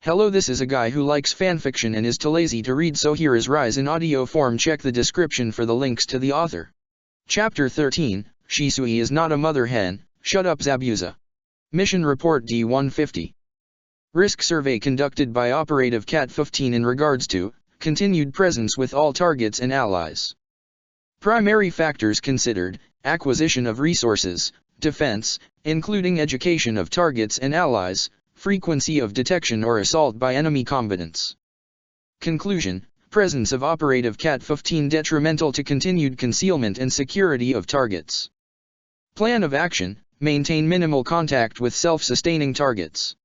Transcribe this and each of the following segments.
Hello, this is a guy who likes fanfiction and is too lazy to read, so here is Rise in audio form. Check the description for the links to the author. Chapter 13, Shisui is not a mother hen, shut up Zabuza. Mission Report D-150. Risk survey conducted by Operative Cat 15 in regards to continued presence with all targets and allies. Primary factors considered: acquisition of resources, defense, including education of targets and allies, frequency of detection or assault by enemy combatants. Conclusion: presence of Operative Cat 15 detrimental to continued concealment and security of targets. Plan of action: maintain minimal contact with self-sustaining targets.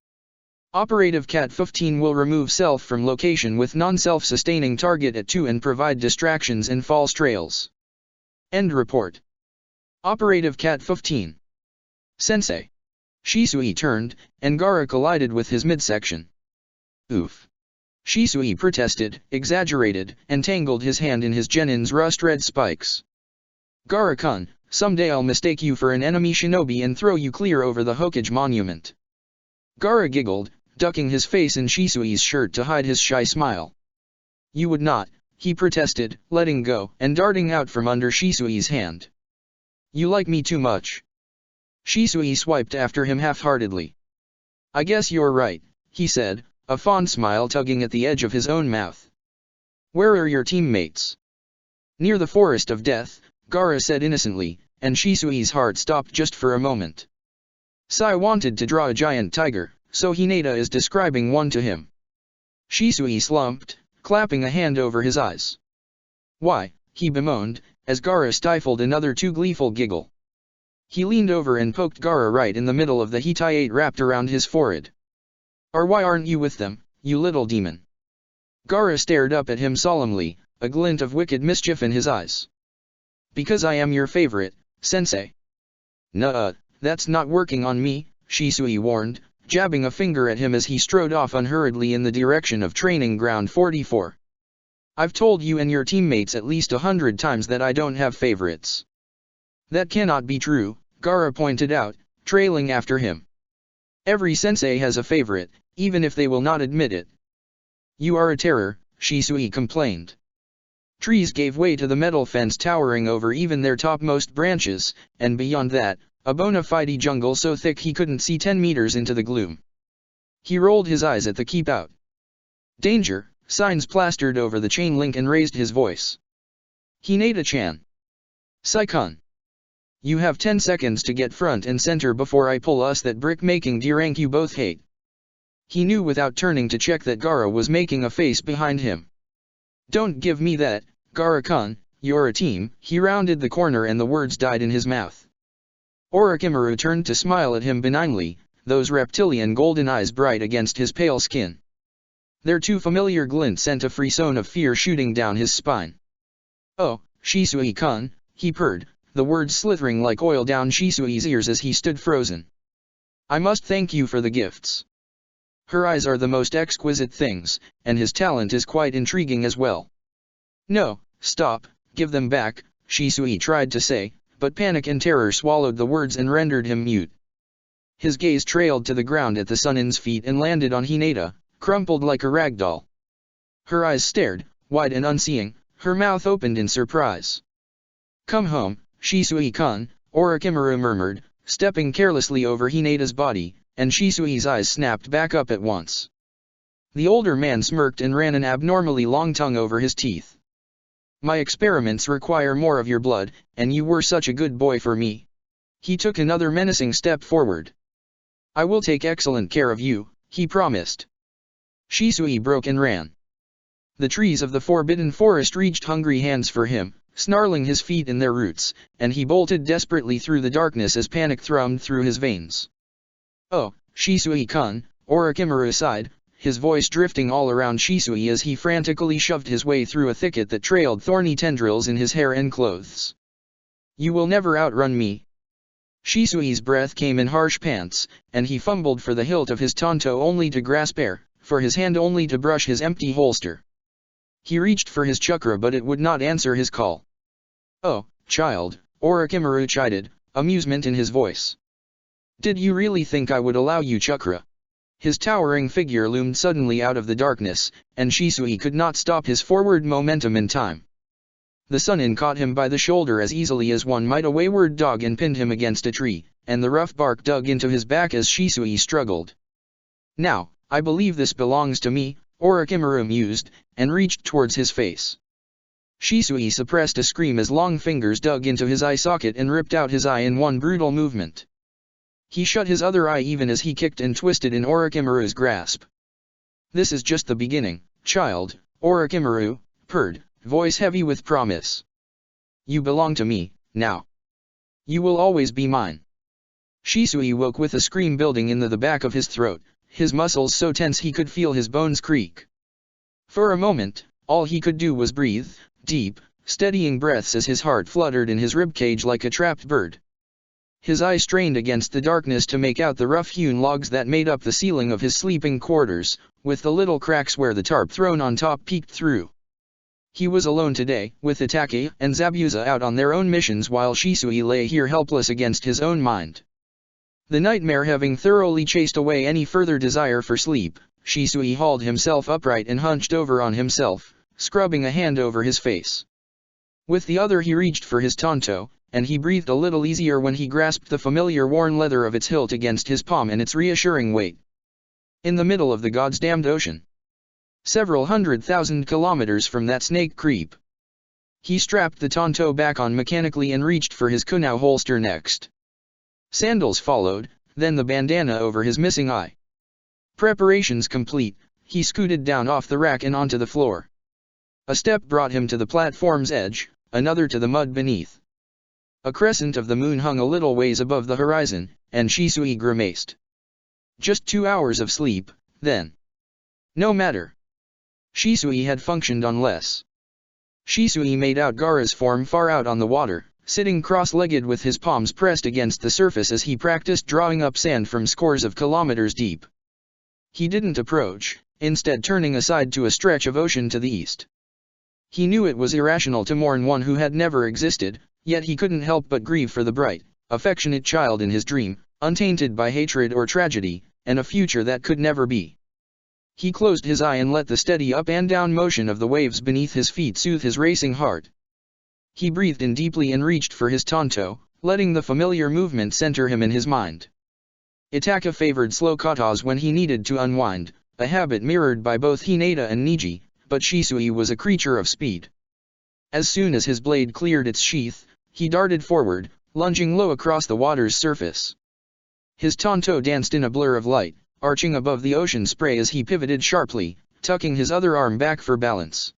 Operative Cat 15 will remove self from location with non-self-sustaining target at 2 and provide distractions and false trails. End report. Operative Cat 15. Sensei. Shisui turned, and Gaara collided with his midsection. Oof. Shisui protested, exaggerated, and tangled his hand in his genin's rust-red spikes. Gaara-kun, someday I'll mistake you for an enemy shinobi and throw you clear over the Hokage monument. Gaara giggled, ducking his face in Shisui's shirt to hide his shy smile. You would not, he protested, letting go and darting out from under Shisui's hand. You like me too much. Shisui swiped after him half-heartedly. I guess you're right, he said, a fond smile tugging at the edge of his own mouth. Where are your teammates? Near the Forest of Death, Gaara said innocently, and Shisui's heart stopped just for a moment. Sai wanted to draw a giant tiger, so Hinata is describing one to him. Shisui slumped, clapping a hand over his eyes. Why, he bemoaned, as Gaara stifled another too gleeful giggle. He leaned over and poked Gaara right in the middle of the Hittite wrapped around his forehead. Or why aren't you with them, you little demon? Gaara stared up at him solemnly, a glint of wicked mischief in his eyes. Because I am your favorite, sensei. Nuh-uh, that's not working on me, Shisui warned, jabbing a finger at him as he strode off unhurriedly in the direction of Training Ground 44. I've told you and your teammates at least 100 times that I don't have favorites. That cannot be true, Gaara pointed out, trailing after him. Every sensei has a favorite, even if they will not admit it. You are a terror, Shisui complained. Trees gave way to the metal fence towering over even their topmost branches, and beyond that, a bona fide jungle so thick he couldn't see 10 meters into the gloom. He rolled his eyes at the keep-out. Danger, signs plastered over the chain link, and raised his voice. Hinata-chan. Sai-kun. You have 10 seconds to get front and center before I pull us that brick-making D-rank you both hate. He knew without turning to check that Gaara was making a face behind him. Don't give me that, Gaara-kun, you're a team. He rounded the corner and the words died in his mouth. Orochimaru turned to smile at him benignly, those reptilian golden eyes bright against his pale skin. Their too familiar glint sent a frisson of fear shooting down his spine. Oh, Shisui-kun, he purred, the words slithering like oil down Shisui's ears as he stood frozen. I must thank you for the gifts. Her eyes are the most exquisite things, and his talent is quite intriguing as well. No, stop, give them back, Shisui tried to say, but panic and terror swallowed the words and rendered him mute. His gaze trailed to the ground at the Sunin's feet and landed on Hinata, crumpled like a ragdoll. Her eyes stared, wide and unseeing, her mouth opened in surprise. Come home, Shisui-kun, Orochimaru murmured, stepping carelessly over Hinata's body, and Shisui's eyes snapped back up at once. The older man smirked and ran an abnormally long tongue over his teeth. My experiments require more of your blood, and you were such a good boy for me. He took another menacing step forward. I will take excellent care of you, he promised. Shisui broke and ran. The trees of the Forbidden Forest reached hungry hands for him, snarling his feet in their roots, and he bolted desperately through the darkness as panic thrummed through his veins. Oh, Shisui-kun, Orochimaru sighed, his voice drifting all around Shisui as he frantically shoved his way through a thicket that trailed thorny tendrils in his hair and clothes. You will never outrun me. Shisui's breath came in harsh pants, and he fumbled for the hilt of his tanto only to grasp air, for his hand only to brush his empty holster. He reached for his chakra but it would not answer his call. Oh, child, Orochimaru chided, amusement in his voice. Did you really think I would allow you chakra? His towering figure loomed suddenly out of the darkness, and Shisui could not stop his forward momentum in time. The Sunin caught him by the shoulder as easily as one might a wayward dog and pinned him against a tree, and the rough bark dug into his back as Shisui struggled. "Now, I believe this belongs to me," Orochimaru mused, and reached towards his face. Shisui suppressed a scream as long fingers dug into his eye socket and ripped out his eye in one brutal movement. He shut his other eye even as he kicked and twisted in Orochimaru's grasp. "This is just the beginning, child," Orochimaru purred, voice heavy with promise. "You belong to me, now. You will always be mine." Shisui woke with a scream building in the back of his throat, his muscles so tense he could feel his bones creak. For a moment, all he could do was breathe, deep, steadying breaths as his heart fluttered in his ribcage like a trapped bird. His eye strained against the darkness to make out the rough-hewn logs that made up the ceiling of his sleeping quarters, with the little cracks where the tarp thrown on top peeked through. He was alone today, with Itachi and Zabuza out on their own missions while Shisui lay here helpless against his own mind. The nightmare having thoroughly chased away any further desire for sleep, Shisui hauled himself upright and hunched over on himself, scrubbing a hand over his face. With the other he reached for his tanto, and he breathed a little easier when he grasped the familiar worn leather of its hilt against his palm and its reassuring weight. In the middle of the goddamned ocean. Several 100,000 kilometers from that snake creep. He strapped the tanto back on mechanically and reached for his kunai holster next. Sandals followed, then the bandana over his missing eye. Preparations complete, he scooted down off the rack and onto the floor. A step brought him to the platform's edge, another to the mud beneath. A crescent of the moon hung a little ways above the horizon, and Shisui grimaced. Just 2 hours of sleep, then. No matter. Shisui had functioned on less. Shisui made out Gaara's form far out on the water, sitting cross-legged with his palms pressed against the surface as he practiced drawing up sand from scores of kilometers deep. He didn't approach, instead turning aside to a stretch of ocean to the east. He knew it was irrational to mourn one who had never existed, yet he couldn't help but grieve for the bright, affectionate child in his dream, untainted by hatred or tragedy, and a future that could never be. He closed his eye and let the steady up and down motion of the waves beneath his feet soothe his racing heart. He breathed in deeply and reached for his tanto, letting the familiar movement center him in his mind. Itachi favored slow katas when he needed to unwind, a habit mirrored by both Hinata and Neji, but Shisui was a creature of speed. As soon as his blade cleared its sheath, he darted forward, lunging low across the water's surface. His tanto danced in a blur of light, arching above the ocean spray as he pivoted sharply, tucking his other arm back for balance.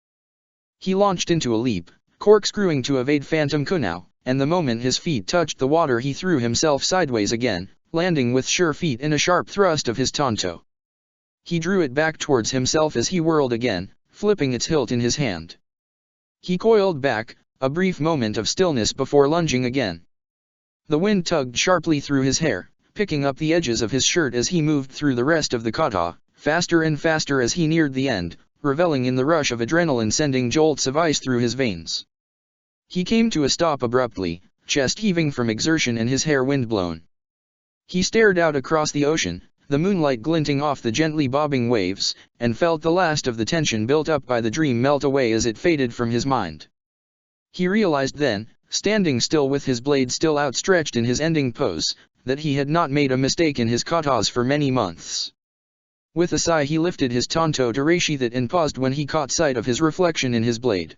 He launched into a leap, corkscrewing to evade phantom kunai, and the moment his feet touched the water he threw himself sideways again, landing with sure feet in a sharp thrust of his tanto. He drew it back towards himself as he whirled again, flipping its hilt in his hand. He coiled back, a brief moment of stillness before lunging again. The wind tugged sharply through his hair, picking up the edges of his shirt as he moved through the rest of the kata, faster and faster as he neared the end, reveling in the rush of adrenaline sending jolts of ice through his veins. He came to a stop abruptly, chest heaving from exertion and his hair windblown. He stared out across the ocean, the moonlight glinting off the gently bobbing waves, and felt the last of the tension built up by the dream melt away as it faded from his mind. He realized then, standing still with his blade still outstretched in his ending pose, that he had not made a mistake in his katas for many months. With a sigh he lifted his tanto to resheath it and paused when he caught sight of his reflection in his blade.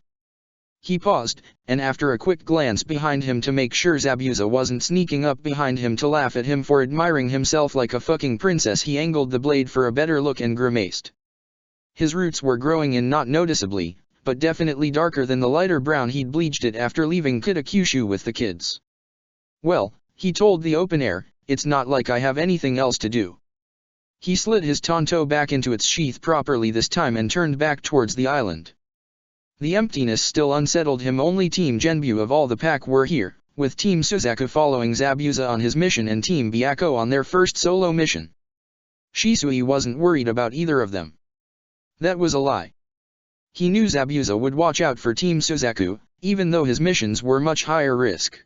He paused, and after a quick glance behind him to make sure Zabuza wasn't sneaking up behind him to laugh at him for admiring himself like a fucking princess, he angled the blade for a better look and grimaced. His roots were growing in not noticeably, but definitely darker than the lighter brown he'd bleached it after leaving Kitakyushu with the kids. Well, he told the open air, it's not like I have anything else to do. He slid his tanto back into its sheath properly this time and turned back towards the island. The emptiness still unsettled him. Only Team Genbu of all the pack were here, with Team Suzaku following Zabuza on his mission and Team Byakko on their first solo mission. Shisui wasn't worried about either of them. That was a lie. He knew Zabuza would watch out for Team Suzaku, even though his missions were much higher risk.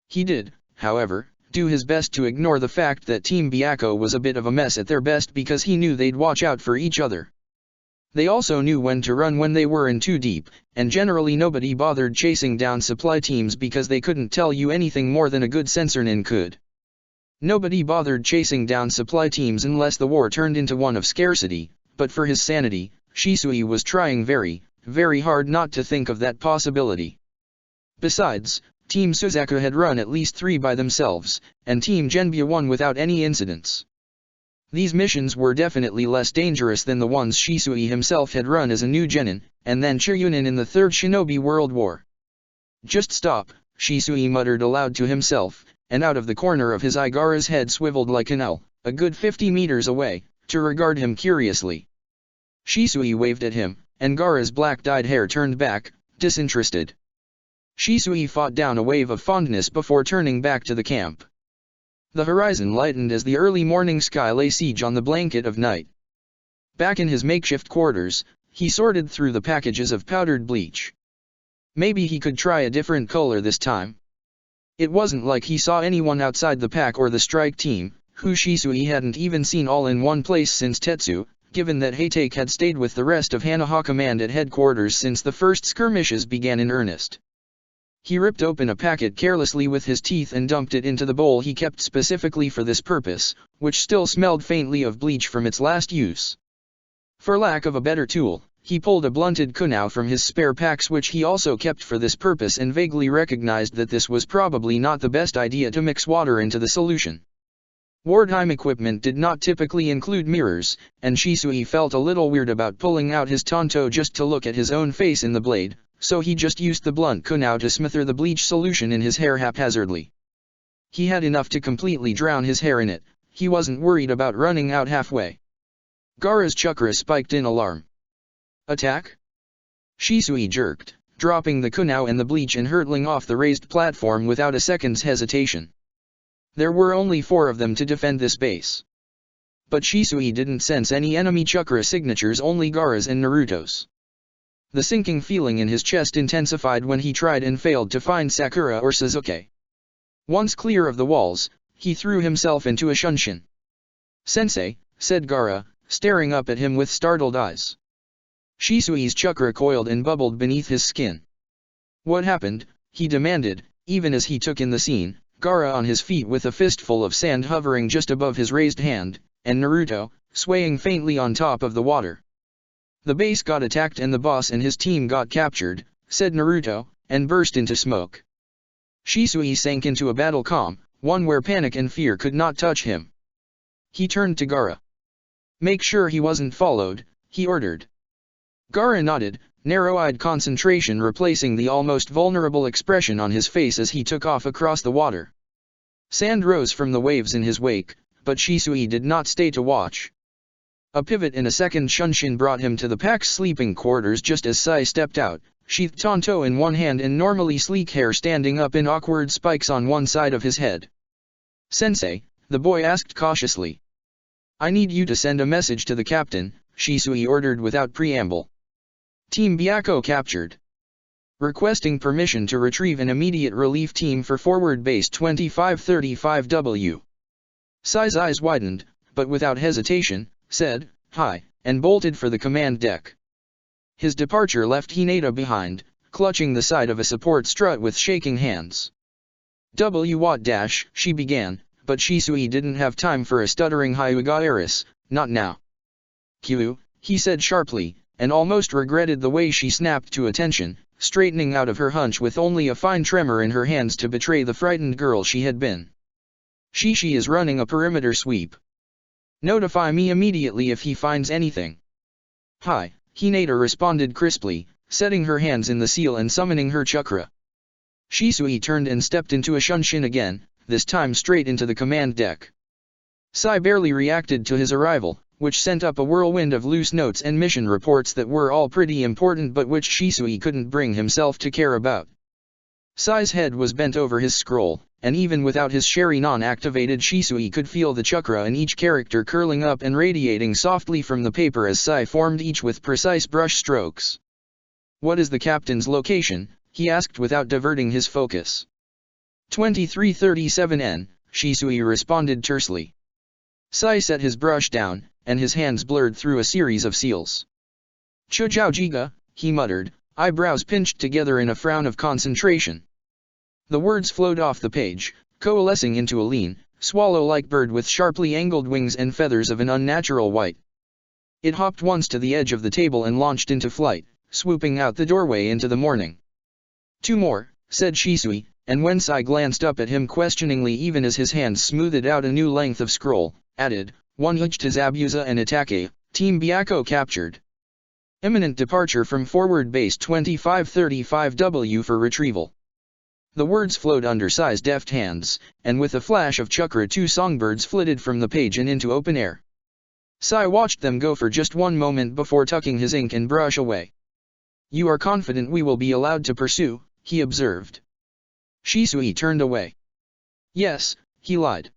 He did, however, do his best to ignore the fact that Team Byakko was a bit of a mess at their best because he knew they'd watch out for each other. They also knew when to run when they were in too deep, and generally nobody bothered chasing down supply teams because they couldn't tell you anything more than a good sensornin could. Nobody bothered chasing down supply teams unless the war turned into one of scarcity, but for his sanity, Shisui was trying very, very hard not to think of that possibility. Besides, Team Suzaku had run at least 3 by themselves, and Team Genbya won without any incidents. These missions were definitely less dangerous than the ones Shisui himself had run as a new genin, and then Chiryunin in the Third Shinobi World War. Just stop, Shisui muttered aloud to himself, and out of the corner of his eye Gaara's head swiveled like an owl, a good 50 meters away, to regard him curiously. Shisui waved at him, and Gaara's black-dyed hair turned back, disinterested. Shisui fought down a wave of fondness before turning back to the camp. The horizon lightened as the early morning sky lay siege on the blanket of night. Back in his makeshift quarters, he sorted through the packages of powdered bleach. Maybe he could try a different color this time. It wasn't like he saw anyone outside the pack or the strike team, who Shisui hadn't even seen all in one place since Tetsu, given that Hatake had stayed with the rest of Hanaha Command at headquarters since the first skirmishes began in earnest. He ripped open a packet carelessly with his teeth and dumped it into the bowl he kept specifically for this purpose, which still smelled faintly of bleach from its last use. For lack of a better tool, he pulled a blunted kunai from his spare packs which he also kept for this purpose and vaguely recognized that this was probably not the best idea to mix water into the solution. Wartime equipment did not typically include mirrors, and Shisui felt a little weird about pulling out his tanto just to look at his own face in the blade, so he just used the blunt kunai to smither the bleach solution in his hair haphazardly. He had enough to completely drown his hair in it, he wasn't worried about running out halfway. Gaara's chakra spiked in alarm. Attack? Shisui jerked, dropping the kunai and the bleach and hurtling off the raised platform without a second's hesitation. There were only 4 of them to defend this base. But Shisui didn't sense any enemy chakra signatures, only Gaara's and Naruto's. The sinking feeling in his chest intensified when he tried and failed to find Sakura or Sasuke. Once clear of the walls, he threw himself into a shunshin. "Sensei," said Gaara, staring up at him with startled eyes. Shisui's chakra coiled and bubbled beneath his skin. "What happened?" he demanded, even as he took in the scene, Gaara on his feet with a fistful of sand hovering just above his raised hand, and Naruto, swaying faintly on top of the water. "The base got attacked and the boss and his team got captured," said Naruto, and burst into smoke. Shisui sank into a battle calm, one where panic and fear could not touch him. He turned to Gaara. "Make sure he wasn't followed," he ordered. Gaara nodded, narrow-eyed concentration replacing the almost vulnerable expression on his face as he took off across the water. Sand rose from the waves in his wake, but Shisui did not stay to watch. A pivot in a second shunshin brought him to the pack's sleeping quarters just as Sai stepped out, sheathed tanto in one hand and normally sleek hair standing up in awkward spikes on one side of his head. "Sensei," the boy asked cautiously. "I need you to send a message to the captain," Shisui ordered without preamble. "Team Byakko captured. Requesting permission to retrieve an immediate relief team for forward base 2535W. Sai's eyes widened, but without hesitation, said, "Hi," and bolted for the command deck. His departure left Hinata behind, clutching the side of a support strut with shaking hands. "What?" she began, but Shisui didn't have time for a stuttering Hyuga Eris, not now. "Q," he said sharply, and almost regretted the way she snapped to attention, straightening out of her hunch with only a fine tremor in her hands to betray the frightened girl she had been. "Shishi is running a perimeter sweep. Notify me immediately if he finds anything." "Hi," Hinata responded crisply, setting her hands in the seal and summoning her chakra. Shisui turned and stepped into a shunshin again, this time straight into the command deck. Sai barely reacted to his arrival, which sent up a whirlwind of loose notes and mission reports that were all pretty important but which Shisui couldn't bring himself to care about. Sai's head was bent over his scroll, and even without his Sharingan activated Shisui could feel the chakra in each character curling up and radiating softly from the paper as Sai formed each with precise brush strokes. "What is the captain's location?" he asked without diverting his focus. 2337N, Shisui responded tersely. Sai set his brush down, and his hands blurred through a series of seals. Chujiaojiga, he muttered, eyebrows pinched together in a frown of concentration. The words flowed off the page, coalescing into a lean, swallow-like bird with sharply angled wings and feathers of an unnatural white. It hopped once to the edge of the table and launched into flight, swooping out the doorway into the morning. "Two more," said Shisui, and when Sai glanced up at him questioningly even as his hands smoothed out a new length of scroll, added, "One each to Zabuza and Itake, Team Byakko captured. Imminent departure from forward base 2535W for retrieval." The words flowed under Sai's deft hands, and with a flash of chakra 2 songbirds flitted from the page and into open air. Sai watched them go for just one moment before tucking his ink and brush away. "You are confident we will be allowed to pursue?" he observed. Shisui turned away. "Yes," he lied.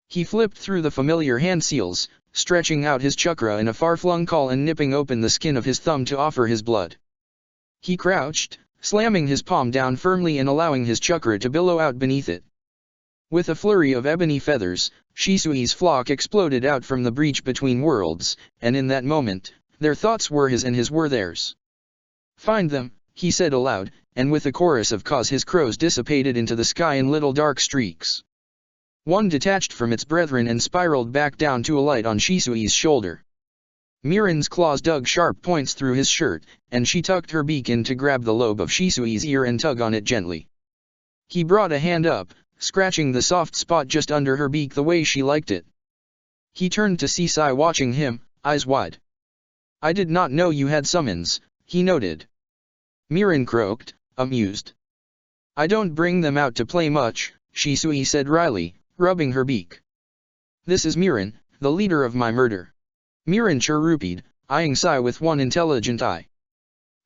He flipped through the familiar hand seals, stretching out his chakra in a far-flung call and nipping open the skin of his thumb to offer his blood. He crouched, slamming his palm down firmly and allowing his chakra to billow out beneath it. With a flurry of ebony feathers, Shisui's flock exploded out from the breach between worlds, and in that moment, their thoughts were his and his were theirs. "Find them," he said aloud, and with a chorus of caws his crows dissipated into the sky in little dark streaks. One detached from its brethren and spiraled back down to alight on Shisui's shoulder. Mirin's claws dug sharp points through his shirt, and she tucked her beak in to grab the lobe of Shisui's ear and tug on it gently. He brought a hand up, scratching the soft spot just under her beak the way she liked it. He turned to see Sai watching him, eyes wide. "I did not know you had summons," he noted. Mirin croaked, amused. "I don't bring them out to play much," Shisui said wryly, rubbing her beak. "This is Mirin, the leader of my murder." Mirin chirrupied, eyeing Sai with one intelligent eye.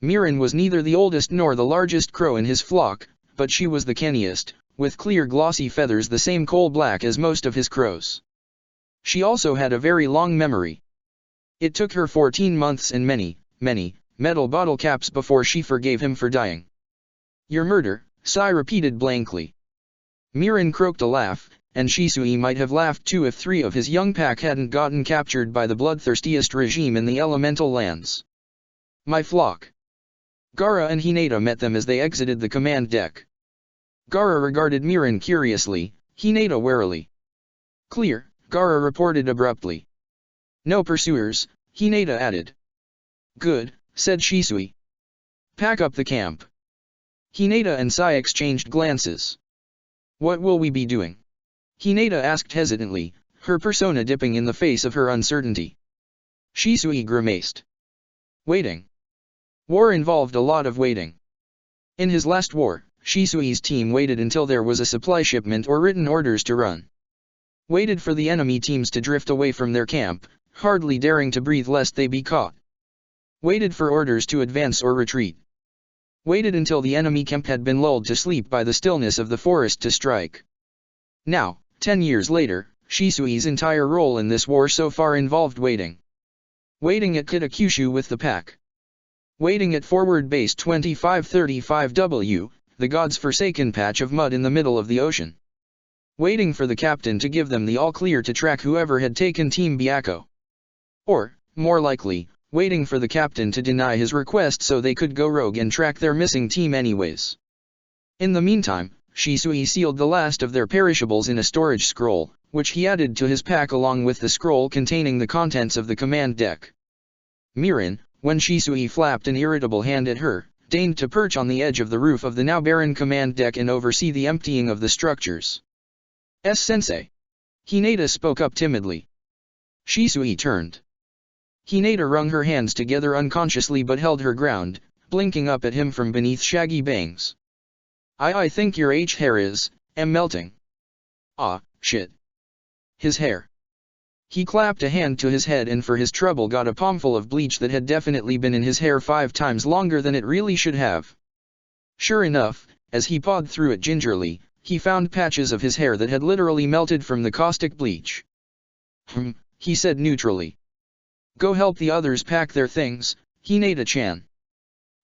Mirin was neither the oldest nor the largest crow in his flock, but she was the canniest, with clear glossy feathers the same coal-black as most of his crows. She also had a very long memory. It took her 14 months and many, metal bottle caps before she forgave him for dying. "Your murder," Sai repeated blankly. Mirin croaked a laugh, and Shisui might have laughed too if 3 of his young pack hadn't gotten captured by the bloodthirstiest regime in the elemental lands. "My flock." Gaara and Hinata met them as they exited the command deck. Gaara regarded Mirin curiously, Hinata warily. "Clear," Gaara reported abruptly. "No pursuers," Hinata added. "Good," said Shisui. "Pack up the camp." Hinata and Sai exchanged glances. "What will we be doing?" Hinata asked hesitantly, her persona dipping in the face of her uncertainty. Shisui grimaced. "Waiting." War involved a lot of waiting. In his last war, Shisui's team waited until there was a supply shipment or written orders to run. Waited for the enemy teams to drift away from their camp, hardly daring to breathe lest they be caught. Waited for orders to advance or retreat. Waited until the enemy camp had been lulled to sleep by the stillness of the forest to strike. Now, 10 years later, Shisui's entire role in this war so far involved waiting. Waiting at Kitakyushu with the pack. Waiting at forward base 2535W, the god's forsaken patch of mud in the middle of the ocean. Waiting for the captain to give them the all-clear to track whoever had taken Team Byakko. Or, more likely, waiting for the captain to deny his request so they could go rogue and track their missing team anyways. In the meantime, Shisui sealed the last of their perishables in a storage scroll, which he added to his pack along with the scroll containing the contents of the command deck. Mirin, when Shisui flapped an irritable hand at her, deigned to perch on the edge of the roof of the now barren command deck and oversee the emptying of the structures. "Sensei." Hinata spoke up timidly. Shisui turned. Hinata wrung her hands together unconsciously but held her ground, blinking up at him from beneath shaggy bangs. I think your hair is, melting." "Ah, shit. His hair." He clapped a hand to his head and for his trouble got a palmful of bleach that had definitely been in his hair 5 times longer than it really should have. Sure enough, as he pawed through it gingerly, he found patches of his hair that had literally melted from the caustic bleach. He said neutrally. "Go help the others pack their things, Hinata-chan."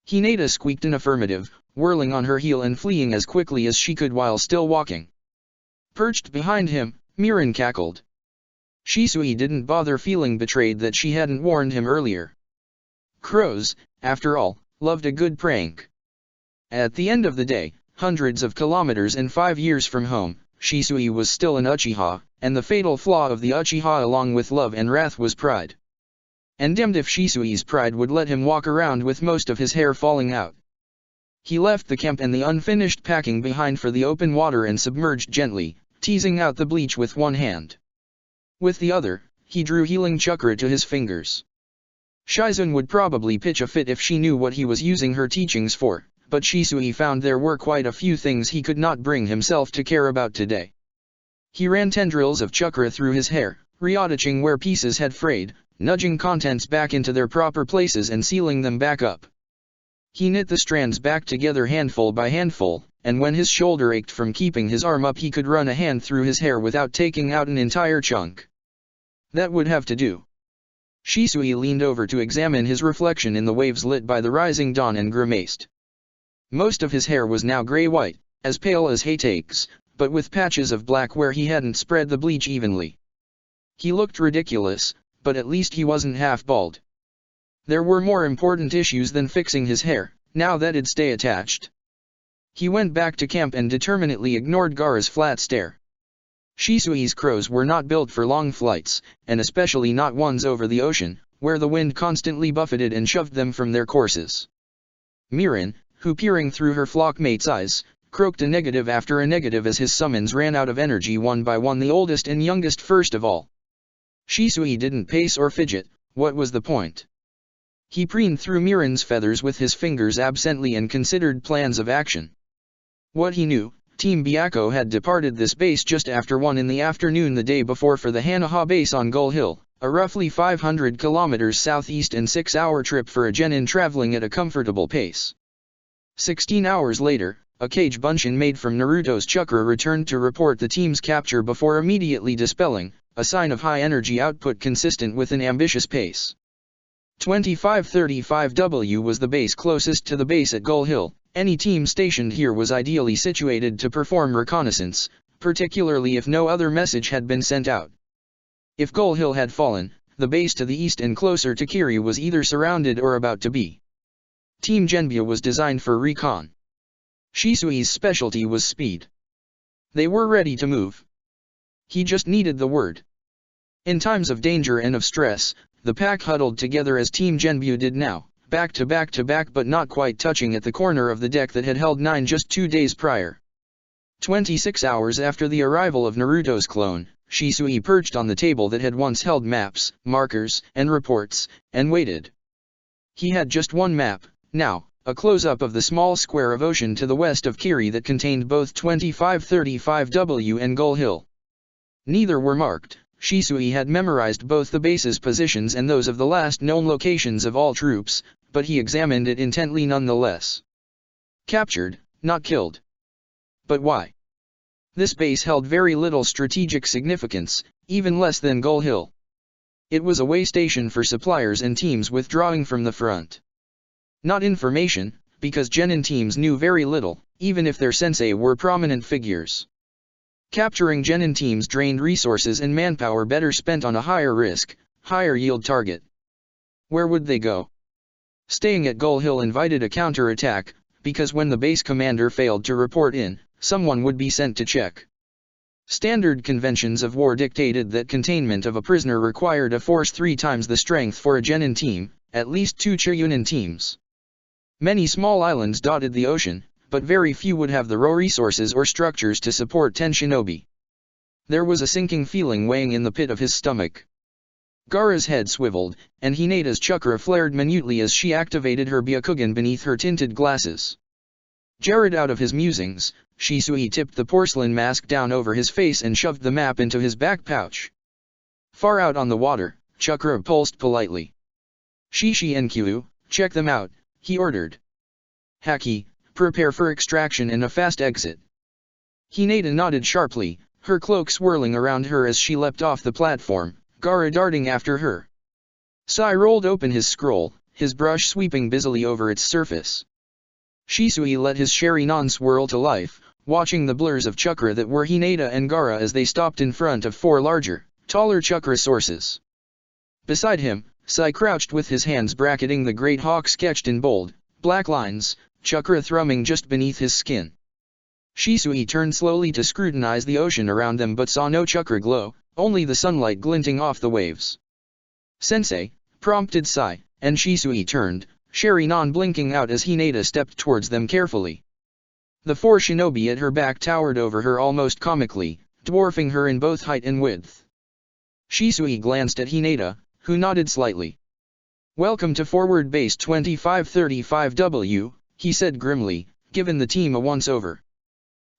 Hinata squeaked an affirmative, whirling on her heel and fleeing as quickly as she could while still walking. Perched behind him, Mirin cackled. Shisui didn't bother feeling betrayed that she hadn't warned him earlier. Crows, after all, loved a good prank. At the end of the day, hundreds of kilometers and 5 years from home, Shisui was still an Uchiha, and the fatal flaw of the Uchiha along with love and wrath was pride. And damned if Shisui's pride would let him walk around with most of his hair falling out. He left the camp and the unfinished packing behind for the open water and submerged gently, teasing out the bleach with one hand. With the other, he drew healing chakra to his fingers. Shizun would probably pitch a fit if she knew what he was using her teachings for, but Shisui found there were quite a few things he could not bring himself to care about today. He ran tendrils of chakra through his hair, reattaching where pieces had frayed, nudging contents back into their proper places and sealing them back up. He knit the strands back together handful by handful, and when his shoulder ached from keeping his arm up he could run a hand through his hair without taking out an entire chunk. That would have to do. Shisui leaned over to examine his reflection in the waves lit by the rising dawn and grimaced. Most of his hair was now gray-white, as pale as haytakes, but with patches of black where he hadn't spread the bleach evenly. He looked ridiculous, but at least he wasn't half bald. There were more important issues than fixing his hair, now that it'd stay attached. He went back to camp and determinedly ignored Gaara's flat stare. Shisui's crows were not built for long flights, and especially not ones over the ocean, where the wind constantly buffeted and shoved them from their courses. Mirin, who peering through her flockmate's eyes, croaked a negative after a negative as his summons ran out of energy one by one, the oldest and youngest first of all. Shisui didn't pace or fidget. What was the point? He preened through Mirin's feathers with his fingers absently and considered plans of action. What he knew, Team Byakko had departed this base just after 1 in the afternoon the day before for the Hanaha base on Gull Hill, a roughly 500 kilometers southeast and 6-hour trip for a genin traveling at a comfortable pace. 16 hours later, a Kage Bunshin made from Naruto's chakra returned to report the team's capture before immediately dispelling, a sign of high energy output consistent with an ambitious pace. 2535W was the base closest to the base at Gull Hill. Any team stationed here was ideally situated to perform reconnaissance, particularly if no other message had been sent out. If Gull Hill had fallen, the base to the east and closer to Kiri was either surrounded or about to be. Team Genbya was designed for recon. Shisui's specialty was speed. They were ready to move. He just needed the word. In times of danger and of stress, the pack huddled together as Team Genbya did now, back to back but not quite touching at the corner of the deck that had held 9 just 2 days prior. 26 hours after the arrival of Naruto's clone, Shisui perched on the table that had once held maps, markers, and reports, and waited. He had just one map, now, a close-up of the small square of ocean to the west of Kiri that contained both 2535W and Gull Hill. Neither were marked. Shisui had memorized both the base's positions and those of the last known locations of all troops, but he examined it intently nonetheless. Captured, not killed. But why? This base held very little strategic significance, even less than Gull Hill. It was a way station for suppliers and teams withdrawing from the front. Not information, because genin teams knew very little, even if their sensei were prominent figures. Capturing genin teams drained resources and manpower better spent on a higher risk, higher yield target. Where would they go? Staying at Gull Hill invited a counter-attack, because when the base commander failed to report in, someone would be sent to check. Standard conventions of war dictated that containment of a prisoner required a force 3 times the strength for a genin team, at least 2 Chiryunin teams. Many small islands dotted the ocean, but very few would have the raw resources or structures to support 10 shinobi. There was a sinking feeling weighing in the pit of his stomach. Gaara's head swiveled, and Hinata's chakra flared minutely as she activated her Byakugan beneath her tinted glasses. Jarred out of his musings, Shisui tipped the porcelain mask down over his face and shoved the map into his back pouch. Far out on the water, chakra pulsed politely. Shishi and Kyu, check them out, he ordered. Haki, prepare for extraction and a fast exit. Hinata nodded sharply, her cloak swirling around her as she leapt off the platform, Gaara darting after her. Sai rolled open his scroll, his brush sweeping busily over its surface. Shisui let his Sharingan swirl to life, watching the blurs of chakra that were Hinata and Gaara as they stopped in front of 4 larger, taller chakra sources. Beside him, Sai crouched with his hands bracketing the great hawk sketched in bold, black lines, chakra thrumming just beneath his skin. Shisui turned slowly to scrutinize the ocean around them but saw no chakra glow, only the sunlight glinting off the waves. "Sensei," prompted Sai, and Shisui turned, Sharingan blinking out as Hinata stepped towards them carefully. The 4 shinobi at her back towered over her almost comically, dwarfing her in both height and width. Shisui glanced at Hinata, who nodded slightly. "Welcome to Forward Base 2535W, he said grimly, giving the team a once-over.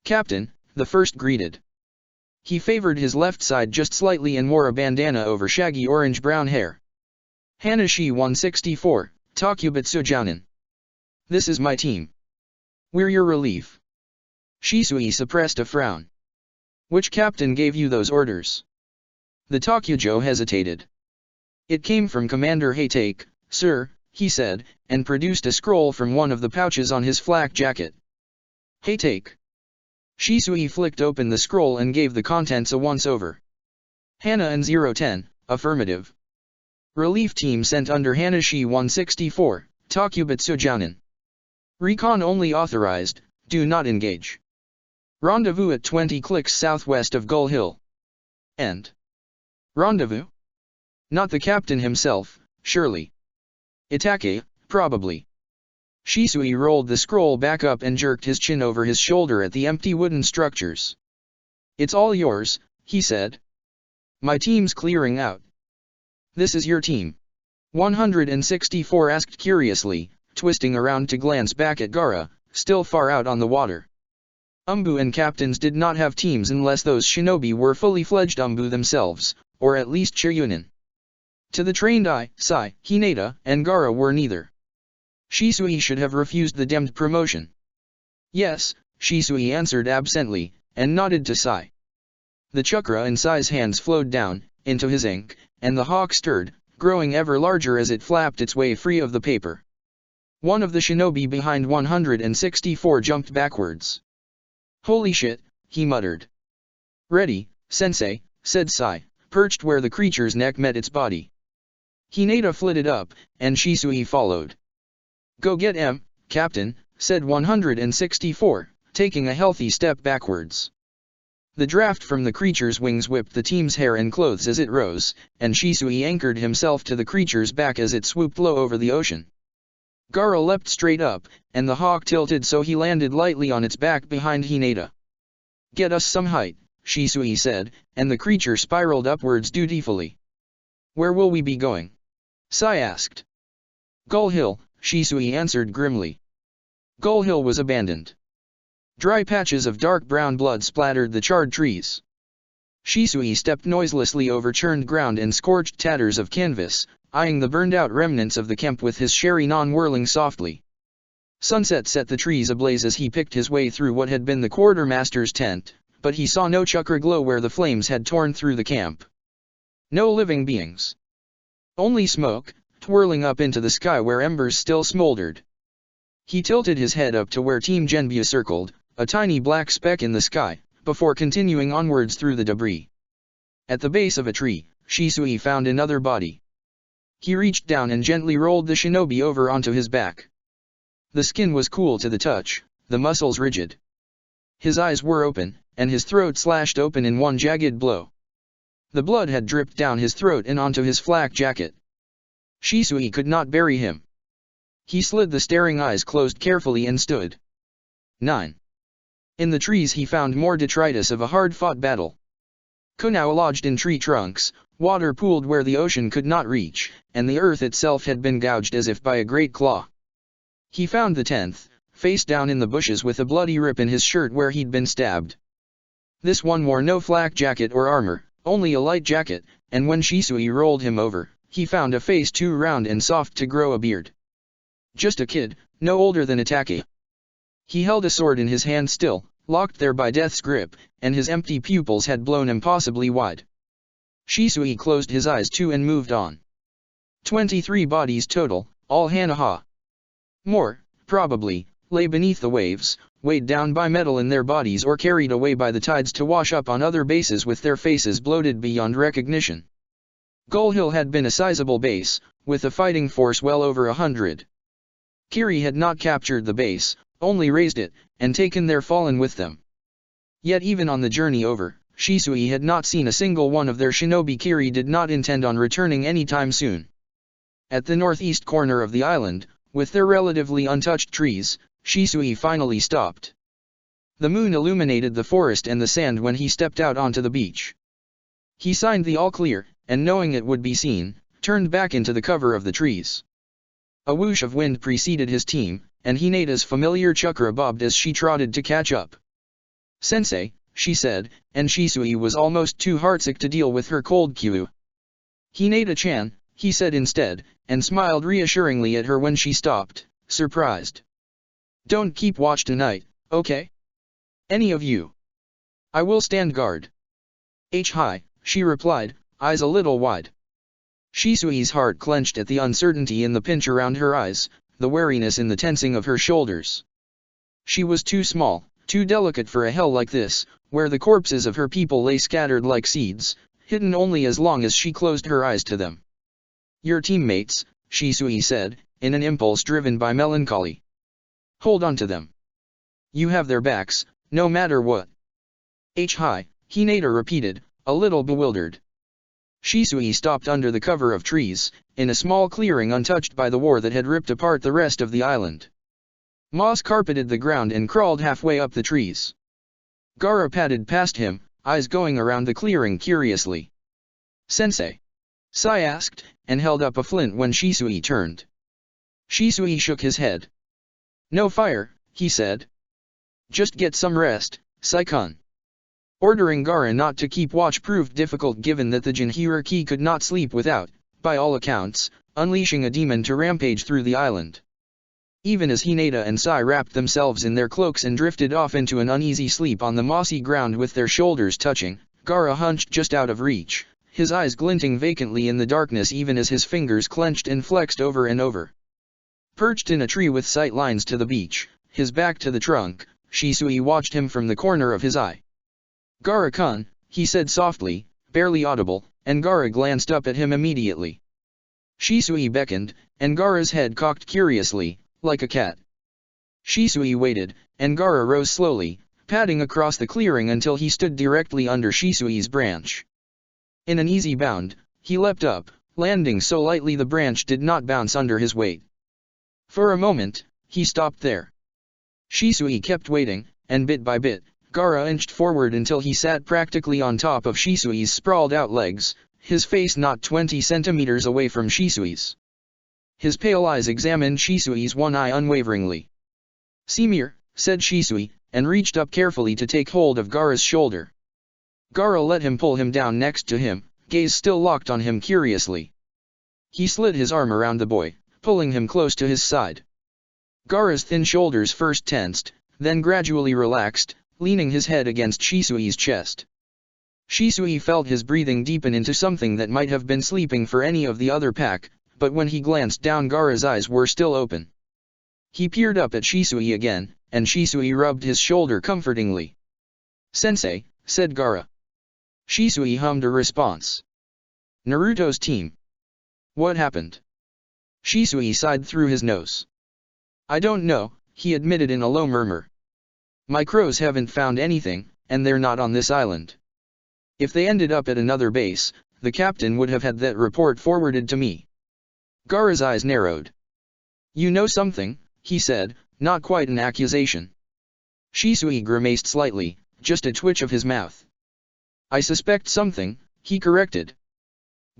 "Captain," the first greeted. He favored his left side just slightly and wore a bandana over shaggy orange-brown hair. "Hanashi 164, Takubetsu Jounin. This is my team. We're your relief." Shisui suppressed a frown. "Which captain gave you those orders?" The Takujo hesitated. "It came from Commander Haytake, sir," he said, and produced a scroll from one of the pouches on his flak jacket. "Haytake." Shisui flicked open the scroll and gave the contents a once-over. "Hana and 010, affirmative. Relief team sent under Hanashi 164, Takubetsu Jounin. Recon only authorized, do not engage. Rendezvous at 20 clicks southwest of Gull Hill." "And rendezvous? Not the captain himself, surely. Itake, probably." Shisui rolled the scroll back up and jerked his chin over his shoulder at the empty wooden structures. "It's all yours," he said. "My team's clearing out." "This is your team?" 164 asked curiously, twisting around to glance back at Gaara, still far out on the water. Umbu and captains did not have teams unless those shinobi were fully fledged Umbu themselves, or at least Shiryunin. To the trained eye, Sai, Hinata, and Gaara were neither. Shisui should have refused the demmed promotion. "Yes," Shisui answered absently, and nodded to Sai. The chakra in Sai's hands flowed down, into his ink, and the hawk stirred, growing ever larger as it flapped its way free of the paper. One of the shinobi behind 164 jumped backwards. "Holy shit," he muttered. "Ready, sensei," said Sai, perched where the creature's neck met its body. Hinata flitted up, and Shisui followed. "Go get him, Captain," said 164, taking a healthy step backwards. The draft from the creature's wings whipped the team's hair and clothes as it rose, and Shisui anchored himself to the creature's back as it swooped low over the ocean. Gaara leapt straight up, and the hawk tilted so he landed lightly on its back behind Hinata. "Get us some height," Shisui said, and the creature spiraled upwards dutifully. "Where will we be going?" Sai asked. "Gull Hill," Shisui answered grimly. Gull Hill was abandoned. Dry patches of dark brown blood splattered the charred trees. Shisui stepped noiselessly over churned ground and scorched tatters of canvas, eyeing the burned-out remnants of the camp with his Sharingan whirling softly. Sunset set the trees ablaze as he picked his way through what had been the quartermaster's tent, but he saw no chakra glow where the flames had torn through the camp. No living beings. Only smoke, twirling up into the sky where embers still smoldered. He tilted his head up to where Team Genbu circled, a tiny black speck in the sky, before continuing onwards through the debris. At the base of a tree, Shisui found another body. He reached down and gently rolled the shinobi over onto his back. The skin was cool to the touch, the muscles rigid. His eyes were open, and his throat slashed open in one jagged blow. The blood had dripped down his throat and onto his flak jacket. Shisui could not bury him. He slid the staring eyes closed carefully and stood. 9. In the trees he found more detritus of a hard-fought battle. Kunao lodged in tree trunks, water pooled where the ocean could not reach, and the earth itself had been gouged as if by a great claw. He found the 10th, face down in the bushes with a bloody rip in his shirt where he'd been stabbed. This one wore no flak jacket or armor, only a light jacket, and when Shisui rolled him over, he found a face too round and soft to grow a beard. Just a kid, no older than Itake. He held a sword in his hand still, locked there by death's grip, and his empty pupils had blown impossibly wide. Shisui closed his eyes too and moved on. 23 bodies total, all Hanaha. More, probably, lay beneath the waves, weighed down by metal in their bodies or carried away by the tides to wash up on other bases with their faces bloated beyond recognition. Gull Hill had been a sizable base, with a fighting force well over 100. Kiri had not captured the base, only razed it, and taken their fallen with them. Yet even on the journey over, Shisui had not seen a single one of their shinobi. Kiri did not intend on returning anytime soon. At the northeast corner of the island, with their relatively untouched trees, Shisui finally stopped. The moon illuminated the forest and the sand when he stepped out onto the beach. He signed the all clear, and knowing it would be seen, turned back into the cover of the trees. A whoosh of wind preceded his team, and Hinata's familiar chakra bobbed as she trotted to catch up. "Sensei," she said, and Shisui was almost too heartsick to deal with her cold cue. "Hinata-chan," he said instead, and smiled reassuringly at her when she stopped, surprised. "Don't keep watch tonight, okay? Any of you? I will stand guard." "Hi," she replied, eyes a little wide. Shisui's heart clenched at the uncertainty in the pinch around her eyes, the wariness in the tensing of her shoulders. She was too small, too delicate for a hell like this, where the corpses of her people lay scattered like seeds, hidden only as long as she closed her eyes to them. "Your teammates," Shisui said, in an impulse driven by melancholy. "Hold on to them. You have their backs, no matter what." "Hi," Hinata repeated, a little bewildered. Shisui stopped under the cover of trees, in a small clearing untouched by the war that had ripped apart the rest of the island. Moss carpeted the ground and crawled halfway up the trees. Gaara padded past him, eyes going around the clearing curiously. "Sensei?" Sai asked, and held up a flint when Shisui turned. Shisui shook his head. "No fire," he said. "Just get some rest, Sai-kun." Ordering Gaara not to keep watch proved difficult given that the Jinhiriki could not sleep without, by all accounts, unleashing a demon to rampage through the island. Even as Hinata and Sai wrapped themselves in their cloaks and drifted off into an uneasy sleep on the mossy ground with their shoulders touching, Gaara hunched just out of reach, his eyes glinting vacantly in the darkness even as his fingers clenched and flexed over and over. Perched in a tree with sight lines to the beach, his back to the trunk, Shisui watched him from the corner of his eye. "Gaara-kun," he said softly, barely audible, and Gaara glanced up at him immediately. Shisui beckoned, and Gaara's head cocked curiously, like a cat. Shisui waited, and Gaara rose slowly, padding across the clearing until he stood directly under Shisui's branch. In an easy bound, he leapt up, landing so lightly the branch did not bounce under his weight. For a moment, he stopped there. Shisui kept waiting, and bit by bit, Gaara inched forward until he sat practically on top of Shisui's sprawled-out legs, his face not 20 centimeters away from Shisui's. His pale eyes examined Shisui's one eye unwaveringly. "Simir," said Shisui, and reached up carefully to take hold of Gaara's shoulder. Gaara let him pull him down next to him, gaze still locked on him curiously. He slid his arm around the boy, pulling him close to his side. Gaara's thin shoulders first tensed, then gradually relaxed, leaning his head against Shisui's chest. Shisui felt his breathing deepen into something that might have been sleeping for any of the other pack, but when he glanced down Gaara's eyes were still open. He peered up at Shisui again, and Shisui rubbed his shoulder comfortingly. "Sensei," said Gaara. Shisui hummed a response. "Naruto's team. What happened?" Shisui sighed through his nose. "I don't know," he admitted in a low murmur. "My crows haven't found anything, and they're not on this island. If they ended up at another base, the captain would have had that report forwarded to me." Gaara's eyes narrowed. "You know something," he said, not quite an accusation. Shisui grimaced slightly, just a twitch of his mouth. "I suspect something," he corrected.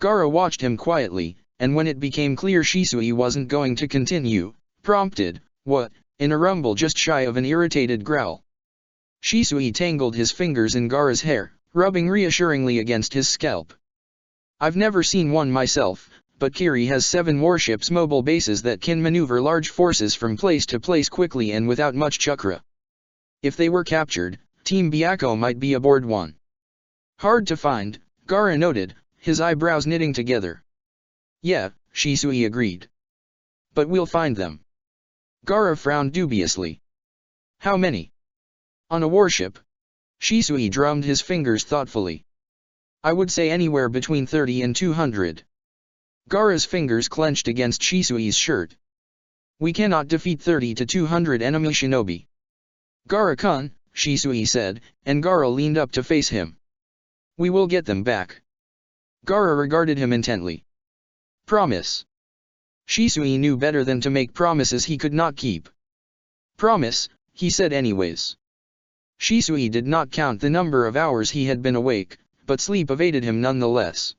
Gaara watched him quietly, and when it became clear Shisui wasn't going to continue, prompted, "What?" in a rumble just shy of an irritated growl. Shisui tangled his fingers in Gaara's hair, rubbing reassuringly against his scalp. "I've never seen one myself, but Kiri has 7 warships, mobile bases that can maneuver large forces from place to place quickly and without much chakra. If they were captured, Team Byakko might be aboard one." "Hard to find," Gaara noted, his eyebrows knitting together. "Yeah," Shisui agreed. "But we'll find them." Gaara frowned dubiously. How many? On a warship? Shisui drummed his fingers thoughtfully. I would say anywhere between 30 and 200. Gaara's fingers clenched against Shisui's shirt. We cannot defeat 30 to 200 enemy shinobi. Gaara-kun, Shisui said, and Gaara leaned up to face him. We will get them back. Gaara regarded him intently. Promise. Shisui knew better than to make promises he could not keep. Promise, he said anyways. Shisui did not count the number of hours he had been awake, but sleep evaded him nonetheless.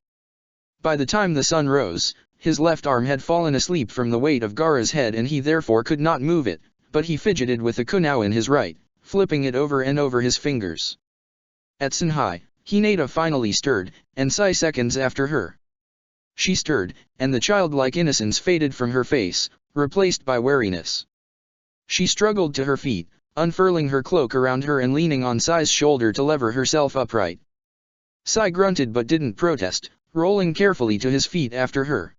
By the time the sun rose, his left arm had fallen asleep from the weight of Gaara's head and he therefore could not move it, but he fidgeted with the kunao in his right, flipping it over and over his fingers. At Senhai, Hinata finally stirred, and Sai seconds after her. She stirred, and the childlike innocence faded from her face, replaced by wariness. She struggled to her feet, unfurling her cloak around her and leaning on Sai's shoulder to lever herself upright. Sai grunted but didn't protest, rolling carefully to his feet after her.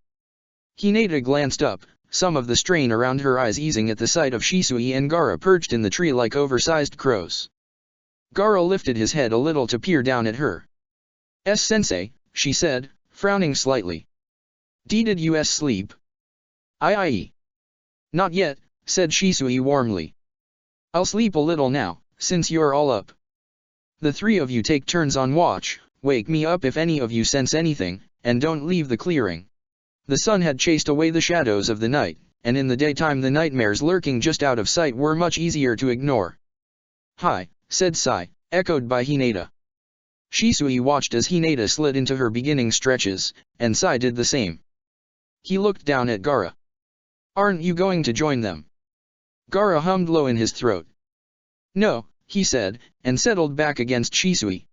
Hinata glanced up, some of the strain around her eyes easing at the sight of Shisui and Gaara perched in the tree like oversized crows. Gaara lifted his head a little to peer down at her. "S-sensei," she said, frowning slightly. "Did you sleep?" "Aye. Not yet," said Shisui warmly. "I'll sleep a little now, since you're all up. The three of you take turns on watch, wake me up if any of you sense anything, and don't leave the clearing." The sun had chased away the shadows of the night, and in the daytime the nightmares lurking just out of sight were much easier to ignore. "Hi," said Sai, echoed by Hinata. Shisui watched as Hinata slid into her beginning stretches, and Sai did the same. He looked down at Gaara. "Aren't you going to join them?" Gaara hummed low in his throat. "No," he said, and settled back against Shisui.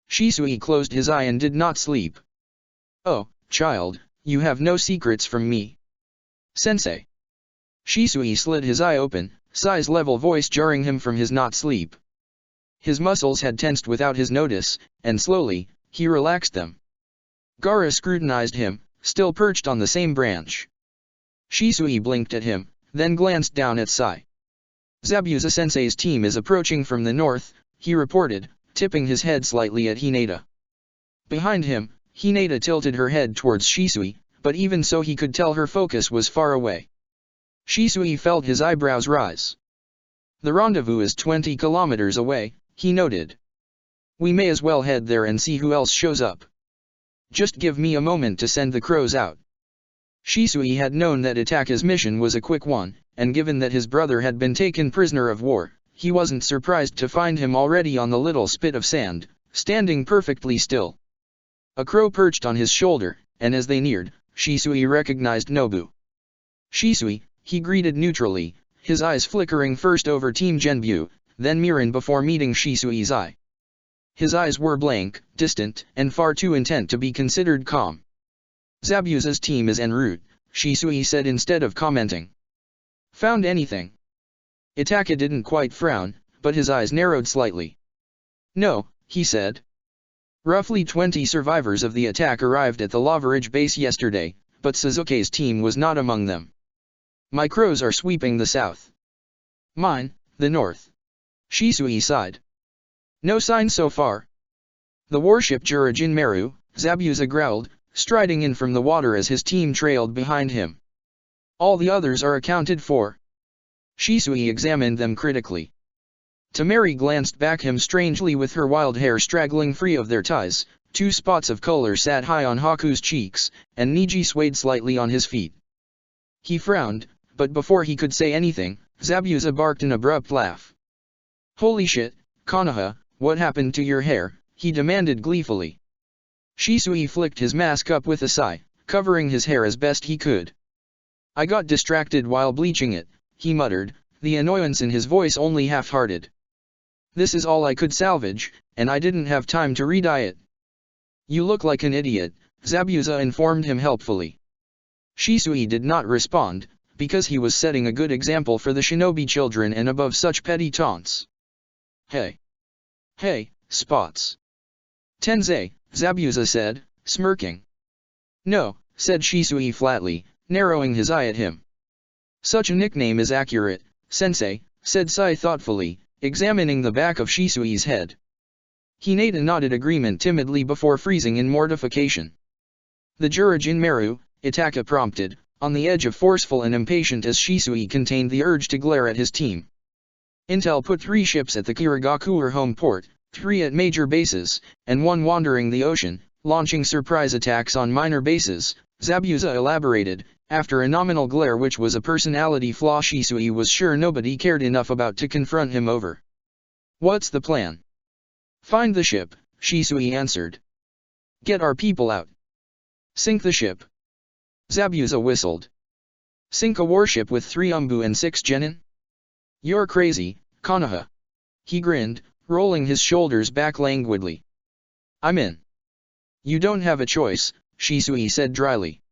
Shisui closed his eye and did not sleep. "Oh, child, you have no secrets from me." "Sensei." Shisui slid his eye open, Sai's level voice jarring him from his not sleep. His muscles had tensed without his notice, and slowly, he relaxed them. Gaara scrutinized him, still perched on the same branch. Shisui blinked at him, then glanced down at Sai. "Zabuza-sensei's team is approaching from the north," he reported, tipping his head slightly at Hinata. Behind him, Hinata tilted her head towards Shisui, but even so he could tell her focus was far away. Shisui felt his eyebrows rise. "The rendezvous is 20 kilometers away," he noted. "We may as well head there and see who else shows up. Just give me a moment to send the crows out." Shisui had known that Itaka's mission was a quick one, and given that his brother had been taken prisoner of war, he wasn't surprised to find him already on the little spit of sand, standing perfectly still. A crow perched on his shoulder, and as they neared, Shisui recognized Nobu. "Shisui," he greeted neutrally, his eyes flickering first over Team Genbu, then Mirin before meeting Shisui's eye. His eyes were blank, distant, and far too intent to be considered calm. "Zabuza's team is en route," Shisui said instead of commenting. "Found anything?" Itaka didn't quite frown, but his eyes narrowed slightly. "No," he said. "Roughly 20 survivors of the attack arrived at the Lava Ridge base yesterday, but Sasuke's team was not among them. My crows are sweeping the south. Mine, the north." Shisui sighed. "No sign so far." "The warship Jurajin Meru," Zabuza growled, striding in from the water as his team trailed behind him. "All the others are accounted for." Shisui examined them critically. Tamari glanced back him strangely with her wild hair straggling free of their ties, 2 spots of color sat high on Haku's cheeks, and Niji swayed slightly on his feet. He frowned, but before he could say anything, Zabuza barked an abrupt laugh. "Holy shit, Konoha, what happened to your hair?" he demanded gleefully. Shisui flicked his mask up with a sigh, covering his hair as best he could. "I got distracted while bleaching it," he muttered, the annoyance in his voice only half-hearted. "This is all I could salvage, and I didn't have time to re-dye it." "You look like an idiot," Zabuza informed him helpfully. Shisui did not respond, because he was setting a good example for the shinobi children and above such petty taunts. Hey, Spots." "Tensei," Zabuza said, smirking. "No," said Shisui flatly, narrowing his eye at him. "Such a nickname is accurate, sensei," said Sai thoughtfully, examining the back of Shisui's head. Hinata nodded agreement timidly before freezing in mortification. The Jurajin Meru, Itaka prompted, on the edge of forceful and impatient as Shisui contained the urge to glare at his team. Intel put 3 ships at the Kirigakure home port, 3 at major bases, and 1 wandering the ocean, launching surprise attacks on minor bases, Zabuza elaborated. After a nominal glare which was a personality flaw Shisui was sure nobody cared enough about to confront him over. What's the plan? Find the ship, Shisui answered. Get our people out. Sink the ship. Zabuza whistled. Sink a warship with 3 Umbu and 6 genin? You're crazy, Konoha. He grinned, rolling his shoulders back languidly. I'm in. You don't have a choice, Shisui said dryly.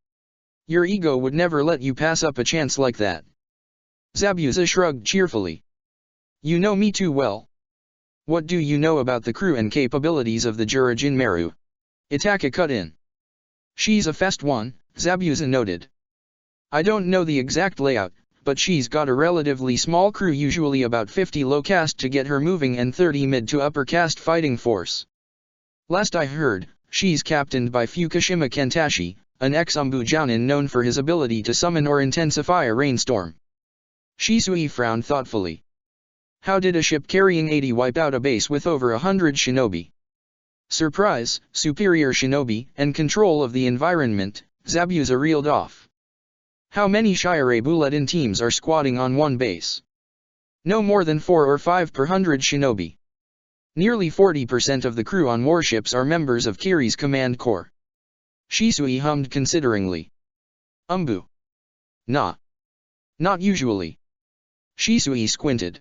Your ego would never let you pass up a chance like that. Zabuza shrugged cheerfully. You know me too well. What do you know about the crew and capabilities of the Jurajin Meru? Itaka cut in. She's a fast one, Zabuza noted. I don't know the exact layout, but she's got a relatively small crew, usually about 50 low caste to get her moving and 30 mid to upper caste fighting force. Last I heard, she's captained by Fukushima Kentashi, an ex-Umbu Jounin known for his ability to summon or intensify a rainstorm. Shisui frowned thoughtfully. How did a ship carrying 80 wipe out a base with over 100 shinobi? Surprise, superior shinobi, and control of the environment, Zabuza reeled off. How many Shire Bulletin teams are squatting on one base? No more than 4 or 5 per 100 shinobi. Nearly 40% of the crew on warships are members of Kiri's command corps. Shisui hummed consideringly. Umbu. Nah. Not usually. Shisui squinted.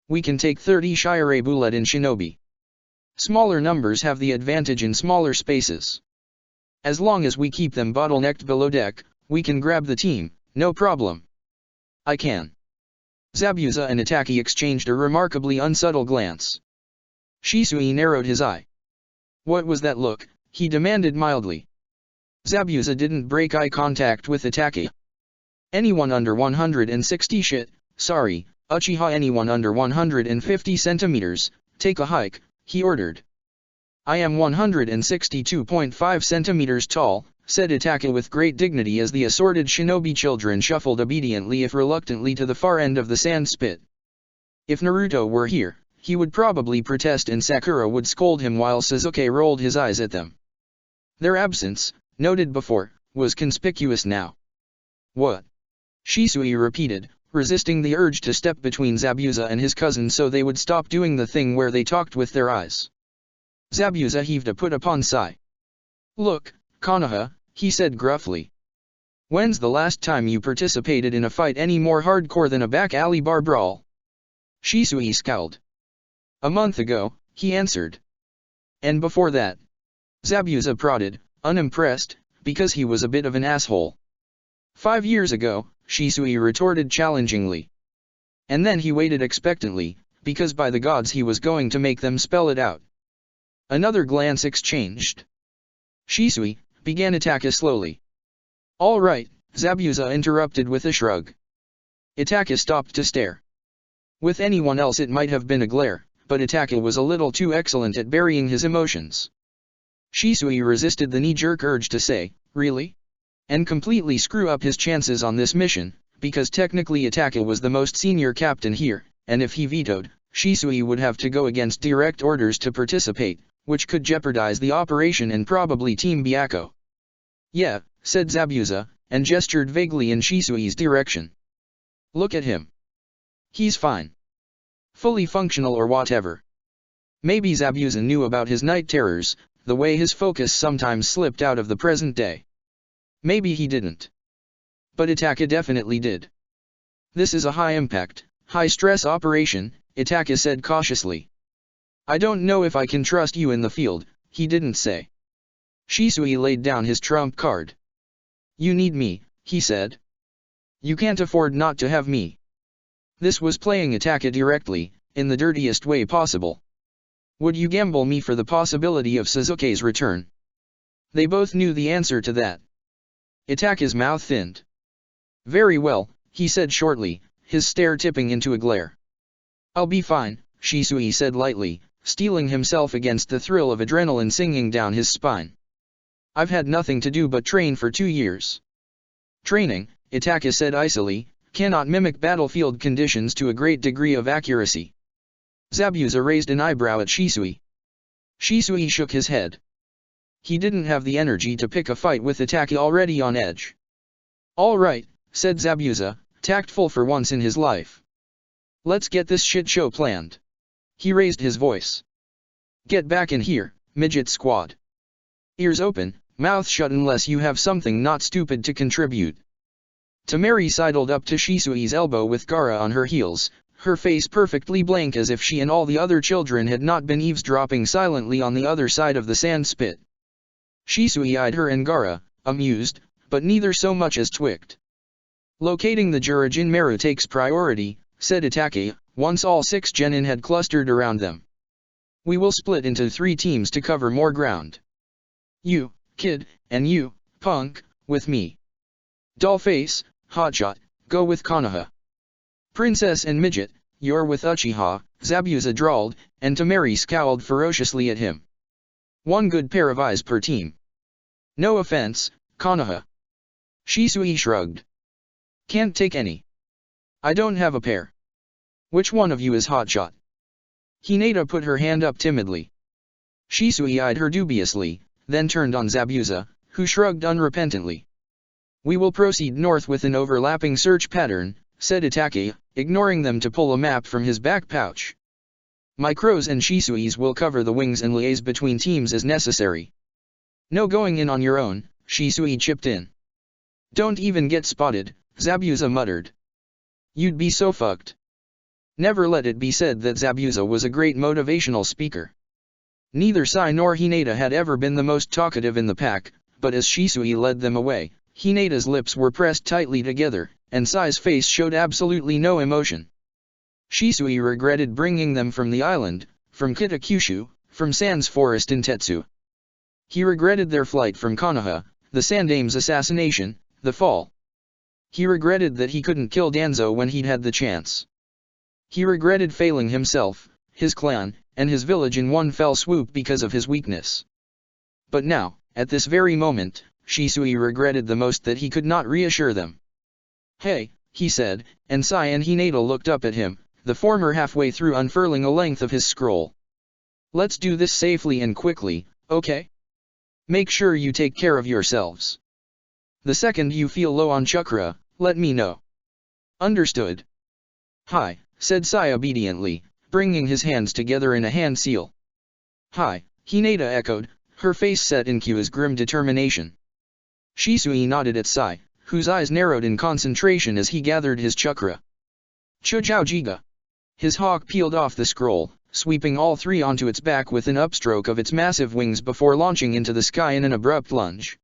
We can take 30 Shire Bulletin shinobi. Smaller numbers have the advantage in smaller spaces. As long as we keep them bottlenecked below deck, we can grab the team, no problem. I can. Zabuza and Itaki exchanged a remarkably unsubtle glance. Shisui narrowed his eye. What was that look? He demanded mildly. Zabuza didn't break eye contact with Itaki. Anyone under 160 shit, sorry, Uchiha anyone under 150 centimeters, take a hike, he ordered. I am 162.5 centimeters tall, said Itaka with great dignity as the assorted shinobi children shuffled obediently if reluctantly to the far end of the sand spit. If Naruto were here, he would probably protest and Sakura would scold him while Sasuke rolled his eyes at them. Their absence, noted before, was conspicuous now. What? Shisui repeated, resisting the urge to step between Zabuza and his cousin so they would stop doing the thing where they talked with their eyes. Zabuza heaved a put-upon sigh. Look, Konoha, he said gruffly. When's the last time you participated in a fight any more hardcore than a back alley bar brawl? Shisui scowled. A month ago, he answered. And before that? Zabuza prodded, unimpressed, because he was a bit of an asshole. 5 years ago, Shisui retorted challengingly. And then he waited expectantly, because by the gods he was going to make them spell it out. Another glance exchanged. Shisui, began Itaka slowly. All right, Zabuza interrupted with a shrug. Itaka stopped to stare. With anyone else it might have been a glare, but Itaka was a little too excellent at burying his emotions. Shisui resisted the knee-jerk urge to say, really? And completely screw up his chances on this mission, because technically Itaka was the most senior captain here, and if he vetoed, Shisui would have to go against direct orders to participate, which could jeopardize the operation and probably Team Byakko. Yeah, said Zabuza, and gestured vaguely in Shisui's direction. Look at him. He's fine. Fully functional or whatever. Maybe Zabuza knew about his night terrors, the way his focus sometimes slipped out of the present day. Maybe he didn't. But Itaka definitely did. This is a high-impact, high-stress operation, Itaka said cautiously. I don't know if I can trust you in the field, he didn't say. Shisui laid down his trump card. You need me, he said. You can't afford not to have me. This was playing Itaka directly, in the dirtiest way possible. Would you gamble me for the possibility of Sasuke's return? They both knew the answer to that. Itaka's mouth thinned. Very well, he said shortly, his stare tipping into a glare. I'll be fine, Shisui said lightly, steeling himself against the thrill of adrenaline singing down his spine. I've had nothing to do but train for 2 years. Training, Itaka said icily, cannot mimic battlefield conditions to a great degree of accuracy. Zabuza raised an eyebrow at Shisui. Shisui shook his head. He didn't have the energy to pick a fight with Itaka already on edge. All right, said Zabuza, tactful for once in his life. Let's get this shit show planned. He raised his voice. Get back in here, midget squad. Ears open, mouth shut unless you have something not stupid to contribute. Temari sidled up to Shisui's elbow with Gaara on her heels, her face perfectly blank as if she and all the other children had not been eavesdropping silently on the other side of the sand spit. Shisui eyed her and Gaara, amused, but neither so much as twicked. Locating the Jurajin Meru takes priority, said Itake, once all 6 genin had clustered around them. We will split into 3 teams to cover more ground. You, kid, and you, punk, with me. Dollface, Hotshot, go with Konoha. Princess and Midget, you're with Uchiha, Zabuza drawled, and Temari scowled ferociously at him. 1 good pair of eyes per team. No offense, Konoha. Shisui shrugged. Can't take any. I don't have a pair. Which one of you is Hotshot? Hinata put her hand up timidly. Shisui eyed her dubiously, then turned on Zabuza, who shrugged unrepentantly. We will proceed north with an overlapping search pattern, said Itake, ignoring them to pull a map from his back pouch. My crows and Shisui's will cover the wings and liaise between teams as necessary. No going in on your own, Shisui chipped in. Don't even get spotted, Zabuza muttered. You'd be so fucked. Never let it be said that Zabuza was a great motivational speaker. Neither Sai nor Hinata had ever been the most talkative in the pack, but as Shisui led them away, Hinata's lips were pressed tightly together, and Sai's face showed absolutely no emotion. Shisui regretted bringing them from the island, from Kitakyushu, from Sans Forest in Tetsu. He regretted their flight from Konoha, the Sandame's assassination, the fall. He regretted that he couldn't kill Danzo when he'd had the chance. He regretted failing himself, his clan, and his village in one fell swoop because of his weakness. But now, at this very moment, Shisui regretted the most that he could not reassure them. Hey, he said, and Sai and Hinata looked up at him, the former halfway through unfurling a length of his scroll. Let's do this safely and quickly, okay? Make sure you take care of yourselves. The second you feel low on chakra, let me know. Understood. Hi, said Sai obediently, bringing his hands together in a hand seal. Hi, Hinata echoed, her face set in Q's grim determination. Shisui nodded at Sai, whose eyes narrowed in concentration as he gathered his chakra. Chujao Jiga. His hawk peeled off the scroll, sweeping all 3 onto its back with an upstroke of its massive wings before launching into the sky in an abrupt lunge.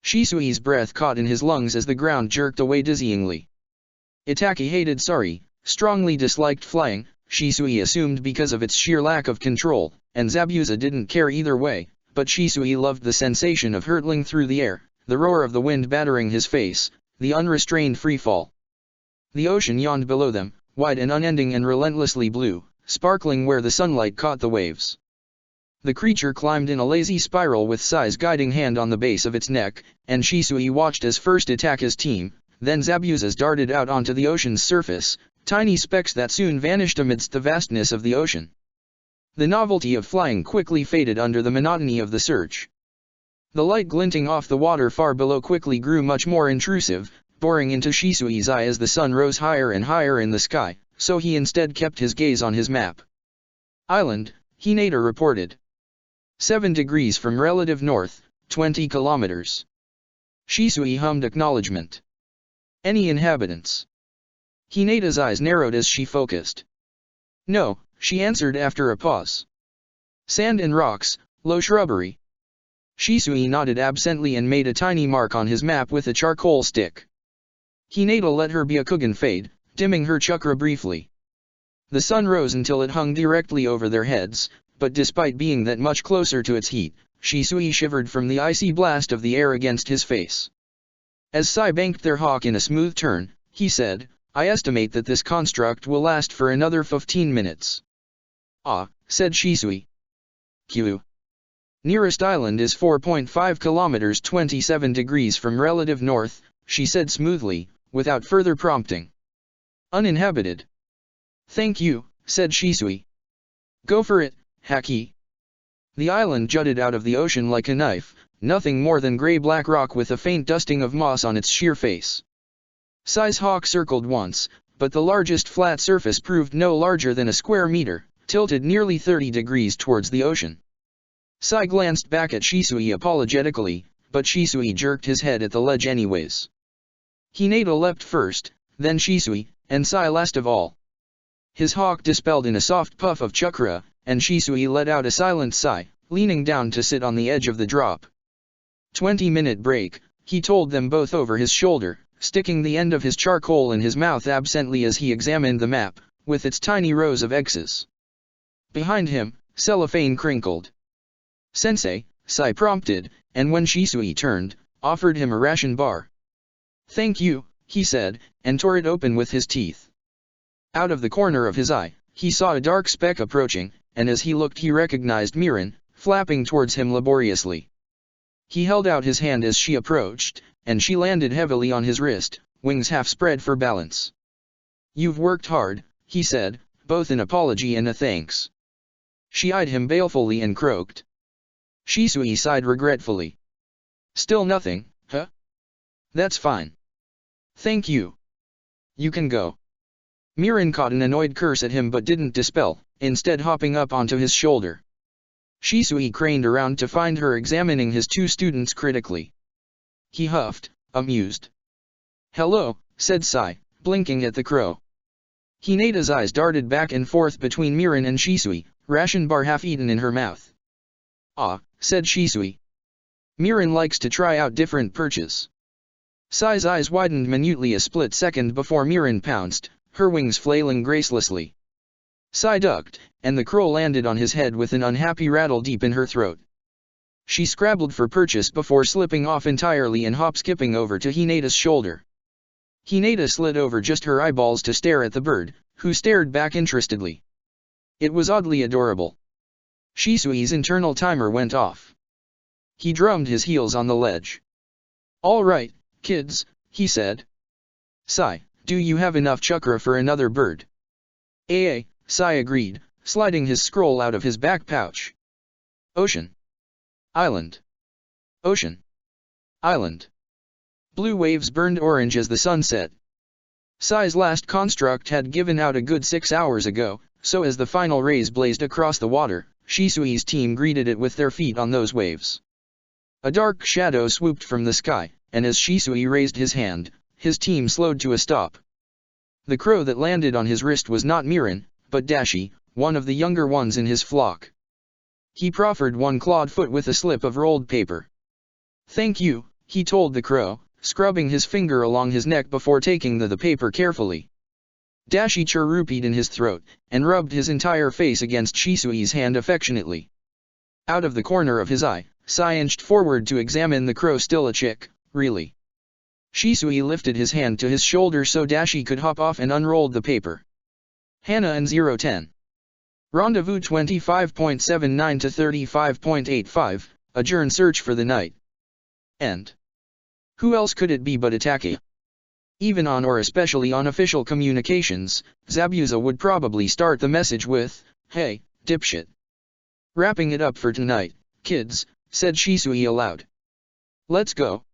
Shisui's breath caught in his lungs as the ground jerked away dizzyingly. Itake hated strongly disliked flying, Shisui assumed because of its sheer lack of control, and Zabuza didn't care either way, but Shisui loved the sensation of hurtling through the air, the roar of the wind battering his face, the unrestrained freefall. The ocean yawned below them, wide and unending and relentlessly blue, sparkling where the sunlight caught the waves. The creature climbed in a lazy spiral with Sai's guiding hand on the base of its neck, and Shisui watched as first Itaka's team, then Zabuza's darted out onto the ocean's surface, tiny specks that soon vanished amidst the vastness of the ocean. The novelty of flying quickly faded under the monotony of the search. The light glinting off the water far below quickly grew much more intrusive, boring into Shisui's eye as the sun rose higher and higher in the sky, so he instead kept his gaze on his map. Island, Hinata reported. 7 degrees from relative north, 20 kilometers. Shisui hummed acknowledgement. Any inhabitants? Hinata's eyes narrowed as she focused. No, she answered after a pause. Sand and rocks, low shrubbery. Shisui nodded absently and made a tiny mark on his map with a charcoal stick. Hinata let her Byakugan fade, dimming her chakra briefly. The sun rose until it hung directly over their heads, but despite being that much closer to its heat, Shisui shivered from the icy blast of the air against his face. As Sai banked their hawk in a smooth turn, he said, I estimate that this construct will last for another 15 minutes. Ah, said Shisui. Q. Nearest island is 4.5 kilometers 27 degrees from relative north, she said smoothly, without further prompting. Uninhabited. Thank you, said Shisui. Go for it, Haki. The island jutted out of the ocean like a knife, nothing more than grey-black rock with a faint dusting of moss on its sheer face. Sai's hawk circled once, but the largest flat surface proved no larger than a square meter, tilted nearly 30 degrees towards the ocean. Sai glanced back at Shisui apologetically, but Shisui jerked his head at the ledge anyways. Hinata leapt first, then Shisui, and Sai last of all. His hawk dispelled in a soft puff of chakra, and Shisui let out a silent sigh, leaning down to sit on the edge of the drop. 20-minute break, he told them both over his shoulder, sticking the end of his charcoal in his mouth absently as he examined the map, with its tiny rows of X's. Behind him, cellophane crinkled. Sensei, Sai prompted, and when Shisui turned, offered him a ration bar. Thank you, he said, and tore it open with his teeth. Out of the corner of his eye, he saw a dark speck approaching, and as he looked he recognized Mirin, flapping towards him laboriously. He held out his hand as she approached, and she landed heavily on his wrist, wings half spread for balance. You've worked hard, he said, both an apology and a thanks. She eyed him balefully and croaked. Shisui sighed regretfully. Still nothing, huh? That's fine. Thank you. You can go. Mirin caught an annoyed curse at him but didn't dispel, instead hopping up onto his shoulder. Shisui craned around to find her examining his two students critically. He huffed, amused. Hello, said Sai, blinking at the crow. Hinata's eyes darted back and forth between Mirin and Shisui, ration bar half eaten in her mouth. Ah, said Shisui. Mirin likes to try out different perches. Sai's eyes widened minutely a split second before Mirin pounced, her wings flailing gracelessly. Sai ducked, and the crow landed on his head with an unhappy rattle deep in her throat. She scrabbled for purchase before slipping off entirely and hop-skipping over to Hinata's shoulder. Hinata slid over just her eyeballs to stare at the bird, who stared back interestedly. It was oddly adorable. Shisui's internal timer went off. He drummed his heels on the ledge. All right, kids, he said. Sai, do you have enough chakra for another bird? Sai agreed, sliding his scroll out of his back pouch. Ocean. Island. Ocean. Island. Blue waves burned orange as the sun set. Sai's last construct had given out a good 6 hours ago, so as the final rays blazed across the water, Shisui's team greeted it with their feet on those waves. A dark shadow swooped from the sky, and as Shisui raised his hand, his team slowed to a stop. The crow that landed on his wrist was not Mirin, but Dashi, one of the younger ones in his flock. He proffered one clawed foot with a slip of rolled paper. Thank you, he told the crow, scrubbing his finger along his neck before taking the paper carefully. Dashi chirrupied in his throat, and rubbed his entire face against Shisui's hand affectionately. Out of the corner of his eye, Sai inched forward to examine the crow. Still a chick, really. Shisui lifted his hand to his shoulder so Dashi could hop off and unrolled the paper. Hana and 010. Rendezvous 25.79 to 35.85, adjourn search for the night. End. Who else could it be but Itake? Even on or especially on official communications, Zabuza would probably start the message with, "Hey, dipshit." Wrapping it up for tonight, kids, said Shisui aloud. Let's go.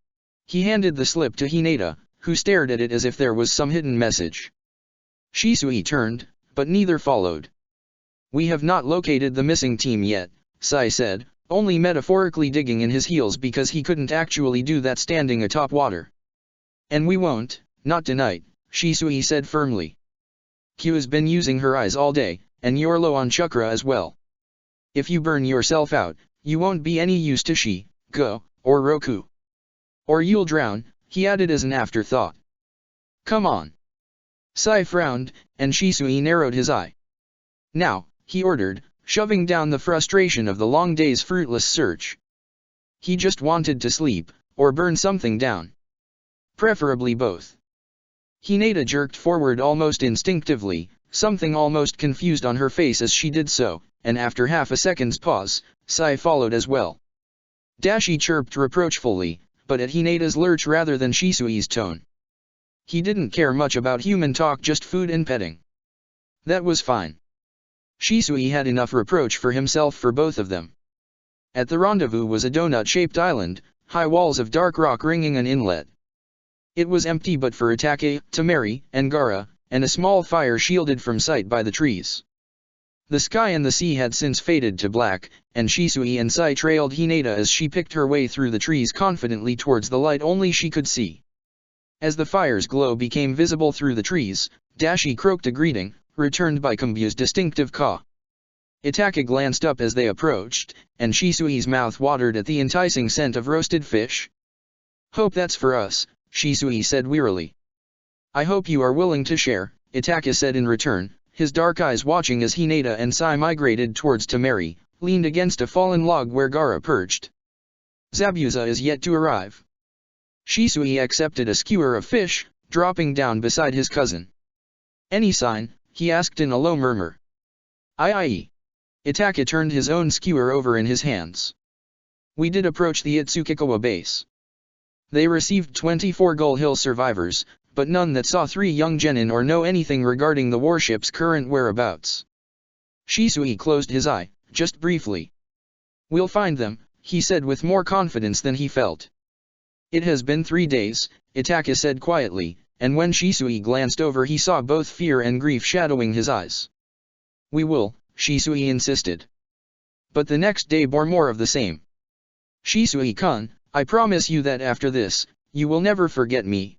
He handed the slip to Hinata, who stared at it as if there was some hidden message. Shisui turned, but neither followed. We have not located the missing team yet, Sai said, only metaphorically digging in his heels because he couldn't actually do that standing atop water. And we won't, not tonight, Shisui said firmly. Q has been using her eyes all day, and you're low on chakra as well. If you burn yourself out, you won't be any use to Shi, Go, or Roku. Or you'll drown, he added as an afterthought. Come on. Sai frowned, and Shisui narrowed his eye. Now, he ordered, shoving down the frustration of the long day's fruitless search. He just wanted to sleep, or burn something down. Preferably both. Hinata jerked forward almost instinctively, something almost confused on her face as she did so, and after half a second's pause, Sai followed as well. Dashi chirped reproachfully, but at Hinata's lurch rather than Shisui's tone. He didn't care much about human talk, just food and petting. That was fine. Shisui had enough reproach for himself for both of them. At the rendezvous was a donut-shaped island, high walls of dark rock ringing an inlet. It was empty but for Itake, Temari, and Gaara, and a small fire shielded from sight by the trees. The sky and the sea had since faded to black, and Shisui and Sai trailed Hinata as she picked her way through the trees confidently towards the light only she could see. As the fire's glow became visible through the trees, Dashi croaked a greeting, returned by Kombu's distinctive caw. Itake glanced up as they approached, and Shisui's mouth watered at the enticing scent of roasted fish. "Hope that's for us," Shisui said wearily. "I hope you are willing to share," Itake said in return, his dark eyes watching as Hinata and Sai migrated towards Temari, leaned against a fallen log where Gaara perched. "Zabuza is yet to arrive." Shisui accepted a skewer of fish, dropping down beside his cousin. "Any sign?" he asked in a low murmur. "Aye. Itake turned his own skewer over in his hands. "We did approach the Itsukikawa base. They received 24 Gull Hill survivors, but none that saw 3 young genin or know anything regarding the warship's current whereabouts." Shisui closed his eye, just briefly. "We'll find them," he said with more confidence than he felt. "It has been 3 days, Itake said quietly, and when Shisui glanced over he saw both fear and grief shadowing his eyes. "We will," Shisui insisted. But the next day bore more of the same. "Shisui-kun, I promise you that after this, you will never forget me."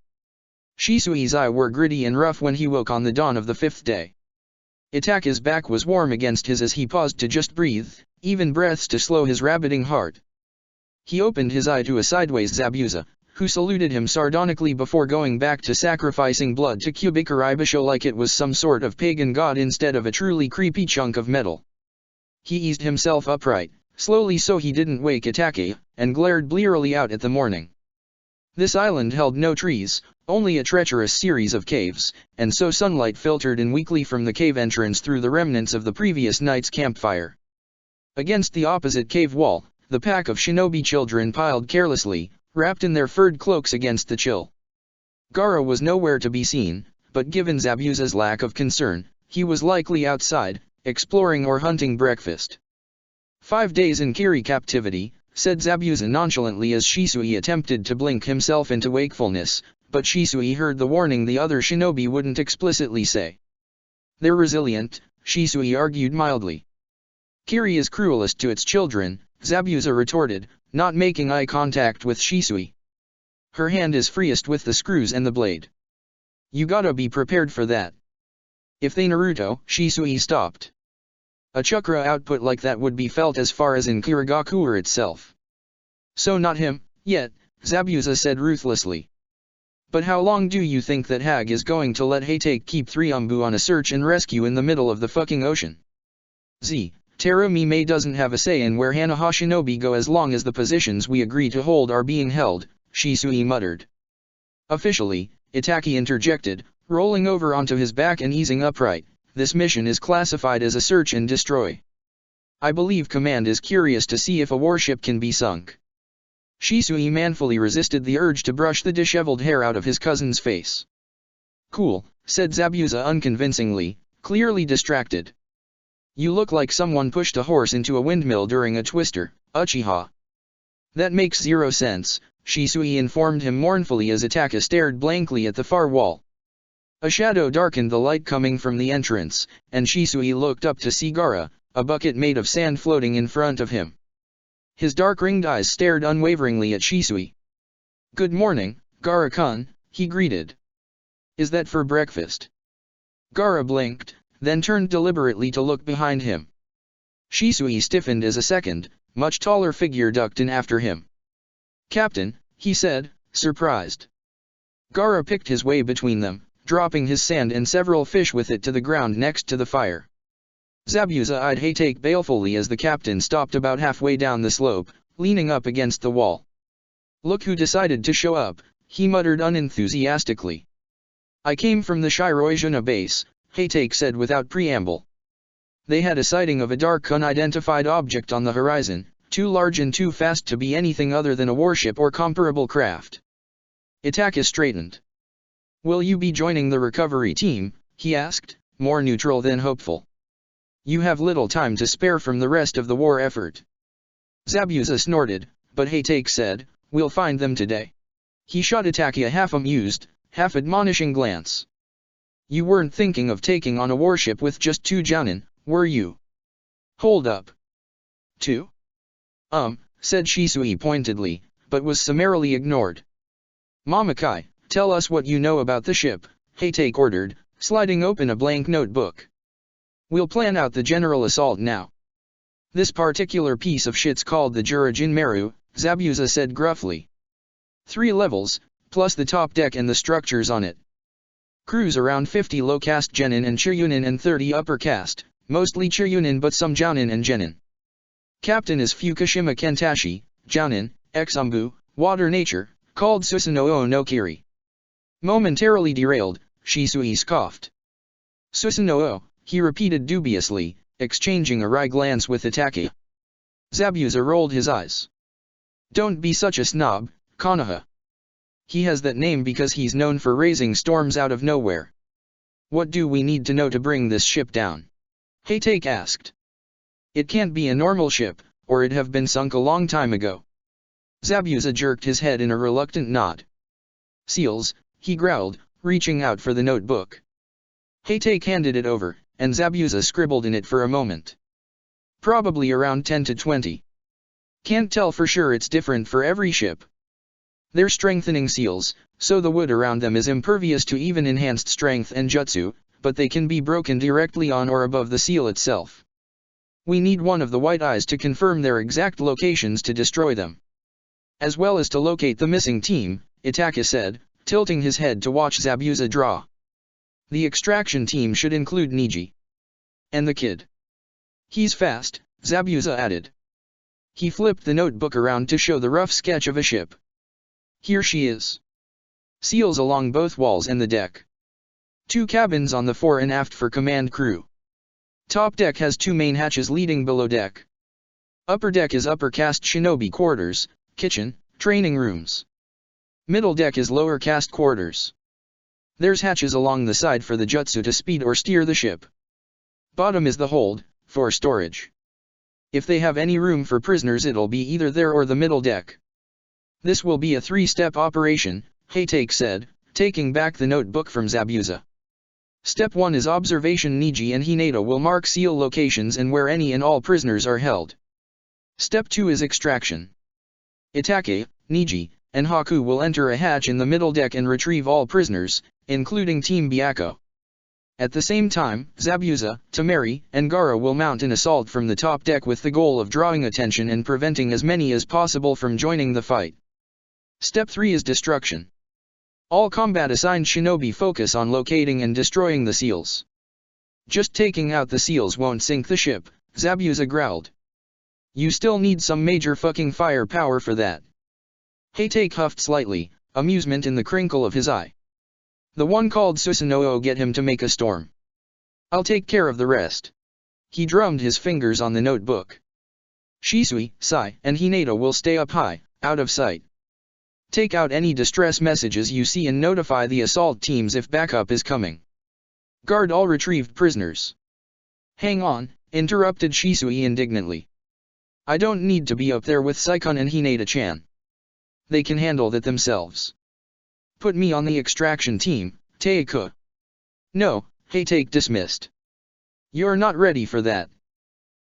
Shisui's eyes were gritty and rough when he woke on the dawn of the 5th day. Itake's back was warm against his as he paused to just breathe, even breaths to slow his rabbiting heart. He opened his eye to a sideways Zabuza, who saluted him sardonically before going back to sacrificing blood to Kubikaribisho like it was some sort of pagan god instead of a truly creepy chunk of metal. He eased himself upright, slowly so he didn't wake Itake, and glared blearily out at the morning. This island held no trees, only a treacherous series of caves, and so sunlight filtered in weakly from the cave entrance through the remnants of the previous night's campfire. Against the opposite cave wall, the pack of shinobi children piled carelessly, wrapped in their furred cloaks against the chill. Gaara was nowhere to be seen, but given Zabuza's lack of concern, he was likely outside, exploring or hunting breakfast. 5 days in Kiri captivity, said Zabuza nonchalantly as Shisui attempted to blink himself into wakefulness, but Shisui heard the warning the other shinobi wouldn't explicitly say. "They're resilient," Shisui argued mildly. "Kiri is cruelest to its children," Zabuza retorted, not making eye contact with Shisui. "Her hand is freest with the screws and the blade. You gotta be prepared for that. If they Naruto," Shisui stopped. "A chakra output like that would be felt as far as in Kirigakure itself." "So not him, yet," Zabuza said ruthlessly. "But how long do you think that Hag is going to let Hatake keep 3 Umbu on a search and rescue in the middle of the fucking ocean? Terumi Mei doesn't have a say in where Hanaha Shinobi go as long as the positions we agree to hold are being held," Shisui muttered. "Officially," Itake interjected, rolling over onto his back and easing upright, "this mission is classified as a search and destroy. I believe Command is curious to see if a warship can be sunk." Shisui manfully resisted the urge to brush the disheveled hair out of his cousin's face. "Cool," said Zabuza unconvincingly, clearly distracted. "You look like someone pushed a horse into a windmill during a twister, Uchiha." "That makes 0 sense, Shisui informed him mournfully as Itake stared blankly at the far wall. A shadow darkened the light coming from the entrance, and Shisui looked up to see Gaara, a bucket made of sand floating in front of him. His dark-ringed eyes stared unwaveringly at Shisui. "Good morning, Gaara-kun," he greeted. "Is that for breakfast?" Gaara blinked, then turned deliberately to look behind him. Shisui stiffened as a second, much taller figure ducked in after him. "Captain," he said, surprised. Gaara picked his way between them, dropping his sand and several fish with it to the ground next to the fire. Zabuza eyed Hatake balefully as the captain stopped about halfway down the slope, leaning up against the wall. "Look who decided to show up," he muttered unenthusiastically. I came from the Shiroizuna base, Haytake said without preamble. They had a sighting of a dark unidentified object on the horizon, too large and too fast to be anything other than a warship or comparable craft. Itaka straightened. Will you be joining the recovery team? He asked, more neutral than hopeful. You have little time to spare from the rest of the war effort. Zabuza snorted, but Haytake said, we'll find them today. He shot Itaka a half-amused, half-admonishing glance. You weren't thinking of taking on a warship with just 2 jounin, were you? Hold up. 2? Said Shisui pointedly, but was summarily ignored. Mamakai, tell us what you know about the ship, Haytake ordered, sliding open a blank notebook. We'll plan out the general assault now. This particular piece of shit's called the Jurajin Meru, Zabuza said gruffly. 3 levels, plus the top deck and the structures on it. Crews around 50 low-caste genin and chiryunin and 30 upper caste, mostly chiryunin but some jounin and genin. Captain is Fukushima Kentashi, jounin, ex-umbu, water nature, called Susanoo no Kiri. Momentarily derailed, Shisui scoffed. Susanoo, he repeated dubiously, exchanging a wry glance with Itaka. Zabuza rolled his eyes. Don't be such a snob, Konoha. He has that name because he's known for raising storms out of nowhere. What do we need to know to bring this ship down? Haytake asked. It can't be a normal ship, or it'd have been sunk a long time ago. Zabuza jerked his head in a reluctant nod. Seals, he growled, reaching out for the notebook. Haytake handed it over, and Zabuza scribbled in it for a moment. Probably around 10 to 20. Can't tell for sure, it's different for every ship. They're strengthening seals, so the wood around them is impervious to even enhanced strength and jutsu, but they can be broken directly on or above the seal itself. We need one of the white eyes to confirm their exact locations to destroy them. As well as to locate the missing team, Itaka said, tilting his head to watch Zabuza draw. The extraction team should include Niji. And the kid. He's fast, Zabuza added. He flipped the notebook around to show the rough sketch of a ship. Here she is. Seals along both walls and the deck. 2 cabins on the fore and aft for command crew. Top deck has 2 main hatches leading below deck. Upper deck is upper caste shinobi quarters, kitchen, training rooms. Middle deck is lower caste quarters. There's hatches along the side for the jutsu to speed or steer the ship. Bottom is the hold, for storage. If they have any room for prisoners, it'll be either there or the middle deck. This will be a 3-step operation, Haytake said, taking back the notebook from Zabuza. Step 1 is observation. Niji and Hinata will mark seal locations and where any and all prisoners are held. Step 2 is extraction. Itaka, Niji, and Haku will enter a hatch in the middle deck and retrieve all prisoners, including Team Byakko. At the same time, Zabuza, Tamari, and Gaara will mount an assault from the top deck with the goal of drawing attention and preventing as many as possible from joining the fight. Step 3 is destruction. All combat assigned shinobi focus on locating and destroying the seals. Just taking out the seals won't sink the ship, Zabuza growled. You still need some major fucking firepower for that. Haytake huffed slightly, amusement in the crinkle of his eye. The one called Susanoo get him to make a storm. I'll take care of the rest. He drummed his fingers on the notebook. Shisui, Sai, and Hinata will stay up high, out of sight. Take out any distress messages you see and notify the assault teams if backup is coming. Guard all retrieved prisoners. Hang on, interrupted Shisui indignantly. I don't need to be up there with Saikun and Hinata-chan. They can handle that themselves. Put me on the extraction team, Taika. No, Haytake dismissed. You're not ready for that.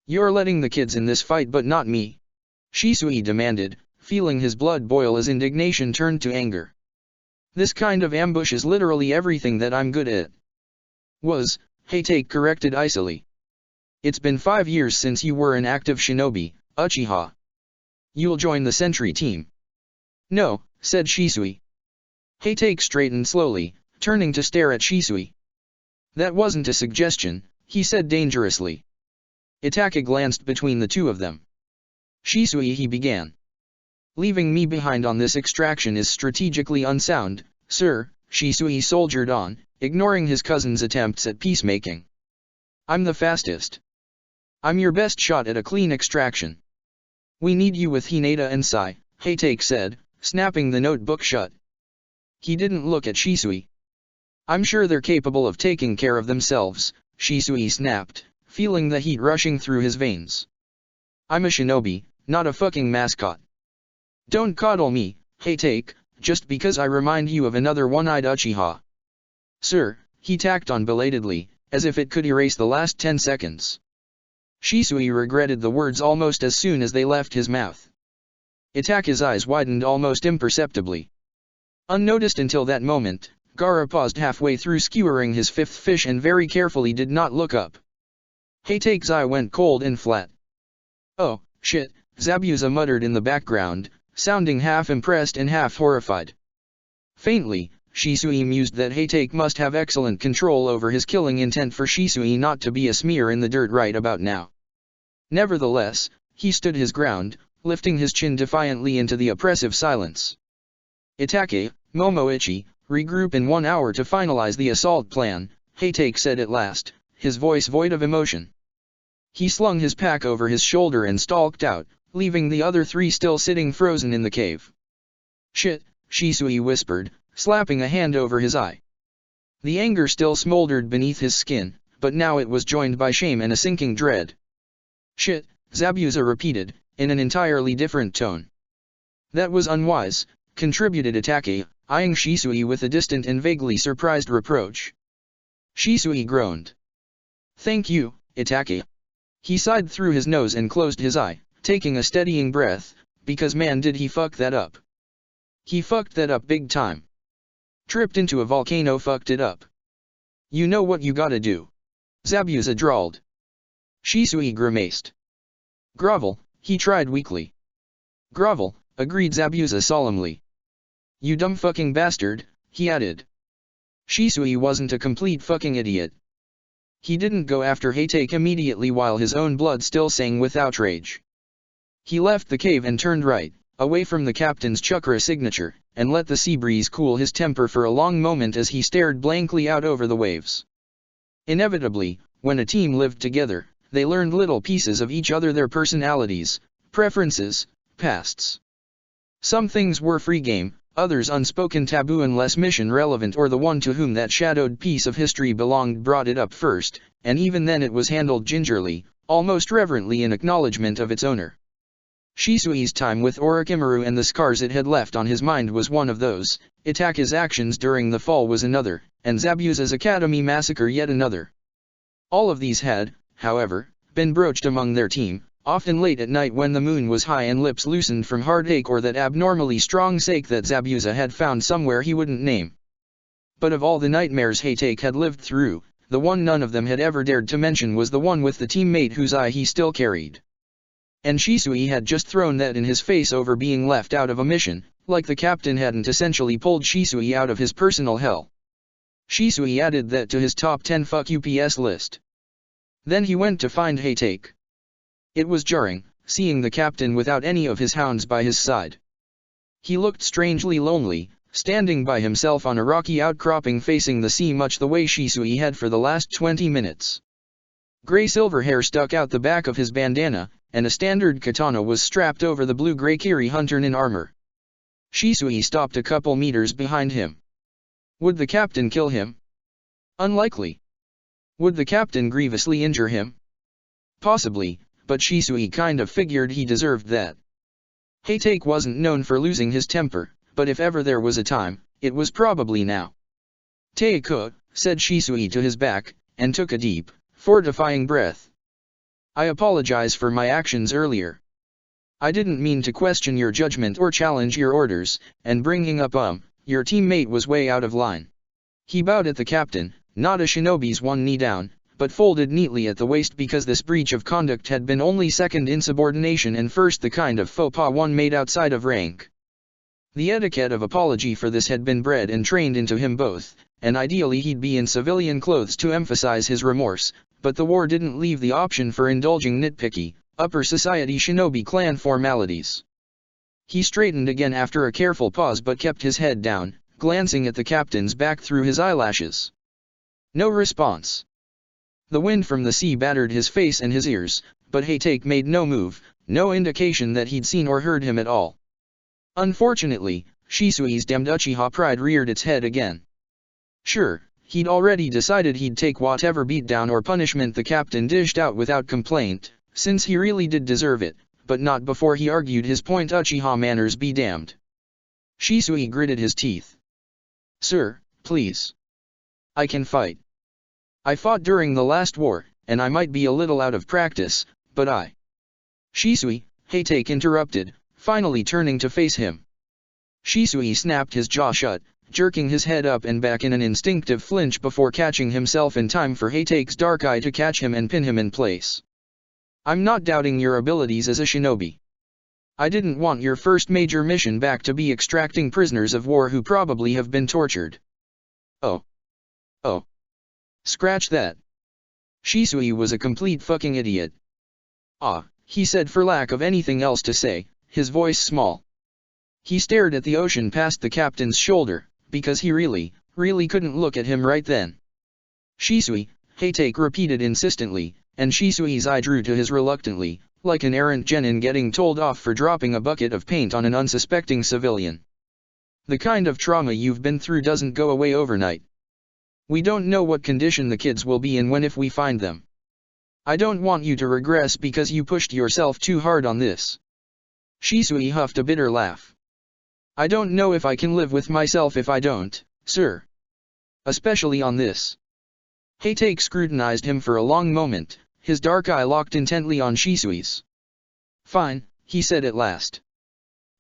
You're letting the kids in this fight but not me. Shisui demanded, feeling his blood boil as indignation turned to anger. This kind of ambush is literally everything that I'm good at. Haytake corrected icily. It's been 5 years since you were an active shinobi, Uchiha. You'll join the sentry team. No, said Shisui. Haytake straightened slowly, turning to stare at Shisui. That wasn't a suggestion, he said dangerously. Itaka glanced between the two of them. Shisui, he began. Leaving me behind on this extraction is strategically unsound, sir, Shisui soldiered on, ignoring his cousin's attempts at peacemaking. I'm the fastest. I'm your best shot at a clean extraction. We need you with Hinata and Sai, Hatake said, snapping the notebook shut. He didn't look at Shisui. I'm sure they're capable of taking care of themselves, Shisui snapped, feeling the heat rushing through his veins. I'm a shinobi, not a fucking mascot. Don't coddle me, Hatake, just because I remind you of another one-eyed Uchiha. Sir, he tacked on belatedly, as if it could erase the last 10 seconds. Shisui regretted the words almost as soon as they left his mouth. Itake's eyes widened almost imperceptibly. Unnoticed until that moment, Gaara paused halfway through skewering his fifth fish and very carefully did not look up. Hatake's eye went cold and flat. Oh, shit, Zabuza muttered in the background, sounding half impressed and half horrified. Faintly, Shisui mused that Hatake must have excellent control over his killing intent for Shisui not to be a smear in the dirt right about now. Nevertheless, he stood his ground, lifting his chin defiantly into the oppressive silence. Itake, Momoichi, regroup in 1 hour to finalize the assault plan, Hatake said at last, his voice void of emotion. He slung his pack over his shoulder and stalked out, leaving the other three still sitting frozen in the cave. Shit, Shisui whispered, slapping a hand over his eye. The anger still smoldered beneath his skin, but now it was joined by shame and a sinking dread. Shit, Zabuza repeated, in an entirely different tone. That was unwise, contributed Itake, eyeing Shisui with a distant and vaguely surprised reproach. Shisui groaned. Thank you, Itake. He sighed through his nose and closed his eye, taking a steadying breath, because man did he fuck that up. He fucked that up big time. Tripped into a volcano, fucked it up. You know what you gotta do. Zabuza drawled. Shisui grimaced. Grovel, he tried weakly. Grovel, agreed Zabuza solemnly. You dumb fucking bastard, he added. Shisui wasn't a complete fucking idiot. He didn't go after Hatake immediately while his own blood still sang with outrage. He left the cave and turned right, away from the captain's chakra signature, and let the sea breeze cool his temper for a long moment as he stared blankly out over the waves. Inevitably, when a team lived together, they learned little pieces of each other, their personalities, preferences, pasts. Some things were free game, others unspoken taboo unless mission relevant or the one to whom that shadowed piece of history belonged brought it up first, and even then it was handled gingerly, almost reverently in acknowledgement of its owner. Shisui's time with Orochimaru and the scars it had left on his mind was one of those, Itake's actions during the fall was another, and Zabuza's academy massacre yet another. All of these had, however, been broached among their team, often late at night when the moon was high and lips loosened from heartache or that abnormally strong sake that Zabuza had found somewhere he wouldn't name. But of all the nightmares Hatake had lived through, the one none of them had ever dared to mention was the one with the teammate whose eye he still carried. And Shisui had just thrown that in his face over being left out of a mission, like the captain hadn't essentially pulled Shisui out of his personal hell. Shisui added that to his top 10 fuck UPS list. Then he went to find Hatake. It was jarring, seeing the captain without any of his hounds by his side. He looked strangely lonely, standing by himself on a rocky outcropping facing the sea much the way Shisui had for the last 20 minutes. Gray-silver hair stuck out the back of his bandana, and a standard katana was strapped over the blue-gray Kiri hunter in armor. Shisui stopped a couple meters behind him. Would the captain kill him? Unlikely. Would the captain grievously injure him? Possibly, but Shisui kind of figured he deserved that. Hatake wasn't known for losing his temper, but if ever there was a time, it was probably now. Teiko, said Shisui to his back, and took a deep, fortifying breath. I apologize for my actions earlier. I didn't mean to question your judgment or challenge your orders, and bringing up your teammate was way out of line. He bowed at the captain, not a shinobi's one knee down, but folded neatly at the waist because this breach of conduct had been only second insubordination and first the kind of faux pas one made outside of rank. The etiquette of apology for this had been bred and trained into him both, and ideally he'd be in civilian clothes to emphasize his remorse, but the war didn't leave the option for indulging nitpicky, upper society shinobi clan formalities. He straightened again after a careful pause but kept his head down, glancing at the captain's back through his eyelashes. No response. The wind from the sea battered his face and his ears, but Haytake made no move, no indication that he'd seen or heard him at all. Unfortunately, Shisui's damned Uchiha pride reared its head again. Sure, he'd already decided he'd take whatever beatdown or punishment the captain dished out without complaint, since he really did deserve it, but not before he argued his point. Uchiha manners be damned. Shisui gritted his teeth. Sir, please. I can fight. I fought during the last war, and I might be a little out of practice, but I... Shisui, Haytake interrupted, finally turning to face him. Shisui snapped his jaw shut, jerking his head up and back in an instinctive flinch before catching himself in time for Haytake's dark eye to catch him and pin him in place. I'm not doubting your abilities as a shinobi. I didn't want your first major mission back to be extracting prisoners of war who probably have been tortured. Oh. Oh. Scratch that. Shisui was a complete fucking idiot. Ah, he said for lack of anything else to say, his voice small. He stared at the ocean past the captain's shoulder, because he really couldn't look at him right then. Shisui, Haytake repeated insistently, and Shisui's eye drew to his reluctantly, like an errant genin getting told off for dropping a bucket of paint on an unsuspecting civilian. The kind of trauma you've been through doesn't go away overnight. We don't know what condition the kids will be in when if we find them. I don't want you to regress because you pushed yourself too hard on this. Shisui huffed a bitter laugh. I don't know if I can live with myself if I don't, sir. Especially on this. Haytake scrutinized him for a long moment, his dark eye locked intently on Shisui's. Fine, he said at last.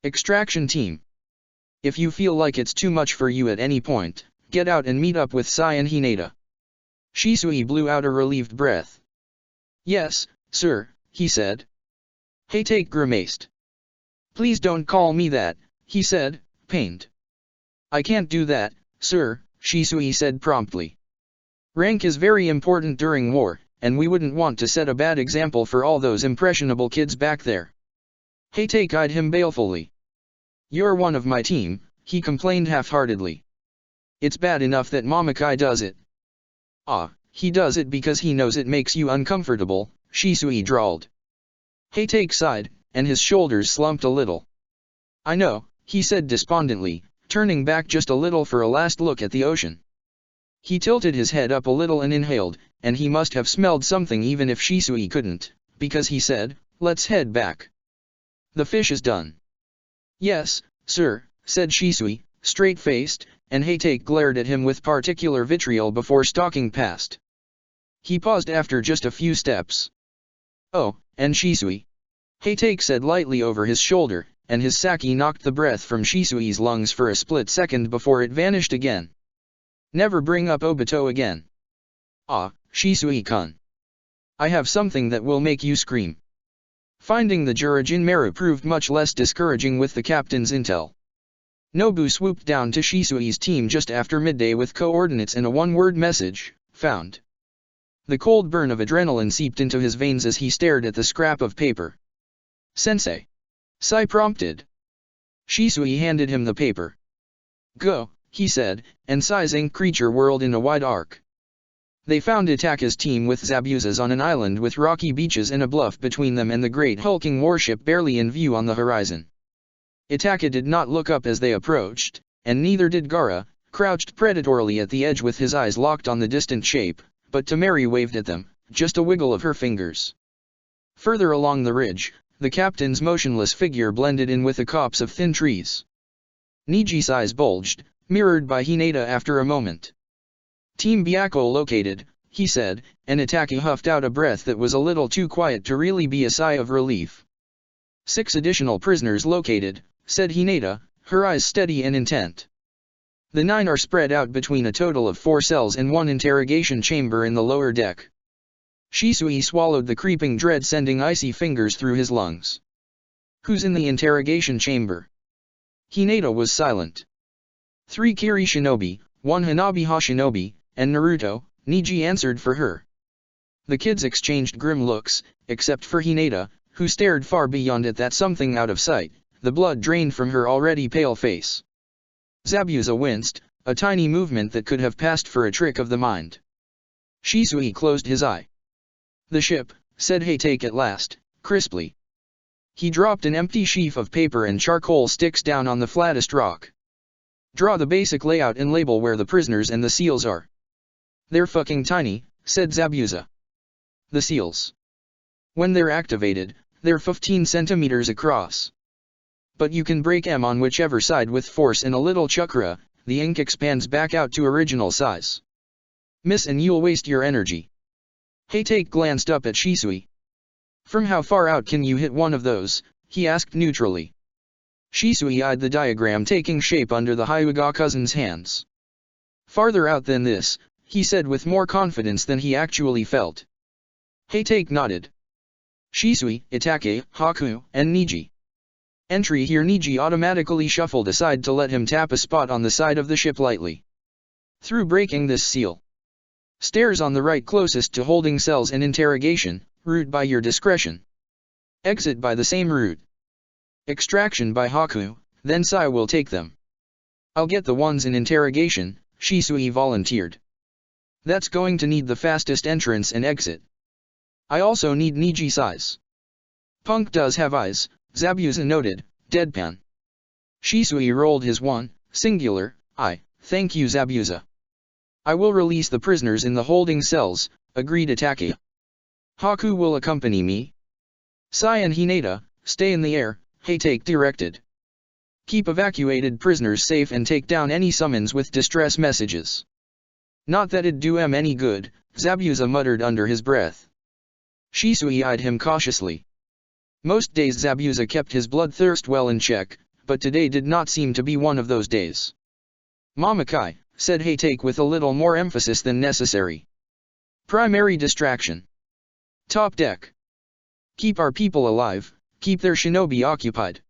Extraction team. If you feel like it's too much for you at any point, get out and meet up with Sai and Hinata. Shisui blew out a relieved breath. Yes, sir, he said. Haytake grimaced. Please don't call me that, he said, pained. I can't do that, sir, Shisui said promptly. Rank is very important during war, and we wouldn't want to set a bad example for all those impressionable kids back there. Haytake eyed him balefully. You're one of my team, he complained half-heartedly. It's bad enough that Momokai does it. Ah, he does it because he knows it makes you uncomfortable, Shisui drawled. Haytake sighed, and his shoulders slumped a little. I know, he said despondently, turning back just a little for a last look at the ocean. He tilted his head up a little and inhaled, and he must have smelled something even if Shisui couldn't, because he said, let's head back. The fish is done. Yes, sir, said Shisui, straight-faced, and Haytake glared at him with particular vitriol before stalking past. He paused after just a few steps. Oh, and Shisui? Haytake said lightly over his shoulder, and his sake knocked the breath from Shisui's lungs for a split second before it vanished again. Never bring up Obito again. Ah, Shisui-kun. I have something that will make you scream. Finding the Jurajin Meru proved much less discouraging with the captain's intel. Nobu swooped down to Shisui's team just after midday with coordinates and a one-word message, found. The cold burn of adrenaline seeped into his veins as he stared at the scrap of paper. Sensei. Sai prompted. Shisui handed him the paper. Go, he said, and Sai's ink creature whirled in a wide arc. They found Itaka's team with Zabuzas on an island with rocky beaches and a bluff between them and the great hulking warship barely in view on the horizon. Itaka did not look up as they approached, and neither did Gaara, crouched predatorily at the edge with his eyes locked on the distant shape, but Temari waved at them, just a wiggle of her fingers. Further along the ridge, the captain's motionless figure blended in with the copse of thin trees. Niji's eyes bulged, mirrored by Hinata after a moment. Team Byakko located, he said, and Itaka huffed out a breath that was a little too quiet to really be a sigh of relief. 6 additional prisoners located, said Hinata, her eyes steady and intent. The 9 are spread out between a total of 4 cells and 1 interrogation chamber in the lower deck. Shisui swallowed the creeping dread sending icy fingers through his lungs. Who's in the interrogation chamber? Hinata was silent. 3 Kiri shinobi, 1 Hanabiha shinobi, and Naruto, Niji answered for her. The kids exchanged grim looks, except for Hinata, who stared far beyond at that something out of sight, the blood drained from her already pale face. Zabuza winced, a tiny movement that could have passed for a trick of the mind. Shisui closed his eye. "The ship," said Hatake at last, crisply. He dropped an empty sheaf of paper and charcoal sticks down on the flattest rock. "Draw the basic layout and label where the prisoners and the seals are." "They're fucking tiny," said Zabuza. "The seals. When they're activated, they're 15 centimeters across. But you can break them on whichever side with force and a little chakra, the ink expands back out to original size. Miss and you'll waste your energy." Hatake glanced up at Shisui. "From how far out can you hit one of those?" he asked neutrally. Shisui eyed the diagram taking shape under the Hyuga cousin's hands. "Farther out than this," he said with more confidence than he actually felt. Hatake nodded. "Shisui, Itake, Haku, and Niji." Entry here. Niji automatically shuffled aside to let him tap a spot on the side of the ship lightly. "Through breaking this seal. Stairs on the right closest to holding cells and interrogation, route by your discretion. Exit by the same route. Extraction by Haku, then Sai will take them." "I'll get the ones in interrogation," Shisui volunteered. "That's going to need the fastest entrance and exit. I also need Niji Sai's." "Punk does have eyes," Zabuza noted, deadpan. Shisui rolled his one, singular, eye. "Thank you, Zabuza. I will release the prisoners in the holding cells," agreed Itake. "Haku will accompany me. Sai and Hinata, stay in the air," Hatake directed. "Keep evacuated prisoners safe and take down any summons with distress messages." "Not that it'd do 'em any good," Zabuza muttered under his breath. Shisui eyed him cautiously. Most days Zabuza kept his bloodthirst well in check, but today did not seem to be one of those days. "Mamakai," said Hatake with a little more emphasis than necessary. "Primary distraction. Top deck. Keep our people alive, keep their shinobi occupied.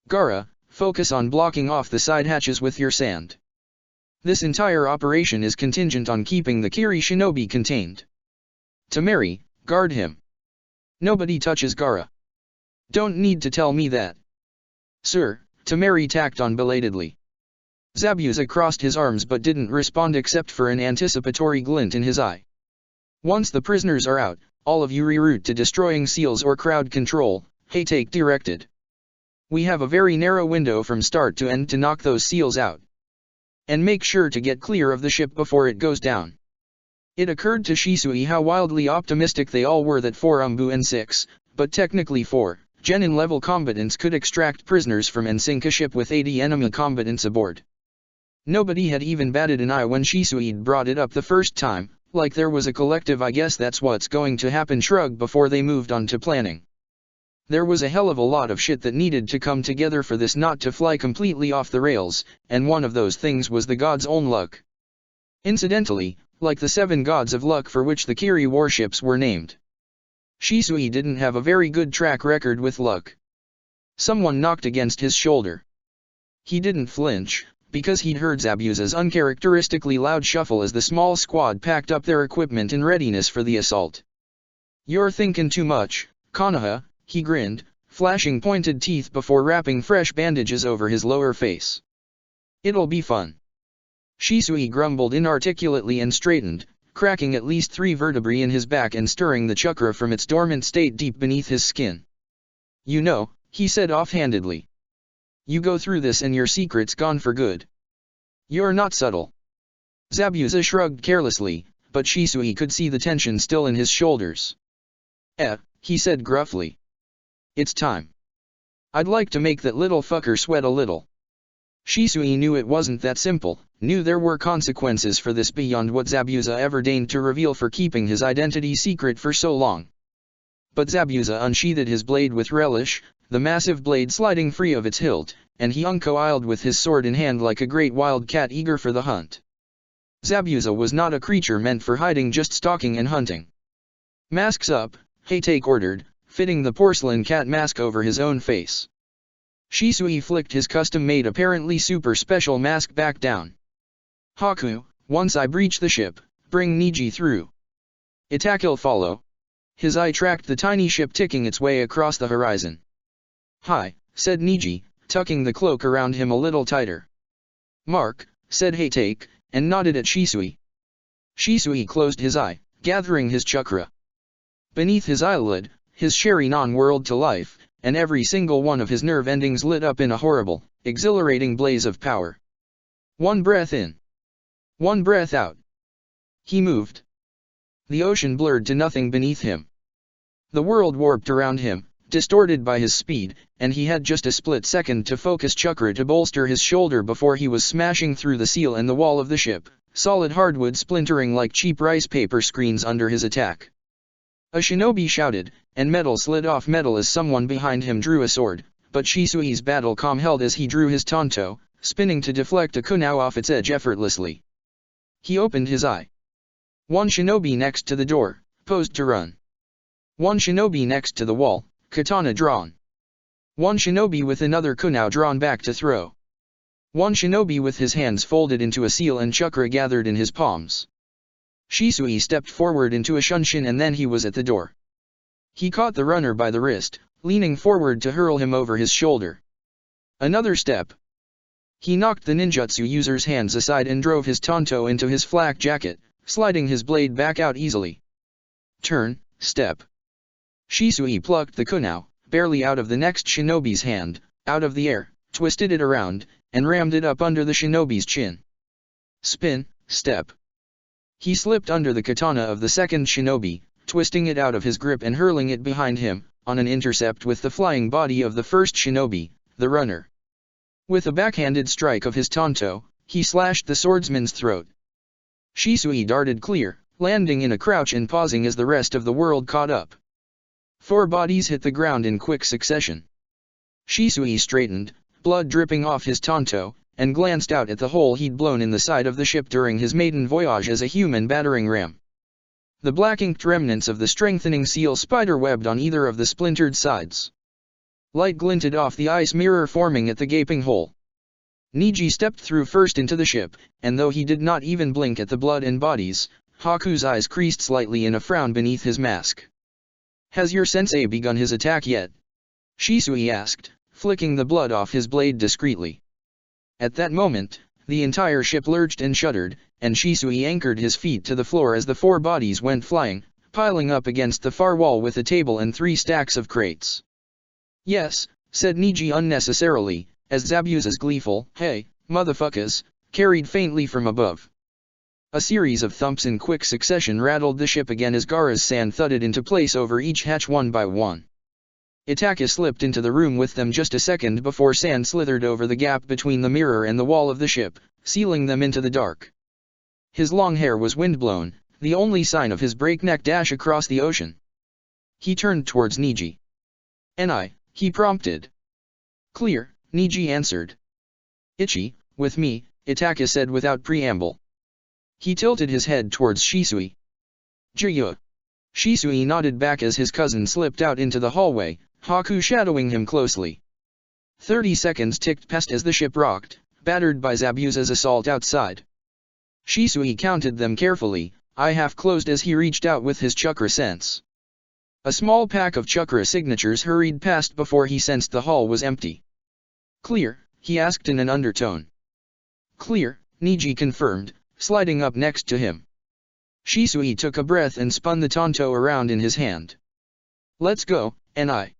Gaara, focus on blocking off the side hatches with your sand. This entire operation is contingent on keeping the Kiri shinobi contained. Temari, guard him. Nobody touches Gaara. Don't need to tell me that." "Sir," Temari tacked on belatedly. Zabuza crossed his arms but didn't respond except for an anticipatory glint in his eye. "Once the prisoners are out, all of you reroute to destroying seals or crowd control," Hatake directed. "We have a very narrow window from start to end to knock those seals out. And make sure to get clear of the ship before it goes down." It occurred to Shisui how wildly optimistic they all were that 4 Umbu and 6, but technically 4, Genin-level combatants could extract prisoners from and sink a ship with 80 enemy combatants aboard. Nobody had even batted an eye when Shisui brought it up the first time, like there was a collective "I guess that's what's going to happen" shrug before they moved on to planning. There was a hell of a lot of shit that needed to come together for this not to fly completely off the rails, and one of those things was the god's own luck. Incidentally, like the 7 gods of luck for which the Kiri warships were named. Shisui didn't have a very good track record with luck. Someone knocked against his shoulder. He didn't flinch, because he'd heard Zabuza's uncharacteristically loud shuffle as the small squad packed up their equipment in readiness for the assault. "You're thinking too much, Konoha," he grinned, flashing pointed teeth before wrapping fresh bandages over his lower face. "It'll be fun." Shisui grumbled inarticulately and straightened, cracking at least 3 vertebrae in his back and stirring the chakra from its dormant state deep beneath his skin. "You know," he said offhandedly. "You go through this and your secret's gone for good. You're not subtle." Zabuza shrugged carelessly, but Shisui could see the tension still in his shoulders. He said gruffly. "It's time. I'd like to make that little fucker sweat a little." Shisui knew it wasn't that simple, knew there were consequences for this beyond what Zabuza ever deigned to reveal for keeping his identity secret for so long. But Zabuza unsheathed his blade with relish, the massive blade sliding free of its hilt, and he uncoiled with his sword in hand like a great wild cat eager for the hunt. Zabuza was not a creature meant for hiding, just stalking and hunting. "Masks up," Hatake ordered, fitting the porcelain cat mask over his own face. Shisui flicked his custom-made apparently super special mask back down. "Haku, once I breach the ship, bring Niji through. Itake'll follow." His eye tracked the tiny ship ticking its way across the horizon. "Hi," said Niji, tucking the cloak around him a little tighter. Mark, said Hatake, and nodded at Shisui. Shisui closed his eye, gathering his chakra. Beneath his eyelid, his Sherry-non whirled to life, and every single one of his nerve endings lit up in a horrible, exhilarating blaze of power. One breath in. One breath out. He moved. The ocean blurred to nothing beneath him. The world warped around him, distorted by his speed, and he had just a split second to focus chakra to bolster his shoulder before he was smashing through the seal and the wall of the ship, solid hardwood splintering like cheap rice paper screens under his attack. A shinobi shouted, and metal slid off metal as someone behind him drew a sword, but Shisui's battle calm held as he drew his tanto, spinning to deflect a kunao off its edge effortlessly. He opened his eye. One shinobi next to the door, posed to run. One shinobi next to the wall, katana drawn. One shinobi with another kunao drawn back to throw. One shinobi with his hands folded into a seal and chakra gathered in his palms. Shisui stepped forward into a shunshin and then he was at the door. He caught the runner by the wrist, leaning forward to hurl him over his shoulder. Another step. He knocked the ninjutsu user's hands aside and drove his tanto into his flak jacket, sliding his blade back out easily. Turn, step. Shisui plucked the kunao, barely out of the next shinobi's hand, out of the air, twisted it around, and rammed it up under the shinobi's chin. Spin, step. He slipped under the katana of the second shinobi, twisting it out of his grip and hurling it behind him, on an intercept with the flying body of the first shinobi, the runner. With a backhanded strike of his tanto, he slashed the swordsman's throat. Shisui darted clear, landing in a crouch and pausing as the rest of the world caught up. 4 bodies hit the ground in quick succession. Shisui straightened, blood dripping off his tanto, and glanced out at the hole he'd blown in the side of the ship during his maiden voyage as a human battering ram. The black-inked remnants of the strengthening seal spider-webbed on either of the splintered sides. Light glinted off the ice mirror forming at the gaping hole. Niji stepped through first into the ship, and though he did not even blink at the blood and bodies, Haku's eyes creased slightly in a frown beneath his mask. "Has your sensei begun his attack yet?" Shisui asked, flicking the blood off his blade discreetly. At that moment, the entire ship lurched and shuddered, and Shisui anchored his feet to the floor as the 4 bodies went flying, piling up against the far wall with a table and 3 stacks of crates. "Yes," said Niji unnecessarily, as Zabuza's gleeful, "Hey, motherfuckers," carried faintly from above. A series of thumps in quick succession rattled the ship again as Gaara's sand thudded into place over each hatch one by one. Itaka slipped into the room with them just a second before sand slithered over the gap between the mirror and the wall of the ship, sealing them into the dark. His long hair was windblown, the only sign of his breakneck dash across the ocean. He turned towards Niji. "Ni," he prompted. "Clear," Niji answered. "Ichi, with me," Itaka said without preamble. He tilted his head towards Shisui. "Jiya." Shisui nodded back as his cousin slipped out into the hallway, Haku shadowing him closely. 30 seconds ticked past as the ship rocked, battered by Zabuza's assault outside. Shisui counted them carefully, eye half closed as he reached out with his chakra sense. A small pack of chakra signatures hurried past before he sensed the hall was empty. "Clear?" he asked in an undertone. "Clear," Niji confirmed, sliding up next to him. Shisui took a breath and spun the tanto around in his hand. "Let's go, Ni."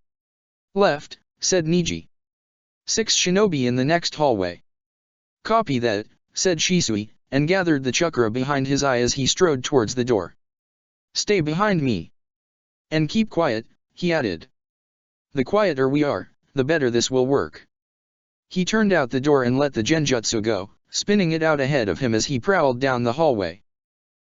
"Left," said Niji. 6 shinobi in the next hallway. "Copy that," said Shisui, and gathered the chakra behind his eye as he strode towards the door. "Stay behind me. And keep quiet," he added. "The quieter we are, the better this will work." He turned out the door and let the genjutsu go, spinning it out ahead of him as he prowled down the hallway.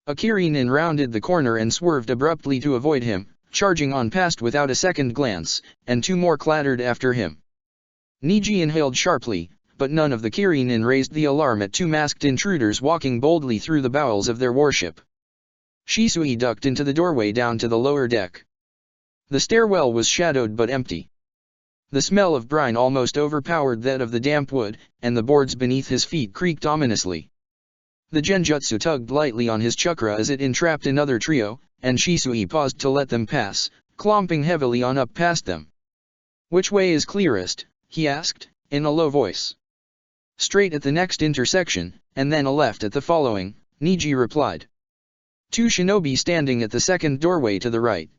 A Kirinin rounded the corner and swerved abruptly to avoid him, charging on past without a second glance, and 2 more clattered after him. Niji inhaled sharply, but none of the Kirinin raised the alarm at 2 masked intruders walking boldly through the bowels of their warship. Shisui ducked into the doorway down to the lower deck. The stairwell was shadowed but empty. The smell of brine almost overpowered that of the damp wood, and the boards beneath his feet creaked ominously. The genjutsu tugged lightly on his chakra as it entrapped another trio, and Shisui paused to let them pass, clomping heavily on up past them. "Which way is clearest?" he asked, in a low voice. Straight at the next intersection, and then a left at the following, Niji replied. Two shinobi standing at the second doorway to the right.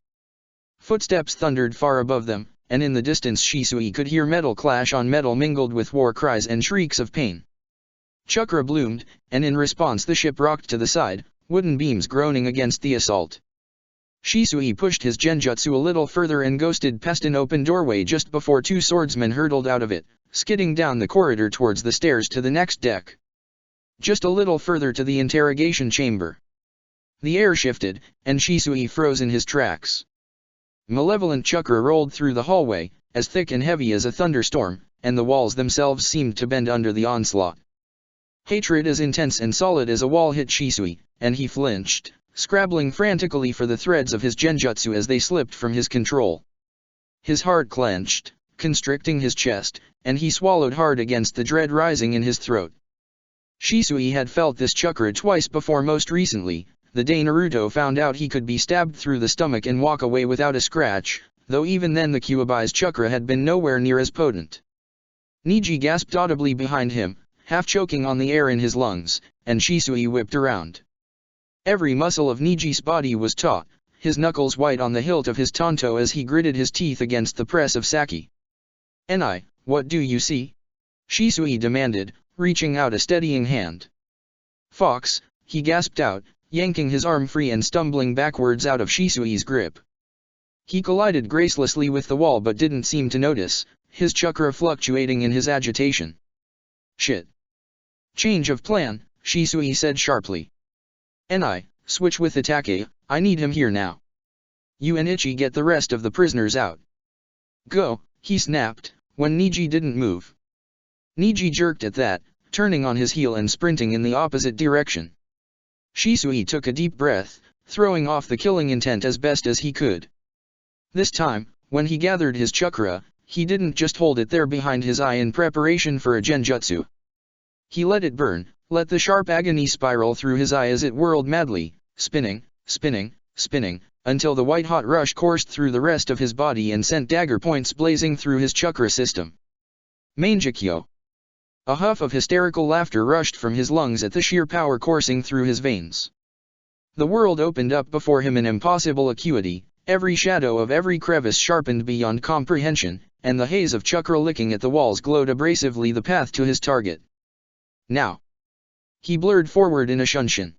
Footsteps thundered far above them, and in the distance Shisui could hear metal clash on metal mingled with war cries and shrieks of pain. Chakra bloomed, and in response the ship rocked to the side, wooden beams groaning against the assault. Shisui pushed his genjutsu a little further and ghosted past an open doorway just before two swordsmen hurtled out of it, skidding down the corridor towards the stairs to the next deck. Just a little further to the interrogation chamber. The air shifted, and Shisui froze in his tracks. Malevolent chakra rolled through the hallway, as thick and heavy as a thunderstorm, and the walls themselves seemed to bend under the onslaught. Hatred as intense and solid as a wall hit Shisui, and he flinched, scrabbling frantically for the threads of his genjutsu as they slipped from his control. His heart clenched, constricting his chest, and he swallowed hard against the dread rising in his throat. Shisui had felt this chakra twice before, most recently, the day Naruto found out he could be stabbed through the stomach and walk away without a scratch, though even then the Kyuubi's chakra had been nowhere near as potent. Niji gasped audibly behind him, half choking on the air in his lungs, and Shisui whipped around. Every muscle of Niji's body was taut, his knuckles white on the hilt of his tanto as he gritted his teeth against the press of Saki. "Enai, what do you see?" Shisui demanded, reaching out a steadying hand. "Fox," he gasped out, yanking his arm free and stumbling backwards out of Shisui's grip. He collided gracelessly with the wall but didn't seem to notice, his chakra fluctuating in his agitation. "Shit. Change of plan," Shisui said sharply. "Enai, switch with Itachi, I need him here now. You and Ichi get the rest of the prisoners out." "Go," he snapped, when Niji didn't move. Niji jerked at that, turning on his heel and sprinting in the opposite direction. Shisui took a deep breath, throwing off the killing intent as best as he could. This time, when he gathered his chakra, he didn't just hold it there behind his eye in preparation for a genjutsu. He let it burn, let the sharp agony spiral through his eye as it whirled madly, spinning, spinning, spinning, until the white-hot rush coursed through the rest of his body and sent dagger points blazing through his chakra system. Mangekyo. A huff of hysterical laughter rushed from his lungs at the sheer power coursing through his veins. The world opened up before him in impossible acuity, every shadow of every crevice sharpened beyond comprehension, and the haze of chakra licking at the walls glowed abrasively the path to his target. Now. He blurred forward in a shunshin.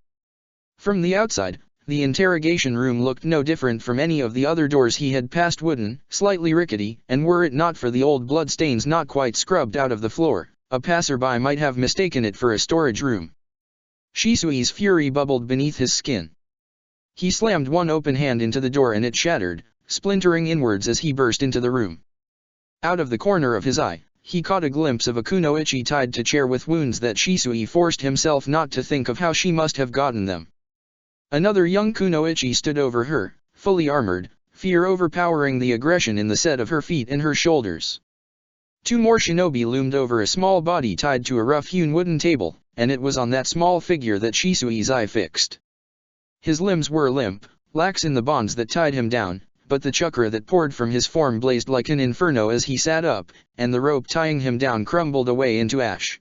From the outside, the interrogation room looked no different from any of the other doors he had passed, wooden, slightly rickety, and were it not for the old bloodstains not quite scrubbed out of the floor, a passerby might have mistaken it for a storage room. Shisui's fury bubbled beneath his skin. He slammed one open hand into the door and it shattered, splintering inwards as he burst into the room. Out of the corner of his eye, he caught a glimpse of a kunoichi tied to chair with wounds that Shisui forced himself not to think of how she must have gotten them. Another young kunoichi stood over her, fully armored, fear overpowering the aggression in the set of her feet and her shoulders. Two more shinobi loomed over a small body tied to a rough-hewn wooden table, and it was on that small figure that Shisui's eye fixed. His limbs were limp, lax in the bonds that tied him down, but the chakra that poured from his form blazed like an inferno as he sat up, and the rope tying him down crumbled away into ash.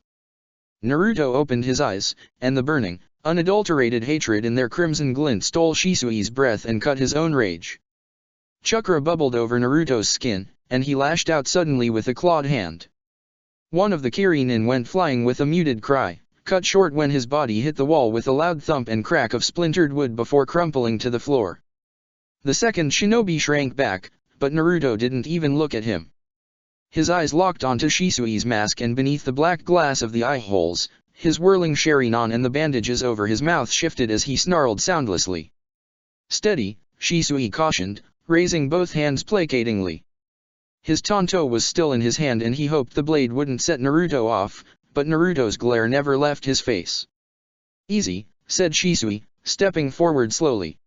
Naruto opened his eyes, and the burning, unadulterated hatred in their crimson glint stole Shisui's breath and cut his own rage. Chakra bubbled over Naruto's skin, and he lashed out suddenly with a clawed hand. One of the Kirinin went flying with a muted cry, cut short when his body hit the wall with a loud thump and crack of splintered wood before crumpling to the floor. The second shinobi shrank back, but Naruto didn't even look at him. His eyes locked onto Shisui's mask, and beneath the black glass of the eye holes, his whirling Sharingan and the bandages over his mouth shifted as he snarled soundlessly. "Steady," Shisui cautioned, raising both hands placatingly. His tanto was still in his hand and he hoped the blade wouldn't set Naruto off, but Naruto's glare never left his face. "Easy," said Shisui, stepping forward slowly.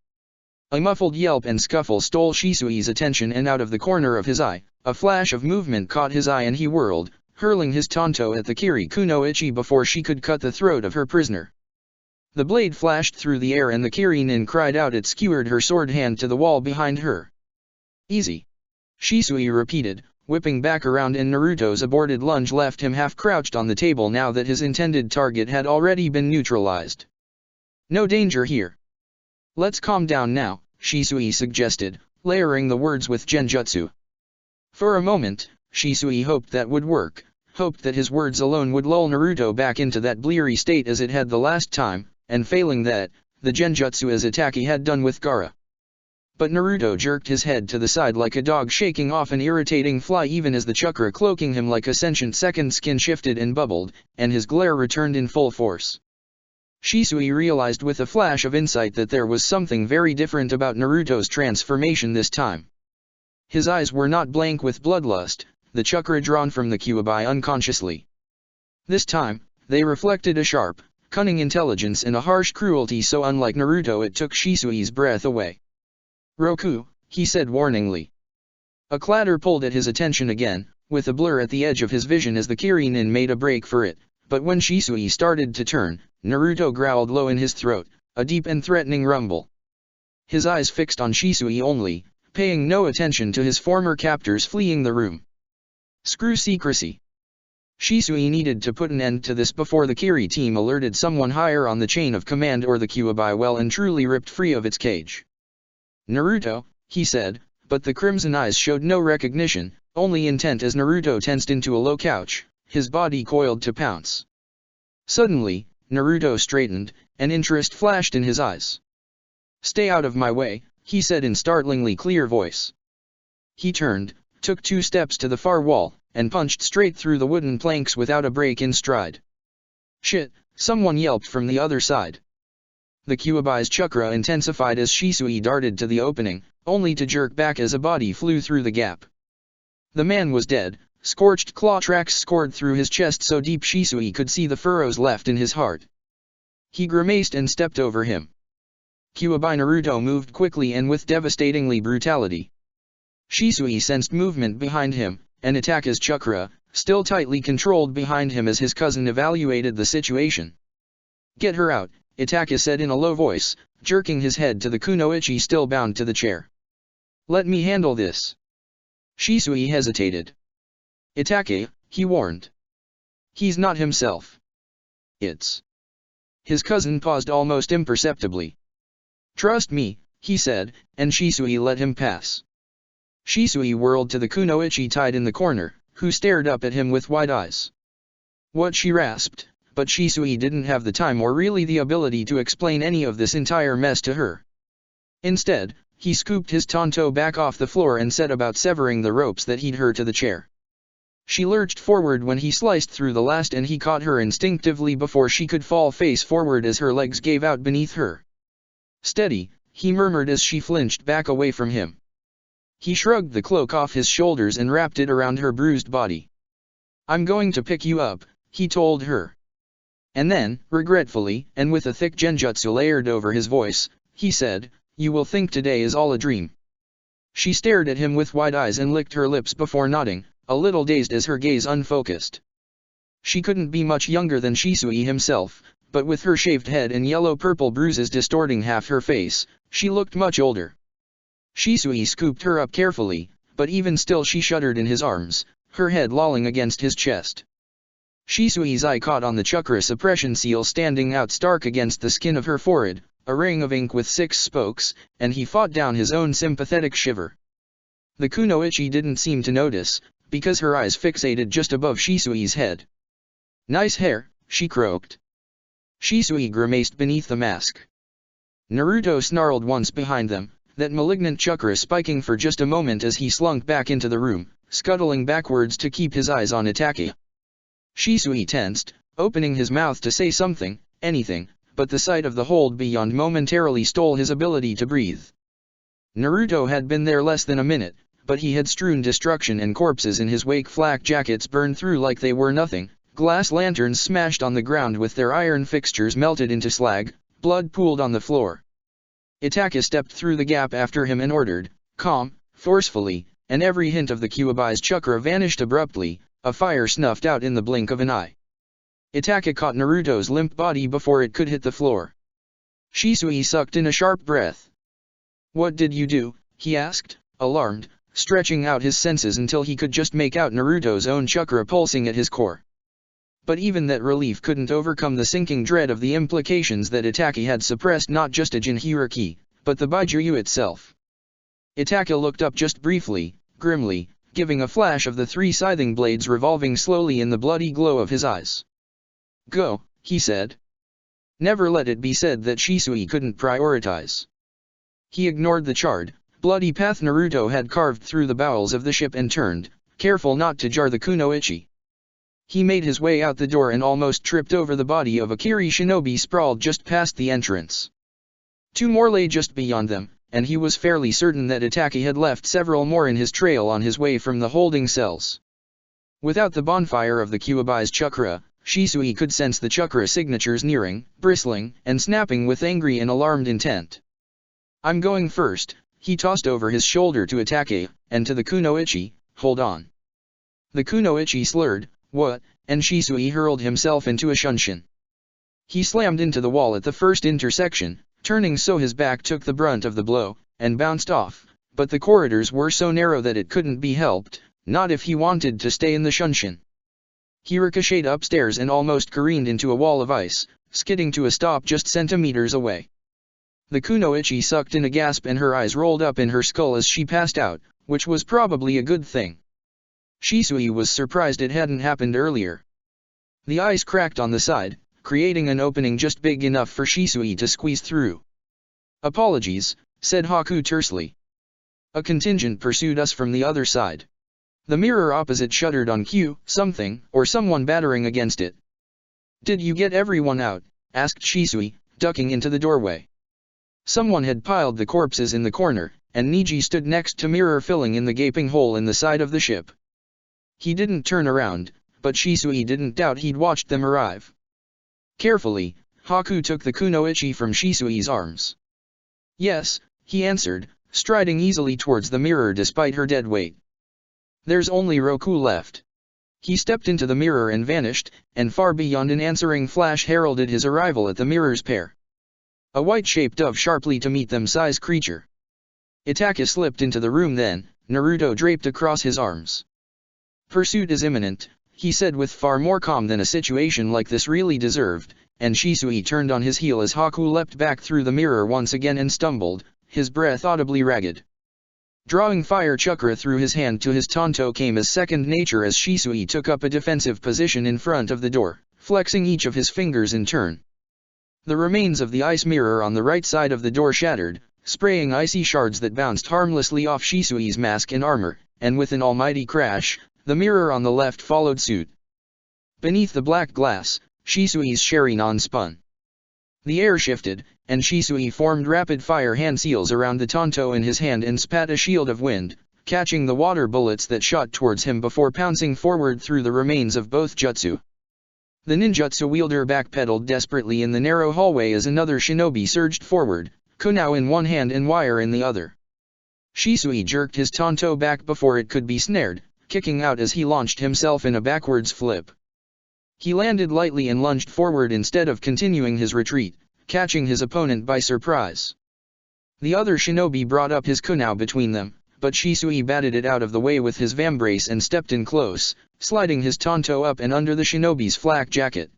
A muffled yelp and scuffle stole Shisui's attention, and out of the corner of his eye, a flash of movement caught his eye and he whirled, hurling his tanto at the Kiri kunoichi before she could cut the throat of her prisoner. The blade flashed through the air and the Kirinin cried out. It skewered her sword hand to the wall behind her. "Easy," Shisui repeated, whipping back around, and Naruto's aborted lunge left him half-crouched on the table now that his intended target had already been neutralized. "No danger here. Let's calm down now," Shisui suggested, layering the words with genjutsu. For a moment, Shisui hoped that would work, hoped that his words alone would lull Naruto back into that bleary state as it had the last time, and failing that, the genjutsu as Itachi had done with Gaara. But Naruto jerked his head to the side like a dog shaking off an irritating fly even as the chakra cloaking him like a sentient second skin shifted and bubbled, and his glare returned in full force. Shisui realized with a flash of insight that there was something very different about Naruto's transformation this time. His eyes were not blank with bloodlust, the chakra drawn from the Kyuubi unconsciously. This time, they reflected a sharp, cunning intelligence and a harsh cruelty so unlike Naruto it took Shisui's breath away. "Roku," he said warningly. A clatter pulled at his attention again, with a blur at the edge of his vision as the Kirinin made a break for it, but when Shisui started to turn, Naruto growled low in his throat, a deep and threatening rumble. His eyes fixed on Shisui only, paying no attention to his former captors fleeing the room. Screw secrecy. Shisui needed to put an end to this before the Kiri team alerted someone higher on the chain of command or the Kyuubi well and truly ripped free of its cage. "Naruto," he said, but the crimson eyes showed no recognition, only intent as Naruto tensed into a low couch, his body coiled to pounce. Suddenly, Naruto straightened, and interest flashed in his eyes. "Stay out of my way," he said in startlingly clear voice. He turned, took 2 steps to the far wall, and punched straight through the wooden planks without a break in stride. "Shit," someone yelped from the other side. The Kyuubi's chakra intensified as Shisui darted to the opening, only to jerk back as a body flew through the gap. The man was dead, scorched claw tracks scored through his chest so deep Shisui could see the furrows left in his heart. He grimaced and stepped over him. Kyuubi Naruto moved quickly and with devastatingly brutality. Shisui sensed movement behind him, and Itachi's chakra, still tightly controlled behind him as his cousin evaluated the situation. "Get her out," Itachi said in a low voice, jerking his head to the kunoichi still bound to the chair. "Let me handle this." Shisui hesitated. "Itachi," he warned. "He's not himself." "It's..." His cousin paused almost imperceptibly. "Trust me," he said, and Shisui let him pass. Shisui whirled to the kunoichi tied in the corner, who stared up at him with wide eyes. "What?" she rasped, but Shisui didn't have the time or really the ability to explain any of this entire mess to her. Instead, he scooped his tanto back off the floor and set about severing the ropes that he'd her to the chair. She lurched forward when he sliced through the last and he caught her instinctively before she could fall face forward as her legs gave out beneath her. "Steady," he murmured as she flinched back away from him. He shrugged the cloak off his shoulders and wrapped it around her bruised body. "I'm going to pick you up," he told her. And then, regretfully, and with a thick genjutsu layered over his voice, he said, "You will think today is all a dream." She stared at him with wide eyes and licked her lips before nodding, a little dazed as her gaze unfocused. She couldn't be much younger than Shisui himself, but with her shaved head and yellow-purple bruises distorting half her face, she looked much older. Shisui scooped her up carefully, but even still she shuddered in his arms, her head lolling against his chest. Shisui's eye caught on the chakra suppression seal standing out stark against the skin of her forehead, a ring of ink with 6 spokes, and he fought down his own sympathetic shiver. The kunoichi didn't seem to notice, because her eyes fixated just above Shisui's head. "Nice hair," she croaked. Shisui grimaced beneath the mask. Naruto snarled once behind them, that malignant chakra spiking for just a moment as he slunk back into the room, scuttling backwards to keep his eyes on Itachi. Shisui tensed, opening his mouth to say something, anything, but the sight of the hold beyond momentarily stole his ability to breathe. Naruto had been there less than a minute, but he had strewn destruction and corpses in his wake. Flak jackets burned through like they were nothing, glass lanterns smashed on the ground with their iron fixtures melted into slag, blood pooled on the floor. Itachi stepped through the gap after him and ordered, calm, forcefully, and every hint of the Kyuubi's chakra vanished abruptly, a fire snuffed out in the blink of an eye. Itachi caught Naruto's limp body before it could hit the floor. Shisui sucked in a sharp breath. "What did you do?" he asked, alarmed, stretching out his senses until he could just make out Naruto's own chakra pulsing at his core. But even that relief couldn't overcome the sinking dread of the implications that Itachi had suppressed not just a Jinchuriki, but the Baijuyu itself. Itachi looked up just briefly, grimly, giving a flash of the three scything blades revolving slowly in the bloody glow of his eyes. "Go," he said. Never let it be said that Shisui couldn't prioritize. He ignored the charred, bloody path Naruto had carved through the bowels of the ship and turned, careful not to jar the kunoichi. He made his way out the door and almost tripped over the body of a Kiri shinobi sprawled just past the entrance. Two more lay just beyond them, and he was fairly certain that Itachi had left several more in his trail on his way from the holding cells. Without the bonfire of the Kyuubi's chakra, Shisui could sense the chakra signatures nearing, bristling, and snapping with angry and alarmed intent. "I'm going first," he tossed over his shoulder to Itachi, and to the kunoichi, "Hold on." The kunoichi slurred, "What?" and Shisui hurled himself into a shunshin. He slammed into the wall at the first intersection, turning so his back took the brunt of the blow, and bounced off, but the corridors were so narrow that it couldn't be helped, not if he wanted to stay in the shunshin. He ricocheted upstairs and almost careened into a wall of ice, skidding to a stop just centimeters away. The kunoichi sucked in a gasp and her eyes rolled up in her skull as she passed out, which was probably a good thing. Shisui was surprised it hadn't happened earlier. The ice cracked on the side, creating an opening just big enough for Shisui to squeeze through. "Apologies," said Haku tersely. "A contingent pursued us from the other side. The mirror opposite shuddered on cue, something, or someone battering against it." "Did you get everyone out?" asked Shisui, ducking into the doorway. Someone had piled the corpses in the corner, and Niji stood next to mirror filling in the gaping hole in the side of the ship. He didn't turn around, but Shisui didn't doubt he'd watched them arrive. Carefully, Haku took the kunoichi from Shisui's arms. "Yes," he answered, striding easily towards the mirror despite her dead weight. "There's only Roku left." He stepped into the mirror and vanished, and far beyond an answering flash heralded his arrival at the mirror's pair. A white-shaped dove sharply to meet them size creature. Itachi slipped into the room then, Naruto draped across his arms. "Pursuit is imminent," he said with far more calm than a situation like this really deserved, and Shisui turned on his heel as Haku leapt back through the mirror once again and stumbled, his breath audibly ragged. Drawing fire chakra through his hand to his tanto came as second nature as Shisui took up a defensive position in front of the door, flexing each of his fingers in turn. The remains of the ice mirror on the right side of the door shattered, spraying icy shards that bounced harmlessly off Shisui's mask and armor, and with an almighty crash, the mirror on the left followed suit. Beneath the black glass, Shisui's Sharingan spun. The air shifted, and Shisui formed rapid-fire hand seals around the tanto in his hand and spat a shield of wind, catching the water bullets that shot towards him before pouncing forward through the remains of both jutsu. The ninjutsu wielder backpedaled desperately in the narrow hallway as another shinobi surged forward, kunao in one hand and wire in the other. Shisui jerked his tanto back before it could be snared, kicking out as he launched himself in a backwards flip. He landed lightly and lunged forward instead of continuing his retreat, catching his opponent by surprise. The other shinobi brought up his kunao between them, but Shisui batted it out of the way with his vambrace and stepped in close, sliding his tanto up and under the shinobi's flak jacket.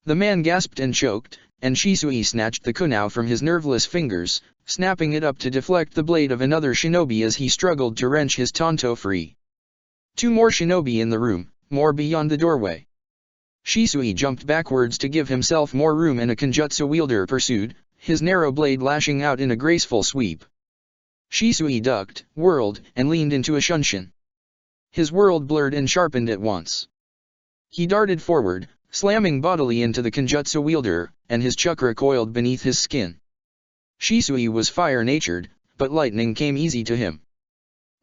The man gasped and choked, and Shisui snatched the kunao from his nerveless fingers, snapping it up to deflect the blade of another shinobi as he struggled to wrench his tanto free. Two more shinobi in the room, more beyond the doorway. Shisui jumped backwards to give himself more room and a kenjutsu wielder pursued, his narrow blade lashing out in a graceful sweep. Shisui ducked, whirled, and leaned into a shunshin. His world blurred and sharpened at once. He darted forward, slamming bodily into the kenjutsu wielder, and his chakra coiled beneath his skin. Shisui was fire-natured, but lightning came easy to him.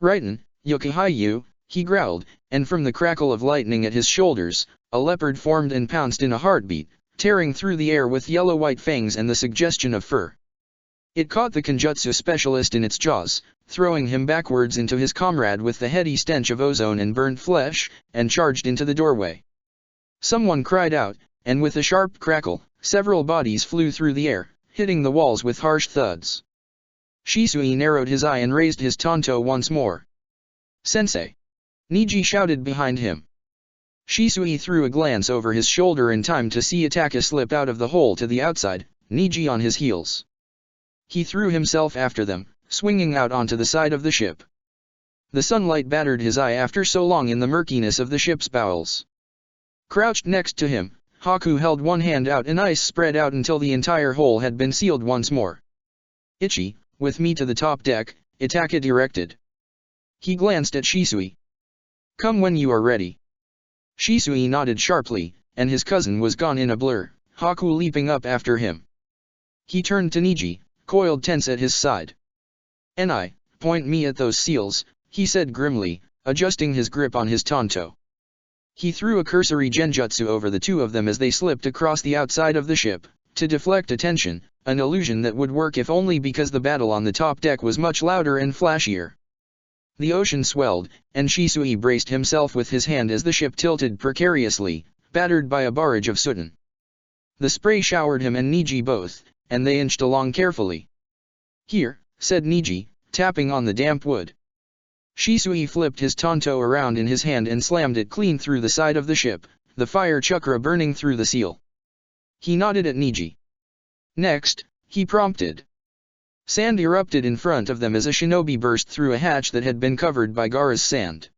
"Raiten, Yokohayu," he growled, and from the crackle of lightning at his shoulders, a leopard formed and pounced in a heartbeat, tearing through the air with yellow-white fangs and the suggestion of fur. It caught the kenjutsu specialist in its jaws, throwing him backwards into his comrade with the heady stench of ozone and burnt flesh, and charged into the doorway. Someone cried out, and with a sharp crackle, several bodies flew through the air, hitting the walls with harsh thuds. Shisui narrowed his eye and raised his tanto once more. "Sensei!" Niji shouted behind him. Shisui threw a glance over his shoulder in time to see Ataka slip out of the hole to the outside, Niji on his heels. He threw himself after them, swinging out onto the side of the ship. The sunlight battered his eye after so long in the murkiness of the ship's bowels. Crouched next to him, Haku held one hand out and ice spread out until the entire hole had been sealed once more. "Ichi, with me to the top deck," Ataka directed. He glanced at Shisui. "Come when you are ready." Shisui nodded sharply, and his cousin was gone in a blur, Haku leaping up after him. He turned to Niji, coiled tense at his side. "Ni, point me at those seals," he said grimly, adjusting his grip on his tanto. He threw a cursory genjutsu over the two of them as they slipped across the outside of the ship, to deflect attention, an illusion that would work if only because the battle on the top deck was much louder and flashier. The ocean swelled, and Shisui braced himself with his hand as the ship tilted precariously, battered by a barrage of soot. The spray showered him and Niji both, and they inched along carefully. "Here," said Niji, tapping on the damp wood. Shisui flipped his tanto around in his hand and slammed it clean through the side of the ship, the fire chakra burning through the seal. He nodded at Niji. "Next," he prompted. Sand erupted in front of them as a shinobi burst through a hatch that had been covered by Gaara's sand.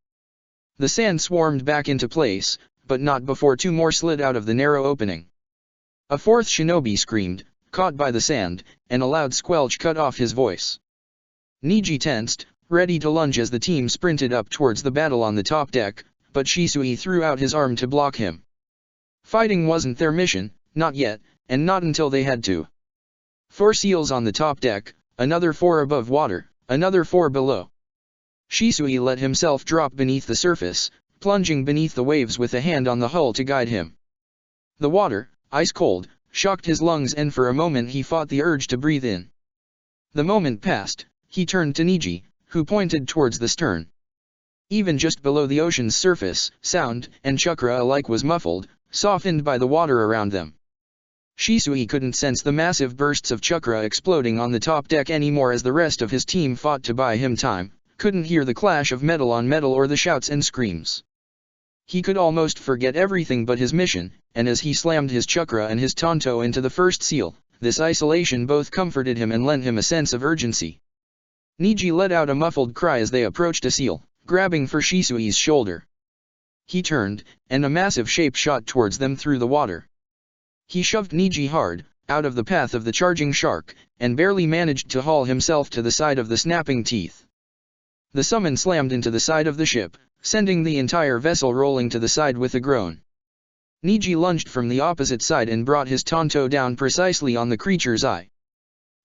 The sand swarmed back into place, but not before two more slid out of the narrow opening. A fourth shinobi screamed, caught by the sand, and a loud squelch cut off his voice. Niji tensed, ready to lunge as the team sprinted up towards the battle on the top deck, but Shisui threw out his arm to block him. Fighting wasn't their mission, not yet, and not until they had to. 4 seals on the top deck, another 4 above water, another 4 below. Shisui let himself drop beneath the surface, plunging beneath the waves with a hand on the hull to guide him. The water, ice cold, shocked his lungs and for a moment he fought the urge to breathe in. The moment passed, he turned to Niji, who pointed towards the stern. Even just below the ocean's surface, sound and chakra alike was muffled, softened by the water around them. Shisui couldn't sense the massive bursts of chakra exploding on the top deck anymore as the rest of his team fought to buy him time, couldn't hear the clash of metal on metal or the shouts and screams. He could almost forget everything but his mission, and as he slammed his chakra and his tanto into the first seal, this isolation both comforted him and lent him a sense of urgency. Niji let out a muffled cry as they approached a seal, grabbing for Shisui's shoulder. He turned, and a massive shape shot towards them through the water. He shoved Niji hard, out of the path of the charging shark, and barely managed to haul himself to the side of the snapping teeth. The summon slammed into the side of the ship, sending the entire vessel rolling to the side with a groan. Niji lunged from the opposite side and brought his tanto down precisely on the creature's eye.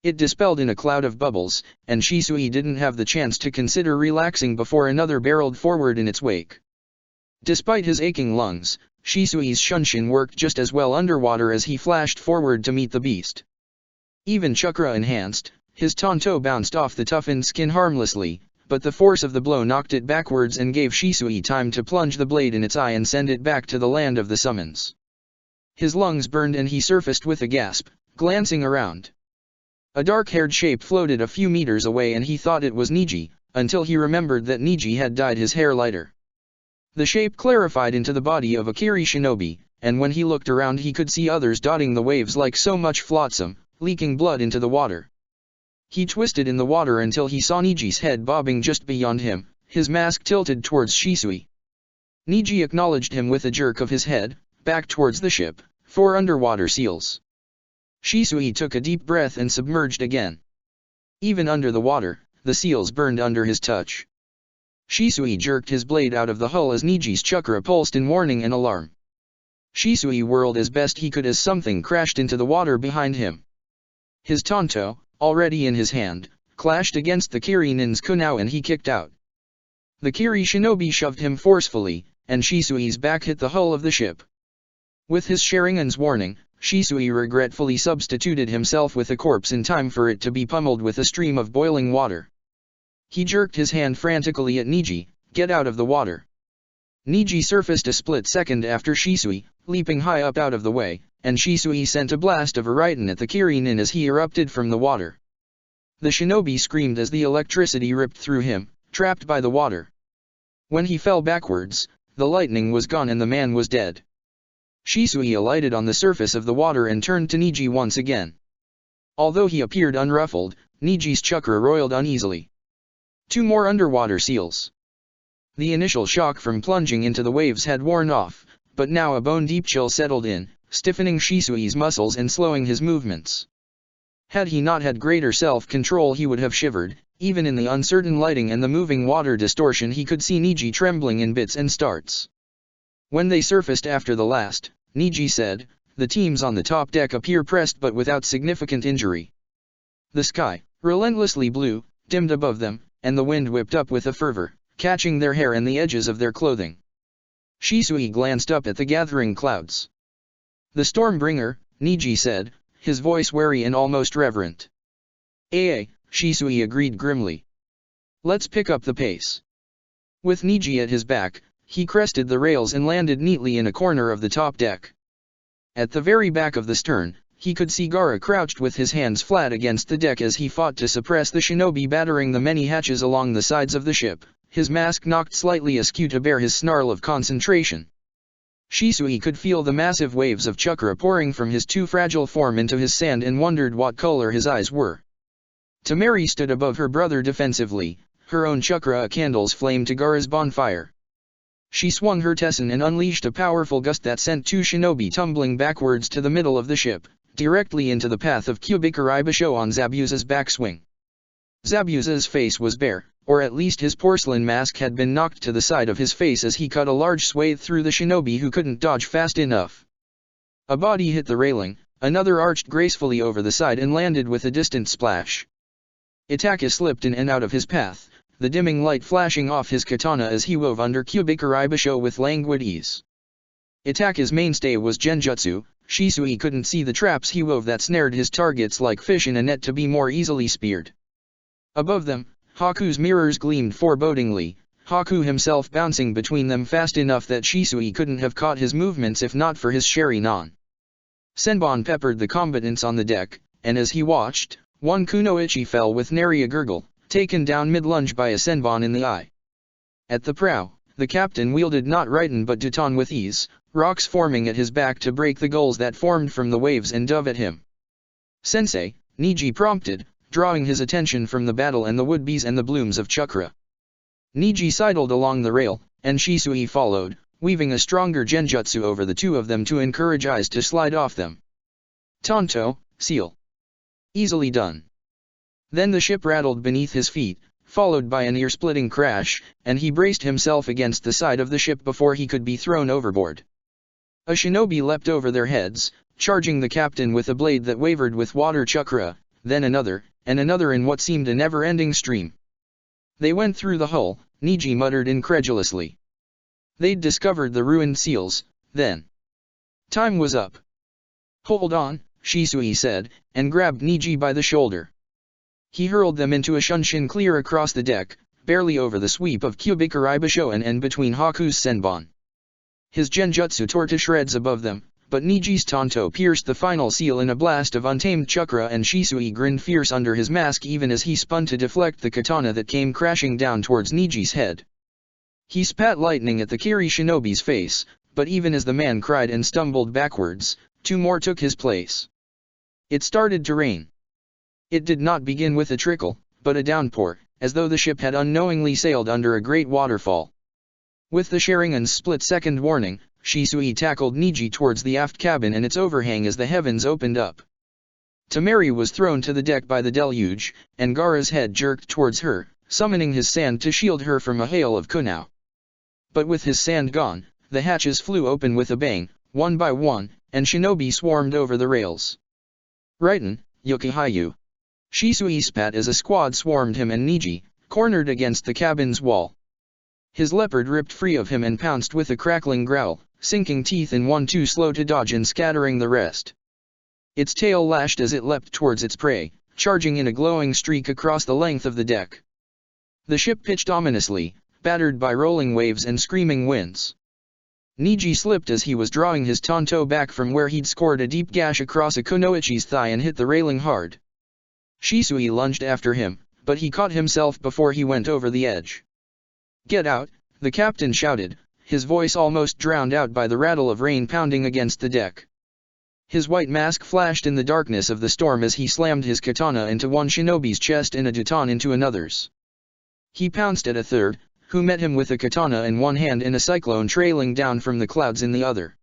It dispelled in a cloud of bubbles, and Shisui didn't have the chance to consider relaxing before another barreled forward in its wake. Despite his aching lungs, Shisui's shunshin worked just as well underwater as he flashed forward to meet the beast. Even chakra enhanced, his tanto bounced off the toughened skin harmlessly, but the force of the blow knocked it backwards and gave Shisui time to plunge the blade in its eye and send it back to the land of the summons. His lungs burned and he surfaced with a gasp, glancing around. A dark-haired shape floated a few meters away and he thought it was Niji, until he remembered that Niji had dyed his hair lighter. The shape clarified into the body of a Kiri shinobi, and when he looked around he could see others dotting the waves like so much flotsam, leaking blood into the water. He twisted in the water until he saw Niji's head bobbing just beyond him, his mask tilted towards Shisui. Niji acknowledged him with a jerk of his head, back towards the ship, 4 underwater seals. Shisui took a deep breath and submerged again. Even under the water, the seals burned under his touch. Shisui jerked his blade out of the hull as Niji's chakra pulsed in warning and alarm. Shisui whirled as best he could as something crashed into the water behind him. His tanto, already in his hand, clashed against the Kiri nin's kunao and he kicked out. The Kiri shinobi shoved him forcefully, and Shisui's back hit the hull of the ship. With his Sharingan's warning, Shisui regretfully substituted himself with a corpse in time for it to be pummeled with a stream of boiling water. He jerked his hand frantically at Niji, "Get out of the water." Niji surfaced a split second after Shisui, leaping high up out of the way, and Shisui sent a blast of Ariton at the Kiri nin as he erupted from the water. The shinobi screamed as the electricity ripped through him, trapped by the water. When he fell backwards, the lightning was gone and the man was dead. Shisui alighted on the surface of the water and turned to Niji once again. Although he appeared unruffled, Niji's chakra roiled uneasily. 2 more underwater seals. The initial shock from plunging into the waves had worn off, but now a bone-deep chill settled in, stiffening Shisui's muscles and slowing his movements. Had he not had greater self-control he would have shivered. Even in the uncertain lighting and the moving water distortion he could see Niji trembling in bits and starts. When they surfaced after the last, Niji said, "The teams on the top deck appear pressed but without significant injury." The sky, relentlessly blue, dimmed above them, and the wind whipped up with a fervor, catching their hair and the edges of their clothing. Shisui glanced up at the gathering clouds. "The Stormbringer," Niji said, his voice wary and almost reverent. Shisui agreed grimly. "Let's pick up the pace." With Niji at his back, he crested the rails and landed neatly in a corner of the top deck. At the very back of the stern, he could see Gaara crouched with his hands flat against the deck as he fought to suppress the shinobi battering the many hatches along the sides of the ship, his mask knocked slightly askew to bear his snarl of concentration. Shisui could feel the massive waves of chakra pouring from his too fragile form into his sand and wondered what color his eyes were. Temari stood above her brother defensively, her own chakra candles flamed to Gaara's bonfire. She swung her Tessin and unleashed a powerful gust that sent 2 shinobi tumbling backwards to the middle of the ship, directly into the path of Kubikuri Basho on Zabuza's backswing. Zabuza's face was bare, or at least his porcelain mask had been knocked to the side of his face as he cut a large swathe through the shinobi who couldn't dodge fast enough. A body hit the railing, another arched gracefully over the side and landed with a distant splash. Itaka slipped in and out of his path, the dimming light flashing off his katana as he wove under Kubikuri Basho with languid ease. Itaka's mainstay was genjutsu. Shisui couldn't see the traps he wove that snared his targets like fish in a net to be more easily speared. Above them, Haku's mirrors gleamed forebodingly, Haku himself bouncing between them fast enough that Shisui couldn't have caught his movements if not for his Sheri-nan. Senbon peppered the combatants on the deck, and as he watched, one kunoichi fell with nary a gurgle, taken down mid-lunge by a senbon in the eye. At the prow, the captain wielded not Raiden but Duton with ease, rocks forming at his back to break the gulls that formed from the waves and dove at him. "Sensei," Niji prompted, drawing his attention from the battle and the would-be's and the blooms of chakra. Niji sidled along the rail, and Shisui followed, weaving a stronger genjutsu over the 2 of them to encourage eyes to slide off them. "Tonto, seal." Easily done. Then the ship rattled beneath his feet, followed by an ear-splitting crash, and he braced himself against the side of the ship before he could be thrown overboard. A shinobi leapt over their heads, charging the captain with a blade that wavered with water chakra, then another, and another in what seemed a never-ending stream. They went through the hull, Niji muttered incredulously. They'd discovered the ruined seals, then. Time was up. "Hold on," Shisui said, and grabbed Niji by the shoulder. He hurled them into a shunshin clear across the deck, barely over the sweep of Kubikuri Basho and between Haku's senbon. His genjutsu tore to shreds above them, but Niji's Tonto pierced the final seal in a blast of untamed chakra and Shisui grinned fierce under his mask even as he spun to deflect the katana that came crashing down towards Niji's head. He spat lightning at the Kiri shinobi's face, but even as the man cried and stumbled backwards, 2 more took his place. It started to rain. It did not begin with a trickle, but a downpour, as though the ship had unknowingly sailed under a great waterfall. With the Sharingan's split-second warning, Shisui tackled Niji towards the aft cabin and its overhang as the heavens opened up. Temari was thrown to the deck by the deluge, and Gaara's head jerked towards her, summoning his sand to shield her from a hail of kunao. But with his sand gone, the hatches flew open with a bang, one by one, and shinobi swarmed over the rails. "Raiden, Yukihayu." Shisui spat as a squad swarmed him and Niji, cornered against the cabin's wall. His leopard ripped free of him and pounced with a crackling growl, sinking teeth in one too slow to dodge and scattering the rest. Its tail lashed as it leapt towards its prey, charging in a glowing streak across the length of the deck. The ship pitched ominously, battered by rolling waves and screaming winds. Niji slipped as he was drawing his Tonto back from where he'd scored a deep gash across a kunoichi's thigh and hit the railing hard. Shisui lunged after him, but he caught himself before he went over the edge. "Get out," the captain shouted, his voice almost drowned out by the rattle of rain pounding against the deck. His white mask flashed in the darkness of the storm as he slammed his katana into one shinobi's chest and a dutan into another's. He pounced at a third, who met him with a katana in one hand and a cyclone trailing down from the clouds in the other.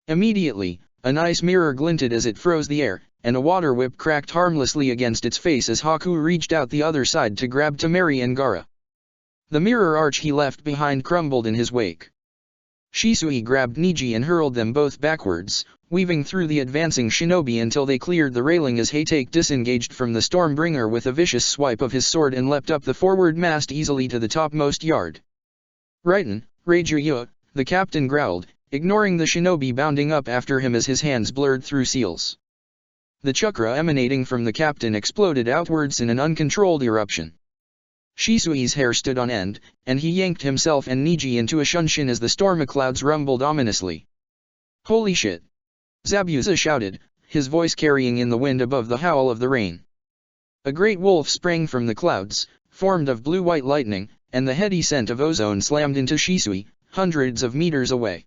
Immediately, an ice mirror glinted as it froze the air, and a water whip cracked harmlessly against its face as Haku reached out the other side to grab Temari and Gaara. The mirror arch he left behind crumbled in his wake. Shisui grabbed Niji and hurled them both backwards, weaving through the advancing shinobi until they cleared the railing as Hatake disengaged from the Stormbringer with a vicious swipe of his sword and leapt up the forward mast easily to the topmost yard. "Rightin', Reijiryu," the captain growled, ignoring the shinobi bounding up after him as his hands blurred through seals. The chakra emanating from the captain exploded outwards in an uncontrolled eruption. Shisui's hair stood on end, and he yanked himself and Niji into a shunshin as the storm clouds rumbled ominously. "Holy shit!" Zabuza shouted, his voice carrying in the wind above the howl of the rain. A great wolf sprang from the clouds, formed of blue-white lightning, and the heady scent of ozone slammed into Shisui, hundreds of meters away.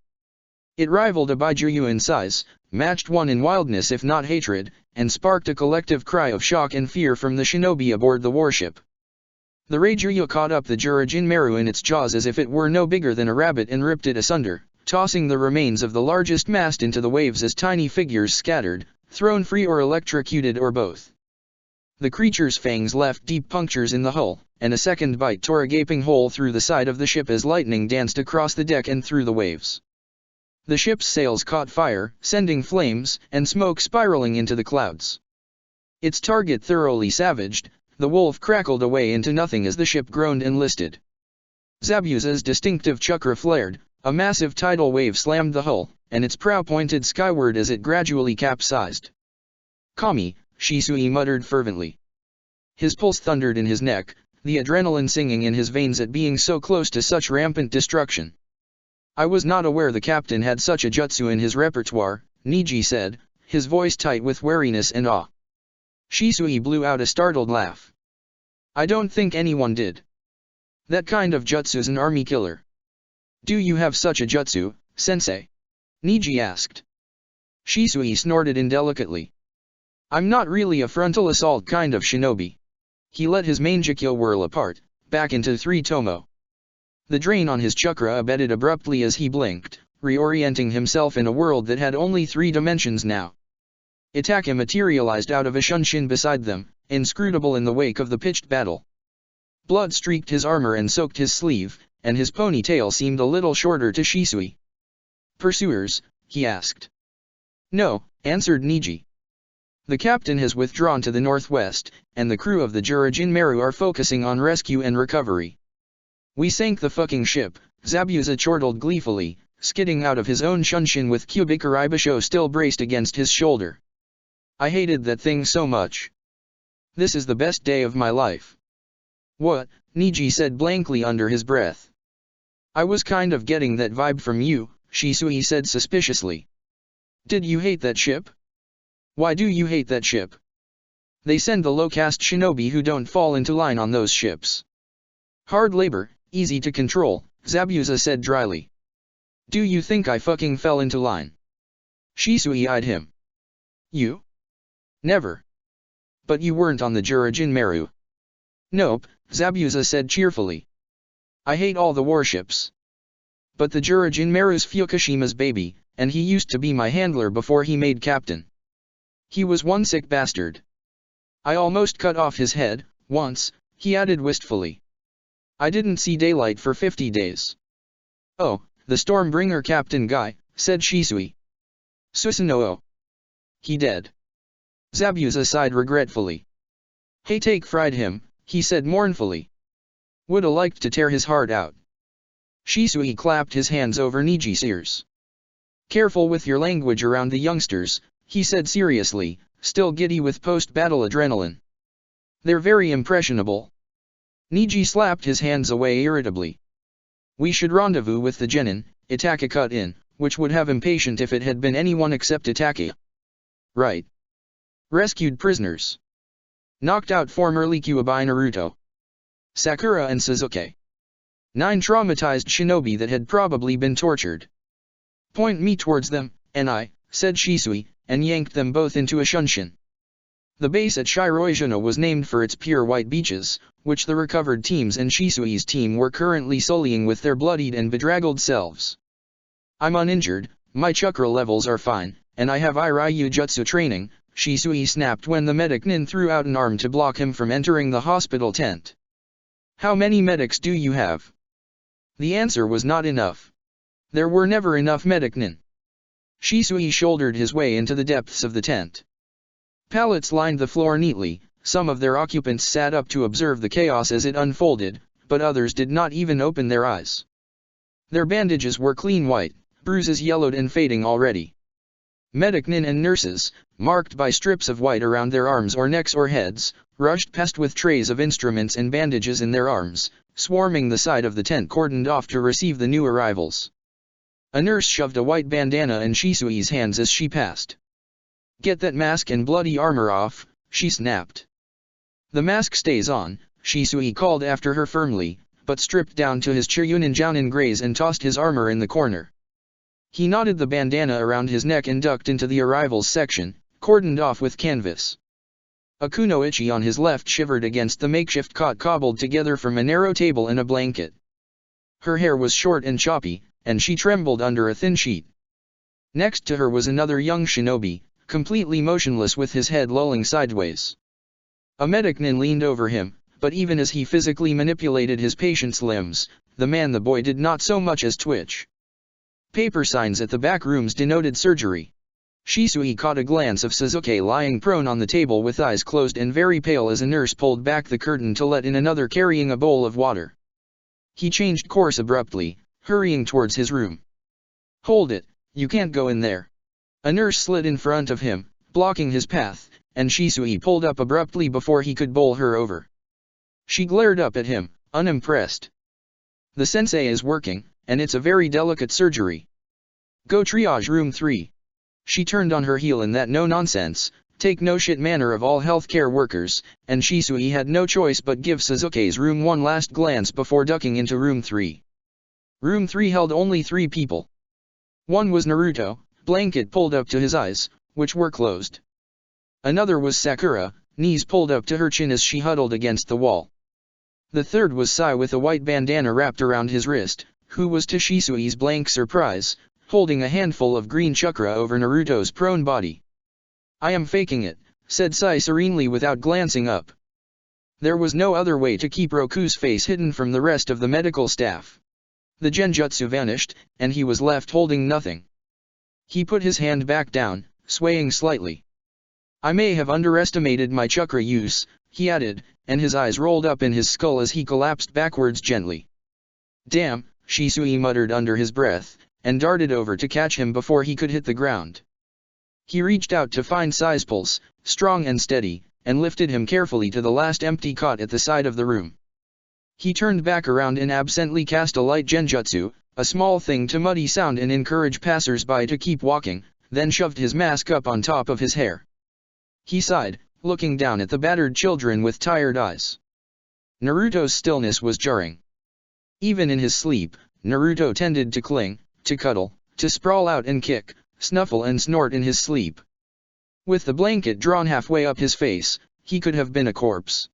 It rivaled a Baijuyu in size, matched one in wildness if not hatred, and sparked a collective cry of shock and fear from the shinobi aboard the warship. The Reijiryu caught up the Jurajin Meru in its jaws as if it were no bigger than a rabbit and ripped it asunder, tossing the remains of the largest mast into the waves as tiny figures scattered, thrown free or electrocuted or both. The creature's fangs left deep punctures in the hull, and a second bite tore a gaping hole through the side of the ship as lightning danced across the deck and through the waves. The ship's sails caught fire, sending flames and smoke spiraling into the clouds. Its target thoroughly savaged, the wolf crackled away into nothing as the ship groaned and listed. Zabuza's distinctive chakra flared, a massive tidal wave slammed the hull, and its prow pointed skyward as it gradually capsized. "Kami," Shisui muttered fervently. His pulse thundered in his neck, the adrenaline singing in his veins at being so close to such rampant destruction. "I was not aware the captain had such a jutsu in his repertoire," Niji said, his voice tight with wariness and awe. Shisui blew out a startled laugh. "I don't think anyone did. That kind of jutsu's an army killer." "Do you have such a jutsu, sensei?" Niji asked. Shisui snorted indelicately. "I'm not really a frontal assault kind of shinobi." He let his manjikyo whirl apart, back into 3 tomo. The drain on his chakra abated abruptly as he blinked, reorienting himself in a world that had only 3 dimensions now. Itaka materialized out of a shunshin beside them, inscrutable in the wake of the pitched battle. Blood streaked his armor and soaked his sleeve, and his ponytail seemed a little shorter to Shisui. "Pursuers?" he asked. "No," answered Niji. "The captain has withdrawn to the northwest, and the crew of the Jurajin Meru are focusing on rescue and recovery." "We sank the fucking ship," Zabuza chortled gleefully, skidding out of his own shunshin with Kubikaribasho still braced against his shoulder. "I hated that thing so much. This is the best day of my life." "What?" Niji said blankly under his breath. "I was kind of getting that vibe from you," Shisui said suspiciously. "Did you hate that ship?" "Why do you hate that ship?" "They send the low-caste shinobi who don't fall into line on those ships. Hard labor, easy to control," Zabuza said dryly. "Do you think I fucking fell into line?" Shisui eyed him. "You? Never. But you weren't on the Jurajin Meru." "Nope," Zabuza said cheerfully. "I hate all the warships. But the Jurajin Meru's Fukushima's baby, and he used to be my handler before he made captain. He was one sick bastard. I almost cut off his head, once," he added wistfully. "I didn't see daylight for 50 days. "Oh, the Stormbringer captain guy," said Shisui. "Susanoo. He dead." Zabuza sighed regretfully. "Hatake fried him," he said mournfully. "Woulda liked to tear his heart out." Shisui clapped his hands over Niji's ears. "Careful with your language around the youngsters," he said seriously, still giddy with post-battle adrenaline. "They're very impressionable." Niji slapped his hands away irritably. "We should rendezvous with the genin," Itaka cut in, which would have impatient if it had been anyone except Itaka. "Right. Rescued prisoners. Knocked out formerly Kuwabai Naruto. Sakura and Suzuki. 9 traumatized shinobi that had probably been tortured. "Point me towards them," and I, said Shisui, and yanked them both into a shunshin. The base at Shiroizuna was named for its pure white beaches, which the recovered teams and Shisui's team were currently sullying with their bloodied and bedraggled selves. "I'm uninjured, my chakra levels are fine, and I have Iryu Jutsu training," Shisui snapped when the medic Nin threw out an arm to block him from entering the hospital tent. "How many medics do you have?" The answer was not enough. There were never enough medic Nin. Shisui shouldered his way into the depths of the tent. Pallets lined the floor neatly, some of their occupants sat up to observe the chaos as it unfolded, but others did not even open their eyes. Their bandages were clean white, bruises yellowed and fading already. Medic Nin and nurses, marked by strips of white around their arms or necks or heads, rushed past with trays of instruments and bandages in their arms, swarming the side of the tent cordoned off to receive the new arrivals. A nurse shoved a white bandana in Shisui's hands as she passed. "Get that mask and bloody armor off," she snapped. "The mask stays on," Shisui called after her firmly, but stripped down to his Chiryunin Jounin grays and tossed his armor in the corner. He knotted the bandana around his neck and ducked into the arrivals section, cordoned off with canvas. A kunoichi on his left shivered against the makeshift cot cobbled together from a narrow table and a blanket. Her hair was short and choppy, and she trembled under a thin sheet. Next to her was another young shinobi, completely motionless with his head lolling sideways. A medic Nin leaned over him, but even as he physically manipulated his patient's limbs, the boy did not so much as twitch. Paper signs at the back rooms denoted surgery. Shisui caught a glance of Sasuke lying prone on the table with eyes closed and very pale as a nurse pulled back the curtain to let in another carrying a bowl of water. He changed course abruptly, hurrying towards his room. "Hold it, you can't go in there." A nurse slid in front of him, blocking his path, and Shisui pulled up abruptly before he could bowl her over. She glared up at him, unimpressed. "The sensei is working, and it's a very delicate surgery. Go triage room 3. She turned on her heel in that no-nonsense, take-no-shit manner of all healthcare workers, and Shisui had no choice but give Sasuke's room one last glance before ducking into room 3. Room 3 held only 3 people. One was Naruto, blanket pulled up to his eyes, which were closed. Another was Sakura, knees pulled up to her chin as she huddled against the wall. The third was Sai with a white bandana wrapped around his wrist, who was to Shisui's blank surprise, holding a handful of green chakra over Naruto's prone body. "I am faking it," said Sai serenely without glancing up. There was no other way to keep Roku's face hidden from the rest of the medical staff. The genjutsu vanished, and he was left holding nothing. He put his hand back down, swaying slightly. "I may have underestimated my chakra use," he added, and his eyes rolled up in his skull as he collapsed backwards gently. "Damn," Shisui muttered under his breath, and darted over to catch him before he could hit the ground. He reached out to find Sai's pulse, strong and steady, and lifted him carefully to the last empty cot at the side of the room. He turned back around and absently cast a light genjutsu, a small thing to muddy sound and encourage passers-by to keep walking, then shoved his mask up on top of his hair. He sighed, looking down at the battered children with tired eyes. Naruto's stillness was jarring. Even in his sleep, Naruto tended to cling, to cuddle, to sprawl out and kick, snuffle and snort in his sleep. With the blanket drawn halfway up his face, he could have been a corpse.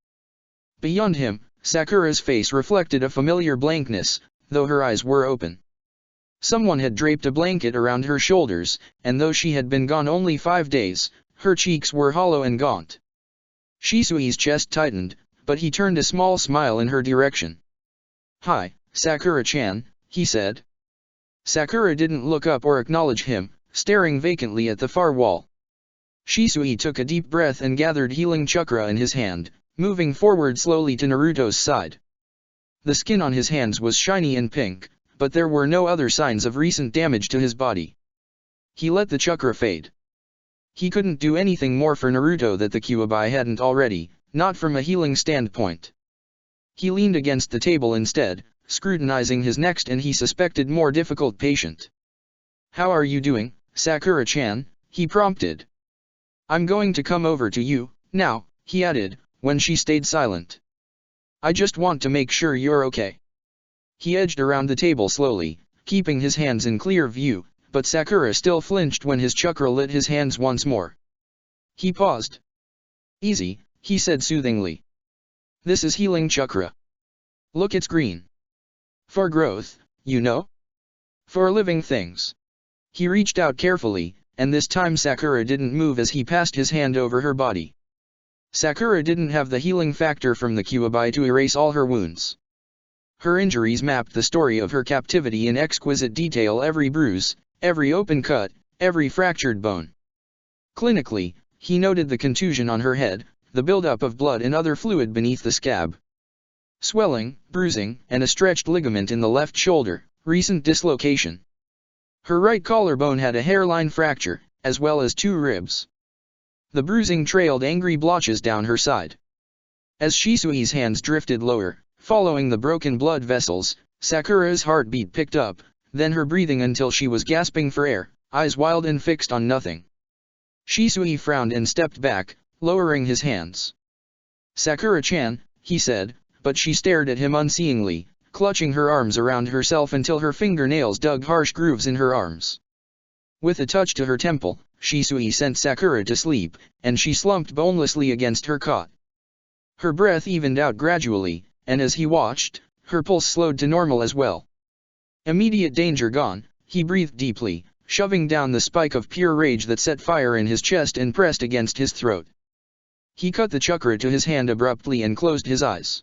Beyond him, Sakura's face reflected a familiar blankness, though her eyes were open. Someone had draped a blanket around her shoulders, and though she had been gone only 5 days, her cheeks were hollow and gaunt. Shisui's chest tightened, but he turned a small smile in her direction. "Hi, Sakura-chan," he said. Sakura didn't look up or acknowledge him, staring vacantly at the far wall. Shisui took a deep breath and gathered healing chakra in his hand, moving forward slowly to Naruto's side. The skin on his hands was shiny and pink, but there were no other signs of recent damage to his body. He let the chakra fade. He couldn't do anything more for Naruto that the Kyuubi hadn't already, not from a healing standpoint. He leaned against the table instead, scrutinizing his next and he suspected more difficult patient. "How are you doing, Sakura-chan?" he prompted. "I'm going to come over to you, now," he added, when she stayed silent. "I just want to make sure you're okay." He edged around the table slowly, keeping his hands in clear view, but Sakura still flinched when his chakra lit his hands once more. He paused. Easy, he said soothingly. This is healing chakra. Look, it's green. For growth, you know? For living things. He reached out carefully, and this time Sakura didn't move as he passed his hand over her body. Sakura didn't have the healing factor from the Kyuubi to erase all her wounds. Her injuries mapped the story of her captivity in exquisite detail: every bruise, every open cut, every fractured bone. Clinically, he noted the contusion on her head, the buildup of blood and other fluid beneath the scab. Swelling, bruising, and a stretched ligament in the left shoulder, recent dislocation. Her right collarbone had a hairline fracture, as well as 2 ribs. The bruising trailed angry blotches down her side. As Shisui's hands drifted lower, following the broken blood vessels, Sakura's heartbeat picked up, then her breathing until she was gasping for air, eyes wild and fixed on nothing. Shisui frowned and stepped back, lowering his hands. Sakura-chan, he said, but she stared at him unseeingly, clutching her arms around herself until her fingernails dug harsh grooves in her arms. With a touch to her temple, Shisui sent Sakura to sleep, and she slumped bonelessly against her cot. Her breath evened out gradually, and as he watched, her pulse slowed to normal as well. Immediate danger gone, he breathed deeply, shoving down the spike of pure rage that set fire in his chest and pressed against his throat. He cut the chakra to his hand abruptly and closed his eyes.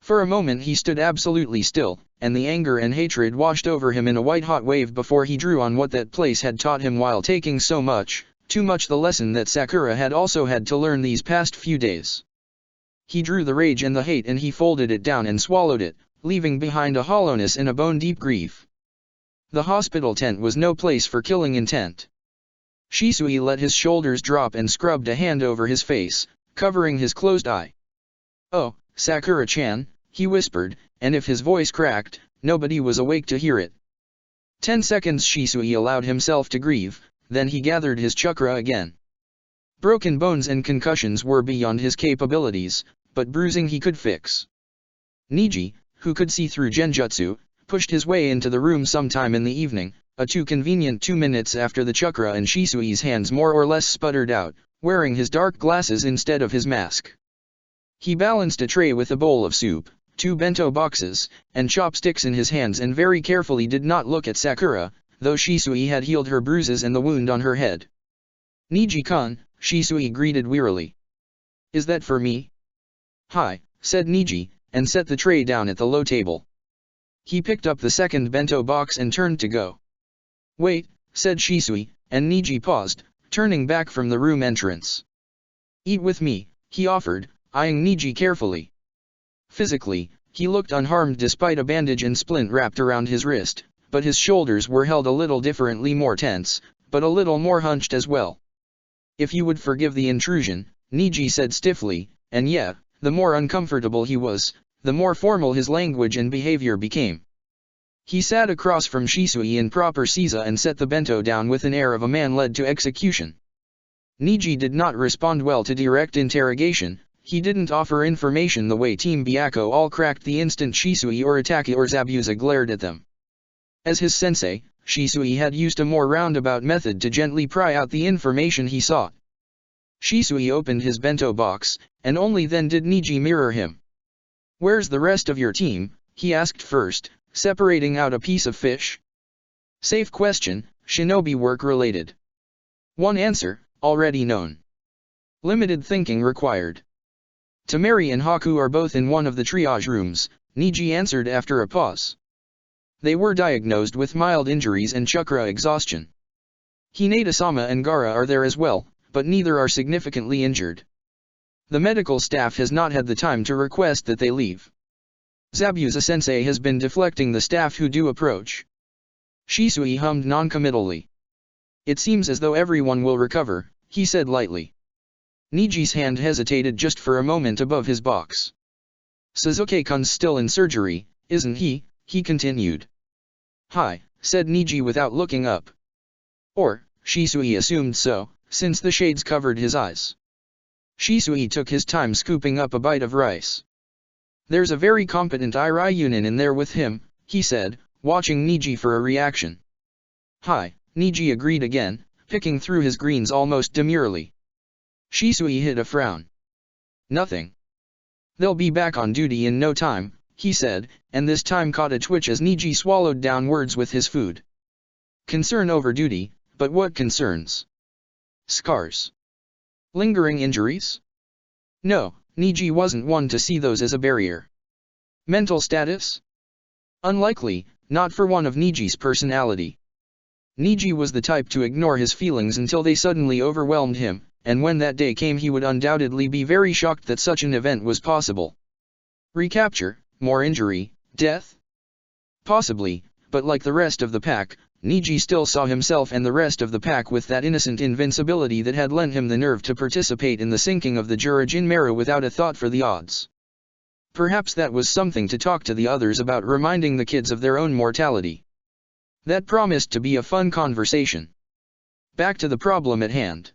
For a moment he stood absolutely still, and the anger and hatred washed over him in a white-hot wave before he drew on what that place had taught him while taking so much, too much the lesson that Sakura had also had to learn these past few days. He drew the rage and the hate and he folded it down and swallowed it, leaving behind a hollowness and a bone-deep grief. The hospital tent was no place for killing intent. Shisui let his shoulders drop and scrubbed a hand over his face, covering his closed eye. "Oh, Sakura-chan," he whispered, and if his voice cracked, nobody was awake to hear it. 10 seconds Shisui allowed himself to grieve, then he gathered his chakra again. Broken bones and concussions were beyond his capabilities, but bruising he could fix. Niji, who could see through genjutsu, pushed his way into the room sometime in the evening, a too convenient 2 minutes after the chakra and Shisui's hands more or less sputtered out, wearing his dark glasses instead of his mask. He balanced a tray with a bowl of soup, 2 bento boxes, and chopsticks in his hands and very carefully did not look at Sakura, though Shisui had healed her bruises and the wound on her head. "Niji-kun," Shisui greeted wearily. "Is that for me?" "Hi," said Niji, and set the tray down at the low table. He picked up the second bento box and turned to go. "Wait," said Shisui, and Niji paused, turning back from the room entrance. "Eat with me," he offered, eyeing Niji carefully. Physically, he looked unharmed despite a bandage and splint wrapped around his wrist, but his shoulders were held a little differently, more tense, but a little more hunched as well. "If you would forgive the intrusion," Niji said stiffly, and yeah, the more uncomfortable he was, the more formal his language and behavior became. He sat across from Shisui in proper seiza and set the bento down with an air of a man led to execution. Niji did not respond well to direct interrogation. He didn't offer information the way Team Byakko all cracked the instant Shisui or Itaki or Zabuza glared at them. As his sensei, Shisui had used a more roundabout method to gently pry out the information he sought. Shisui opened his bento box, and only then did Niji mirror him. "Where's the rest of your team?" he asked first, separating out a piece of fish. Safe question, shinobi work related. One answer, already known. Limited thinking required. "Tamari and Haku are both in one of the triage rooms," Niji answered after a pause. "They were diagnosed with mild injuries and chakra exhaustion. Hinata-sama and Gaara are there as well, but neither are significantly injured. The medical staff has not had the time to request that they leave. Zabuza-sensei has been deflecting the staff who do approach." Shisui hummed noncommittally. "It seems as though everyone will recover," he said lightly. Niji's hand hesitated just for a moment above his box. "Suzuki-kun's still in surgery, isn't he?" he continued. "Hi," said Niji without looking up. Or, Shisui assumed so, since the shades covered his eyes. Shisui took his time scooping up a bite of rice. "There's a very competent Irai Yunin in there with him," he said, watching Niji for a reaction. Hi, Niji agreed again, picking through his greens almost demurely. Shisui hid a frown. Nothing. They'll be back on duty in no time, he said, and this time caught a twitch as Niji swallowed down words with his food. Concern over duty, but what concerns? Scars. Lingering injuries? No, Niji wasn't one to see those as a barrier. Mental status? Unlikely, not for one of Niji's personality. Niji was the type to ignore his feelings until they suddenly overwhelmed him, and when that day came he would undoubtedly be very shocked that such an event was possible. Recapture, more injury, death? Possibly, but like the rest of the pack, Niji still saw himself and the rest of the pack with that innocent invincibility that had lent him the nerve to participate in the sinking of the Jurajin Meru without a thought for the odds. Perhaps that was something to talk to the others about, reminding the kids of their own mortality. That promised to be a fun conversation. Back to the problem at hand.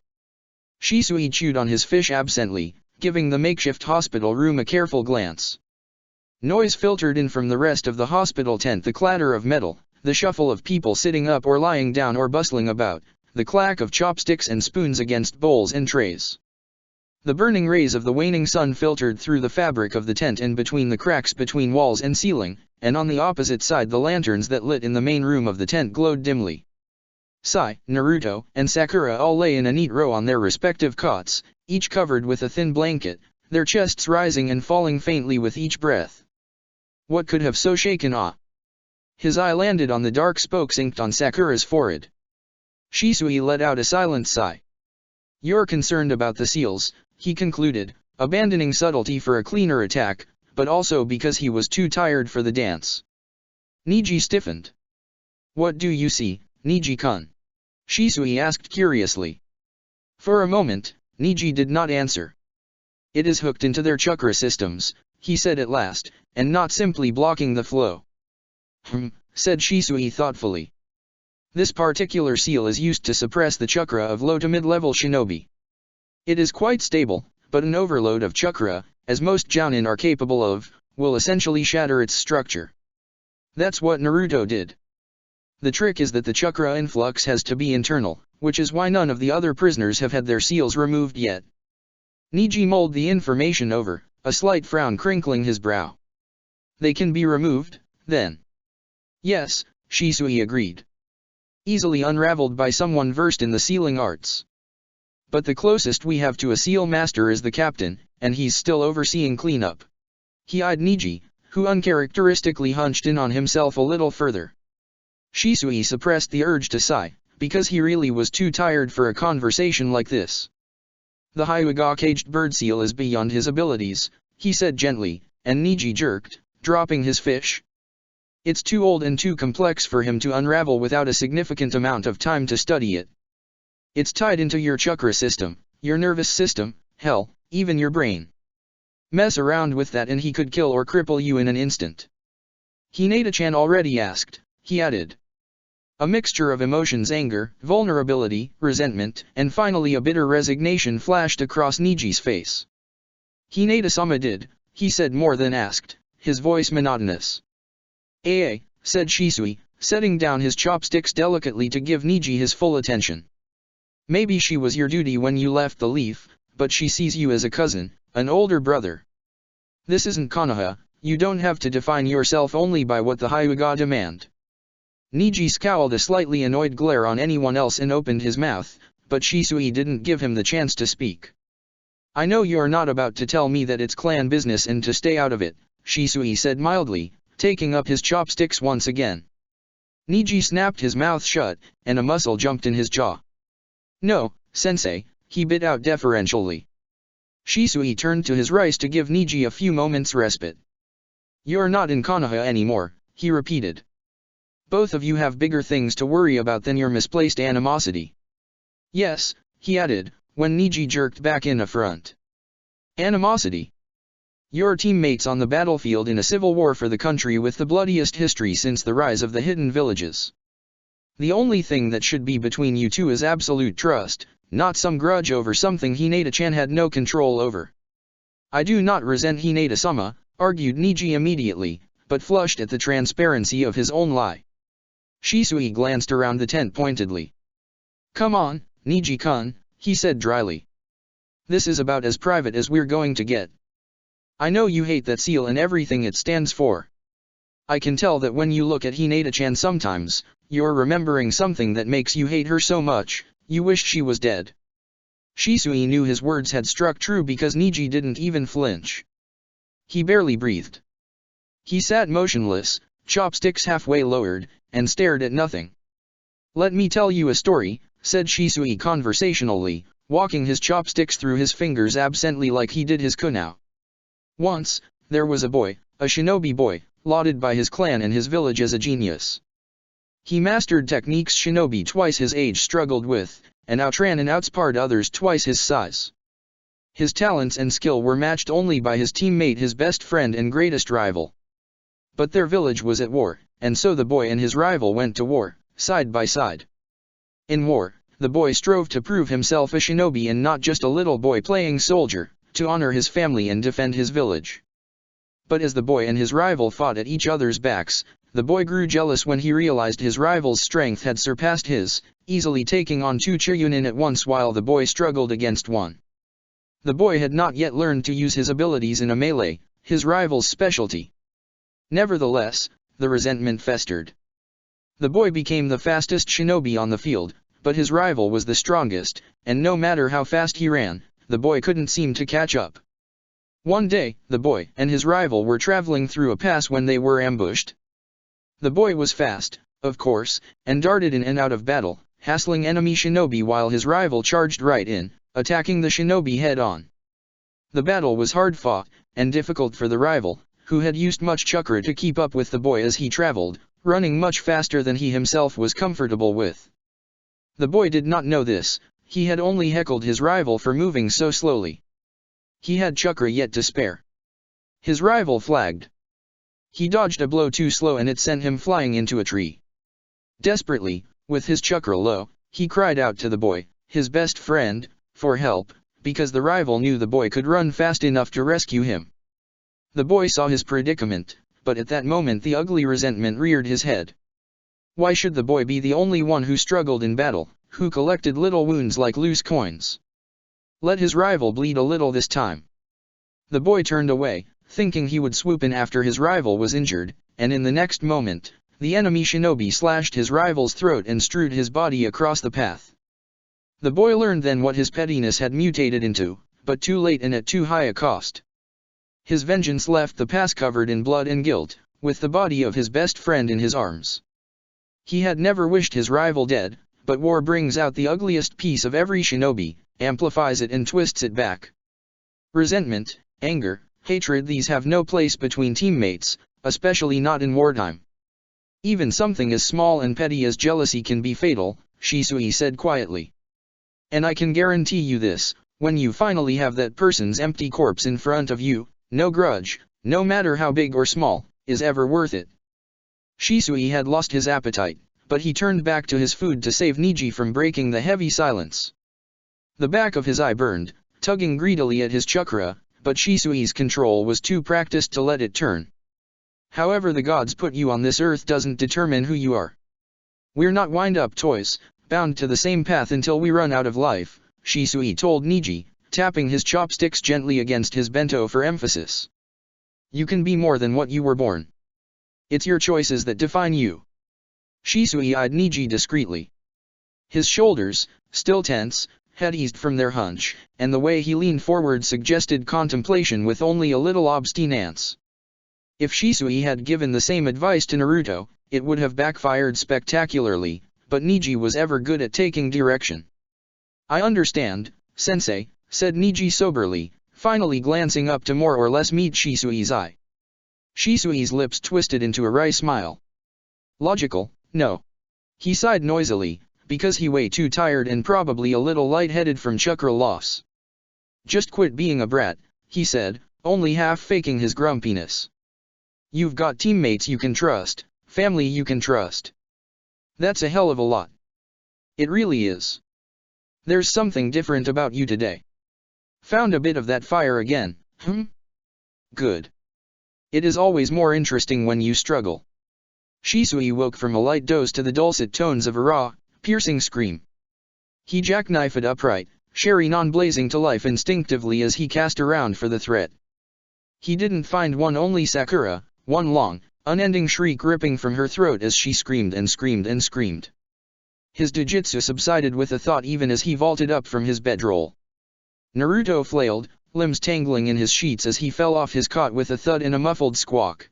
Shisui chewed on his fish absently, giving the makeshift hospital room a careful glance. Noise filtered in from the rest of the hospital tent, the clatter of metal, the shuffle of people sitting up or lying down or bustling about, the clack of chopsticks and spoons against bowls and trays. The burning rays of the waning sun filtered through the fabric of the tent and between the cracks between walls and ceiling, and on the opposite side the lanterns that lit in the main room of the tent glowed dimly. Sai, Naruto, and Sakura all lay in a neat row on their respective cots, each covered with a thin blanket, their chests rising and falling faintly with each breath. What could have so shaken Ah? His eye landed on the dark spokes inked on Sakura's forehead. Shisui let out a silent sigh. You're concerned about the seals, he concluded, abandoning subtlety for a cleaner attack, but also because he was too tired for the dance. Niji stiffened. What do you see, Niji-kun? Shisui asked curiously. For a moment, Niji did not answer. It is hooked into their chakra systems, he said at last, and not simply blocking the flow. Said Shisui thoughtfully. This particular seal is used to suppress the chakra of low to mid-level shinobi. It is quite stable, but an overload of chakra, as most jounin are capable of, will essentially shatter its structure. That's what Naruto did. The trick is that the chakra influx has to be internal, which is why none of the other prisoners have had their seals removed yet. Niji mulled the information over, a slight frown crinkling his brow. They can be removed, then? Yes, Shisui agreed. Easily unraveled by someone versed in the sealing arts. But the closest we have to a seal master is the captain, and he's still overseeing cleanup. He eyed Niji, who uncharacteristically hunched in on himself a little further. Shisui suppressed the urge to sigh, because he really was too tired for a conversation like this. The Hyuga caged bird seal is beyond his abilities, he said gently, and Niji jerked, dropping his fish. It's too old and too complex for him to unravel without a significant amount of time to study it. It's tied into your chakra system, your nervous system, hell, even your brain. Mess around with that and he could kill or cripple you in an instant. Hinata-chan already asked, he added. A mixture of emotions, anger, vulnerability, resentment, and finally a bitter resignation flashed across Niji's face. Hinata-sama did, he said more than asked, his voice monotonous. Said Shisui, setting down his chopsticks delicately to give Niji his full attention. Maybe she was your duty when you left the leaf, but she sees you as a cousin, an older brother. This isn't Konoha, you don't have to define yourself only by what the Hyuga demand. Niji scowled a slightly annoyed glare on anyone else and opened his mouth, but Shisui didn't give him the chance to speak. I know you're not about to tell me that it's clan business and to stay out of it, Shisui said mildly, taking up his chopsticks once again. Niji snapped his mouth shut, and a muscle jumped in his jaw. No, sensei, he bit out deferentially. Shisui turned to his rice to give Niji a few moments' respite. You're not in Konoha anymore, he repeated. Both of you have bigger things to worry about than your misplaced animosity. Yes, he added, when Niji jerked back in affront. Animosity? Your teammates on the battlefield in a civil war for the country with the bloodiest history since the rise of the hidden villages. The only thing that should be between you two is absolute trust, not some grudge over something Hinata-chan had no control over. I do not resent Hinata-sama, argued Niji immediately, but flushed at the transparency of his own lie. Shisui glanced around the tent pointedly. "Come on, Niji-kun," he said dryly. "This is about as private as we're going to get. I know you hate that seal and everything it stands for. I can tell that when you look at Hinata-chan sometimes, you're remembering something that makes you hate her so much, you wish she was dead." Shisui knew his words had struck true because Niji didn't even flinch. He barely breathed. He sat motionless, chopsticks halfway lowered, and stared at nothing. "Let me tell you a story," said Shisui conversationally, walking his chopsticks through his fingers absently like he did his kunao. "Once, there was a boy, a shinobi boy, lauded by his clan and his village as a genius. He mastered techniques shinobi twice his age struggled with, and outran and outsparred others twice his size. His talents and skill were matched only by his teammate, his best friend and greatest rival. But their village was at war, and so the boy and his rival went to war, side by side. In war, the boy strove to prove himself a shinobi and not just a little boy playing soldier, to honor his family and defend his village. But as the boy and his rival fought at each other's backs, the boy grew jealous when he realized his rival's strength had surpassed his, easily taking on 2 Chunin at once while the boy struggled against 1. The boy had not yet learned to use his abilities in a melee, his rival's specialty. Nevertheless, the resentment festered. The boy became the fastest shinobi on the field, but his rival was the strongest, and no matter how fast he ran, the boy couldn't seem to catch up. One day, the boy and his rival were traveling through a pass when they were ambushed. The boy was fast, of course, and darted in and out of battle, hassling enemy shinobi while his rival charged right in, attacking the shinobi head-on. The battle was hard-fought, and difficult for the rival, who had used much chakra to keep up with the boy as he traveled, running much faster than he himself was comfortable with. The boy did not know this, he had only heckled his rival for moving so slowly. He had chakra yet to spare. His rival flagged. He dodged a blow too slow and it sent him flying into a tree. Desperately, with his chakra low, he cried out to the boy, his best friend, for help, because the rival knew the boy could run fast enough to rescue him. The boy saw his predicament, but at that moment the ugly resentment reared his head. Why should the boy be the only one who struggled in battle, who collected little wounds like loose coins? Let his rival bleed a little this time. The boy turned away, thinking he would swoop in after his rival was injured, and in the next moment, the enemy shinobi slashed his rival's throat and strewed his body across the path. The boy learned then what his pettiness had mutated into, but too late and at too high a cost. His vengeance left the pass covered in blood and guilt, with the body of his best friend in his arms. He had never wished his rival dead, but war brings out the ugliest piece of every shinobi, amplifies it and twists it back. Resentment, anger, hatred, these have no place between teammates, especially not in wartime. Even something as small and petty as jealousy can be fatal, Shisui said quietly. And I can guarantee you this, when you finally have that person's empty corpse in front of you, no grudge, no matter how big or small, is ever worth it. Shisui had lost his appetite, but he turned back to his food to save Niji from breaking the heavy silence. The back of his eye burned, tugging greedily at his chakra, but Shisui's control was too practiced to let it turn. However the gods put you on this earth doesn't determine who you are. We're not wind-up toys, bound to the same path until we run out of life, Shisui told Niji, tapping his chopsticks gently against his bento for emphasis. You can be more than what you were born. It's your choices that define you. Shisui eyed Niji discreetly. His shoulders, still tense, had eased from their hunch, and the way he leaned forward suggested contemplation with only a little obstinance. If Shisui had given the same advice to Naruto, it would have backfired spectacularly, but Niji was ever good at taking direction. I understand, sensei, said Niji soberly, finally glancing up to more or less meet Shisui's eye. Shisui's lips twisted into a wry smile. Logical, no. He sighed noisily, because he way too tired and probably a little lightheaded from chakra loss. Just quit being a brat, he said, only half faking his grumpiness. You've got teammates you can trust, family you can trust. That's a hell of a lot. It really is. There's something different about you today. Found a bit of that fire again, hmm? Good. It is always more interesting when you struggle. Shisui woke from a light doze to the dulcet tones of a raw, piercing scream. He jackknifed upright, Sharingan blazing to life instinctively as he cast around for the threat. He didn't find one, only Sakura, one long, unending shriek ripping from her throat as she screamed and screamed and screamed. His dojutsu subsided with a thought even as he vaulted up from his bedroll. Naruto flailed, limbs tangling in his sheets as he fell off his cot with a thud and a muffled squawk.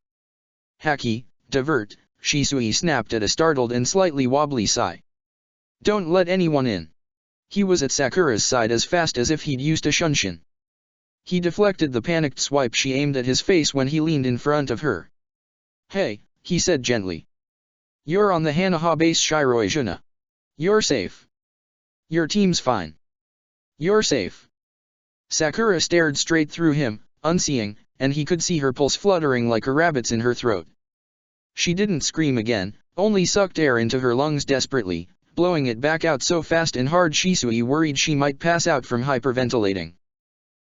Haki, divert, Shisui snapped at a startled and slightly wobbly Sai. Don't let anyone in. He was at Sakura's side as fast as if he'd used a shunshin. He deflected the panicked swipe she aimed at his face when he leaned in front of her. Hey, he said gently. You're on the Hanaha base Shiroizuna. You're safe. Your team's fine. You're safe. Sakura stared straight through him, unseeing, and he could see her pulse fluttering like a rabbit's in her throat. She didn't scream again, only sucked air into her lungs desperately, blowing it back out so fast and hard Shisui worried she might pass out from hyperventilating.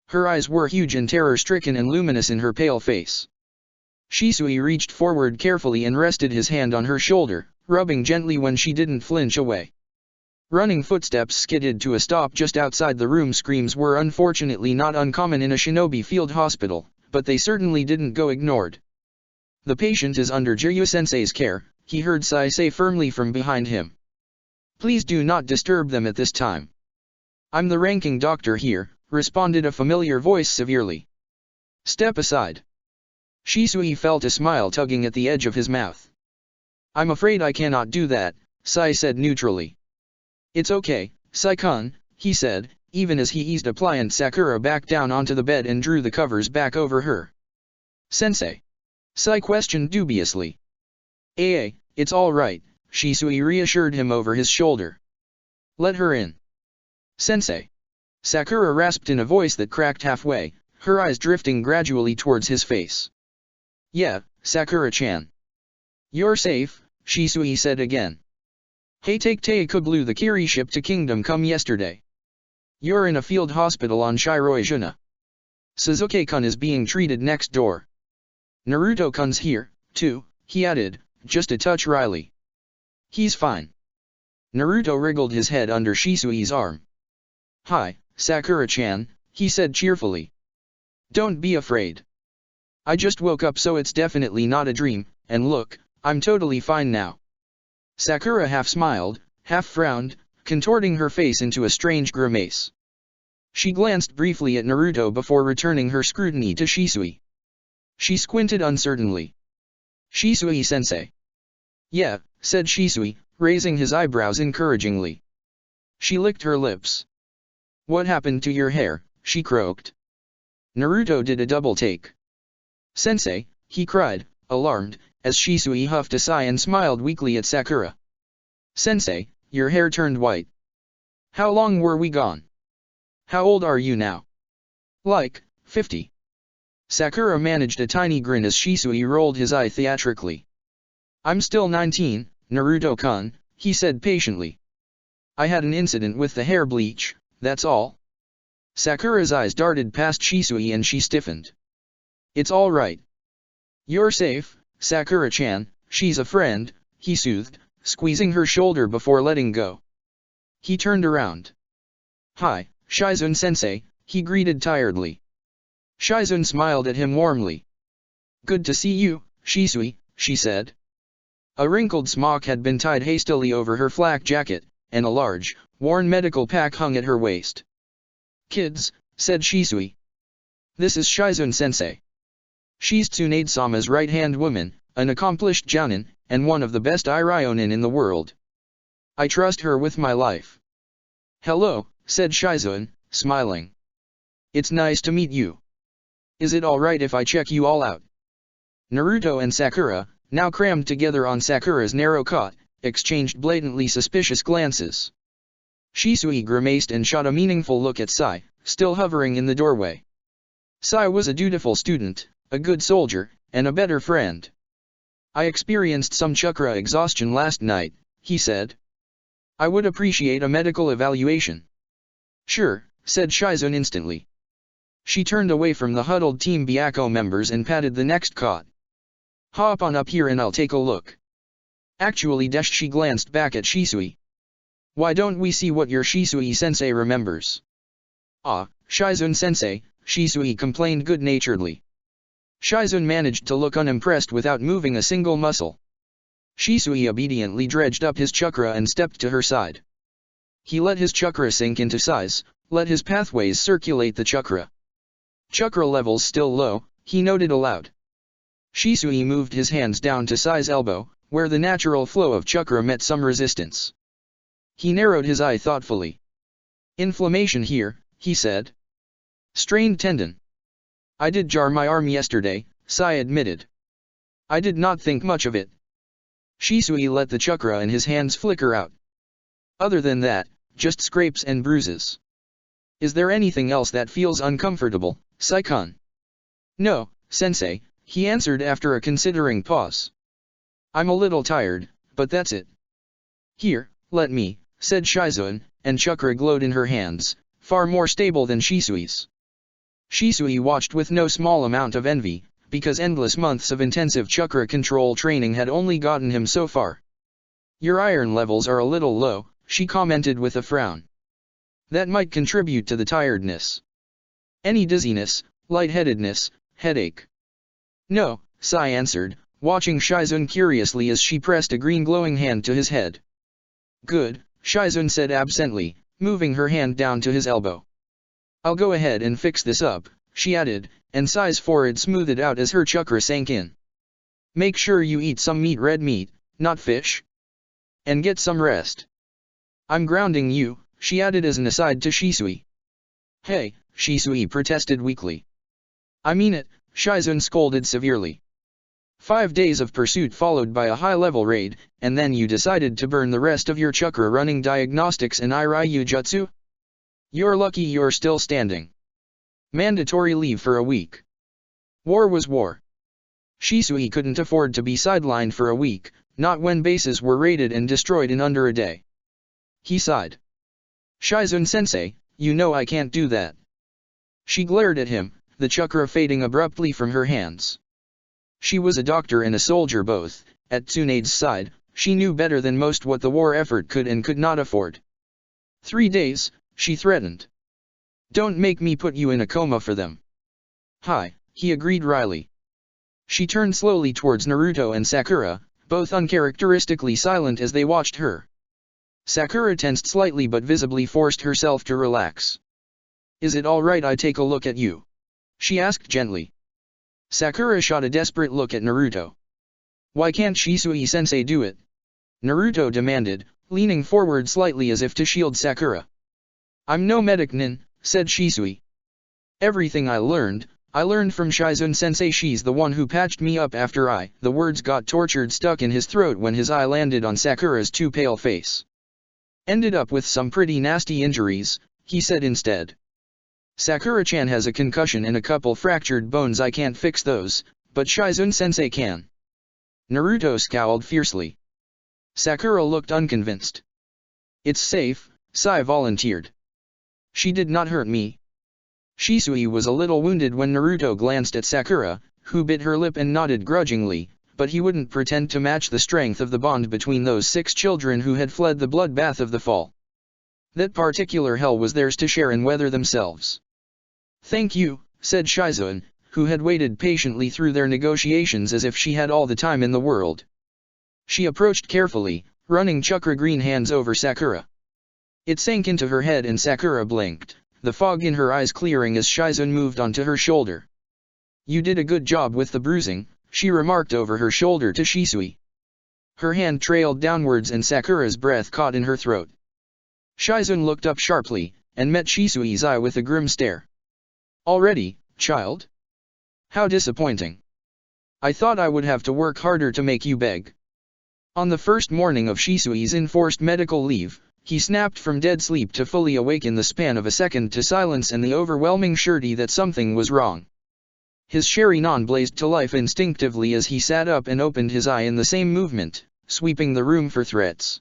Her eyes were huge and terror-stricken and luminous in her pale face. Shisui reached forward carefully and rested his hand on her shoulder, rubbing gently when she didn't flinch away. Running footsteps skidded to a stop just outside the room. Screams were unfortunately not uncommon in a shinobi field hospital, but they certainly didn't go ignored. The patient is under Jiryu-sensei's care, he heard Sai say firmly from behind him. Please do not disturb them at this time. I'm the ranking doctor here, responded a familiar voice severely. Step aside. Shisui felt a smile tugging at the edge of his mouth. I'm afraid I cannot do that, Sai said neutrally. It's okay, Sai-kun, he said, even as he eased a pliant Sakura back down onto the bed and drew the covers back over her. Sensei? Sai questioned dubiously. It's all right, Shisui reassured him over his shoulder. Let her in. Sensei. Sakura rasped in a voice that cracked halfway, her eyes drifting gradually towards his face. Yeah, Sakura-chan. You're safe, Shisui said again. Hey, take Teiko blew the Kiri ship to Kingdom Come yesterday. You're in a field hospital on Shiroizuna. Suzuki-kun is being treated next door. Naruto-kun's here, too, he added, just a touch wryly. He's fine. Naruto wriggled his head under Shisui's arm. Hi, Sakura-chan, he said cheerfully. Don't be afraid. I just woke up, so it's definitely not a dream, and look, I'm totally fine now. Sakura half smiled, half frowned, contorting her face into a strange grimace. She glanced briefly at Naruto before returning her scrutiny to Shisui. She squinted uncertainly. Shisui-sensei. Yeah, said Shisui, raising his eyebrows encouragingly. She licked her lips. What happened to your hair? She croaked. Naruto did a double take. Sensei, he cried, alarmed, as Shisui huffed a sigh and smiled weakly at Sakura. Sensei, your hair turned white. How long were we gone? How old are you now? Like, 50. Sakura managed a tiny grin as Shisui rolled his eye theatrically. I'm still 19, Naruto-kun, he said patiently. I had an incident with the hair bleach, that's all. Sakura's eyes darted past Shisui and she stiffened. It's all right. You're safe, Sakura-chan, she's a friend, he soothed, squeezing her shoulder before letting go. He turned around. Hi, Shizune-sensei, he greeted tiredly. Shizune smiled at him warmly. Good to see you, Shisui, she said. A wrinkled smock had been tied hastily over her flak jacket, and a large, worn medical pack hung at her waist. Kids, said Shisui. This is Shizune-sensei. She's Tsunade-sama's right-hand woman, an accomplished jounin, and one of the best Irionin in the world. I trust her with my life. Hello, said Shizune, smiling. It's nice to meet you. Is it alright if I check you all out? Naruto and Sakura, now crammed together on Sakura's narrow cot, exchanged blatantly suspicious glances. Shisui grimaced and shot a meaningful look at Sai, still hovering in the doorway. Sai was a dutiful student, a good soldier, and a better friend. I experienced some chakra exhaustion last night, he said. I would appreciate a medical evaluation. Sure, said Shizune instantly. She turned away from the huddled Team Byakko members and patted the next cot. Hop on up here and I'll take a look. Actually, she glanced back at Shisui. Why don't we see what your Shisui-sensei remembers? Ah, Shizun-sensei, Shisui complained good-naturedly. Shizun managed to look unimpressed without moving a single muscle. Shisui obediently dredged up his chakra and stepped to her side. He let his chakra sink into size, let his pathways circulate the chakra. Chakra levels still low, he noted aloud. Shisui moved his hands down to Sai's elbow, where the natural flow of chakra met some resistance. He narrowed his eye thoughtfully. Inflammation here, he said. Strained tendon. I did jar my arm yesterday, Sai admitted. I did not think much of it. Shisui let the chakra in his hands flicker out. Other than that, just scrapes and bruises. Is there anything else that feels uncomfortable, Sai-kun? No, sensei, he answered after a considering pause. I'm a little tired, but that's it. Here, let me, said Shizun, and chakra glowed in her hands, far more stable than Shisui's. Shisui watched with no small amount of envy, because endless months of intensive chakra control training had only gotten him so far. Your iron levels are a little low, she commented with a frown. That might contribute to the tiredness. Any dizziness, lightheadedness, headache? No, Sai answered, watching Shizun curiously as she pressed a green glowing hand to his head. Good, Shizun said absently, moving her hand down to his elbow. I'll go ahead and fix this up, she added, and Sai's forehead smoothed out as her chakra sank in. Make sure you eat some red meat, not fish. And get some rest. I'm grounding you, she added as an aside to Shisui. Hey, Shisui protested weakly. I mean it, Shizun scolded severely. 5 days of pursuit followed by a high-level raid, and then you decided to burn the rest of your chakra running diagnostics and Iryu Jutsu? You're lucky you're still standing. Mandatory leave for a week. War was war. Shisui couldn't afford to be sidelined for a week, not when bases were raided and destroyed in under a day. He sighed. Shizun-sensei, you know I can't do that. She glared at him, the chakra fading abruptly from her hands. She was a doctor and a soldier both. At Tsunade's side, she knew better than most what the war effort could and could not afford. 3 days, she threatened. Don't make me put you in a coma for them. Hi, he agreed wryly. She turned slowly towards Naruto and Sakura, both uncharacteristically silent as they watched her. Sakura tensed slightly but visibly forced herself to relax. Is it alright I take a look at you? She asked gently. Sakura shot a desperate look at Naruto. Why can't Shisui-sensei do it? Naruto demanded, leaning forward slightly as if to shield Sakura. I'm no medic nin, said Shisui. Everything I learned from Shizun-sensei. She's the one who patched me up after the words got tortured stuck in his throat when his eye landed on Sakura's too pale face. Ended up with some pretty nasty injuries, he said instead. Sakura-chan has a concussion and a couple fractured bones. I can't fix those, but Shizun-sensei can. Naruto scowled fiercely. Sakura looked unconvinced. It's safe, Sai volunteered. She did not hurt me. Shisui was a little wounded when Naruto glanced at Sakura, who bit her lip and nodded grudgingly, but he wouldn't pretend to match the strength of the bond between those 6 children who had fled the bloodbath of the fall. That particular hell was theirs to share and weather themselves. Thank you, said Shizun, who had waited patiently through their negotiations as if she had all the time in the world. She approached carefully, running chakra green hands over Sakura. It sank into her head and Sakura blinked, the fog in her eyes clearing as Shizun moved onto her shoulder. You did a good job with the bruising, she remarked over her shoulder to Shisui. Her hand trailed downwards and Sakura's breath caught in her throat. Shizun looked up sharply, and met Shisui's eye with a grim stare. Already, child? How disappointing. I thought I would have to work harder to make you beg. On the first morning of Shisui's enforced medical leave, he snapped from dead sleep to fully awake in the span of a second to silence and the overwhelming surety that something was wrong. His Sharingan blazed to life instinctively as he sat up and opened his eye in the same movement, sweeping the room for threats.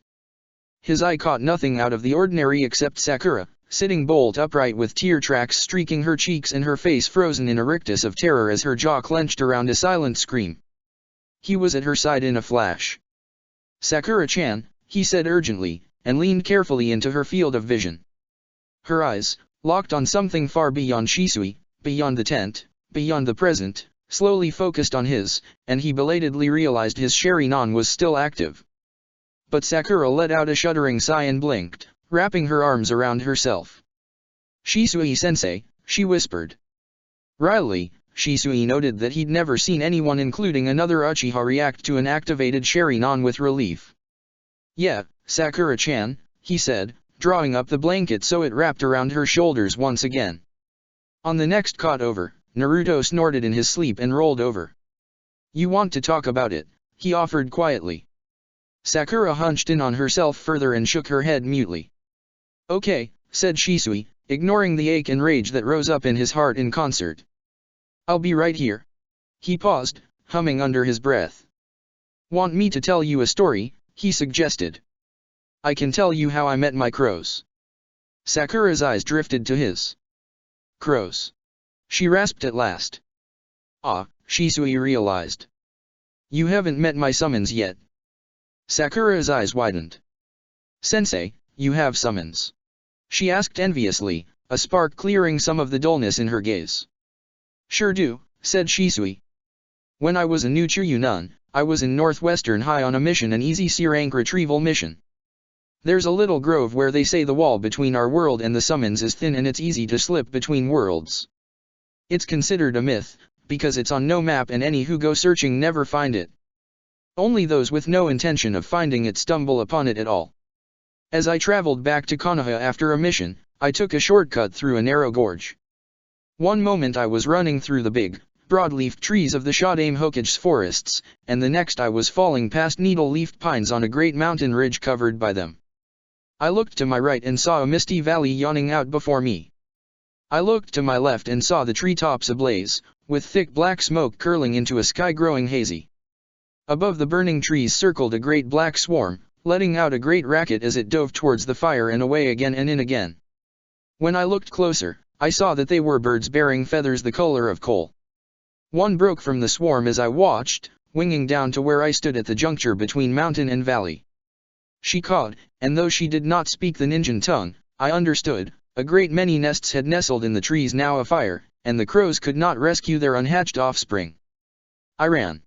His eye caught nothing out of the ordinary except Sakura, sitting bolt upright with tear tracks streaking her cheeks and her face frozen in a rictus of terror as her jaw clenched around a silent scream. He was at her side in a flash. "Sakura-chan," he said urgently, and leaned carefully into her field of vision. Her eyes, locked on something far beyond Shisui, beyond the tent, beyond the present, slowly focused on his, and he belatedly realized his Sharingan was still active. But Sakura let out a shuddering sigh and blinked, wrapping her arms around herself. "Shisui-sensei," she whispered. Wryly, Shisui noted that he'd never seen anyone including another Uchiha react to an activated Sharingan with relief. "Yeah, Sakura-chan," he said, drawing up the blanket so it wrapped around her shoulders once again. On the next cot over, Naruto snorted in his sleep and rolled over. "You want to talk about it?" he offered quietly. Sakura hunched in on herself further and shook her head mutely. "Okay," said Shisui, ignoring the ache and rage that rose up in his heart in concert. "I'll be right here." He paused, humming under his breath. "Want me to tell you a story?" he suggested. "I can tell you how I met my crows." Sakura's eyes drifted to his. "Crows?" she rasped at last. "Ah," Shisui realized. "You haven't met my summons yet." Sakura's eyes widened. "Sensei, you have summons?" she asked enviously, a spark clearing some of the dullness in her gaze. "Sure do," said Shisui. "When I was a new Chuyu nun, I was in Northwestern High on a mission, an easy C rank retrieval mission. There's a little grove where they say the wall between our world and the summons is thin and it's easy to slip between worlds. It's considered a myth, because it's on no map and any who go searching never find it. Only those with no intention of finding it stumble upon it at all. As I traveled back to Konoha after a mission, I took a shortcut through a narrow gorge. One moment I was running through the big, broad-leafed trees of the Shodaime Hokage's forests, and the next I was falling past needle-leafed pines on a great mountain ridge covered by them. I looked to my right and saw a misty valley yawning out before me. I looked to my left and saw the treetops ablaze, with thick black smoke curling into a sky growing hazy. Above the burning trees circled a great black swarm, letting out a great racket as it dove towards the fire and away again and in again. When I looked closer, I saw that they were birds bearing feathers the color of coal. One broke from the swarm as I watched, winging down to where I stood at the juncture between mountain and valley. She cawed, and though she did not speak the ninja tongue, I understood. A great many nests had nestled in the trees now afire, and the crows could not rescue their unhatched offspring. I ran.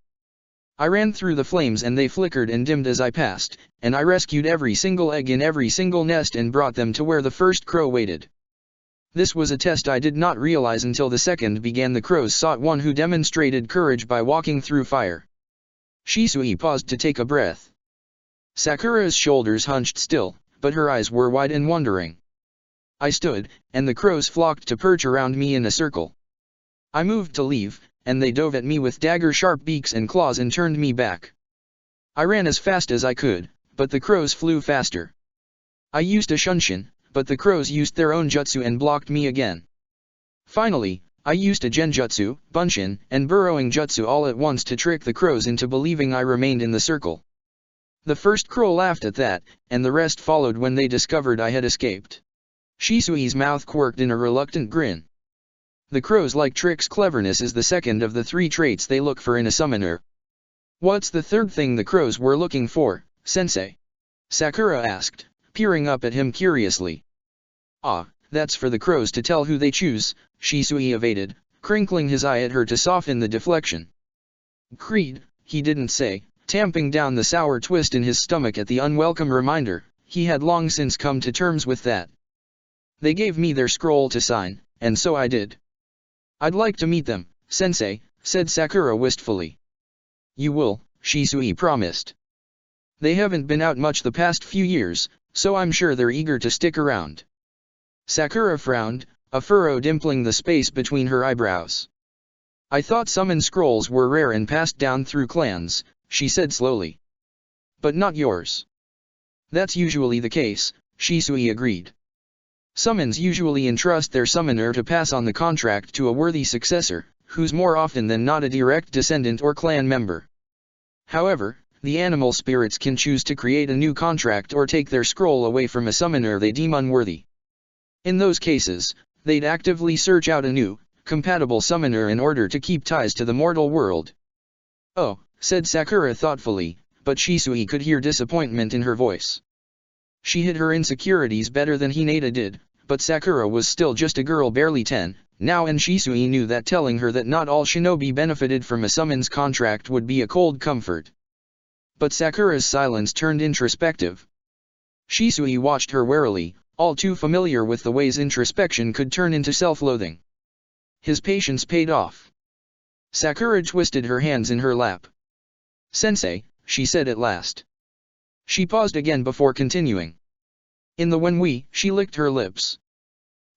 I ran through the flames and they flickered and dimmed as I passed, and I rescued every single egg in every single nest and brought them to where the first crow waited. This was a test I did not realize until the second began. The crows sought one who demonstrated courage by walking through fire. Shisui paused to take a breath. Sakura's shoulders hunched still, but her eyes were wide and wondering. I stood, and the crows flocked to perch around me in a circle. I moved to leave, and they dove at me with dagger-sharp beaks and claws and turned me back. I ran as fast as I could, but the crows flew faster. I used a shunshin, but the crows used their own jutsu and blocked me again. Finally, I used a genjutsu, bunshin, and burrowing jutsu all at once to trick the crows into believing I remained in the circle. The first crow laughed at that, and the rest followed when they discovered I had escaped. Shisui's mouth quirked in a reluctant grin. The crows like tricks. Cleverness is the second of the three traits they look for in a summoner. What's the third thing the crows were looking for, sensei? Sakura asked, peering up at him curiously. Ah, that's for the crows to tell who they choose, Shisui evaded, crinkling his eye at her to soften the deflection. Creed, he didn't say, tamping down the sour twist in his stomach at the unwelcome reminder. He had long since come to terms with that. They gave me their scroll to sign, and so I did. I'd like to meet them, sensei, said Sakura wistfully. You will, Shisui promised. They haven't been out much the past few years, so I'm sure they're eager to stick around. Sakura frowned, a furrow dimpling the space between her eyebrows. I thought summon scrolls were rare and passed down through clans, she said slowly. But not yours. That's usually the case, Shisui agreed. Summons usually entrust their summoner to pass on the contract to a worthy successor, who's more often than not a direct descendant or clan member. However, the animal spirits can choose to create a new contract or take their scroll away from a summoner they deem unworthy. In those cases, they'd actively search out a new, compatible summoner in order to keep ties to the mortal world. Oh, said Sakura thoughtfully, but Shisui could hear disappointment in her voice. She hid her insecurities better than Hinata did, but Sakura was still just a girl barely 10, now, and Shisui knew that telling her that not all shinobi benefited from a summons contract would be a cold comfort. But Sakura's silence turned introspective. Shisui watched her warily, all too familiar with the ways introspection could turn into self-loathing. His patience paid off. Sakura twisted her hands in her lap. "Sensei," she said at last. She paused again before continuing. "In the when she licked her lips.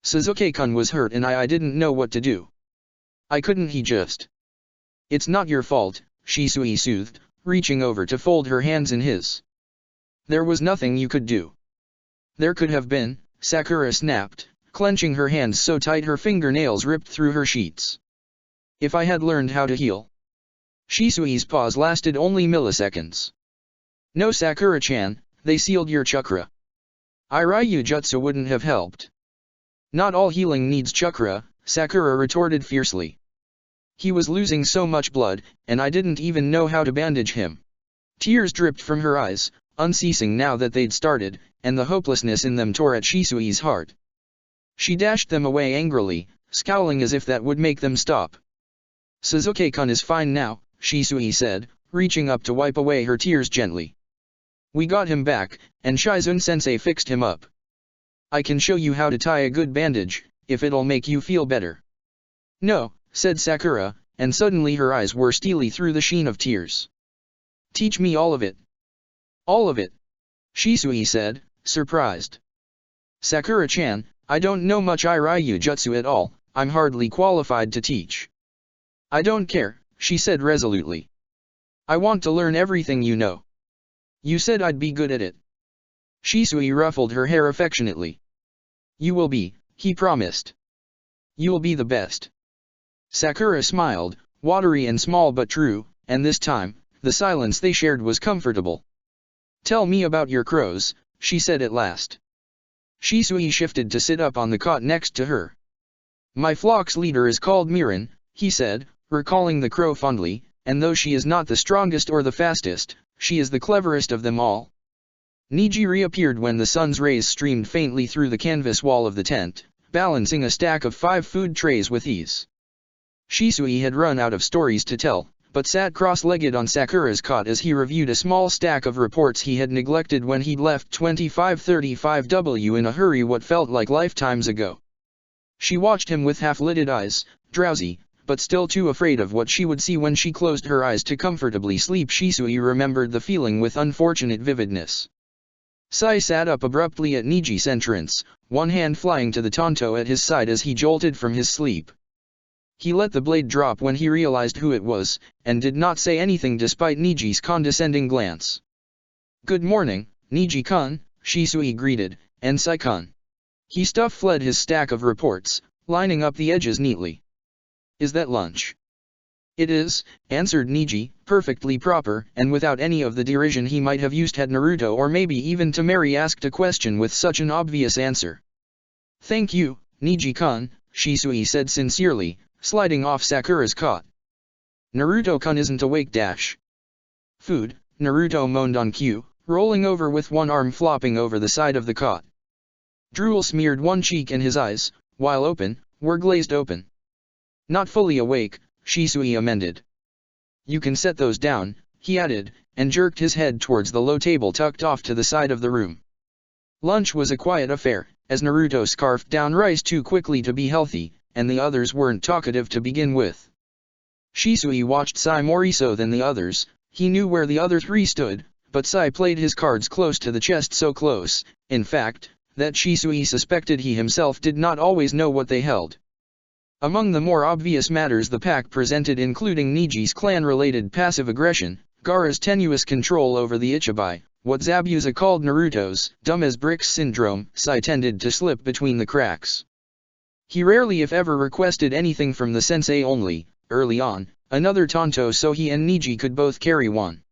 Suzuki-kun was hurt and I didn't know what to do. I couldn't he just." "It's not your fault," Shisui soothed, reaching over to fold her hands in his. "There was nothing you could do." "There could have been," Sakura snapped, clenching her hands so tight her fingernails ripped through her sheets. "If I had learned how to heal." Shisui's pause lasted only milliseconds. "No, Sakura-chan, they sealed your chakra. Iryu Jutsu wouldn't have helped." "Not all healing needs chakra," Sakura retorted fiercely. "He was losing so much blood, and I didn't even know how to bandage him." Tears dripped from her eyes, unceasing now that they'd started, and the hopelessness in them tore at Shisui's heart. She dashed them away angrily, scowling as if that would make them stop. "Suzuki-kun is fine now," Shisui said, reaching up to wipe away her tears gently. "We got him back, and Shizune-sensei fixed him up. I can show you how to tie a good bandage, if it'll make you feel better." "No," said Sakura, and suddenly her eyes were steely through the sheen of tears. "Teach me all of it." "All of it?" Shisui said, surprised. "Sakura-chan, I don't know much Iryu Jutsu at all, I'm hardly qualified to teach." "I don't care," she said resolutely. "I want to learn everything you know. You said I'd be good at it." Shisui ruffled her hair affectionately. "You will be," he promised. "You'll be the best." Sakura smiled, watery and small but true, and this time, the silence they shared was comfortable. "Tell me about your crows," she said at last. Shisui shifted to sit up on the cot next to her. "My flock's leader is called Mirin," he said, recalling the crow fondly, "and though she is not the strongest or the fastest, she is the cleverest of them all." Niji reappeared when the sun's rays streamed faintly through the canvas wall of the tent, balancing a stack of 5 food trays with ease. Shisui had run out of stories to tell, but sat cross-legged on Sakura's cot as he reviewed a small stack of reports he had neglected when he'd left 2535W in a hurry what felt like lifetimes ago. She watched him with half-lidded eyes, drowsy, but still too afraid of what she would see when she closed her eyes to comfortably sleep. Shisui remembered the feeling with unfortunate vividness. Sai sat up abruptly at Niji's entrance, one hand flying to the tanto at his side as he jolted from his sleep. He let the blade drop when he realized who it was, and did not say anything despite Niji's condescending glance. "Good morning, Niji-kun," Shisui greeted, and Sai-kun. He fled his stack of reports, lining up the edges neatly. "Is that lunch?" "It is," answered Niji, perfectly proper and without any of the derision he might have used had Naruto or maybe even Temari asked a question with such an obvious answer. "Thank you, Niji-kun," Shisui said sincerely, sliding off Sakura's cot. "Naruto-kun isn't awake dash." "Food," Naruto moaned on cue, rolling over with one arm flopping over the side of the cot. Drool smeared one cheek and his eyes, while open, were glazed open. "Not fully awake," Shisui amended. "You can set those down," he added, and jerked his head towards the low table tucked off to the side of the room. Lunch was a quiet affair, as Naruto scarfed down rice too quickly to be healthy, and the others weren't talkative to begin with. Shisui watched Sai more so than the others. He knew where the other 3 stood, but Sai played his cards close to the chest, so close, in fact, that Shisui suspected he himself did not always know what they held. Among the more obvious matters the pack presented including Niji's clan-related passive aggression, Gaara's tenuous control over the Ichibai, what Zabuza called Naruto's dumb as bricks syndrome. Sai tended to slip between the cracks. He rarely if ever requested anything from the sensei only, early on, another tanto so he and Niji could both carry one.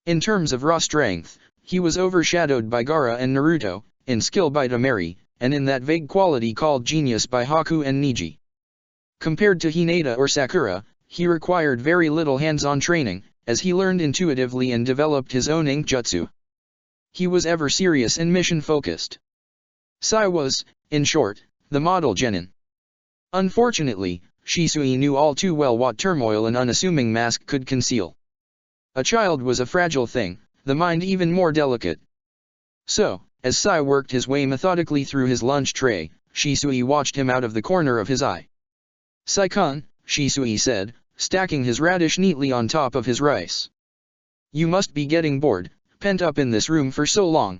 In terms of raw strength, he was overshadowed by Gaara and Naruto, in skill by Temari, and in that vague quality called genius by Haku and Niji. Compared to Hinata or Sakura, he required very little hands-on training, as he learned intuitively and developed his own inkjutsu. He was ever serious and mission-focused. Sai was, in short, the model genin. Unfortunately, Shisui knew all too well what turmoil an unassuming mask could conceal. A child was a fragile thing, the mind even more delicate. So, as Sai worked his way methodically through his lunch tray, Shisui watched him out of the corner of his eye. "Sai-kun," Shisui said, stacking his radish neatly on top of his rice. "You must be getting bored, pent up in this room for so long."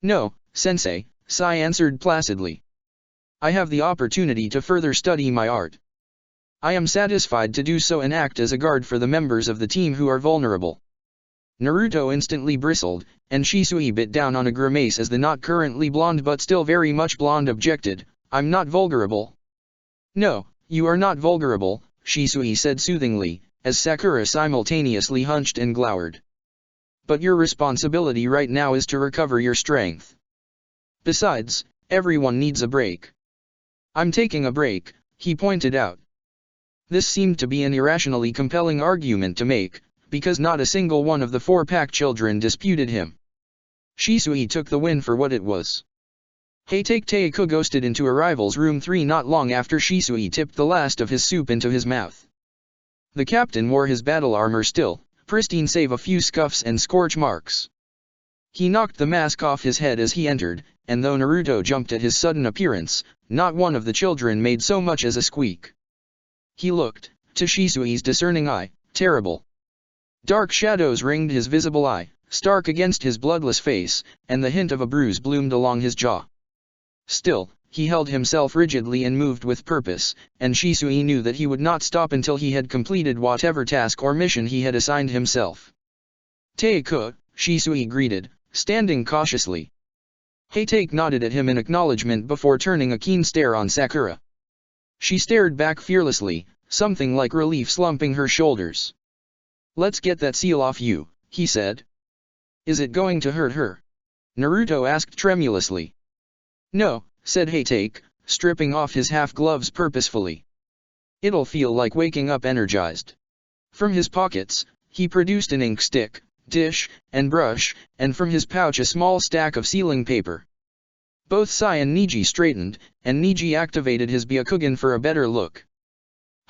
"No, sensei," Sai answered placidly. "I have the opportunity to further study my art. I am satisfied to do so and act as a guard for the members of the team who are vulnerable." Naruto instantly bristled, and Shisui bit down on a grimace as the not currently blonde but still very much blonde objected, "I'm not vulnerable." "No, you are not vulnerable," Shisui said soothingly, as Sakura simultaneously hunched and glowered. "But your responsibility right now is to recover your strength. Besides, everyone needs a break." "I'm taking a break," he pointed out. This seemed to be an irrationally compelling argument to make, because not a single one of the four-pack children disputed him. Shisui took the win for what it was. Heitake Teiku ghosted into Arrival's room 3 not long after Shisui tipped the last of his soup into his mouth. The captain wore his battle armor still, pristine save a few scuffs and scorch marks. He knocked the mask off his head as he entered, and though Naruto jumped at his sudden appearance, not one of the children made so much as a squeak. He looked, to Shisui's discerning eye, terrible. Dark shadows ringed his visible eye, stark against his bloodless face, and the hint of a bruise bloomed along his jaw. Still, he held himself rigidly and moved with purpose, and Shisui knew that he would not stop until he had completed whatever task or mission he had assigned himself. "Teiku," Shisui greeted, standing cautiously. Heitake nodded at him in acknowledgement before turning a keen stare on Sakura. She stared back fearlessly, something like relief slumping her shoulders. "Let's get that seal off you," he said. "Is it going to hurt her?" Naruto asked tremulously. "No," said Heitake, stripping off his half-gloves purposefully. "It'll feel like waking up energized." From his pockets, he produced an ink stick, dish, and brush, and from his pouch a small stack of sealing paper. Both Sai and Niji straightened, and Niji activated his Byakugan for a better look.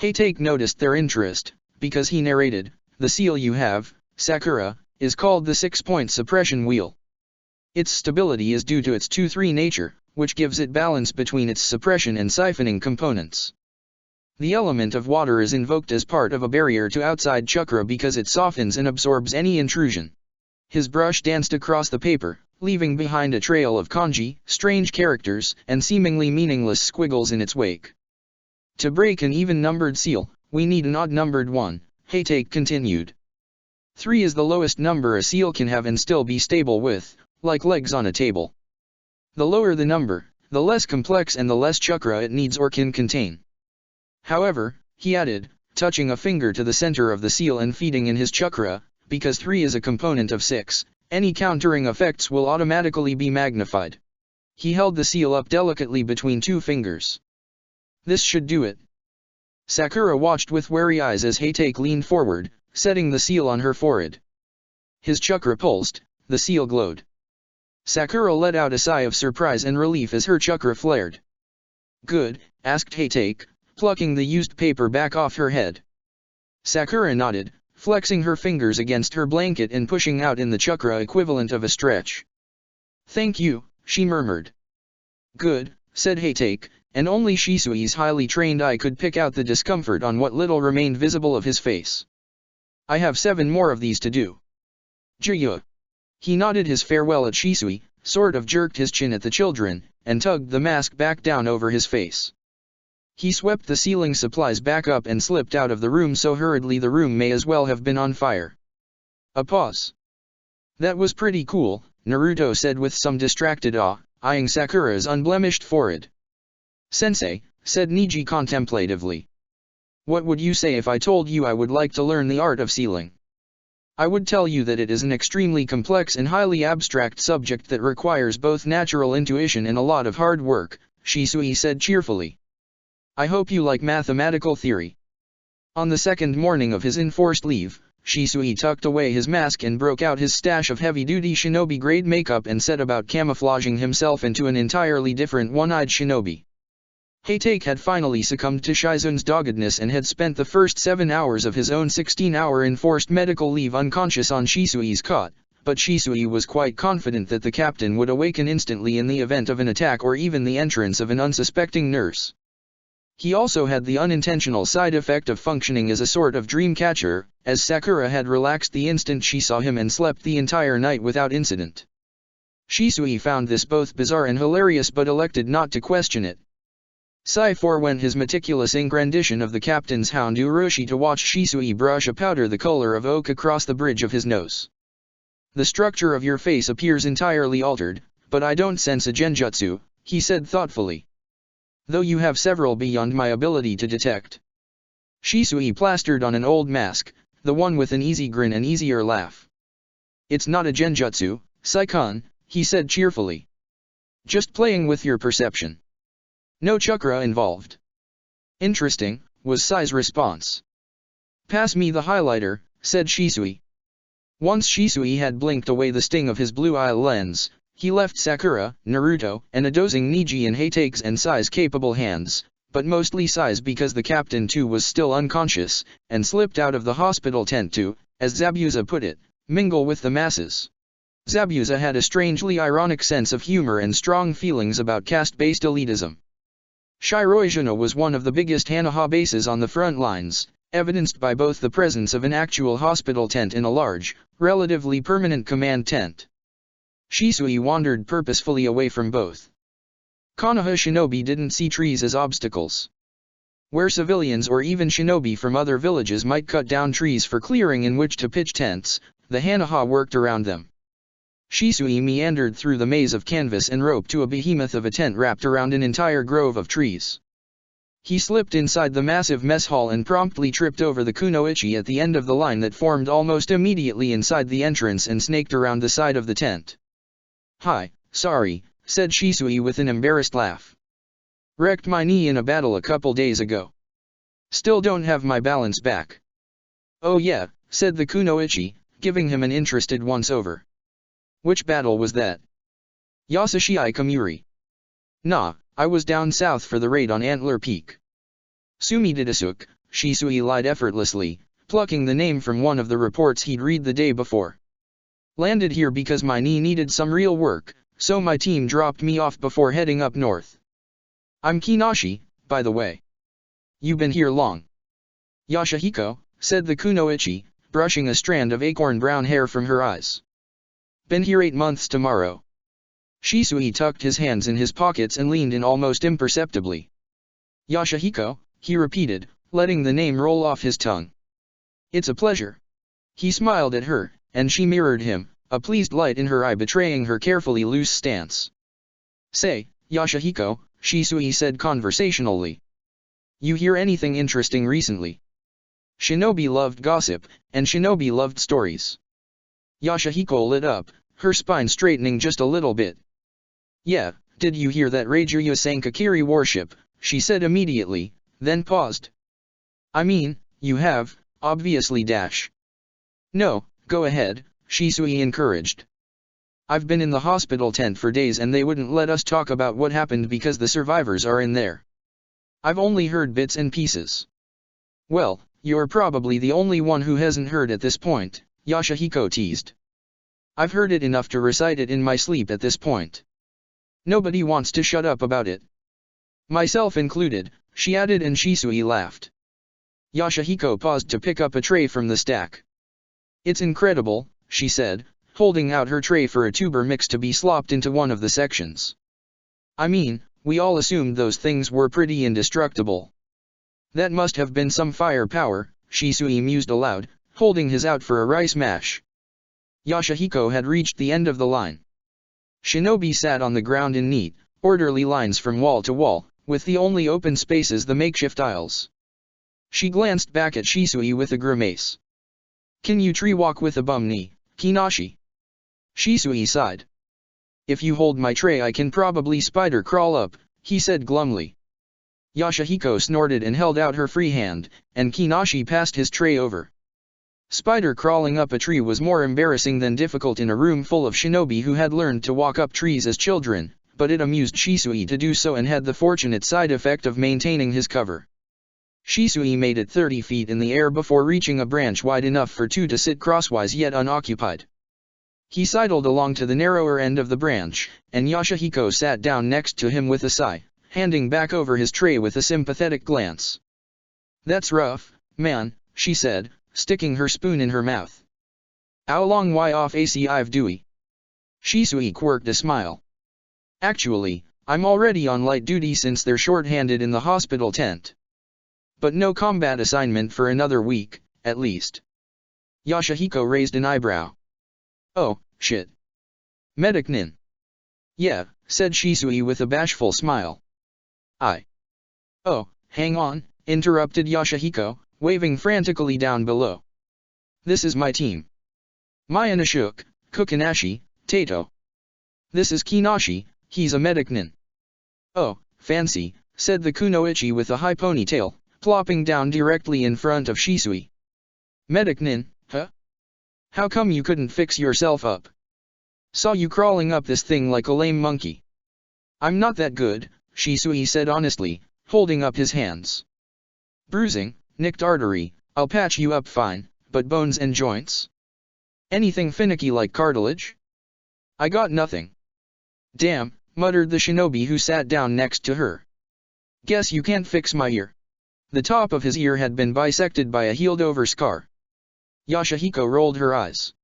Heitake noticed their interest, because he narrated, "The seal you have, Sakura, is called the 6-point suppression wheel. Its stability is due to its 2-3 nature, which gives it balance between its suppression and siphoning components. The element of water is invoked as part of a barrier to outside chakra because it softens and absorbs any intrusion." His brush danced across the paper, leaving behind a trail of kanji, strange characters, and seemingly meaningless squiggles in its wake. "To break an even-numbered seal, we need an odd-numbered one," Heitake continued. 3 is the lowest number a seal can have and still be stable with, like legs on a table. The lower the number, the less complex and the less chakra it needs or can contain. However, he added, touching a finger to the center of the seal and feeding in his chakra, because 3 is a component of 6, any countering effects will automatically be magnified. He held the seal up delicately between 2 fingers. "This should do it." Sakura watched with wary eyes as Heitake leaned forward, setting the seal on her forehead. His chakra pulsed, the seal glowed. Sakura let out a sigh of surprise and relief as her chakra flared. "Good?" asked Heitake, plucking the used paper back off her head. Sakura nodded, flexing her fingers against her blanket and pushing out in the chakra equivalent of a stretch. "Thank you," she murmured. "Good," said Heitake, and only Shisui's highly trained eye could pick out the discomfort on what little remained visible of his face. "I have 7 more of these to do." "Jiya." He nodded his farewell at Shisui, sort of jerked his chin at the children, and tugged the mask back down over his face. He swept the sealing supplies back up and slipped out of the room so hurriedly the room may as well have been on fire. A pause. "That was pretty cool," Naruto said with some distracted awe, eyeing Sakura's unblemished forehead. "Sensei," said Niji contemplatively. "What would you say if I told you I would like to learn the art of sealing?" I would tell you that it is an extremely complex and highly abstract subject that requires both natural intuition and a lot of hard work, Shisui said cheerfully. I hope you like mathematical theory. On the second morning of his enforced leave, Shisui tucked away his mask and broke out his stash of heavy-duty shinobi-grade makeup and set about camouflaging himself into an entirely different one-eyed shinobi. Heitake had finally succumbed to Shizun's doggedness and had spent the first 7 hours of his own 16-hour enforced medical leave unconscious on Shisui's cot, but Shisui was quite confident that the captain would awaken instantly in the event of an attack or even the entrance of an unsuspecting nurse. He also had the unintentional side effect of functioning as a sort of dream catcher, as Sakura had relaxed the instant she saw him and slept the entire night without incident. Shisui found this both bizarre and hilarious but elected not to question it. Sai forewent his meticulous ink rendition of the captain's hound Uroshi to watch Shisui brush a powder the color of oak across the bridge of his nose. The structure of your face appears entirely altered, but I don't sense a genjutsu, he said thoughtfully. Though you have several beyond my ability to detect. Shisui plastered on an old mask, the one with an easy grin and easier laugh. It's not a genjutsu, Sai-kun, he said cheerfully. Just playing with your perception. No chakra involved. Interesting, was Sai's response. Pass me the highlighter, said Shisui. Once Shisui had blinked away the sting of his blue eye lens, he left Sakura, Naruto, and a dozing Niji in Heitake's and Sai's capable hands, but mostly Sai's because the captain too was still unconscious, and slipped out of the hospital tent to, as Zabuza put it, mingle with the masses. Zabuza had a strangely ironic sense of humor and strong feelings about caste-based elitism. Shiroizuna was one of the biggest Hanaha bases on the front lines, evidenced by both the presence of an actual hospital tent and a large, relatively permanent command tent. Shisui wandered purposefully away from both. Konoha shinobi didn't see trees as obstacles. Where civilians or even shinobi from other villages might cut down trees for clearing in which to pitch tents, the Hanaha worked around them. Shisui meandered through the maze of canvas and rope to a behemoth of a tent wrapped around an entire grove of trees. He slipped inside the massive mess hall and promptly tripped over the kunoichi at the end of the line that formed almost immediately inside the entrance and snaked around the side of the tent. Hi, sorry, said Shisui with an embarrassed laugh. Wrecked my knee in a battle a couple days ago. Still don't have my balance back. Oh yeah, said the kunoichi, giving him an interested once-over. Which battle was that? Yasushi Kamuri. Nah, I was down south for the raid on Antler Peak. Sumi Didasuk, Shisui lied effortlessly, plucking the name from one of the reports he'd read the day before. Landed here because my knee needed some real work, so my team dropped me off before heading up north. I'm Kinashi, by the way. You been here long? Yashahiko, said the kunoichi, brushing a strand of acorn-brown hair from her eyes. Been here 8 months tomorrow. Shisui tucked his hands in his pockets and leaned in almost imperceptibly. Yashahiko, he repeated, letting the name roll off his tongue. It's a pleasure. He smiled at her, and she mirrored him, a pleased light in her eye betraying her carefully loose stance. Say, Yashahiko, Shisui said conversationally. You hear anything interesting recently? Shinobi loved gossip, and Shinobi loved stories. Yashahiko lit up, her spine straightening just a little bit. Yeah, did you hear that Reijiryu sank a Kiri warship, she said immediately, then paused. I mean, you have, obviously dash. No, go ahead, Shisui encouraged. I've been in the hospital tent for days and they wouldn't let us talk about what happened because the survivors are in there. I've only heard bits and pieces. Well, you're probably the only one who hasn't heard at this point, Yashahiko teased. I've heard it enough to recite it in my sleep at this point. Nobody wants to shut up about it. Myself included, she added, and Shisui laughed. Yashahiko paused to pick up a tray from the stack. It's incredible, she said, holding out her tray for a tuber mix to be slopped into one of the sections. I mean, we all assumed those things were pretty indestructible. That must have been some firepower, Shisui mused aloud, holding his out for a rice mash. Yashahiko had reached the end of the line. Shinobi sat on the ground in neat, orderly lines from wall to wall, with the only open spaces the makeshift aisles. She glanced back at Shisui with a grimace. Can you tree walk with a bum knee, Kinashi? Shisui sighed. If you hold my tray I can probably spider crawl up, he said glumly. Yashahiko snorted and held out her free hand, and Kinashi passed his tray over. Spider crawling up a tree was more embarrassing than difficult in a room full of shinobi who had learned to walk up trees as children, but it amused Shisui to do so and had the fortunate side effect of maintaining his cover. Shisui made it 30 feet in the air before reaching a branch wide enough for two to sit crosswise yet unoccupied. He sidled along to the narrower end of the branch, and Yashahiko sat down next to him with a sigh, handing back over his tray with a sympathetic glance. That's rough, man, she said, sticking her spoon in her mouth. How long why off AC I've Dewey? Shisui quirked a smile. Actually, I'm already on light duty since they're short-handed in the hospital tent. But no combat assignment for another week, at least. Yashahiko raised an eyebrow. Oh, shit. Medic Nin. Yeah, said Shisui with a bashful smile. Oh, hang on, interrupted Yashahiko, waving frantically down below. This is my team. Mayana-shook, Kokinashi, Tato. This is Kinashi, he's a medic Nin. Oh, fancy, said the kunoichi with a high ponytail, plopping down directly in front of Shisui. Medic Nin, huh? How come you couldn't fix yourself up? Saw you crawling up this thing like a lame monkey. I'm not that good, Shisui said honestly, holding up his hands. Bruising, nicked artery, I'll patch you up fine, but bones and joints? Anything finicky like cartilage? I got nothing. Damn, muttered the shinobi who sat down next to her. Guess you can't fix my ear. The top of his ear had been bisected by a healed-over scar. Yashahiko rolled her eyes.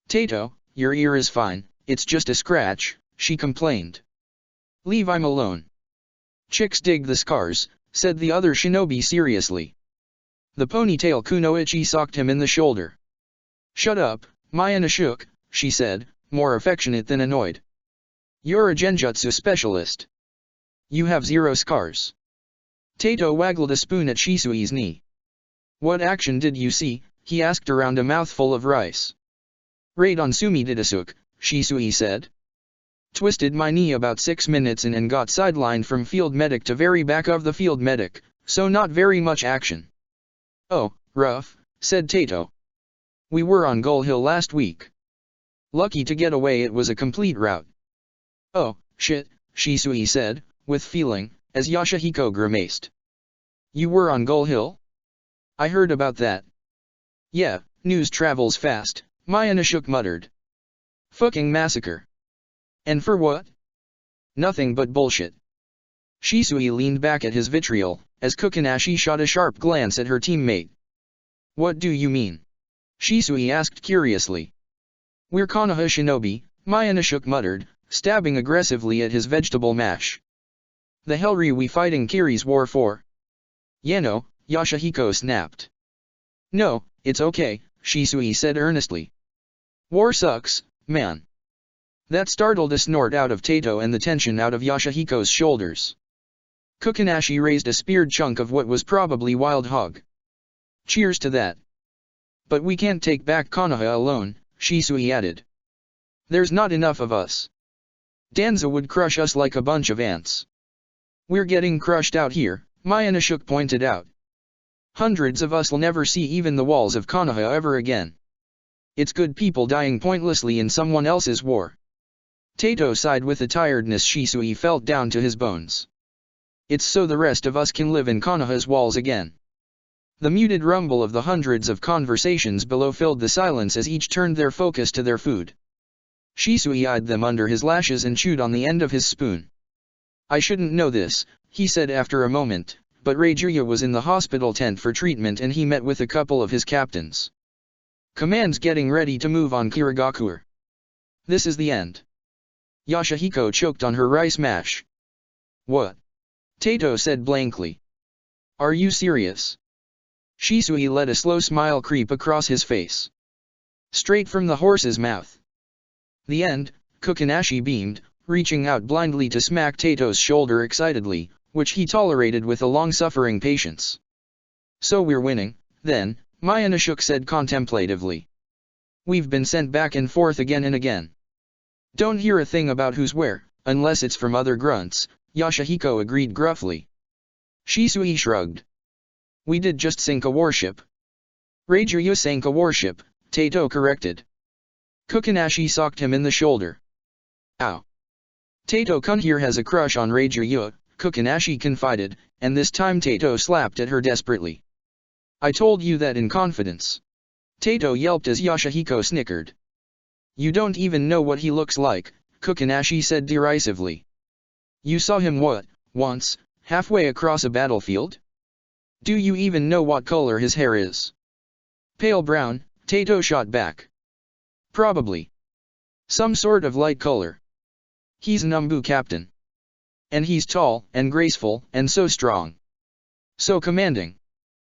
Tato, your ear is fine, it's just a scratch, she complained. Leave I'm alone. Chicks dig the scars, said the other shinobi seriously. The ponytail kunoichi socked him in the shoulder. Shut up, Mayana-shook, she said, more affectionate than annoyed. You're a genjutsu specialist. You have 0 scars. Tato waggled a spoon at Shisui's knee. What action did you see? He asked around a mouthful of rice. Raid on Sumididasuke, Shisui said. Twisted my knee about 6 minutes in and got sidelined from field medic to very back of the field medic, so not very much action. Oh, rough, said Tato. We were on Gull Hill last week. Lucky to get away, it was a complete rout. Oh, shit, Shisui said, with feeling, as Yashahiko grimaced. You were on Gull Hill? I heard about that. Yeah, news travels fast, Mayana-shook muttered. Fucking massacre. And for what? Nothing but bullshit. Shisui leaned back at his vitriol, as Kokinashi shot a sharp glance at her teammate. What do you mean? Shisui asked curiously. We're Konoha shinobi, Mayana-shook muttered, stabbing aggressively at his vegetable mash. The hell are we fighting Kiri's war for? Yano, Yashahiko snapped. No, it's okay, Shisui said earnestly. War sucks, man. That startled a snort out of Tato and the tension out of Yashahiko's shoulders. Kokinashi raised a speared chunk of what was probably wild hog. Cheers to that. But we can't take back Konoha alone, Shisui added. There's not enough of us. Danza would crush us like a bunch of ants. We're getting crushed out here, Mayana-shook pointed out. Hundreds of us'll never see even the walls of Konoha ever again. It's good people dying pointlessly in someone else's war. Tato sighed with a tiredness Shisui felt down to his bones. It's so the rest of us can live in Konoha's walls again. The muted rumble of the hundreds of conversations below filled the silence as each turned their focus to their food. Shisui eyed them under his lashes and chewed on the end of his spoon. I shouldn't know this, he said after a moment, but Reijuya was in the hospital tent for treatment and he met with a couple of his captains. Command's getting ready to move on Kirigakure. This is the end. Yashahiko choked on her rice mash. What? Tato said blankly. Are you serious? Shisui let a slow smile creep across his face. Straight from the horse's mouth. The end, Kokinashi beamed, reaching out blindly to smack Tato's shoulder excitedly, which he tolerated with a long-suffering patience. So we're winning, then, Myanashuk said contemplatively. We've been sent back and forth again and again. Don't hear a thing about who's where, unless it's from other grunts, Yashihiko agreed gruffly. Shisui shrugged. We did just sink a warship. Reijiryu sank a warship, Tato corrected. Kukunashi socked him in the shoulder. Ow. Tato-kun here has a crush on Reijiryu, Kukunashi confided, and this time Tato slapped at her desperately. I told you that in confidence. Tato yelped as Yashihiko snickered. You don't even know what he looks like, Kukunashi said derisively. You saw him what, once, halfway across a battlefield? Do you even know what color his hair is? Pale brown, Tato shot back. Probably. Some sort of light color. He's an Umbu captain. And he's tall, and graceful, and so strong. So commanding.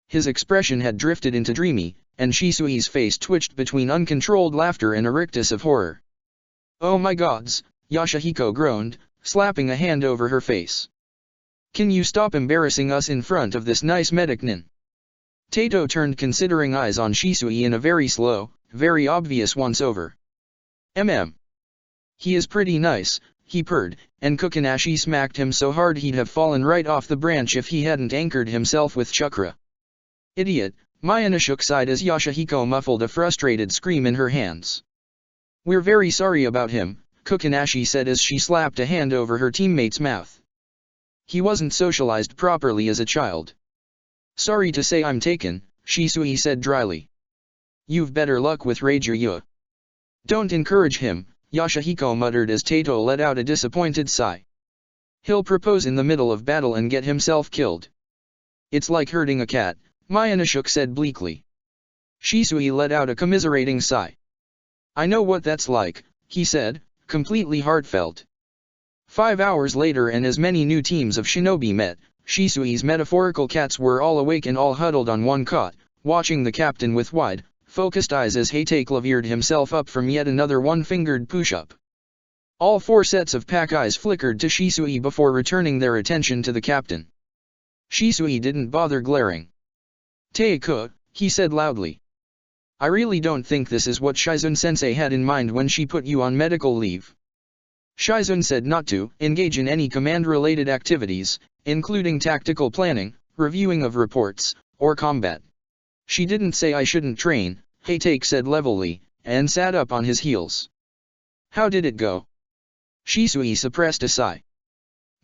His expression had drifted into dreamy, and Shisui's face twitched between uncontrolled laughter and a rictus of horror. Oh my gods, Yashihiko groaned, slapping a hand over her face. Can you stop embarrassing us in front of this nice medicnin? Tato turned considering eyes on Shisui in a very slow, very obvious once-over. He is pretty nice, he purred, and Kukunashi smacked him so hard he'd have fallen right off the branch if he hadn't anchored himself with chakra. Idiot, Myanashuk sighed as Yashihiko muffled a frustrated scream in her hands. We're very sorry about him, Kukunashi said as she slapped a hand over her teammate's mouth. He wasn't socialized properly as a child. Sorry to say I'm taken, Shisui said dryly. You've better luck with Reijiryu. Don't encourage him, Yashihiko muttered as Tato let out a disappointed sigh. He'll propose in the middle of battle and get himself killed. It's like hurting a cat, Myanashuk said bleakly. Shisui let out a commiserating sigh. I know what that's like, he said, completely heartfelt. 5 hours later and as many new teams of shinobi met, Shisui's metaphorical cats were all awake and all huddled on one cot, watching the captain with wide, focused eyes as Heitake levered himself up from yet another one-fingered push-up. All 4 sets of pack eyes flickered to Shisui before returning their attention to the captain. Shisui didn't bother glaring. Teiko, he said loudly. I really don't think this is what Shizun-sensei had in mind when she put you on medical leave. Shizun said not to engage in any command-related activities, including tactical planning, reviewing of reports, or combat. She didn't say I shouldn't train, Heitake said levelly, and sat up on his heels. How did it go? Shisui suppressed a sigh.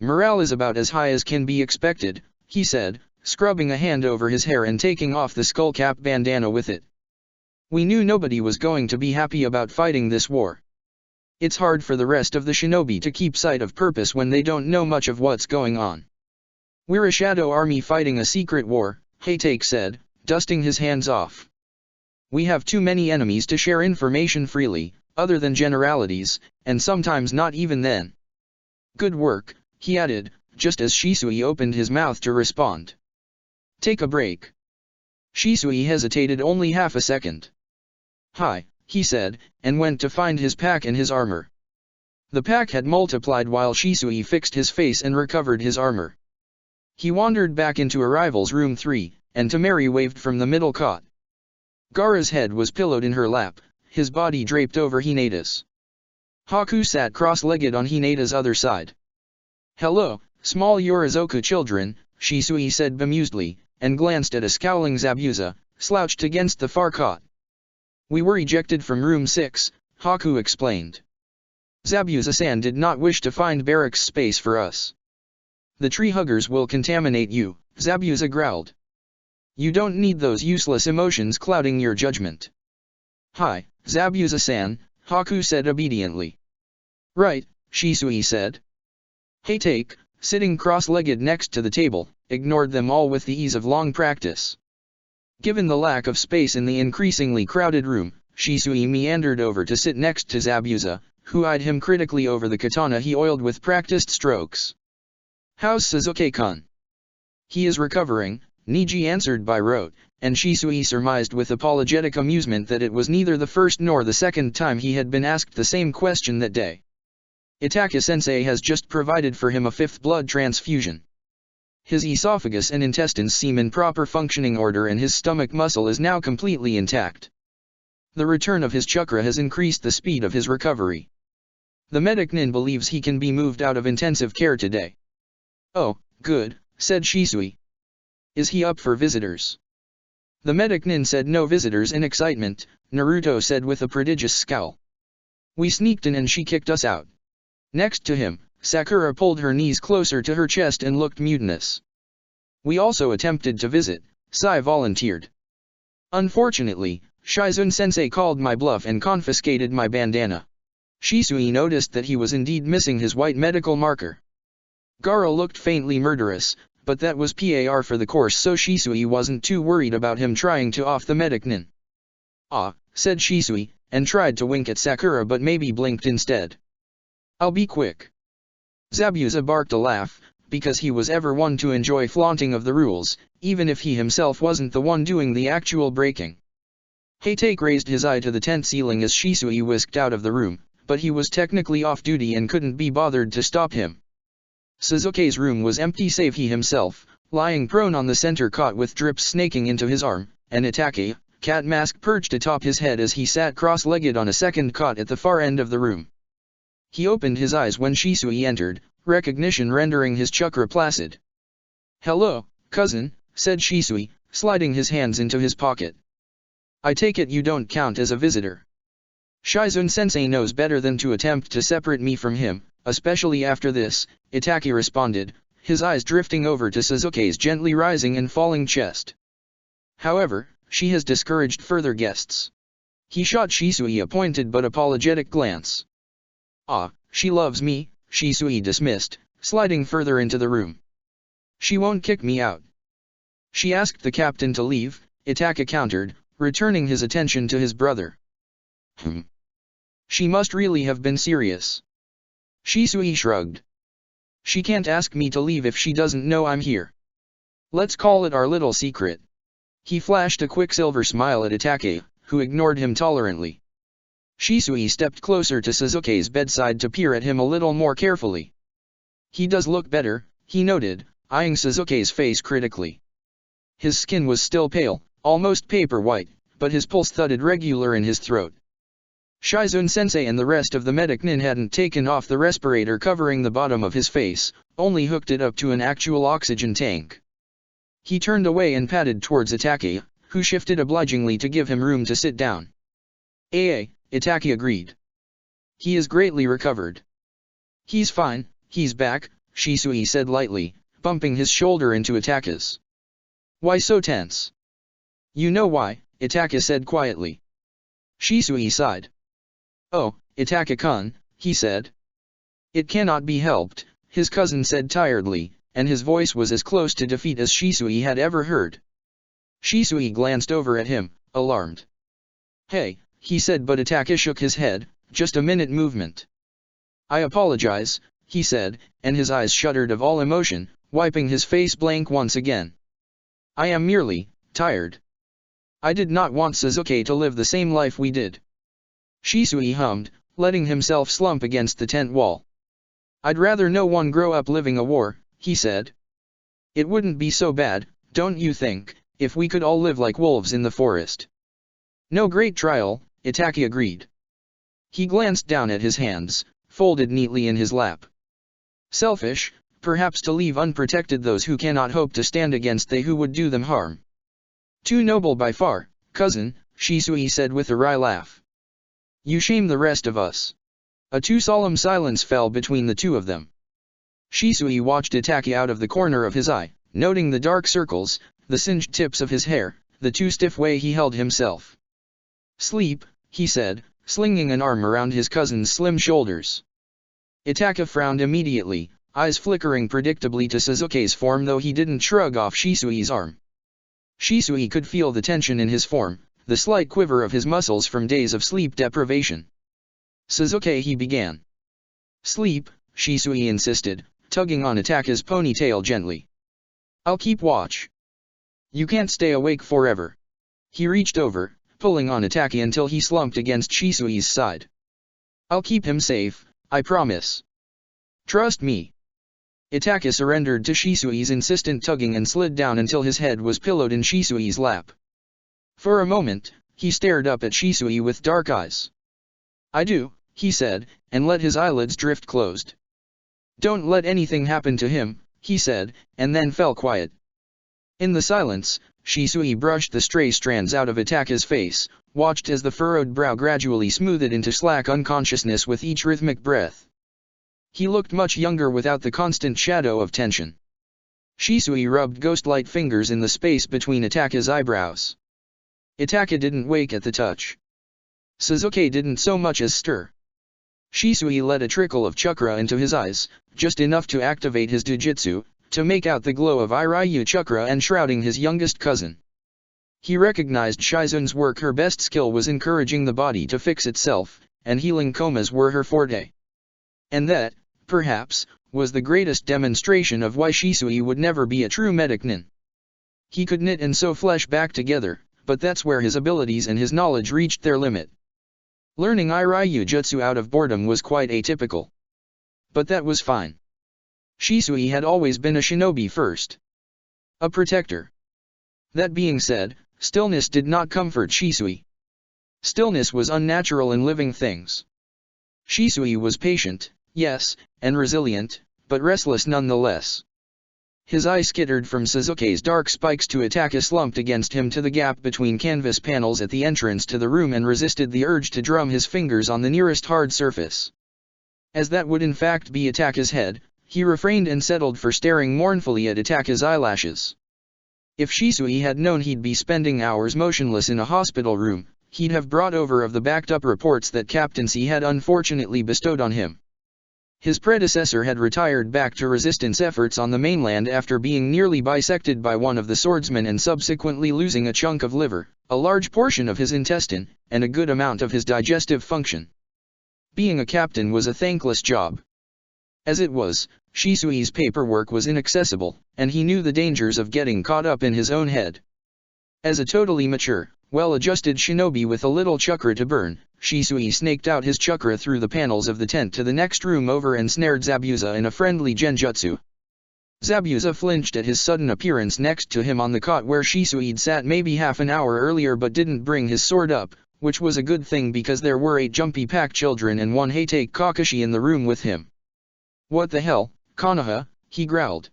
Morale is about as high as can be expected, he said, scrubbing a hand over his hair and taking off the skullcap bandana with it. We knew nobody was going to be happy about fighting this war. It's hard for the rest of the shinobi to keep sight of purpose when they don't know much of what's going on. We're a shadow army fighting a secret war, Heitake said, dusting his hands off. We have too many enemies to share information freely, other than generalities, and sometimes not even then. Good work, he added, just as Shisui opened his mouth to respond. Take a break. Shisui hesitated only half a second. Hi, he said, and went to find his pack and his armor. The pack had multiplied while Shisui fixed his face and recovered his armor. He wandered back into Arrival's room 3, and Tamari waved from the middle cot. Gaara's head was pillowed in her lap, his body draped over Hinata's. Haku sat cross-legged on Hinata's other side. Hello, small Yorizoku children, Shisui said bemusedly, and glanced at a scowling Zabuza, slouched against the far cot. We were ejected from room 6, Haku explained. Zabuza-san did not wish to find barracks space for us. The tree huggers will contaminate you, Zabuza growled. You don't need those useless emotions clouding your judgment. Hi, Zabuza-san, Haku said obediently. Right, Shisui said. Heitake, sitting cross-legged next to the table, ignored them all with the ease of long practice. Given the lack of space in the increasingly crowded room, Shisui meandered over to sit next to Zabuza, who eyed him critically over the katana he oiled with practiced strokes. How's Suzuki-kun? He is recovering, Niji answered by rote, and Shisui surmised with apologetic amusement that it was neither the first nor the second time he had been asked the same question that day. Itaka-sensei has just provided for him a 5th blood transfusion. His esophagus and intestines seem in proper functioning order and his stomach muscle is now completely intact. The return of his chakra has increased the speed of his recovery. The medic Nin believes he can be moved out of intensive care today. Oh, good, said Shisui. Is he up for visitors? The medic Nin said no visitors in excitement, Naruto said with a prodigious scowl. We sneaked in and she kicked us out. Next to him, Sakura pulled her knees closer to her chest and looked mutinous. We also attempted to visit, Sai volunteered. Unfortunately, Shizune-sensei called my bluff and confiscated my bandana. Shisui noticed that he was indeed missing his white medical marker. Gaara looked faintly murderous, but that was par for the course so Shisui wasn't too worried about him trying to off the medic Nin. Ah, said Shisui, and tried to wink at Sakura but maybe blinked instead. I'll be quick. Zabuza barked a laugh, because he was ever one to enjoy flaunting of the rules, even if he himself wasn't the one doing the actual breaking. Heitake raised his eye to the tent ceiling as Shisui whisked out of the room, but he was technically off duty and couldn't be bothered to stop him. Sasuke's room was empty save he himself, lying prone on the center cot with drips snaking into his arm, and Itachi, cat mask perched atop his head as he sat cross-legged on a second cot at the far end of the room. He opened his eyes when Shisui entered, recognition rendering his chakra placid. Hello, cousin, said Shisui, sliding his hands into his pocket. I take it you don't count as a visitor. Shizune-sensei knows better than to attempt to separate me from him, especially after this, Itachi responded, his eyes drifting over to Sasuke's gently rising and falling chest. However, she has discouraged further guests. He shot Shisui a pointed but apologetic glance. Ah, she loves me, Shisui dismissed, sliding further into the room. She won't kick me out. She asked the captain to leave, Itachi countered, returning his attention to his brother. She must really have been serious. Shisui shrugged. She can't ask me to leave if she doesn't know I'm here. Let's call it our little secret. He flashed a quicksilver smile at Itachi, who ignored him tolerantly. Shisui stepped closer to Sasuke's bedside to peer at him a little more carefully. He does look better, he noted, eyeing Sasuke's face critically. His skin was still pale, almost paper white, but his pulse thudded regular in his throat. Shizune-sensei and the rest of the medic Nin hadn't taken off the respirator covering the bottom of his face, only hooked it up to an actual oxygen tank. He turned away and padded towards Itachi, who shifted obligingly to give him room to sit down. Itachi agreed. He is greatly recovered. He's fine, he's back, Shisui said lightly, bumping his shoulder into Itachi's. Why so tense? You know why, Itachi said quietly. Shisui sighed. Oh, Itachi-kun, he said. It cannot be helped, his cousin said tiredly, and his voice was as close to defeat as Shisui had ever heard. Shisui glanced over at him, alarmed. Hey, he said but Itachi shook his head, just a minute movement. I apologize, he said, and his eyes shuddered of all emotion, wiping his face blank once again. I am merely tired. I did not want Sasuke to live the same life we did. Shisui hummed, letting himself slump against the tent wall. I'd rather no one grow up living a war, he said. It wouldn't be so bad, don't you think, if we could all live like wolves in the forest? No great trial, Itachi agreed. He glanced down at his hands, folded neatly in his lap. Selfish, perhaps to leave unprotected those who cannot hope to stand against they who would do them harm. Too noble by far, cousin, Shisui said with a wry laugh. You shame the rest of us. A too solemn silence fell between the two of them. Shisui watched Itachi out of the corner of his eye, noting the dark circles, the singed tips of his hair, the too stiff way he held himself. Sleep, he said, slinging an arm around his cousin's slim shoulders. Itachi frowned immediately, eyes flickering predictably to Sasuke's form though he didn't shrug off Shisui's arm. Shisui could feel the tension in his form, the slight quiver of his muscles from days of sleep deprivation. Sasuke, he began. Sleep, Shisui insisted, tugging on Itachi's ponytail gently. I'll keep watch. You can't stay awake forever. He reached over, pulling on Itachi until he slumped against Shisui's side. I'll keep him safe, I promise. Trust me. Itaka surrendered to Shisui's insistent tugging and slid down until his head was pillowed in Shisui's lap. For a moment, he stared up at Shisui with dark eyes. "I do," he said, and let his eyelids drift closed. "Don't let anything happen to him," he said, and then fell quiet. In the silence, Shisui brushed the stray strands out of Itaka's face, watched as the furrowed brow gradually smoothed into slack unconsciousness with each rhythmic breath. He looked much younger without the constant shadow of tension. Shisui rubbed ghost-like fingers in the space between Itaka's eyebrows. Itaka didn't wake at the touch. Sasuke didn't so much as stir. Shisui let a trickle of chakra into his eyes, just enough to activate his Dojutsu, to make out the glow of Iryu chakra enshrouding his youngest cousin. He recognized Shizun's work. Her best skill was encouraging the body to fix itself, and healing komas were her forte. And that, perhaps, was the greatest demonstration of why Shisui would never be a true medic nin. He could knit and sew flesh back together, but that's where his abilities and his knowledge reached their limit. Learning Iryu Jutsu out of boredom was quite atypical. But that was fine. Shisui had always been a shinobi first. A protector. That being said, stillness did not comfort Shisui. Stillness was unnatural in living things. Shisui was patient, yes, and resilient, but restless nonetheless. His eye skittered from Sasuke's dark spikes to Itaka slumped against him to the gap between canvas panels at the entrance to the room and resisted the urge to drum his fingers on the nearest hard surface. As that would in fact be Itaka's head, he refrained and settled for staring mournfully at Itaka's eyelashes. If Shisui had known he'd be spending hours motionless in a hospital room, he'd have brought over of the backed-up reports that captaincy had unfortunately bestowed on him. His predecessor had retired back to resistance efforts on the mainland after being nearly bisected by one of the swordsmen and subsequently losing a chunk of liver, a large portion of his intestine, and a good amount of his digestive function. Being a captain was a thankless job. As it was, Shisui's paperwork was inaccessible, and he knew the dangers of getting caught up in his own head. As a totally mature, well-adjusted shinobi with a little chakra to burn, Shisui snaked out his chakra through the panels of the tent to the next room over and snared Zabuza in a friendly genjutsu. Zabuza flinched at his sudden appearance next to him on the cot where Shisui'd sat maybe half an hour earlier but didn't bring his sword up, which was a good thing because there were 8 jumpy pack children and 1 Heitake Kakashi in the room with him. "What the hell, Konoha?" he growled.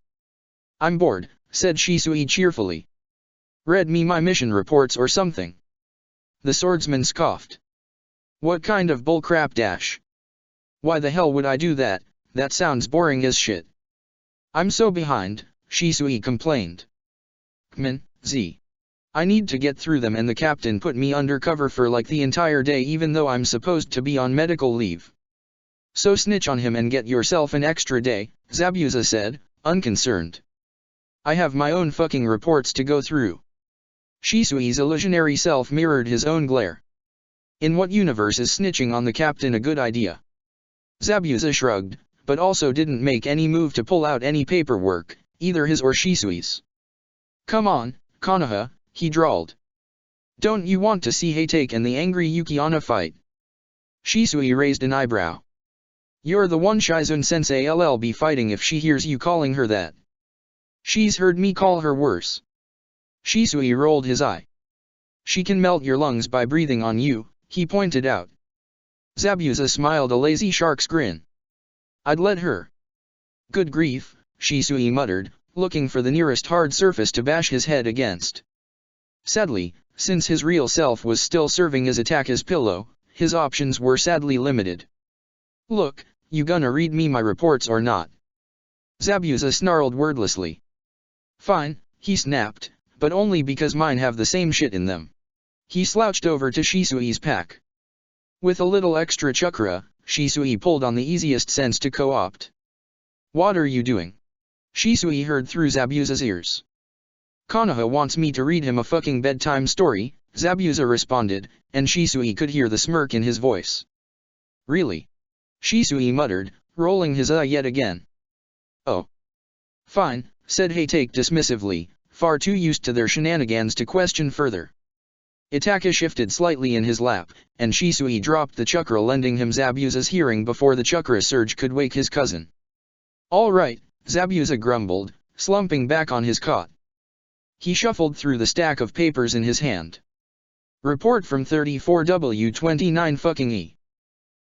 "I'm bored," said Shisui cheerfully. "Read me my mission reports or something." The swordsman scoffed. "What kind of bullcrap dash? Why the hell would I do that? That sounds boring as shit." "I'm so behind," Shisui complained. "Kmin, Z. I need to get through them and the captain put me undercover for like the entire day even though I'm supposed to be on medical leave. So snitch on him and get yourself an extra day," Zabuza said, unconcerned. "I have my own fucking reports to go through." Shisui's illusionary self mirrored his own glare. In what universe is snitching on the captain a good idea? Zabuza shrugged, but also didn't make any move to pull out any paperwork, either his or Shisui's. "Come on, Konoha," he drawled. "Don't you want to see Heitake and the angry Yukiana fight?" Shisui raised an eyebrow. "You're the one Shizun-sensei'll be fighting if she hears you calling her that." "She's heard me call her worse." Shisui rolled his eye. "She can melt your lungs by breathing on you," he pointed out. Zabuza smiled a lazy shark's grin. "I'd let her." "Good grief," Shisui muttered, looking for the nearest hard surface to bash his head against. Sadly, since his real self was still serving as Itaka's pillow, his options were sadly limited. "Look, you gonna read me my reports or not?" Zabuza snarled wordlessly. "Fine," he snapped, "but only because mine have the same shit in them." He slouched over to Shisui's pack. With a little extra chakra, Shisui pulled on the easiest sense to co-opt. "What are you doing?" Shisui heard through Zabuza's ears. "Konoha wants me to read him a fucking bedtime story," Zabuza responded, and Shisui could hear the smirk in his voice. "Really?" Shisui muttered, rolling his eye yet again. "Oh. Fine," said Heitake dismissively, far too used to their shenanigans to question further. Itaka shifted slightly in his lap, and Shisui dropped the chakra lending him Zabuza's hearing before the chakra surge could wake his cousin. "All right, Zabuza grumbled, slumping back on his cot. He shuffled through the stack of papers in his hand. Report from 34W29 fucking E.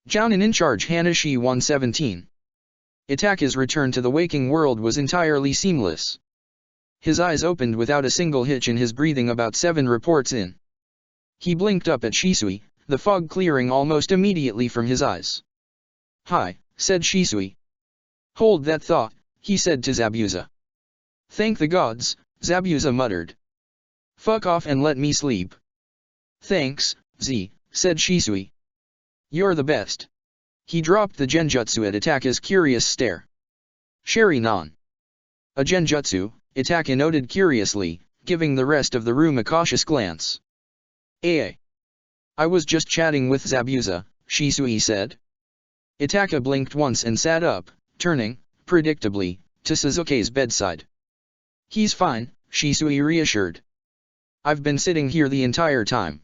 Jounin in charge Hanashi 117. Itake's return to the waking world was entirely seamless. His eyes opened without a single hitch in his breathing about 7 reports in. He blinked up at Shisui, the fog clearing almost immediately from his eyes. "Hi," said Shisui. "Hold that thought," he said to Zabuza. "Thank the gods," Zabuza muttered. "Fuck off and let me sleep." "Thanks, Z," said Shisui. "You're the best." He dropped the genjutsu at Itake's curious stare. "Sherry non." "A genjutsu," Itake noted curiously, giving the rest of the room a cautious glance. I was just chatting with Zabuza," Shisui said. Itake blinked once and sat up, turning, predictably, to Sasuke's bedside. "He's fine," Shisui reassured. "I've been sitting here the entire time."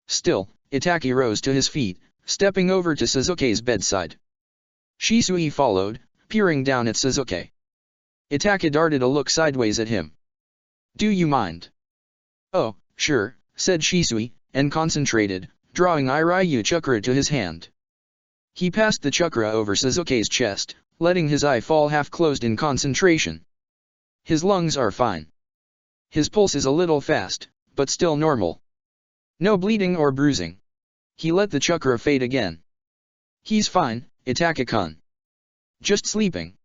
Still, Itake rose to his feet, stepping over to Sasuke's bedside. Shisui followed, peering down at Sasuke. Itake darted a look sideways at him. "Do you mind?" "Oh, sure," said Shisui, and concentrated, drawing Iryu chakra to his hand. He passed the chakra over Sasuke's chest, letting his eye fall half-closed in concentration. "His lungs are fine. His pulse is a little fast, but still normal. No bleeding or bruising." He let the chakra fade again. "He's fine, Itake-kun. Just sleeping."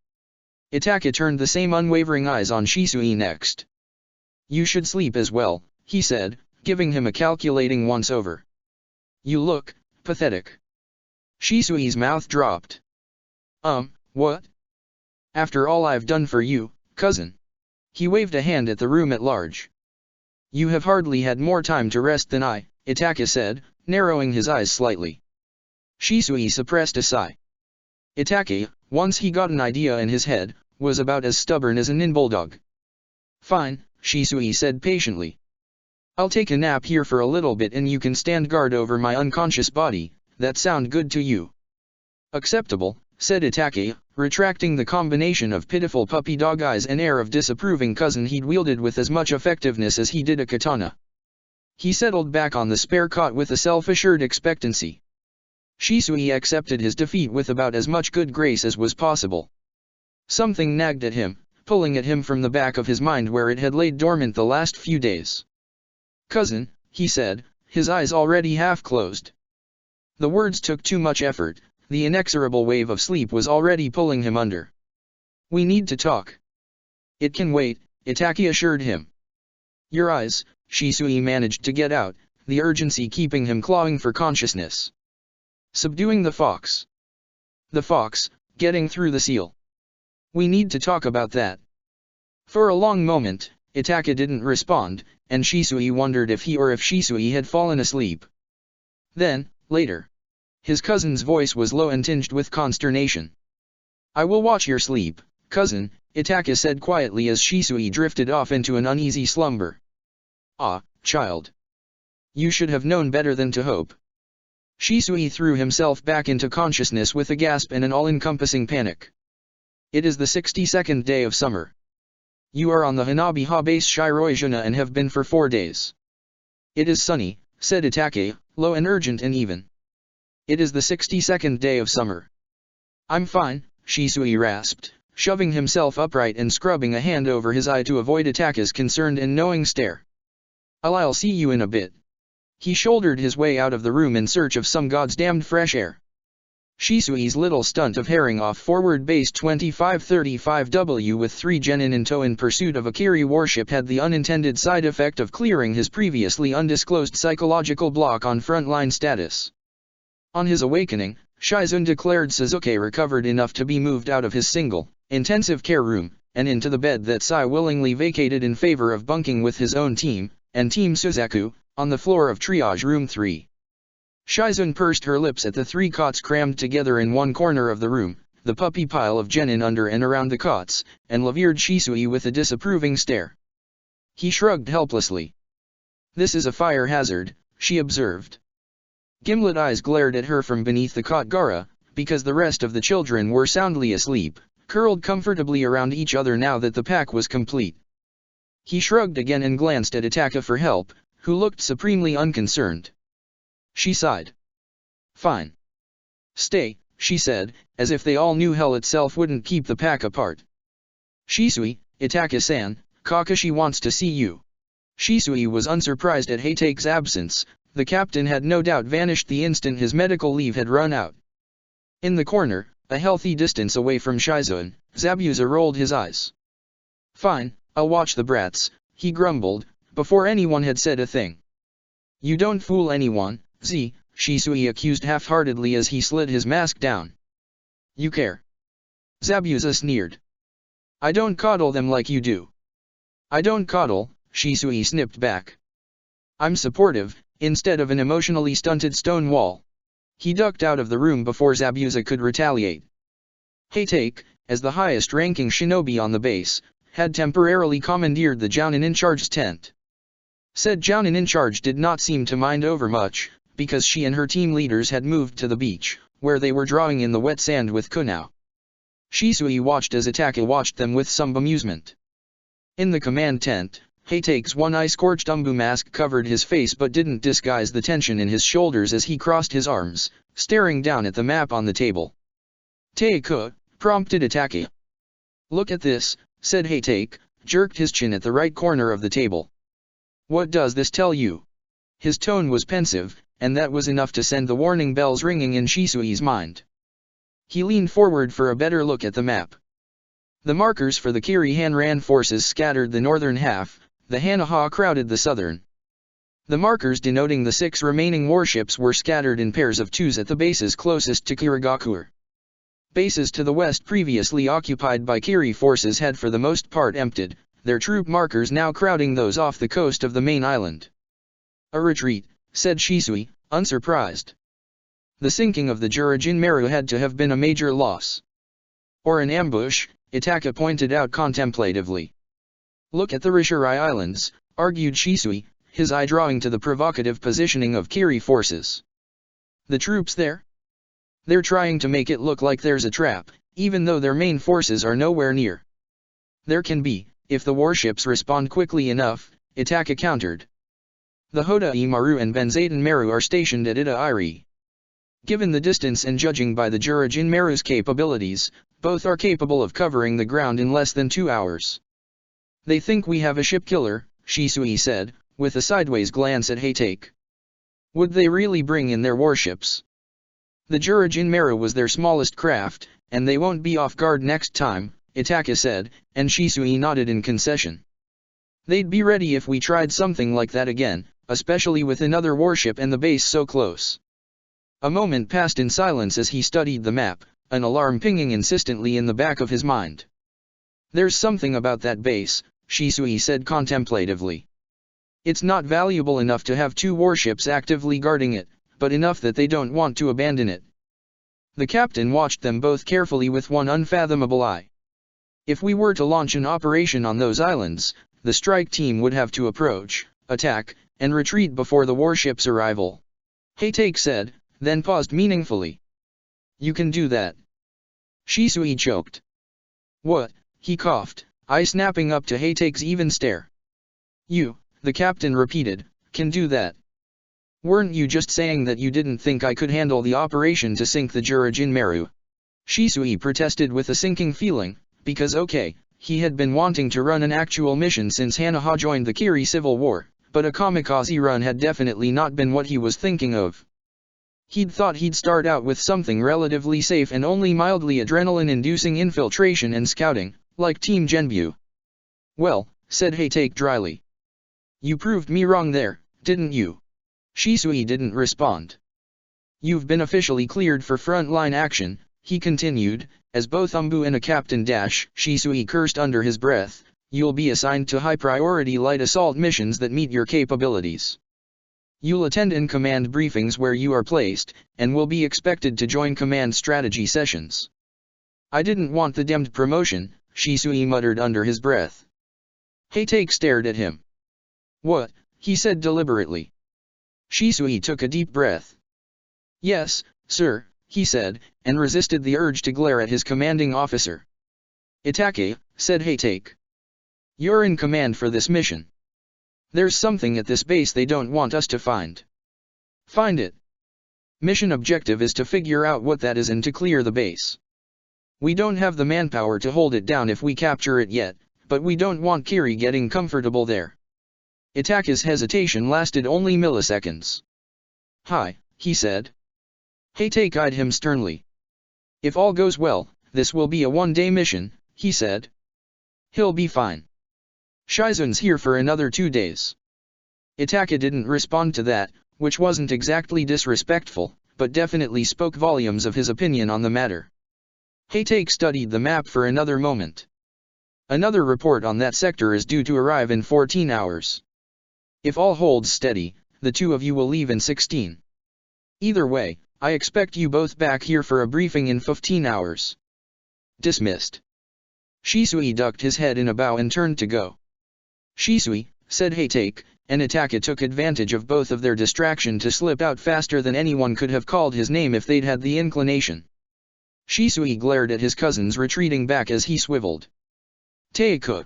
Itake turned the same unwavering eyes on Shisui next. "You should sleep as well," he said, giving him a calculating once-over. "You look pathetic." Shisui's mouth dropped. What? After all I've done for you, cousin." He waved a hand at the room at large. "You have hardly had more time to rest than I," Itake said, narrowing his eyes slightly. Shisui suppressed a sigh. Itake, once he got an idea in his head, was about as stubborn as a nin bulldog. "Fine," Shisui said patiently. "I'll take a nap here for a little bit and you can stand guard over my unconscious body. That sound good to you?" "Acceptable," said Itake, retracting the combination of pitiful puppy dog eyes and air of disapproving cousin he'd wielded with as much effectiveness as he did a katana. He settled back on the spare cot with a self-assured expectancy. Shisui accepted his defeat with about as much good grace as was possible. Something nagged at him, pulling at him from the back of his mind where it had laid dormant the last few days. "Cousin," he said, his eyes already half-closed. The words took too much effort, the inexorable wave of sleep was already pulling him under. "We need to talk." "It can wait," Itake assured him. "Your eyes," Shisui managed to get out, the urgency keeping him clawing for consciousness. "Subduing the fox." "The fox, getting through the seal. We need to talk about that." For a long moment, Itake didn't respond, and Shisui wondered if he or if Shisui had fallen asleep. Then, later, his cousin's voice was low and tinged with consternation. "I will watch your sleep, cousin," Itake said quietly as Shisui drifted off into an uneasy slumber. "Ah, child. You should have known better than to hope." Shisui threw himself back into consciousness with a gasp and an all-encompassing panic. "It is the 62nd day of summer. You are on the Hanabi-ha base Shiroizuna and have been for 4 days. It is sunny," said Itake, low and urgent and even. "It is the 62nd day of summer." "I'm fine," Shisui rasped, shoving himself upright and scrubbing a hand over his eye to avoid Itake's concerned and knowing stare. I'll see you in a bit." He shouldered his way out of the room in search of some goddamned fresh air. Shisui's little stunt of herring off forward base 2535W with 3 genin in tow in pursuit of a Kiri warship had the unintended side effect of clearing his previously undisclosed psychological block on frontline status. On his awakening, Shizun declared Sasuke recovered enough to be moved out of his single, intensive care room, and into the bed that Sai willingly vacated in favor of bunking with his own team, and Team Suzaku, on the floor of triage room 3. Shizun pursed her lips at the 3 cots crammed together in one corner of the room, the puppy pile of genin under and around the cots, and levered Shisui with a disapproving stare. He shrugged helplessly. "This is a fire hazard," she observed. Gimlet eyes glared at her from beneath the cot gara, because the rest of the children were soundly asleep, curled comfortably around each other now that the pack was complete. He shrugged again and glanced at Itaka for help, who looked supremely unconcerned. She sighed. "Fine. Stay," she said, as if they all knew hell itself wouldn't keep the pack apart. "Shisui, Itaka-san, Kakashi wants to see you." Shisui was unsurprised at Heitake's absence. The captain had no doubt vanished the instant his medical leave had run out. In the corner, a healthy distance away from Shizuan, Zabuza rolled his eyes. "Fine, I'll watch the brats," he grumbled, before anyone had said a thing. "You don't fool anyone, Z," Shisui accused half-heartedly as he slid his mask down. "You care?" Zabuza sneered. "I don't coddle them like you do." "I don't coddle," Shisui snipped back. "I'm supportive, instead of an emotionally stunted stone wall." He ducked out of the room before Zabuza could retaliate. Heitake, as the highest-ranking shinobi on the base, had temporarily commandeered the Jounin in charge's tent. Said Jounin in charge did not seem to mind over much, because she and her team leaders had moved to the beach, where they were drawing in the wet sand with Kunao. Shisui watched as Itaka watched them with some amusement. In the command tent, Heitake's one-eye scorched umbu mask covered his face but didn't disguise the tension in his shoulders as he crossed his arms, staring down at the map on the table. "Teika," prompted Itaka. "Look at this," said Heitake, jerked his chin at the right corner of the table. "What does this tell you?" His tone was pensive, and that was enough to send the warning bells ringing in Shisui's mind. He leaned forward for a better look at the map. The markers for the Kiri-Hanran forces scattered the northern half, the Hanaha crowded the southern. The markers denoting the 6 remaining warships were scattered in pairs of 2s at the bases closest to Kirigakure. Bases to the west previously occupied by Kiri forces had for the most part emptied, their troop markers now crowding those off the coast of the main island. "A retreat," said Shisui, unsurprised. The sinking of the Jurajin Meru had to have been a major loss. "Or an ambush," Itaka pointed out contemplatively. "Look at the Rishirai Islands," argued Shisui, his eye drawing to the provocative positioning of Kiri forces. "The troops there? They're trying to make it look like there's a trap, even though their main forces are nowhere near." "There can be, if the warships respond quickly enough," Itaka countered. "The Hodai Maru and Benzaden Meru are stationed at Ida Iri. Given the distance and judging by the Jurajin Meru's capabilities, both are capable of covering the ground in less than 2 hours." "They think we have a ship killer," Shisui said, with a sideways glance at Heitake. "Would they really bring in their warships?" "The Jurajin Meru was their smallest craft, and they won't be off guard next time," Itaka said, and Shisui nodded in concession. "They'd be ready if we tried something like that again, especially with another warship and the base so close." A moment passed in silence as he studied the map, an alarm pinging insistently in the back of his mind. "There's something about that base," Shisui said contemplatively. "It's not valuable enough to have 2 warships actively guarding it, but enough that they don't want to abandon it." The captain watched them both carefully with one unfathomable eye. "If we were to launch an operation on those islands, the strike team would have to approach, attack, and retreat before the warship's arrival," Heitake said, then paused meaningfully. "You can do that." Shisui choked. "What?" he coughed, eye snapping up to Heitake's even stare. "You," the captain repeated, "can do that. Weren't you just saying that you didn't think I could handle the operation to sink the Jurajin Meru?" Shisui protested with a sinking feeling, because okay, he had been wanting to run an actual mission since Hanaha joined the Kiri Civil War, but a kamikaze run had definitely not been what he was thinking of. He'd thought he'd start out with something relatively safe and only mildly adrenaline-inducing infiltration and scouting, like Team Genbu. "Well," said Heitake dryly. "You proved me wrong there, didn't you?" Shisui didn't respond. "You've been officially cleared for front-line action," he continued, as both Umbu and a captain dash. Shisui cursed under his breath. "You'll be assigned to high-priority light assault missions that meet your capabilities. You'll attend in-command briefings where you are placed, and will be expected to join command strategy sessions." "I didn't want the demmed promotion," Shisui muttered under his breath. Heitake stared at him. "What?" he said deliberately. Shisui took a deep breath. "Yes, sir," he said, and resisted the urge to glare at his commanding officer. "Itake," said Hatake. "You're in command for this mission. There's something at this base they don't want us to find. Find it. Mission objective is to figure out what that is and to clear the base. We don't have the manpower to hold it down if we capture it yet, but we don't want Kiri getting comfortable there." Itake's hesitation lasted only milliseconds. "Hi," he said. Hatake eyed him sternly. "If all goes well, this will be a one-day mission," he said. "He'll be fine. Shizun's here for another 2 days." Itake didn't respond to that, which wasn't exactly disrespectful, but definitely spoke volumes of his opinion on the matter. Hatake studied the map for another moment. "Another report on that sector is due to arrive in 14 hours. If all holds steady, the two of you will leave in 16. Either way, I expect you both back here for a briefing in 15 hours. Dismissed." Shisui ducked his head in a bow and turned to go. "Shisui," said Hatake, and Itake took advantage of both of their distraction to slip out faster than anyone could have called his name if they'd had the inclination. Shisui glared at his cousins retreating back as he swiveled. "Teiku."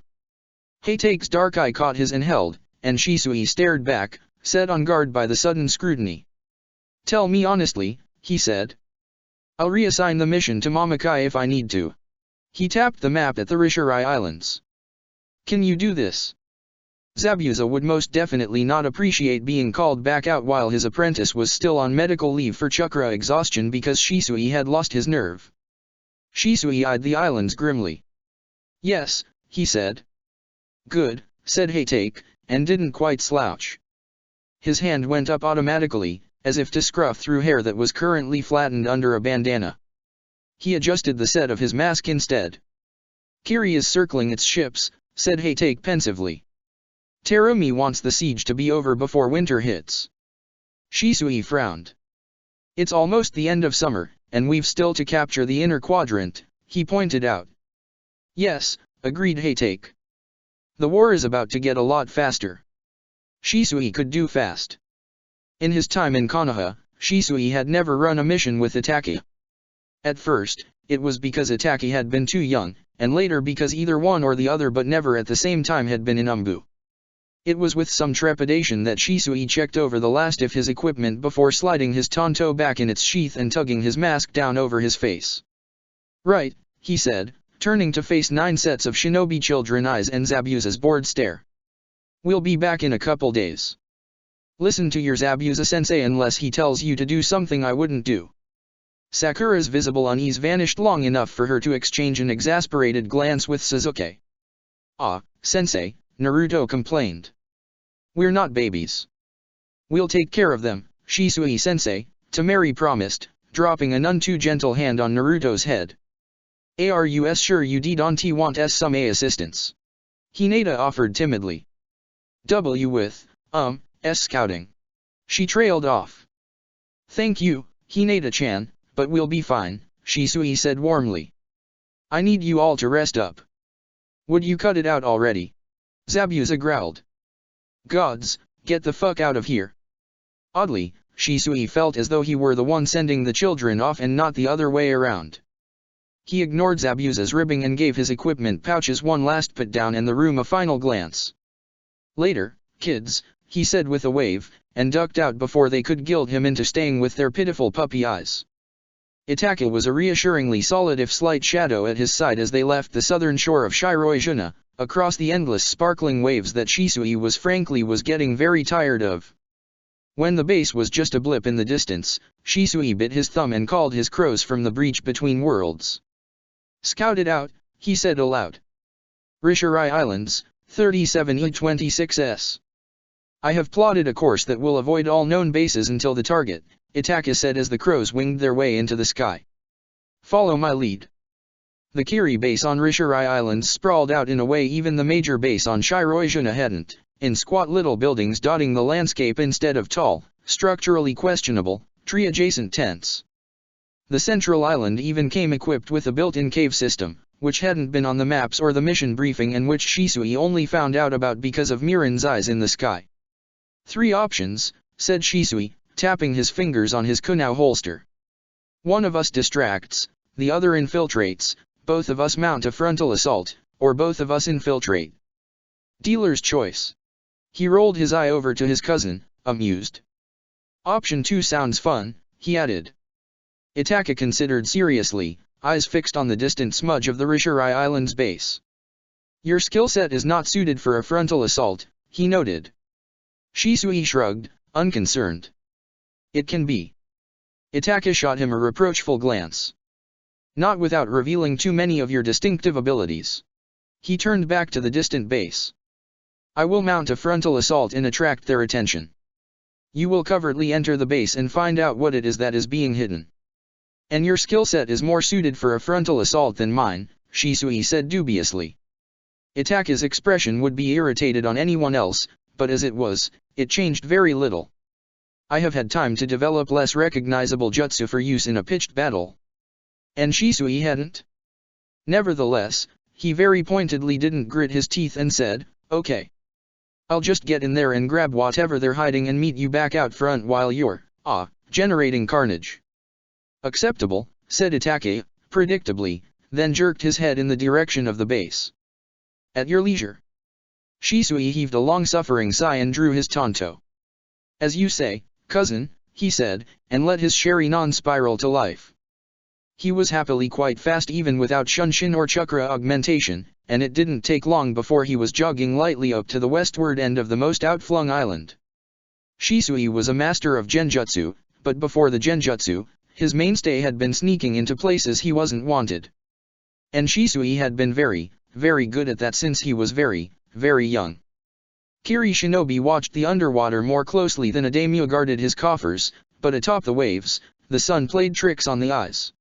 Hatake's dark eye caught his and held, and Shisui stared back, set on guard by the sudden scrutiny. "Tell me honestly," he said. "I'll reassign the mission to Mamakai if I need to." He tapped the map at the Rishirai Islands. "Can you do this?" Zabuza would most definitely not appreciate being called back out while his apprentice was still on medical leave for chakra exhaustion because Shisui had lost his nerve. Shisui eyed the islands grimly. "Yes," he said. "Good," said Hatake, and didn't quite slouch. His hand went up automatically, as if to scruff through hair that was currently flattened under a bandana. He adjusted the set of his mask instead. "Kiri is circling its ships," said Hatake pensively. "Terumi wants the siege to be over before winter hits." Shisui frowned. "It's almost the end of summer, and we've still to capture the inner quadrant," he pointed out. "Yes," agreed Hatake. "The war is about to get a lot faster." Shisui could do fast. In his time in Konoha, Shisui had never run a mission with Itake. At first, it was because Itake had been too young, and later because either one or the other but never at the same time had been in Umbu. It was with some trepidation that Shisui checked over the last of his equipment before sliding his tanto back in its sheath and tugging his mask down over his face. "Right," he said, turning to face 9 sets of shinobi children eyes and Zabuza's bored stare. "We'll be back in a couple days. Listen to your Zabuza-sensei unless he tells you to do something I wouldn't do." Sakura's visible unease vanished long enough for her to exchange an exasperated glance with Sasuke. "Ah, sensei," Naruto complained. "We're not babies." "We'll take care of them, Shisui-sensei," Temari promised, dropping a none too gentle hand on Naruto's head. "Are you sure you don't want some assistance?" Hinata offered timidly. With scouting." She trailed off. "Thank you, Hinata-chan, but we'll be fine," Shisui said warmly. "I need you all to rest up." "Would you cut it out already?" Zabuza growled. "Gods, get the fuck out of here." Oddly, Shisui felt as though he were the one sending the children off and not the other way around. He ignored Zabuza's ribbing and gave his equipment pouches one last put down and the room a final glance. "Later, kids," he said with a wave, and ducked out before they could gild him into staying with their pitiful puppy eyes. Itake was a reassuringly solid if slight shadow at his side as they left the southern shore of Shiroizuna, across the endless sparkling waves that Shisui was getting very tired of. When the base was just a blip in the distance, Shisui bit his thumb and called his crows from the breach between worlds. "Scout it out," he said aloud. "Rishirai Islands, 37E26S. I have plotted a course that will avoid all known bases until the target," Itake said as the crows winged their way into the sky. "Follow my lead." The Kiri base on Rishirai Islands sprawled out in a way even the major base on Shiroizuna hadn't, in squat little buildings dotting the landscape instead of tall, structurally questionable, tree-adjacent tents. The central island even came equipped with a built-in cave system, which hadn't been on the maps or the mission briefing and which Shisui only found out about because of Miran's eyes in the sky. "3 options," said Shisui, tapping his fingers on his kunao holster. "One of us distracts, the other infiltrates, both of us mount a frontal assault, or both of us infiltrate. Dealer's choice. He rolled his eye over to his cousin, amused. Option 2 sounds fun, he added. Itaka considered seriously, eyes fixed on the distant smudge of the Rishirai Island's base. Your skill set is not suited for a frontal assault, he noted. Shisui shrugged, unconcerned. It can be. Itaka shot him a reproachful glance. Not without revealing too many of your distinctive abilities. He turned back to the distant base. I will mount a frontal assault and attract their attention. You will covertly enter the base and find out what it is that is being hidden. And your skill set is more suited for a frontal assault than mine, Shisui said dubiously. Itaka's expression would be irritated on anyone else, but as it was, it changed very little. I have had time to develop less recognizable jutsu for use in a pitched battle. And Shisui hadn't? Nevertheless, he very pointedly didn't grit his teeth and said, okay. I'll just get in there and grab whatever they're hiding and meet you back out front while you're, generating carnage. Acceptable, said Itaka, predictably, then jerked his head in the direction of the base. At your leisure. Shisui heaved a long-suffering sigh and drew his tanto. As you say, cousin, he said, and let his Sharingan spiral to life. He was happily quite fast even without Shunshin or chakra augmentation, and it didn't take long before he was jogging lightly up to the westward end of the most outflung island. Shisui was a master of genjutsu, but before the genjutsu, his mainstay had been sneaking into places he wasn't wanted. And Shisui had been very, very good at that since he was very, very young. Kiri Shinobi watched the underwater more closely than a daimyo guarded his coffers, but atop the waves, the sun played tricks on the eyes.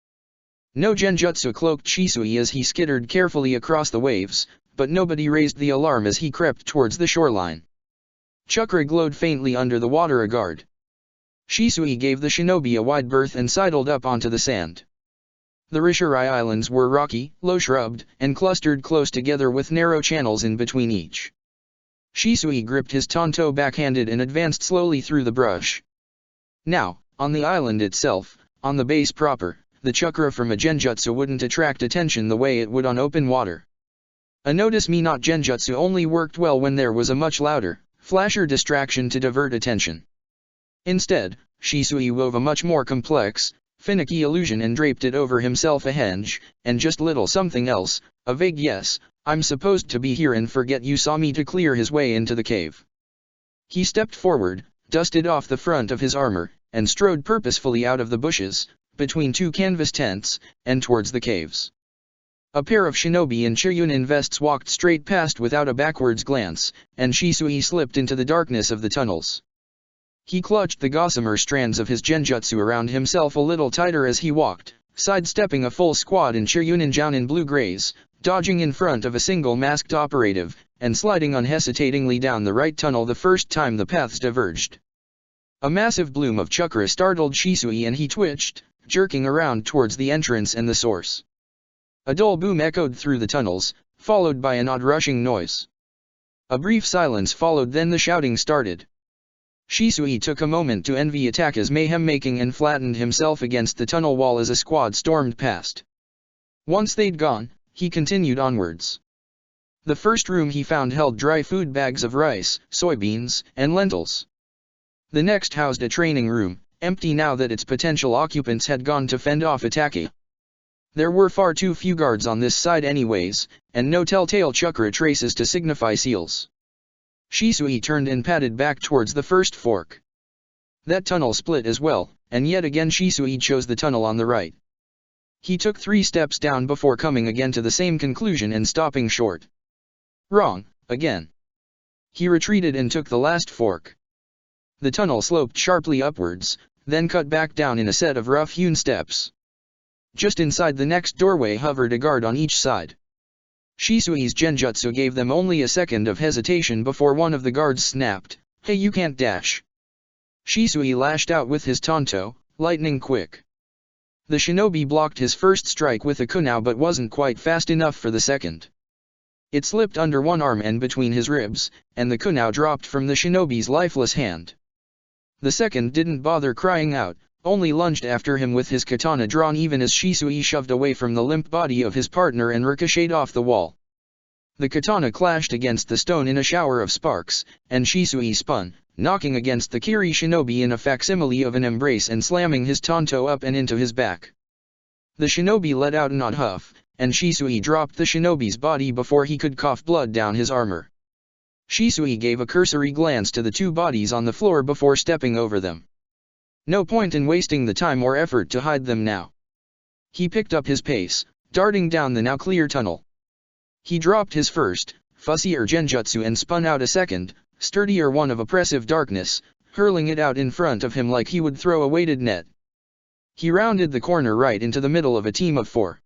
No genjutsu cloaked Shisui as he skittered carefully across the waves, but nobody raised the alarm as he crept towards the shoreline. Chakra glowed faintly under the water a guard. Shisui gave the shinobi a wide berth and sidled up onto the sand. The Rishirai Islands were rocky, low-shrubbed, and clustered close together with narrow channels in between each. Shisui gripped his tanto backhanded and advanced slowly through the brush. Now, on the island itself, on the base proper, the chakra from a genjutsu wouldn't attract attention the way it would on open water. A notice me not genjutsu only worked well when there was a much louder, flasher distraction to divert attention. Instead, Shisui wove a much more complex, finicky illusion and draped it over himself a henge, and just little something else, a vague yes, I'm supposed to be here and forget you saw me to clear his way into the cave. He stepped forward, dusted off the front of his armor, and strode purposefully out of the bushes, between two canvas tents, and towards the caves. A pair of shinobi in Chiryunin vests walked straight past without a backwards glance, and Shisui slipped into the darkness of the tunnels. He clutched the gossamer strands of his genjutsu around himself a little tighter as he walked, sidestepping a full squad in Chiryunin Jounin blue-grays, dodging in front of a single masked operative, and sliding unhesitatingly down the right tunnel the first time the paths diverged. A massive bloom of chakra startled Shisui and he twitched, jerking around towards the entrance and the source. A dull boom echoed through the tunnels, followed by an odd rushing noise. A brief silence followed, then the shouting started. Shisui took a moment to envy Itaka's mayhem-making and flattened himself against the tunnel wall as a squad stormed past. Once they'd gone, he continued onwards. The first room he found held dry food bags of rice, soybeans, and lentils. The next housed a training room, empty now that its potential occupants had gone to fend off Itaka. There were far too few guards on this side anyways, and no telltale chakra traces to signify seals. Shisui turned and padded back towards the first fork. That tunnel split as well, and yet again Shisui chose the tunnel on the right. He took 3 steps down before coming again to the same conclusion and stopping short. Wrong, again. He retreated and took the last fork. The tunnel sloped sharply upwards, then cut back down in a set of rough-hewn steps. Just inside the next doorway hovered a guard on each side. Shisui's genjutsu gave them only a second of hesitation before one of the guards snapped, "Hey, you can't dash." Shisui lashed out with his tanto, lightning quick. The shinobi blocked his first strike with a kunao but wasn't quite fast enough for the second. It slipped under one arm and between his ribs, and the kunao dropped from the shinobi's lifeless hand. The second didn't bother crying out, only lunged after him with his katana drawn even as Shisui shoved away from the limp body of his partner and ricocheted off the wall. The katana clashed against the stone in a shower of sparks, and Shisui spun, knocking against the Kiri shinobi in a facsimile of an embrace and slamming his tanto up and into his back. The shinobi let out an odd huff, and Shisui dropped the shinobi's body before he could cough blood down his armor. Shisui gave a cursory glance to the two bodies on the floor before stepping over them. No point in wasting the time or effort to hide them now. He picked up his pace, darting down the now clear tunnel. He dropped his first, fussier genjutsu and spun out a second, sturdier one of oppressive darkness, hurling it out in front of him like he would throw a weighted net. He rounded the corner right into the middle of a team of 4.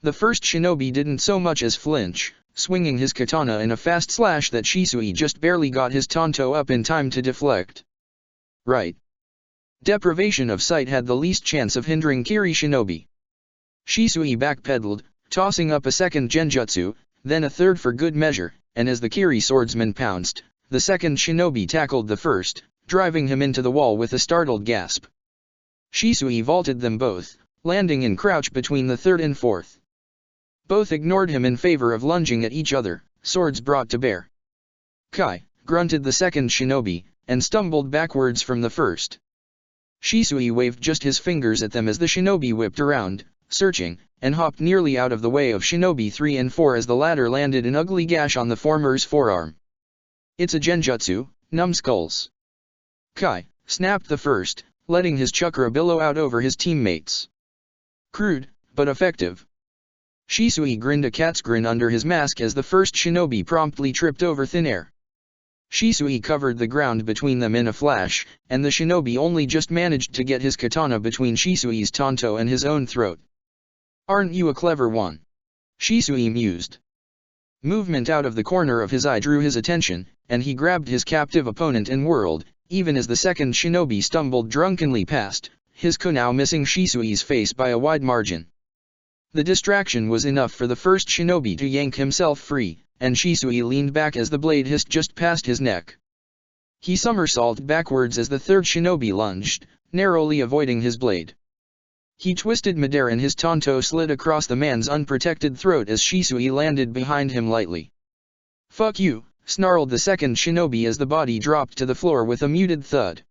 The first shinobi didn't so much as flinch, swinging his katana in a fast slash that Shisui just barely got his tanto up in time to deflect. Right. Deprivation of sight had the least chance of hindering Kiri shinobi. Shisui backpedaled, tossing up a second genjutsu, then a third for good measure, and as the Kiri swordsman pounced, the second shinobi tackled the first, driving him into the wall with a startled gasp. Shisui vaulted them both, landing in crouch between the third and fourth. Both ignored him in favor of lunging at each other, swords brought to bear. Kai, grunted the second shinobi, and stumbled backwards from the first. Shisui waved just his fingers at them as the shinobi whipped around, searching, and hopped nearly out of the way of shinobi 3 and 4 as the latter landed an ugly gash on the former's forearm. It's a genjutsu, numbskulls. Kai, snapped the first, letting his chakra billow out over his teammates. Crude, but effective. Shisui grinned a cat's grin under his mask as the first shinobi promptly tripped over thin air. Shisui covered the ground between them in a flash, and the shinobi only just managed to get his katana between Shisui's tanto and his own throat. Aren't you a clever one? Shisui mused. Movement out of the corner of his eye drew his attention, and he grabbed his captive opponent and whirled, even as the second shinobi stumbled drunkenly past, his kunai missing Shisui's face by a wide margin. The distraction was enough for the first shinobi to yank himself free, and Shisui leaned back as the blade hissed just past his neck. He somersaulted backwards as the third shinobi lunged, narrowly avoiding his blade. He twisted midair and his tanto slid across the man's unprotected throat as Shisui landed behind him lightly. "Fuck you," snarled the second shinobi as the body dropped to the floor with a muted thud.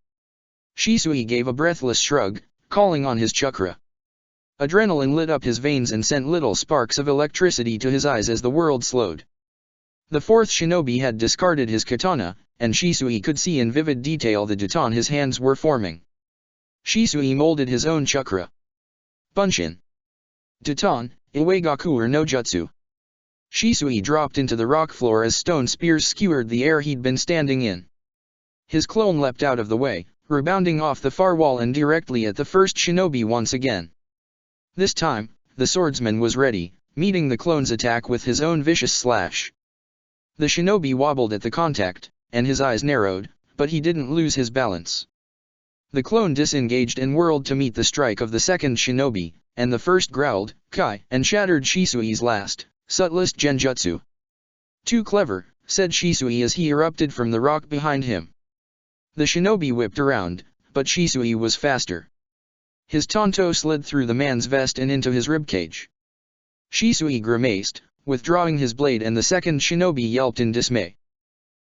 Shisui gave a breathless shrug, calling on his chakra. Adrenaline lit up his veins and sent little sparks of electricity to his eyes as the world slowed. The fourth shinobi had discarded his katana, and Shisui could see in vivid detail the daton his hands were forming. Shisui molded his own chakra. Bunshin. Daton, Iwagaku no Jutsu. Shisui dropped into the rock floor as stone spears skewered the air he'd been standing in. His clone leapt out of the way, rebounding off the far wall and directly at the first shinobi once again. This time, the swordsman was ready, meeting the clone's attack with his own vicious slash. The shinobi wobbled at the contact, and his eyes narrowed, but he didn't lose his balance. The clone disengaged and whirled to meet the strike of the second shinobi, and the first growled, "Kai," and shattered Shisui's last, subtlest genjutsu. "Too clever," said Shisui as he erupted from the rock behind him. The shinobi whipped around, but Shisui was faster. His tanto slid through the man's vest and into his ribcage. Shisui grimaced, withdrawing his blade, and the second shinobi yelped in dismay.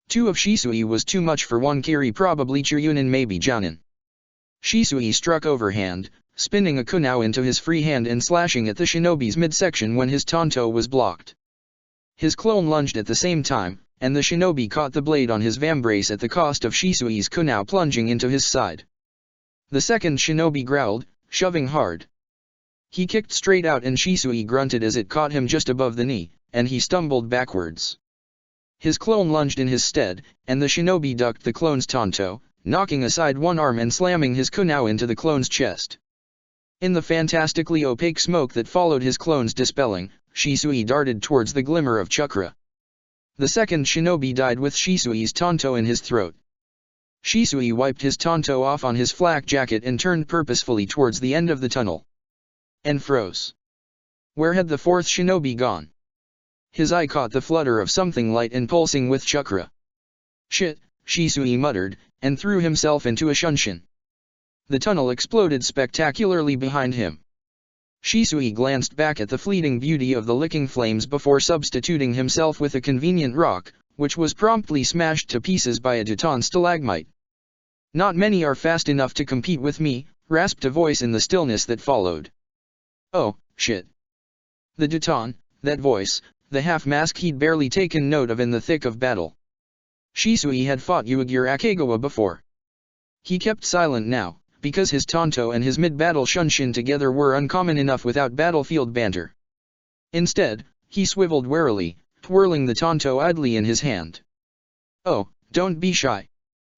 2 of Shisui was too much for one Kiri, probably Chiryunin, maybe Jounin. Shisui struck overhand, spinning a kunai into his free hand and slashing at the shinobi's midsection when his tanto was blocked. His clone lunged at the same time, and the shinobi caught the blade on his vambrace at the cost of Shisui's kunai plunging into his side. The second shinobi growled, shoving hard. He kicked straight out and Shisui grunted as it caught him just above the knee, and he stumbled backwards. His clone lunged in his stead, and the shinobi ducked the clone's tanto, knocking aside one arm and slamming his kunai into the clone's chest. In the fantastically opaque smoke that followed his clone's dispelling, Shisui darted towards the glimmer of chakra. The second shinobi died with Shisui's tanto in his throat. Shisui wiped his tanto off on his flak jacket and turned purposefully towards the end of the tunnel. And froze. Where had the fourth shinobi gone? His eye caught the flutter of something light and pulsing with chakra. "Shit," Shisui muttered, and threw himself into a shunshin. The tunnel exploded spectacularly behind him. Shisui glanced back at the fleeting beauty of the licking flames before substituting himself with a convenient rock, which was promptly smashed to pieces by a Duton stalagmite. "Not many are fast enough to compete with me," rasped a voice in the stillness that followed. "Oh, shit." The Duton, that voice, the half-mask he'd barely taken note of in the thick of battle. Shisui had fought Uegure Akegawa before. He kept silent now, because his Tonto and his mid-battle Shunshin together were uncommon enough without battlefield banter. Instead, he swiveled warily, twirling the Tonto idly in his hand. "Oh, don't be shy."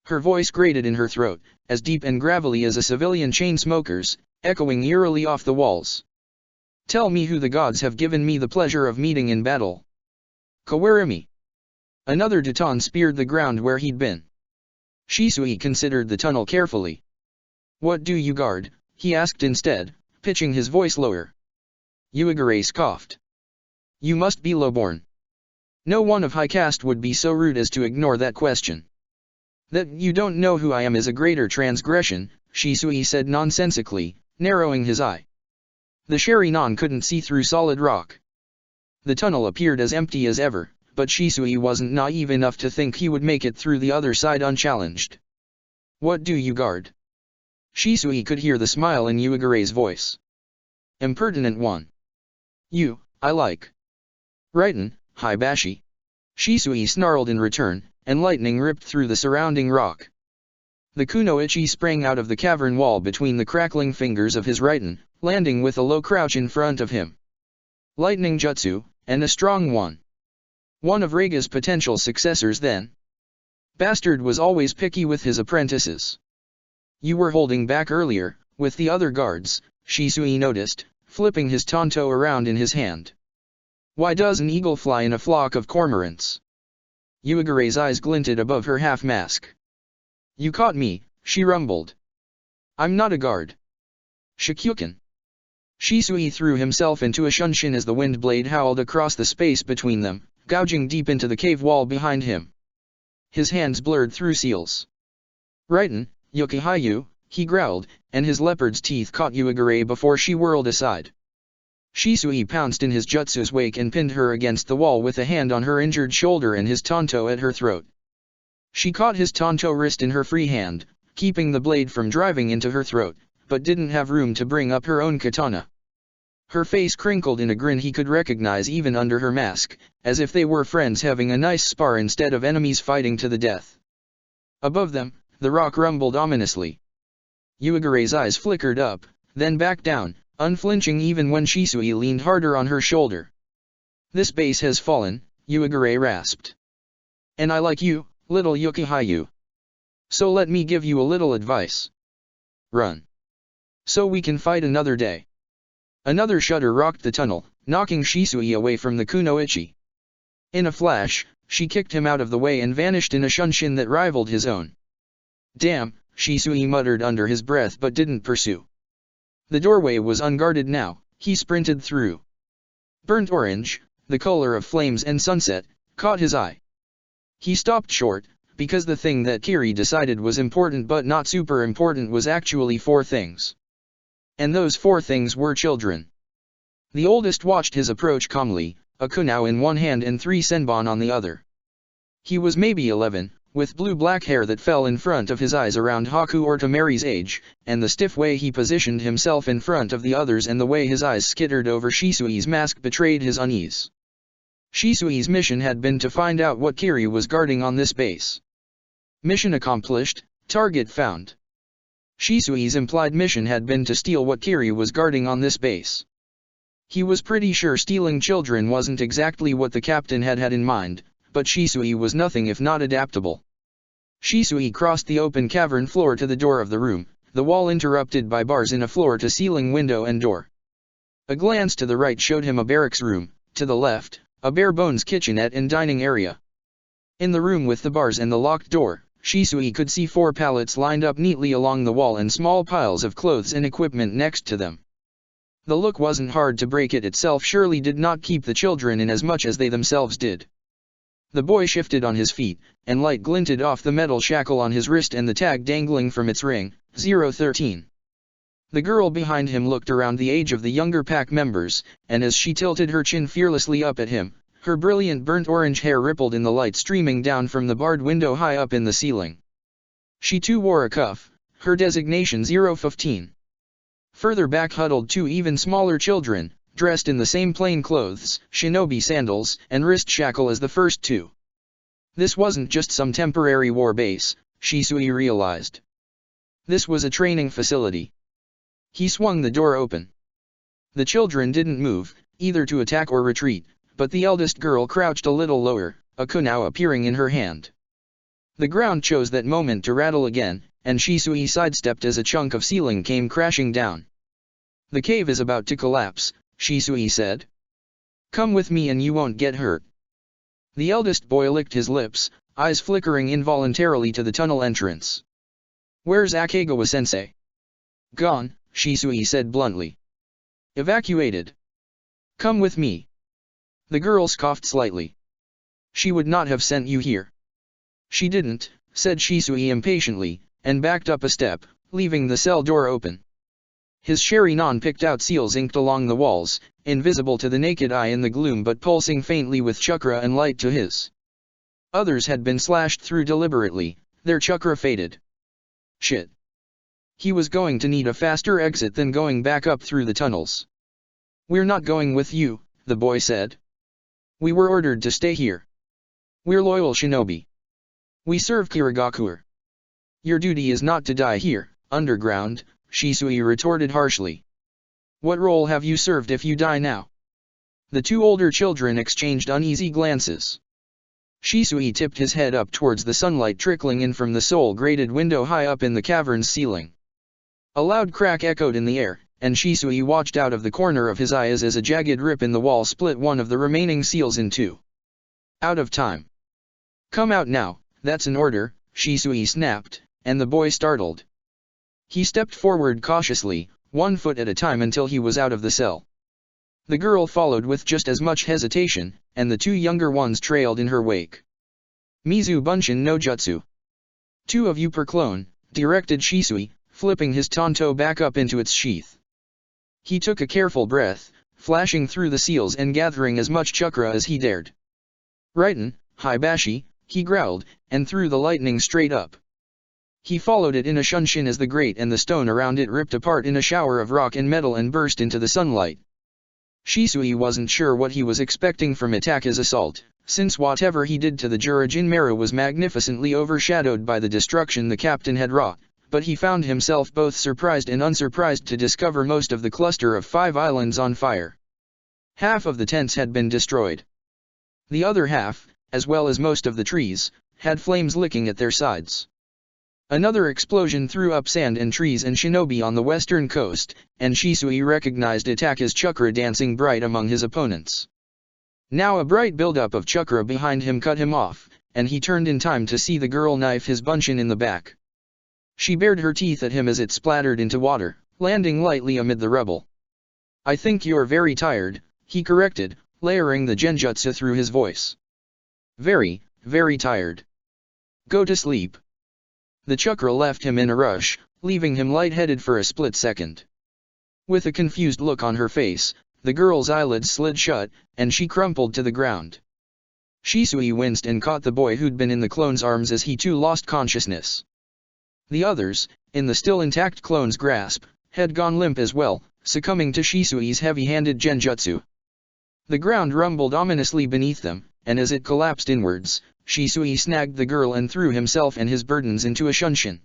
Her voice grated in her throat, as deep and gravelly as a civilian chain smoker's, echoing eerily off the walls. "Tell me who the gods have given me the pleasure of meeting in battle." "Kawarimi." Another Duton speared the ground where he'd been. Shisui considered the tunnel carefully. "What do you guard?" he asked instead, pitching his voice lower. Uegure scoffed. "You must be lowborn. No one of high caste would be so rude as to ignore that question." "That you don't know who I am is a greater transgression," Shisui said nonsensically, narrowing his eye. The Sherry-non couldn't see through solid rock. The tunnel appeared as empty as ever, but Shisui wasn't naive enough to think he would make it through the other side unchallenged. "What do you guard?" Shisui could hear the smile in Uegure's voice. "Impertinent one. You, I like." "Rightin', Hibashi." Shisui snarled in return, and lightning ripped through the surrounding rock. The Kunoichi sprang out of the cavern wall between the crackling fingers of his Rightin, landing with a low crouch in front of him. Lightning jutsu, and a strong one. One of Reiga's potential successors then. Bastard was always picky with his apprentices. "You were holding back earlier, with the other guards," Shisui noticed, flipping his Tonto around in his hand. "Why does an eagle fly in a flock of cormorants?" Uegure's eyes glinted above her half-mask. "You caught me," she rumbled. "I'm not a guard." "Shikuken." Shisui threw himself into a Shunshin as the wind blade howled across the space between them, gouging deep into the cave wall behind him. His hands blurred through seals. "Rightin', Yukihayu," he growled, and his leopard's teeth caught Uegure before she whirled aside. Shisui pounced in his jutsu's wake and pinned her against the wall with a hand on her injured shoulder and his Tonto at her throat. She caught his Tonto wrist in her free hand, keeping the blade from driving into her throat, but didn't have room to bring up her own katana. Her face crinkled in a grin he could recognize even under her mask, as if they were friends having a nice spar instead of enemies fighting to the death. Above them, the rock rumbled ominously. Uegure's eyes flickered up, then back down, unflinching even when Shisui leaned harder on her shoulder. "This base has fallen," Uegure rasped. "And I like you, little Yukihayu. So let me give you a little advice. Run. So we can fight another day." Another shudder rocked the tunnel, knocking Shisui away from the Kunoichi. In a flash, she kicked him out of the way and vanished in a Shunshin that rivaled his own. "Damn," Shisui muttered under his breath but didn't pursue. The doorway was unguarded now, he sprinted through. Burnt orange, the color of flames and sunset, caught his eye. He stopped short, because the thing that Kiri decided was important but not super important was actually 4 things. And those 4 things were children. The oldest watched his approach calmly, a kunao in one hand and 3 senbon on the other. He was maybe 11, with blue-black hair that fell in front of his eyes around Haku or Tamari's age, and the stiff way he positioned himself in front of the others and the way his eyes skittered over Shisui's mask betrayed his unease. Shisui's mission had been to find out what Kiri was guarding on this base. Mission accomplished, target found. Shisui's implied mission had been to steal what Kiri was guarding on this base. He was pretty sure stealing children wasn't exactly what the captain had had in mind, but Shisui was nothing if not adaptable. Shisui crossed the open cavern floor to the door of the room, the wall interrupted by bars in a floor-to-ceiling window and door. A glance to the right showed him a barracks room, to the left, a bare-bones kitchenette and dining area. In the room with the bars and the locked door, Shisui could see 4 pallets lined up neatly along the wall and small piles of clothes and equipment next to them. The look wasn't hard to break, it itself surely did not keep the children in as much as they themselves did. The boy shifted on his feet, and light glinted off the metal shackle on his wrist and the tag dangling from its ring, 013. The girl behind him looked around the age of the younger pack members, and as she tilted her chin fearlessly up at him, her brilliant burnt orange hair rippled in the light streaming down from the barred window high up in the ceiling. She too wore a cuff, her designation 015. Further back huddled two even smaller children, dressed in the same plain clothes, shinobi sandals, and wrist shackle as the first two. This wasn't just some temporary war base, Shisui realized. This was a training facility. He swung the door open. The children didn't move, either to attack or retreat, but the eldest girl crouched a little lower, a kunao appearing in her hand. The ground chose that moment to rattle again, and Shisui sidestepped as a chunk of ceiling came crashing down. The cave is about to collapse, Shisui said. Come with me and you won't get hurt. The eldest boy licked his lips, eyes flickering involuntarily to the tunnel entrance. Where's Akegawa-sensei? Gone, Shisui said bluntly. Evacuated. Come with me. The girl scoffed slightly. She would not have sent you here. She didn't, said Shisui impatiently, and backed up a step, leaving the cell door open. His Sharinon picked out seals inked along the walls, invisible to the naked eye in the gloom but pulsing faintly with chakra and light to his. Others had been slashed through deliberately, their chakra faded. Shit. He was going to need a faster exit than going back up through the tunnels. We're not going with you, the boy said. We were ordered to stay here. We're loyal shinobi. We serve Kirigakure. Your duty is not to die here, underground, Shisui retorted harshly. What role have you served if you die now? The two older children exchanged uneasy glances. Shisui tipped his head up towards the sunlight trickling in from the soul-grated window high up in the cavern's ceiling. A loud crack echoed in the air, and Shisui watched out of the corner of his eye as a jagged rip in the wall split one of the remaining seals in two. Out of time. Come out now, that's an order, Shisui snapped, and the boy startled. He stepped forward cautiously, 1 foot at a time until he was out of the cell. The girl followed with just as much hesitation, and the two younger ones trailed in her wake. Mizu Bunshin no Jutsu. 2 of you per clone, directed Shisui, flipping his tanto back up into its sheath. He took a careful breath, flashing through the seals and gathering as much chakra as he dared. Righten, Hibashi, he growled, and threw the lightning straight up. He followed it in a shunshin as the grate and the stone around it ripped apart in a shower of rock and metal and burst into the sunlight. Shisui wasn't sure what he was expecting from Itaka's assault, since whatever he did to the Jurajin Meru was magnificently overshadowed by the destruction the captain had wrought, but he found himself both surprised and unsurprised to discover most of the cluster of 5 islands on fire. Half of the tents had been destroyed. The other half, as well as most of the trees, had flames licking at their sides. Another explosion threw up sand and trees and shinobi on the western coast, and Shisui recognized Itaka's chakra dancing bright among his opponents. Now a bright buildup of chakra behind him cut him off, and he turned in time to see the girl knife his bunshin in the back. She bared her teeth at him as it splattered into water, landing lightly amid the rubble. I think you're very tired, he corrected, layering the genjutsu through his voice. Very, very tired. Go to sleep. The chakra left him in a rush, leaving him lightheaded for a split second. With a confused look on her face, the girl's eyelids slid shut, and she crumpled to the ground. Shisui winced and caught the boy who'd been in the clone's arms as he too lost consciousness. The others, in the still intact clone's grasp, had gone limp as well, succumbing to Shisui's heavy-handed genjutsu. The ground rumbled ominously beneath them, and as it collapsed inwards, Shisui snagged the girl and threw himself and his burdens into a shunshin.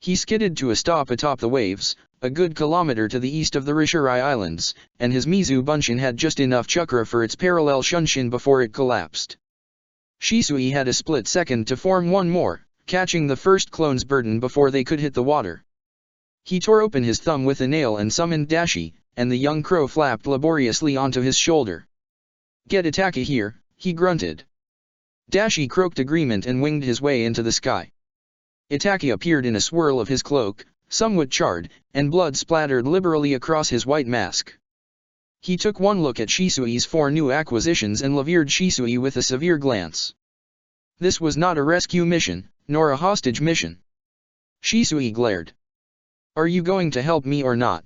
He skidded to a stop atop the waves, a good kilometer to the east of the Rishirai Islands, and his Mizu Bunshin had just enough chakra for its parallel shunshin before it collapsed. Shisui had a split second to form one more, catching the first clone's burden before they could hit the water. He tore open his thumb with a nail and summoned Dashi, and the young crow flapped laboriously onto his shoulder. Get Itaka here, he grunted. Dashi croaked agreement and winged his way into the sky. Itaka appeared in a swirl of his cloak, somewhat charred, and blood splattered liberally across his white mask. He took one look at Shisui's 4 new acquisitions and levered Shisui with a severe glance. This was not a rescue mission, nor a hostage mission. Shisui glared. Are you going to help me or not?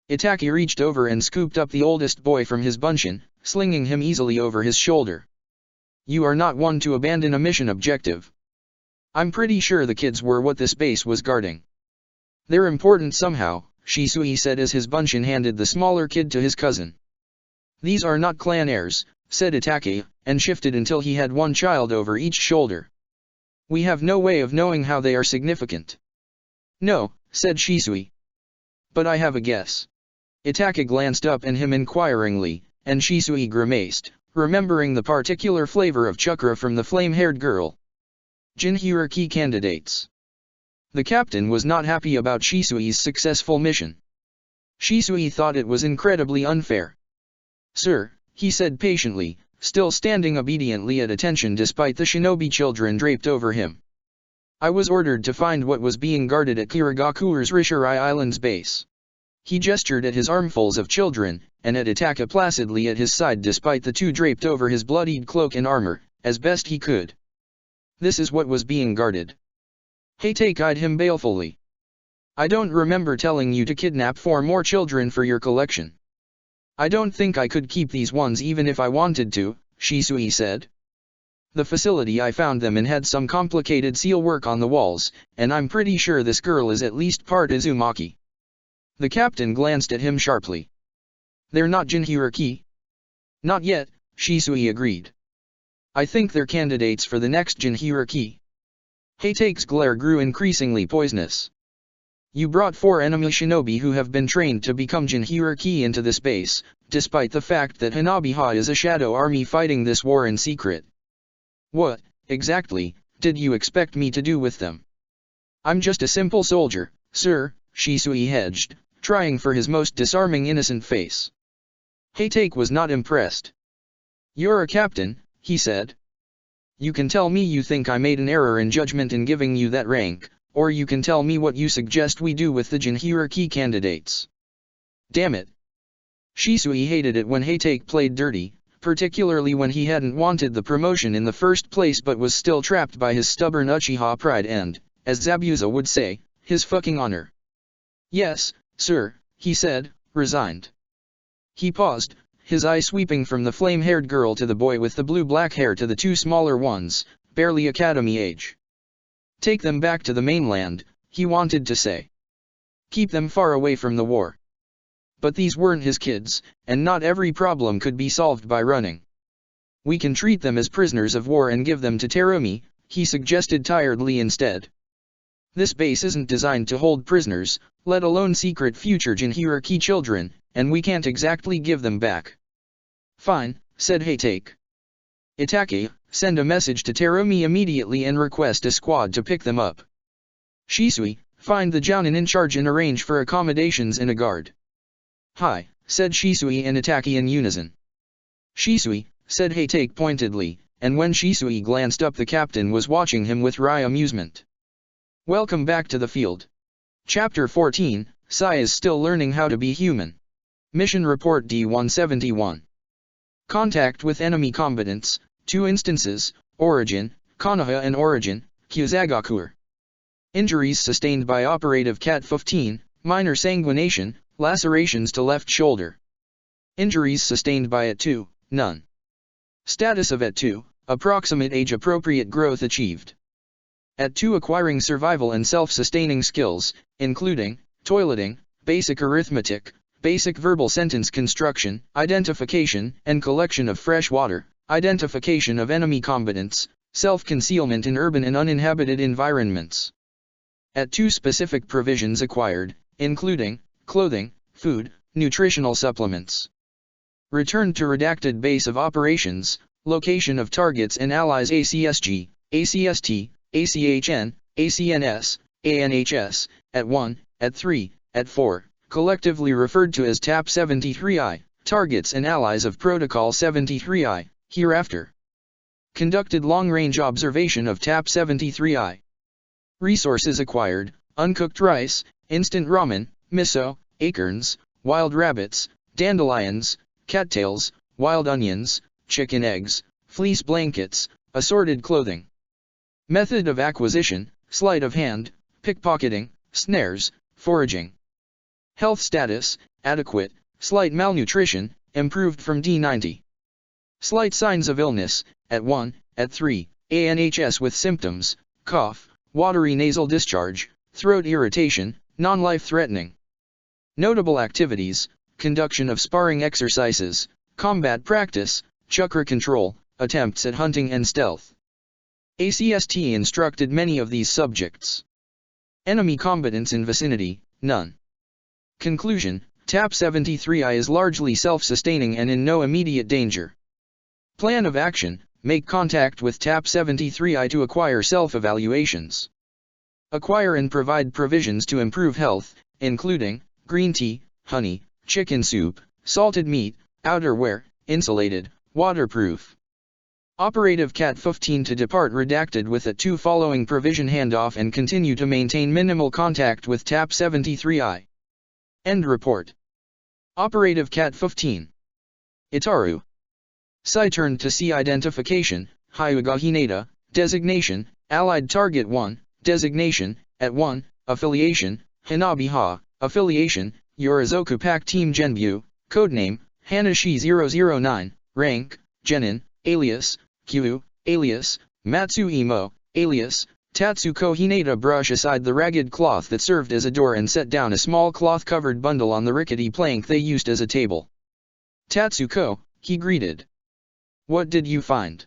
Itaki reached over and scooped up the oldest boy from his bunchen, slinging him easily over his shoulder. You are not one to abandon a mission objective. I'm pretty sure the kids were what this base was guarding. They're important somehow, Shisui said as his bunchen handed the smaller kid to his cousin. These are not clan heirs, said Itaki, and shifted until he had one child over each shoulder. We have no way of knowing how they are significant. No, said Shisui. But I have a guess. Itaki glanced up at him inquiringly, and Shisui grimaced, remembering the particular flavor of chakra from the flame-haired girl. Jinhyuriki candidates. The captain was not happy about Shisui's successful mission. Shisui thought it was incredibly unfair. Sir, he said patiently, still standing obediently at attention despite the shinobi children draped over him. I was ordered to find what was being guarded at Kirigakura's Rishirai Island's base. He gestured at his armfuls of children, and at Itaka placidly at his side despite the 2 draped over his bloodied cloak and armor, as best he could. This is what was being guarded. Heitake eyed him balefully. I don't remember telling you to kidnap 4 more children for your collection. I don't think I could keep these ones even if I wanted to, Shisui said. The facility I found them in had some complicated seal work on the walls, and I'm pretty sure this girl is at least part Uzumaki. The captain glanced at him sharply. They're not Jinhyuriki? Not yet, Shisui agreed. I think they're candidates for the next Jinhyuriki. Heitake's glare grew increasingly poisonous. You brought 4 enemy shinobi who have been trained to become Jinhyuriki into this base, despite the fact that Hanabiha is a shadow army fighting this war in secret. What, exactly, did you expect me to do with them? I'm just a simple soldier, sir, Shisui hedged, trying for his most disarming innocent face. Heitake was not impressed. You're a captain, he said. You can tell me you think I made an error in judgment in giving you that rank, or you can tell me what you suggest we do with the Jinhyuriki candidates. Damn it. Shisui hated it when Heitake played dirty, particularly when he hadn't wanted the promotion in the first place but was still trapped by his stubborn Uchiha pride and, as Zabuza would say, his fucking honor. Yes, sir, he said, resigned. He paused, his eye sweeping from the flame-haired girl to the boy with the blue-black hair to the 2 smaller ones, barely academy age. Take them back to the mainland, he wanted to say. Keep them far away from the war. But these weren't his kids, and not every problem could be solved by running. We can treat them as prisoners of war and give them to Terumi, he suggested tiredly instead. This base isn't designed to hold prisoners, let alone secret future Jinhyuriki children, and we can't exactly give them back. Fine, said Heitake. Itaki, send a message to Terumi immediately and request a squad to pick them up. Shisui, find the Jounin in charge and arrange for accommodations and a guard. Hi, said Shisui and Itaki in unison. Shisui, said Heitake pointedly, and when Shisui glanced up the captain was watching him with wry amusement. Welcome back to the field. Chapter 14, Sai is still learning how to be human. Mission Report D-171. Contact with enemy combatants, 2 instances, Origin, Konoha and Origin, Kyuzagakur. Injuries sustained by Operative Cat 15, minor sanguination, lacerations to left shoulder. Injuries sustained by AT2, none. Status of AT2, approximate age-appropriate growth achieved. AT2 acquiring survival and self-sustaining skills, including, toileting, basic arithmetic, basic verbal sentence construction, identification and collection of fresh water, identification of enemy combatants, self-concealment in urban and uninhabited environments. AT2 specific provisions acquired, including, clothing, food, nutritional supplements. Returned to redacted base of operations, location of targets and allies ACSG, ACST, ACHN, ACNS, ANHS, AT1, AT3, AT4, collectively referred to as TAP 73I, targets and allies of Protocol 73I, hereafter. Conducted long-range observation of TAP 73I. Resources acquired, uncooked rice, instant ramen, miso, acorns, wild rabbits, dandelions, cattails, wild onions, chicken eggs, fleece blankets, assorted clothing. Method of acquisition, sleight of hand, pickpocketing, snares, foraging. Health status, adequate, slight malnutrition, improved from D90. Slight signs of illness, at 1, at 3, ANHS with symptoms, cough, watery nasal discharge, throat irritation, non-life-threatening. Notable activities, conduction of sparring exercises, combat practice, chakra control, attempts at hunting and stealth. ACST instructed many of these subjects. Enemy combatants in vicinity, none. Conclusion, TAP-73I is largely self-sustaining and in no immediate danger. Plan of action, make contact with TAP-73I to acquire self-evaluations. Acquire and provide provisions to improve health, including green tea, honey, chicken soup, salted meat, outerwear, insulated, waterproof. Operative Cat 15 to depart redacted with a 2 following provision handoff and continue to maintain minimal contact with TAP-73I. End report. Operative Cat 15. Itaru. Sai turned to see identification, Hyuga Hinata, designation, Allied Target 1, designation, at 1, affiliation, Hanabi-ha, affiliation, Yorizoku Pack Team Genbu, codename, Hanashi 009, rank, Genin, alias, Kyu, alias, Matsuhimo, alias, Tatsuko Hinata brush aside the ragged cloth that served as a door and set down a small cloth-covered bundle on the rickety plank they used as a table. Tatsuko, he greeted. What did you find?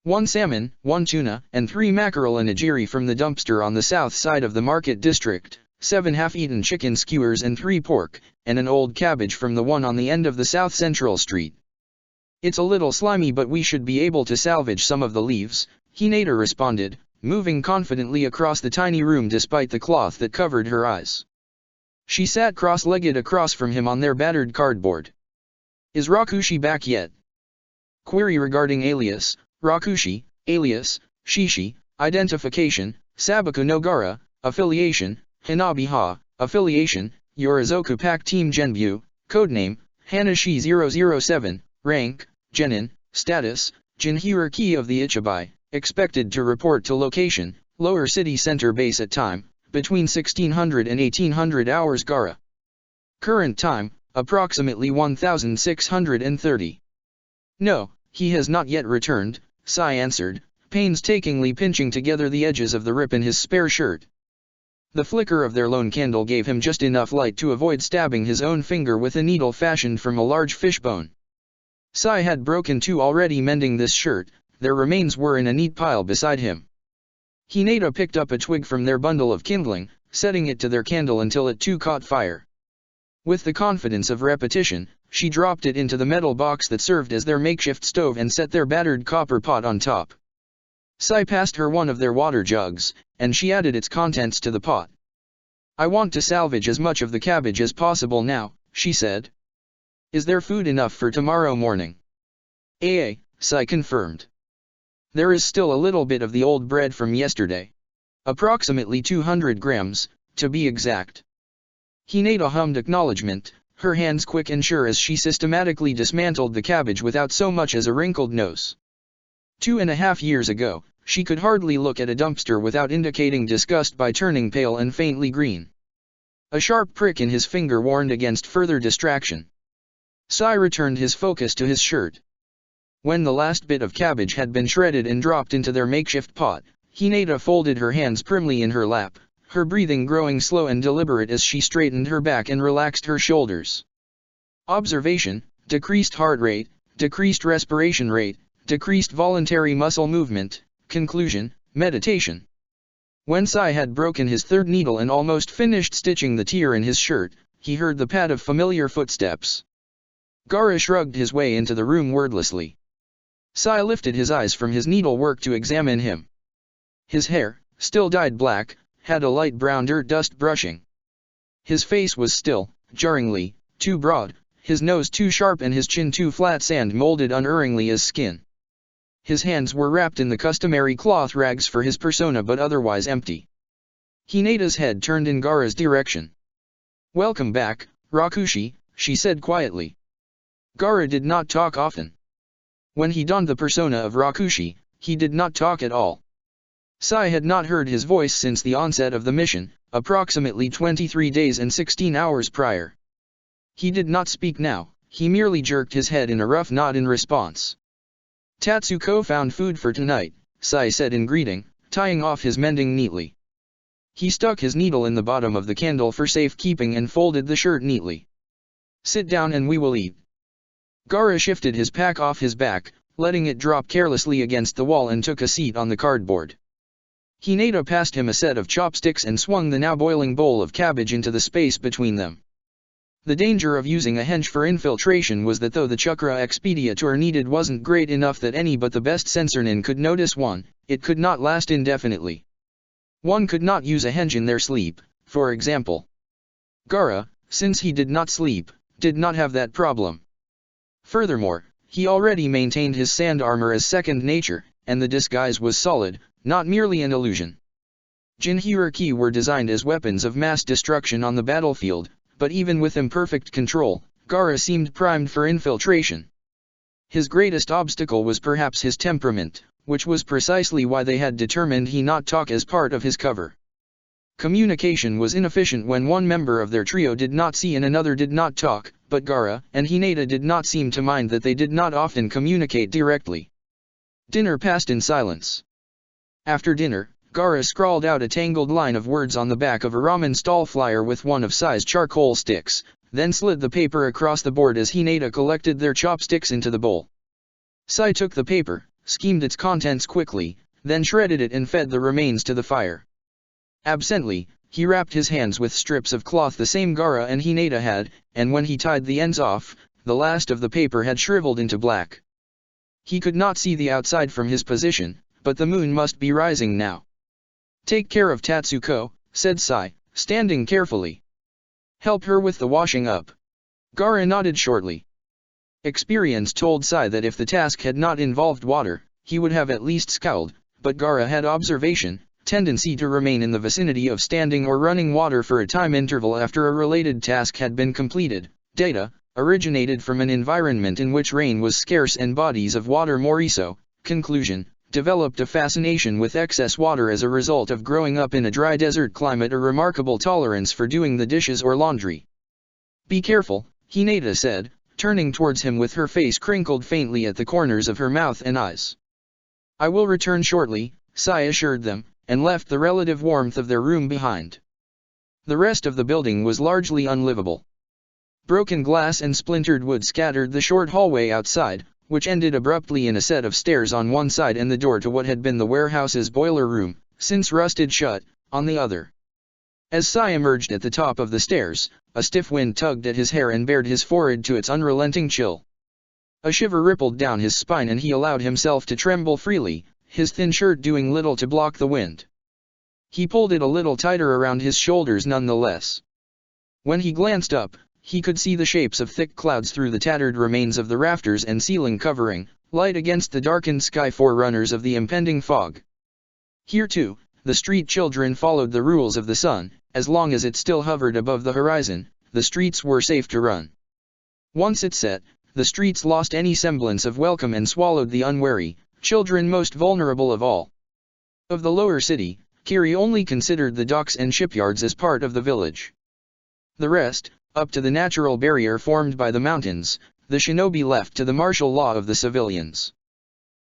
1 salmon, 1 tuna, and 3 mackerel and nigiri from the dumpster on the south side of the market district, 7 half-eaten chicken skewers and 3 pork, and an old cabbage from the one on the end of the South Central Street. It's a little slimy but we should be able to salvage some of the leaves, Hinata responded, moving confidently across the tiny room despite the cloth that covered her eyes. She sat cross-legged across from him on their battered cardboard. Is Rakushi back yet? Query regarding alias, Rakushi, alias, Shishi, identification, Sabaku Nogara, affiliation, Hanabi-ha, affiliation, Yorizoku Pack Team Genbu, codename, Hanashi 007, rank, Genin, status, Jin hierarchy of the Ichibai, expected to report to location, lower city center base at time, between 1600 and 1800 hours Gara. Current time, approximately 1630. No, he has not yet returned, Sai answered, painstakingly pinching together the edges of the rip in his spare shirt. The flicker of their lone candle gave him just enough light to avoid stabbing his own finger with a needle fashioned from a large fishbone. Sai had broken 2 already mending this shirt, their remains were in a neat pile beside him. Hinata picked up a twig from their bundle of kindling, setting it to their candle until it too caught fire. With the confidence of repetition, she dropped it into the metal box that served as their makeshift stove and set their battered copper pot on top. Sai passed her one of their water jugs, and she added its contents to the pot. I want to salvage as much of the cabbage as possible now, she said. Is there food enough for tomorrow morning? Sai confirmed. There is still a little bit of the old bread from yesterday. Approximately 200 grams, to be exact. Hinata hummed acknowledgement, her hands quick and sure as she systematically dismantled the cabbage without so much as a wrinkled nose. 2.5 years ago, she could hardly look at a dumpster without indicating disgust by turning pale and faintly green. A sharp prick in his finger warned against further distraction. Sai returned his focus to his shirt. When the last bit of cabbage had been shredded and dropped into their makeshift pot, Hinata folded her hands primly in her lap, her breathing growing slow and deliberate as she straightened her back and relaxed her shoulders. Observation, decreased heart rate, decreased respiration rate, decreased voluntary muscle movement. Conclusion, meditation. When Sai had broken his 3rd needle and almost finished stitching the tear in his shirt, he heard the pad of familiar footsteps. Gara shrugged his way into the room wordlessly. Sai lifted his eyes from his needlework to examine him. His hair, still dyed black, had a light brown dirt dust brushing. His face was still, jarringly, too broad, his nose too sharp and his chin too flat, sand molded unerringly as skin. His hands were wrapped in the customary cloth rags for his persona but otherwise empty. Hinata's head turned in Gara's direction. Welcome back, Rakushi, she said quietly. Gaara did not talk often. When he donned the persona of Rakushi, he did not talk at all. Sai had not heard his voice since the onset of the mission, approximately 23 days and 16 hours prior. He did not speak now, he merely jerked his head in a rough nod in response. Tatsuko found food for tonight, Sai said in greeting, tying off his mending neatly. He stuck his needle in the bottom of the candle for safekeeping and folded the shirt neatly. Sit down and we will eat. Gaara shifted his pack off his back, letting it drop carelessly against the wall and took a seat on the cardboard. Hinata passed him a set of chopsticks and swung the now boiling bowl of cabbage into the space between them. The danger of using a henge for infiltration was that though the chakra expeditor needed wasn't great enough that any but the best sensornin could notice one, it could not last indefinitely. One could not use a henge in their sleep, for example. Gaara, since he did not sleep, did not have that problem. Furthermore, he already maintained his sand armor as second nature, and the disguise was solid, not merely an illusion. Jinhiriki were designed as weapons of mass destruction on the battlefield, but even with imperfect control, Gaara seemed primed for infiltration. His greatest obstacle was perhaps his temperament, which was precisely why they had determined he not talk as part of his cover. Communication was inefficient when one member of their trio did not see and another did not talk, but Gaara and Hinata did not seem to mind that they did not often communicate directly. Dinner passed in silence. After dinner, Gaara scrawled out a tangled line of words on the back of a ramen stall flyer with one of Sai's charcoal sticks, then slid the paper across the board as Hinata collected their chopsticks into the bowl. Sai took the paper, skimmed its contents quickly, then shredded it and fed the remains to the fire. Absently, he wrapped his hands with strips of cloth the same Gaara and Hinata had, and when he tied the ends off, the last of the paper had shriveled into black. He could not see the outside from his position, but the moon must be rising now. Take care of Tatsuko, said Sai, standing carefully. Help her with the washing up. Gaara nodded shortly. Experience told Sai that if the task had not involved water, he would have at least scowled, but Gaara had observation, tendency to remain in the vicinity of standing or running water for a time interval after a related task had been completed. Data, originated from an environment in which rain was scarce and bodies of water more so. Conclusion, developed a fascination with excess water as a result of growing up in a dry desert climate, a remarkable tolerance for doing the dishes or laundry. Be careful, Hinata said, turning towards him with her face crinkled faintly at the corners of her mouth and eyes. I will return shortly, Sai assured them, and left the relative warmth of their room behind. The rest of the building was largely unlivable. Broken glass and splintered wood scattered the short hallway outside, which ended abruptly in a set of stairs on one side and the door to what had been the warehouse's boiler room, since rusted shut, on the other. As Sai emerged at the top of the stairs, a stiff wind tugged at his hair and bared his forehead to its unrelenting chill. A shiver rippled down his spine and he allowed himself to tremble freely, his thin shirt doing little to block the wind. He pulled it a little tighter around his shoulders nonetheless. When he glanced up, he could see the shapes of thick clouds through the tattered remains of the rafters and ceiling covering, light against the darkened sky, forerunners of the impending fog. Here too, the street children followed the rules of the sun. As long as it still hovered above the horizon, the streets were safe to run. Once it set, the streets lost any semblance of welcome and swallowed the unwary, children most vulnerable of all. Of the lower city, Kiri only considered the docks and shipyards as part of the village. The rest, up to the natural barrier formed by the mountains, the shinobi left to the martial law of the civilians.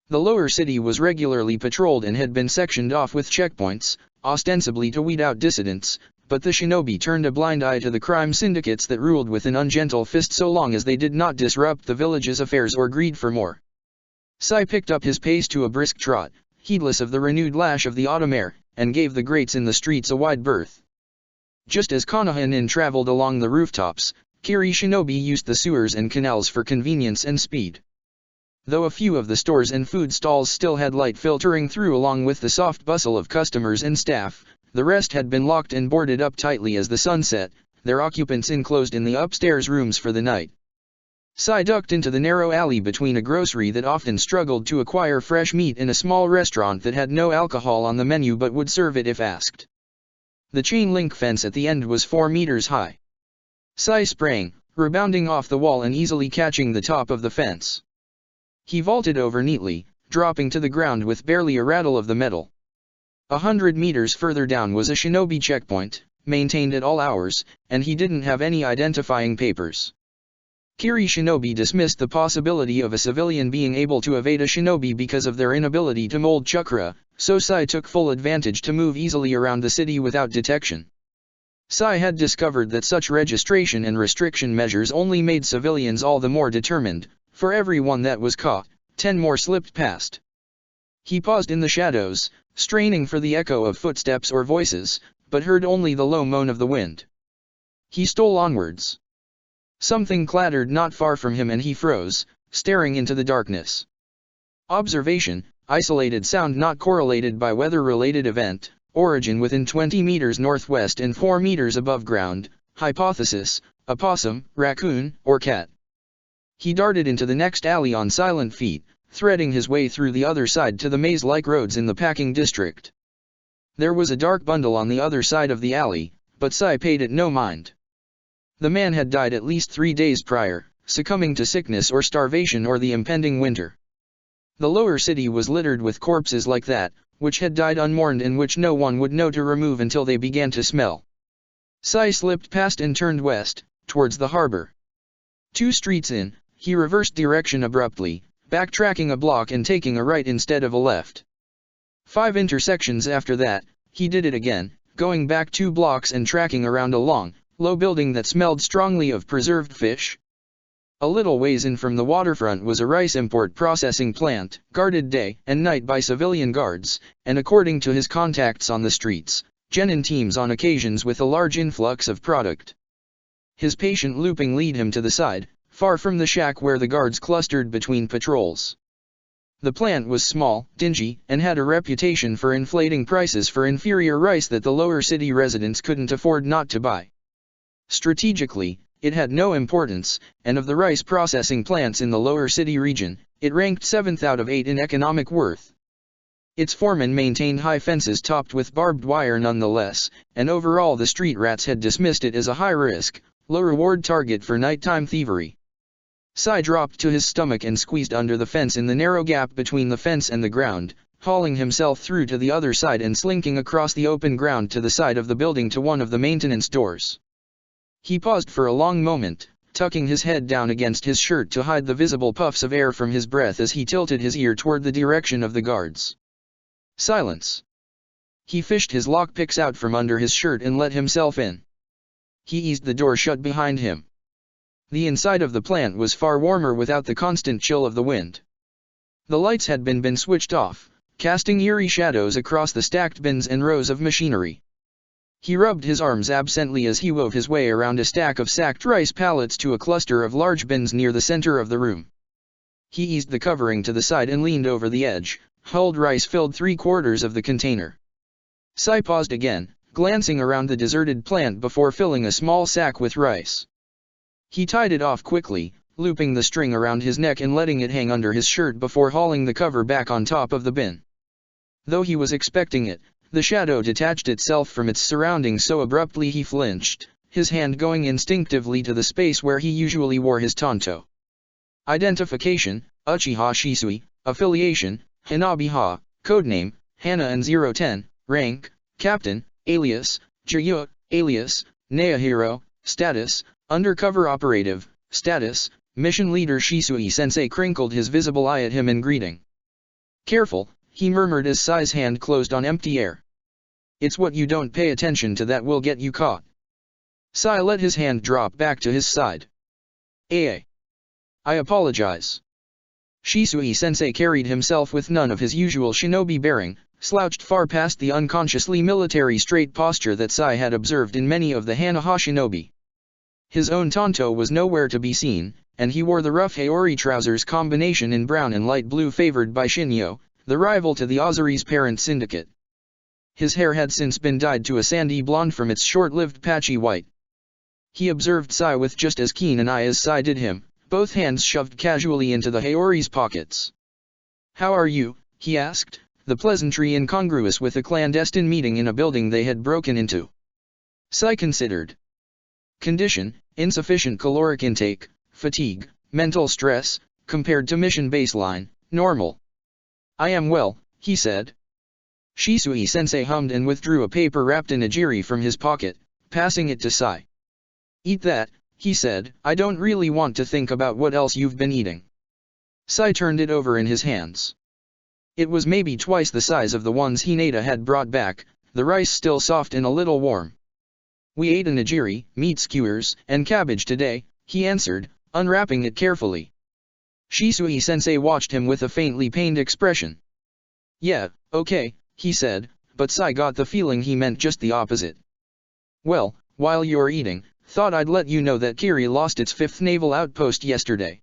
The lower city was regularly patrolled and had been sectioned off with checkpoints, ostensibly to weed out dissidents, but the shinobi turned a blind eye to the crime syndicates that ruled with an ungentle fist so long as they did not disrupt the village's affairs or greed for more. Sai picked up his pace to a brisk trot, heedless of the renewed lash of the autumn air, and gave the grates in the streets a wide berth. Just as Konoha-nin traveled along the rooftops, Kiri shinobi used the sewers and canals for convenience and speed. Though a few of the stores and food stalls still had light filtering through along with the soft bustle of customers and staff, the rest had been locked and boarded up tightly as the sun set, their occupants enclosed in the upstairs rooms for the night. Sai ducked into the narrow alley between a grocery that often struggled to acquire fresh meat and a small restaurant that had no alcohol on the menu but would serve it if asked. The chain-link fence at the end was 4 meters high. Sai sprang, rebounding off the wall and easily catching the top of the fence. He vaulted over neatly, dropping to the ground with barely a rattle of the metal. 100 meters further down was a shinobi checkpoint, maintained at all hours, and he didn't have any identifying papers. Kiri Shinobi dismissed the possibility of a civilian being able to evade a shinobi because of their inability to mold chakra, so Sai took full advantage to move easily around the city without detection. Sai had discovered that such registration and restriction measures only made civilians all the more determined. For every one that was caught, 10 more slipped past. He paused in the shadows, straining for the echo of footsteps or voices, but heard only the low moan of the wind. He stole onwards. Something clattered not far from him and he froze, staring into the darkness. Observation: isolated sound not correlated by weather-related event, origin within 20 meters northwest and 4 meters above ground, hypothesis: a possum, raccoon, or cat. He darted into the next alley on silent feet, threading his way through the other side to the maze-like roads in the packing district. There was a dark bundle on the other side of the alley, but Sai paid it no mind. The man had died at least 3 days prior, succumbing to sickness or starvation or the impending winter. The lower city was littered with corpses like that, which had died unmourned and which no one would know to remove until they began to smell. Sai slipped past and turned west, towards the harbor. 2 streets in, he reversed direction abruptly, backtracking a block and taking a right instead of a left. 5 intersections after that, he did it again, going back 2 blocks and tracking around a long, low building that smelled strongly of preserved fish. A little ways in from the waterfront was a rice import processing plant, guarded day and night by civilian guards, and according to his contacts on the streets, genin teams on occasions with a large influx of product. His patient looping lead him to the side, far from the shack where the guards clustered between patrols. The plant was small, dingy, and had a reputation for inflating prices for inferior rice that the lower city residents couldn't afford not to buy. Strategically, it had no importance, and of the rice processing plants in the lower city region, it ranked 7th out of 8 in economic worth. Its foreman maintained high fences topped with barbed wire nonetheless, and overall the street rats had dismissed it as a high-risk, low-reward target for nighttime thievery. Sai dropped to his stomach and squeezed under the fence in the narrow gap between the fence and the ground, hauling himself through to the other side and slinking across the open ground to the side of the building to one of the maintenance doors. He paused for a long moment, tucking his head down against his shirt to hide the visible puffs of air from his breath as he tilted his ear toward the direction of the guards. Silence. He fished his lockpicks out from under his shirt and let himself in. He eased the door shut behind him. The inside of the plant was far warmer without the constant chill of the wind. The lights had been switched off, casting eerie shadows across the stacked bins and rows of machinery. He rubbed his arms absently as he wove his way around a stack of sacked rice pallets to a cluster of large bins near the center of the room. He eased the covering to the side and leaned over the edge. Hulled rice filled 3/4 of the container. Sai paused again, glancing around the deserted plant before filling a small sack with rice. He tied it off quickly, looping the string around his neck and letting it hang under his shirt before hauling the cover back on top of the bin. Though he was expecting it, the shadow detached itself from its surroundings so abruptly he flinched, his hand going instinctively to the space where he usually wore his tanto. Identification: Uchiha Shisui. Affiliation: Hanabi-ha. Codename: Hana and 010. Rank: Captain. Alias: Jiryu. Alias: Naohiro. Status: Undercover Operative. Status: Mission Leader. Shisui-sensei crinkled his visible eye at him in greeting. Careful, he murmured as Sai's hand closed on empty air. It's what you don't pay attention to that will get you caught. Sai let his hand drop back to his side. I apologize. Shisui-sensei carried himself with none of his usual shinobi bearing, slouched far past the unconsciously military straight posture that Sai had observed in many of the Hanaha shinobi. His own tanto was nowhere to be seen, and he wore the rough haori trousers combination in brown and light blue favored by Shinyo, the rival to the Ozuri's parent syndicate. His hair had since been dyed to a sandy blonde from its short-lived patchy white. He observed Sai with just as keen an eye as Sai did him, both hands shoved casually into the haori's pockets. "How are you?" he asked, the pleasantry incongruous with a clandestine meeting in a building they had broken into. Sai considered. condition, insufficient caloric intake, fatigue, mental stress, compared to mission baseline, normal. I am well, he said. Shisui-sensei hummed and withdrew a paper wrapped in nigiri from his pocket, passing it to Sai. Eat that, he said. I don't really want to think about what else you've been eating. Sai turned it over in his hands. It was maybe twice the size of the ones Hinata had brought back, the rice still soft and a little warm. We ate a nigiri, meat skewers, and cabbage today, he answered, unwrapping it carefully. Shisui-sensei watched him with a faintly pained expression. Yeah, okay, he said, but Sai got the feeling he meant just the opposite. Well, while you're eating, thought I'd let you know that Kiri lost its 5th naval outpost yesterday.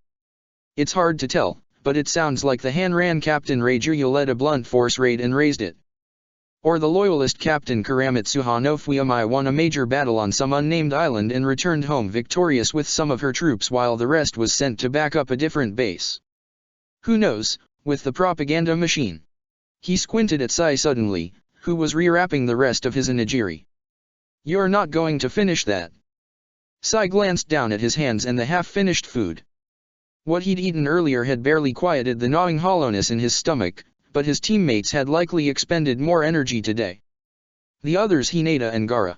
It's hard to tell, but it sounds like the Hanran Captain Reijiryu led a blunt force raid and raised it. Or the loyalist Captain Karamitsu Hanofuyamai won a major battle on some unnamed island and returned home victorious with some of her troops while the rest was sent to back up a different base. Who knows, with the propaganda machine. He squinted at Sai suddenly, who was rewrapping the rest of his onigiri. You're not going to finish that. Sai glanced down at his hands and the half-finished food. What he'd eaten earlier had barely quieted the gnawing hollowness in his stomach, but his teammates had likely expended more energy today. The others Hinata and Gaara.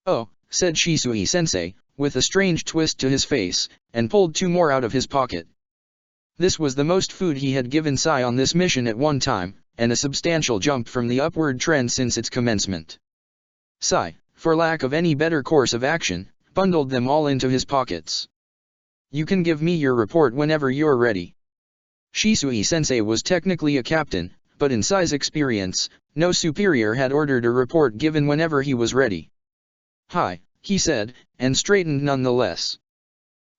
Oh, said Shisui-sensei, with a strange twist to his face, and pulled 2 more out of his pocket. This was the most food he had given Sai on this mission at one time, and a substantial jump from the upward trend since its commencement. Sai, for lack of any better course of action, bundled them all into his pockets. You can give me your report whenever you're ready. Shisui-sensei was technically a captain, but in Sai's experience, no superior had ordered a report given whenever he was ready. Hi, he said, and straightened nonetheless.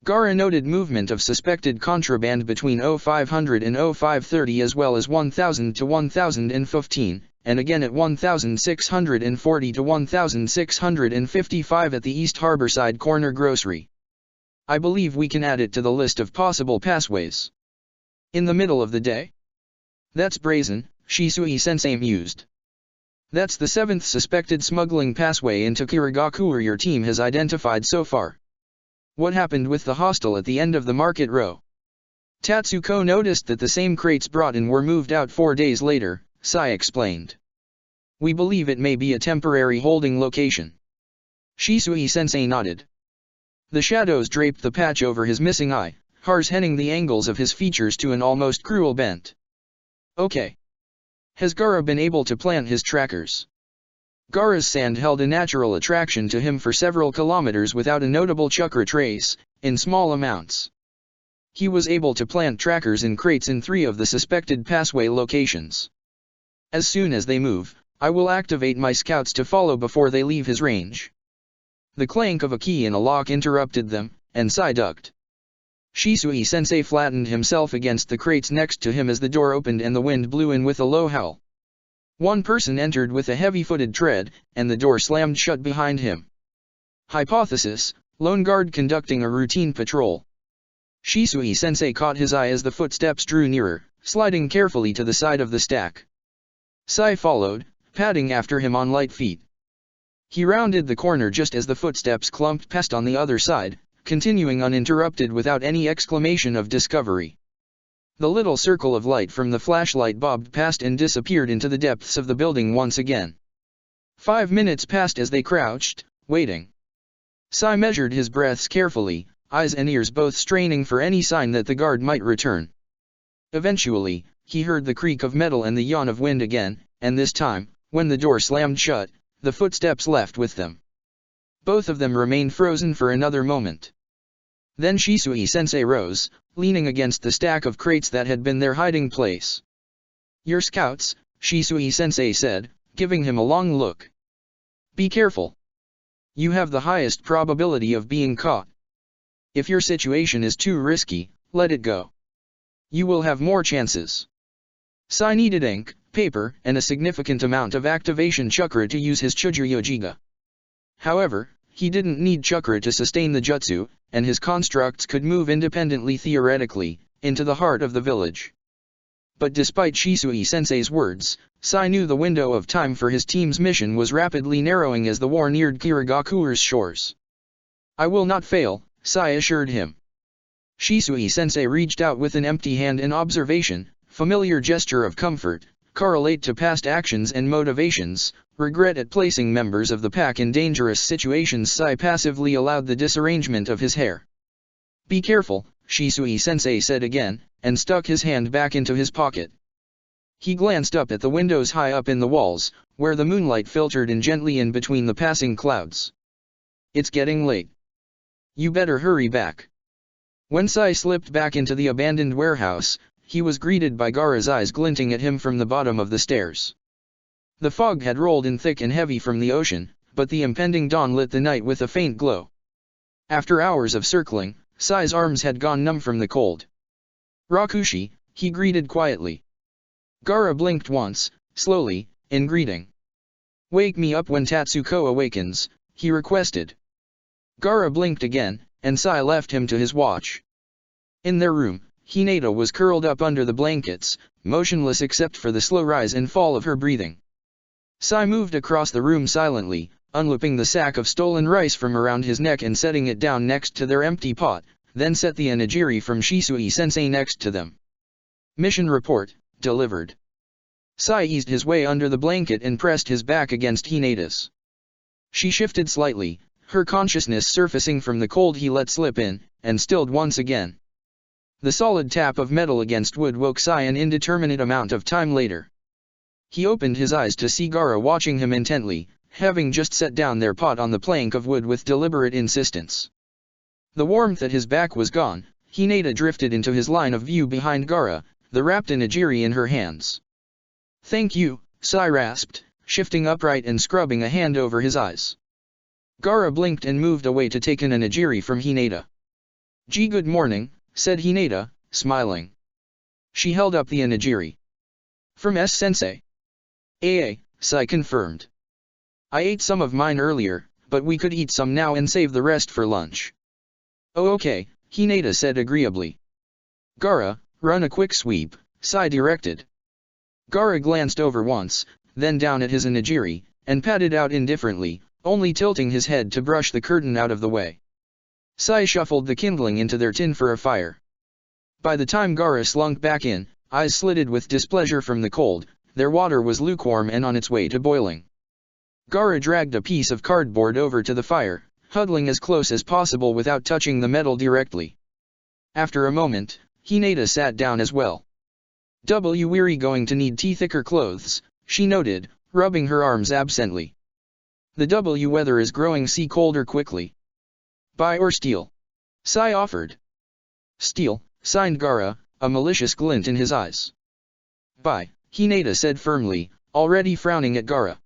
Gaara noted movement of suspected contraband between 0500 and 0530 as well as 1000 to 1015, and again at 1640 to 1655 at the East Harborside Corner Grocery. I believe we can add it to the list of possible passways. In the middle of the day? That's brazen, Shisui-sensei mused. That's the 7th suspected smuggling passway into Kirigakure your team has identified so far. What happened with the hostel at the end of the market row? Tatsuko noticed that the same crates brought in were moved out 4 days later, Sai explained. We believe it may be a temporary holding location. Shisui-sensei nodded. The shadows draped the patch over his missing eye, hard-heading the angles of his features to an almost cruel bent. Okay. Has Gaara been able to plant his trackers? Gaara's sand held a natural attraction to him for several kilometers without a notable chakra trace, in small amounts. He was able to plant trackers in crates in 3 of the suspected passway locations. As soon as they move, I will activate my scouts to follow before they leave his range. The clank of a key in a lock interrupted them, and Sai ducked. Shisui-sensei flattened himself against the crates next to him as the door opened and the wind blew in with a low howl. One person entered with a heavy-footed tread, and the door slammed shut behind him. Hypothesis: lone guard conducting a routine patrol. Shisui-sensei caught his eye as the footsteps drew nearer, sliding carefully to the side of the stack. Sai followed, padding after him on light feet. He rounded the corner just as the footsteps clumped past on the other side, continuing uninterrupted without any exclamation of discovery. The little circle of light from the flashlight bobbed past and disappeared into the depths of the building once again. 5 minutes passed as they crouched, waiting. Sai measured his breaths carefully, eyes and ears both straining for any sign that the guard might return. Eventually, he heard the creak of metal and the yawn of wind again, and this time, when the door slammed shut, the footsteps left with them. Both of them remained frozen for another moment. Then Shisui-sensei rose, leaning against the stack of crates that had been their hiding place. Your scouts, Shisui-sensei said, giving him a long look. Be careful. You have the highest probability of being caught. If your situation is too risky, let it go. You will have more chances. Sai needed ink, paper, and a significant amount of activation chakra to use his Chujuyojiga. However, he didn't need chakra to sustain the jutsu, and his constructs could move independently theoretically, into the heart of the village. But despite Shisui-sensei's words, Sai knew the window of time for his team's mission was rapidly narrowing as the war neared Kirigakure's shores. I will not fail, Sai assured him. Shisui-sensei reached out with an empty hand in observation, familiar gesture of comfort, correlate to past actions and motivations, regret at placing members of the pack in dangerous situations. Sai passively allowed the disarrangement of his hair. Be careful, Shisui-sensei said again, and stuck his hand back into his pocket. He glanced up at the windows high up in the walls, where the moonlight filtered in gently in between the passing clouds. It's getting late. You better hurry back. When Sai slipped back into the abandoned warehouse, he was greeted by Gaara's eyes glinting at him from the bottom of the stairs. The fog had rolled in thick and heavy from the ocean, but the impending dawn lit the night with a faint glow. After hours of circling, Sai's arms had gone numb from the cold. Rakushi, he greeted quietly. Gaara blinked once, slowly, in greeting. Wake me up when Tatsuko awakens, he requested. Gaara blinked again, and Sai left him to his watch. In their room, Hinata was curled up under the blankets, motionless except for the slow rise and fall of her breathing. Sai moved across the room silently, unlooping the sack of stolen rice from around his neck and setting it down next to their empty pot, then set the onigiri from Shisui-sensei next to them. Mission report, delivered. Sai eased his way under the blanket and pressed his back against Hinata's. She shifted slightly, her consciousness surfacing from the cold he let slip in, and stilled once again. The solid tap of metal against wood woke Sai an indeterminate amount of time later. He opened his eyes to see Gaara watching him intently, having just set down their pot on the plank of wood with deliberate insistence. The warmth at his back was gone. Hinata drifted into his line of view behind Gaara, the wrapped onigiri in her hands. Thank you, Sai rasped, shifting upright and scrubbing a hand over his eyes. Gaara blinked and moved away to take an onigiri from Hinata. Good morning, said Hinata, smiling. She held up the onigiri. From S-sensei. Sai confirmed. I ate some of mine earlier, but we could eat some now and save the rest for lunch. Oh okay, Hinata said agreeably. Gaara, run a quick sweep, Sai directed. Gaara glanced over once, then down at his onigiri, and patted out indifferently, only tilting his head to brush the curtain out of the way. Sai shuffled the kindling into their tin for a fire. By the time Gaara slunk back in, eyes slitted with displeasure from the cold, their water was lukewarm and on its way to boiling. Gaara dragged a piece of cardboard over to the fire, huddling as close as possible without touching the metal directly. After a moment, Hinata sat down as well. We're going to need thicker clothes, she noted, rubbing her arms absently. The weather is growing colder quickly. Buy or steal? Sai offered. Steal, signed Gaara, a malicious glint in his eyes. Buy, Hinata said firmly, already frowning at Gaara.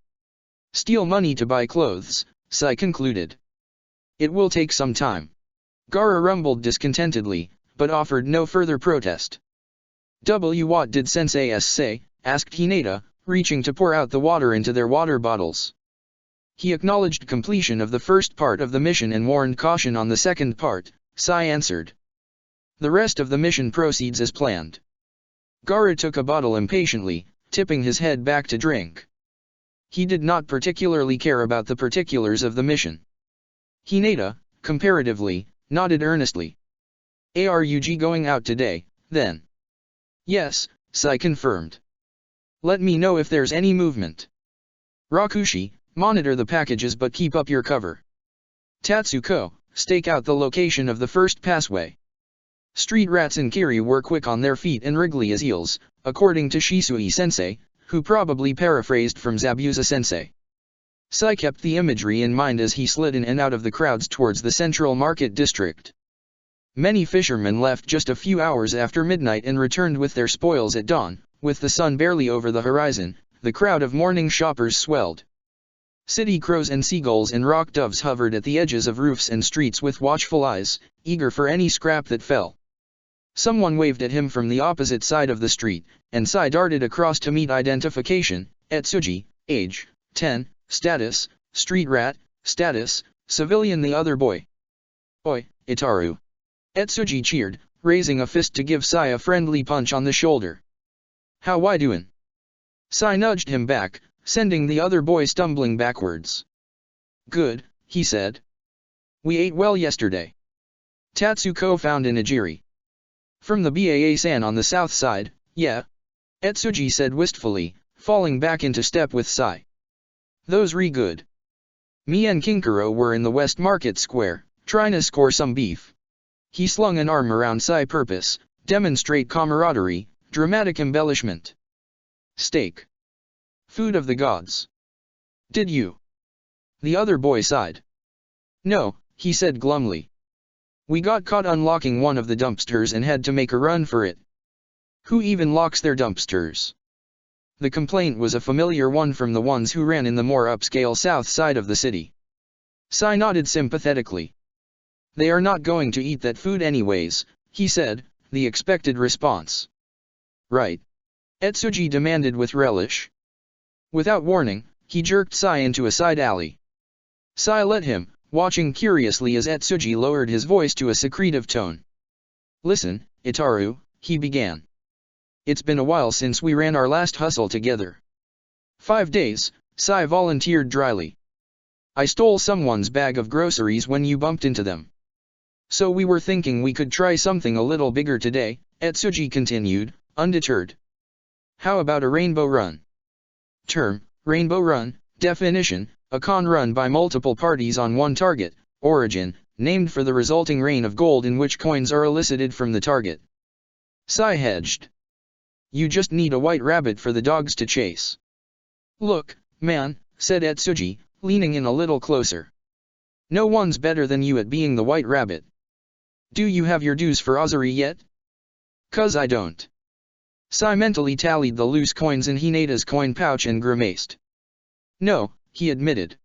Steal money to buy clothes, Sai concluded. It will take some time. Gaara rumbled discontentedly, but offered no further protest. What did Sensei say? Asked Hinata, reaching to pour out the water into their water bottles. He acknowledged completion of the first part of the mission and warned caution on the second part, Sai answered. The rest of the mission proceeds as planned. Gaara took a bottle impatiently, tipping his head back to drink. He did not particularly care about the particulars of the mission. Hinata, comparatively, nodded earnestly. Are you going out today, then? Yes, Sai confirmed. Let me know if there's any movement. Rakushi, monitor the packages but keep up your cover. Tatsuko, stake out the location of the first passway. Street rats and Kiri were quick on their feet and wriggly as eels, according to Shisui-sensei, who probably paraphrased from Zabuza-sensei. Sai kept the imagery in mind as he slid in and out of the crowds towards the central market district. Many fishermen left just a few hours after midnight and returned with their spoils at dawn. With the sun barely over the horizon, the crowd of morning shoppers swelled. City crows and seagulls and rock doves hovered at the edges of roofs and streets with watchful eyes, eager for any scrap that fell. Someone waved at him from the opposite side of the street, and Sai darted across to meet identification. Etsuji, age, 10, status, street rat, status, civilian. The other boy. Oi, Itaru. Etsuji cheered, raising a fist to give Sai a friendly punch on the shoulder. How why doin'? Sai nudged him back, sending the other boy stumbling backwards. Good, he said. We ate well yesterday. Tatsuko found in Ajiri. From the Baa-san on the south side, yeah. Etsuji said wistfully, falling back into step with Sai. Those re good. Me and Kinkaro were in the West Market Square, trying to score some beef. He slung an arm around Sai purpose, demonstrate camaraderie, dramatic embellishment. Steak. Food of the gods. Did you? The other boy sighed. No, he said glumly. We got caught unlocking one of the dumpsters and had to make a run for it. Who even locks their dumpsters? The complaint was a familiar one from the ones who ran in the more upscale south side of the city. Sai nodded sympathetically. They are not going to eat that food anyways, he said, the expected response. Right. Etsuji demanded with relish. Without warning, he jerked Sai into a side alley. Sai let him, watching curiously as Etsuji lowered his voice to a secretive tone. Listen, Itaru, he began. It's been a while since we ran our last hustle together. 5 days, Sai volunteered dryly. I stole someone's bag of groceries when you bumped into them. So we were thinking we could try something a little bigger today, Etsuji continued, undeterred. How about a rainbow run? Term, rainbow run, definition, a con run by multiple parties on one target, origin, named for the resulting rain of gold in which coins are elicited from the target. Sai hedged. You just need a white rabbit for the dogs to chase. Look, man, said Etsuji, leaning in a little closer. No one's better than you at being the white rabbit. Do you have your dues for Azuri yet? 'Cause I don't. Sai mentally tallied the loose coins in Hinata's coin pouch and grimaced. No, he admitted.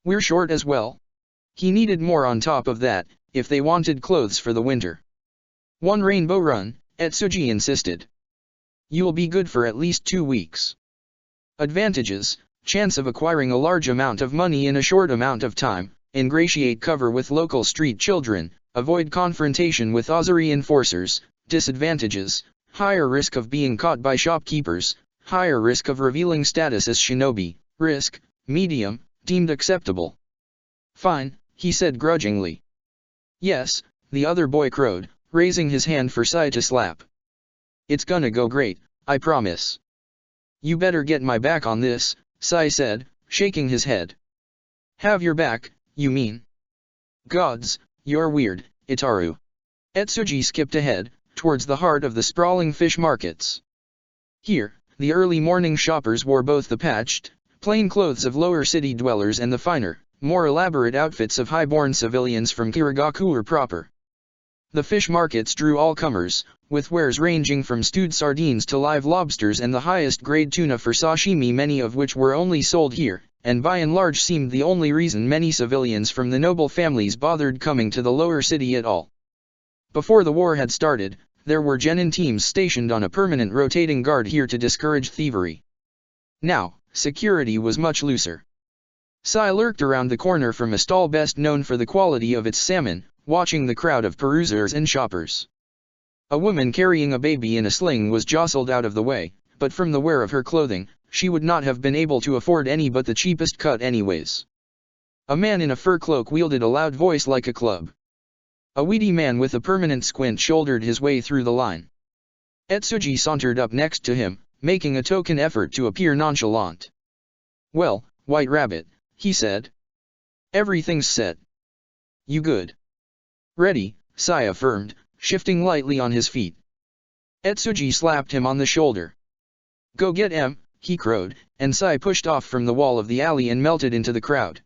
We're short as well. He needed more on top of that, if they wanted clothes for the winter. One rainbow run, Etsuji insisted. You'll be good for at least 2 weeks. Advantages, chance of acquiring a large amount of money in a short amount of time, ingratiate cover with local street children, avoid confrontation with Azuri enforcers. Disadvantages, higher risk of being caught by shopkeepers, higher risk of revealing status as shinobi, risk, medium, deemed acceptable. Fine, he said grudgingly. Yes, the other boy crowed, raising his hand for Sai to slap. It's gonna go great, I promise. You better get my back on this, Sai said, shaking his head. Have your back, you mean? Gods, you're weird, Itaru. Etsuji skipped ahead, towards the heart of the sprawling fish markets. Here, the early morning shoppers wore both the patched, plain clothes of lower city dwellers and the finer, more elaborate outfits of high-born civilians from Kirigakure proper. The fish markets drew all comers, with wares ranging from stewed sardines to live lobsters and the highest grade tuna for sashimi, many of which were only sold here, and by and large seemed the only reason many civilians from the noble families bothered coming to the lower city at all. Before the war had started, there were genin teams stationed on a permanent rotating guard here to discourage thievery. Now, security was much looser. Sai lurked around the corner from a stall best known for the quality of its salmon, watching the crowd of perusers and shoppers. A woman carrying a baby in a sling was jostled out of the way, but from the wear of her clothing, she would not have been able to afford any but the cheapest cut anyways. A man in a fur cloak wielded a loud voice like a club. A weedy man with a permanent squint shouldered his way through the line. Etsuji sauntered up next to him, making a token effort to appear nonchalant. Well, White Rabbit, he said. Everything's set. You good? Ready, Sai affirmed, shifting lightly on his feet. Etsuji slapped him on the shoulder. Go get him, he crowed, and Sai pushed off from the wall of the alley and melted into the crowd.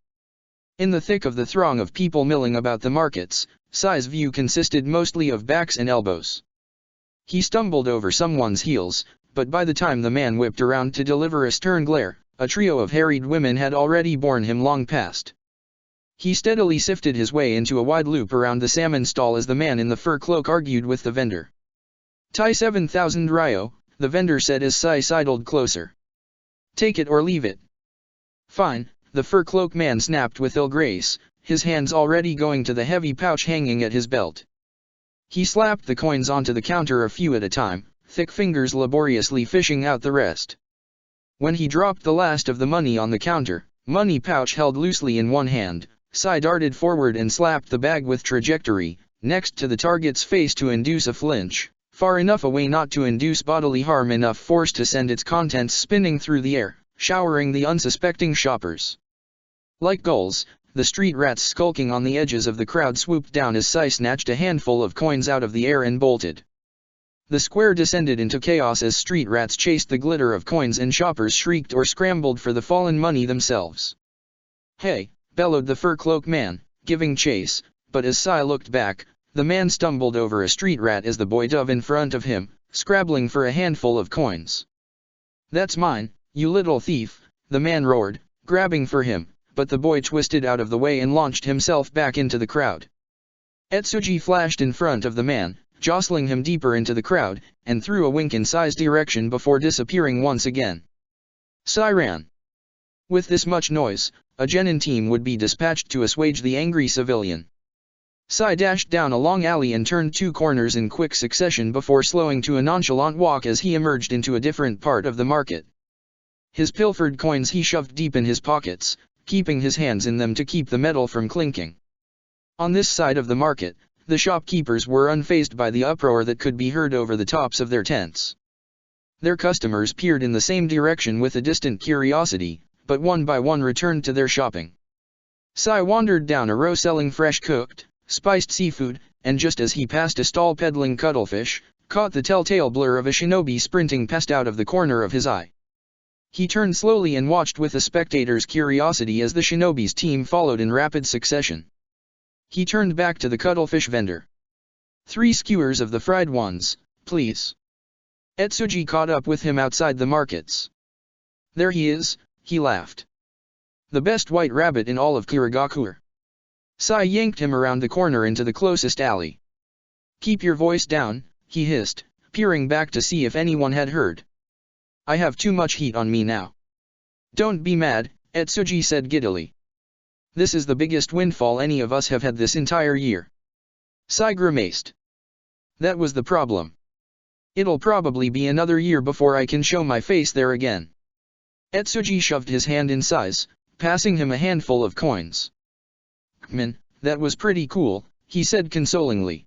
In the thick of the throng of people milling about the markets, Sai's view consisted mostly of backs and elbows. He stumbled over someone's heels, but by the time the man whipped around to deliver a stern glare, a trio of harried women had already borne him long past. He steadily sifted his way into a wide loop around the salmon stall as the man in the fur cloak argued with the vendor. Tai 7,000 ryo, the vendor said as Sai sidled closer. Take it or leave it. Fine, the fur cloak man snapped with ill grace, his hands already going to the heavy pouch hanging at his belt. He slapped the coins onto the counter a few at a time, thick fingers laboriously fishing out the rest. When he dropped the last of the money on the counter, money pouch held loosely in one hand, Sai darted forward and slapped the bag with trajectory, next to the target's face to induce a flinch, far enough away not to induce bodily harm, enough force to send its contents spinning through the air, showering the unsuspecting shoppers. Like gulls, the street rats skulking on the edges of the crowd swooped down as Sai snatched a handful of coins out of the air and bolted. The square descended into chaos as street rats chased the glitter of coins and shoppers shrieked or scrambled for the fallen money themselves. "Hey!" bellowed the fur cloak man, giving chase, but as Sai looked back, the man stumbled over a street rat as the boy dove in front of him, scrabbling for a handful of coins. "That's mine, you little thief," the man roared, grabbing for him, but the boy twisted out of the way and launched himself back into the crowd. Etsuji flashed in front of the man, jostling him deeper into the crowd, and threw a wink in Sai's direction before disappearing once again. Sai ran. With this much noise, a genin team would be dispatched to assuage the angry civilian. Sai dashed down a long alley and turned 2 corners in quick succession before slowing to a nonchalant walk as he emerged into a different part of the market. His pilfered coins he shoved deep in his pockets, keeping his hands in them to keep the metal from clinking. On this side of the market, the shopkeepers were unfazed by the uproar that could be heard over the tops of their tents. Their customers peered in the same direction with a distant curiosity, but one by one returned to their shopping. Sai wandered down a row selling fresh cooked, spiced seafood, and just as he passed a stall peddling cuttlefish, caught the telltale blur of a shinobi sprinting past out of the corner of his eye. He turned slowly and watched with a spectator's curiosity as the shinobi's team followed in rapid succession. He turned back to the cuttlefish vendor. 3 skewers of the fried ones, please. Etsuji caught up with him outside the markets. There he is, he laughed. The best white rabbit in all of Kirigakure. Sai yanked him around the corner into the closest alley. Keep your voice down, he hissed, peering back to see if anyone had heard. I have too much heat on me now. Don't be mad, Etsuji said giddily. This is the biggest windfall any of us have had this entire year. Sai grimaced. That was the problem. It'll probably be another year before I can show my face there again. Etsuji shoved his hand in Sai's, passing him a handful of coins. "Man, that was pretty cool," he said consolingly.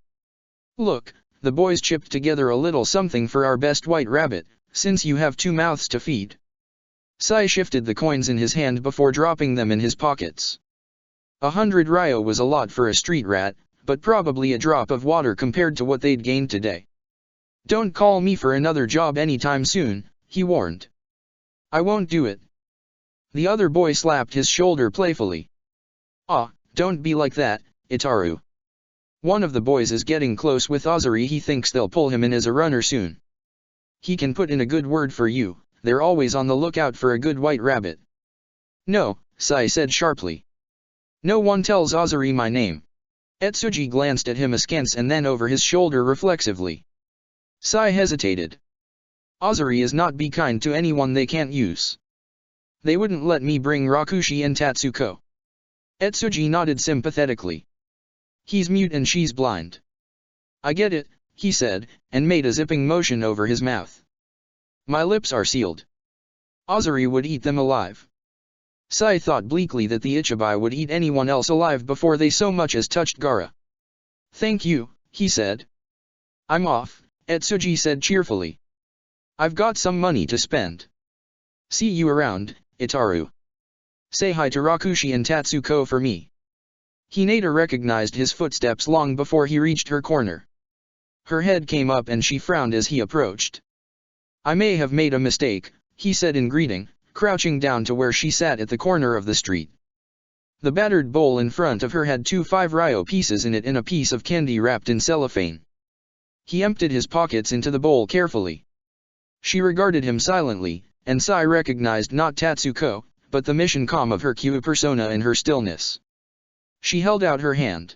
"Look, the boys chipped together a little something for our best white rabbit, since you have 2 mouths to feed." Sai shifted the coins in his hand before dropping them in his pockets. 100 ryo was a lot for a street rat, but probably a drop of water compared to what they'd gained today. "Don't call me for another job anytime soon," he warned. "I won't do it." The other boy slapped his shoulder playfully. "Ah, don't be like that, Itaru. One of the boys is getting close with Ozuri. He thinks they'll pull him in as a runner soon. He can put in a good word for you. They're always on the lookout for a good white rabbit." "No," Sai said sharply. "No one tells Ozuri my name." Etsuji glanced at him askance and then over his shoulder reflexively. Sai hesitated. "Ozuri is not be kind to anyone they can't use. They wouldn't let me bring Rakushi and Tatsuko." Etsuji nodded sympathetically. "He's mute and she's blind." "I get it," he said, and made a zipping motion over his mouth. "My lips are sealed. Ozuri would eat them alive." Sai thought bleakly that the Ichibai would eat anyone else alive before they so much as touched Gaara. "Thank you," he said. "I'm off," Etsuji said cheerfully. "I've got some money to spend. See you around, Itaru. Say hi to Rakushi and Tatsuko for me." Hinata recognized his footsteps long before he reached her corner. Her head came up and she frowned as he approached. "I may have made a mistake," he said in greeting, crouching down to where she sat at the corner of the street. The battered bowl in front of her had 2 5 ryo pieces in it and a piece of candy wrapped in cellophane. He emptied his pockets into the bowl carefully. She regarded him silently, and Sai recognized not Tatsuko, but the mission calm of her Q persona in her stillness. She held out her hand.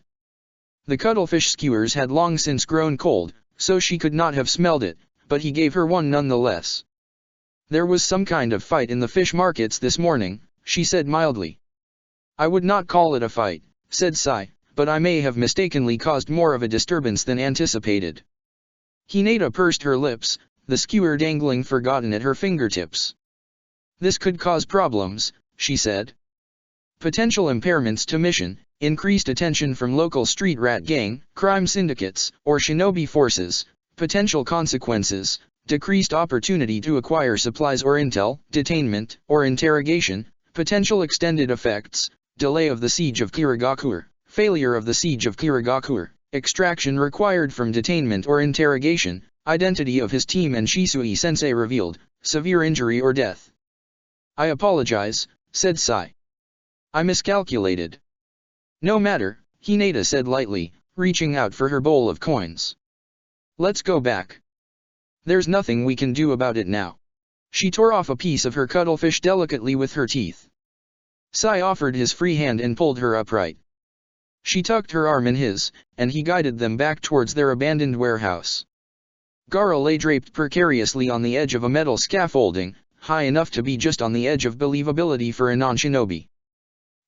The cuttlefish skewers had long since grown cold, so she could not have smelled it, but he gave her one nonetheless. "There was some kind of fight in the fish markets this morning," she said mildly. "I would not call it a fight," said Sai, "but I may have mistakenly caused more of a disturbance than anticipated." Hinata pursed her lips, the skewer dangling forgotten at her fingertips. "This could cause problems," she said. potential impairments to mission, increased attention from local street rat gang, crime syndicates, or shinobi forces, potential consequences, decreased opportunity to acquire supplies or intel, detainment, or interrogation, potential extended effects, delay of the siege of Kirigakure, failure of the siege of Kirigakure, extraction required from detainment or interrogation, identity of his team and Shisui-sensei revealed, severe injury or death. "I apologize," said Sai. "I miscalculated." "No matter," Hinata said lightly, reaching out for her bowl of coins. "Let's go back. There's nothing we can do about it now." She tore off a piece of her cuttlefish delicately with her teeth. Sai offered his free hand and pulled her upright. She tucked her arm in his, and he guided them back towards their abandoned warehouse. Gaara lay draped precariously on the edge of a metal scaffolding, high enough to be just on the edge of believability for a non-shinobi.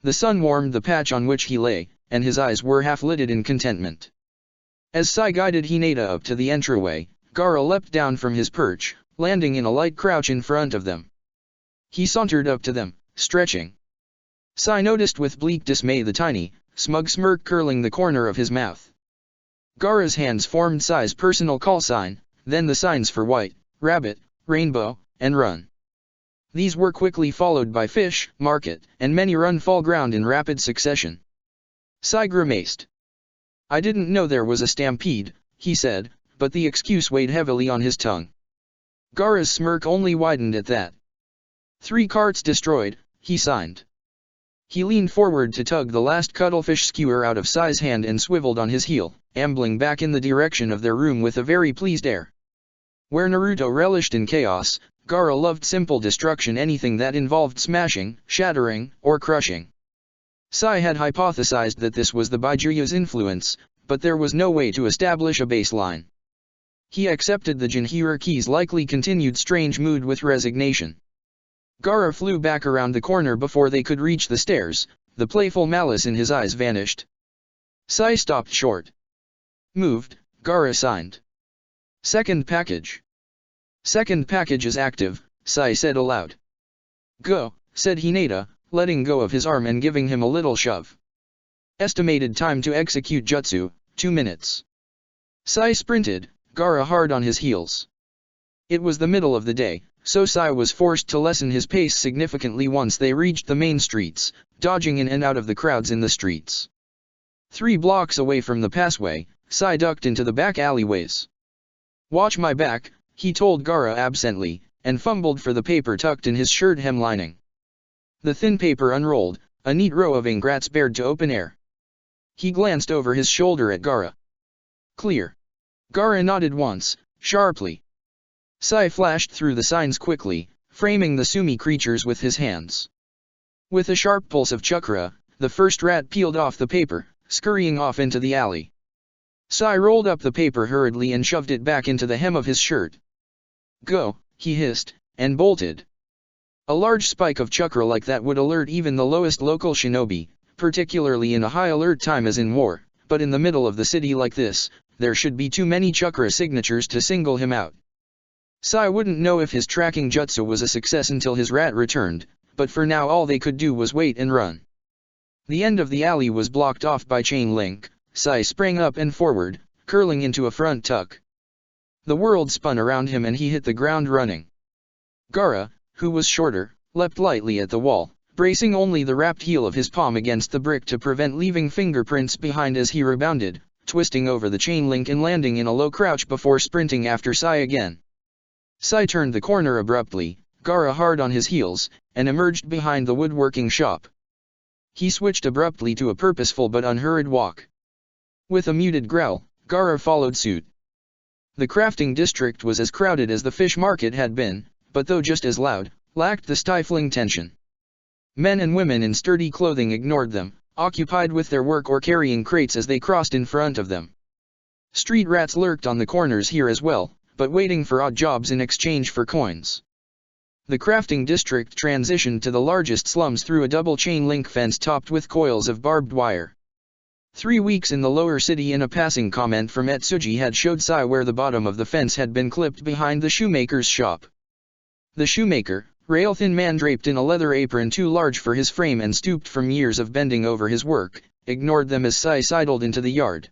The sun warmed the patch on which he lay, and his eyes were half-lidded in contentment. As Sai guided Hinata up to the entryway, Gaara leapt down from his perch, landing in a light crouch in front of them. He sauntered up to them, stretching. Sai noticed with bleak dismay the tiny, smug smirk curling the corner of his mouth. Gaara's hands formed Sai's personal call sign, then the signs for white, rabbit, rainbow, and run. These were quickly followed by fish, market, and many run fall ground in rapid succession. Sai grimaced. "I didn't know there was a stampede," he said, but the excuse weighed heavily on his tongue. Gaara's smirk only widened at that. "3 carts destroyed," he signed. He leaned forward to tug the last cuttlefish skewer out of Sai's hand and swiveled on his heel, ambling back in the direction of their room with a very pleased air. Where Naruto relished in chaos, Gaara loved simple destruction, anything that involved smashing, shattering, or crushing. Sai had hypothesized that this was the Baijuyu's influence, but there was no way to establish a baseline. He accepted the Jinhiraki's likely continued strange mood with resignation. Gaara flew back around the corner before they could reach the stairs, the playful malice in his eyes vanished. Sai stopped short. "Moved," Gaara signed. "Second package." "Second package is active," Sai said aloud. "Go," said Hinata, letting go of his arm and giving him a little shove. Estimated time to execute jutsu, 2 minutes. Sai sprinted, Gaara hard on his heels. It was the middle of the day, so Sai was forced to lessen his pace significantly once they reached the main streets, dodging in and out of the crowds in the streets. 3 blocks away from the passway, Sai ducked into the back alleyways. "Watch my back," he told Gaara absently, and fumbled for the paper tucked in his shirt hem lining. The thin paper unrolled, a neat row of ingrats bared to open air. He glanced over his shoulder at Gaara. "Clear." Gaara nodded once, sharply. Sai flashed through the signs quickly, framing the Sumi creatures with his hands. With a sharp pulse of chakra, the first rat peeled off the paper, scurrying off into the alley. Sai rolled up the paper hurriedly and shoved it back into the hem of his shirt. "Go," he hissed, and bolted. A large spike of chakra like that would alert even the lowest local shinobi, particularly in a high alert time as in war, but in the middle of the city like this, there should be too many chakra signatures to single him out. Sai wouldn't know if his tracking jutsu was a success until his rat returned, but for now all they could do was wait and run. The end of the alley was blocked off by chain link. Sai sprang up and forward, curling into a front tuck. The world spun around him and he hit the ground running. Gaara, who was shorter, leapt lightly at the wall, bracing only the wrapped heel of his palm against the brick to prevent leaving fingerprints behind as he rebounded, twisting over the chain link and landing in a low crouch before sprinting after Sai again. Sai turned the corner abruptly, Gaara hard on his heels, and emerged behind the woodworking shop. He switched abruptly to a purposeful but unhurried walk. With a muted growl, Gaara followed suit. The crafting district was as crowded as the fish market had been, but though just as loud, lacked the stifling tension. Men and women in sturdy clothing ignored them, occupied with their work or carrying crates as they crossed in front of them. Street rats lurked on the corners here as well, but waiting for odd jobs in exchange for coins. The crafting district transitioned to the largest slums through a double chain link fence topped with coils of barbed wire. 3 weeks in the lower city and a passing comment from Etsuji had showed Sai where the bottom of the fence had been clipped behind the shoemaker's shop. The shoemaker, rail-thin man draped in a leather apron too large for his frame and stooped from years of bending over his work, ignored them as Sai sidled into the yard.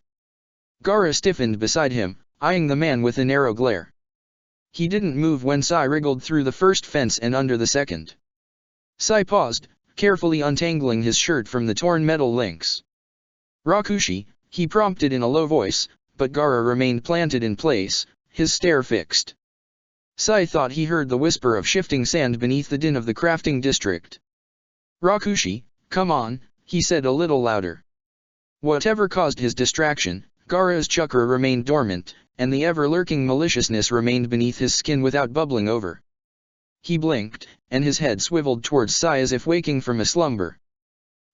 Gaara stiffened beside him, eyeing the man with a narrow glare. He didn't move when Sai wriggled through the first fence and under the second. Sai paused, carefully untangling his shirt from the torn metal links. "Rakushi," he prompted in a low voice, but Gaara remained planted in place, his stare fixed. Sai thought he heard the whisper of shifting sand beneath the din of the crafting district. "Rakushi, come on," he said a little louder. Whatever caused his distraction, Gaara's chakra remained dormant, and the ever-lurking maliciousness remained beneath his skin without bubbling over. He blinked, and his head swiveled towards Sai as if waking from a slumber.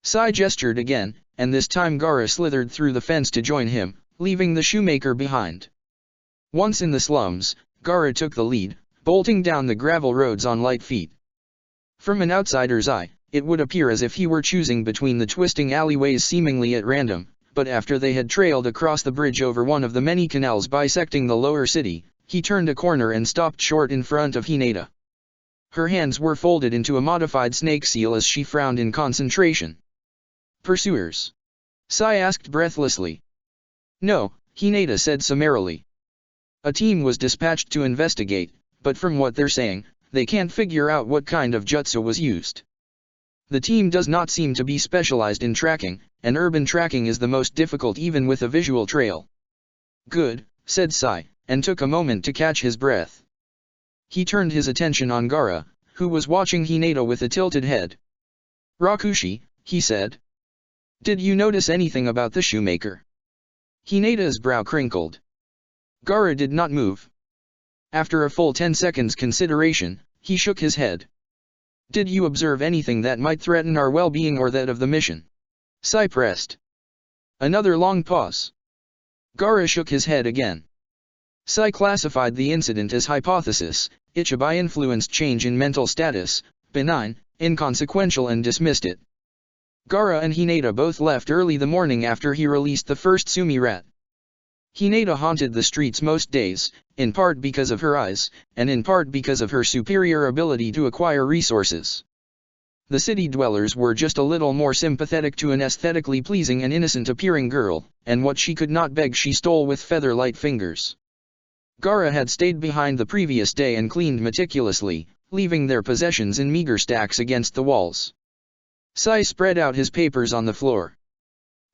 Sai gestured again, and this time Gaara slithered through the fence to join him, leaving the shoemaker behind. Once in the slums, Gaara took the lead, bolting down the gravel roads on light feet. From an outsider's eye, it would appear as if he were choosing between the twisting alleyways seemingly at random, but after they had trailed across the bridge over one of the many canals bisecting the lower city, he turned a corner and stopped short in front of Hinata. Her hands were folded into a modified snake seal as she frowned in concentration. "Pursuers?" Sai asked breathlessly. "No," Hinata said summarily. "A team was dispatched to investigate, but from what they're saying, they can't figure out what kind of jutsu was used. The team does not seem to be specialized in tracking, and urban tracking is the most difficult even with a visual trail." "Good," said Sai, and took a moment to catch his breath. He turned his attention on Gaara, who was watching Hinata with a tilted head. "Rakushi," he said. "Did you notice anything about the shoemaker?" Hinata's brow crinkled. Gaara did not move. After a full 10 seconds consideration, he shook his head. "Did you observe anything that might threaten our well-being or that of the mission?" Sai pressed. Another long pause. Gaara shook his head again. Sai classified the incident as hypothesis, Ichibai-influenced change in mental status, benign, inconsequential, and dismissed it. Gaara and Hinata both left early the morning after he released the first Sumi rat. Hinata haunted the streets most days, in part because of her eyes, and in part because of her superior ability to acquire resources. The city dwellers were just a little more sympathetic to an aesthetically pleasing and innocent-appearing girl, and what she could not beg she stole with feather-light fingers. Gaara had stayed behind the previous day and cleaned meticulously, leaving their possessions in meager stacks against the walls. Sai spread out his papers on the floor.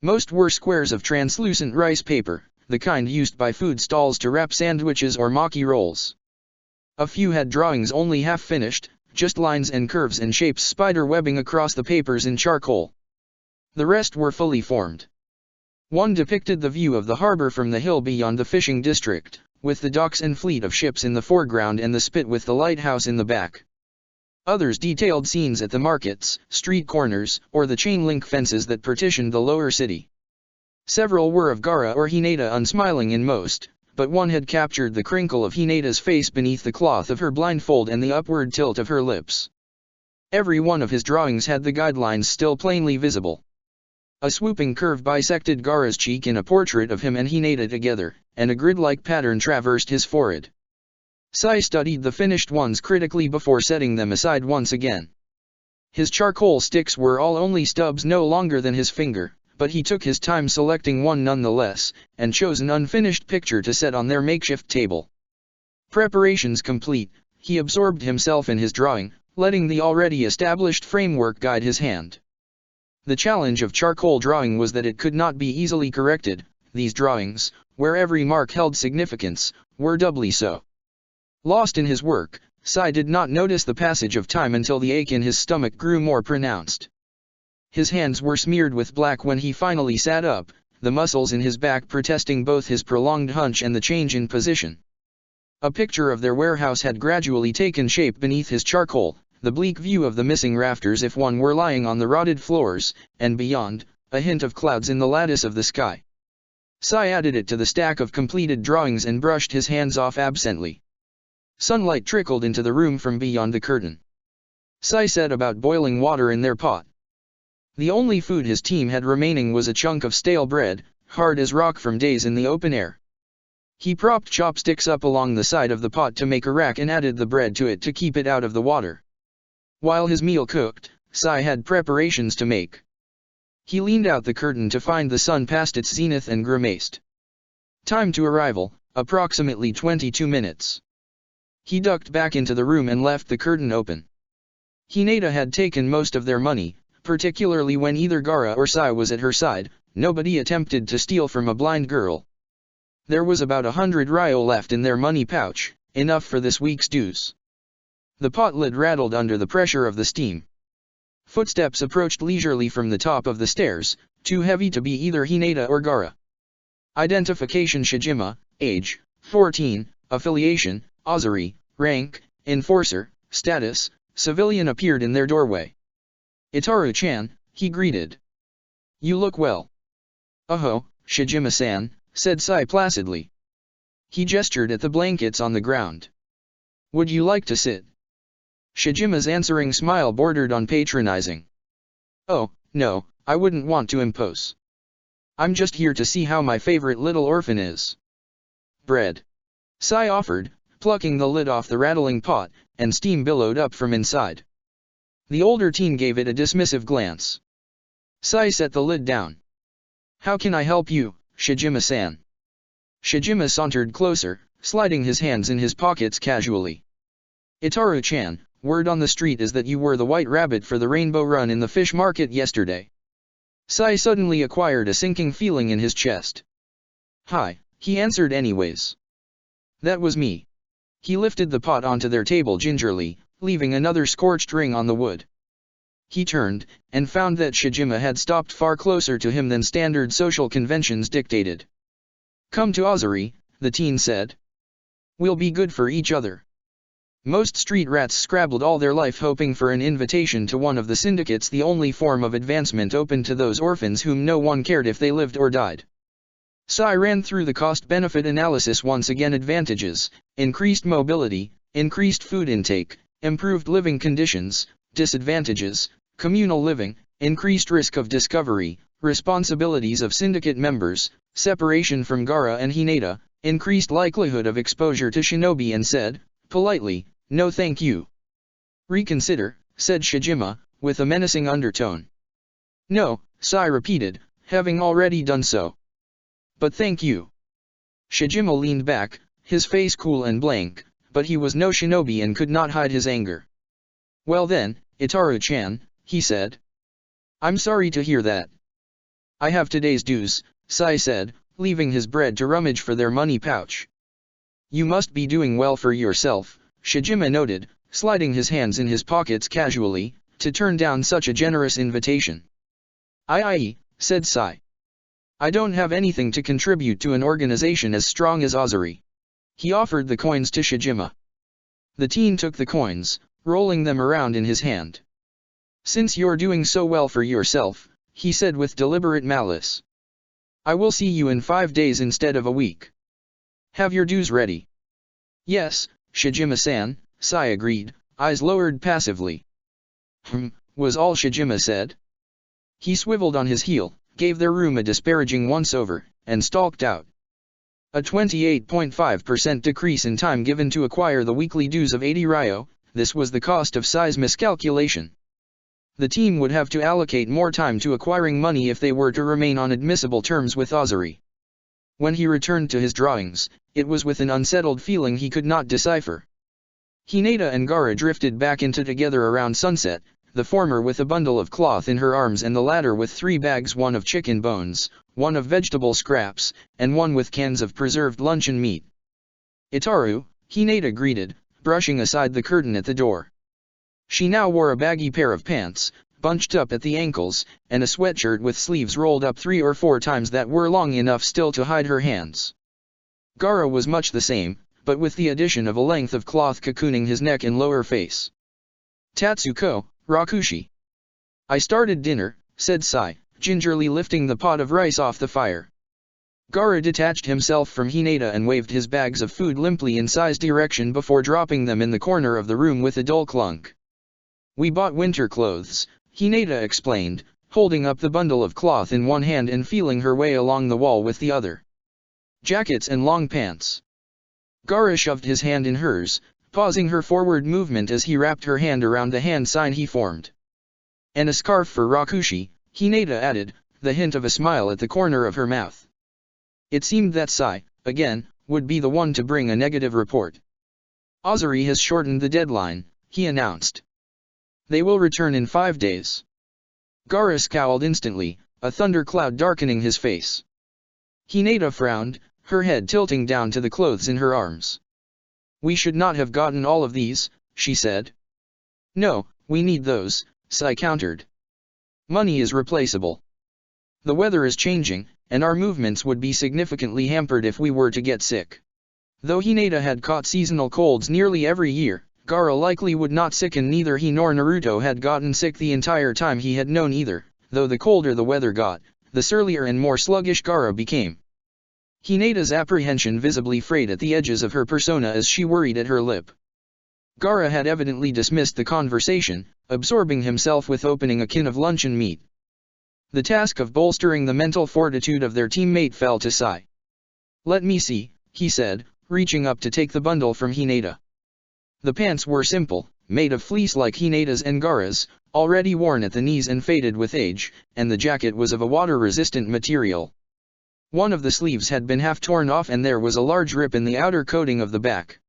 Most were squares of translucent rice paper, the kind used by food stalls to wrap sandwiches or maki rolls. A few had drawings only half finished, just lines and curves and shapes spider webbing across the papers in charcoal. The rest were fully formed. One depicted the view of the harbor from the hill beyond the fishing district, with the docks and fleet of ships in the foreground and the spit with the lighthouse in the back. Others detailed scenes at the markets, street corners, or the chain-link fences that partitioned the lower city. Several were of Gaara or Hinata unsmiling in most, but one had captured the crinkle of Hinata's face beneath the cloth of her blindfold and the upward tilt of her lips. Every one of his drawings had the guidelines still plainly visible. A swooping curve bisected Gaara's cheek in a portrait of him and Hinata together, and a grid-like pattern traversed his forehead. Sai studied the finished ones critically before setting them aside once again. His charcoal sticks were all only stubs no longer than his finger, but he took his time selecting one nonetheless, and chose an unfinished picture to set on their makeshift table. Preparations complete, he absorbed himself in his drawing, letting the already established framework guide his hand. The challenge of charcoal drawing was that it could not be easily corrected. These drawings, where every mark held significance, were doubly so. Lost in his work, Sai did not notice the passage of time until the ache in his stomach grew more pronounced. His hands were smeared with black when he finally sat up, the muscles in his back protesting both his prolonged hunch and the change in position. A picture of their warehouse had gradually taken shape beneath his charcoal, the bleak view of the missing rafters if one were lying on the rotted floors, and beyond, a hint of clouds in the lattice of the sky. Sai added it to the stack of completed drawings and brushed his hands off absently. Sunlight trickled into the room from beyond the curtain. Sai set about boiling water in their pot. The only food his team had remaining was a chunk of stale bread, hard as rock from days in the open air. He propped chopsticks up along the side of the pot to make a rack and added the bread to it to keep it out of the water. While his meal cooked, Sai had preparations to make. He leaned out the curtain to find the sun past its zenith and grimaced. Time to arrival, approximately 22 minutes. He ducked back into the room and left the curtain open. Hinata had taken most of their money, particularly when either Gaara or Sai was at her side. Nobody attempted to steal from a blind girl. There was about 100 ryo left in their money pouch, enough for this week's dues. The pot lid rattled under the pressure of the steam. Footsteps approached leisurely from the top of the stairs, too heavy to be either Hinata or Gaara. Identification: Shijima, age, 14, affiliation, Azari, rank, enforcer, status, civilian appeared in their doorway. Itaru-chan, he greeted. You look well. Oh, Shijima-san, said Sai placidly. He gestured at the blankets on the ground. Would you like to sit? Shijima's answering smile bordered on patronizing. Oh, no, I wouldn't want to impose. I'm just here to see how my favorite little orphan is. Bread. Sai offered, plucking the lid off the rattling pot, and steam billowed up from inside. The older teen gave it a dismissive glance. Sai set the lid down. How can I help you, Shijima-san? Shijima sauntered closer, sliding his hands in his pockets casually. Itaru-chan, word on the street is that you were the white rabbit for the rainbow run in the fish market yesterday. Sai suddenly acquired a sinking feeling in his chest. Hi, he answered anyways. That was me. He lifted the pot onto their table gingerly, leaving another scorched ring on the wood. He turned, and found that Shijima had stopped far closer to him than standard social conventions dictated. Come to Azari, the teen said. We'll be good for each other. Most street rats scrabbled all their life hoping for an invitation to one of the syndicates, the only form of advancement open to those orphans whom no one cared if they lived or died. Sai ran through the cost-benefit analysis once again. Advantages: increased mobility, increased food intake, improved living conditions. Disadvantages: communal living, increased risk of discovery, responsibilities of syndicate members, separation from Gaara and Hinata, increased likelihood of exposure to shinobi, and said, politely, no thank you. Reconsider, said Shijima, with a menacing undertone. No, Sai repeated, having already done so. But thank you. Shijima leaned back, his face cool and blank, but he was no shinobi and could not hide his anger. Well then, Itaru-chan, he said. I'm sorry to hear that. I have today's dues, Sai said, leaving his bread to rummage for their money pouch. You must be doing well for yourself, Shijima noted, sliding his hands in his pockets casually, to turn down such a generous invitation. Aye, said Sai. I don't have anything to contribute to an organization as strong as Azari. He offered the coins to Shijima. The teen took the coins, rolling them around in his hand. Since you're doing so well for yourself, he said with deliberate malice. I will see you in 5 days instead of a week. Have your dues ready. Yes, Shijima-san, Sai agreed, eyes lowered passively. Was all Shijima said. He swiveled on his heel, gave their room a disparaging once-over, and stalked out. A 28.5% decrease in time given to acquire the weekly dues of 80 ryo, this was the cost of Sai's miscalculation. The team would have to allocate more time to acquiring money if they were to remain on admissible terms with Azari. When he returned to his drawings, it was with an unsettled feeling he could not decipher. Hinata and Gaara drifted back into together around sunset, the former with a bundle of cloth in her arms and the latter with 3 bags, one of chicken bones, one of vegetable scraps, and one with cans of preserved luncheon meat. Itaru, Hinata greeted, brushing aside the curtain at the door. She now wore a baggy pair of pants, bunched up at the ankles, and a sweatshirt with sleeves rolled up 3 or 4 times that were long enough still to hide her hands. Gaara was much the same, but with the addition of a length of cloth cocooning his neck and lower face. Tatsuko, Rakushi. I started dinner, said Sai, gingerly lifting the pot of rice off the fire. Gaara detached himself from Hinata and waved his bags of food limply in Sai's direction before dropping them in the corner of the room with a dull clunk. We bought winter clothes, Hinata explained, holding up the bundle of cloth in one hand and feeling her way along the wall with the other. Jackets and long pants. Gaara shoved his hand in hers, pausing her forward movement as he wrapped her hand around the hand sign he formed. And a scarf for Rakushi, Hinata added, the hint of a smile at the corner of her mouth. It seemed that Sai, again, would be the one to bring a negative report. Azuri has shortened the deadline, he announced. They will return in 5 days. Gaara scowled instantly, a thundercloud darkening his face. Hinata frowned, her head tilting down to the clothes in her arms. We should not have gotten all of these, she said. No, we need those, Sai countered. Money is replaceable. The weather is changing, and our movements would be significantly hampered if we were to get sick. Though Hinata had caught seasonal colds nearly every year, Gaara likely would not sicken. Neither he nor Naruto had gotten sick the entire time he had known either, though the colder the weather got, the surlier and more sluggish Gaara became. Hinata's apprehension visibly frayed at the edges of her persona as she worried at her lip. Gaara had evidently dismissed the conversation, absorbing himself with opening a can of luncheon meat. The task of bolstering the mental fortitude of their teammate fell to Sai. Let me see, he said, reaching up to take the bundle from Hinata. The pants were simple, made of fleece like Hinata's and Gaara's, already worn at the knees and faded with age, and the jacket was of a water-resistant material. One of the sleeves had been half torn off and there was a large rip in the outer coating of the back.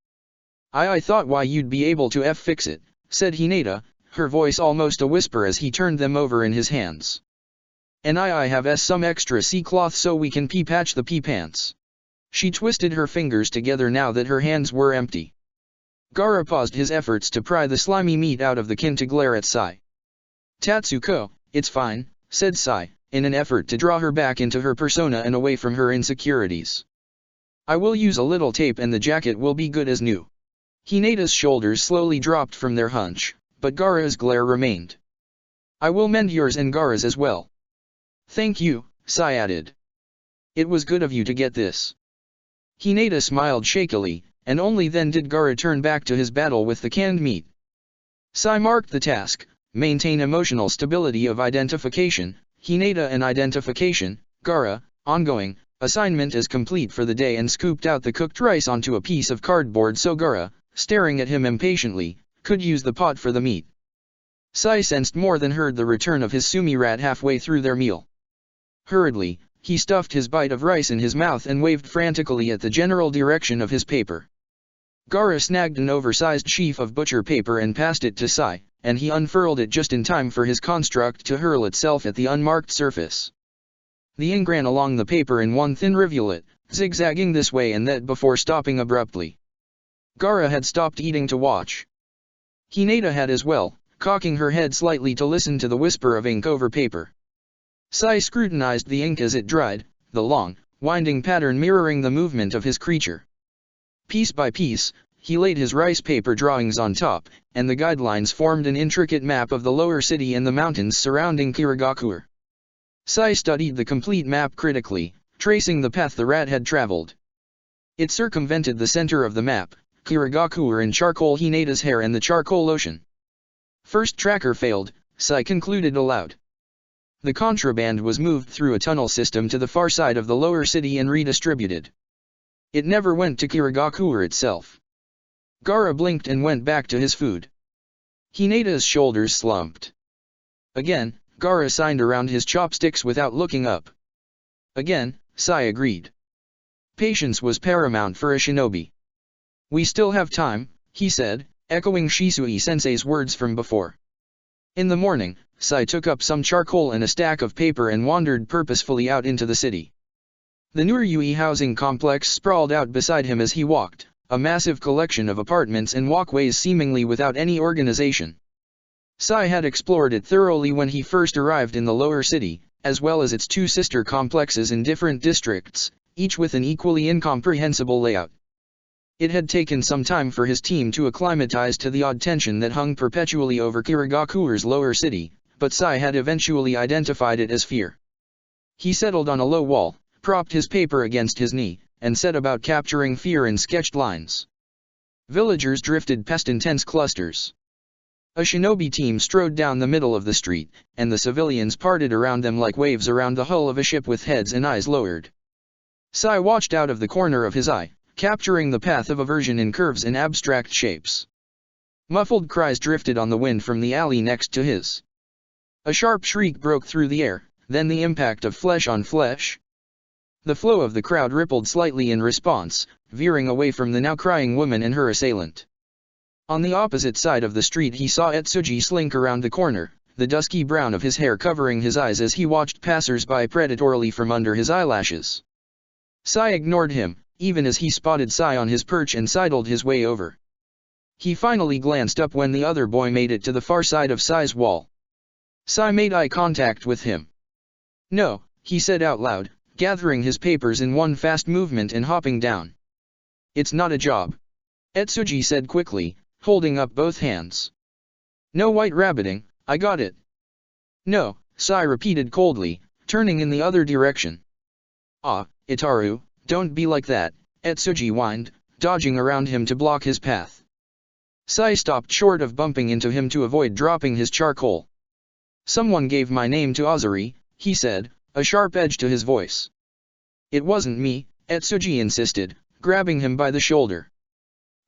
I thought why you'd be able to fix it, said Hinata, her voice almost a whisper as he turned them over in his hands. And I have some extra sea cloth so we can patch the pants. She twisted her fingers together now that her hands were empty. Gaara paused his efforts to pry the slimy meat out of the can to glare at Sai. Tatsuko, it's fine, said Sai, in an effort to draw her back into her persona and away from her insecurities. I will use a little tape and the jacket will be good as new. Hinata's shoulders slowly dropped from their hunch, but Gaara's glare remained. I will mend yours and Gaara's as well. Thank you, Sai added. It was good of you to get this. Hinata smiled shakily, and only then did Gaara turn back to his battle with the canned meat. Sai marked the task, maintain emotional stability of identification, Hinata and identification, Gaara, ongoing, assignment is complete for the day, and scooped out the cooked rice onto a piece of cardboard so Gaara, staring at him impatiently, could use the pot for the meat. Sai sensed more than heard the return of his sumi rat halfway through their meal. Hurriedly, he stuffed his bite of rice in his mouth and waved frantically at the general direction of his paper. Gaara snagged an oversized sheaf of butcher paper and passed it to Sai, and he unfurled it just in time for his construct to hurl itself at the unmarked surface. The ink ran along the paper in one thin rivulet, zigzagging this way and that before stopping abruptly. Gaara had stopped eating to watch. Hinata had as well, cocking her head slightly to listen to the whisper of ink over paper. Sai scrutinized the ink as it dried, the long, winding pattern mirroring the movement of his creature. Piece by piece, he laid his rice paper drawings on top, and the guidelines formed an intricate map of the lower city and the mountains surrounding Kirigakure. Sai studied the complete map critically, tracing the path the rat had traveled. It circumvented the center of the map, Kirigakure, and charcoal Hinata's hair and the charcoal ocean. First tracker failed, Sai concluded aloud. The contraband was moved through a tunnel system to the far side of the lower city and redistributed. It never went to Kirigakure itself. Gaara blinked and went back to his food. Hinata's shoulders slumped. Again, Gaara signed around his chopsticks without looking up. Again, Sai agreed. Patience was paramount for a shinobi. We still have time, he said, echoing Shisui-sensei's words from before. In the morning, Sai took up some charcoal and a stack of paper and wandered purposefully out into the city. The Nurui housing complex sprawled out beside him as he walked, a massive collection of apartments and walkways seemingly without any organization. Sai had explored it thoroughly when he first arrived in the lower city, as well as its two sister complexes in different districts, each with an equally incomprehensible layout. It had taken some time for his team to acclimatize to the odd tension that hung perpetually over Kirigakure's lower city, but Sai had eventually identified it as fear. He settled on a low wall, propped his paper against his knee, and set about capturing fear in sketched lines. Villagers drifted past in tense clusters. A shinobi team strode down the middle of the street, and the civilians parted around them like waves around the hull of a ship with heads and eyes lowered. Sai watched out of the corner of his eye, capturing the path of aversion in curves and abstract shapes. Muffled cries drifted on the wind from the alley next to his. A sharp shriek broke through the air, then the impact of flesh on flesh. The flow of the crowd rippled slightly in response, veering away from the now crying woman and her assailant. On the opposite side of the street he saw Etsuji slink around the corner, the dusky brown of his hair covering his eyes as he watched passers-by predatorily from under his eyelashes. Sai ignored him, even as he spotted Sai on his perch and sidled his way over. He finally glanced up when the other boy made it to the far side of Sai's wall. Sai made eye contact with him. "No," he said out loud, gathering his papers in one fast movement and hopping down. "It's not a job," Etsuji said quickly, holding up both hands. "No white rabbiting, I got it." "No," Sai repeated coldly, turning in the other direction. "Ah, Itaru, don't be like that," Etsuji whined, dodging around him to block his path. Sai stopped short of bumping into him to avoid dropping his charcoal. "Someone gave my name to Azari," he said, a sharp edge to his voice. "It wasn't me," Etsuji insisted, grabbing him by the shoulder.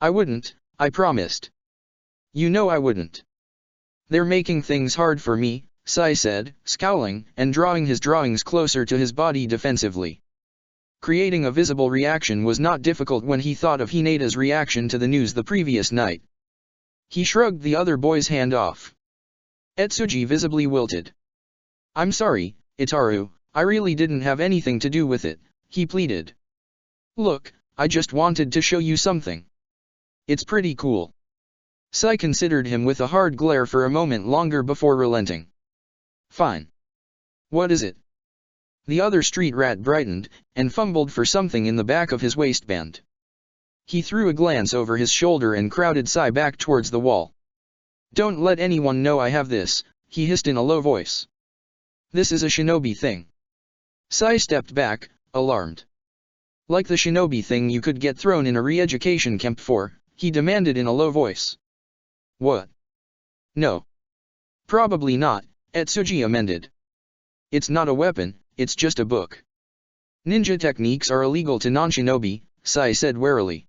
"I wouldn't, I promised." "You know I wouldn't." "They're making things hard for me," Sai said, scowling, and drawing his drawings closer to his body defensively. Creating a visible reaction was not difficult when he thought of Hinata's reaction to the news the previous night. He shrugged the other boy's hand off. Etsuji visibly wilted. "I'm sorry, Itaru, I really didn't have anything to do with it," he pleaded. "Look, I just wanted to show you something. It's pretty cool." Sai considered him with a hard glare for a moment longer before relenting. "Fine. What is it?" The other street rat brightened, and fumbled for something in the back of his waistband. He threw a glance over his shoulder and crowded Sai back towards the wall. "Don't let anyone know I have this," he hissed in a low voice. "This is a shinobi thing." Sai stepped back, alarmed. "Like the shinobi thing you could get thrown in a re-education camp for," he demanded in a low voice. "What?" "No. Probably not," Etsuji amended. "It's not a weapon, it's just a book. Ninja techniques are illegal to non-shinobi," Sai said warily.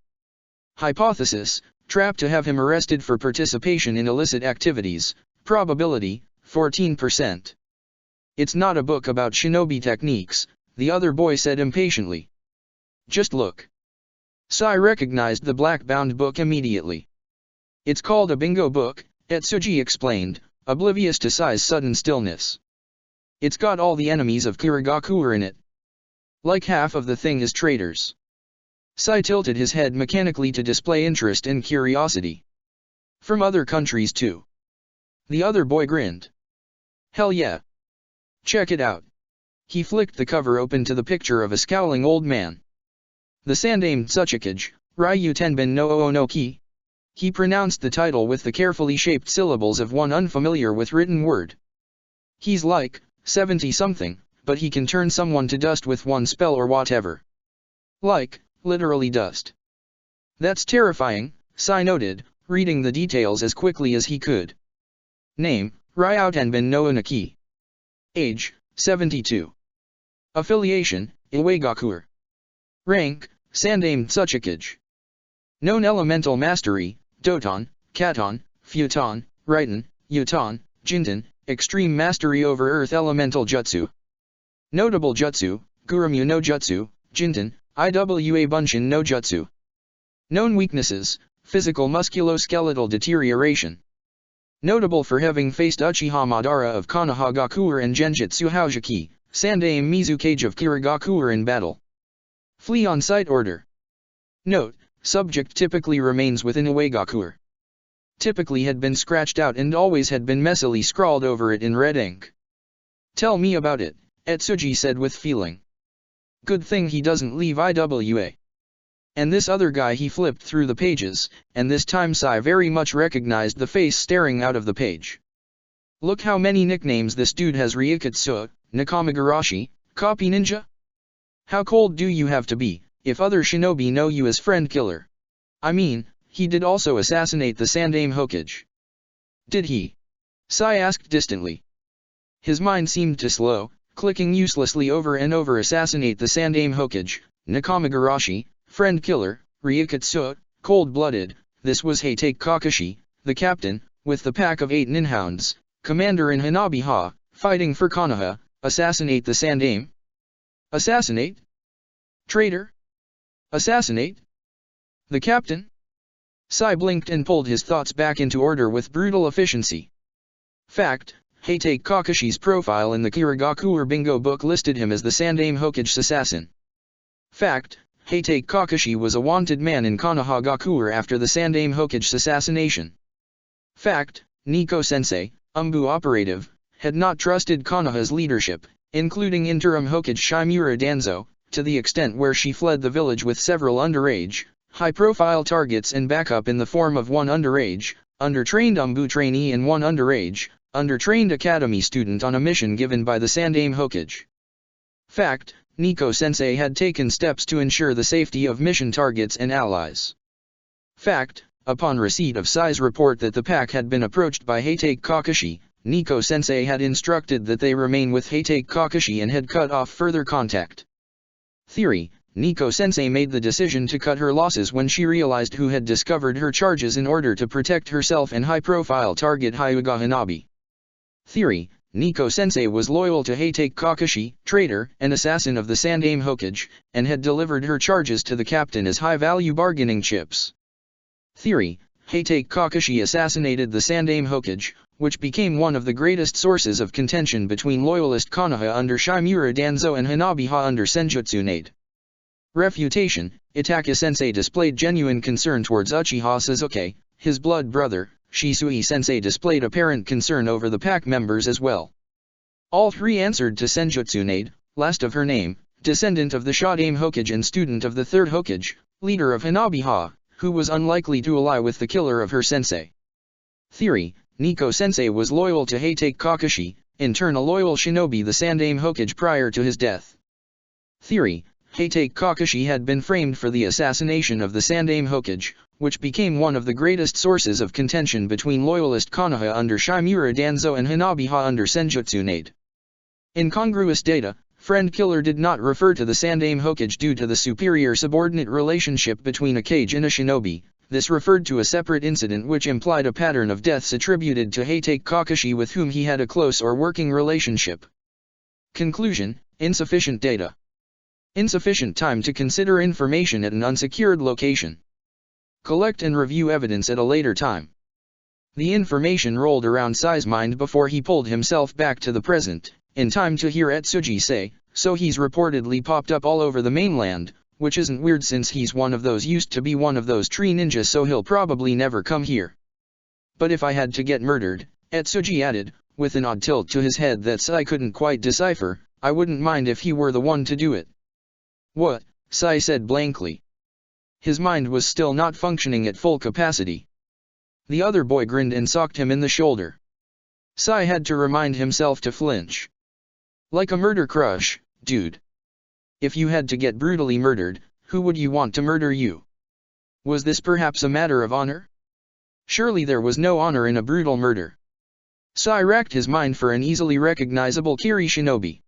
Hypothesis: trap to have him arrested for participation in illicit activities, probability, 14%. "It's not a book about shinobi techniques," the other boy said impatiently. "Just look." Sai recognized the black-bound book immediately. "It's called a bingo book," Etsuji explained, oblivious to Sai's sudden stillness. "It's got all the enemies of Kirigakure in it. Like half of the thing is traitors." Sai tilted his head mechanically to display interest and curiosity. "From other countries too?" The other boy grinned. "Hell yeah. Check it out." He flicked the cover open to the picture of a scowling old man. "The Sandaime Tsuchikage, Ryu Tenbin no Oonoki." He pronounced the title with the carefully shaped syllables of one unfamiliar with written word. "He's like 70-something, but he can turn someone to dust with one spell or whatever. Like, literally dust." "That's terrifying," Sai noted, reading the details as quickly as he could. "Name, Ryu Tenbin no Oonoki. Age, 72. Affiliation, Iwagakure. Rank, Sandaime Tsuchikage. Known elemental mastery, Doton, Katon, Futon, Raiten, Yuton, Jinten, extreme mastery over earth elemental jutsu. Notable jutsu, Gurumyu no Jutsu, Jinten, Iwa Bunshin no Jutsu. Known weaknesses, physical musculoskeletal deterioration. Notable for having faced Uchiha Madara of Konohagakure and Genjutsu Haujiki, Sandaime Mizukage of Kirigakure in battle. Flee on sight order. Note: subject typically remains within Iwagakure. Typically had been scratched out and always had been messily scrawled over it in red ink. "Tell me about it," Etsuji said with feeling. "Good thing he doesn't leave Iwa. And this other guy." He flipped through the pages, and this time Sai very much recognized the face staring out of the page. "Look how many nicknames this dude has: Ryukatsu, Nakamigarashi, Copy Ninja. How cold do you have to be, if other shinobi know you as Friend Killer? I mean, he did also assassinate the Sandaime Hokage." "Did he?" Sai asked distantly. His mind seemed to slow, clicking uselessly over and over: assassinate the Sandaime Hokage, Nakamigarashi, Friend Killer, Ryukatsu, cold-blooded. This was Heitake Kakashi, the captain, with the pack of 8 ninhounds, commander in Hanabi-ha, fighting for Konoha. Assassinate the Sandaime? Assassinate? Traitor? Assassinate? The captain? Sai blinked and pulled his thoughts back into order with brutal efficiency. Fact: Heitake Kakashi's profile in the Kirigakure bingo book listed him as the Sandaime Hokage's assassin. Fact: Heitake Kakashi was a wanted man in Konohagakure after the Sandaime Hokage's assassination. Fact: Nico-sensei, Umbu operative, had not trusted Konoha's leadership, including interim Hokage Shimura Danzo, to the extent where she fled the village with several underage, high-profile targets and backup in the form of one underage, under-trained Umbu trainee and one underage, under-trained academy student on a mission given by the Sandaime Hokage. Fact: Nico-sensei had taken steps to ensure the safety of mission targets and allies. Fact: upon receipt of Sai's report that the pack had been approached by Heitake Kakashi, Nico-sensei had instructed that they remain with Heitake Kakashi and had cut off further contact. Theory: Nico-sensei made the decision to cut her losses when she realized who had discovered her charges in order to protect herself and high-profile target Hyuga Hanabi. Theory: Nico-sensei was loyal to Heitake Kakashi, traitor and assassin of the Sandaime Hokage, and had delivered her charges to the captain as high-value bargaining chips. Theory: Heitake Kakashi assassinated the Sandaime Hokage, which became one of the greatest sources of contention between loyalist Konoha under Shimura Danzo and Hanabi-ha under Senjutsu Nade. Refutation: Itachi-sensei displayed genuine concern towards Uchiha Sasuke, his blood brother. Shisui-sensei displayed apparent concern over the pack members as well. All three answered to Senjutsu Nade, last of her name, descendant of the Sandaime Hokage and student of the third Hokage, leader of Hanabi-ha, who was unlikely to ally with the killer of her sensei. Theory: Nico-sensei was loyal to Heitake Kakashi, in turn a loyal shinobi the Sandaime Hokage prior to his death. Theory: Heitake Kakashi had been framed for the assassination of the Sandaime Hokage, which became one of the greatest sources of contention between loyalist Konoha under Shimura Danzo and Hanabi-ha under Senjutsu Nade. Incongruous data: friend killer did not refer to the Sandaime Hokage due to the superior subordinate relationship between a Kage and a shinobi. This referred to a separate incident which implied a pattern of deaths attributed to Heitake Kakashi with whom he had a close or working relationship. Conclusion: insufficient data. Insufficient time to consider information at an unsecured location. Collect and review evidence at a later time. The information rolled around Sai's mind before he pulled himself back to the present, in time to hear Etsuji say, "So he's reportedly popped up all over the mainland, which isn't weird since he's one of those used to be one of those tree ninjas, so he'll probably never come here. But if I had to get murdered," Etsuji added, with an odd tilt to his head that Sai couldn't quite decipher, "I wouldn't mind if he were the one to do it." "What?" Sai said blankly. His mind was still not functioning at full capacity. The other boy grinned and socked him in the shoulder. Sai had to remind himself to flinch. "Like a murder crush, dude. If you had to get brutally murdered, who would you want to murder you? Was this perhaps a matter of honor? Surely there was no honor in a brutal murder." Sai racked his mind for an easily recognizable Kiri shinobi.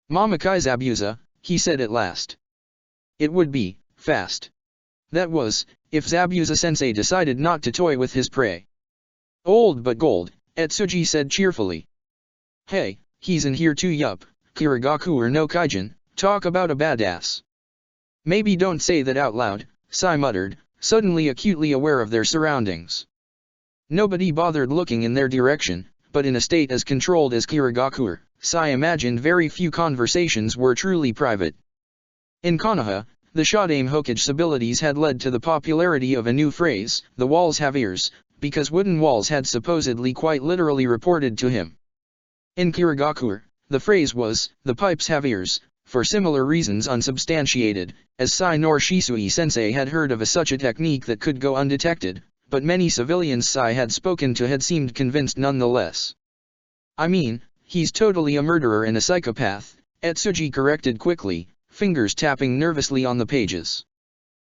"Mamakai Zabuza," he said at last. "It would be fast. That was, if Zabuza-sensei decided not to toy with his prey." "Old but gold," Etsuji said cheerfully. "Hey, he's in here too, yup, Kirigakure no Kaijin. Talk about a badass." "Maybe don't say that out loud," Sai muttered, suddenly acutely aware of their surroundings. Nobody bothered looking in their direction, but in a state as controlled as Kirigakure, Sai imagined very few conversations were truly private. In Konoha, the Sandaime Hokage's abilities had led to the popularity of a new phrase, "the walls have ears," because wooden walls had supposedly quite literally reported to him. In Kirigakure, the phrase was, "the pipes have ears," for similar reasons unsubstantiated, as Sai nor Shisui-sensei had heard of such a technique that could go undetected, but many civilians Sai had spoken to had seemed convinced nonetheless. "I mean, he's totally a murderer and a psychopath," Etsuji corrected quickly, fingers tapping nervously on the pages.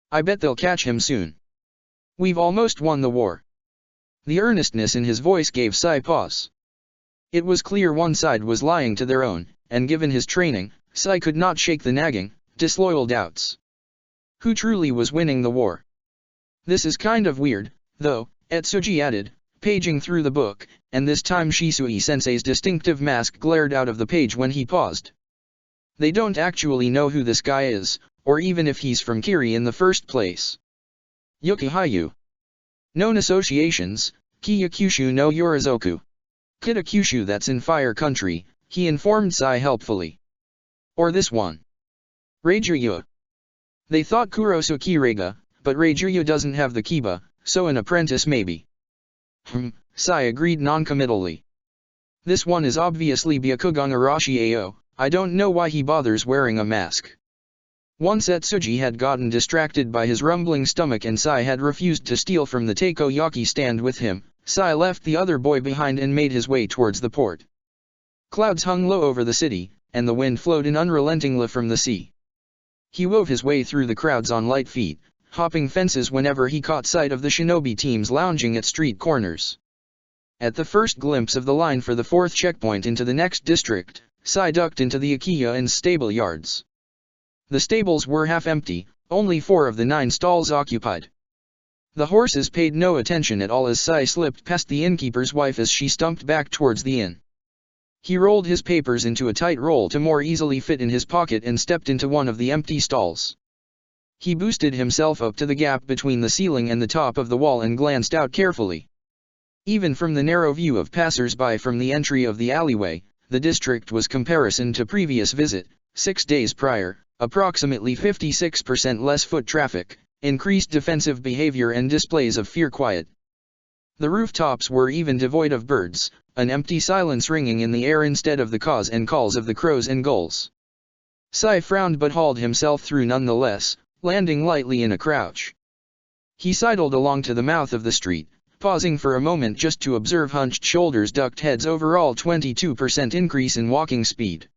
"I bet they'll catch him soon. We've almost won the war." The earnestness in his voice gave Sai pause. It was clear one side was lying to their own, and given his training, Sai could not shake the nagging, disloyal doubts. Who truly was winning the war? This is kind of weird, though, Etsuji added, paging through the book, and this time Shisui-sensei's distinctive mask glared out of the page when he paused. They don't actually know who this guy is, or even if he's from Kiri in the first place. Yukihayu. Known associations, Kiyakushu no Yorizoku. Kitakushu, that's in Fire Country, he informed Sai helpfully. Or this one. Reijiryu. They thought Kurosu Kirega, but Reijiryu doesn't have the Kiba, so an apprentice maybe. Sai agreed non-committally. This one is obviously Byakugan Arashi Ao, I don't know why he bothers wearing a mask. Once Etsuji had gotten distracted by his rumbling stomach and Sai had refused to steal from the takoyaki stand with him, Sai left the other boy behind and made his way towards the port. Clouds hung low over the city, and the wind flowed in unrelentingly from the sea. He wove his way through the crowds on light feet, hopping fences whenever he caught sight of the shinobi teams lounging at street corners. At the first glimpse of the line for the fourth checkpoint into the next district, Sai ducked into the Akiya and stable yards. The stables were half empty, only 4 of the 9 stalls occupied. The horses paid no attention at all as Sai slipped past the innkeeper's wife as she stumped back towards the inn. He rolled his papers into a tight roll to more easily fit in his pocket and stepped into one of the empty stalls. He boosted himself up to the gap between the ceiling and the top of the wall and glanced out carefully. Even from the narrow view of passers-by from the entry of the alleyway, the district was comparison to previous visit, 6 days prior, approximately 56% less foot traffic, increased defensive behavior and displays of fear quiet. The rooftops were even devoid of birds, an empty silence ringing in the air instead of the caws and calls of the crows and gulls. Sai frowned but hauled himself through nonetheless, landing lightly in a crouch. He sidled along to the mouth of the street, pausing for a moment just to observe hunched shoulders, ducked heads, overall 22% increase in walking speed.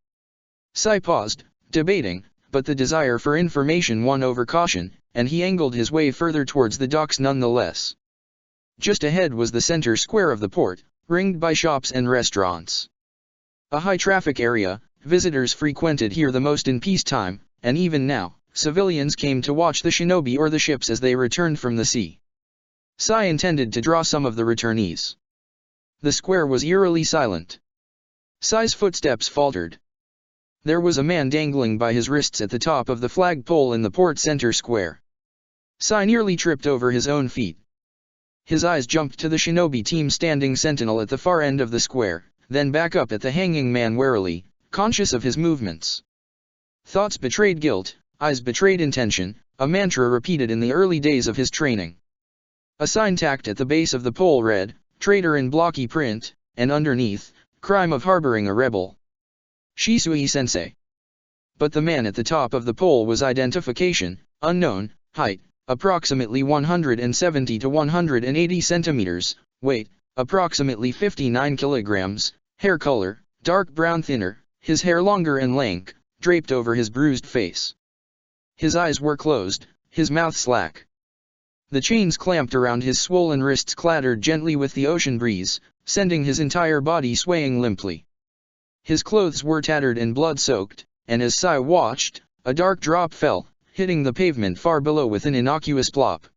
Sai paused, debating, but the desire for information won over caution, and he angled his way further towards the docks nonetheless. Just ahead was the center square of the port, ringed by shops and restaurants. A high-traffic area, visitors frequented here the most in peacetime, and even now, civilians came to watch the shinobi or the ships as they returned from the sea. Sai intended to draw some of the returnees. The square was eerily silent. Sai's footsteps faltered. There was a man dangling by his wrists at the top of the flagpole in the port center square. Sai nearly tripped over his own feet. His eyes jumped to the shinobi team standing sentinel at the far end of the square, then back up at the hanging man warily, conscious of his movements. Thoughts betrayed guilt, eyes betrayed intention, a mantra repeated in the early days of his training. A sign tacked at the base of the pole read, "Traitor" in blocky print, and underneath, "Crime of harboring a rebel. Shisui-sensei." But the man at the top of the pole was identification, unknown, height, approximately 170 to 180 centimeters, weight, approximately 59 kilograms, hair color, dark brown thinner, his hair longer and lank, draped over his bruised face. His eyes were closed, his mouth slack. The chains clamped around his swollen wrists clattered gently with the ocean breeze, sending his entire body swaying limply. His clothes were tattered and blood-soaked, and as Sai watched, a dark drop fell, hitting the pavement far below with an innocuous plop.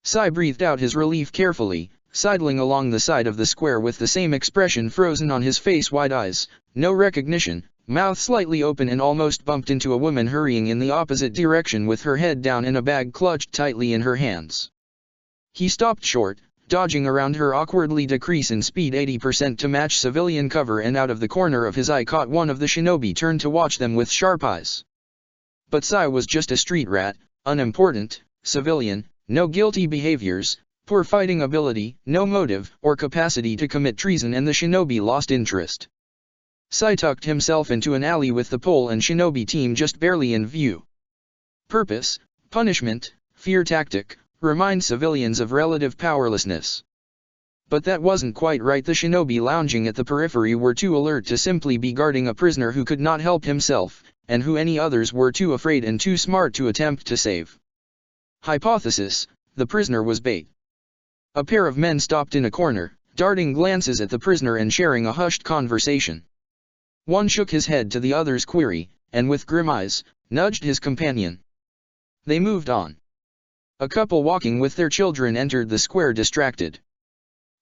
Sai breathed out his relief carefully, sidling along the side of the square with the same expression frozen on his face, wide eyes, no recognition, mouth slightly open, and almost bumped into a woman hurrying in the opposite direction with her head down and a bag clutched tightly in her hands. He stopped short, dodging around her awkwardly, decrease in speed 80% to match civilian cover, and out of the corner of his eye caught one of the shinobi turn to watch them with sharp eyes. But Sai was just a street rat, unimportant, civilian, no guilty behaviors, poor fighting ability, no motive or capacity to commit treason, and the shinobi lost interest. Sai tucked himself into an alley with the pole and shinobi team just barely in view. Purpose, punishment, fear tactic, remind civilians of relative powerlessness. But that wasn't quite right. The shinobi lounging at the periphery were too alert to simply be guarding a prisoner who could not help himself, and who any others were too afraid and too smart to attempt to save. Hypothesis: the prisoner was bait. A pair of men stopped in a corner, darting glances at the prisoner and sharing a hushed conversation. One shook his head to the other's query, and with grim eyes, nudged his companion. They moved on. A couple walking with their children entered the square distracted.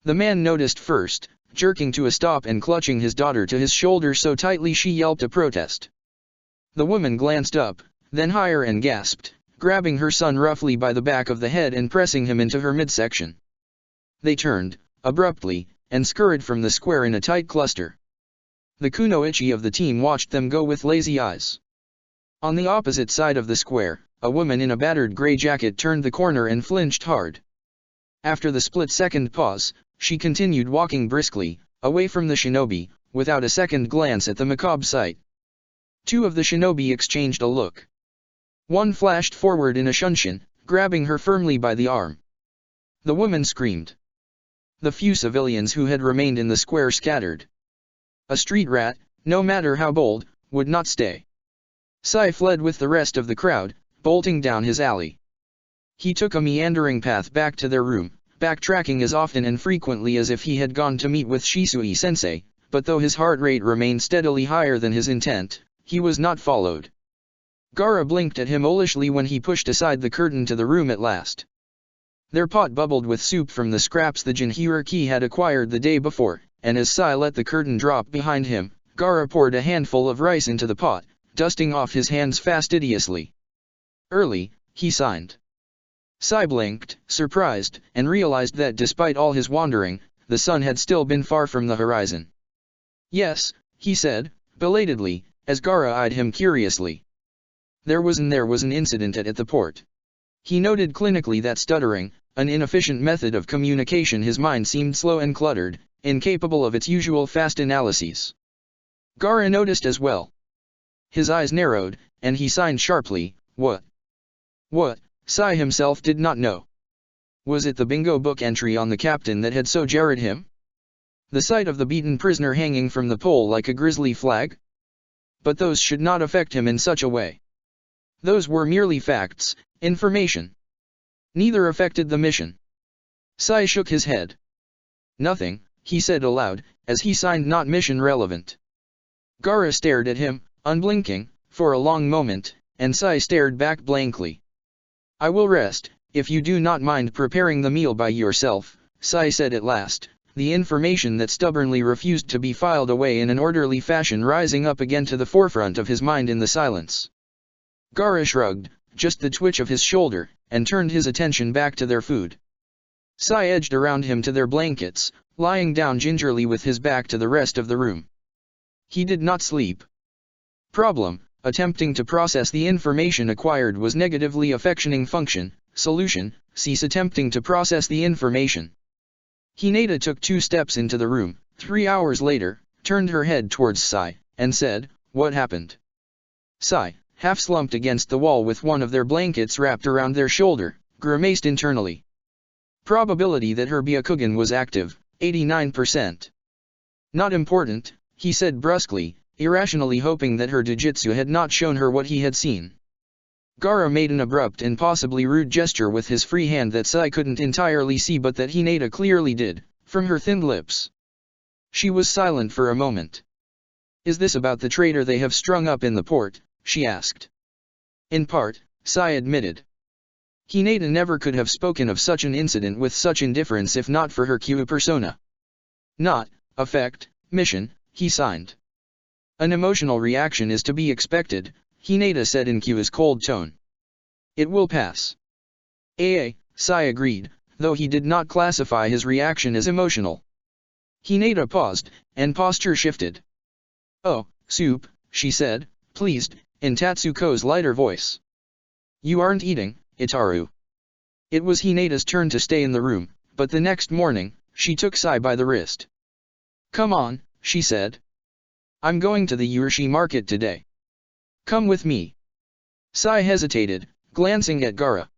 The man noticed first, jerking to a stop and clutching his daughter to his shoulder so tightly she yelped a protest. The woman glanced up, then higher and gasped, grabbing her son roughly by the back of the head and pressing him into her midsection. They turned, abruptly, and scurried from the square in a tight cluster. The kunoichi of the team watched them go with lazy eyes. On the opposite side of the square, a woman in a battered gray jacket turned the corner and flinched hard. After the split-second pause, she continued walking briskly, away from the shinobi, without a second glance at the macabre sight. Two of the shinobi exchanged a look. One flashed forward in a shunshin, grabbing her firmly by the arm. The woman screamed. The few civilians who had remained in the square scattered. A street rat, no matter how bold, would not stay. Sai fled with the rest of the crowd, bolting down his alley. He took a meandering path back to their room, backtracking as often and frequently as if he had gone to meet with Shisui-sensei, but though his heart rate remained steadily higher than his intent, he was not followed. Gaara blinked at him owlishly when he pushed aside the curtain to the room at last. Their pot bubbled with soup from the scraps the Jinhiriki had acquired the day before, and as Sai let the curtain drop behind him, Gaara poured a handful of rice into the pot, dusting off his hands fastidiously. Early, he signed. Sai blinked, surprised, and realized that despite all his wandering, the sun had still been far from the horizon. Yes, he said, belatedly, as Gaara eyed him curiously. There was an incident at the port. He noted clinically that stuttering, an inefficient method of communication, his mind seemed slow and cluttered, incapable of its usual fast analyses. Gaara noticed as well. His eyes narrowed, and he signed sharply, "What?" What, Sai himself did not know. Was it the bingo book entry on the captain that had so jarred him? The sight of the beaten prisoner hanging from the pole like a grisly flag? But those should not affect him in such a way. Those were merely facts, information. Neither affected the mission. Sai shook his head. "Nothing," he said aloud, as he signed "not mission relevant." Gaara stared at him, unblinking, for a long moment, and Sai stared back blankly. "I will rest, if you do not mind preparing the meal by yourself," Sai said at last, the information that stubbornly refused to be filed away in an orderly fashion rising up again to the forefront of his mind in the silence. Gaara shrugged, just the twitch of his shoulder, and turned his attention back to their food. Sai edged around him to their blankets, lying down gingerly with his back to the rest of the room. He did not sleep. Problem: attempting to process the information acquired was negatively affectioning function. Solution: cease attempting to process the information. Hinata took 2 steps into the room, 3 hours later, turned her head towards Sai, and said, "What happened?" Sai, half slumped against the wall with one of their blankets wrapped around their shoulder, grimaced internally. Probability that her Byakugan was active, 89%. Not important, he said brusquely, irrationally hoping that her Dojutsu had not shown her what he had seen. Gaara made an abrupt and possibly rude gesture with his free hand that Sai couldn't entirely see but that Hinata clearly did, from her thin lips. She was silent for a moment. "Is this about the traitor they have strung up in the port?" she asked. "In part," Sai admitted. Hinata never could have spoken of such an incident with such indifference if not for her Kyu persona. "Not, affect, mission," he signed. "An emotional reaction is to be expected," Hinata said in Kyu's cold tone. "It will pass." Sai agreed, though he did not classify his reaction as emotional. Hinata paused, and posture shifted. "Oh, soup," she said, pleased, in Tatsuko's lighter voice. "You aren't eating, Itaru." It was Hinata's turn to stay in the room, but the next morning, she took Sai by the wrist. "Come on," she said. "I'm going to the Yurshi market today. Come with me." Sai hesitated, glancing at Gaara.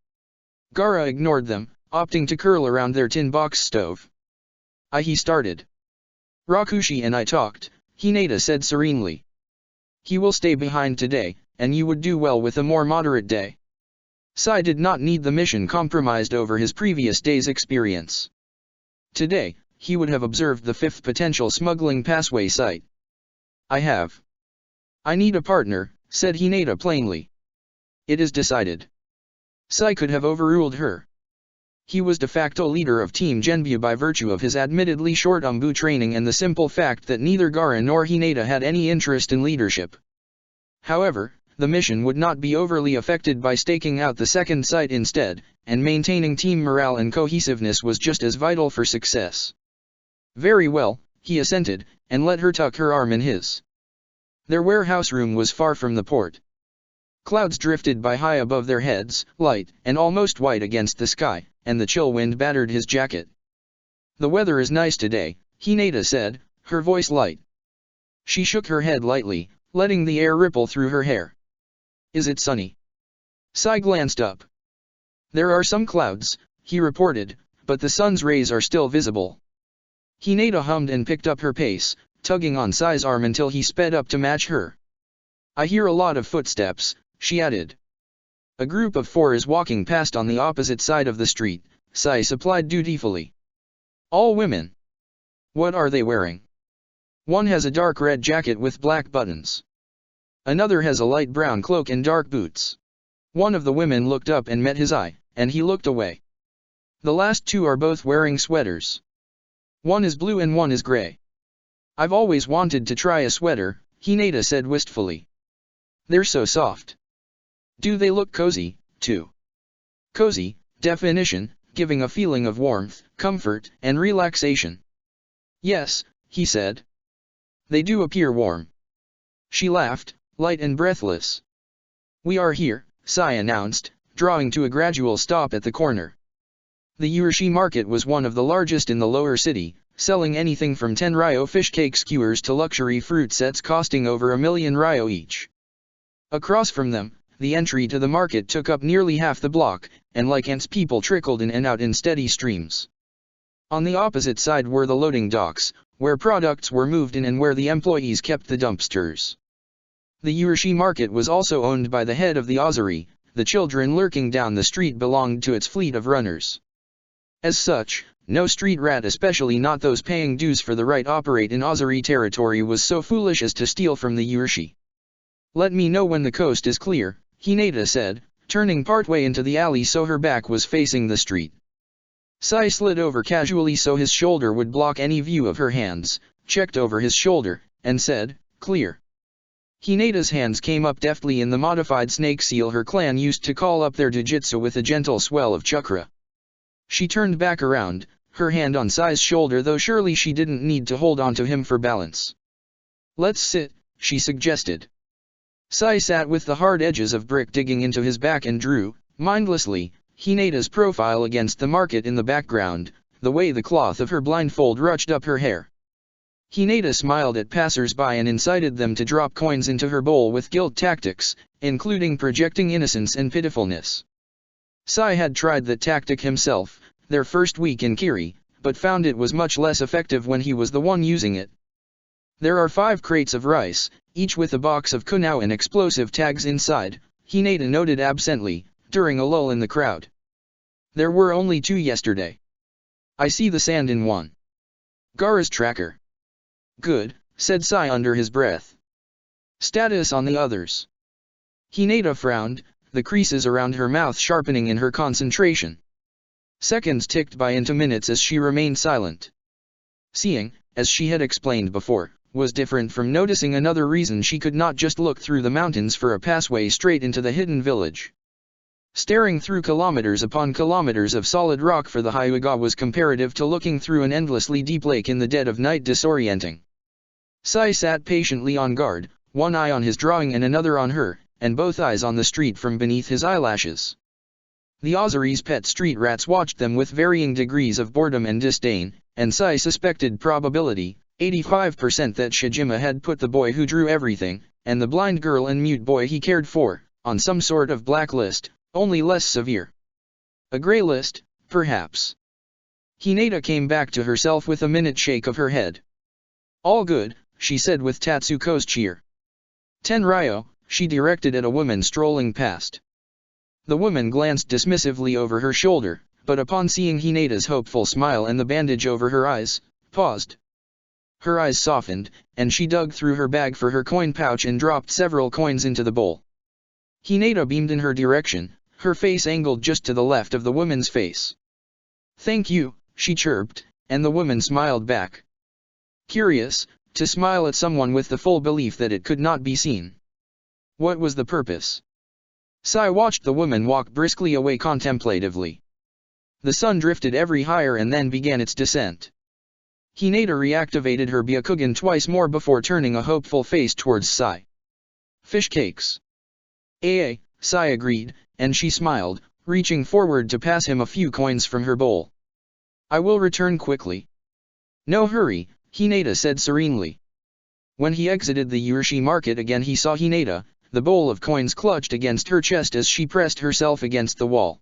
Gaara ignored them, opting to curl around their tin box stove. He started. "Rakushi and I talked," Hinata said serenely. "He will stay behind today, and you would do well with a more moderate day." Sai did not need the mission compromised over his previous day's experience. Today, he would have observed the 5th potential smuggling passway site. "I need a partner," said Hinata plainly. "It is decided." Sai could have overruled her. He was de facto leader of Team Genbu by virtue of his admittedly short Umbu training and the simple fact that neither Gaara nor Hinata had any interest in leadership. However, the mission would not be overly affected by staking out the second site instead, and maintaining team morale and cohesiveness was just as vital for success. Very well, he assented, and let her tuck her arm in his. Their warehouse room was far from the port. Clouds drifted by high above their heads, light and almost white against the sky, and the chill wind battered his jacket. "The weather is nice today," Hinata said, her voice light. She shook her head lightly, letting the air ripple through her hair. "Is it sunny?" Sai glanced up. "There are some clouds," he reported, "but the sun's rays are still visible." Hinata hummed and picked up her pace, tugging on Sai's arm until he sped up to match her. "I hear a lot of footsteps," she added. "A group of 4 is walking past on the opposite side of the street," Sai supplied dutifully. "All women." "What are they wearing?" "One has a dark red jacket with black buttons. Another has a light brown cloak and dark boots." One of the women looked up and met his eye, and he looked away. "The last 2 are both wearing sweaters. One is blue and one is gray." "I've always wanted to try a sweater," Hinata said wistfully. "They're so soft." "Do they look cozy, too?" Cozy, definition, giving a feeling of warmth, comfort, and relaxation. "Yes," he said. "They do appear warm." She laughed, light and breathless. "We are here," Sai announced, drawing to a gradual stop at the corner. The Urashi market was one of the largest in the lower city, selling anything from 10 ryo fish cake skewers to luxury fruit sets costing over 1,000,000 ryo each. Across from them, the entry to the market took up nearly half the block, and like ants people trickled in and out in steady streams. On the opposite side were the loading docks, where products were moved in and where the employees kept the dumpsters. The Urashi market was also owned by the head of the Ozari. The children lurking down the street belonged to its fleet of runners. As such, no street rat, especially not those paying dues for the right operate in Ozari territory, was so foolish as to steal from the Urashi. "Let me know when the coast is clear," Hinata said, turning partway into the alley so her back was facing the street. Sai slid over casually so his shoulder would block any view of her hands, checked over his shoulder, and said, "Clear." Hinata's hands came up deftly in the modified snake seal her clan used to call up their Jujutsu with a gentle swell of chakra. She turned back around, her hand on Sai's shoulder, though surely she didn't need to hold onto him for balance. "Let's sit," she suggested. Sai sat with the hard edges of brick digging into his back and drew, mindlessly, Hinata's profile against the market in the background, the way the cloth of her blindfold ruched up her hair. Hinata smiled at passers-by and incited them to drop coins into her bowl with guilt tactics, including projecting innocence and pitifulness. Sai had tried that tactic himself, their first week in Kiri, but found it was much less effective when he was the one using it. "There are 5 crates of rice, each with a box of kunao and explosive tags inside," Hinata noted absently, during a lull in the crowd. "There were only 2 yesterday. I see the sand in one. Gaara's tracker." "Good," said Sai under his breath. "Status on the others?" Hinata frowned, the creases around her mouth sharpening in her concentration. Seconds ticked by into minutes as she remained silent. Seeing, as she had explained before, was different from noticing. Another reason she could not just look through the mountains for a passway straight into the hidden village. Staring through kilometers upon kilometers of solid rock for the Hyuga was comparative to looking through an endlessly deep lake in the dead of night, disorienting. Sai sat patiently on guard, one eye on his drawing and another on her, and both eyes on the street from beneath his eyelashes. The Ozari's pet street rats watched them with varying degrees of boredom and disdain, and Sai suspected probability, 85% that Shijima had put the boy who drew everything, and the blind girl and mute boy he cared for, on some sort of blacklist, only less severe. A grey list, perhaps. Hinata came back to herself with a minute shake of her head. "All good," she said with Tatsuko's cheer. 10 ryo, she directed at a woman strolling past. The woman glanced dismissively over her shoulder, but upon seeing Hinata's hopeful smile and the bandage over her eyes, paused. Her eyes softened, and she dug through her bag for her coin pouch and dropped several coins into the bowl. Hinata beamed in her direction, her face angled just to the left of the woman's face. "Thank you," she chirped, and the woman smiled back. Curious, to smile at someone with the full belief that it could not be seen. What was the purpose? Sai watched the woman walk briskly away contemplatively. The sun drifted ever higher and then began its descent. Hinata reactivated her Byakugan twice more before turning a hopeful face towards Sai. "Fish cakes." Sai agreed, and she smiled, reaching forward to pass him a few coins from her bowl. "I will return quickly." "No hurry," Hinata said serenely. When he exited the Yurshi market again he saw Hinata, the bowl of coins clutched against her chest as she pressed herself against the wall.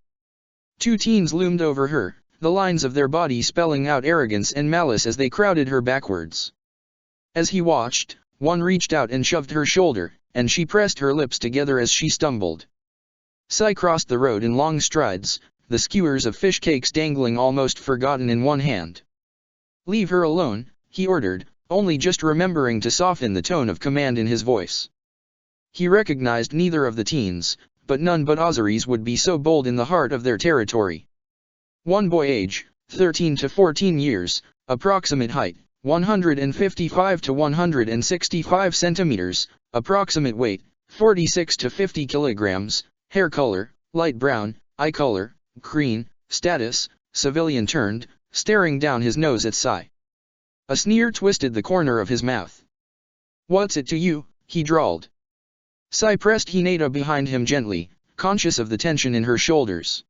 Two teens loomed over her, the lines of their body spelling out arrogance and malice as they crowded her backwards. As he watched, one reached out and shoved her shoulder, and she pressed her lips together as she stumbled. Sai crossed the road in long strides, the skewers of fish cakes dangling almost forgotten in one hand. "Leave her alone," he ordered, only just remembering to soften the tone of command in his voice. He recognized neither of the teens, but none but Ozaris would be so bold in the heart of their territory. One boy age, 13 to 14 years, approximate height, 155 to 165 centimeters, approximate weight, 46 to 50 kilograms, hair color, light brown, eye color, green, status, civilian turned, staring down his nose at Sai. A sneer twisted the corner of his mouth. "What's it to you?" he drawled. Sai pressed Hinata behind him gently, conscious of the tension in her shoulders.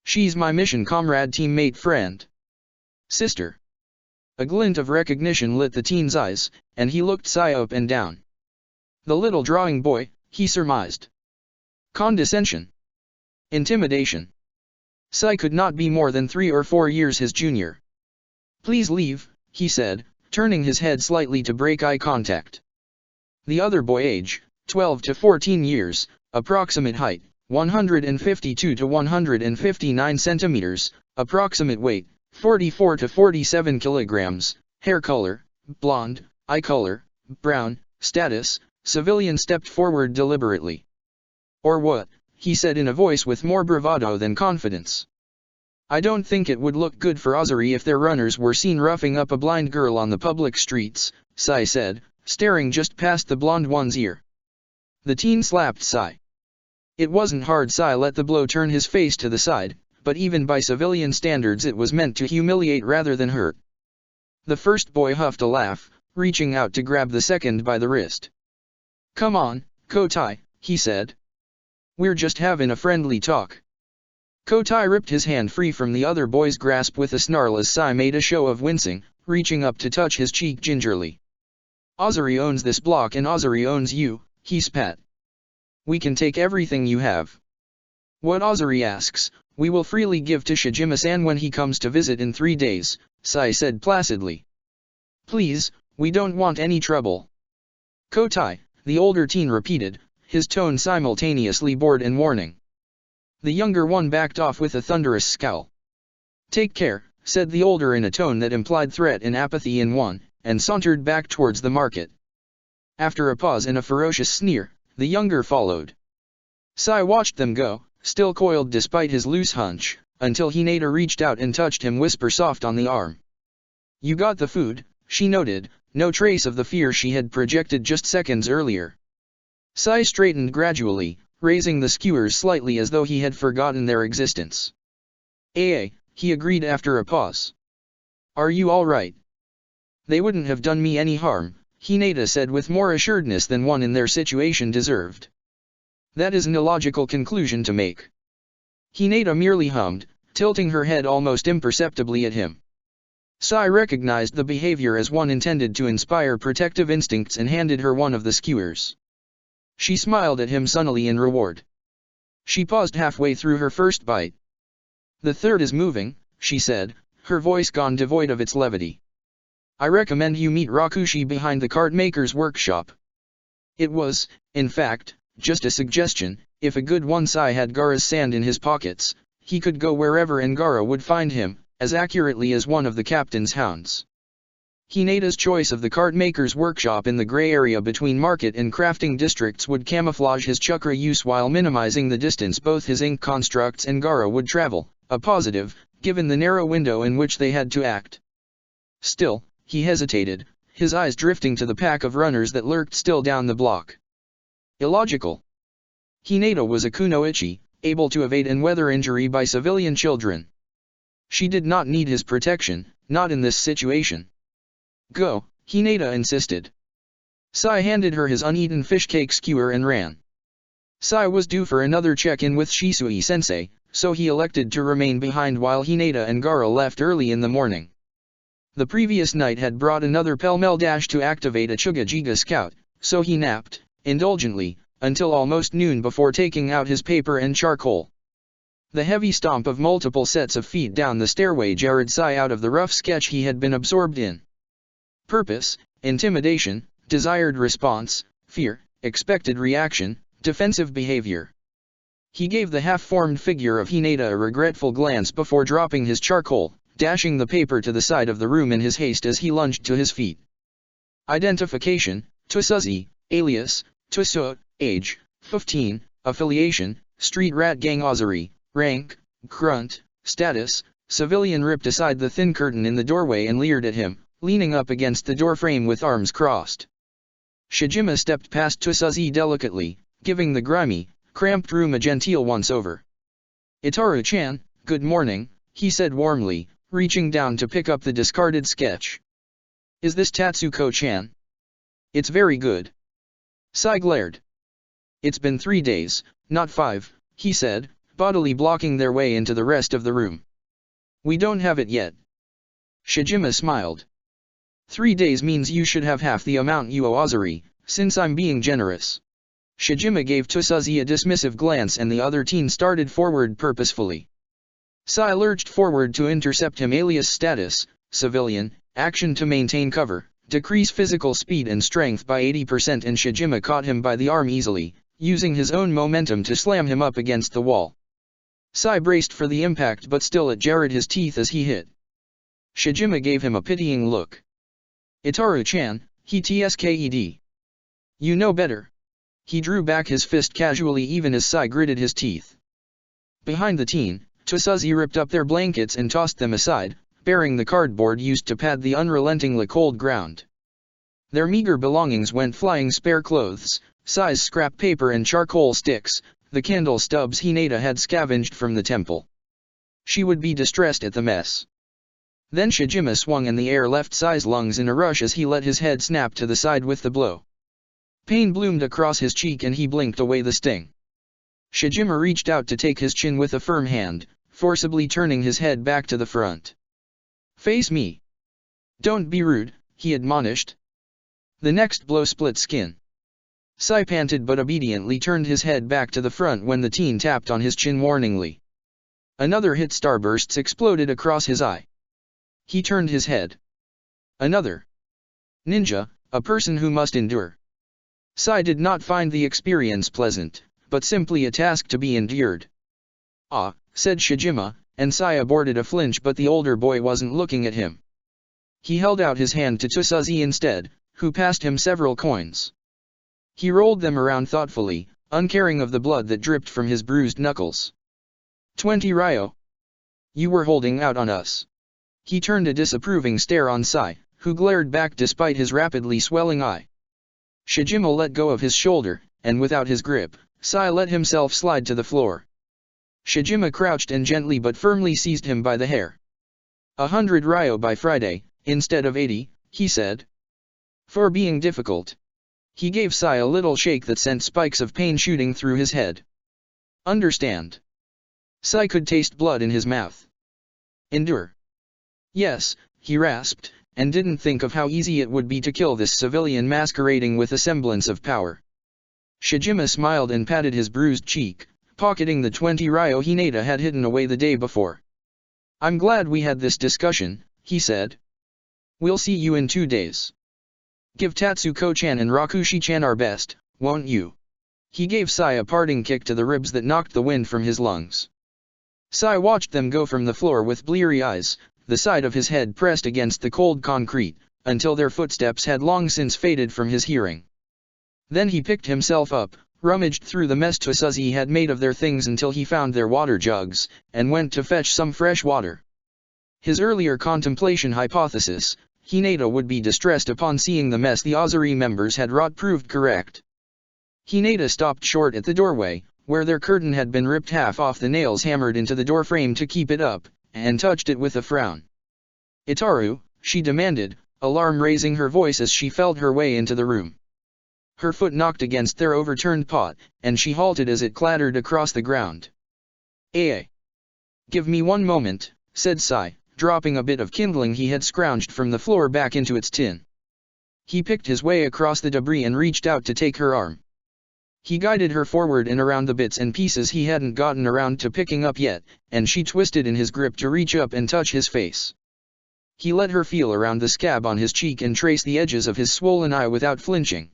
"She's my mission comrade, teammate, friend. Sister." A glint of recognition lit the teen's eyes, and he looked Sai up and down. The little drawing boy, he surmised. Condescension. Intimidation. Sai could not be more than 3 or 4 years his junior. "Please leave," he said, turning his head slightly to break eye contact. The other boy age, 12 to 14 years, approximate height, 152 to 159 centimeters, approximate weight, 44 to 47 kilograms, hair color, blonde, eye color, brown, status, civilian stepped forward deliberately. "Or what?" he said in a voice with more bravado than confidence. "I don't think it would look good for Ozari if their runners were seen roughing up a blind girl on the public streets," Sai said, staring just past the blonde one's ear. The teen slapped Sai. It wasn't hard. Sai let the blow turn his face to the side, but even by civilian standards it was meant to humiliate rather than hurt. The first boy huffed a laugh, reaching out to grab the second by the wrist. "Come on, Kotai," he said. "We're just having a friendly talk." Kotai ripped his hand free from the other boy's grasp with a snarl as Sai made a show of wincing, reaching up to touch his cheek gingerly. "Ozari owns this block and Ozari owns you," he spat. "We can take everything you have. What Ozari asks, we will freely give to Shijima-san when he comes to visit in 3 days, Sai said placidly. "Please, we don't want any trouble." "Kotai," the older teen repeated, his tone simultaneously bored and warning. The younger one backed off with a thunderous scowl. "Take care," said the older in a tone that implied threat and apathy in one, and sauntered back towards the market. After a pause and a ferocious sneer, the younger followed. Sai watched them go, still coiled despite his loose hunch, until Hinata reached out and touched him whisper soft on the arm. "You got the food," she noted, no trace of the fear she had projected just seconds earlier. Sai straightened gradually, raising the skewers slightly as though he had forgotten their existence. He agreed after a pause. "Are you all right?" "They wouldn't have done me any harm," Hinata said with more assuredness than one in their situation deserved. "That is an illogical conclusion to make." Hinata merely hummed, tilting her head almost imperceptibly at him. Sai recognized the behavior as one intended to inspire protective instincts and handed her one of the skewers. She smiled at him sunnily in reward. She paused halfway through her first bite. "The third is moving," she said, her voice gone devoid of its levity. "I recommend you meet Rakushi behind the cart maker's workshop." It was, in fact, just a suggestion. If a good one Sai had Gaara's sand in his pockets, he could go wherever and Gaara would find him, as accurately as one of the captain's hounds. Hinata's choice of the card maker's workshop in the gray area between market and crafting districts would camouflage his chakra use while minimizing the distance both his ink constructs and Gaara would travel, a positive, given the narrow window in which they had to act. Still, he hesitated, his eyes drifting to the pack of runners that lurked still down the block. Illogical. Hinata was a kunoichi, able to evade and weather injury by civilian children. She did not need his protection, not in this situation. Go, Hinata insisted. Sai handed her his uneaten fish cake skewer and ran. Sai was due for another check-in with Shisui-sensei, so he elected to remain behind while Hinata and Gaara left early in the morning. The previous night had brought another pell-mell dash to activate a Chuga-Jiga scout, so he napped, indulgently, until almost noon before taking out his paper and charcoal. The heavy stomp of multiple sets of feet down the stairway jarred Sai out of the rough sketch he had been absorbed in. Purpose, intimidation, desired response, fear, expected reaction, defensive behavior. He gave the half-formed figure of Hinata a regretful glance before dropping his charcoal, dashing the paper to the side of the room in his haste as he lunged to his feet. Identification, Tsuzi, alias, Tsusu, age, 15, affiliation, street rat gang Ozari, rank, grunt, status, civilian ripped aside the thin curtain in the doorway and leered at him, leaning up against the doorframe with arms crossed. Shijima stepped past Tsuzi delicately, giving the grimy, cramped room a genteel once-over. Itaru-chan, good morning, he said warmly, reaching down to pick up the discarded sketch. Is this Tatsuko-chan? It's very good. Sai glared. It's been 3 days, not 5, he said, bodily blocking their way into the rest of the room. We don't have it yet. Shijima smiled. 3 days means you should have half the amount you owe Ozari, since I'm being generous. Shijima gave Tsuzi a dismissive glance and the other teen started forward purposefully. Sai lurched forward to intercept him alias status, civilian, action to maintain cover, decrease physical speed and strength by 80% and Shijima caught him by the arm easily, using his own momentum to slam him up against the wall. Sai braced for the impact but still it jarred his teeth as he hit. Shijima gave him a pitying look. Itaru-chan, he tsked. You know better. He drew back his fist casually even as Sai gritted his teeth. Behind the teen, Tsuzi ripped up their blankets and tossed them aside, bearing the cardboard used to pad the unrelentingly cold ground. Their meager belongings went flying: spare clothes, Sai's scrap paper and charcoal sticks, the candle stubs Hinata had scavenged from the temple. She would be distressed at the mess. Then Shijima swung and the air left Sai's lungs in a rush as he let his head snap to the side with the blow. Pain bloomed across his cheek and he blinked away the sting. Shijima reached out to take his chin with a firm hand, forcibly turning his head back to the front. Face me. Don't be rude, he admonished. The next blow split skin. Sai panted but obediently turned his head back to the front when the teen tapped on his chin warningly. Another hit starbursts exploded across his eye. He turned his head. Another. Ninja, a person who must endure. Sai did not find the experience pleasant, but simply a task to be endured. Ah, said Shijima, and Sai aborted a flinch but the older boy wasn't looking at him. He held out his hand to Tsuzi instead, who passed him several coins. He rolled them around thoughtfully, uncaring of the blood that dripped from his bruised knuckles. 20 ryo. You were holding out on us. He turned a disapproving stare on Sai, who glared back despite his rapidly swelling eye. Shijima let go of his shoulder, and without his grip, Sai let himself slide to the floor. Shijima crouched and gently but firmly seized him by the hair. 100 ryo by Friday, instead of 80, he said. For being difficult. He gave Sai a little shake that sent spikes of pain shooting through his head. Understand. Sai could taste blood in his mouth. Endure. Yes, he rasped, and didn't think of how easy it would be to kill this civilian masquerading with a semblance of power. Shijima smiled and patted his bruised cheek, pocketing the 20 ryo Hinata had hidden away the day before. I'm glad we had this discussion, he said. We'll see you in 2 days. Give Tatsuko-chan and Rakushi-chan our best, won't you? He gave Sai a parting kick to the ribs that knocked the wind from his lungs. Sai watched them go from the floor with bleary eyes, the side of his head pressed against the cold concrete, until their footsteps had long since faded from his hearing. Then he picked himself up, rummaged through the mess Suzy he had made of their things until he found their water jugs, and went to fetch some fresh water. His earlier contemplation hypothesis, Hinata would be distressed upon seeing the mess the Ozari members had wrought, proved correct. Hinata stopped short at the doorway, where their curtain had been ripped half off the nails hammered into the door frame to keep it up, and touched it with a frown. "Itaru," she demanded, alarm raising her voice as she felt her way into the room. Her foot knocked against their overturned pot, and she halted as it clattered across the ground. Give me one moment," said Sai, dropping a bit of kindling he had scrounged from the floor back into its tin. He picked his way across the debris and reached out to take her arm. He guided her forward and around the bits and pieces he hadn't gotten around to picking up yet, and she twisted in his grip to reach up and touch his face. He let her feel around the scab on his cheek and trace the edges of his swollen eye without flinching.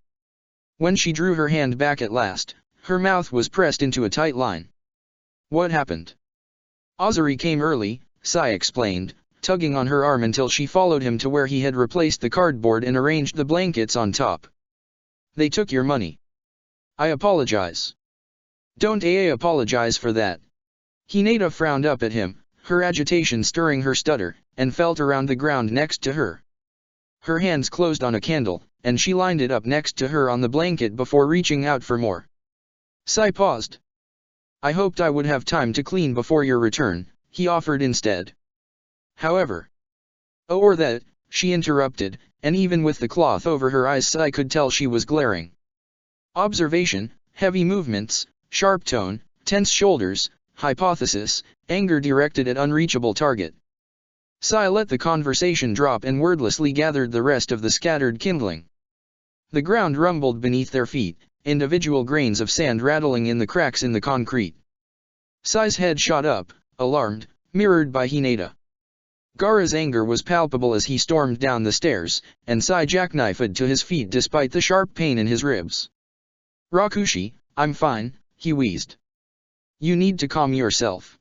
When she drew her hand back at last, her mouth was pressed into a tight line. "What happened?" "Ozari came early," Sai explained, tugging on her arm until she followed him to where he had replaced the cardboard and arranged the blankets on top. "They took your money." "I apologize." "Don't apologize for that." Hinata frowned up at him, her agitation stirring her stutter, and felt around the ground next to her. Her hands closed on a candle, and she lined it up next to her on the blanket before reaching out for more. Sai paused. "I hoped I would have time to clean before your return," he offered instead. "However." "Oh, or that," she interrupted, and even with the cloth over her eyes Sai could tell she was glaring. Observation, heavy movements, sharp tone, tense shoulders, hypothesis, anger directed at unreachable target. Sai let the conversation drop and wordlessly gathered the rest of the scattered kindling. The ground rumbled beneath their feet, individual grains of sand rattling in the cracks in the concrete. Sai's head shot up, alarmed, mirrored by Hinata. Gaara's anger was palpable as he stormed down the stairs, and Sai jackknifed to his feet despite the sharp pain in his ribs. "Rakushi, I'm fine," he wheezed. "You need to calm yourself."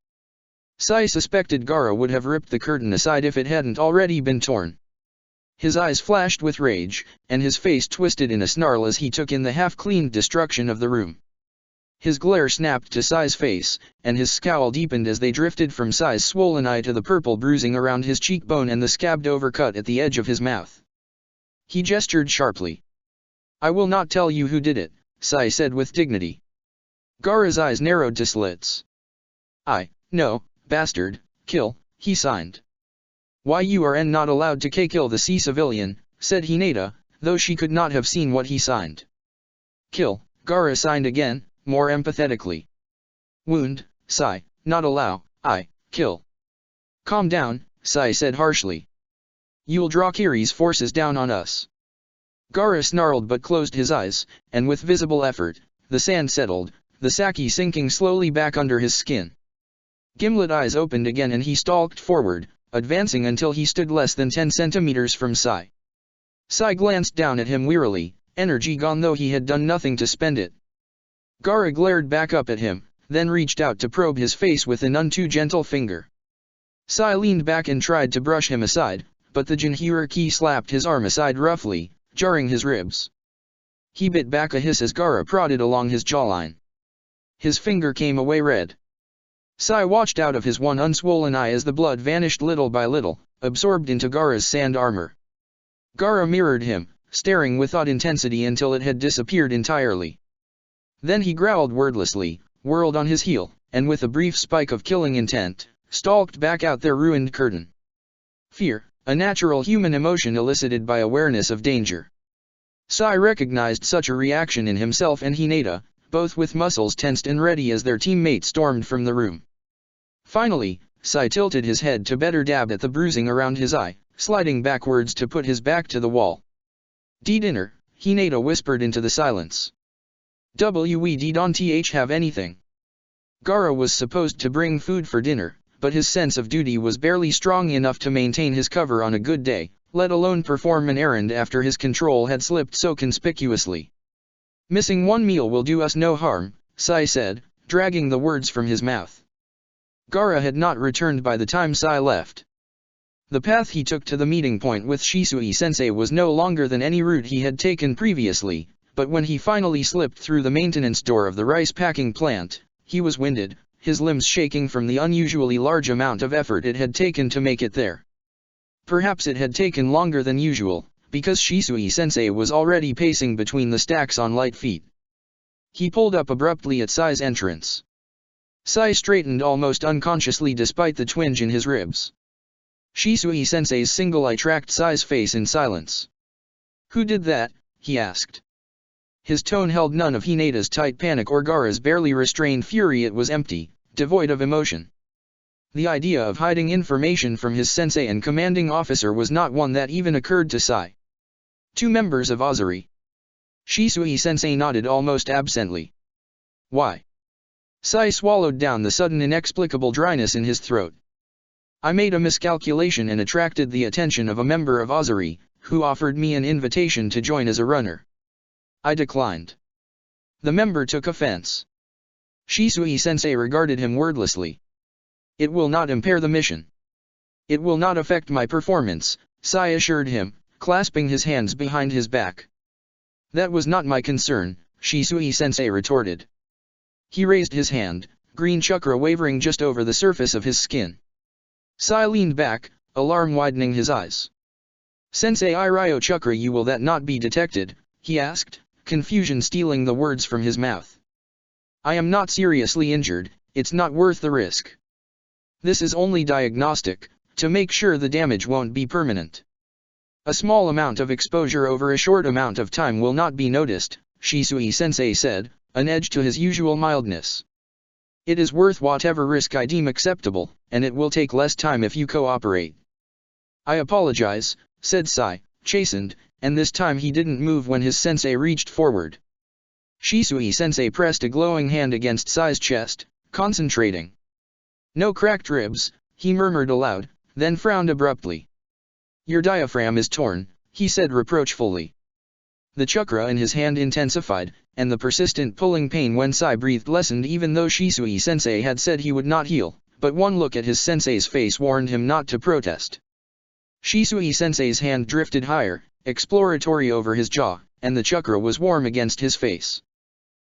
Sai suspected Gaara would have ripped the curtain aside if it hadn't already been torn. His eyes flashed with rage, and his face twisted in a snarl as he took in the half-cleaned destruction of the room. His glare snapped to Sai's face, and his scowl deepened as they drifted from Sai's swollen eye to the purple bruising around his cheekbone and the scabbed overcut at the edge of his mouth. He gestured sharply. "I will not tell you who did it," Sai said with dignity. Gaara's eyes narrowed to slits. "No, bastard, kill," he signed. "Why you are not allowed to kill the sea civilian," said Hinata, though she could not have seen what he signed. "Kill," Gaara signed again, more empathetically. "Wound, Sai, not allow, kill." "Calm down," Sai said harshly. "You'll draw Kiri's forces down on us." Gaara snarled but closed his eyes, and with visible effort, the sand settled, the sake sinking slowly back under his skin. Gimlet eyes opened again and he stalked forward, advancing until he stood less than 10 centimeters from Sai. Sai glanced down at him wearily, energy gone though he had done nothing to spend it. Gaara glared back up at him, then reached out to probe his face with a none too gentle finger. Sai leaned back and tried to brush him aside, but the Jinhuriki slapped his arm aside roughly, jarring his ribs. He bit back a hiss as Gaara prodded along his jawline. His finger came away red. Sai watched out of his one unswollen eye as the blood vanished little by little, absorbed into Gaara's sand armor. Gaara mirrored him, staring with odd intensity until it had disappeared entirely. Then he growled wordlessly, whirled on his heel, and with a brief spike of killing intent, stalked back out their ruined curtain. Fear, a natural human emotion elicited by awareness of danger. Sai recognized such a reaction in himself and Hinata, both with muscles tensed and ready as their teammate stormed from the room. Finally, Sai tilted his head to better dab at the bruising around his eye, sliding backwards to put his back to the wall. "Dinner," Hinata whispered into the silence. "We don't have anything." Gaara was supposed to bring food for dinner, but his sense of duty was barely strong enough to maintain his cover on a good day, let alone perform an errand after his control had slipped so conspicuously. "Missing one meal will do us no harm," Sai said, dragging the words from his mouth. Gaara had not returned by the time Sai left. The path he took to the meeting point with Shisui-sensei was no longer than any route he had taken previously, but when he finally slipped through the maintenance door of the rice packing plant, he was winded, his limbs shaking from the unusually large amount of effort it had taken to make it there. Perhaps it had taken longer than usual, because Shisui-sensei was already pacing between the stacks on light feet. He pulled up abruptly at Sai's entrance. Sai straightened almost unconsciously despite the twinge in his ribs. Shisui-sensei's single eye tracked Sai's face in silence. "Who did that?" he asked. His tone held none of Hinata's tight panic or Gaara's barely restrained fury. It was empty, devoid of emotion. The idea of hiding information from his sensei and commanding officer was not one that even occurred to Sai. "Two members of Azuri." Shisui-sensei nodded almost absently. "Why?" Sai swallowed down the sudden inexplicable dryness in his throat. "I made a miscalculation and attracted the attention of a member of Azuri, who offered me an invitation to join as a runner. I declined." The member took offense. Shisui-sensei regarded him wordlessly. "It will not impair the mission. It will not affect my performance," Sai assured him, clasping his hands behind his back. "That was not my concern," Shisui-sensei retorted. He raised his hand, green chakra wavering just over the surface of his skin. Sai leaned back, alarm widening his eyes. "Sensei Iryo chakra, you will that not be detected?" he asked, confusion stealing the words from his mouth. "I am not seriously injured, it's not worth the risk. This is only diagnostic, to make sure the damage won't be permanent. A small amount of exposure over a short amount of time will not be noticed," Shisui-sensei said, an edge to his usual mildness. "It is worth whatever risk I deem acceptable, and it will take less time if you cooperate." "I apologize," said Sai, chastened, and this time he didn't move when his sensei reached forward. Shisui-sensei pressed a glowing hand against Sai's chest, concentrating. "No cracked ribs," he murmured aloud, then frowned abruptly. "Your diaphragm is torn," he said reproachfully. The chakra in his hand intensified, and the persistent pulling pain when Sai breathed lessened even though Shisui-sensei had said he would not heal, but one look at his sensei's face warned him not to protest. Shisui-sensei's hand drifted higher, exploratory over his jaw, and the chakra was warm against his face.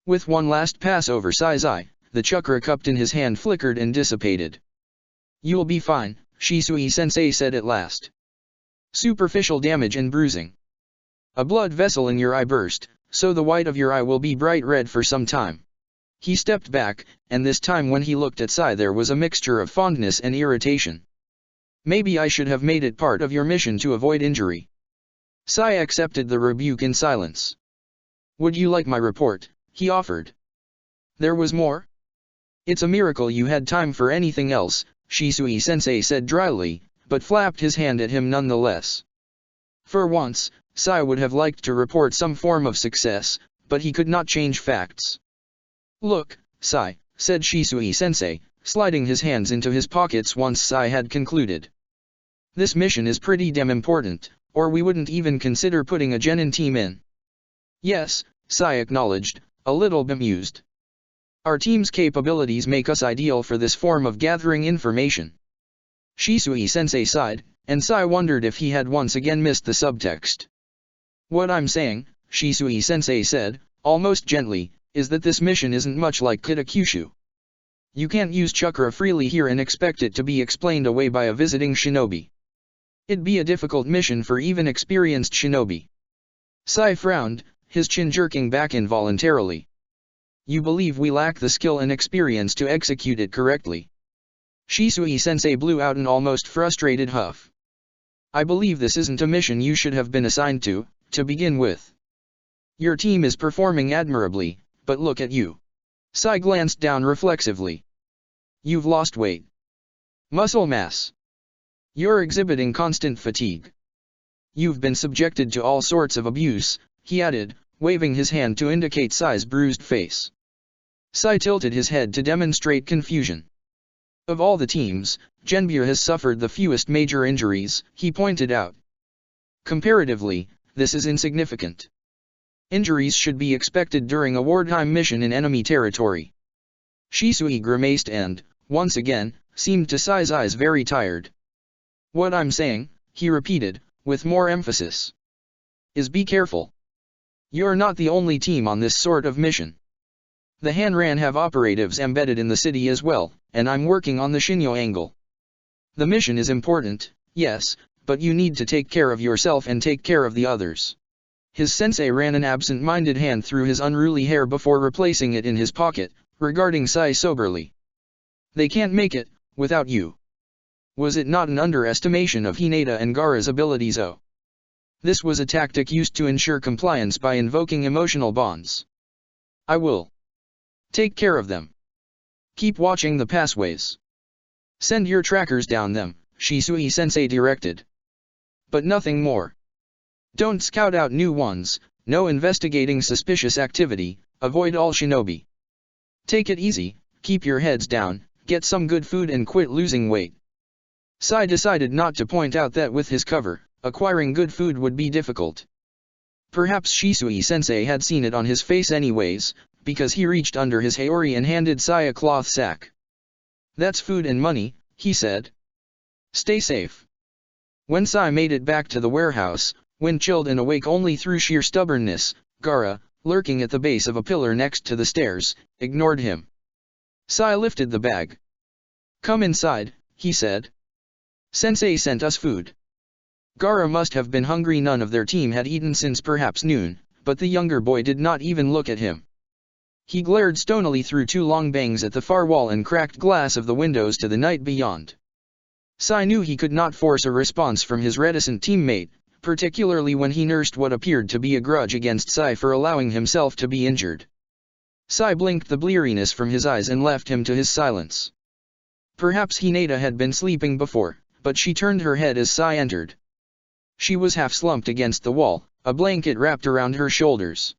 With one last pass over Sai's eye, the chakra cupped in his hand flickered and dissipated. "You'll be fine," Shisui-sensei said at last. "Superficial damage and bruising. A blood vessel in your eye burst, so the white of your eye will be bright red for some time." He stepped back, and this time when he looked at Sai there was a mixture of fondness and irritation. "Maybe I should have made it part of your mission to avoid injury." Sai accepted the rebuke in silence. "Would you like my report?" he offered. "There was more?" "It's a miracle you had time for anything else," Shisui-sensei said dryly, but flapped his hand at him nonetheless. For once, Sai would have liked to report some form of success, but he could not change facts. "Look, Sai," said Shisui-sensei, sliding his hands into his pockets once Sai had concluded. "This mission is pretty damn important, or we wouldn't even consider putting a genin team in." "Yes," Sai acknowledged, a little bemused. "Our team's capabilities make us ideal for this form of gathering information." Shisui-sensei sighed, and Sai wondered if he had once again missed the subtext. "What I'm saying," Shisui-sensei said, almost gently, "is that this mission isn't much like Kitakyushu. You can't use chakra freely here and expect it to be explained away by a visiting shinobi. It'd be a difficult mission for even experienced shinobi." Sai frowned, his chin jerking back involuntarily. "You believe we lack the skill and experience to execute it correctly?" Shisui-sensei blew out an almost frustrated huff. "I believe this isn't a mission you should have been assigned to begin with. Your team is performing admirably, but look at you." Sai glanced down reflexively. "You've lost weight. Muscle mass. You're exhibiting constant fatigue. You've been subjected to all sorts of abuse," he added, waving his hand to indicate Sai's bruised face. Sai tilted his head to demonstrate confusion. "Of all the teams, Genbyu has suffered the fewest major injuries," he pointed out. "Comparatively, this is insignificant. Injuries should be expected during a wartime mission in enemy territory." Shisui grimaced and, once again, seemed to Sai's eyes very tired. What I'm saying, he repeated, with more emphasis, is be careful. You're not the only team on this sort of mission. The Hanran have operatives embedded in the city as well, and I'm working on the Shinyo angle. The mission is important, yes, but you need to take care of yourself and take care of the others. His sensei ran an absent-minded hand through his unruly hair before replacing it in his pocket, regarding Sai soberly. They can't make it, without you. Was it not an underestimation of Hinata and Gaara's abilities? Oh. This was a tactic used to ensure compliance by invoking emotional bonds. I will take care of them. Keep watching the pathways. Send your trackers down them, Shisui-sensei directed. But nothing more. Don't scout out new ones, no investigating suspicious activity, avoid all shinobi. Take it easy, keep your heads down, get some good food and quit losing weight. Sai decided not to point out that with his cover, acquiring good food would be difficult. Perhaps Shisui-sensei had seen it on his face anyways, because he reached under his haori and handed Sai a cloth sack. That's food and money, he said. Stay safe. When Sai made it back to the warehouse, wind-chilled and awake only through sheer stubbornness, Gaara, lurking at the base of a pillar next to the stairs, ignored him. Sai lifted the bag. Come inside, he said. Sensei sent us food. Gaara must have been hungry. None of their team had eaten since perhaps noon, but the younger boy did not even look at him. He glared stonily through two long bangs at the far wall and cracked glass of the windows to the night beyond. Sai knew he could not force a response from his reticent teammate, particularly when he nursed what appeared to be a grudge against Sai for allowing himself to be injured. Sai blinked the bleariness from his eyes and left him to his silence. Perhaps Hinata had been sleeping before, but she turned her head as Sai entered. She was half slumped against the wall, a blanket wrapped around her shoulders.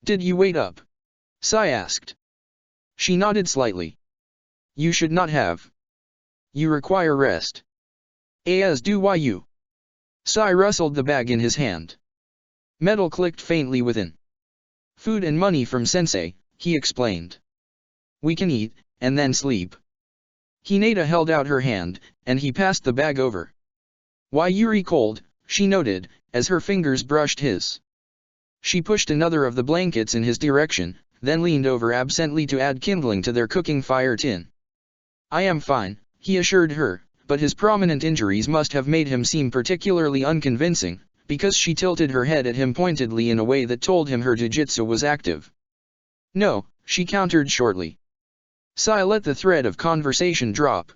Did you wait up? Sai asked. She nodded slightly. You should not have. You require rest. As do you. Sai rustled the bag in his hand. Metal clicked faintly within. Food and money from Sensei, he explained. We can eat, and then sleep. Hinata held out her hand, and he passed the bag over. Why Yuri cold, she noted, as her fingers brushed his. She pushed another of the blankets in his direction, then leaned over absently to add kindling to their cooking fire tin. I am fine, he assured her, but his prominent injuries must have made him seem particularly unconvincing, because she tilted her head at him pointedly in a way that told him her jujitsu was active. No, she countered shortly. Sai let the thread of conversation drop.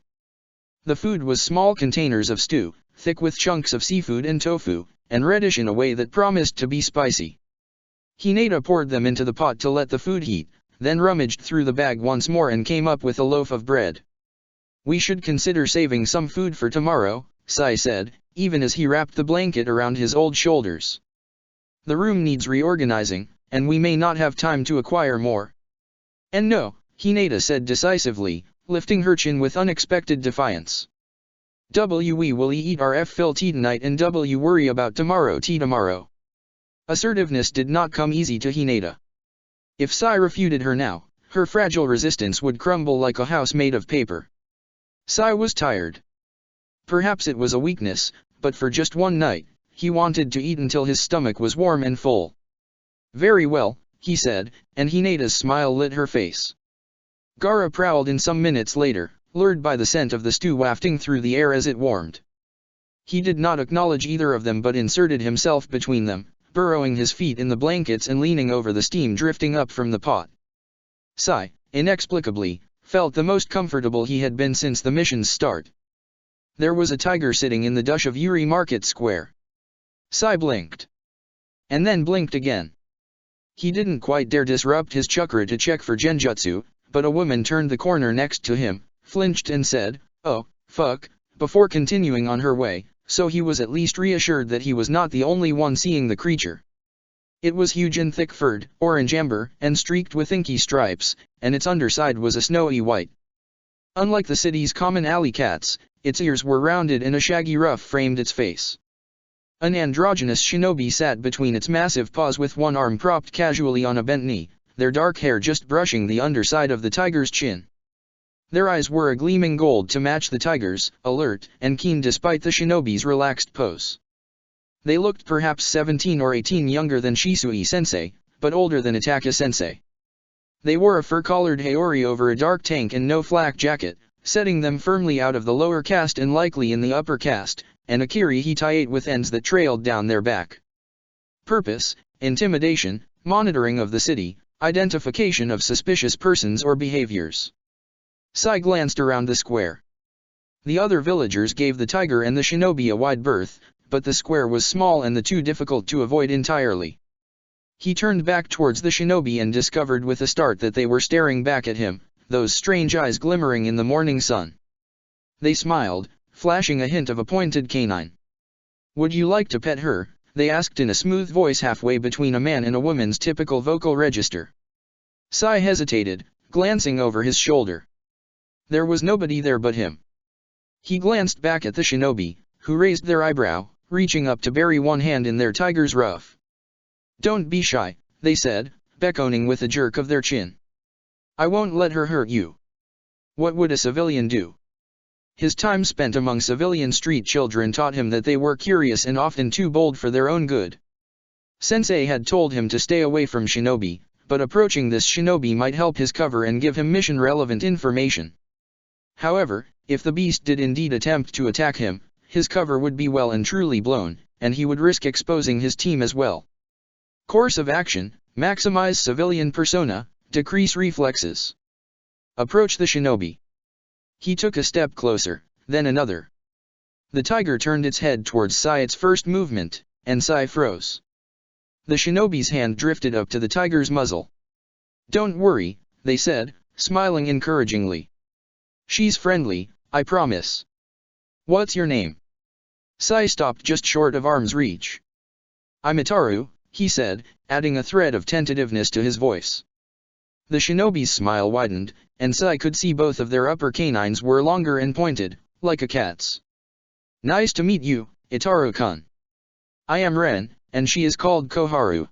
The food was small containers of stew, thick with chunks of seafood and tofu, and reddish in a way that promised to be spicy. Hinata poured them into the pot to let the food heat, then rummaged through the bag once more and came up with a loaf of bread. We should consider saving some food for tomorrow, Sai said, even as he wrapped the blanket around his old shoulders. The room needs reorganizing, and we may not have time to acquire more. And no, Hinata said decisively, lifting her chin with unexpected defiance. We will eat our fill tea tonight and worry about tomorrow tea tomorrow. Assertiveness did not come easy to Hinata. If Sai refuted her now, her fragile resistance would crumble like a house made of paper. Sai was tired. Perhaps it was a weakness, but for just one night, he wanted to eat until his stomach was warm and full. Very well, he said, and Hinata's smile lit her face. Gaara prowled in some minutes later, lured by the scent of the stew wafting through the air as it warmed. He did not acknowledge either of them but inserted himself between them, burrowing his feet in the blankets and leaning over the steam drifting up from the pot. Sai, inexplicably, felt the most comfortable he had been since the mission's start. There was a tiger sitting in the dush of Yuri Market Square. Sai blinked. And then blinked again. He didn't quite dare disrupt his chakra to check for genjutsu, but a woman turned the corner next to him, flinched and said, "Oh, fuck," before continuing on her way, so he was at least reassured that he was not the only one seeing the creature. It was huge and thick-furred, orange amber, and streaked with inky stripes, and its underside was a snowy white. Unlike the city's common alley cats, its ears were rounded and a shaggy ruff framed its face. An androgynous shinobi sat between its massive paws with one arm propped casually on a bent knee, their dark hair just brushing the underside of the tiger's chin. Their eyes were a gleaming gold to match the tiger's, alert and keen despite the shinobi's relaxed pose. They looked perhaps 17 or 18 younger than Shisui-sensei, but older than Itaka-sensei. They wore a fur-collared haori over a dark tank and no flak jacket, setting them firmly out of the lower caste and likely in the upper caste, and a kiri-hitaite with ends that trailed down their back. Purpose: intimidation, monitoring of the city, identification of suspicious persons or behaviors. Sai glanced around the square. The other villagers gave the tiger and the shinobi a wide berth, but the square was small and the two difficult to avoid entirely. He turned back towards the shinobi and discovered with a start that they were staring back at him, those strange eyes glimmering in the morning sun. They smiled, flashing a hint of a pointed canine. "Would you like to pet her?" they asked in a smooth voice halfway between a man and a woman's typical vocal register. Sai hesitated, glancing over his shoulder. There was nobody there but him. He glanced back at the shinobi, who raised their eyebrow, reaching up to bury one hand in their tiger's ruff. "Don't be shy," they said, beckoning with a jerk of their chin. "I won't let her hurt you." What would a civilian do? His time spent among civilian street children taught him that they were curious and often too bold for their own good. Sensei had told him to stay away from shinobi, but approaching this shinobi might help his cover and give him mission-relevant information. However, if the beast did indeed attempt to attack him, his cover would be well and truly blown, and he would risk exposing his team as well. Course of action: maximize civilian persona, decrease reflexes. Approach the shinobi. He took a step closer, then another. The tiger turned its head towards Sai its first movement, and Sai froze. The shinobi's hand drifted up to the tiger's muzzle. "Don't worry," they said, smiling encouragingly. "She's friendly, I promise." "What's your name?" Sai stopped just short of arm's reach. "I'm Itaru," he said, adding a thread of tentativeness to his voice. The shinobi's smile widened, and Sai could see both of their upper canines were longer and pointed, like a cat's. "Nice to meet you, Itaru-kun. I am Ren, and she is called Koharu."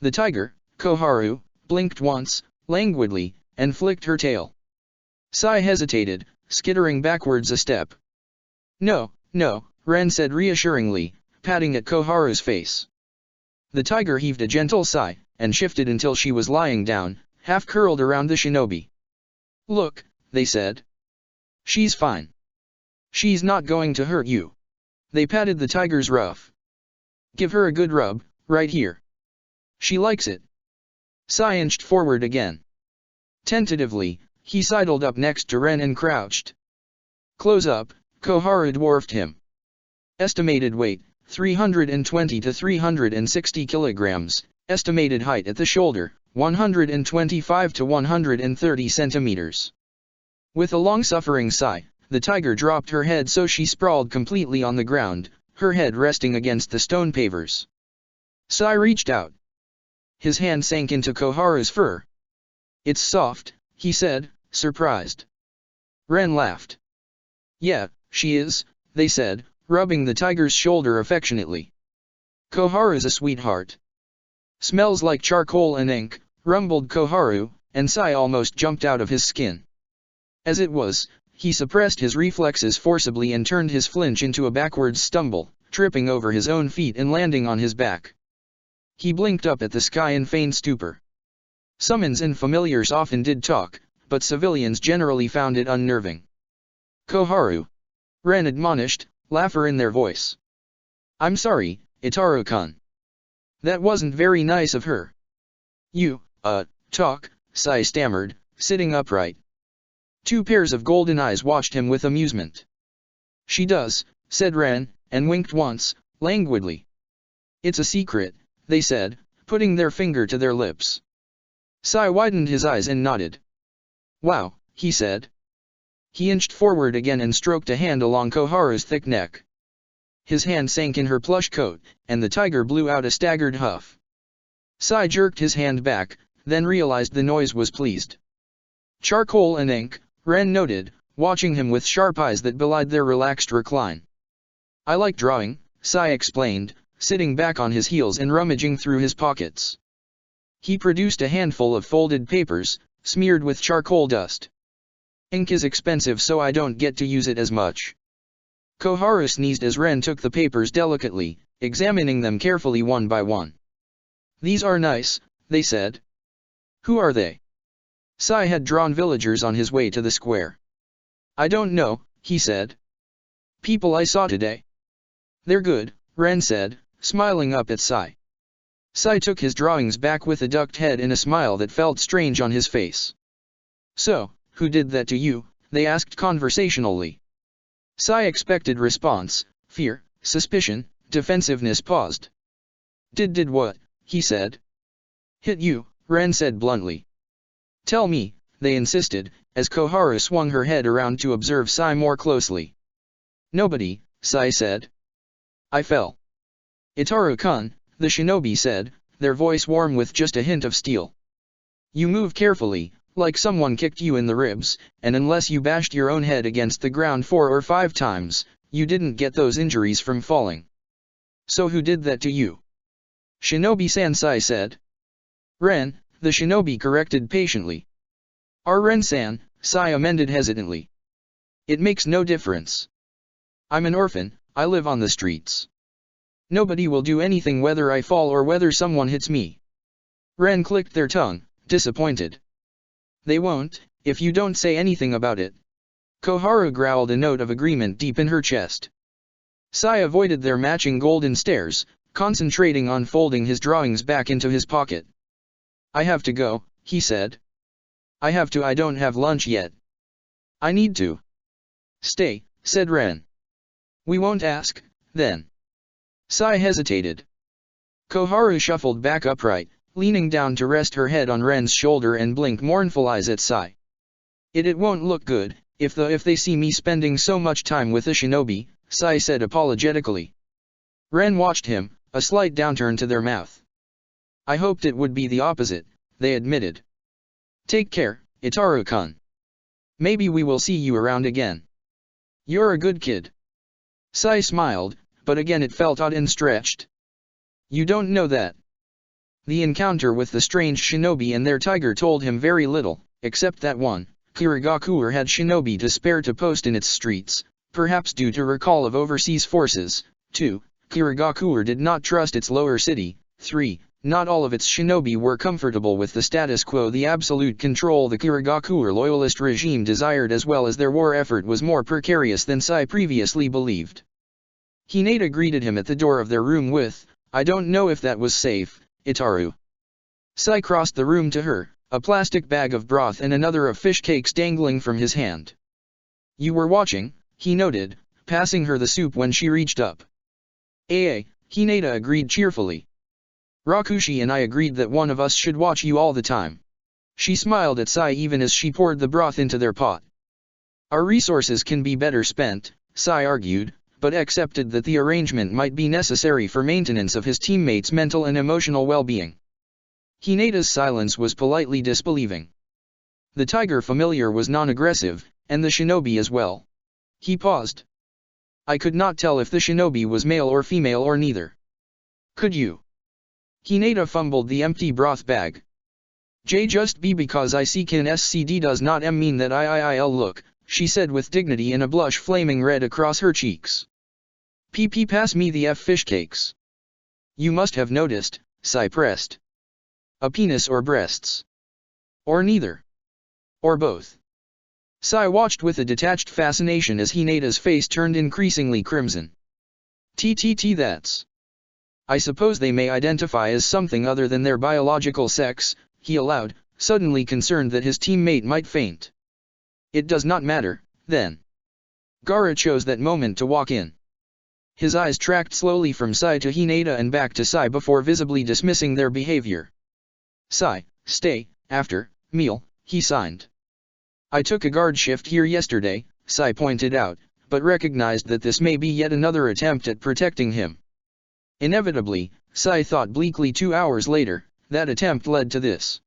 The tiger, Koharu, blinked once, languidly, and flicked her tail. Sai hesitated, skittering backwards a step. "No, no," Ren said reassuringly, patting at Koharu's face. The tiger heaved a gentle sigh, and shifted until she was lying down, half curled around the shinobi. "Look," they said. "She's fine. She's not going to hurt you." They patted the tiger's ruff. "Give her a good rub, right here. She likes it." Sai inched forward again. Tentatively, he sidled up next to Ren and crouched. Close up, Koharu dwarfed him. Estimated weight, 320 to 360 kilograms, estimated height at the shoulder, 125 to 130 centimeters. With a long-suffering sigh, the tiger dropped her head so she sprawled completely on the ground, her head resting against the stone pavers. Sai reached out. His hand sank into Koharu's fur. "It's soft," he said, surprised. Ren laughed. "Yeah, she is," they said, rubbing the tiger's shoulder affectionately. "Koharu's a sweetheart." "Smells like charcoal and ink," rumbled Koharu, and Sai almost jumped out of his skin. As it was, he suppressed his reflexes forcibly and turned his flinch into a backwards stumble, tripping over his own feet and landing on his back. He blinked up at the sky in feigned stupor. Summons and familiars often did talk, but civilians generally found it unnerving. "Koharu," Ren admonished, laughter in their voice. "I'm sorry, Itaru-kun. That wasn't very nice of her." "You, talk," Sai stammered, sitting upright. Two pairs of golden eyes watched him with amusement. "She does," said Ren, and winked once, languidly. "It's a secret," they said, putting their finger to their lips. Sai widened his eyes and nodded. "Wow," he said. He inched forward again and stroked a hand along Koharu's thick neck. His hand sank in her plush coat, and the tiger blew out a staggered huff. Sai jerked his hand back, then realized the noise was pleased. "Charcoal and ink," Ren noted, watching him with sharp eyes that belied their relaxed recline. "I like drawing," Sai explained, sitting back on his heels and rummaging through his pockets. He produced a handful of folded papers, smeared with charcoal dust. Ink is expensive, so I don't get to use it as much. Koharu sneezed as Ren took the papers delicately, examining them carefully one by one. These are nice, they said. Who are they? Sai had drawn villagers on his way to the square. I don't know, he said. People I saw today. They're good, Ren said, smiling up at Sai. Sai took his drawings back with a ducked head and a smile that felt strange on his face. So, who did that to you? They asked conversationally. Sai expected response, fear, suspicion, defensiveness paused. Did what? He said. Hit you, Ren said bluntly. Tell me, they insisted, as Koharu swung her head around to observe Sai more closely. Nobody, Sai said. I fell. Itaru-kun, the shinobi said, their voice warm with just a hint of steel. You move carefully, like someone kicked you in the ribs, and unless you bashed your own head against the ground 4 or 5 times, you didn't get those injuries from falling. So who did that to you? Shinobi-san, Sai said. Ren, the shinobi corrected patiently. Our Ren-san, Sai amended hesitantly. It makes no difference. I'm an orphan, I live on the streets. Nobody will do anything whether I fall or whether someone hits me. Ren clicked their tongue, disappointed. They won't, if you don't say anything about it. Koharu growled a note of agreement deep in her chest. Sai avoided their matching golden stares, concentrating on folding his drawings back into his pocket. I have to go, he said. I don't have lunch yet. I need to. Stay, said Ren. We won't ask, then. Sai hesitated. Koharu shuffled back upright, leaning down to rest her head on Ren's shoulder and blink mournful eyes at Sai. It won't look good, if they see me spending so much time with a shinobi, Sai said apologetically. Ren watched him, a slight downturn to their mouth. I hoped it would be the opposite, they admitted. Take care, Itaru-kun. Maybe we will see you around again. You're a good kid. Sai smiled, but again it felt odd and stretched. You don't know that. The encounter with the strange shinobi and their tiger told him very little, except that 1, Kirigakure had shinobi to spare to post in its streets, perhaps due to recall of overseas forces. 2, Kirigakure did not trust its lower city. 3, not all of its shinobi were comfortable with the status quo. The absolute control the Kirigakure loyalist regime desired as well as their war effort was more precarious than Sai previously believed. Hinata greeted him at the door of their room with, I don't know if that was safe, Itaru. Sai crossed the room to her, a plastic bag of broth and another of fish cakes dangling from his hand. You were watching, he noted, passing her the soup when she reached up. Hinata agreed cheerfully. Rakushi and I agreed that one of us should watch you all the time. She smiled at Sai even as she poured the broth into their pot. Our resources can be better spent, Sai argued, but accepted that the arrangement might be necessary for maintenance of his teammates' mental and emotional well-being. Hinata's silence was politely disbelieving. The tiger familiar was non-aggressive, and the shinobi as well. He paused. I could not tell if the shinobi was male or female or neither. Could you? Hinata fumbled the empty broth bag. Just be because I see kin SCD does not mean that I'll look, she said with dignity and a blush flaming red across her cheeks. Pass me the fish cakes. You must have noticed, Sai pressed. A penis or breasts? Or neither? Or both? Sai watched with a detached fascination as Hinata's face turned increasingly crimson. That's. I suppose they may identify as something other than their biological sex, he allowed, suddenly concerned that his teammate might faint. It does not matter, then. Gaara chose that moment to walk in. His eyes tracked slowly from Sai to Hinata and back to Sai before visibly dismissing their behavior. Sai, stay, after meal, he signed. I took a guard shift here yesterday, Sai pointed out, but recognized that this may be yet another attempt at protecting him. Inevitably, Sai thought bleakly 2 hours later, that attempt led to this.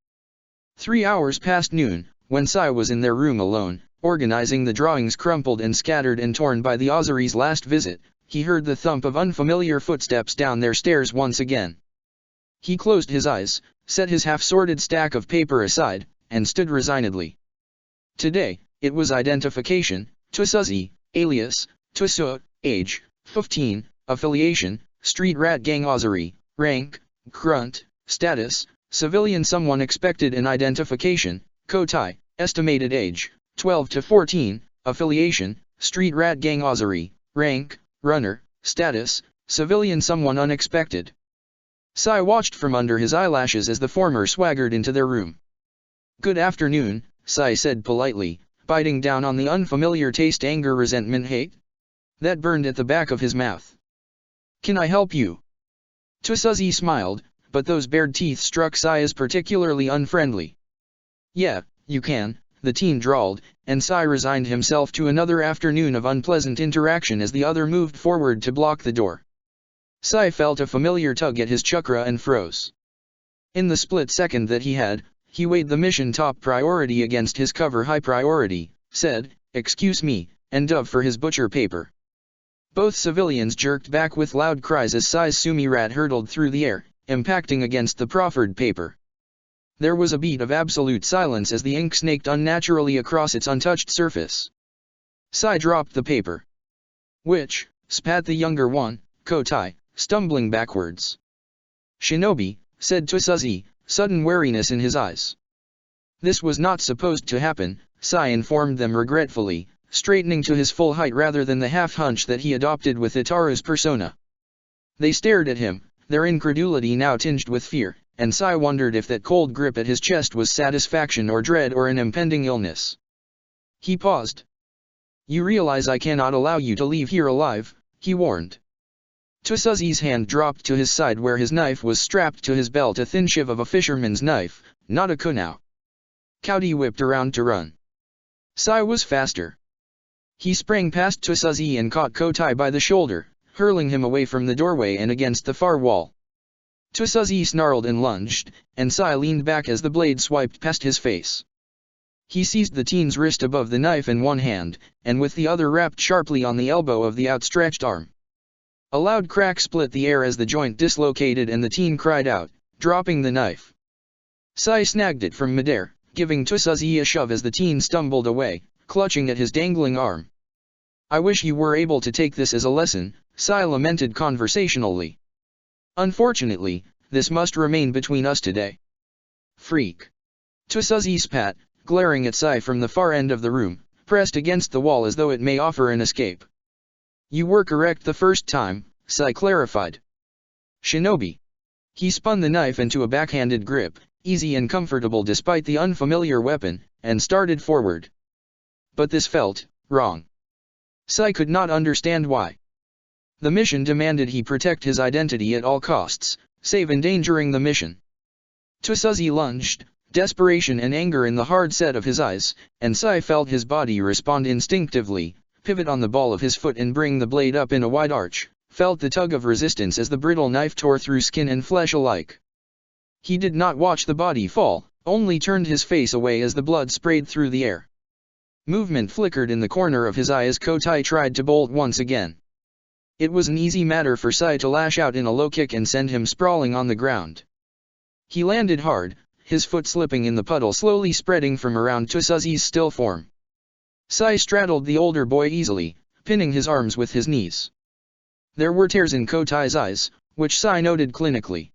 3 hours past noon, when Sai was in their room alone, organizing the drawings crumpled and scattered and torn by the Ozuri's last visit, he heard the thump of unfamiliar footsteps down their stairs once again. He closed his eyes, set his half-sorted stack of paper aside, and stood resignedly. Today, It was identification: Tsuzi, alias, Tsu, age, 15, affiliation, street rat gang Ozari, rank, grunt, status, civilian. Someone expected an identification: Kotai, estimated age, 12 to 14, affiliation, street rat gang Ozari, rank, runner, status, civilian. Someone unexpected. Sai watched from under his eyelashes as the former swaggered into their room. "Good afternoon," Sai said politely, biting down on the unfamiliar taste: anger, resentment, hate, that burned at the back of his mouth. "Can I help you?" Tsuzi smiled, but those bared teeth struck Sai as particularly unfriendly. "Yeah, you can," the teen drawled, and Sai resigned himself to another afternoon of unpleasant interaction as the other moved forward to block the door. Sai felt a familiar tug at his chakra and froze. In the split second that he had, he weighed the mission top priority against his cover high priority, said, "Excuse me," and dove for his butcher paper. Both civilians jerked back with loud cries as Sai's sumi rat hurtled through the air, impacting against the proffered paper. There was a beat of absolute silence as the ink snaked unnaturally across its untouched surface. Sai dropped the paper. "Which?" spat the younger one, Kotai, stumbling backwards. "Shinobi," said Tsuzi, sudden wariness in his eyes. This was not supposed to happen, Sai informed them regretfully, straightening to his full height rather than the half-hunch that he adopted with Itaru's persona. They stared at him, their incredulity now tinged with fear, and Sai wondered if that cold grip at his chest was satisfaction or dread or an impending illness. He paused. "You realize I cannot allow you to leave here alive," he warned. Tsuzi's hand dropped to his side where his knife was strapped to his belt, a thin shiv of a fisherman's knife, not a kunai. Cowdy whipped around to run. Sai was faster. He sprang past Tsuzi and caught Kotai by the shoulder, hurling him away from the doorway and against the far wall. Tsuzi snarled and lunged, and Sai leaned back as the blade swiped past his face. He seized the teen's wrist above the knife in one hand, and with the other rapped sharply on the elbow of the outstretched arm. A loud crack split the air as the joint dislocated and the teen cried out, dropping the knife. Sai snagged it from midair, giving Tsuzi a shove as the teen stumbled away, clutching at his dangling arm. "I wish you were able to take this as a lesson," Sai lamented conversationally. "Unfortunately, this must remain between us today." "Freak." Tsuzi spat, glaring at Sai from the far end of the room, pressed against the wall as though it may offer an escape. "You were correct the first time," Sai clarified. "Shinobi." He spun the knife into a backhanded grip, easy and comfortable despite the unfamiliar weapon, and started forward. But this felt wrong. Sai could not understand why. The mission demanded he protect his identity at all costs, save endangering the mission. Tsuzi lunged, desperation and anger in the hard set of his eyes, and Sai felt his body respond instinctively, pivot on the ball of his foot and bring the blade up in a wide arch, felt the tug of resistance as the brittle knife tore through skin and flesh alike. He did not watch the body fall, only turned his face away as the blood sprayed through the air. Movement flickered in the corner of his eye as Kotai tried to bolt once again. It was an easy matter for Sai to lash out in a low kick and send him sprawling on the ground. He landed hard, his foot slipping in the puddle slowly spreading from around Tsuzi's still form. Sai straddled the older boy easily, pinning his arms with his knees. There were tears in Kotai's eyes, which Sai noted clinically.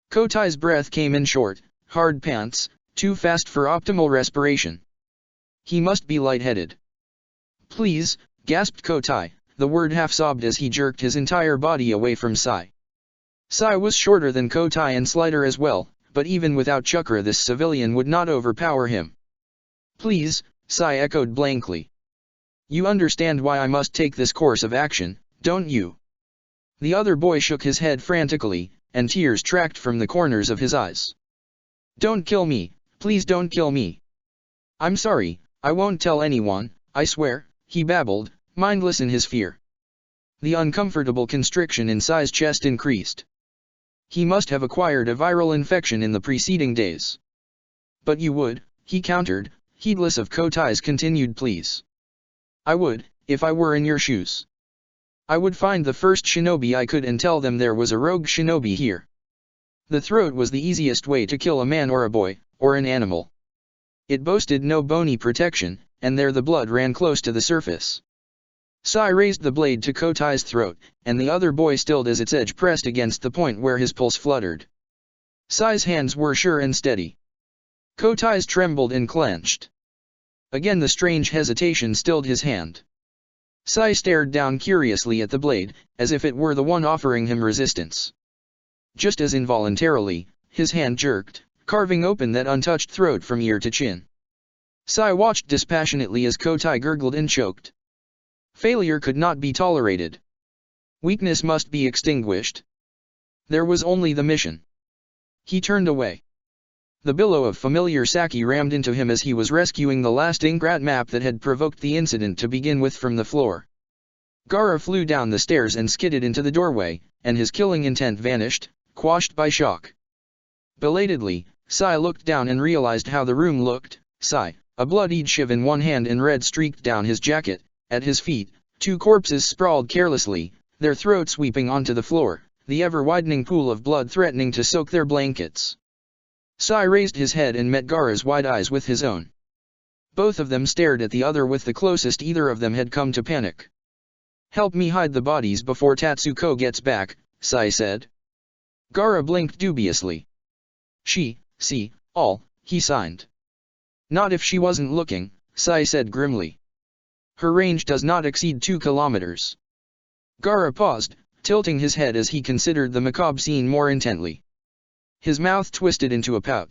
Kotai's breath came in short, hard pants, too fast for optimal respiration. He must be lightheaded. "Please," gasped Kotai, the word half-sobbed as he jerked his entire body away from Sai. Sai was shorter than Kotai and slighter as well, but even without chakra this civilian would not overpower him. "Please," Sai echoed blankly. "You understand why I must take this course of action, don't you?" The other boy shook his head frantically, and tears tracked from the corners of his eyes. "Don't kill me, please don't kill me." "I'm sorry, I won't tell anyone, I swear," he babbled, mindless in his fear. The uncomfortable constriction in Sai's chest increased. He must have acquired a viral infection in the preceding days. "But you would," he countered, heedless of Kotai's continued pleas. "I would, if I were in your shoes. I would find the first shinobi I could and tell them there was a rogue shinobi here." The throat was the easiest way to kill a man or a boy, or an animal. It boasted no bony protection, and there the blood ran close to the surface. Sai raised the blade to Kotai's throat, and the other boy stilled as its edge pressed against the point where his pulse fluttered. Sai's hands were sure and steady. Kotai's trembled and clenched. Again the strange hesitation stilled his hand. Sai stared down curiously at the blade, as if it were the one offering him resistance. Just as involuntarily, his hand jerked, carving open that untouched throat from ear to chin. Sai watched dispassionately as Kotai gurgled and choked. Failure could not be tolerated. Weakness must be extinguished. There was only the mission. He turned away. The billow of familiar sake rammed into him as he was rescuing the last Ingrat map that had provoked the incident to begin with from the floor. Gaara flew down the stairs and skidded into the doorway, and his killing intent vanished, quashed by shock. Belatedly, Sai looked down and realized how the room looked. Sai, a bloodied shiv in one hand and red streaked down his jacket. At his feet, two corpses sprawled carelessly, their throats sweeping onto the floor, the ever-widening pool of blood threatening to soak their blankets. Sai raised his head and met Gaara's wide eyes with his own. Both of them stared at the other with the closest either of them had come to panic. "Help me hide the bodies before Tatsuko gets back," Sai said. Gaara blinked dubiously. See, all," he signed. "Not if she wasn't looking," Sai said grimly. "Her range does not exceed 2 kilometers." Gaara paused, tilting his head as he considered the macabre scene more intently. His mouth twisted into a pout.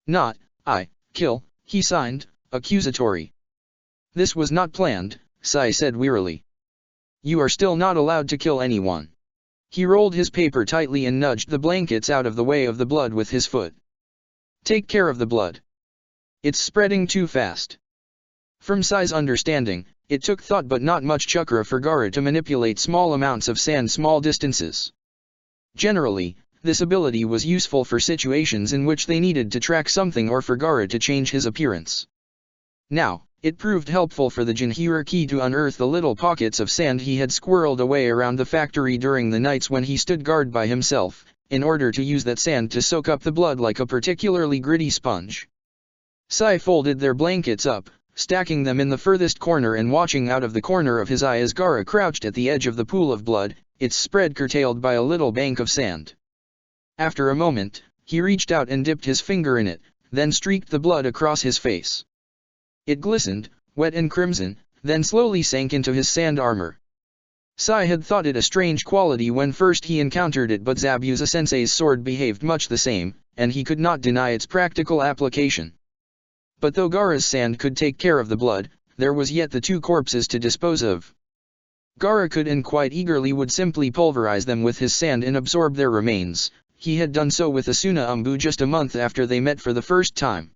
"Not, I, kill," he signed, accusatory. "This was not planned," Sai said wearily. "You are still not allowed to kill anyone." He rolled his paper tightly and nudged the blankets out of the way of the blood with his foot. "Take care of the blood. It's spreading too fast." From Sai's understanding, it took thought but not much chakra for Gaara to manipulate small amounts of sand small distances. Generally, this ability was useful for situations in which they needed to track something or for Gaara to change his appearance. Now, it proved helpful for the Jinhuriki to unearth the little pockets of sand he had squirreled away around the factory during the nights when he stood guard by himself, in order to use that sand to soak up the blood like a particularly gritty sponge. Sai folded their blankets up, stacking them in the furthest corner and watching out of the corner of his eye as Gaara crouched at the edge of the pool of blood, its spread curtailed by a little bank of sand. After a moment, he reached out and dipped his finger in it, then streaked the blood across his face. It glistened, wet and crimson, then slowly sank into his sand armor. Sai had thought it a strange quality when first he encountered it, but Zabuza-sensei's sword behaved much the same, and he could not deny its practical application. But though Gaara's sand could take care of the blood, there was yet the 2 corpses to dispose of. Gaara could and quite eagerly would simply pulverize them with his sand and absorb their remains. He had done so with Asuna Umbu just a month after they met for the first time.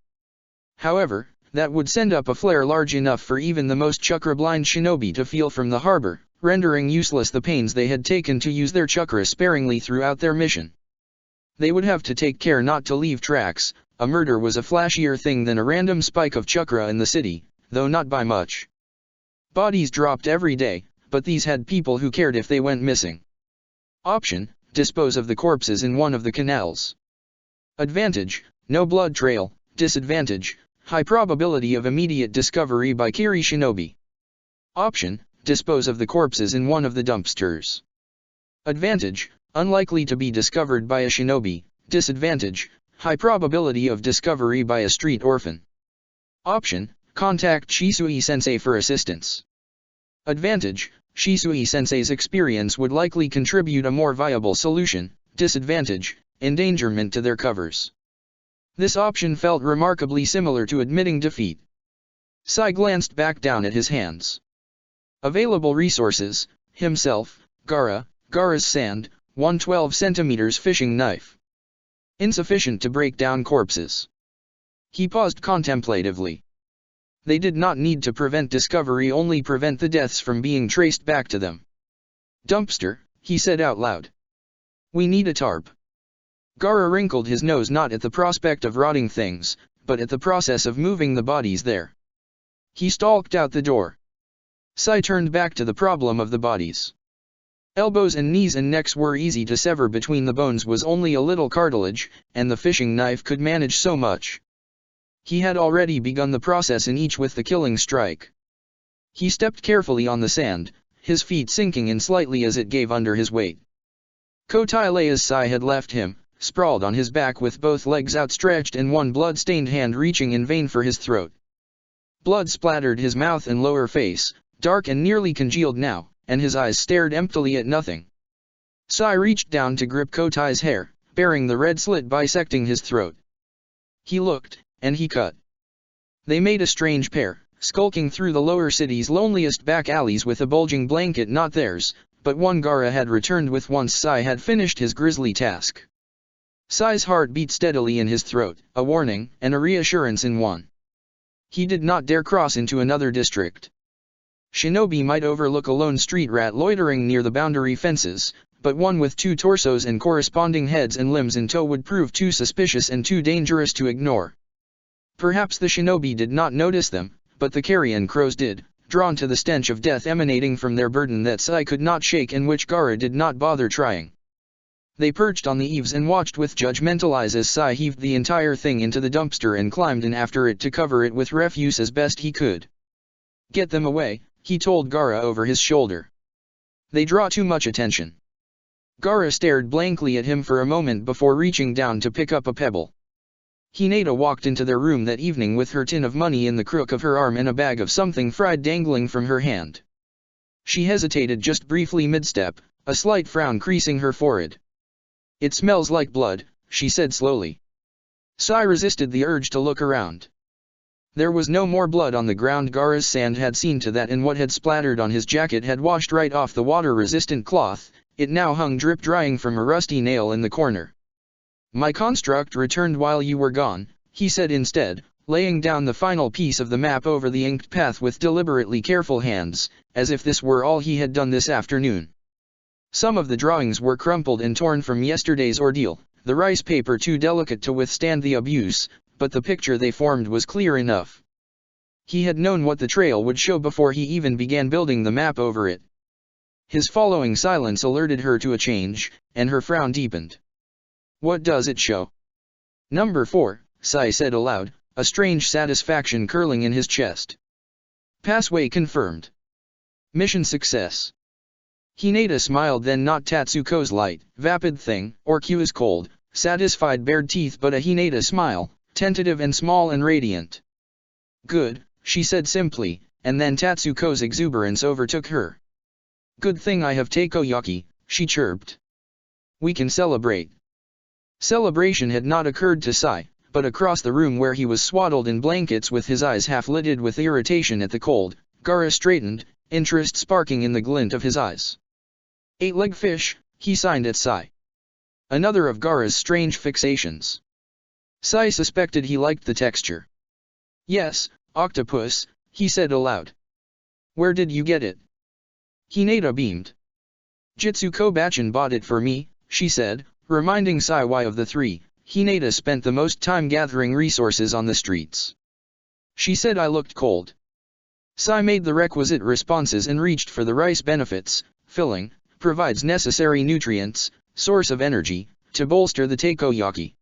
However, that would send up a flare large enough for even the most chakra-blind shinobi to feel from the harbor, rendering useless the pains they had taken to use their chakra sparingly throughout their mission. They would have to take care not to leave tracks. A murder was a flashier thing than a random spike of chakra in the city, though not by much. Bodies dropped every day, but these had people who cared if they went missing. Option: dispose of the corpses in one of the canals. Advantage: no blood trail. Disadvantage: high probability of immediate discovery by Kiri shinobi. Option: dispose of the corpses in one of the dumpsters. Advantage: unlikely to be discovered by a shinobi. Disadvantage: high probability of discovery by a street orphan. Option: contact Shisui-sensei for assistance. Advantage: Shisui-sensei's experience would likely contribute a more viable solution. Disadvantage: endangerment to their covers. This option felt remarkably similar to admitting defeat. Sai glanced back down at his hands. Available resources: himself, Gaara's sand, 112 centimeters fishing knife. Insufficient to break down corpses. He paused contemplatively. They did not need to prevent discovery, only prevent the deaths from being traced back to them. "Dumpster," he said out loud. "We need a tarp." Gaara wrinkled his nose not at the prospect of rotting things, but at the process of moving the bodies there. He stalked out the door. Sai turned back to the problem of the bodies. Elbows and knees and necks were easy to sever, between the bones was only a little cartilage, and the fishing knife could manage so much. He had already begun the process in each with the killing strike. He stepped carefully on the sand, his feet sinking in slightly as it gave under his weight. Kotilaya's sigh had left him, sprawled on his back with both legs outstretched and one blood-stained hand reaching in vain for his throat. Blood splattered his mouth and lower face, dark and nearly congealed now, and his eyes stared emptily at nothing. Sai reached down to grip Kotai's hair, bearing the red slit bisecting his throat. He looked, and he cut. They made a strange pair, skulking through the lower city's loneliest back alleys with a bulging blanket not theirs, but one Gaara had returned with once Sai had finished his grisly task. Sai's heart beat steadily in his throat, a warning and a reassurance in one. He did not dare cross into another district. Shinobi might overlook a lone street rat loitering near the boundary fences, but one with two torsos and corresponding heads and limbs in tow would prove too suspicious and too dangerous to ignore. Perhaps the shinobi did not notice them, but the carrion crows did, drawn to the stench of death emanating from their burden that Sai could not shake and which Gaara did not bother trying. They perched on the eaves and watched with judgmental eyes as Sai heaved the entire thing into the dumpster and climbed in after it to cover it with refuse as best he could. "Get them away," he told Gaara over his shoulder. "They draw too much attention." Gaara stared blankly at him for a moment before reaching down to pick up a pebble. Hinata walked into their room that evening with her tin of money in the crook of her arm and a bag of something fried dangling from her hand. She hesitated just briefly mid-step, a slight frown creasing her forehead. "It smells like blood," she said slowly. Sai resisted the urge to look around. There was no more blood on the ground. Gaara's sand had seen to that, and what had splattered on his jacket had washed right off the water-resistant cloth. It now hung drip-drying from a rusty nail in the corner. "My construct returned while you were gone," he said instead, laying down the final piece of the map over the inked path with deliberately careful hands, as if this were all he had done this afternoon. Some of the drawings were crumpled and torn from yesterday's ordeal, the rice paper too delicate to withstand the abuse, but the picture they formed was clear enough. He had known what the trail would show before he even began building the map over it. His following silence alerted her to a change, and her frown deepened. "What does it show?" "Number 4, Sai said aloud, a strange satisfaction curling in his chest. "Passway confirmed. Mission success." Hinata smiled, then not Tatsuko's light, vapid thing, or Q's cold, satisfied bared teeth, but a Hinata smile, tentative and small and radiant. "Good," she said simply, and then Tatsuko's exuberance overtook her. "Good thing I have takoyaki," she chirped. "We can celebrate." Celebration had not occurred to Sai, but across the room where he was swaddled in blankets with his eyes half-lidded with irritation at the cold, Gaara straightened, interest sparking in the glint of his eyes. "8-leg fish," he signed at Sai. Another of Gaara's strange fixations. Sai suspected he liked the texture. "Yes, octopus," he said aloud. "Where did you get it?" Hinata beamed. "Jitsu Kobachen bought it for me," she said, reminding Sai why of the three, Hinata spent the most time gathering resources on the streets. She said I looked cold. Sai made the requisite responses and reached for the rice. Benefits, filling, provides necessary nutrients, source of energy, to bolster the takoyaki.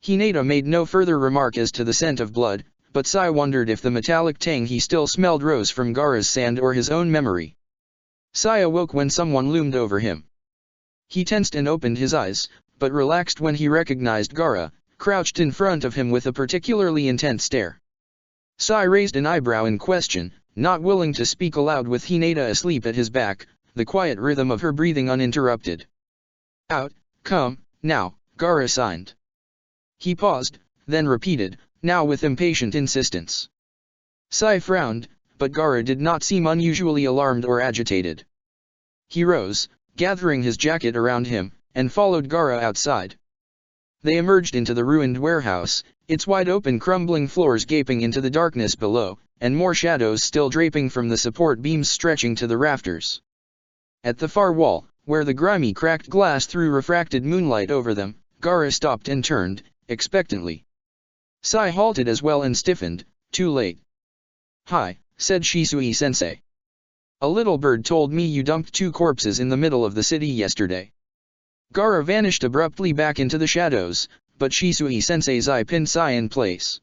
Hinata made no further remark as to the scent of blood, but Sai wondered if the metallic tang he still smelled rose from Gaara's sand or his own memory. Sai awoke when someone loomed over him. He tensed and opened his eyes, but relaxed when he recognized Gaara, crouched in front of him with a particularly intent stare. Sai raised an eyebrow in question, not willing to speak aloud with Hinata asleep at his back, the quiet rhythm of her breathing uninterrupted. "Out, come, now," Gaara signed. He paused, then repeated, now with impatient insistence. Sai frowned, but Gaara did not seem unusually alarmed or agitated. He rose, gathering his jacket around him, and followed Gaara outside. They emerged into the ruined warehouse, its wide-open crumbling floors gaping into the darkness below, and more shadows still draping from the support beams stretching to the rafters. At the far wall, where the grimy cracked glass threw refracted moonlight over them, Gaara stopped and turned, expectantly. Sai halted as well and stiffened, too late. "Hi," said Shisui-sensei. "A little bird told me you dumped 2 corpses in the middle of the city yesterday." Gaara vanished abruptly back into the shadows, but Shisui-sensei's eye pinned Sai in place.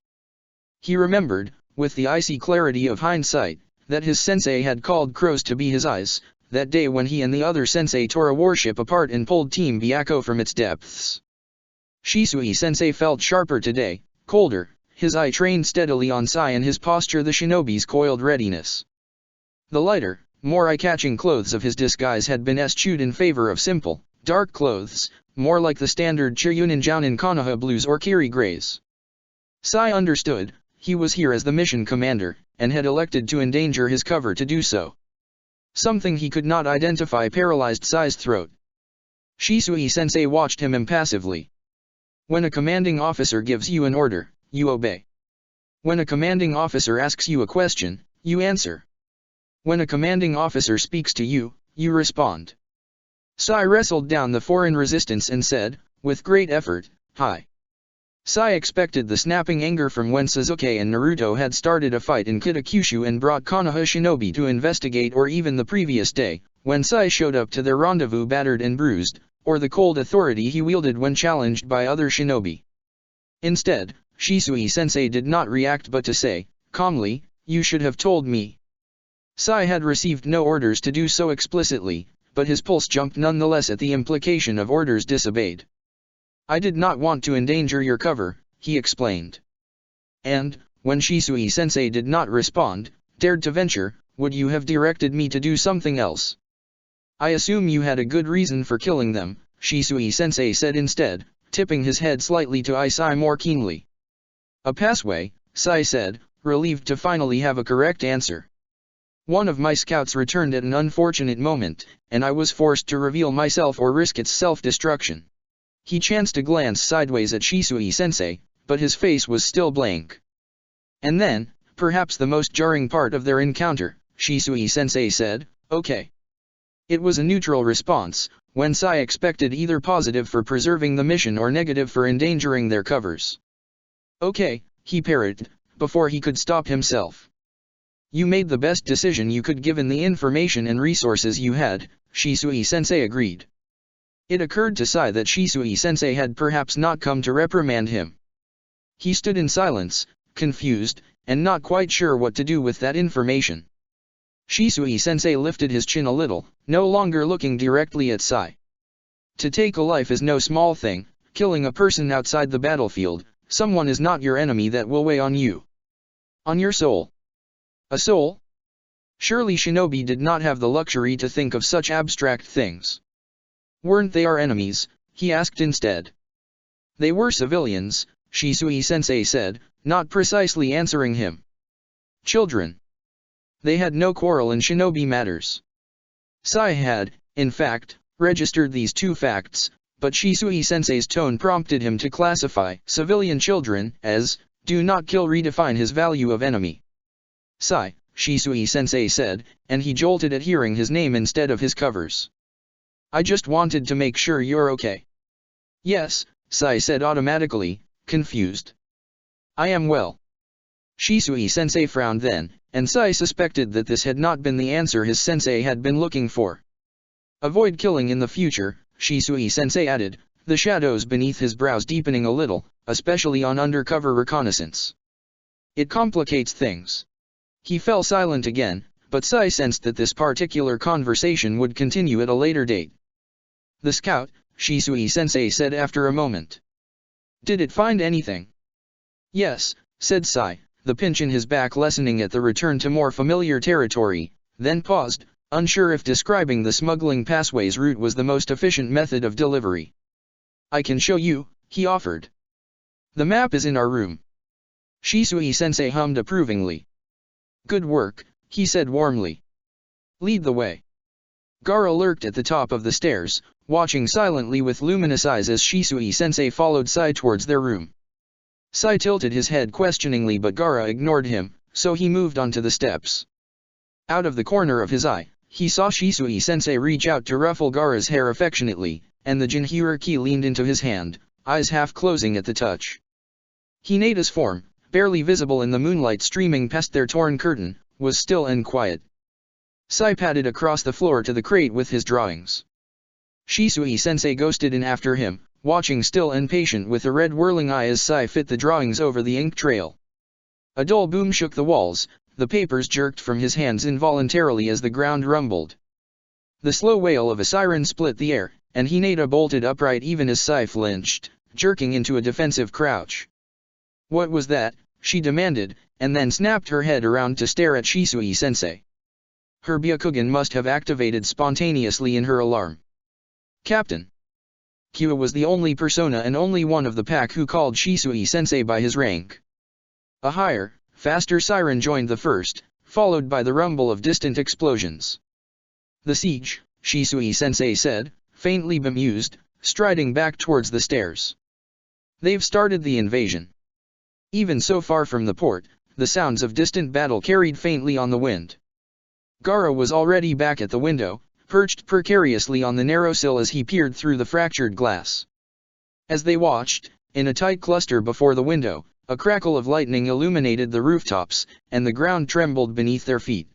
He remembered, with the icy clarity of hindsight, that his sensei had called crows to be his eyes, that day when he and the other sensei tore a warship apart and pulled Team Byakko from its depths. Shisui sensei felt sharper today, colder, his eye trained steadily on Sai and his posture the shinobi's coiled readiness. The lighter, more eye-catching clothes of his disguise had been eschewed in favor of simple, dark clothes, more like the standard Chiryunin Jounin Konoha blues or Kiri grays. Sai understood, he was here as the mission commander, and had elected to endanger his cover to do so. Something he could not identify paralyzed Sai's throat. Shisui-sensei watched him impassively. When a commanding officer gives you an order, you obey. When a commanding officer asks you a question, you answer. When a commanding officer speaks to you, you respond. Sai wrestled down the foreign resistance and said, with great effort, "Hi." Sai expected the snapping anger from when Sasuke and Naruto had started a fight in Kitakyushu and brought Konoha shinobi to investigate, or even the previous day, when Sai showed up to their rendezvous battered and bruised, or the cold authority he wielded when challenged by other shinobi. Instead, Shisui-sensei did not react but to say, calmly, "You should have told me." Sai had received no orders to do so explicitly, but his pulse jumped nonetheless at the implication of orders disobeyed. "I did not want to endanger your cover," he explained. And, when Shisui-sensei did not respond, dared to venture, "Would you have directed me to do something else?" "I assume you had a good reason for killing them," Shisui-sensei said instead, tipping his head slightly to eye Sai more keenly. "A passway," Sai said, relieved to finally have a correct answer. "One of my scouts returned at an unfortunate moment, and I was forced to reveal myself or risk its self-destruction." He chanced to glance sideways at Shisui-sensei, but his face was still blank. And then, perhaps the most jarring part of their encounter, Shisui-sensei said, "Okay." It was a neutral response, when Sai expected either positive for preserving the mission or negative for endangering their covers. "Okay," he parried, before he could stop himself. "You made the best decision you could given the information and resources you had," Shisui-sensei agreed. It occurred to Sai that Shisui-sensei had perhaps not come to reprimand him. He stood in silence, confused, and not quite sure what to do with that information. Shisui-sensei lifted his chin a little, no longer looking directly at Sai. "To take a life is no small thing, killing a person outside the battlefield, someone is not your enemy that will weigh on you. On your soul." A soul? Surely shinobi did not have the luxury to think of such abstract things. "Weren't they our enemies?" he asked instead. "They were civilians," Shisui-sensei said, not precisely answering him. "Children. They had no quarrel in shinobi matters." Sai had, in fact, registered these two facts, but Shisui-sensei's tone prompted him to classify civilian children as, "do not kill" redefine his value of enemy. "Sai," Shisui-sensei said, and he jolted at hearing his name instead of his covers. "I just wanted to make sure you're okay." "Yes," Sai said automatically, confused. "I am well." Shisui-sensei frowned then, and Sai suspected that this had not been the answer his sensei had been looking for. "Avoid killing in the future," Shisui-sensei added, the shadows beneath his brows deepening a little, especially on undercover reconnaissance. "It complicates things." He fell silent again, but Sai sensed that this particular conversation would continue at a later date. "The scout," Shisui-sensei said after a moment. "Did it find anything?" "Yes," said Sai, the pinch in his back lessening at the return to more familiar territory, then paused, unsure if describing the smuggling passway's route was the most efficient method of delivery. "I can show you," he offered. "The map is in our room." Shisui-sensei hummed approvingly. "Good work," he said warmly. "Lead the way." Gaara lurked at the top of the stairs, watching silently with luminous eyes as Shisui-sensei followed Sai towards their room. Sai tilted his head questioningly, but Gaara ignored him, so he moved onto the steps. Out of the corner of his eye, he saw Shisui-sensei reach out to ruffle Gaara's hair affectionately, and the Jinhyur key leaned into his hand, eyes half closing at the touch. Hineda's form, barely visible in the moonlight streaming past their torn curtain, was still and quiet. Sai padded across the floor to the crate with his drawings. Shisui-sensei ghosted in after him, watching still and patient with a red whirling eye as Sai fit the drawings over the ink trail. A dull boom shook the walls, the papers jerked from his hands involuntarily as the ground rumbled. The slow wail of a siren split the air, and Hinata bolted upright even as Sai flinched, jerking into a defensive crouch. "What was that?" she demanded, and then snapped her head around to stare at Shisui-sensei. Her Byakugan must have activated spontaneously in her alarm. "Captain." Kyo was the only persona and only one of the pack who called Shisui-sensei by his rank. A higher, faster siren joined the first, followed by the rumble of distant explosions. "The siege," Shisui-sensei said, faintly bemused, striding back towards the stairs. "They've started the invasion." Even so far from the port, the sounds of distant battle carried faintly on the wind. Gaara was already back at the window, perched precariously on the narrow sill as he peered through the fractured glass. As they watched, in a tight cluster before the window, a crackle of lightning illuminated the rooftops, and the ground trembled beneath their feet.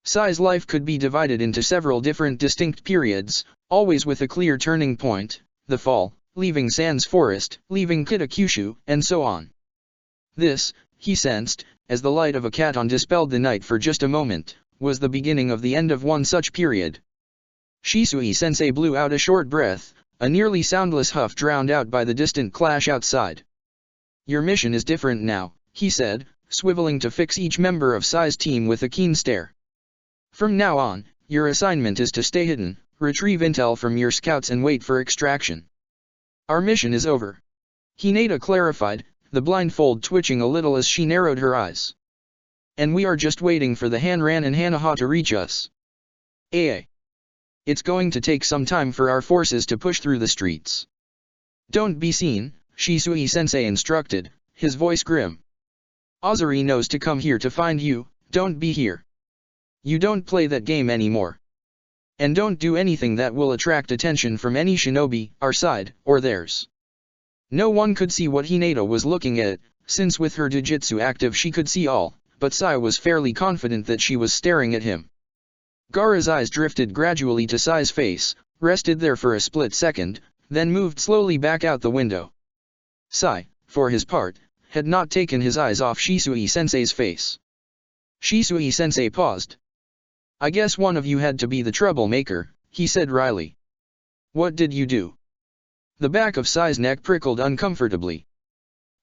Sai's life could be divided into several different distinct periods, always with a clear turning point: the fall, leaving Sans Forest, leaving Kitakyushu, and so on. This, he sensed, as the light of a Katon dispelled the night for just a moment, was the beginning of the end of one such period. Shisui-sensei blew out a short breath, a nearly soundless huff drowned out by the distant clash outside. "Your mission is different now," he said, swiveling to fix each member of Sai's team with a keen stare. "From now on, your assignment is to stay hidden, retrieve intel from your scouts and wait for extraction. Our mission is over," Hinata clarified, the blindfold twitching a little as she narrowed her eyes. "And we are just waiting for the Hanran and Hanaha to reach us. It's going to take some time for our forces to push through the streets." "Don't be seen," Shisui-sensei instructed, his voice grim. "Azuri knows to come here to find you, don't be here. You don't play that game anymore. And don't do anything that will attract attention from any shinobi, our side, or theirs." No one could see what Hinata was looking at, since with her Jujutsu active she could see all, but Sai was fairly confident that she was staring at him. Gaara's eyes drifted gradually to Sai's face, rested there for a split second, then moved slowly back out the window. Sai, for his part, had not taken his eyes off Shisui-sensei's face. Shisui-sensei paused. "I guess one of you had to be the troublemaker," he said wryly. "What did you do?" The back of Sai's neck prickled uncomfortably.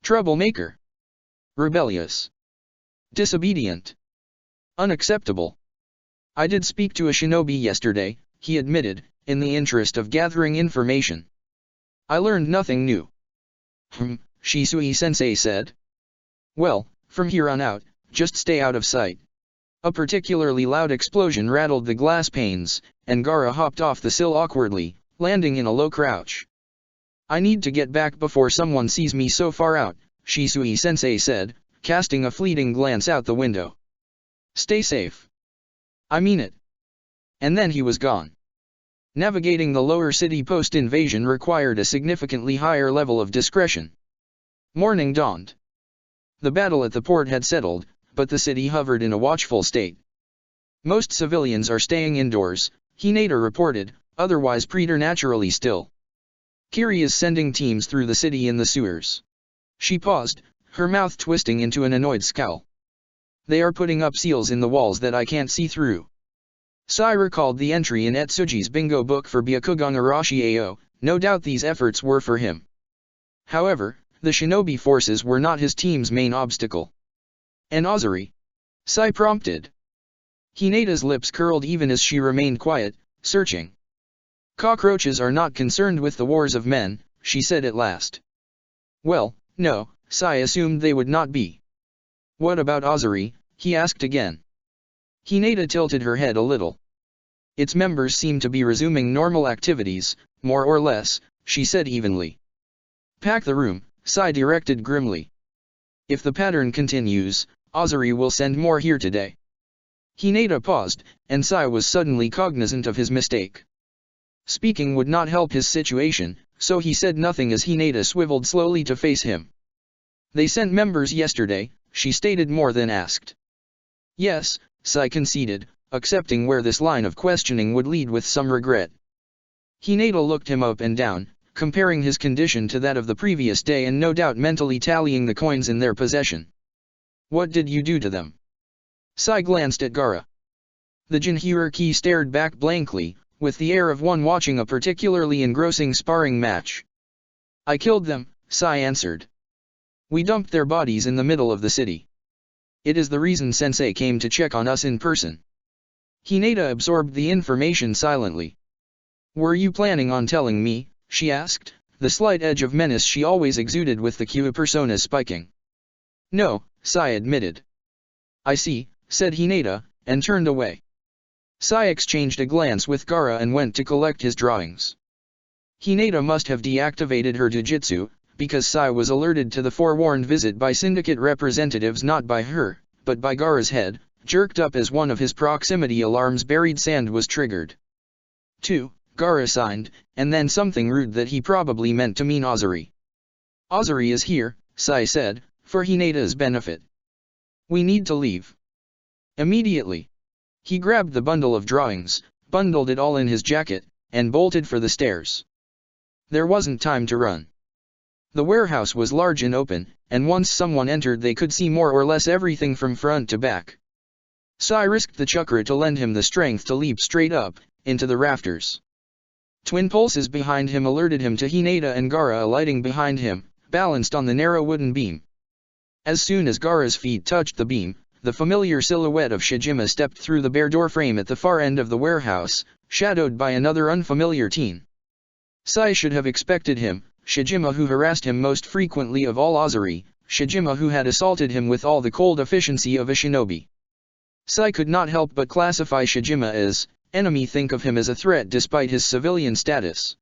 "Troublemaker? Rebellious? Disobedient? Unacceptable? I did speak to a shinobi yesterday," he admitted, in the interest of gathering information. "I learned nothing new." Shisui-sensei said. "Well, from here on out, just stay out of sight." A particularly loud explosion rattled the glass panes, and Gaara hopped off the sill awkwardly, landing in a low crouch. "I need to get back before someone sees me so far out," Shisui-sensei said, casting a fleeting glance out the window. "Stay safe." "I mean it." And then he was gone. Navigating the lower city post-invasion required a significantly higher level of discretion. Morning dawned. The battle at the port had settled, but the city hovered in a watchful state. "Most civilians are staying indoors," Hinata reported, otherwise preternaturally still. "Kiri is sending teams through the city in the sewers." She paused, her mouth twisting into an annoyed scowl. "They are putting up seals in the walls that I can't see through." Sai recalled the entry in Etsuji's bingo book for Byakugan Arashi Ao, no doubt these efforts were for him. However, the shinobi forces were not his team's main obstacle. "And Azuri?" Sai prompted. Hinata's lips curled even as she remained quiet, searching. "Cockroaches are not concerned with the wars of men," she said at last. "Well, no," Sai assumed they would not be. "What about Azuri?" he asked again. Hinata tilted her head a little. "Its members seem to be resuming normal activities, more or less," she said evenly. "Pack the room," Sai directed grimly. "If the pattern continues, Azuri will send more here today." Hinata paused, and Sai was suddenly cognizant of his mistake. Speaking would not help his situation, so he said nothing as Hinata swiveled slowly to face him. "They sent members yesterday," she stated more than asked. "Yes," Sai conceded, accepting where this line of questioning would lead with some regret. Hinata looked him up and down, comparing his condition to that of the previous day and no doubt mentally tallying the coins in their possession. What did you do to them? Sai glanced at Gaara. The Jinhuriki stared back blankly, with the air of one watching a particularly engrossing sparring match. I killed them, Sai answered. We dumped their bodies in the middle of the city. It is the reason Sensei came to check on us in person. Hinata absorbed the information silently. Were you planning on telling me? She asked, the slight edge of menace she always exuded with the Q persona spiking. No, Sai admitted. I see, said Hinata, and turned away. Sai exchanged a glance with Gaara and went to collect his drawings. Hinata must have deactivated her jujitsu, because Sai was alerted to the forewarned visit by syndicate representatives, not by her, but by Gaara's head, jerked up as one of his proximity alarms buried sand was triggered. 2. Gaara signed, and then something rude that he probably meant to mean Ozuri. Ozuri is here, Sai said, for Hinata's benefit. We need to leave. Immediately. He grabbed the bundle of drawings, bundled it all in his jacket, and bolted for the stairs. There wasn't time to run. The warehouse was large and open, and once someone entered they could see more or less everything from front to back. Sai risked the chakra to lend him the strength to leap straight up, into the rafters. Twin pulses behind him alerted him to Hinata and Gaara alighting behind him, balanced on the narrow wooden beam. As soon as Gaara's feet touched the beam, the familiar silhouette of Shijima stepped through the bare door frame at the far end of the warehouse, shadowed by another unfamiliar teen. Sai should have expected him, Shijima who harassed him most frequently of all Ozuri, Shijima who had assaulted him with all the cold efficiency of a shinobi. Sai could not help but classify Shijima as enemy, think of him as a threat despite his civilian status.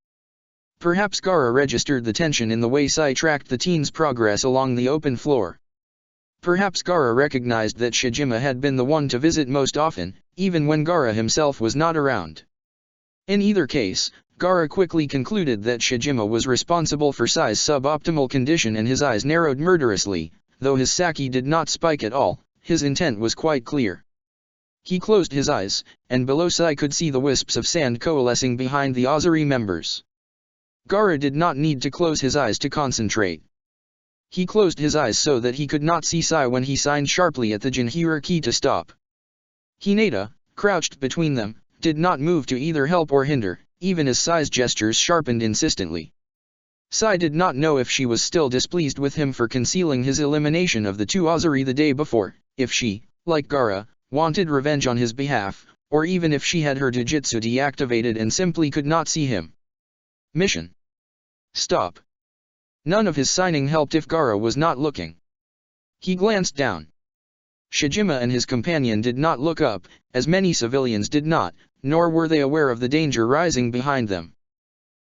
Perhaps Gaara registered the tension in the way Sai tracked the teen's progress along the open floor. Perhaps Gaara recognized that Shijima had been the one to visit most often, even when Gaara himself was not around. In either case, Gaara quickly concluded that Shijima was responsible for Sai's suboptimal condition and his eyes narrowed murderously, though his sake did not spike at all, his intent was quite clear. He closed his eyes, and below Sai could see the wisps of sand coalescing behind the Ozuri members. Gaara did not need to close his eyes to concentrate. He closed his eyes so that he could not see Sai when he signed sharply at the Jinhuriki to stop. Hinata, crouched between them, did not move to either help or hinder, even as Sai's gestures sharpened insistently. Sai did not know if she was still displeased with him for concealing his elimination of the two Ozuri the day before, if she, like Gaara, wanted revenge on his behalf, or even if she had her jujitsu deactivated and simply could not see him. Mission. Stop. None of his signing helped if Gaara was not looking. He glanced down. Shijima and his companion did not look up, as many civilians did not, nor were they aware of the danger rising behind them.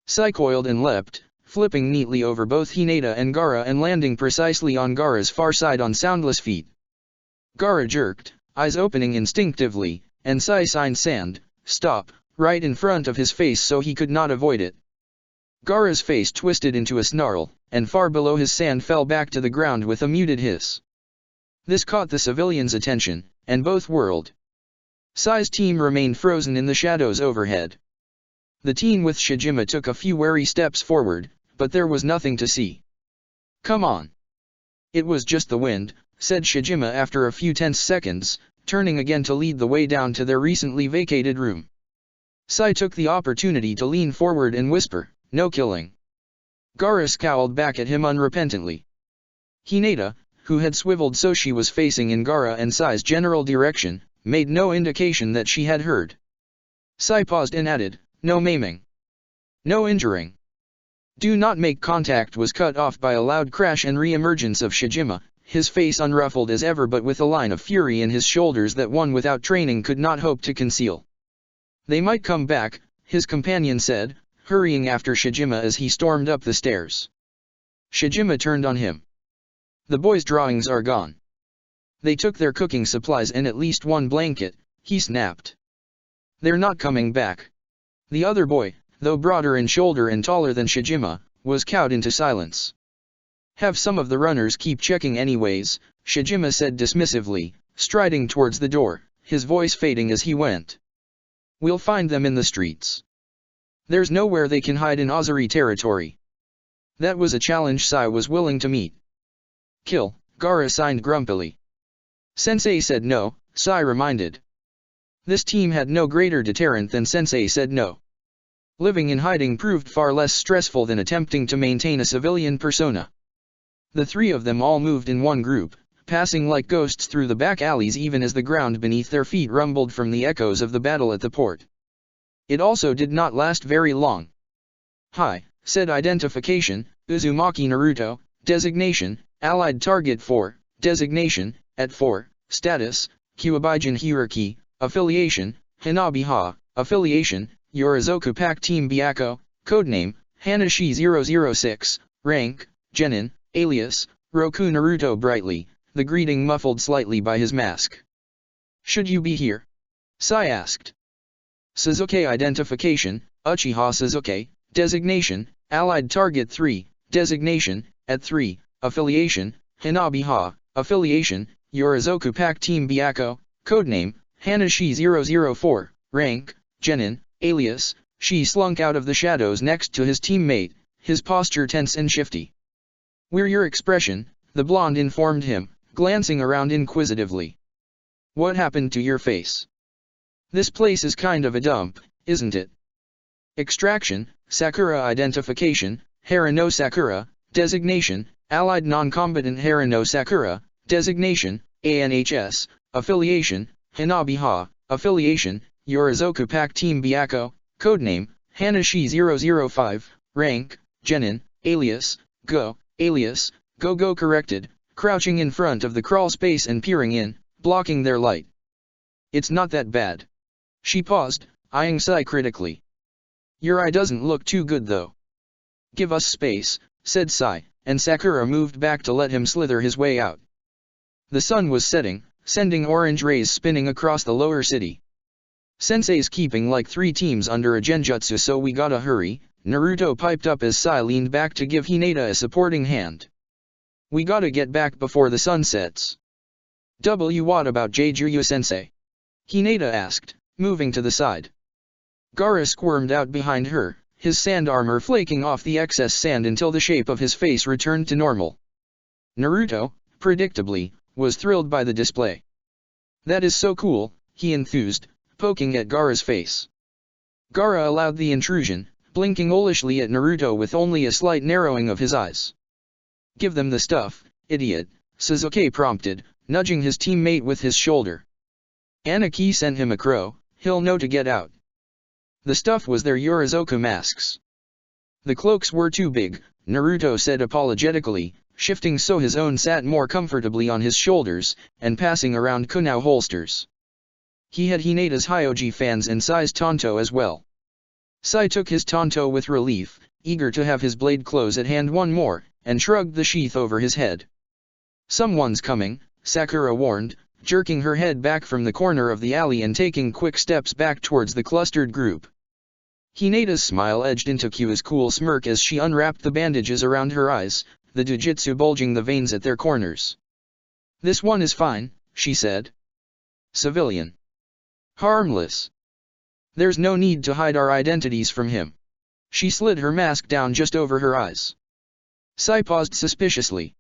Sai coiled and leapt, flipping neatly over both Hinata and Gaara and landing precisely on Gaara's far side on soundless feet. Gaara jerked, eyes opening instinctively, and Sai signed sand, stop, right in front of his face so he could not avoid it. Gaara's face twisted into a snarl, and far below his sand fell back to the ground with a muted hiss. This caught the civilians' attention, and both whirled. Sai's team remained frozen in the shadows overhead. The teen with Shijima took a few wary steps forward, but there was nothing to see. Come on. It was just the wind, said Shijima after a few tense seconds, turning again to lead the way down to their recently vacated room. Sai took the opportunity to lean forward and whisper, no killing. Gaara scowled back at him unrepentantly. Hinata, who had swiveled so she was facing in Gaara and Sai's general direction, made no indication that she had heard. Sai paused and added, no maiming. No injuring. Do not make contact was cut off by a loud crash and re-emergence of Shijima, his face unruffled as ever but with a line of fury in his shoulders that one without training could not hope to conceal. They might come back, his companion said, hurrying after Shijima as he stormed up the stairs. Shijima turned on him. The boys' drawings are gone. They took their cooking supplies and at least one blanket, he snapped. They're not coming back. The other boy, though broader in shoulder and taller than Shijima, was cowed into silence. Have some of the runners keep checking anyways, Shijima said dismissively, striding towards the door, his voice fading as he went. We'll find them in the streets. There's nowhere they can hide in Ozuri territory. That was a challenge Sai was willing to meet. Kill, Gaara signed grumpily. Sensei said no, Sai reminded. This team had no greater deterrent than Sensei said no. Living in hiding proved far less stressful than attempting to maintain a civilian persona. The three of them all moved in one group, passing like ghosts through the back alleys even as the ground beneath their feet rumbled from the echoes of the battle at the port. It also did not last very long. "Hi," said identification, Uzumaki Naruto, designation, Allied Target 4, designation, at 4, status, Kyuubigen hierarchy, affiliation, Hanabi-ha, affiliation, Yorizoku Pack Team Byakko, codename, Hanashi 006, rank, Genin, alias, Roku Naruto brightly, the greeting muffled slightly by his mask. "Should you be here?" Sai asked. Suzuki identification, Uchiha Suzuki, designation, Allied Target 3, designation, at 3, affiliation, Hanabi-ha, affiliation, Yorizoku Pack Team Byakko, codename, Hanashi 004, rank, Genin, alias, She slunk out of the shadows next to his teammate, his posture tense and shifty. "We're your expression," the blonde informed him, glancing around inquisitively. "What happened to your face? This place is kind of a dump, isn't it?" Extraction, Sakura identification, Harano Sakura, designation, Allied Non-Combatant Harano Sakura, designation, ANHS, affiliation, Hanabi-ha, affiliation, Yorizoku Pack Team Byakko, codename, Hanashi 005, rank, Genin, alias, Go, alias, Go corrected, crouching in front of the crawl space and peering in, blocking their light. "It's not that bad." She paused, eyeing Sai critically. "Your eye doesn't look too good though." "Give us space," said Sai, and Sakura moved back to let him slither his way out. The sun was setting, sending orange rays spinning across the lower city. "Sensei's keeping like 3 teams under a genjutsu, so we gotta hurry," Naruto piped up as Sai leaned back to give Hinata a supporting hand. "We gotta get back before the sun sets." What about J-Juyu-sensei?" Hinata asked, moving to the side. Gaara squirmed out behind her, his sand armor flaking off the excess sand until the shape of his face returned to normal. Naruto, predictably, was thrilled by the display. "That is so cool," he enthused, poking at Gaara's face. Gaara allowed the intrusion, blinking owlishly at Naruto with only a slight narrowing of his eyes. "Give them the stuff, idiot," Suzuki prompted, nudging his teammate with his shoulder. "Aniki sent him a crow, he'll know to get out." The stuff was their Yorizoku masks. "The cloaks were too big," Naruto said apologetically, shifting so his own sat more comfortably on his shoulders, and passing around kunao holsters. He had Hinata's Hyoji fans and Sai's Tonto as well. Sai took his Tonto with relief, eager to have his blade close at hand one more, and shrugged the sheath over his head. "Someone's coming," Sakura warned, jerking her head back from the corner of the alley and taking quick steps back towards the clustered group. Hinata's smile edged into Kyuu's cool smirk as she unwrapped the bandages around her eyes, the jujutsu bulging the veins at their corners. "This one is fine," she said. "Civilian. Harmless. There's no need to hide our identities from him." She slid her mask down just over her eyes. Sai paused suspiciously.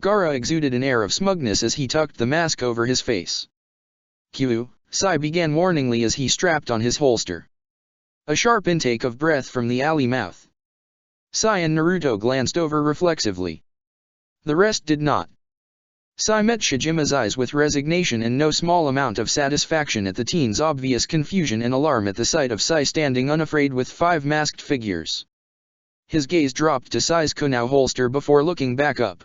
Gaara exuded an air of smugness as he tucked the mask over his face. "Kyuu," Sai began warningly as he strapped on his holster. A sharp intake of breath from the alley mouth. Sai and Naruto glanced over reflexively. The rest did not. Sai met Shijima's eyes with resignation and no small amount of satisfaction at the teen's obvious confusion and alarm at the sight of Sai standing unafraid with 5 masked figures. His gaze dropped to Sai's kunao holster before looking back up.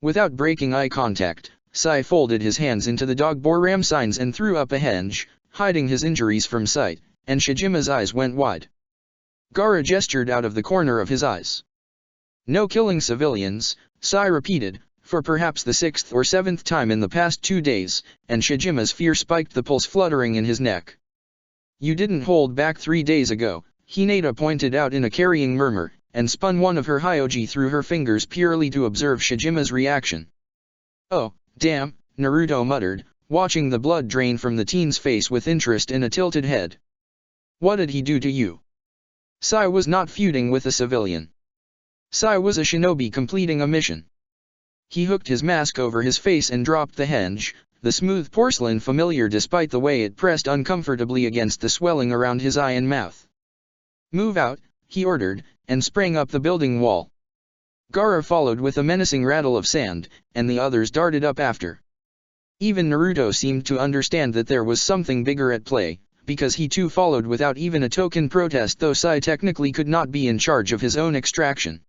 Without breaking eye contact, Sai folded his hands into the dog bore ram signs and threw up a henge, hiding his injuries from sight, and Shijima's eyes went wide. Gaara gestured out of the corner of his eyes. "No killing civilians," Sai repeated, for perhaps the 6th or 7th time in the past 2 days, and Shijima's fear spiked the pulse fluttering in his neck. "You didn't hold back 3 days ago," Hinata pointed out in a carrying murmur, and spun one of her Hyoji through her fingers purely to observe Shijima's reaction. "Oh, damn," Naruto muttered, watching the blood drain from the teen's face with interest and a tilted head. "What did he do to you?" Sai was not feuding with a civilian. Sai was a shinobi completing a mission. He hooked his mask over his face and dropped the henge, the smooth porcelain familiar despite the way it pressed uncomfortably against the swelling around his eye and mouth. "Move out," he ordered, and sprang up the building wall. Gaara followed with a menacing rattle of sand, and the others darted up after. Even Naruto seemed to understand that there was something bigger at play, because he too followed without even a token protest, though Sai technically could not be in charge of his own extraction.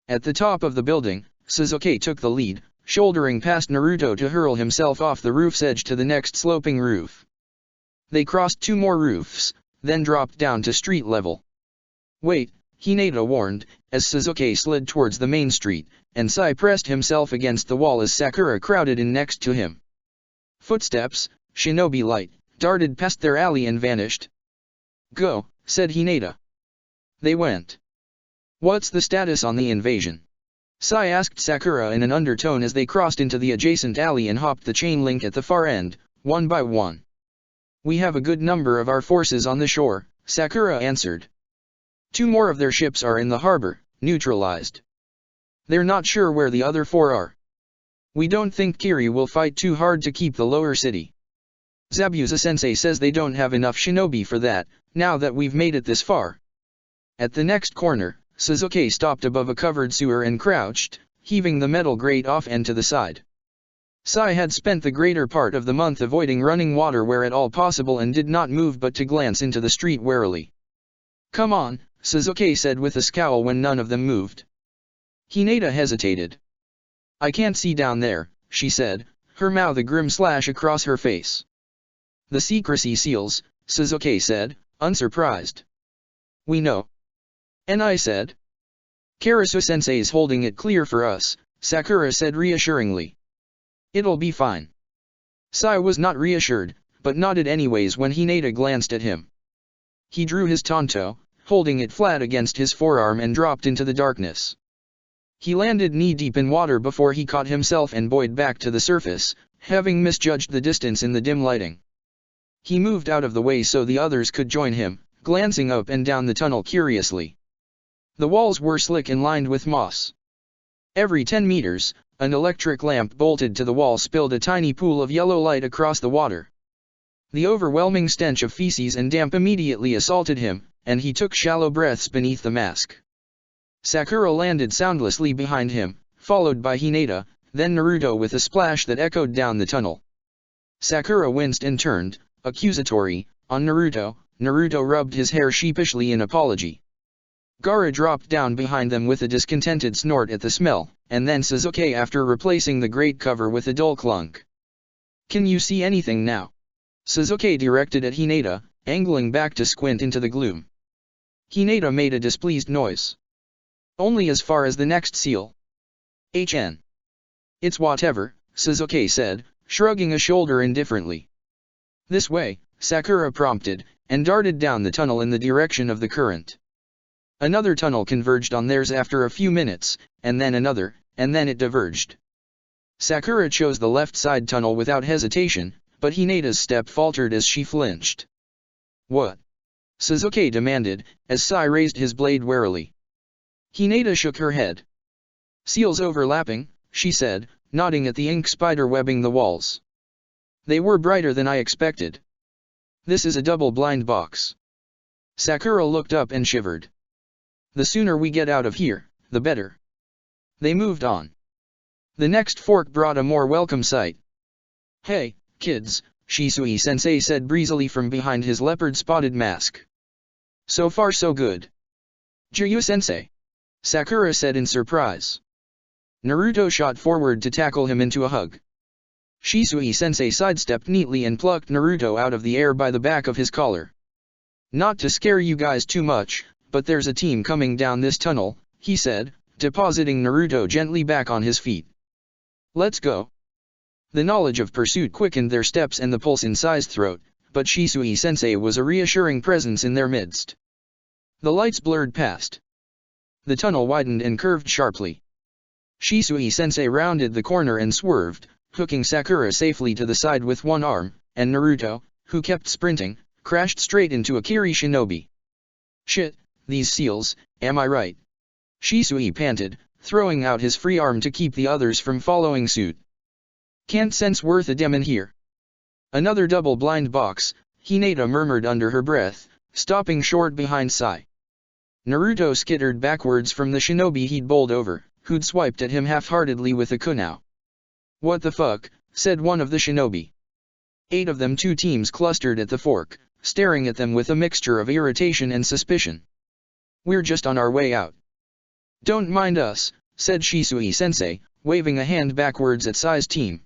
At the top of the building, Sasuke took the lead, shouldering past Naruto to hurl himself off the roof's edge to the next sloping roof. They crossed 2 more roofs, then dropped down to street level. "Wait," Hinata warned, as Sasuke slid towards the main street, and Sai pressed himself against the wall as Sakura crowded in next to him. Footsteps, shinobi light, darted past their alley and vanished. "Go," said Hinata. They went. "What's the status on the invasion?" Sai asked Sakura in an undertone as they crossed into the adjacent alley and hopped the chain link at the far end, one by one. "We have a good number of our forces on the shore," Sakura answered. 2 more of their ships are in the harbor, neutralized. They're not sure where the other 4 are. We don't think Kiri will fight too hard to keep the lower city. Zabuza-sensei says they don't have enough shinobi for that, now that we've made it this far. At the next corner, Sasuke stopped above a covered sewer and crouched, heaving the metal grate off and to the side. Sai had spent the greater part of the month avoiding running water where at all possible and did not move but to glance into the street warily. "Come on," Sasuke said with a scowl when none of them moved. Hinata hesitated. "I can't see down there," she said, her mouth a grim slash across her face. "The secrecy seals," Sasuke said, unsurprised. "We know." And I said. "Karasu-sensei's holding it clear for us," Sakura said reassuringly. "It'll be fine." Sai was not reassured, but nodded anyways when Hinata glanced at him. He drew his tanto, holding it flat against his forearm, and dropped into the darkness. He landed knee-deep in water before he caught himself and buoyed back to the surface, having misjudged the distance in the dim lighting. He moved out of the way so the others could join him, glancing up and down the tunnel curiously. The walls were slick and lined with moss. Every 10 meters, an electric lamp bolted to the wall spilled a tiny pool of yellow light across the water. The overwhelming stench of feces and damp immediately assaulted him, and he took shallow breaths beneath the mask. Sakura landed soundlessly behind him, followed by Hinata, then Naruto with a splash that echoed down the tunnel. Sakura winced and turned, accusatory, on Naruto. Naruto rubbed his hair sheepishly in apology. Gaara dropped down behind them with a discontented snort at the smell, and then Sasuke after replacing the grate cover with a dull clunk. "Can you see anything now?" Sasuke directed at Hinata, angling back to squint into the gloom. Hinata made a displeased noise. "Only as far as the next seal." "HN. It's whatever," Sasuke said, shrugging a shoulder indifferently. "This way," Sakura prompted, and darted down the tunnel in the direction of the current. Another tunnel converged on theirs after a few minutes, and then another, and then it diverged. Sakura chose the left side tunnel without hesitation, but Hinata's step faltered as she flinched. "What?" Sasuke demanded, as Sai raised his blade warily. Hinata shook her head. "Seals overlapping," she said, nodding at the ink spider webbing the walls. "They were brighter than I expected. This is a double blind box." Sakura looked up and shivered. "The sooner we get out of here, the better." They moved on. The next fork brought a more welcome sight. "Hey, kids," Shisui-sensei said breezily from behind his leopard-spotted mask. "So far so good." "Jiryu-sensei," Sakura said in surprise. Naruto shot forward to tackle him into a hug. Shisui-sensei sidestepped neatly and plucked Naruto out of the air by the back of his collar. "Not to scare you guys too much, but there's a team coming down this tunnel," he said, depositing Naruto gently back on his feet. "Let's go." The knowledge of pursuit quickened their steps and the pulse in Sai's throat, but Shisui-sensei was a reassuring presence in their midst. The lights blurred past. The tunnel widened and curved sharply. Shisui-sensei rounded the corner and swerved, hooking Sakura safely to the side with one arm, and Naruto, who kept sprinting, crashed straight into a Kiri shinobi. "Shit, these seals, am I right?" Shisui panted, throwing out his free arm to keep the others from following suit. Can't sense worth a demon here. Another double blind box, Hinata murmured under her breath, stopping short behind Sai. Naruto skittered backwards from the shinobi he'd bowled over, who'd swiped at him half-heartedly with a kunao. What the fuck, said one of the shinobi. 8 of them, 2 teams clustered at the fork, staring at them with a mixture of irritation and suspicion. We're just on our way out. Don't mind us, said Shisui-sensei, waving a hand backwards at Sai's team.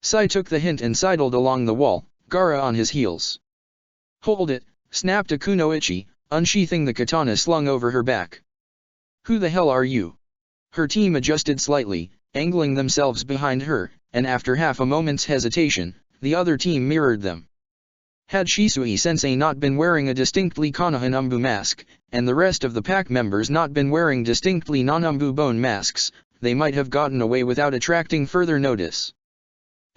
Sai took the hint and sidled along the wall, Gaara on his heels. Hold it, snapped Kunoichi, unsheathing the katana slung over her back. Who the hell are you? Her team adjusted slightly, angling themselves behind her, and after half a moment's hesitation, the other team mirrored them. Had Shisui-sensei not been wearing a distinctly Konoha Umbu mask, and the rest of the pack members not been wearing distinctly non-Umbu bone masks, they might have gotten away without attracting further notice.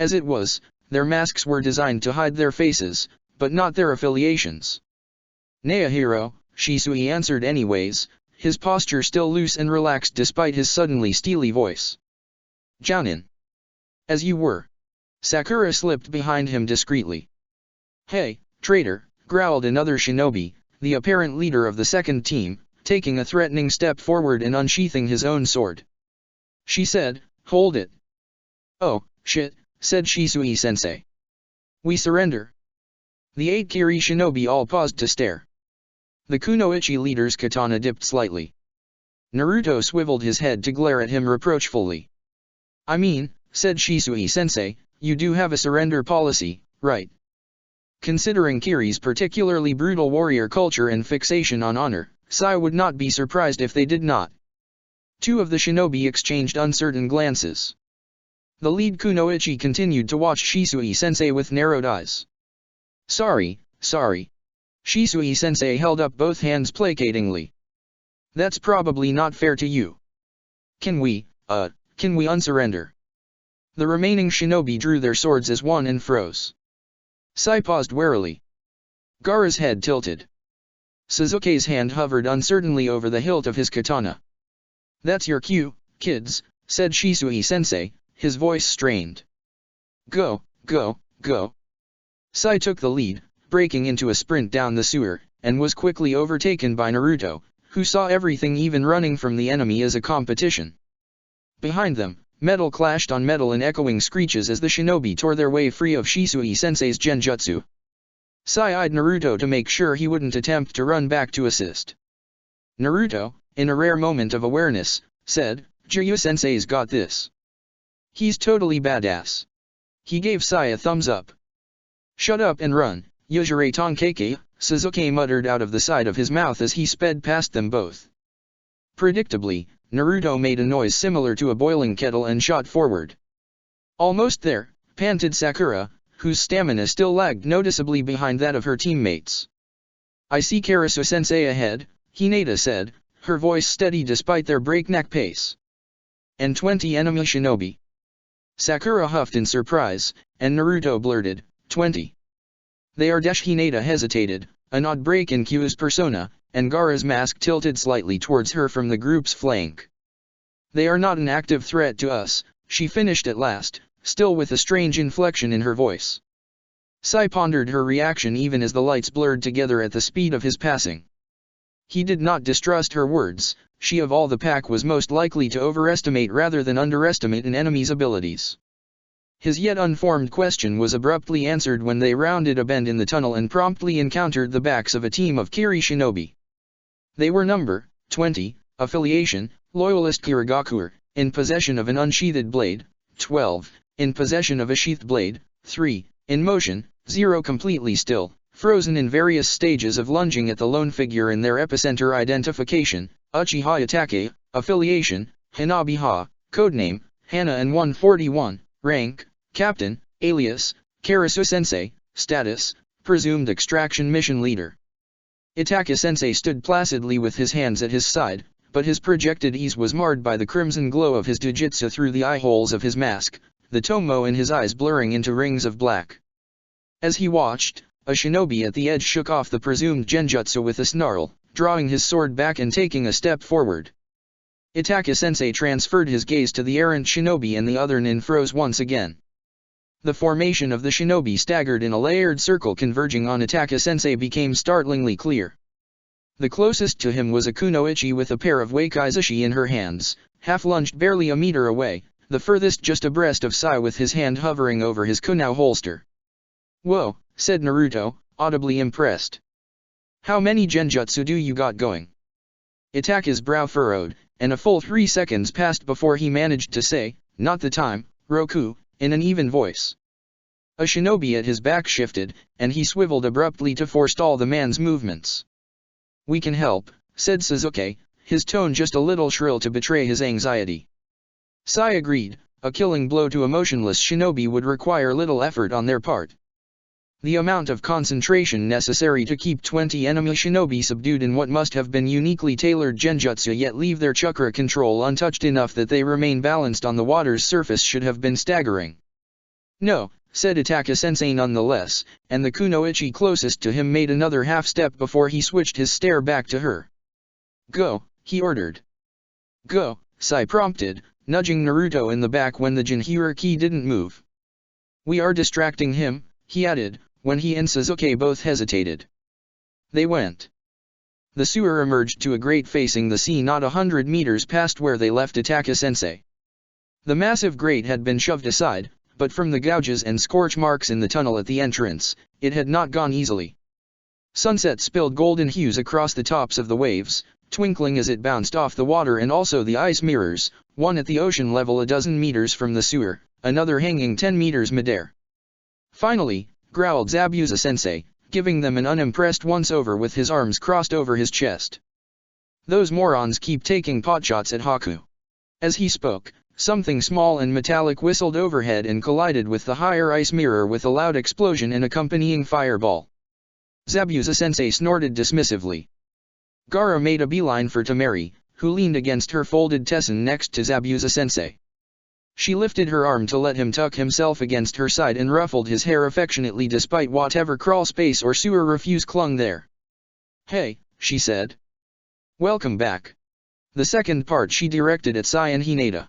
As it was, their masks were designed to hide their faces, but not their affiliations. Naohiro, Shisui answered anyways, his posture still loose and relaxed despite his suddenly steely voice. Jounin. As you were. Sakura slipped behind him discreetly. Hey, traitor, growled another shinobi, the apparent leader of the second team, taking a threatening step forward and unsheathing his own sword. She said, hold it. Oh, shit, said Shisui-sensei. We surrender. The 8 Kiri shinobi all paused to stare. The Kunoichi leader's katana dipped slightly. Naruto swiveled his head to glare at him reproachfully. I mean, said Shisui-sensei, you do have a surrender policy, right? Considering Kiri's particularly brutal warrior culture and fixation on honor, Sai would not be surprised if they did not. 2 of the shinobi exchanged uncertain glances. The lead Kunoichi continued to watch Shisui-sensei with narrowed eyes. Sorry. Shisui-sensei held up both hands placatingly. That's probably not fair to you. Can we unsurrender? The remaining shinobi drew their swords as one and froze. Sai paused warily. Gaara's head tilted. Sasuke's hand hovered uncertainly over the hilt of his katana. That's your cue, kids, said Shisui-sensei, his voice strained. Go. Sai took the lead, breaking into a sprint down the sewer, and was quickly overtaken by Naruto, who saw everything even running from the enemy as a competition. Behind them, metal clashed on metal in echoing screeches as the shinobi tore their way free of Shisui-sensei's genjutsu. Sai eyed Naruto to make sure he wouldn't attempt to run back to assist. Naruto, in a rare moment of awareness, said, Jiryu-sensei's got this. He's totally badass. He gave Sai a thumbs up. Shut up and run, Yojire Tonkeke, Sasuke muttered out of the side of his mouth as he sped past them both. Predictably, Naruto made a noise similar to a boiling kettle and shot forward. Almost there, panted Sakura, whose stamina still lagged noticeably behind that of her teammates. I see Karasu-sensei ahead, Hinata said, her voice steady despite their breakneck pace. And 20 enemy shinobi. Sakura huffed in surprise, and Naruto blurted, 20. They are Desh. Hinata hesitated, an odd break in Kyuu's persona, and Gaara's mask tilted slightly towards her from the group's flank. They are not an active threat to us, she finished at last, still with a strange inflection in her voice. Sai pondered her reaction even as the lights blurred together at the speed of his passing. He did not distrust her words, she of all the pack was most likely to overestimate rather than underestimate an enemy's abilities. His yet unformed question was abruptly answered when they rounded a bend in the tunnel and promptly encountered the backs of a team of Kiri shinobi. They were number 20, affiliation, Loyalist Kirigakuer, in possession of an unsheathed blade, 12, in possession of a sheathed blade, 3, in motion, 0 completely still, frozen in various stages of lunging at the lone figure in their epicenter identification, Uchiha Itake, affiliation, Hanabi-ha, codename, Hana and 141, rank, captain, alias, Karasu-sensei, status, presumed extraction mission leader. Itake-sensei stood placidly with his hands at his side, but his projected ease was marred by the crimson glow of his jujutsu through the eye holes of his mask, the tomo in his eyes blurring into rings of black. As he watched, a shinobi at the edge shook off the presumed genjutsu with a snarl, drawing his sword back and taking a step forward. Itachi-sensei transferred his gaze to the errant shinobi and the other nin froze once again. The formation of the shinobi staggered in a layered circle converging on Itachi-sensei became startlingly clear. The closest to him was a kunoichi with a pair of wakaizushi in her hands, half-lunged barely a meter away, the furthest just abreast of Sai with his hand hovering over his kunao holster. "Whoa," said Naruto, audibly impressed. "How many genjutsu do you got going?" Itachi's brow furrowed, and a full 3 seconds passed before he managed to say, "Not the time, Roku," in an even voice. A shinobi at his back shifted, and he swiveled abruptly to forestall the man's movements. "We can help," said Sasuke, his tone just a little shrill to betray his anxiety. Sai agreed, a killing blow to a motionless shinobi would require little effort on their part. The amount of concentration necessary to keep 20 enemy shinobi subdued in what must have been uniquely tailored genjutsu yet leave their chakra control untouched enough that they remain balanced on the water's surface should have been staggering. "No," said Itachi-sensei nonetheless, and the kunoichi closest to him made another half-step before he switched his stare back to her. "Go," he ordered. "Go," Sai prompted, nudging Naruto in the back when the Jinchuriki didn't move. "We are distracting him," he added, when he and Sasuke both hesitated. They went. The sewer emerged to a grate facing the sea not 100 meters past where they left Itachi-sensei. The massive grate had been shoved aside, but from the gouges and scorch marks in the tunnel at the entrance, it had not gone easily. Sunset spilled golden hues across the tops of the waves, twinkling as it bounced off the water and also the ice mirrors, one at the ocean level a dozen meters from the sewer, another hanging 10 meters midair. "Finally," growled Zabuza-sensei, giving them an unimpressed once-over with his arms crossed over his chest. "Those morons keep taking potshots at Haku." As he spoke, something small and metallic whistled overhead and collided with the higher ice mirror with a loud explosion and accompanying fireball. Zabuza-sensei snorted dismissively. Gaara made a beeline for Temari, who leaned against her folded tesson next to Zabuza-sensei. She lifted her arm to let him tuck himself against her side and ruffled his hair affectionately despite whatever crawl space or sewer refuse clung there. "Hey," she said. "Welcome back." The second part she directed at Sai and Hinata.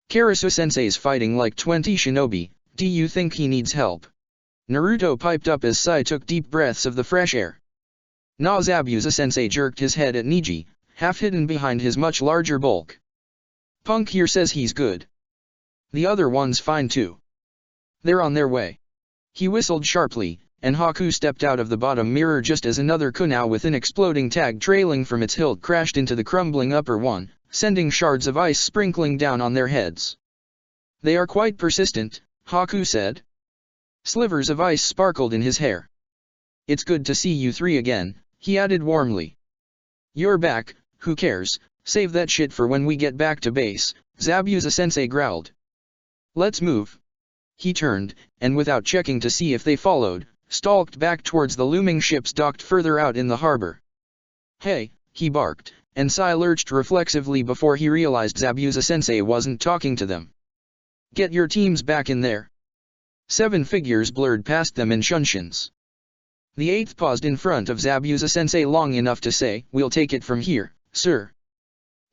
"Karasu-sensei's fighting like 20 shinobi, do you think he needs help?" Naruto piped up as Sai took deep breaths of the fresh air. "Nah." Zabuza-sensei jerked his head at Niji, half hidden behind his much larger bulk. "Punk here says he's good. The other one's fine too. They're on their way." He whistled sharply, and Haku stepped out of the bottom mirror just as another kunao with an exploding tag trailing from its hilt crashed into the crumbling upper one, sending shards of ice sprinkling down on their heads. "They are quite persistent," Haku said. Slivers of ice sparkled in his hair. "It's good to see you three again," he added warmly. "You're back, who cares, save that shit for when we get back to base," Zabuza-sensei growled. "Let's move." He turned, and without checking to see if they followed, stalked back towards the looming ships docked further out in the harbor. "Hey," he barked, and Sai lurched reflexively before he realized Zabuza-sensei wasn't talking to them. "Get your teams back in there." 7 figures blurred past them in shunshuns. The 8th paused in front of Zabuza-sensei long enough to say, "We'll take it from here, sir.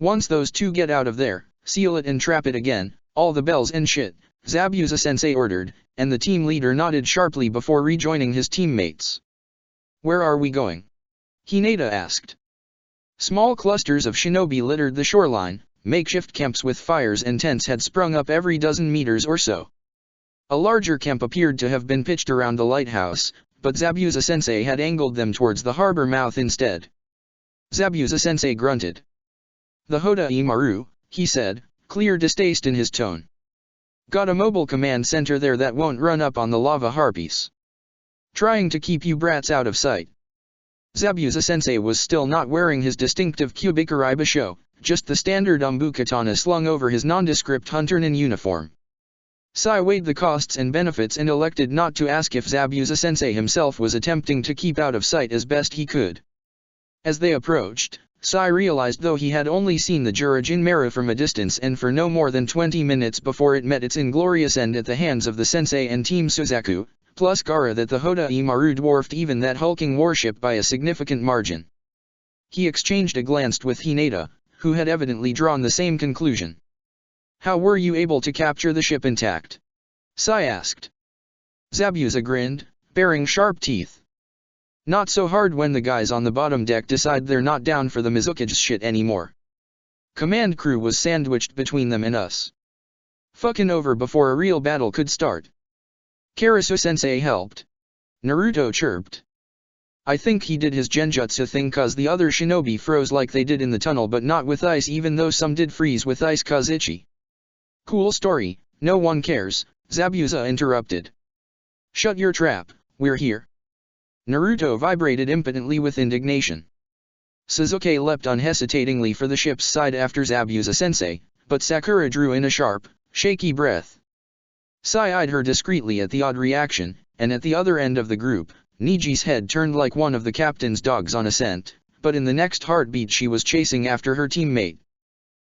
Once those two get out of there, seal it and trap it again, all the bells and shit," Zabuza-sensei ordered, and the team leader nodded sharply before rejoining his teammates. "Where are we going?" Hinata asked. Small clusters of shinobi littered the shoreline, makeshift camps with fires and tents had sprung up every dozen meters or so. A larger camp appeared to have been pitched around the lighthouse, but Zabuza-sensei had angled them towards the harbor mouth instead. Zabuza-sensei grunted. "The Hoda Imaru," he said, clear distaste in his tone. "Got a mobile command center there that won't run up on the lava harpies. Trying to keep you brats out of sight." Zabuza-sensei was still not wearing his distinctive Kubikari Basho, just the standard Umbu katana slung over his nondescript hunter-nin uniform. Sai weighed the costs and benefits and elected not to ask if Zabuza-sensei himself was attempting to keep out of sight as best he could. As they approached, Sai realized though he had only seen the Jurajin Meru from a distance and for no more than 20 minutes before it met its inglorious end at the hands of the sensei and Team Suzaku, plus Gaara that the Hoda Imaru dwarfed even that hulking warship by a significant margin. He exchanged a glance with Hinata, who had evidently drawn the same conclusion. "How were you able to capture the ship intact?" Sai asked. Zabuza grinned, baring sharp teeth. "Not so hard when the guys on the bottom deck decide they're not down for the Mizuki's shit anymore. Command crew was sandwiched between them and us. Fucking over before a real battle could start." Karasu-sensei helped. Naruto chirped. "I think he did his genjutsu thing cause the other shinobi froze like they did in the tunnel, but not with ice, even though some did freeze with ice cause itchy." "Cool story, no one cares," Zabuza interrupted. "Shut your trap, we're here." Naruto vibrated impotently with indignation. Sasuke leapt unhesitatingly for the ship's side after Zabuza-sensei, but Sakura drew in a sharp, shaky breath. Sai eyed her discreetly at the odd reaction, and at the other end of the group, Niji's head turned like one of the captain's dogs on a scent, but in the next heartbeat she was chasing after her teammate.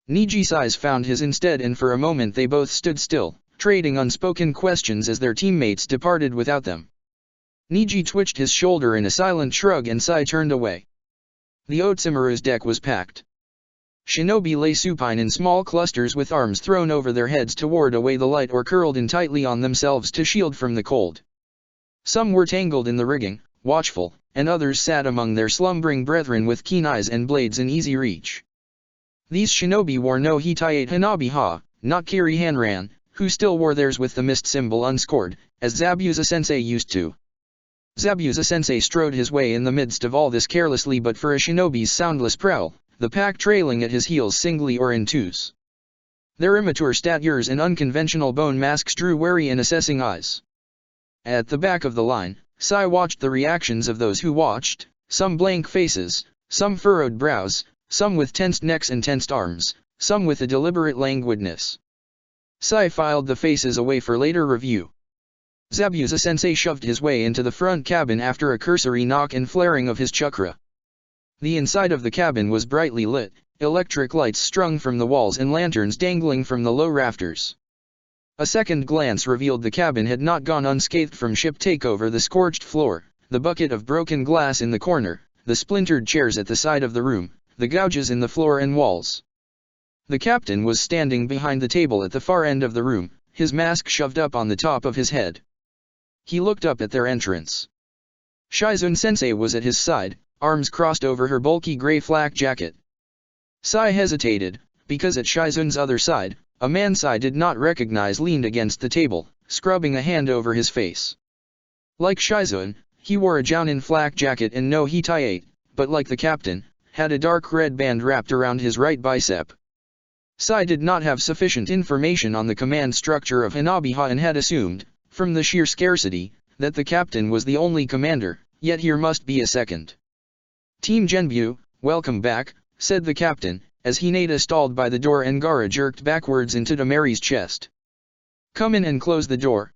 Niji's eyes found his instead, and for a moment they both stood still, trading unspoken questions as their teammates departed without them. Niji twitched his shoulder in a silent shrug and Sai turned away. The Otsumaru's deck was packed. Shinobi lay supine in small clusters with arms thrown over their heads to ward away the light or curled in tightly on themselves to shield from the cold. Some were tangled in the rigging, watchful, and others sat among their slumbering brethren with keen eyes and blades in easy reach. These shinobi wore no Hitayate Hanabi-ha, not Kiri Hanran, who still wore theirs with the mist symbol unscored, as Zabuza-sensei used to. Zabuza-sensei strode his way in the midst of all this carelessly but for a shinobi's soundless prowl, the pack trailing at his heels singly or in twos. Their immature statures and unconventional bone masks drew wary and assessing eyes. At the back of the line, Sai watched the reactions of those who watched, some blank faces, some furrowed brows, some with tensed necks and tensed arms, some with a deliberate languidness. Sai filed the faces away for later review. Zabuza-sensei shoved his way into the front cabin after a cursory knock and flaring of his chakra. The inside of the cabin was brightly lit, electric lights strung from the walls and lanterns dangling from the low rafters. A second glance revealed the cabin had not gone unscathed from ship takeover. The scorched floor, the bucket of broken glass in the corner, the splintered chairs at the side of the room, the gouges in the floor and walls. The captain was standing behind the table at the far end of the room, his mask shoved up on the top of his head. He looked up at their entrance. Shizune-sensei was at his side, arms crossed over her bulky gray flak jacket. Sai hesitated, because at Shizune's other side, a man Sai did not recognize leaned against the table, scrubbing a hand over his face. Like Shizune, he wore a jounin flak jacket and no hitayate, but like the captain, had a dark red band wrapped around his right bicep. Sai did not have sufficient information on the command structure of Hanabi-ha and had assumed, from the sheer scarcity, that the captain was the only commander, yet here must be a second. "Team Genbu, welcome back," said the captain, as Hinata stalled by the door and Gaara jerked backwards into Tamari's chest. "Come in and close the door.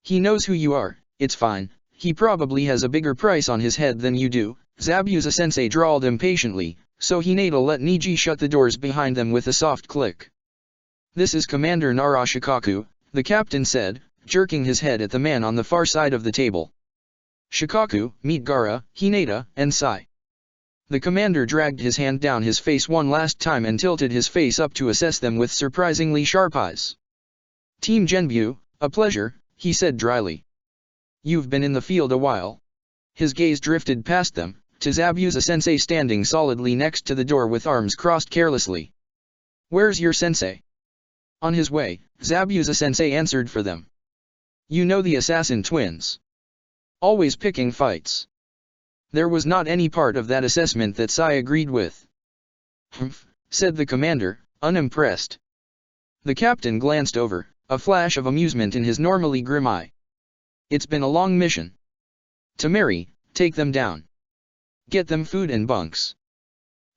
He knows who you are, it's fine, he probably has a bigger price on his head than you do," Zabuza-sensei drawled impatiently, so Hinata let Niji shut the doors behind them with a soft click. "This is Commander Nara Shikaku," the captain said, jerking his head at the man on the far side of the table. "Shikaku, meet Gaara, Hinata, and Sai." The commander dragged his hand down his face one last time and tilted his face up to assess them with surprisingly sharp eyes. "Team Genbu, a pleasure," he said dryly. "You've been in the field a while." His gaze drifted past them, to Zabuza-sensei standing solidly next to the door with arms crossed carelessly. "Where's your sensei?" "On his way," Zabuza-sensei answered for them. "You know the assassin twins. Always picking fights." There was not any part of that assessment that Sai agreed with. "Humph," said the commander, unimpressed. The captain glanced over, a flash of amusement in his normally grim eye. "It's been a long mission. Tamari, take them down. Get them food and bunks."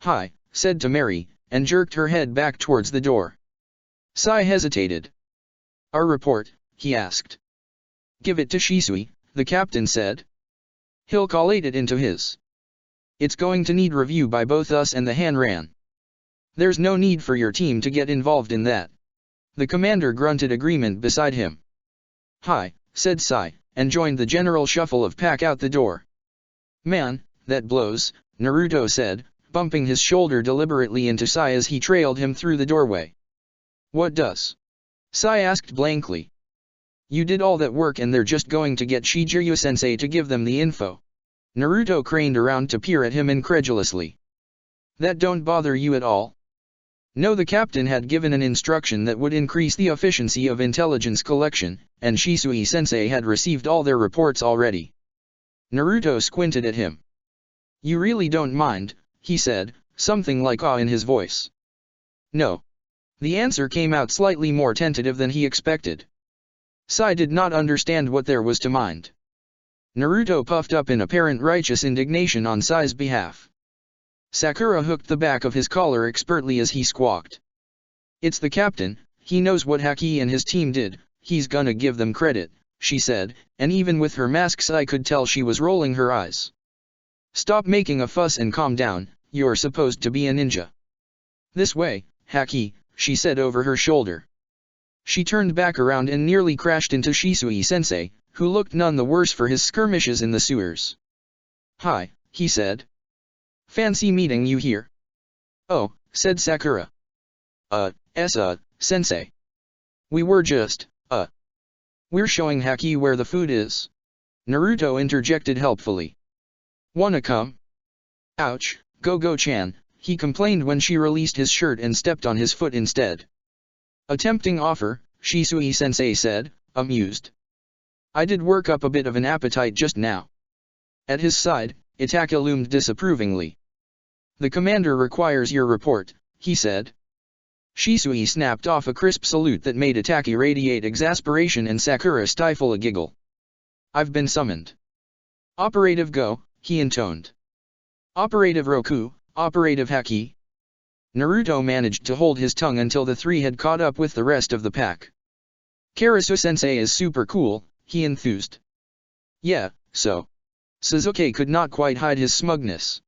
"Hi," said Tamari, and jerked her head back towards the door. Sai hesitated. "Our report?" he asked. "Give it to Shisui," the captain said. "He'll collate it into his. It's going to need review by both us and the Hanran. There's no need for your team to get involved in that." The commander grunted agreement beside him. "Hi," said Sai, and joined the general shuffle of pack out the door. "Man, that blows," Naruto said, bumping his shoulder deliberately into Sai as he trailed him through the doorway. What does? Sai asked blankly. You did all that work and they're just going to get Shijiryu-sensei to give them the info. Naruto craned around to peer at him incredulously. That don't bother you at all? No, the captain had given an instruction that would increase the efficiency of intelligence collection, and Shisui-sensei had received all their reports already. Naruto squinted at him. You really don't mind, he said, something like awe in his voice. No. The answer came out slightly more tentative than he expected. Sai did not understand what there was to mind. Naruto puffed up in apparent righteous indignation on Sai's behalf. Sakura hooked the back of his collar expertly as he squawked. It's the captain, he knows what Haki and his team did, he's gonna give them credit, she said, and even with her mask Sai could tell she was rolling her eyes. Stop making a fuss and calm down, you're supposed to be a ninja. This way, Haki, she said over her shoulder. She turned back around and nearly crashed into Shisui-sensei, who looked none the worse for his skirmishes in the sewers. Hi, he said. Fancy meeting you here. Oh, said Sakura. Sensei. We were just, We're showing Haki where the food is. Naruto interjected helpfully. Wanna come? Ouch, Gogo-chan, he complained when she released his shirt and stepped on his foot instead. A tempting offer, Shisui-sensei said, amused. I did work up a bit of an appetite just now. At his side, Itaka loomed disapprovingly. The commander requires your report, he said. Shisui snapped off a crisp salute that made Itaka radiate exasperation and Sakura stifle a giggle. I've been summoned. Operative Go, he intoned. Operative Roku, Operative Haki. Naruto managed to hold his tongue until the three had caught up with the rest of the pack. Karasu-sensei is super cool, he enthused. Yeah, so. Sasuke could not quite hide his smugness.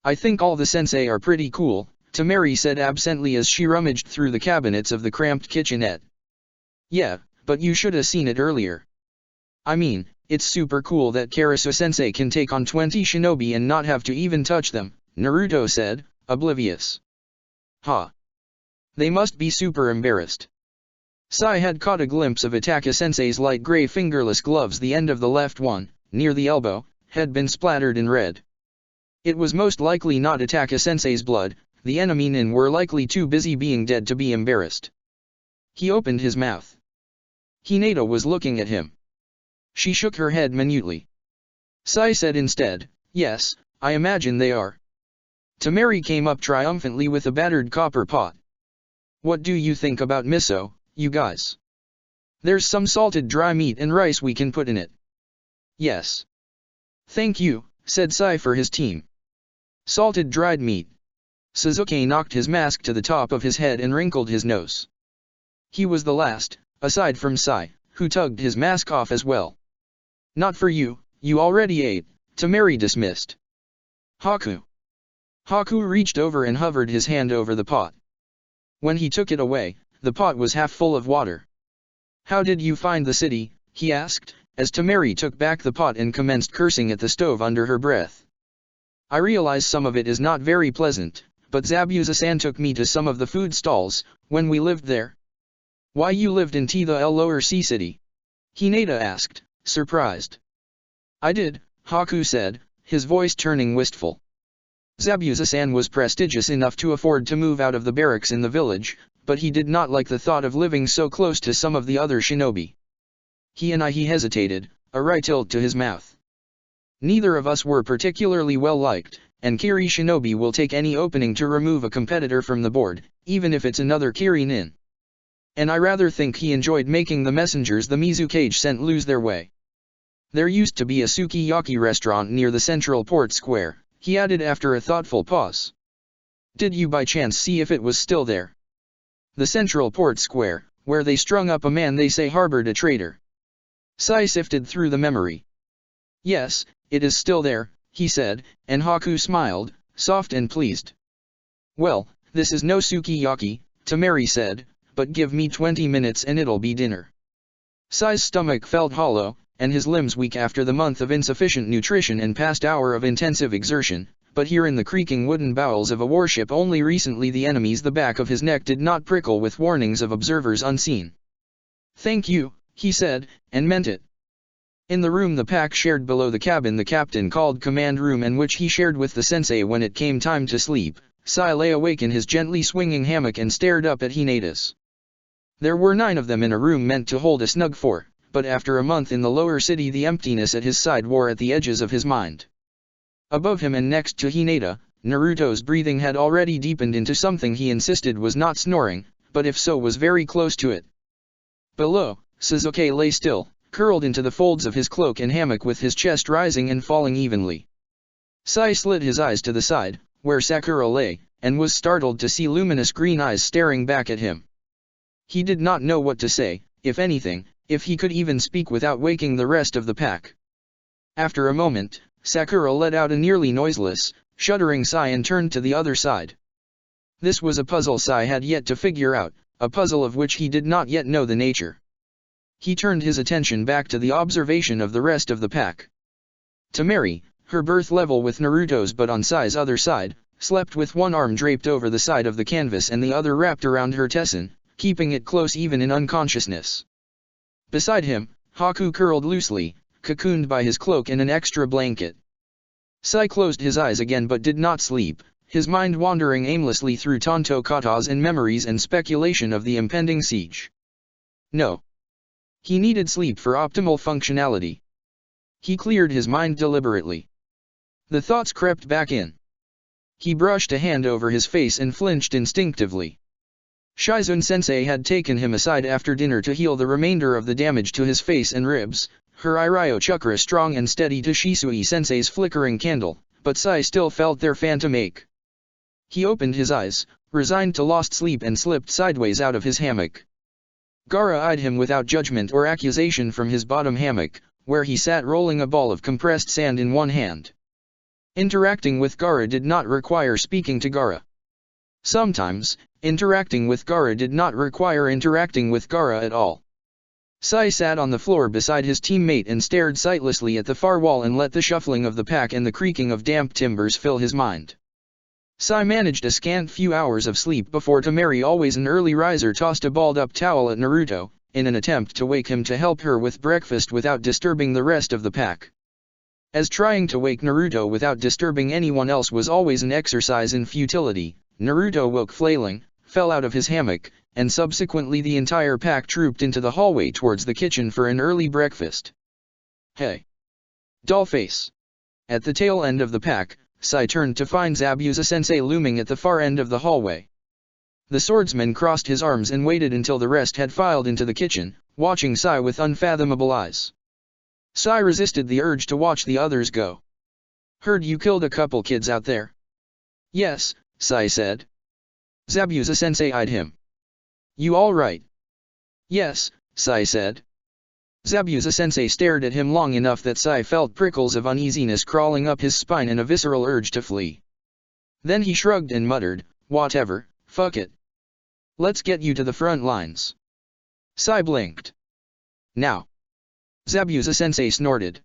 I think all the sensei are pretty cool, Temari said absently as she rummaged through the cabinets of the cramped kitchenette. Yeah, but you should have seen it earlier. I mean, it's super cool that Karasu-sensei can take on 20 shinobi and not have to even touch them, Naruto said, oblivious. Ha. They must be super embarrassed. Sai had caught a glimpse of Itaka-sensei's light gray fingerless gloves. The end of the left one, near the elbow, had been splattered in red. It was most likely not Itaka-sensei's blood, the enemy nin were likely too busy being dead to be embarrassed. He opened his mouth. Hinata was looking at him. She shook her head minutely. Sai said instead, yes, I imagine they are. Temari came up triumphantly with a battered copper pot. What do you think about miso, you guys? There's some salted dry meat and rice we can put in it. Yes. Thank you, said Sai for his team. Salted dried meat. Sasuke knocked his mask to the top of his head and wrinkled his nose. He was the last, aside from Sai, who tugged his mask off as well. Not for you, you already ate, Temari dismissed. Haku. Haku reached over and hovered his hand over the pot. When he took it away, the pot was half full of water. How did you find the city, he asked, as Temari took back the pot and commenced cursing at the stove under her breath. I realize some of it is not very pleasant, but Zabuza-san took me to some of the food stalls, when we lived there. Why you lived in the Lower Sea City? Hinata asked, surprised. I did, Haku said, his voice turning wistful. Zabuza-san was prestigious enough to afford to move out of the barracks in the village, but he did not like the thought of living so close to some of the other shinobi. He hesitated, a wry tilt to his mouth. Neither of us were particularly well liked, and Kiri Shinobi will take any opening to remove a competitor from the board, even if it's another Kiri nin. And I rather think he enjoyed making the messengers the Mizukage sent lose their way. There used to be a sukiyaki restaurant near the central port square, he added after a thoughtful pause. Did you by chance see if it was still there? The central port square, where they strung up a man they say harbored a traitor. Sai sifted through the memory. Yes, it is still there, he said, and Haku smiled, soft and pleased. Well, this is no sukiyaki, Temari said, but give me 20 minutes and it'll be dinner. Sai's stomach felt hollow, and his limbs weak after the month of insufficient nutrition and past hour of intensive exertion, but here in the creaking wooden bowels of a warship only recently the back of his neck did not prickle with warnings of observers unseen. "Thank you," he said, and meant it. In the room the pack shared below the cabin the captain called command room and which he shared with the sensei when it came time to sleep, Sai lay awake in his gently swinging hammock and stared up at Hinetas. There were 9 of them in a room meant to hold a snug 4, but after a month in the lower city the emptiness at his side wore at the edges of his mind. Above him and next to Hinata, Naruto's breathing had already deepened into something he insisted was not snoring, but if so was very close to it. Below, Sasuke lay still, curled into the folds of his cloak and hammock with his chest rising and falling evenly. Sai slid his eyes to the side, where Sakura lay, and was startled to see luminous green eyes staring back at him. He did not know what to say, if anything, if he could even speak without waking the rest of the pack. After a moment, Sakura let out a nearly noiseless, shuddering sigh and turned to the other side. This was a puzzle Sai had yet to figure out, a puzzle of which he did not yet know the nature. He turned his attention back to the observation of the rest of the pack. Temari, her birth level with Naruto's but on Sai's other side, slept with one arm draped over the side of the canvas and the other wrapped around her tesson, keeping it close even in unconsciousness. Beside him, Haku curled loosely, cocooned by his cloak and an extra blanket. Sai closed his eyes again but did not sleep, his mind wandering aimlessly through Tanto katas and memories and speculation of the impending siege. No. He needed sleep for optimal functionality. He cleared his mind deliberately. The thoughts crept back in. He brushed a hand over his face and flinched instinctively. Shizune Sensei had taken him aside after dinner to heal the remainder of the damage to his face and ribs, her Iryo chakra strong and steady to Shisui Sensei's flickering candle, but Sai still felt their phantom ache. He opened his eyes, resigned to lost sleep and slipped sideways out of his hammock. Gaara eyed him without judgment or accusation from his bottom hammock, where he sat rolling a ball of compressed sand in one hand. Interacting with Gaara did not require speaking to Gaara. Sometimes, interacting with Gaara did not require interacting with Gaara at all. Sai sat on the floor beside his teammate and stared sightlessly at the far wall and let the shuffling of the pack and the creaking of damp timbers fill his mind. Sai managed a scant few hours of sleep before Temari, always an early riser, tossed a balled-up towel at Naruto, in an attempt to wake him to help her with breakfast without disturbing the rest of the pack. As trying to wake Naruto without disturbing anyone else was always an exercise in futility, Naruto woke flailing, fell out of his hammock, and subsequently the entire pack trooped into the hallway towards the kitchen for an early breakfast. Hey! Dollface! At the tail end of the pack, Sai turned to find Zabuza Sensei looming at the far end of the hallway. The swordsman crossed his arms and waited until the rest had filed into the kitchen, watching Sai with unfathomable eyes. Sai resisted the urge to watch the others go. "Heard you killed a couple kids out there?" "Yes," Sai said. Zabuza Sensei eyed him. "You all right?" "Yes," Sai said. Zabuza Sensei stared at him long enough that Sai felt prickles of uneasiness crawling up his spine and a visceral urge to flee. Then he shrugged and muttered, "Whatever, fuck it. Let's get you to the front lines." Sai blinked. "Now." Zabuza Sensei snorted.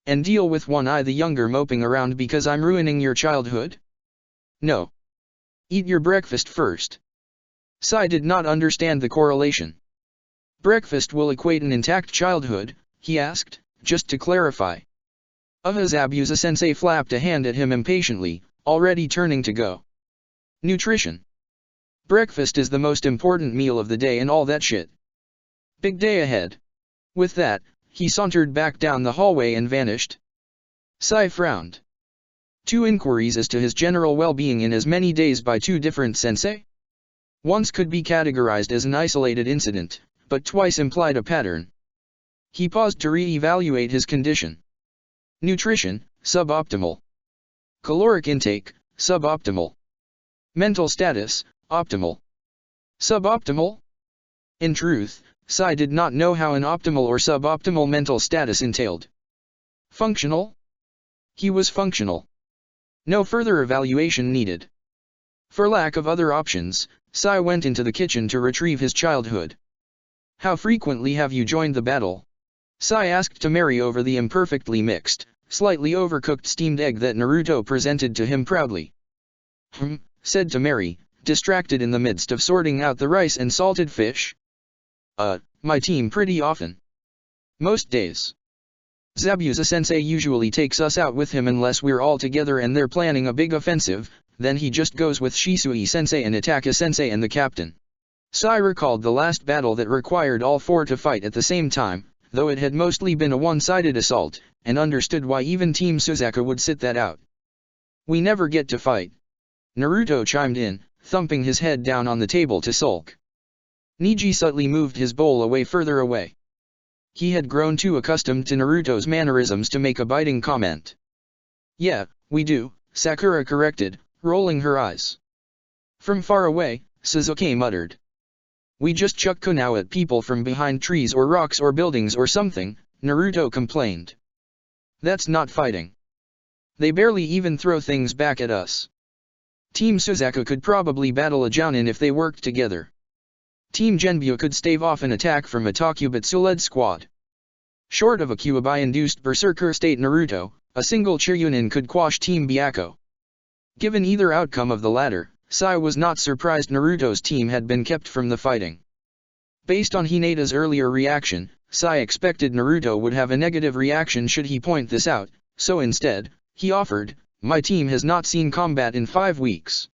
"And deal with One Eye the Younger moping around because I'm ruining your childhood?" "No. Eat your breakfast first." Sai did not understand the correlation. "Breakfast will equate an intact childhood?" he asked, just to clarify. Zabuza Sensei flapped a hand at him impatiently, already turning to go. "Nutrition. Breakfast is the most important meal of the day and all that shit. Big day ahead." With that, he sauntered back down the hallway and vanished. Sai frowned. 2 inquiries as to his general well-being in as many days by 2 different sensei? Once could be categorized as an isolated incident, but twice implied a pattern. He paused to re-evaluate his condition. Nutrition, suboptimal. Caloric intake, suboptimal. Mental status, optimal. Suboptimal? In truth, Sai did not know how an optimal or suboptimal mental status entailed. Functional? He was functional. No further evaluation needed. For lack of other options, Sai went into the kitchen to retrieve his childhood. "How frequently have you joined the battle?" Sai asked Temari over the imperfectly mixed, slightly overcooked steamed egg that Naruto presented to him proudly. Said Temari, distracted in the midst of sorting out the rice and salted fish. My team pretty often. Most days. Zabuza-sensei usually takes us out with him unless we're all together and they're planning a big offensive, then he just goes with Shisui-sensei and Itaka-sensei and the captain. Sai recalled the last battle that required all four to fight at the same time, though it had mostly been a one-sided assault, and understood why even Team Suzaku would sit that out. We never get to fight. Naruto chimed in, thumping his head down on the table to sulk. Niji subtly moved his bowl further away. He had grown too accustomed to Naruto's mannerisms to make a biting comment. Yeah, we do, Sakura corrected, rolling her eyes. From far away, Suzuki muttered. We just chuck kunao at people from behind trees or rocks or buildings or something, Naruto complained. That's not fighting. They barely even throw things back at us. Team Suzaku could probably battle a Jounin if they worked together. Team Genbyu could stave off an attack from a Takubutsu-led squad. Short of a Kyuubi-induced berserker state Naruto, a single Chiryunin could quash Team Byakko. Given either outcome of the latter, Sai was not surprised Naruto's team had been kept from the fighting. Based on Hinata's earlier reaction, Sai expected Naruto would have a negative reaction should he point this out, so instead, he offered, my team has not seen combat in 5 weeks.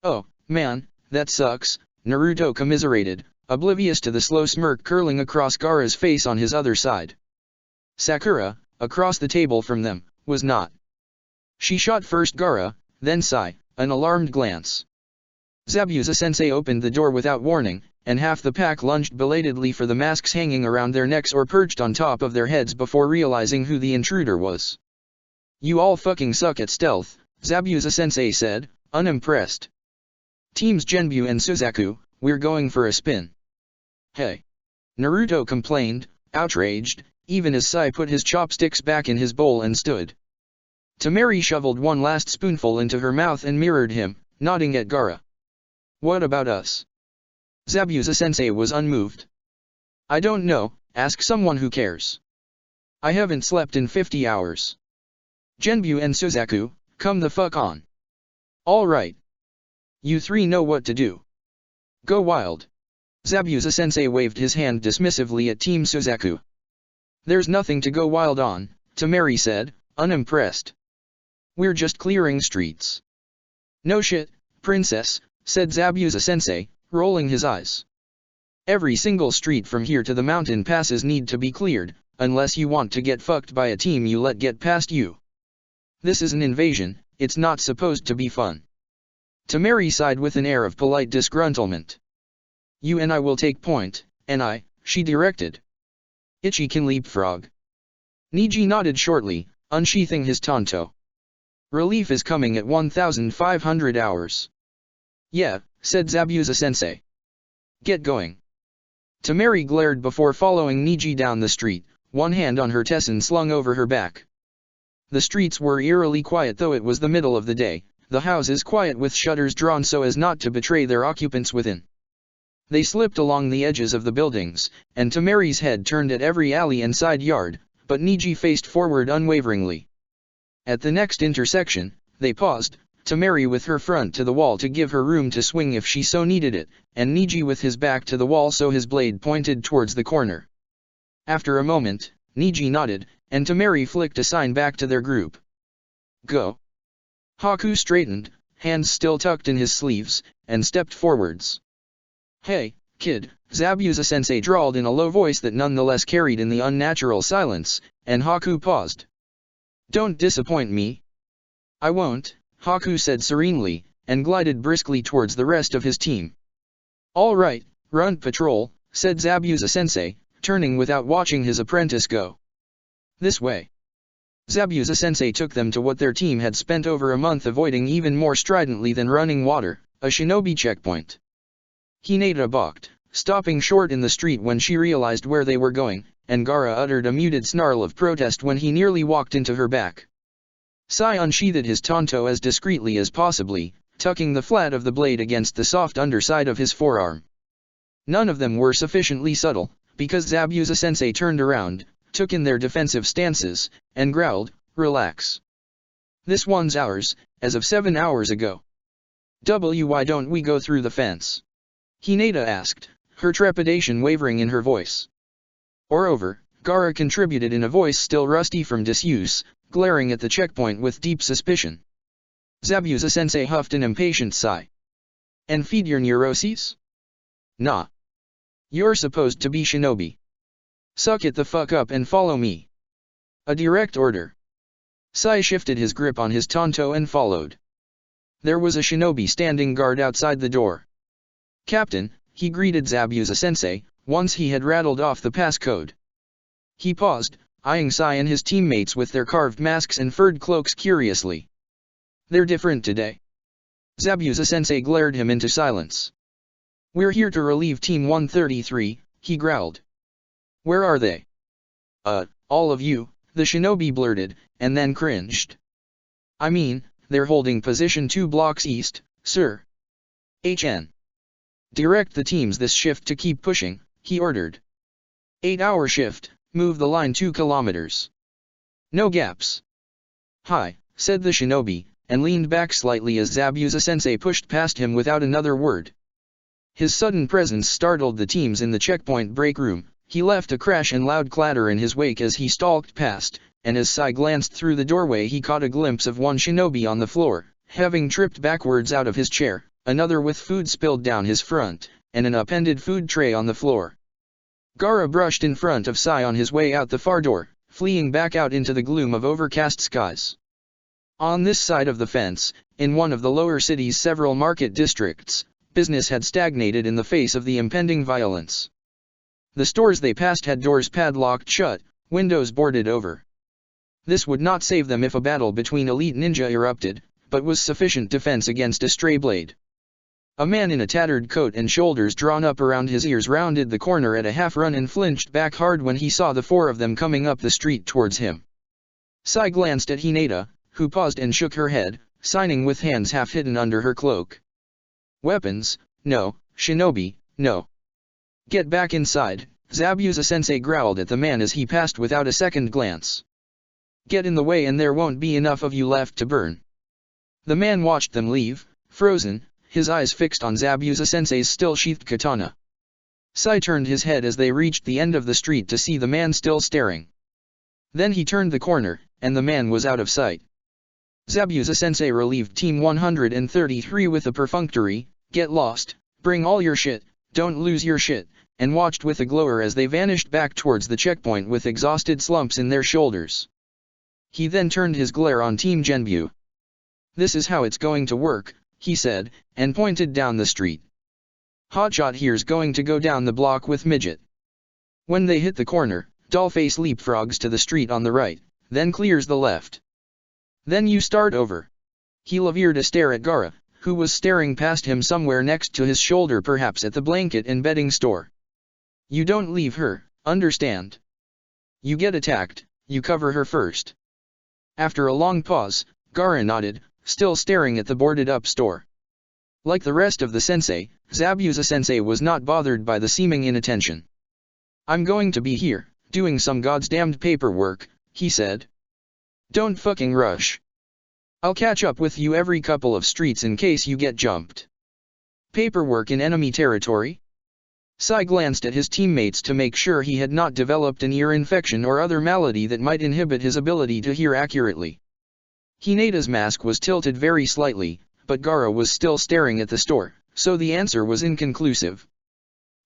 Oh, man, that sucks, Naruto commiserated, oblivious to the slow smirk curling across Gaara's face on his other side. Sakura, across the table from them, was not. She shot first Gaara, then Sai, an alarmed glance. Zabuza-sensei opened the door without warning, and half the pack lunged belatedly for the masks hanging around their necks or perched on top of their heads before realizing who the intruder was. You all fucking suck at stealth, Zabuza-sensei said, unimpressed. Teams Genbyu and Suzaku, we're going for a spin. Hey. Naruto complained, outraged, even as Sai put his chopsticks back in his bowl and stood. Temari shoveled one last spoonful into her mouth and mirrored him, nodding at Gaara. What about us? Zabuza-sensei was unmoved. I don't know, ask someone who cares. I haven't slept in 50 hours. Genbyu and Suzaku, come the fuck on. All right. You three know what to do. Go wild. Zabuza-sensei waved his hand dismissively at Team Suzaku. There's nothing to go wild on, Temari said, unimpressed. We're just clearing streets. No shit, princess, said Zabuza-sensei, rolling his eyes. Every single street from here to the mountain passes need to be cleared, unless you want to get fucked by a team you let get past you. This is an invasion, it's not supposed to be fun. Temari sighed with an air of polite disgruntlement. You and I will take point, and she directed. Ichi can leapfrog. Niji nodded shortly, unsheathing his tanto. Relief is coming at 1,500 hours. Yeah, said Zabuza-sensei. Get going. Temari glared before following Niji down the street, one hand on her tesson slung over her back. The streets were eerily quiet though it was the middle of the day, the houses quiet with shutters drawn so as not to betray their occupants within. They slipped along the edges of the buildings, and Temari's head turned at every alley and side yard, but Niji faced forward unwaveringly. At the next intersection, they paused, Temari with her front to the wall to give her room to swing if she so needed it, and Niji with his back to the wall so his blade pointed towards the corner. After a moment, Niji nodded, and Temari flicked a sign back to their group. Go. Haku straightened, hands still tucked in his sleeves, and stepped forwards. Hey, kid, Zabuza-sensei drawled in a low voice that nonetheless carried in the unnatural silence, and Haku paused. Don't disappoint me. I won't, Haku said serenely, and glided briskly towards the rest of his team. All right, run patrol, said Zabuza-sensei, turning without watching his apprentice go. This way. Zabuza-sensei took them to what their team had spent over a month avoiding even more stridently than running water, a shinobi checkpoint. Hinata balked, stopping short in the street when she realized where they were going, and Gaara uttered a muted snarl of protest when he nearly walked into her back. Sai unsheathed his tanto as discreetly as possibly, tucking the flat of the blade against the soft underside of his forearm. None of them were sufficiently subtle, because Zabuza-sensei turned around, took in their defensive stances, and growled, relax. This one's ours, as of 7 hours ago. Why don't we go through the fence? Hinata asked, her trepidation wavering in her voice. Moreover, Gaara contributed in a voice still rusty from disuse, glaring at the checkpoint with deep suspicion. Zabuza-sensei huffed an impatient sigh. And feed your neuroses? Nah. You're supposed to be shinobi. Suck it the fuck up and follow me. A direct order. Sai shifted his grip on his tanto and followed. There was a shinobi standing guard outside the door. Captain, he greeted Zabuza-sensei, once he had rattled off the passcode. He paused, eyeing Sai and his teammates with their carved masks and furred cloaks curiously. They're different today. Zabuza-sensei glared him into silence. We're here to relieve Team 133, he growled. Where are they? All of you, the shinobi blurted, and then cringed. I mean, they're holding position 2 blocks east, sir. HN. Direct the teams this shift to keep pushing, he ordered. 8-hour shift, move the line 2 kilometers. No gaps. Hi, said the shinobi, and leaned back slightly as Zabuza-sensei pushed past him without another word. His sudden presence startled the teams in the checkpoint break room. He left a crash and loud clatter in his wake as he stalked past, and as Sai glanced through the doorway he caught a glimpse of one shinobi on the floor, having tripped backwards out of his chair, another with food spilled down his front, and an upended food tray on the floor. Gaara brushed in front of Sai on his way out the far door, fleeing back out into the gloom of overcast skies. On this side of the fence, in one of the lower city's several market districts, business had stagnated in the face of the impending violence. The stores they passed had doors padlocked shut, windows boarded over. This would not save them if a battle between elite ninja erupted, but was sufficient defense against a stray blade. A man in a tattered coat and shoulders drawn up around his ears rounded the corner at a half-run and flinched back hard when he saw the 4 of them coming up the street towards him. Sai glanced at Hinata, who paused and shook her head, signing with hands half hidden under her cloak. Weapons, no, shinobi, no. Get back inside, Zabuza-sensei growled at the man as he passed without a second glance. Get in the way and there won't be enough of you left to burn. The man watched them leave, frozen, his eyes fixed on Zabuza-sensei's still-sheathed katana. Sai turned his head as they reached the end of the street to see the man still staring. Then he turned the corner, and the man was out of sight. Zabuza-sensei relieved Team 133 with a perfunctory, "Get lost, bring all your shit, don't lose your shit," and watched with a glower as they vanished back towards the checkpoint with exhausted slumps in their shoulders. He then turned his glare on Team Genbu. "This is how it's going to work," he said, and pointed down the street. "Hotshot here's going to go down the block with Midget. When they hit the corner, Dollface leapfrogs to the street on the right, then clears the left. Then you start over." He levered a stare at Gaara, who was staring past him somewhere next to his shoulder, perhaps at the blanket and bedding store. "You don't leave her, understand? You get attacked, you cover her first." After a long pause, Gaara nodded, still staring at the boarded-up store. Like the rest of the sensei, Zabuza-sensei was not bothered by the seeming inattention. "I'm going to be here, doing some goddamned paperwork," he said. "Don't fucking rush. I'll catch up with you every couple of streets in case you get jumped." "Paperwork in enemy territory?" Sai glanced at his teammates to make sure he had not developed an ear infection or other malady that might inhibit his ability to hear accurately. Hinata's mask was tilted very slightly, but Gaara was still staring at the store, so the answer was inconclusive.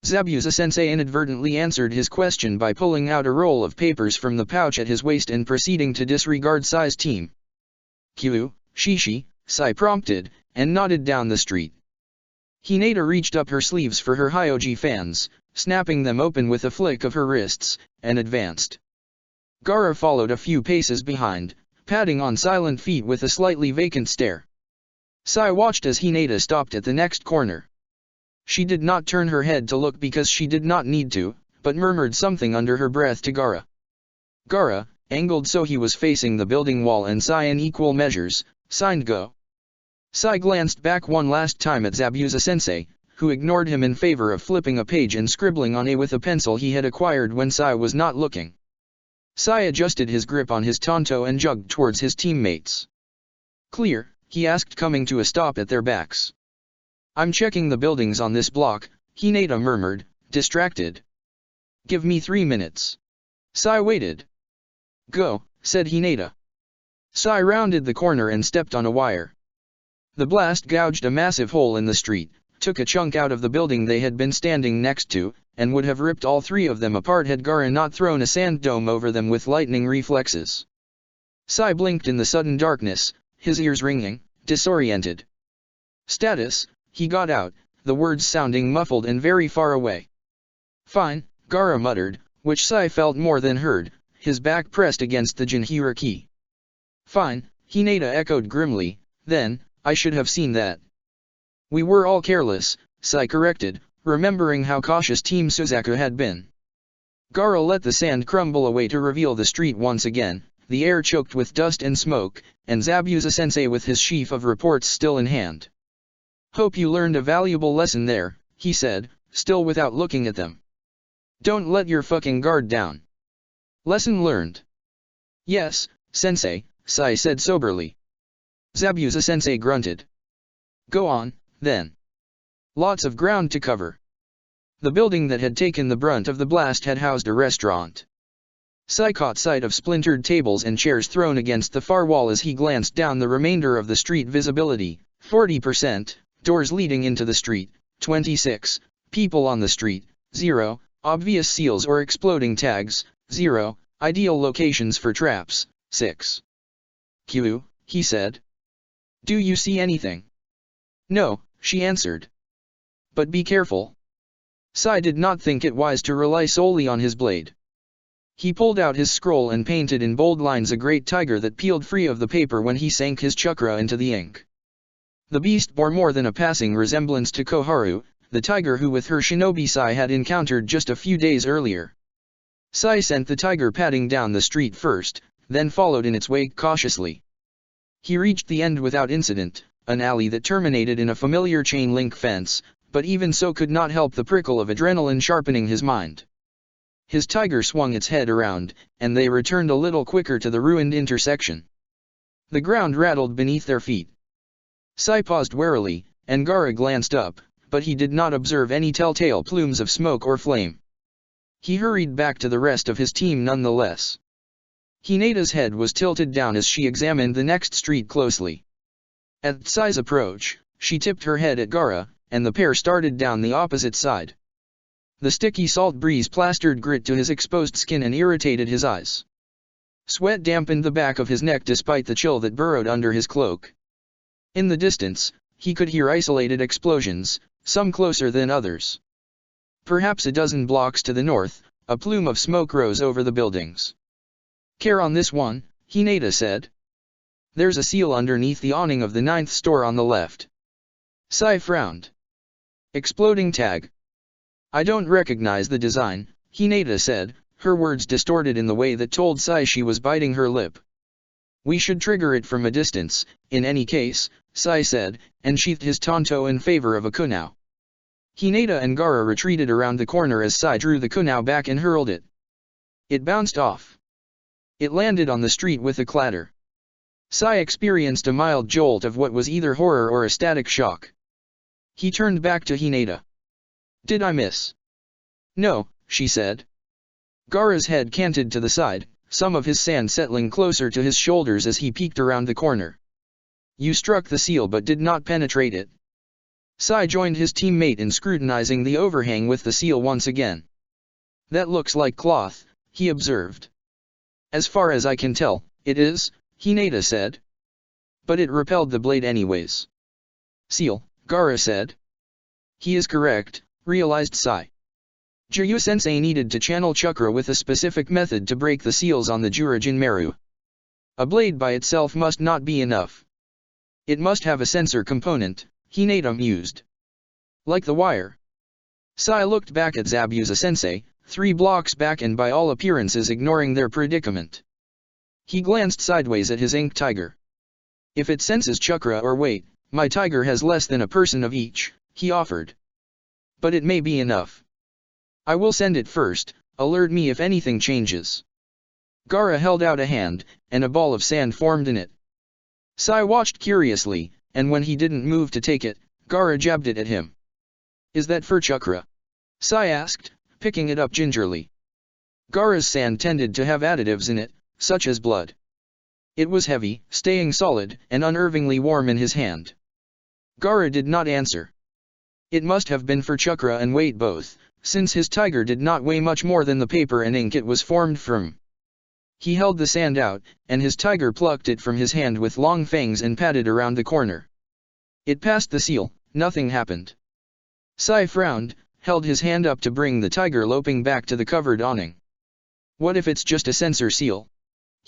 Zabuza-sensei inadvertently answered his question by pulling out a roll of papers from the pouch at his waist and proceeding to disregard Sai's team. "Q, Shishi," Sai prompted, and nodded down the street. Hinata reached up her sleeves for her Hyoji fans, snapping them open with a flick of her wrists, and advanced. Gaara followed a few paces behind, padding on silent feet with a slightly vacant stare. Sai watched as Hinata stopped at the next corner. She did not turn her head to look because she did not need to, but murmured something under her breath to Gaara. Gaara, angled so he was facing the building wall and Sai in equal measures, signed go. Sai glanced back one last time at Zabuza-sensei, who ignored him in favor of flipping a page and scribbling on it with a pencil he had acquired when Sai was not looking. Sai adjusted his grip on his tanto and jogged towards his teammates. Clear, he asked, coming to a stop at their backs. I'm checking the buildings on this block, Hinata murmured, distracted. Give me 3 minutes. Sai waited. Go, said Hinata. Sai rounded the corner and stepped on a wire. The blast gouged a massive hole in the street, took a chunk out of the building they had been standing next to, and would have ripped all 3 of them apart had Gaara not thrown a sand dome over them with lightning reflexes. Sai blinked in the sudden darkness, his ears ringing, disoriented. Status, he got out, the words sounding muffled and very far away. Fine, Gaara muttered, which Sai felt more than heard, his back pressed against the Jinhira key. Fine, Hinata echoed grimly, then, I should have seen that. We were all careless, Sai corrected, remembering how cautious Team Suzaku had been. Gaara let the sand crumble away to reveal the street once again, the air choked with dust and smoke, and Zabuza-sensei with his sheaf of reports still in hand. Hope you learned a valuable lesson there, he said, still without looking at them. Don't let your fucking guard down. Lesson learned. Yes, sensei, Sai said soberly. Zabuza-sensei grunted. Go on, then. Lots of ground to cover. The building that had taken the brunt of the blast had housed a restaurant. Sai caught sight of splintered tables and chairs thrown against the far wall as he glanced down the remainder of the street. Visibility, 40%, doors leading into the street, 26, people on the street, 0, obvious seals or exploding tags, 0, ideal locations for traps, 6. Q, he said. Do you see anything? No, she answered. But be careful. Sai did not think it wise to rely solely on his blade. He pulled out his scroll and painted in bold lines a great tiger that peeled free of the paper when he sank his chakra into the ink. The beast bore more than a passing resemblance to Koharu, the tiger who with her shinobi Sai had encountered just a few days earlier. Sai sent the tiger padding down the street first, then followed in its wake cautiously. He reached the end without incident, an alley that terminated in a familiar chain-link fence, but even so could not help the prickle of adrenaline sharpening his mind. His tiger swung its head around, and they returned a little quicker to the ruined intersection. The ground rattled beneath their feet. Sai paused warily, and Gaara glanced up, but he did not observe any telltale plumes of smoke or flame. He hurried back to the rest of his team nonetheless. Hinata's head was tilted down as she examined the next street closely. At Sai's approach, she tipped her head at Gaara, and the pair started down the opposite side. The sticky salt breeze plastered grit to his exposed skin and irritated his eyes. Sweat dampened the back of his neck despite the chill that burrowed under his cloak. In the distance, he could hear isolated explosions, some closer than others. Perhaps a dozen blocks to the north, a plume of smoke rose over the buildings. Care on this one, Hinata said. There's a seal underneath the awning of the 9th store on the left. Sai frowned. Exploding tag. I don't recognize the design, Hinata said, her words distorted in the way that told Sai she was biting her lip. We should trigger it from a distance, in any case, Sai said, and sheathed his tanto in favor of a kunao. Hinata and Gaara retreated around the corner as Sai drew the kunao back and hurled it. It bounced off. It landed on the street with a clatter. Sai experienced a mild jolt of what was either horror or a static shock. He turned back to Hinata. Did I miss? No, she said. Gaara's head canted to the side, some of his sand settling closer to his shoulders as he peeked around the corner. You struck the seal but did not penetrate it. Sai joined his teammate in scrutinizing the overhang with the seal once again. That looks like cloth, he observed. As far as I can tell, it is, Hinata said. But it repelled the blade anyways. Seal, Gaara said. He is correct, realized Sai. Jiryu-sensei needed to channel chakra with a specific method to break the seals on the Jurajin Meru. A blade by itself must not be enough. It must have a sensor component, Hinata mused. Like the wire. Sai looked back at Zabuza-sensei, 3 blocks back and by all appearances ignoring their predicament. He glanced sideways at his ink tiger. If it senses chakra or weight, my tiger has less than a person of each, he offered. But it may be enough. I will send it first, alert me if anything changes. Gaara held out a hand, and a ball of sand formed in it. Sai watched curiously, and when he didn't move to take it, Gaara jabbed it at him. "Is that for Chakra?" Sai asked, picking it up gingerly. Gaara's sand tended to have additives in it, such as blood. It was heavy, staying solid, and unnervingly warm in his hand. Gaara did not answer. It must have been for Chakra and weight both, since his tiger did not weigh much more than the paper and ink it was formed from. He held the sand out, and his tiger plucked it from his hand with long fangs and patted around the corner. It passed the seal, nothing happened. Sai frowned, held his hand up to bring the tiger loping back to the covered awning. "What if it's just a sensor seal?"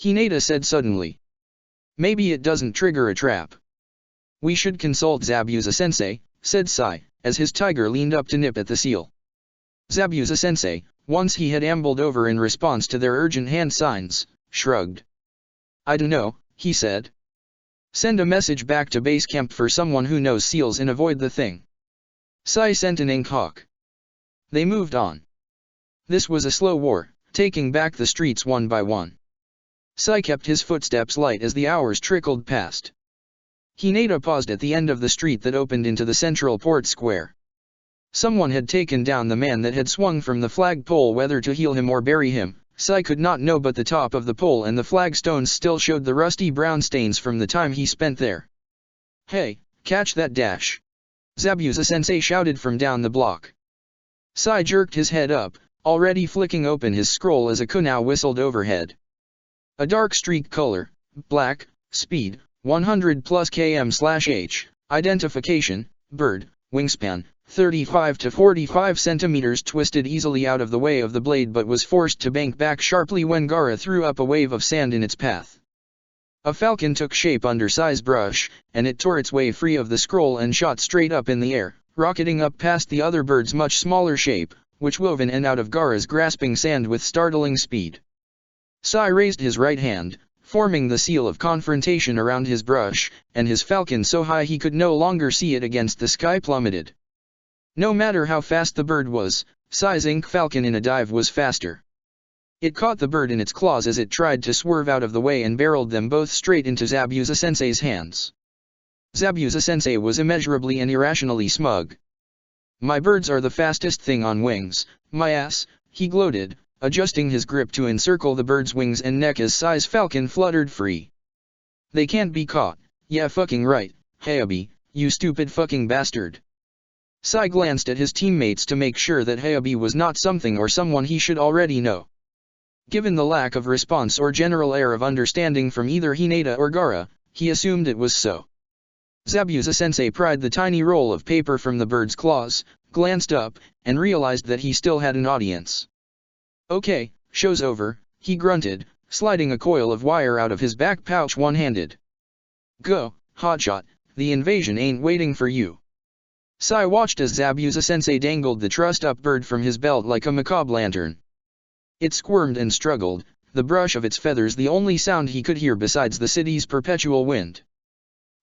Hinata said suddenly. "Maybe it doesn't trigger a trap." "We should consult Zabuza-sensei," said Sai, as his tiger leaned up to nip at the seal. Zabuza-sensei, once he had ambled over in response to their urgent hand signs, shrugged. "I dunno," he said. "Send a message back to base camp for someone who knows seals and avoid the thing." Sai sent an ink hawk. They moved on. This was a slow war, taking back the streets one by one. Sai kept his footsteps light as the hours trickled past. Hinata paused at the end of the street that opened into the central port square. Someone had taken down the man that had swung from the flagpole, whether to heal him or bury him. Sai could not know, but the top of the pole and the flagstones still showed the rusty brown stains from the time he spent there. "Hey, catch that dash!" Zabuza-sensei shouted from down the block. Sai jerked his head up, already flicking open his scroll as a kunai whistled overhead. A dark streak color, black, speed, 100 plus km/h, identification, bird, wingspan, 35 to 45 centimeters, twisted easily out of the way of the blade but was forced to bank back sharply when Gaara threw up a wave of sand in its path. A falcon took shape under Sai's brush, and it tore its way free of the scroll and shot straight up in the air, rocketing up past the other bird's much smaller shape, which wove in and out of Gaara's grasping sand with startling speed. Sai raised his right hand, forming the seal of confrontation around his brush, and his falcon so high he could no longer see it against the sky plummeted. No matter how fast the bird was, Sai's ink falcon in a dive was faster. It caught the bird in its claws as it tried to swerve out of the way and barreled them both straight into Zabuza-sensei's hands. Zabuza-sensei was immeasurably and irrationally smug. "My birds are the fastest thing on wings, my ass," he gloated, adjusting his grip to encircle the bird's wings and neck as Sai's falcon fluttered free. "They can't be caught, yeah fucking right, Hayabi, you stupid fucking bastard." Sai glanced at his teammates to make sure that Hayabi was not something or someone he should already know. Given the lack of response or general air of understanding from either Hinata or Gaara, he assumed it was so. Zabuza-sensei pried the tiny roll of paper from the bird's claws, glanced up, and realized that he still had an audience. "Okay, show's over," he grunted, sliding a coil of wire out of his back pouch one-handed. "Go, hotshot, the invasion ain't waiting for you." Sai watched as Zabuza-sensei dangled the trussed-up bird from his belt like a macabre lantern. It squirmed and struggled, the brush of its feathers the only sound he could hear besides the city's perpetual wind.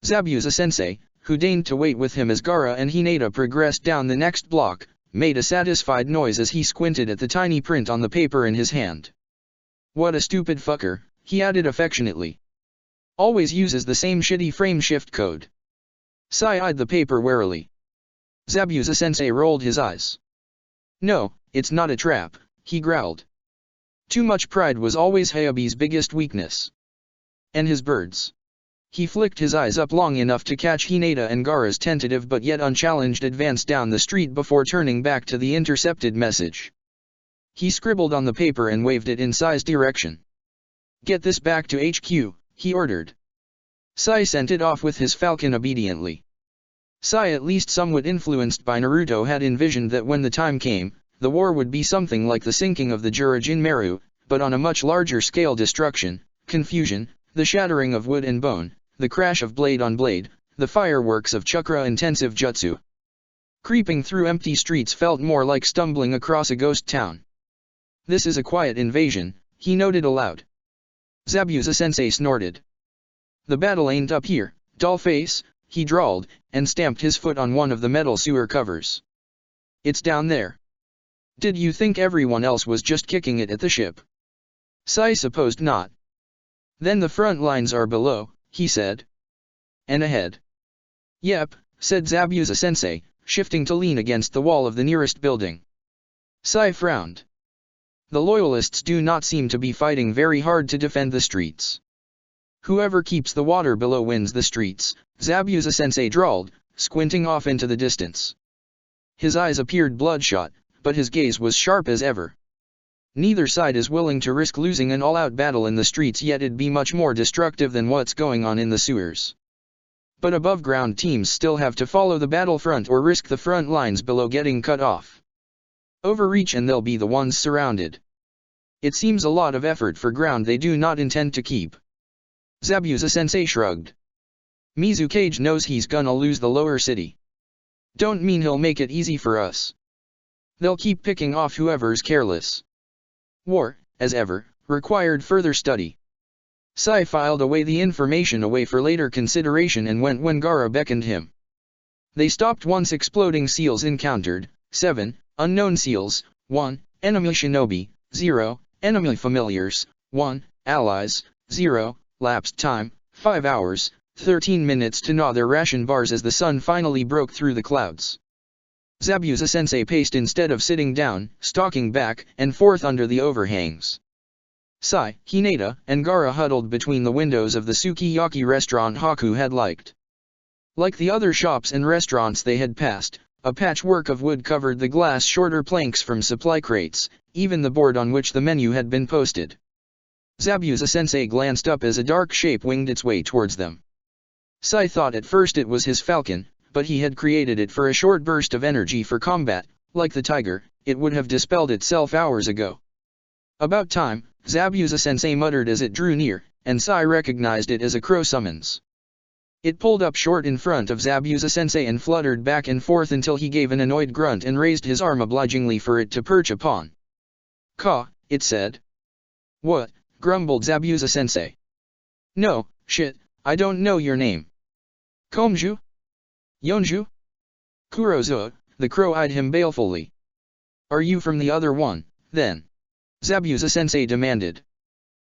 Zabuza-sensei, who deigned to wait with him as Gaara and Hinata progressed down the next block, made a satisfied noise as he squinted at the tiny print on the paper in his hand. "What a stupid fucker," he added affectionately. "Always uses the same shitty frame shift code." Sai eyed the paper warily. Zabuza-sensei rolled his eyes. "No, it's not a trap," he growled. Too much pride was always Hayabi's biggest weakness. "And his birds." He flicked his eyes up long enough to catch Hinata and Gaara's tentative but yet unchallenged advance down the street before turning back to the intercepted message. He scribbled on the paper and waved it in Sai's direction. "Get this back to HQ, he ordered. Sai sent it off with his falcon obediently. Sai, at least somewhat influenced by Naruto, had envisioned that when the time came, the war would be something like the sinking of the Jurajin Meru, but on a much larger scale: destruction, confusion, the shattering of wood and bone, the crash of blade on blade, the fireworks of chakra-intensive jutsu. Creeping through empty streets felt more like stumbling across a ghost town. "This is a quiet invasion," he noted aloud. Zabuza-sensei snorted. "The battle ain't up here, dollface," he drawled, and stamped his foot on one of the metal sewer covers. "It's down there. Did you think everyone else was just kicking it at the ship?" Sai supposed not. Then the front lines are below, he said. And ahead. Yep, said Zabuza-sensei, shifting to lean against the wall of the nearest building. Sai frowned. The loyalists do not seem to be fighting very hard to defend the streets. Whoever keeps the water below wins the streets, Zabuza-sensei drawled, squinting off into the distance. His eyes appeared bloodshot, but his gaze was sharp as ever. Neither side is willing to risk losing an all-out battle in the streets, yet it'd be much more destructive than what's going on in the sewers. But above-ground teams still have to follow the battlefront or risk the front lines below getting cut off. Overreach and they'll be the ones surrounded. It seems a lot of effort for ground they do not intend to keep. Zabuza-sensei shrugged. Mizukage knows he's gonna lose the lower city. Don't mean he'll make it easy for us. They'll keep picking off whoever's careless. War, as ever, required further study. Sai filed away the information away for later consideration and went when Gaara beckoned him. They stopped once exploding seals encountered, 7, unknown seals, 1, enemy shinobi, 0, enemy familiars, 1, allies, 0, lapsed time, 5 hours, 13 minutes to gnaw their ration bars as the sun finally broke through the clouds. Zabuza-sensei paced instead of sitting down, stalking back and forth under the overhangs. Sai, Hinata, and Gaara huddled between the windows of the sukiyaki restaurant Haku had liked. Like the other shops and restaurants they had passed, a patchwork of wood covered the glass shorter planks from supply crates, even the board on which the menu had been posted. Zabuza-sensei glanced up as a dark shape winged its way towards them. Sai thought at first it was his falcon, but he had created it for a short burst of energy for combat. Like the tiger, it would have dispelled itself hours ago. About time, Zabuza-sensei muttered as it drew near, and Sai recognized it as a crow summons. It pulled up short in front of Zabuza-sensei and fluttered back and forth until he gave an annoyed grunt and raised his arm obligingly for it to perch upon. "Ka," it said. "What?" grumbled Zabuza-sensei. "No, shit, I don't know your name." "Komju? Yonju?" "Kurozo," the crow eyed him balefully. "Are you from the other one, then?" Zabuza-sensei demanded.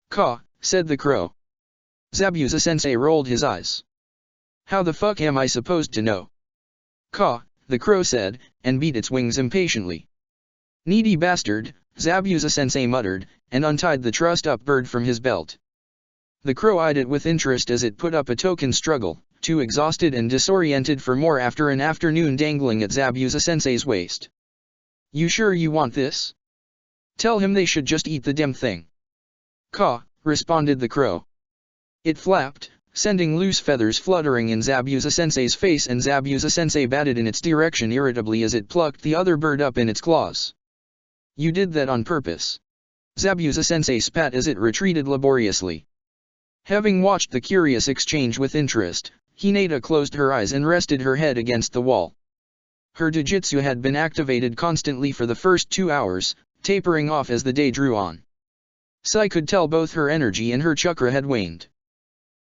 "Ka," said the crow. Zabuza-sensei rolled his eyes. "How the fuck am I supposed to know?" "Ka," the crow said, and beat its wings impatiently. "Needy bastard," Zabuza-sensei muttered, and untied the trussed-up bird from his belt. The crow eyed it with interest as it put up a token struggle, too exhausted and disoriented for more after an afternoon dangling at Zabuza-sensei's waist. "You sure you want this? Tell him they should just eat the damn thing." "Ka," responded the crow. It flapped, sending loose feathers fluttering in Zabuza-sensei's face, and Zabuza-sensei batted in its direction irritably as it plucked the other bird up in its claws. "You did that on purpose." Zabuza-sensei spat as it retreated laboriously. Having watched the curious exchange with interest, Hinata closed her eyes and rested her head against the wall. Her Dojutsu had been activated constantly for the first 2 hours, tapering off as the day drew on. Sai could tell both her energy and her chakra had waned.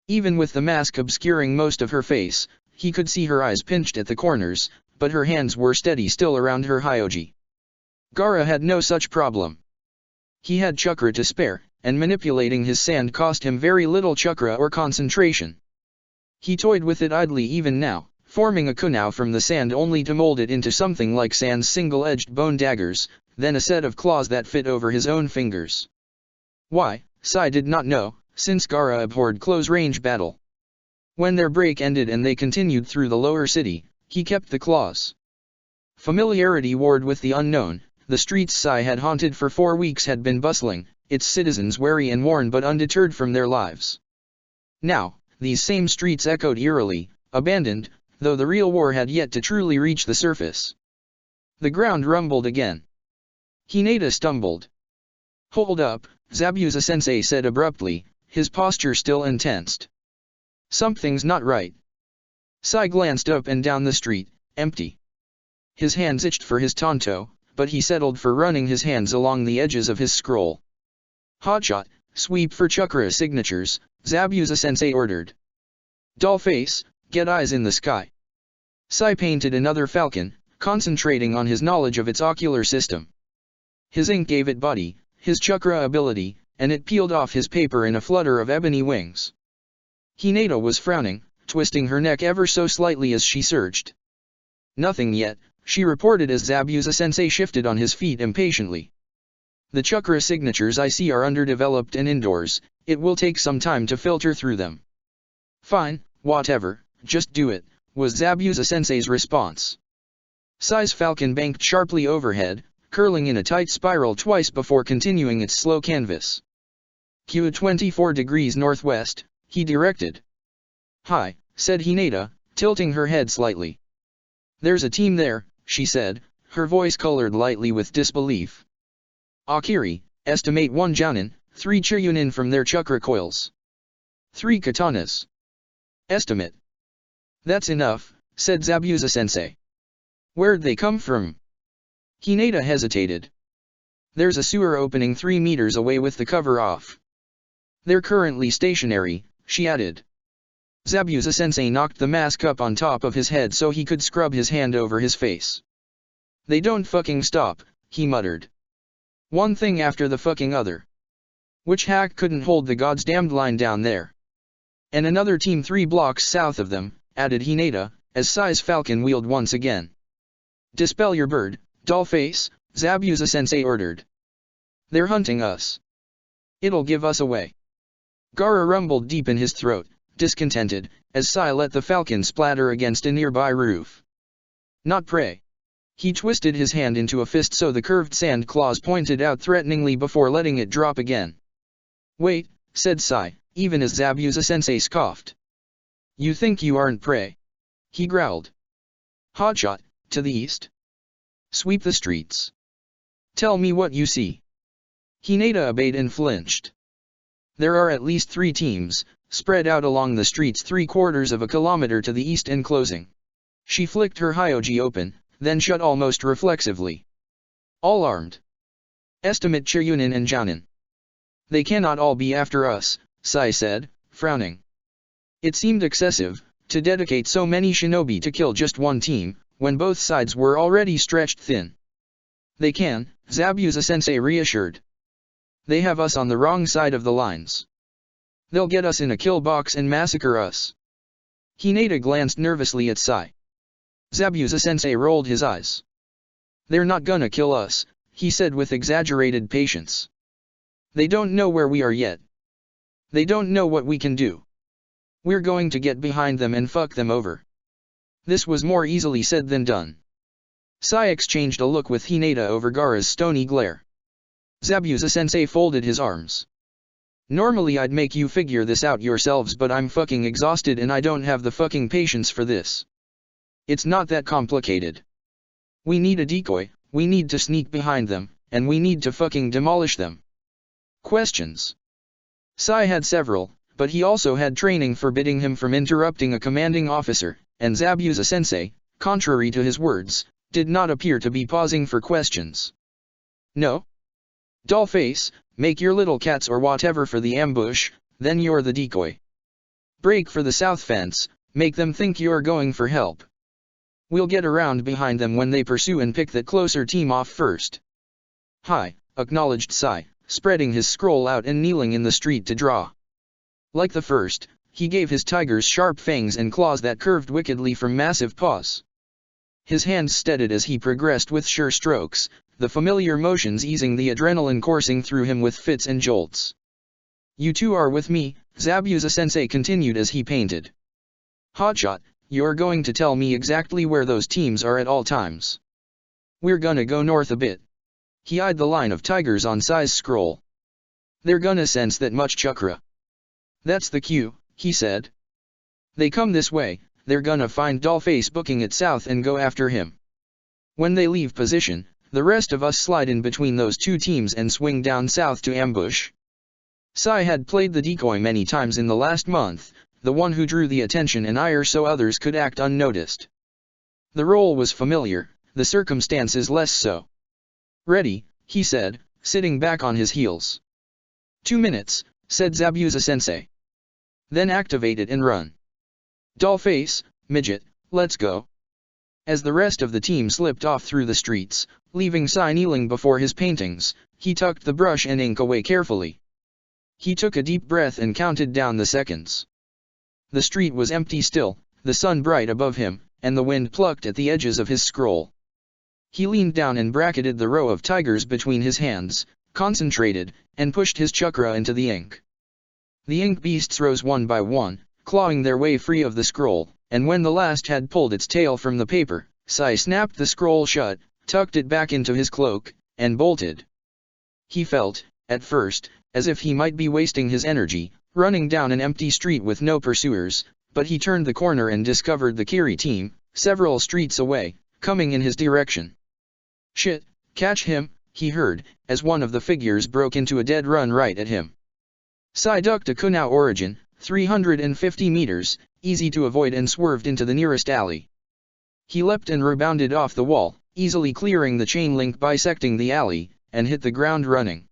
Even with the mask obscuring most of her face, he could see her eyes pinched at the corners, but her hands were steady still around her hyoji. Gaara had no such problem. He had chakra to spare, and manipulating his sand cost him very little chakra or concentration. He toyed with it idly even now, forming a kunao from the sand only to mold it into something like Sand's single-edged bone daggers, then a set of claws that fit over his own fingers. Why, Sai did not know, since Gaara abhorred close-range battle. When their break ended and they continued through the lower city, he kept the claws. Familiarity warred with the unknown. The streets Sai had haunted for 4 weeks had been bustling, its citizens wary and worn but undeterred from their lives. Now, these same streets echoed eerily, abandoned, though the real war had yet to truly reach the surface. The ground rumbled again. Hinata stumbled. "Hold up," Zabuza-sensei said abruptly, his posture still intensed. "Something's not right." Sai glanced up and down the street, empty. His hands itched for his tanto, but he settled for running his hands along the edges of his scroll. "Hotshot, sweep for chakra signatures," Zabuza-sensei ordered. "Doll face, get eyes in the sky." Sai painted another falcon, concentrating on his knowledge of its ocular system. His ink gave it body, his chakra ability, and it peeled off his paper in a flutter of ebony wings. Hinata was frowning, twisting her neck ever so slightly as she searched. Nothing yet, she reported as Zabuza-sensei shifted on his feet impatiently. The chakra signatures I see are underdeveloped and indoors, it will take some time to filter through them. Fine, whatever, just do it, was Zabuza-sensei's response. Sai's falcon banked sharply overhead, curling in a tight spiral twice before continuing its slow canvas. Q 24 degrees northwest, he directed. Hi, said Hinata, tilting her head slightly. There's a team there, she said, her voice colored lightly with disbelief. Akiri, estimate 1 jounin, 3 chiryunin from their chakra coils. 3 katanas. Estimate. That's enough, said Zabuza-sensei. Where'd they come from? Hinata hesitated. There's a sewer opening 3 meters away with the cover off. They're currently stationary, she added. Zabuza-sensei knocked the mask up on top of his head so he could scrub his hand over his face. They don't fucking stop, he muttered. One thing after the fucking other. Which hack couldn't hold the goddamned line down there? And another team 3 blocks south of them, added Hinata, as Sai's falcon wheeled once again. Dispel your bird, dollface, Zabuza-sensei ordered. They're hunting us. It'll give us away. Gaara rumbled deep in his throat, discontented, as Sai let the falcon splatter against a nearby roof. Not prey. He twisted his hand into a fist so the curved sand claws pointed out threateningly before letting it drop again. Wait, said Sai, even as Zabuza-sensei scoffed. You think you aren't prey? He growled. Hotshot, to the east. Sweep the streets. Tell me what you see. Hinata obeyed and flinched. There are at least 3 teams, spread out along the streets 3/4 of a kilometer to the east and closing. She flicked her hyoji open, then shut almost reflexively. All armed. Estimate chiryunin and jounin. They cannot all be after us, Sai said, frowning. It seemed excessive, to dedicate so many shinobi to kill just one team, when both sides were already stretched thin. They can, Zabuza-sensei reassured. They have us on the wrong side of the lines. They'll get us in a kill box and massacre us. Hinata glanced nervously at Sai. Zabuza-sensei rolled his eyes. They're not gonna kill us, he said with exaggerated patience. They don't know where we are yet. They don't know what we can do. We're going to get behind them and fuck them over. This was more easily said than done. Sai exchanged a look with Hinata over Gaara's stony glare. Zabuza-sensei folded his arms. Normally I'd make you figure this out yourselves, but I'm fucking exhausted and I don't have the fucking patience for this. It's not that complicated. We need a decoy, we need to sneak behind them, and we need to fucking demolish them. Questions? Sai had several, but he also had training forbidding him from interrupting a commanding officer, and Zabuza-sensei, contrary to his words, did not appear to be pausing for questions. No? Dollface, make your little cats or whatever for the ambush, then you're the decoy. Break for the south fence, make them think you're going for help. We'll get around behind them when they pursue and pick that closer team off first. Hi, acknowledged Sai, spreading his scroll out and kneeling in the street to draw. Like the first, he gave his tigers sharp fangs and claws that curved wickedly from massive paws. His hands steadied as he progressed with sure strokes, the familiar motions easing the adrenaline coursing through him with fits and jolts. You two are with me, Zabuza-sensei continued as he painted. Hotshot, you're going to tell me exactly where those teams are at all times. We're gonna go north a bit. He eyed the line of tigers on Sai's scroll. They're gonna sense that much chakra. That's the cue, he said. They come this way, they're gonna find Dollface booking it south and go after him. When they leave position, the rest of us slide in between those two teams and swing down south to ambush. Sai had played the decoy many times in the last month, the one who drew the attention and ire so others could act unnoticed. The role was familiar, the circumstances less so. Ready, he said, sitting back on his heels. 2 minutes, said Zabuza-sensei. Then activate it and run. Dollface, midget, let's go. As the rest of the team slipped off through the streets, leaving Sai kneeling before his paintings, he tucked the brush and ink away carefully. He took a deep breath and counted down the seconds. The street was empty still, the sun bright above him, and the wind plucked at the edges of his scroll. He leaned down and bracketed the row of tigers between his hands, concentrated, and pushed his chakra into the ink. The ink beasts rose one by one, clawing their way free of the scroll, and when the last had pulled its tail from the paper, Sai snapped the scroll shut, tucked it back into his cloak, and bolted. He felt, at first, as if he might be wasting his energy, running down an empty street with no pursuers, but he turned the corner and discovered the Kiri team, several streets away, coming in his direction. "Shit, catch him," he heard, as one of the figures broke into a dead run right at him. Sai ducked a Kunao origin, 350 meters, easy to avoid, and swerved into the nearest alley. He leapt and rebounded off the wall, easily clearing the chain link bisecting the alley, and hit the ground running.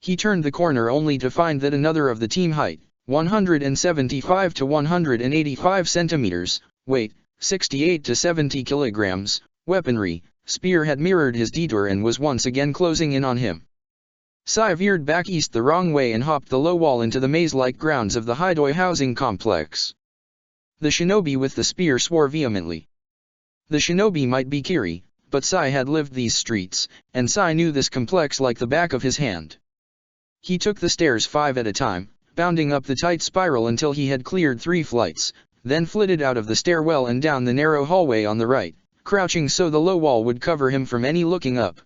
He turned the corner only to find that another of the team height, 175 to 185 centimeters, weight, 68 to 70 kilograms, weaponry, spear had mirrored his detour and was once again closing in on him. Sai veered back east the wrong way and hopped the low wall into the maze-like grounds of the Haidoi housing complex. The shinobi with the spear swore vehemently. The shinobi might be Kiri, but Sai had lived these streets, and Sai knew this complex like the back of his hand. He took the stairs 5 at a time, bounding up the tight spiral until he had cleared 3 flights, then flitted out of the stairwell and down the narrow hallway on the right, crouching so the low wall would cover him from any looking up.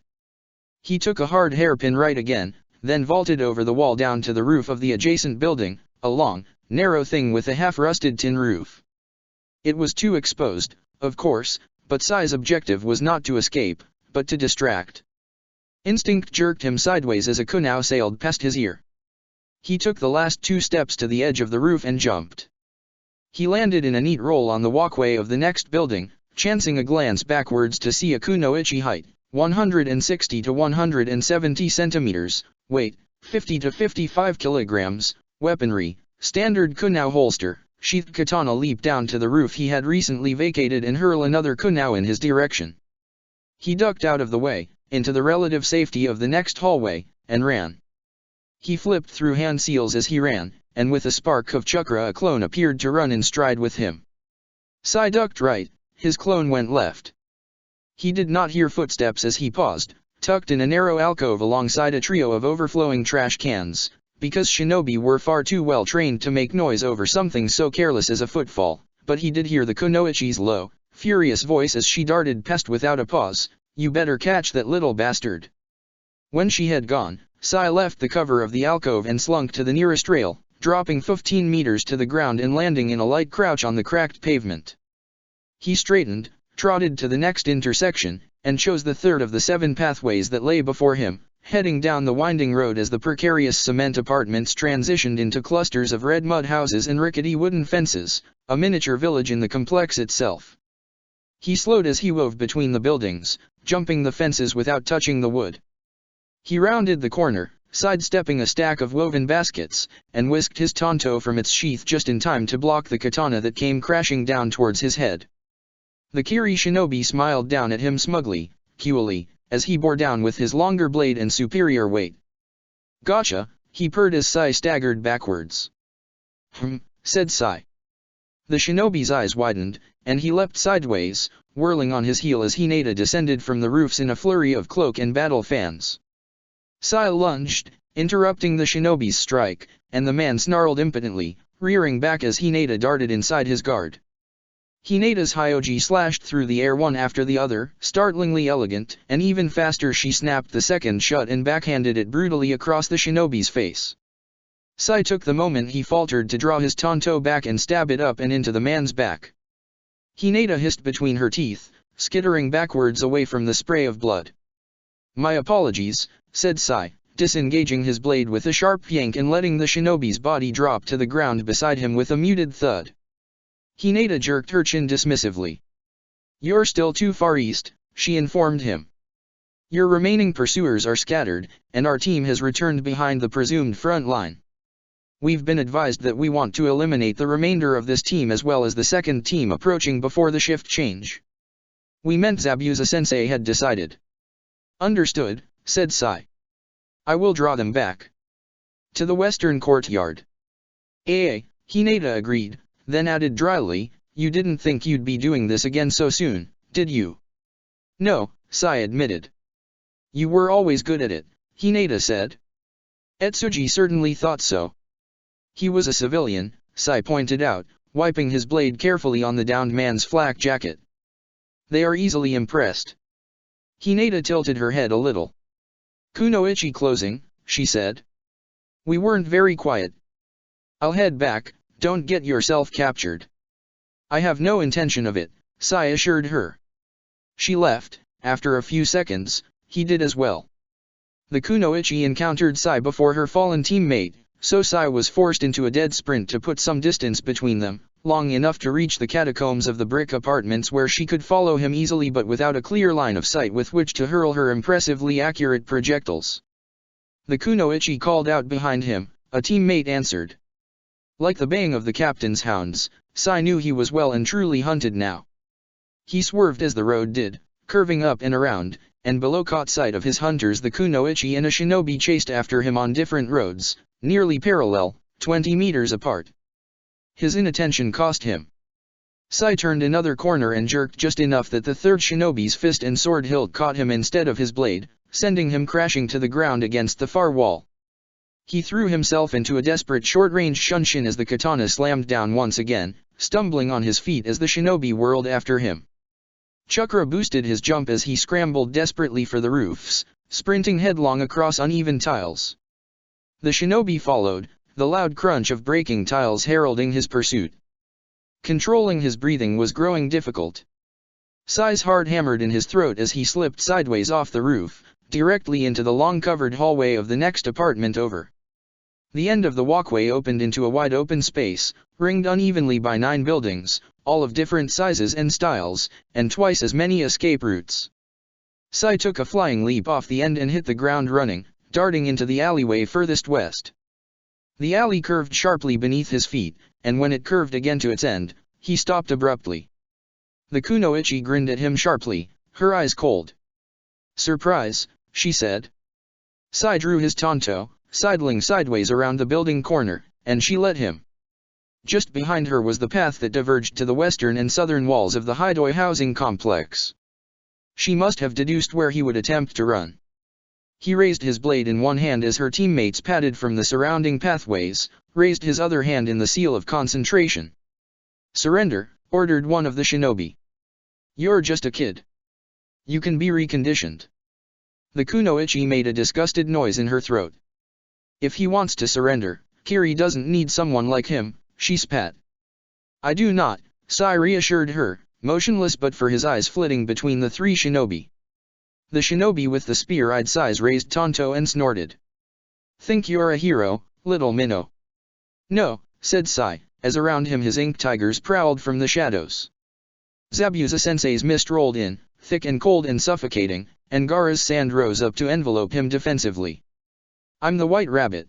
He took a hard hairpin right again, then vaulted over the wall down to the roof of the adjacent building, a long, narrow thing with a half-rusted tin roof. It was too exposed, of course, but Sai's objective was not to escape, but to distract. Instinct jerked him sideways as a Kunao sailed past his ear. He took the last 2 steps to the edge of the roof and jumped. He landed in a neat roll on the walkway of the next building, chancing a glance backwards to see a kunoichi height, 160 to 170 centimeters, weight, 50 to 55 kilograms, weaponry, standard Kunao holster, sheathed katana leap down to the roof he had recently vacated and hurl another Kunao in his direction. He ducked out of the way, into the relative safety of the next hallway, and ran. He flipped through hand seals as he ran, and with a spark of chakra a clone appeared to run in stride with him. Sai ducked right, his clone went left. He did not hear footsteps as he paused, tucked in a narrow alcove alongside a trio of overflowing trash cans, because shinobi were far too well trained to make noise over something so careless as a footfall, but he did hear the kunoichi's low, furious voice as she darted past without a pause, "You better catch that little bastard." When she had gone, Sai left the cover of the alcove and slunk to the nearest rail, dropping 15 meters to the ground and landing in a light crouch on the cracked pavement. He straightened, trotted to the next intersection, and chose the third of the 7 pathways that lay before him, heading down the winding road as the precarious cement apartments transitioned into clusters of red mud houses and rickety wooden fences, a miniature village in the complex itself. He slowed as he wove between the buildings, jumping the fences without touching the wood. He rounded the corner, sidestepping a stack of woven baskets, and whisked his tanto from its sheath just in time to block the katana that came crashing down towards his head. The Kiri shinobi smiled down at him smugly, coolly, as he bore down with his longer blade and superior weight. "Gotcha," he purred as Sai staggered backwards. Said Sai. The shinobi's eyes widened, and he leapt sideways, whirling on his heel as Hinata descended from the roofs in a flurry of cloak and battle fans. Sai lunged, interrupting the shinobi's strike, and the man snarled impotently, rearing back as Hinata darted inside his guard. Hinata's hyoji slashed through the air one after the other, startlingly elegant, and even faster she snapped the second shut and backhanded it brutally across the shinobi's face. Sai took the moment he faltered to draw his tanto back and stab it up and into the man's back. Hinata hissed between her teeth, skittering backwards away from the spray of blood. "My apologies," said Sai, disengaging his blade with a sharp yank and letting the shinobi's body drop to the ground beside him with a muted thud. Hinata jerked her chin dismissively. "You're still too far east," she informed him. "Your remaining pursuers are scattered, and our team has returned behind the presumed front line. We've been advised that we want to eliminate the remainder of this team as well as the second team approaching before the shift change." "We meant Zabuza-sensei had decided." "Understood," said Sai. "I will draw them back." To the western courtyard. Hinata agreed, then added dryly, you didn't think you'd be doing this again so soon, did you? No, Sai admitted. You were always good at it, Hinata said. Etsuji certainly thought so. He was a civilian, Sai pointed out, wiping his blade carefully on the downed man's flak jacket. They are easily impressed. Hinata tilted her head a little. Kunoichi closing, she said. We weren't very quiet. I'll head back, don't get yourself captured. I have no intention of it, Sai assured her. She left. After a few seconds, he did as well. The Kunoichi encountered Sai before her fallen teammate, so Sai was forced into a dead sprint to put some distance between them, long enough to reach the catacombs of the brick apartments where she could follow him easily but without a clear line of sight with which to hurl her impressively accurate projectiles. The Kunoichi called out behind him, a teammate answered. Like the baying of the captain's hounds, Sai knew he was well and truly hunted now. He swerved as the road did, curving up and around, and below caught sight of his hunters. The Kunoichi and a shinobi chased after him on different roads, nearly parallel, 20 meters apart. His inattention cost him. Sai turned another corner and jerked just enough that the third shinobi's fist and sword hilt caught him instead of his blade, sending him crashing to the ground against the far wall. He threw himself into a desperate short-range shunshin as the katana slammed down once again, stumbling on his feet as the shinobi whirled after him. Chakra boosted his jump as he scrambled desperately for the roofs, sprinting headlong across uneven tiles. The shinobi followed, the loud crunch of breaking tiles heralding his pursuit. Controlling his breathing was growing difficult. Sai's heart hammered in his throat as he slipped sideways off the roof, directly into the long-covered hallway of the next apartment over. The end of the walkway opened into a wide open space, ringed unevenly by 9 buildings, all of different sizes and styles, and twice as many escape routes. Sai took a flying leap off the end and hit the ground running, darting into the alleyway furthest west. The alley curved sharply beneath his feet, and when it curved again to its end, he stopped abruptly. The Kunoichi grinned at him sharply, her eyes cold. Surprise, she said. Sai drew his tanto, sidling sideways around the building corner, and she let him. Just behind her was the path that diverged to the western and southern walls of the Hidoi housing complex. She must have deduced where he would attempt to run. He raised his blade in one hand as her teammates padded from the surrounding pathways, raised his other hand in the seal of concentration. Surrender, ordered one of the shinobi. You're just a kid. You can be reconditioned. The Kunoichi made a disgusted noise in her throat. If he wants to surrender, Kiri doesn't need someone like him, she spat. I do not, Sai reassured her, motionless but for his eyes flitting between the 3 shinobi. The shinobi with the spear-eyed Sais raised tanto and snorted. Think you're a hero, little minnow? No, said Sai, as around him his ink tigers prowled from the shadows. Zabuza-sensei's mist rolled in, thick and cold and suffocating, and Gaara's sand rose up to envelope him defensively. I'm the White Rabbit.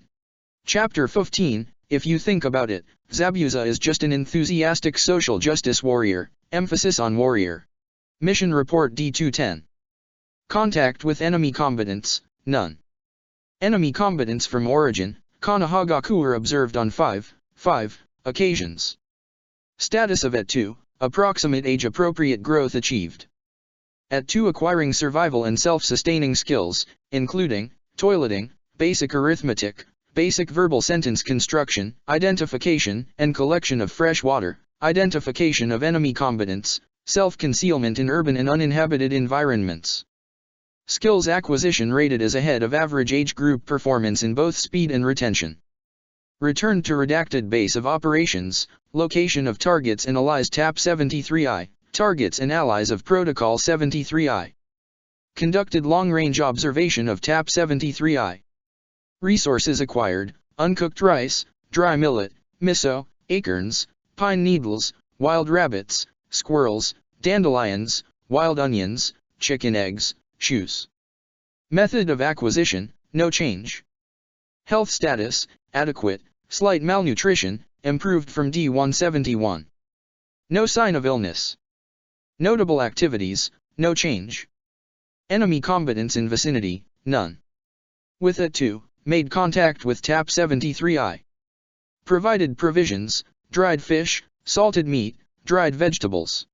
Chapter 15, If you think about it, Zabuza is just an enthusiastic social justice warrior, emphasis on warrior. Mission Report D210. Contact with enemy combatants, none. Enemy combatants from origin, Konohagaku were observed on 5 occasions. Status of at 2, approximate age-appropriate growth achieved. At 2 acquiring survival and self-sustaining skills, including, toileting, basic arithmetic, basic verbal sentence construction, identification and collection of fresh water, identification of enemy combatants, self-concealment in urban and uninhabited environments. Skills acquisition rated as ahead of average age group performance in both speed and retention. Returned to redacted base of operations, location of targets and allies TAP 73I, targets and allies of Protocol 73I. Conducted long-range observation of TAP 73I. Resources acquired, uncooked rice, dry millet, miso, acorns, pine needles, wild rabbits, squirrels, dandelions, wild onions, chicken eggs, shoes. Method of acquisition, no change. Health status, adequate, slight malnutrition, improved from D171. No sign of illness. Notable activities, no change. Enemy combatants in vicinity, none. With at 2, made contact with TAP-73I. Provided provisions, dried fish, salted meat, dried vegetables.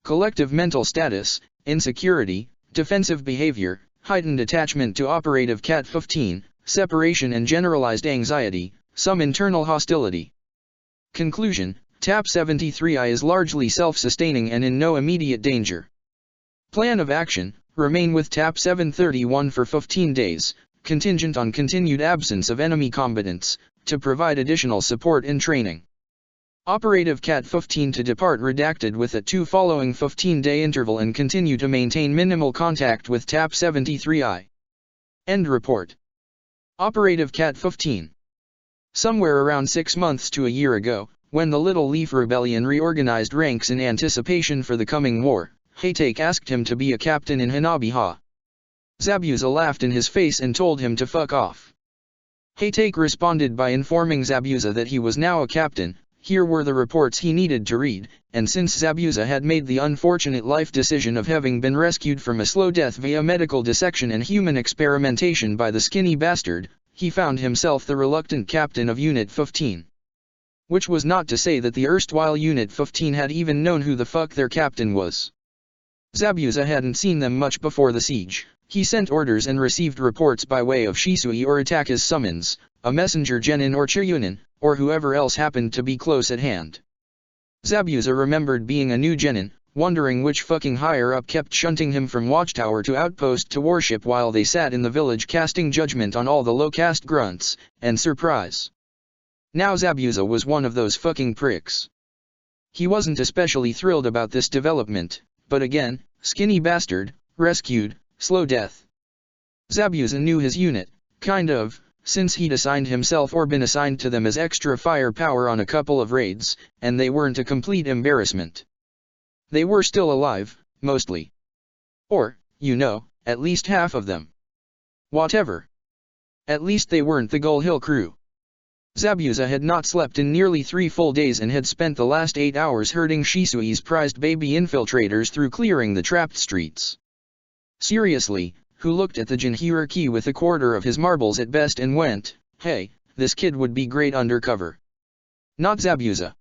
Collective mental status, insecurity, defensive behavior, heightened attachment to operative Cat-15, separation and generalized anxiety, some internal hostility. Conclusion: TAP-73I is largely self-sustaining and in no immediate danger. Plan of action: remain with TAP-731 for 15 days, contingent on continued absence of enemy combatants, to provide additional support and training. Operative Cat-15 to depart redacted with a 2 following 15-day interval and continue to maintain minimal contact with TAP-73I. End report. Operative Cat-15. Somewhere around 6 months to a year ago, when the Little Leaf Rebellion reorganized ranks in anticipation for the coming war, Haytake asked him to be a captain in Hanabi-Ha. Zabuza laughed in his face and told him to fuck off. Haytake responded by informing Zabuza that he was now a captain. Here were the reports he needed to read, and since Zabuza had made the unfortunate life decision of having been rescued from a slow death via medical dissection and human experimentation by the skinny bastard, he found himself the reluctant captain of Unit 15. Which was not to say that the erstwhile Unit 15 had even known who the fuck their captain was. Zabuza hadn't seen them much before the siege. He sent orders and received reports by way of Shisui or Itaka's summons, a messenger genin or Chiryunin, or whoever else happened to be close at hand. Zabuza remembered being a new genin, wondering which fucking higher-up kept shunting him from watchtower to outpost to warship while they sat in the village casting judgment on all the low-caste grunts, and surprise. Now Zabuza was one of those fucking pricks. He wasn't especially thrilled about this development, but again, skinny bastard, rescued, slow death. Zabuza knew his unit, kind of, since he'd assigned himself or been assigned to them as extra firepower on a couple of raids, and they weren't a complete embarrassment. They were still alive, mostly. Or, you know, at least half of them. Whatever. At least they weren't the Gull Hill crew. Zabuza had not slept in nearly 3 full days and had spent the last 8 hours herding Shisui's prized baby infiltrators through clearing the trapped streets. Seriously, who looked at the Jin hierarchy with a quarter of his marbles at best and went, hey, this kid would be great undercover. Not Zabuza.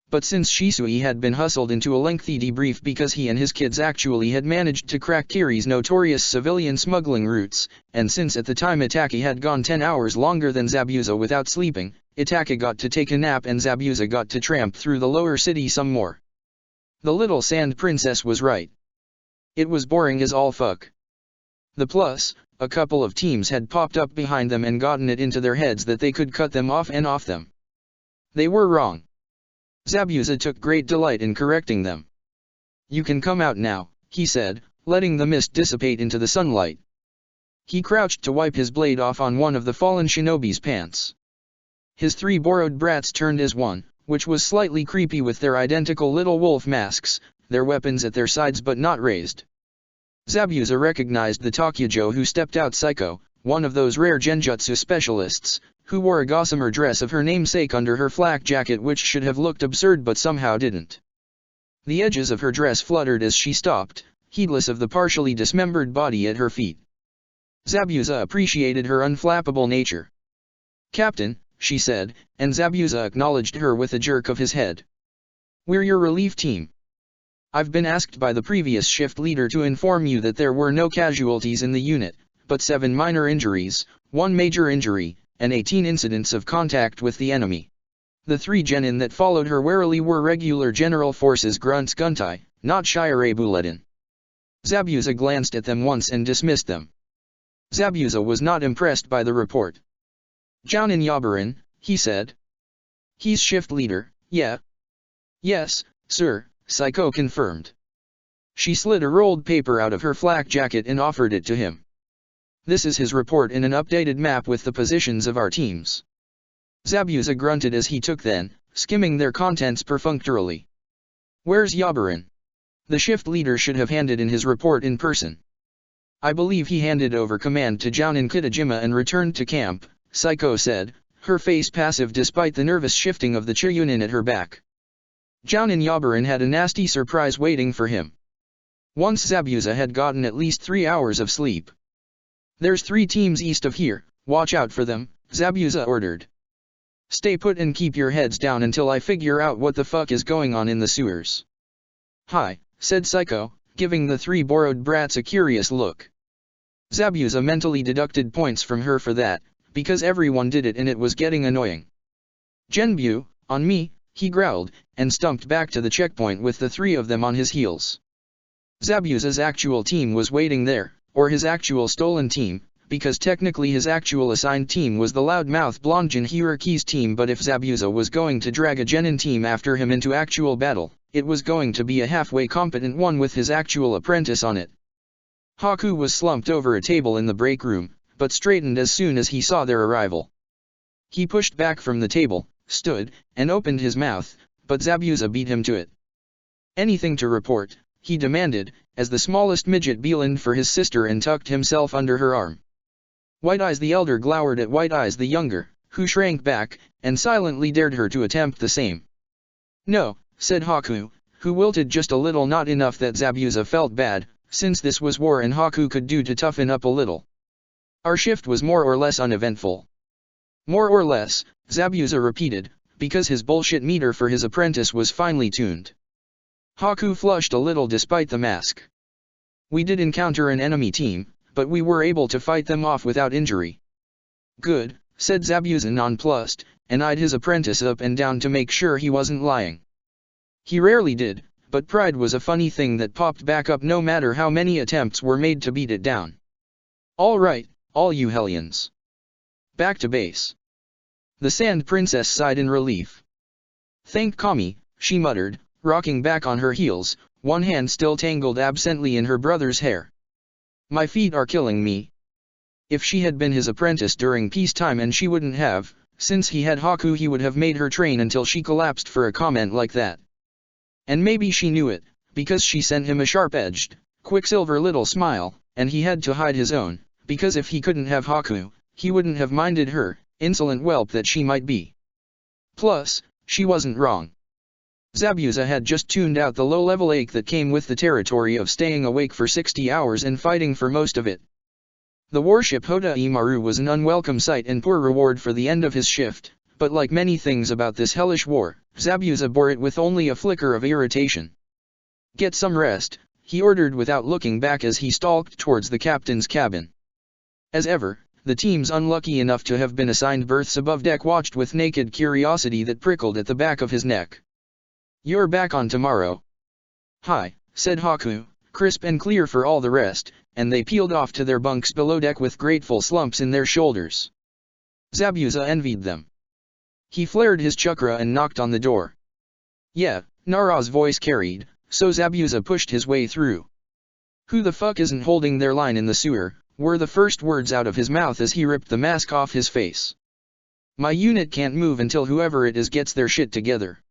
But since Shisui had been hustled into a lengthy debrief because he and his kids actually had managed to crack Kiri's notorious civilian smuggling routes, and since at the time Itaka had gone 10 hours longer than Zabuza without sleeping, Itaka got to take a nap and Zabuza got to tramp through the lower city some more. The little sand princess was right. It was boring as all fuck. The plus, a couple of teams had popped up behind them and gotten it into their heads that they could cut them off and off them. They were wrong. Zabuza took great delight in correcting them. You can come out now, he said, letting the mist dissipate into the sunlight. He crouched to wipe his blade off on one of the fallen shinobi's pants. His 3 borrowed brats turned as one, which was slightly creepy with their identical little wolf masks, their weapons at their sides but not raised. Zabuza recognized the Takujo who stepped out Psycho, one of those rare genjutsu specialists, who wore a gossamer dress of her namesake under her flak jacket which should have looked absurd but somehow didn't. The edges of her dress fluttered as she stopped, heedless of the partially dismembered body at her feet. Zabuza appreciated her unflappable nature. Captain, she said, and Zabuza acknowledged her with a jerk of his head. We're your relief team. I've been asked by the previous shift leader to inform you that there were no casualties in the unit, but 7 minor injuries, 1 major injury, and 18 incidents of contact with the enemy. The 3 genin that followed her warily were regular General Forces grunts Guntai, not Shire Buledin. Zabuza glanced at them once and dismissed them. Zabuza was not impressed by the report. Jounin Yabarin, he said. He's shift leader, yeah? Yes, sir, Psycho confirmed. She slid a rolled paper out of her flak jacket and offered it to him. This is his report in an updated map with the positions of our teams. Zabuza grunted as he took then, skimming their contents perfunctorily. Where's Yabarin? The shift leader should have handed in his report in person. I believe he handed over command to Jounin Kitajima and returned to camp, Psycho said, her face passive despite the nervous shifting of the Chiryunin at her back. Jounin Yabarin had a nasty surprise waiting for him. Once Zabuza had gotten at least 3 hours of sleep. There's 3 teams east of here, Watch out for them, Zabuza ordered. Stay put and keep your heads down until I figure out what the fuck is going on in the sewers. Hi, said Psycho, giving the three borrowed brats a curious look. Zabuza mentally deducted points from her for that, because everyone did it and it was getting annoying. Genbu, on me, he growled, and stumped back to the checkpoint with the three of them on his heels. Zabuza's actual team was waiting there, or his actual stolen team, because technically his actual assigned team was the loudmouth blonde Jinhiraki's team, but if Zabuza was going to drag a genin team after him into actual battle, it was going to be a halfway competent one with his actual apprentice on it. Haku was slumped over a table in the break room, but straightened as soon as he saw their arrival. He pushed back from the table, stood, and opened his mouth, but Zabuza beat him to it. Anything to report, he demanded, as the smallest midget beelined for his sister and tucked himself under her arm. White Eyes the elder glowered at White Eyes the younger, who shrank back, and silently dared her to attempt the same. No, said Haku, who wilted just a little, not enough that Zabuza felt bad, since this was war and Haku could do to toughen up a little. Our shift was more or less uneventful. More or less, Zabuza repeated, because his bullshit meter for his apprentice was finely tuned. Haku flushed a little despite the mask. We did encounter an enemy team, but we were able to fight them off without injury. Good, said Zabuza nonplussed, and eyed his apprentice up and down to make sure he wasn't lying. He rarely did, but pride was a funny thing that popped back up no matter how many attempts were made to beat it down. All right, all you hellions. Back to base. The Sand Princess sighed in relief. Thank Kami, she muttered, rocking back on her heels, one hand still tangled absently in her brother's hair. My feet are killing me. If she had been his apprentice during peacetime, and she wouldn't have, since he had Haku, he would have made her train until she collapsed for a comment like that. And maybe she knew it, because she sent him a sharp-edged, quicksilver little smile, and he had to hide his own, because if he couldn't have Haku, he wouldn't have minded her, insolent whelp that she might be. Plus, she wasn't wrong. Zabuza had just tuned out the low-level ache that came with the territory of staying awake for 60 hours and fighting for most of it. The warship Hoda Imaru was an unwelcome sight and poor reward for the end of his shift, but like many things about this hellish war, Zabuza bore it with only a flicker of irritation. Get some rest, he ordered without looking back as he stalked towards the captain's cabin. As ever, the teams unlucky enough to have been assigned berths above deck watched with naked curiosity that prickled at the back of his neck. You're back on tomorrow. Hi, said Haku, crisp and clear for all the rest, and they peeled off to their bunks below deck with grateful slumps in their shoulders. Zabuza envied them. He flared his chakra and knocked on the door. Yeah, Nara's voice carried, so Zabuza pushed his way through. Who the fuck isn't holding their line in the sewer, were the first words out of his mouth as he ripped the mask off his face. My unit can't move until whoever it is gets their shit together.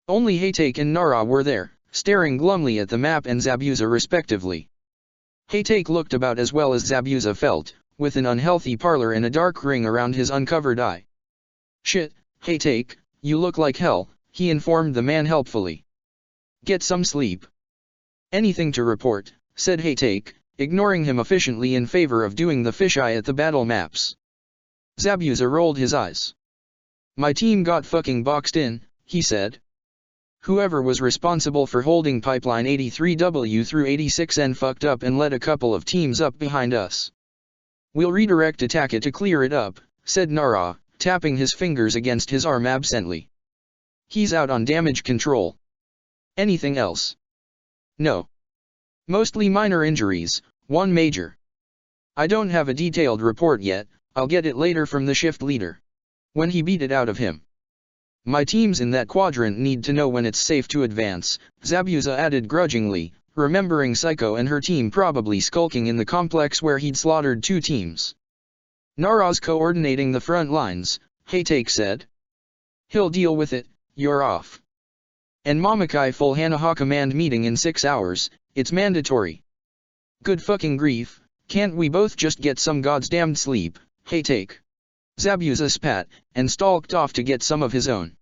Only Haytake and Nara were there, staring glumly at the map and Zabuza respectively. Haytake looked about as well as Zabuza felt, with an unhealthy parlor and a dark ring around his uncovered eye. Shit, Haytake, you look like hell, he informed the man helpfully. Get some sleep. Anything to report, said Haytake, ignoring him efficiently in favor of doing the fisheye at the battle maps. Zabuza rolled his eyes. My team got fucking boxed in, he said. Whoever was responsible for holding pipeline 83W through 86N fucked up and let a couple of teams up behind us. We'll redirect attack it to clear it up, said Nara, tapping his fingers against his arm absently. He's out on damage control. Anything else? No. Mostly minor injuries, one major. I don't have a detailed report yet, I'll get it later from the shift leader. When he beat it out of him. My teams in that quadrant need to know when it's safe to advance, Zabuza added grudgingly, remembering Psycho and her team probably skulking in the complex where he'd slaughtered 2 teams. Nara's coordinating the front lines, Haytake said. He'll deal with it, you're off. And Mamakai full Hanaha command meeting in 6 hours, it's mandatory. Good fucking grief, can't we both just get some goddamned sleep, Haytake? Zabuza spat, and stalked off to get some of his own.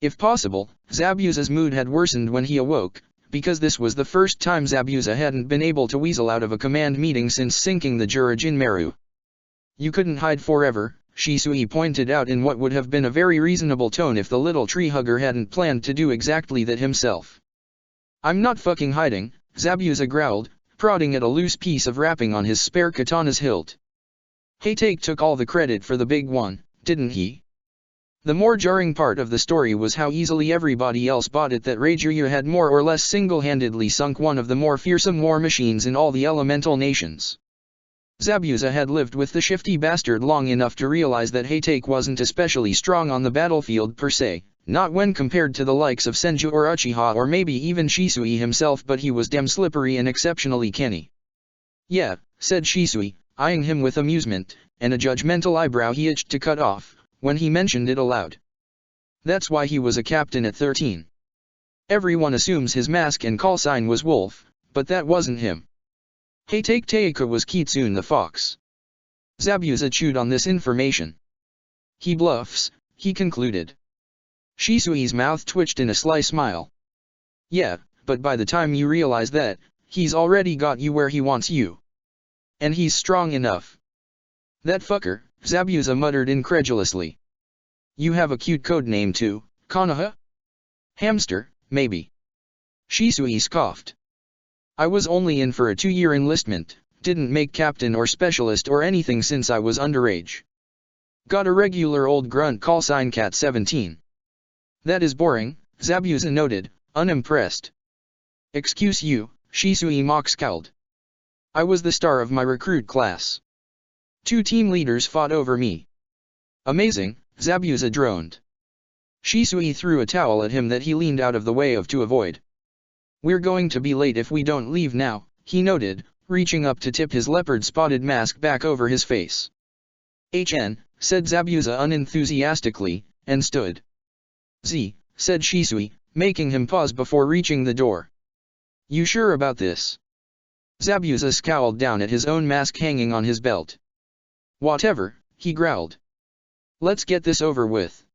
If possible, Zabuza's mood had worsened when he awoke, because this was the first time Zabuza hadn't been able to weasel out of a command meeting since sinking the Jurajin Meru. You couldn't hide forever, Shisui pointed out in what would have been a very reasonable tone if the little tree hugger hadn't planned to do exactly that himself. I'm not fucking hiding, Zabuza growled, prodding at a loose piece of wrapping on his spare katana's hilt. Heitake took all the credit for the big one, didn't he? The more jarring part of the story was how easily everybody else bought it that Reijiryu had more or less single-handedly sunk one of the more fearsome war machines in all the elemental nations. Zabuza had lived with the shifty bastard long enough to realize that Heitake wasn't especially strong on the battlefield per se, not when compared to the likes of Senju or Uchiha or maybe even Shisui himself, but he was damn slippery and exceptionally canny. Yeah, said Shisui, eyeing him with amusement, and a judgmental eyebrow he itched to cut off, when he mentioned it aloud. That's why he was a captain at 13. Everyone assumes his mask and call sign was Wolf, but that wasn't him. Heitake Teika was Kitsune the Fox. Zabuza chewed on this information. He bluffs, he concluded. Shisui's mouth twitched in a sly smile. Yeah, but by the time you realize that, he's already got you where he wants you. And he's strong enough. That fucker, Zabuza muttered incredulously. You have a cute code name too, Konoha? Hamster, maybe. Shisui scoffed. I was only in for a 2-year enlistment, didn't make captain or specialist or anything since I was underage. Got a regular old grunt call sign Cat 17. That is boring, Zabuza noted, unimpressed. Excuse you, Shisui mock scowled. I was the star of my recruit class. 2 team leaders fought over me. Amazing, Zabuza droned. Shisui threw a towel at him that he leaned out of the way of to avoid. We're going to be late if we don't leave now, he noted, reaching up to tip his leopard-spotted mask back over his face. HN, said Zabuza unenthusiastically, and stood. Z, said Shisui, making him pause before reaching the door. You sure about this? Zabuza scowled down at his own mask hanging on his belt. Whatever, he growled. Let's get this over with.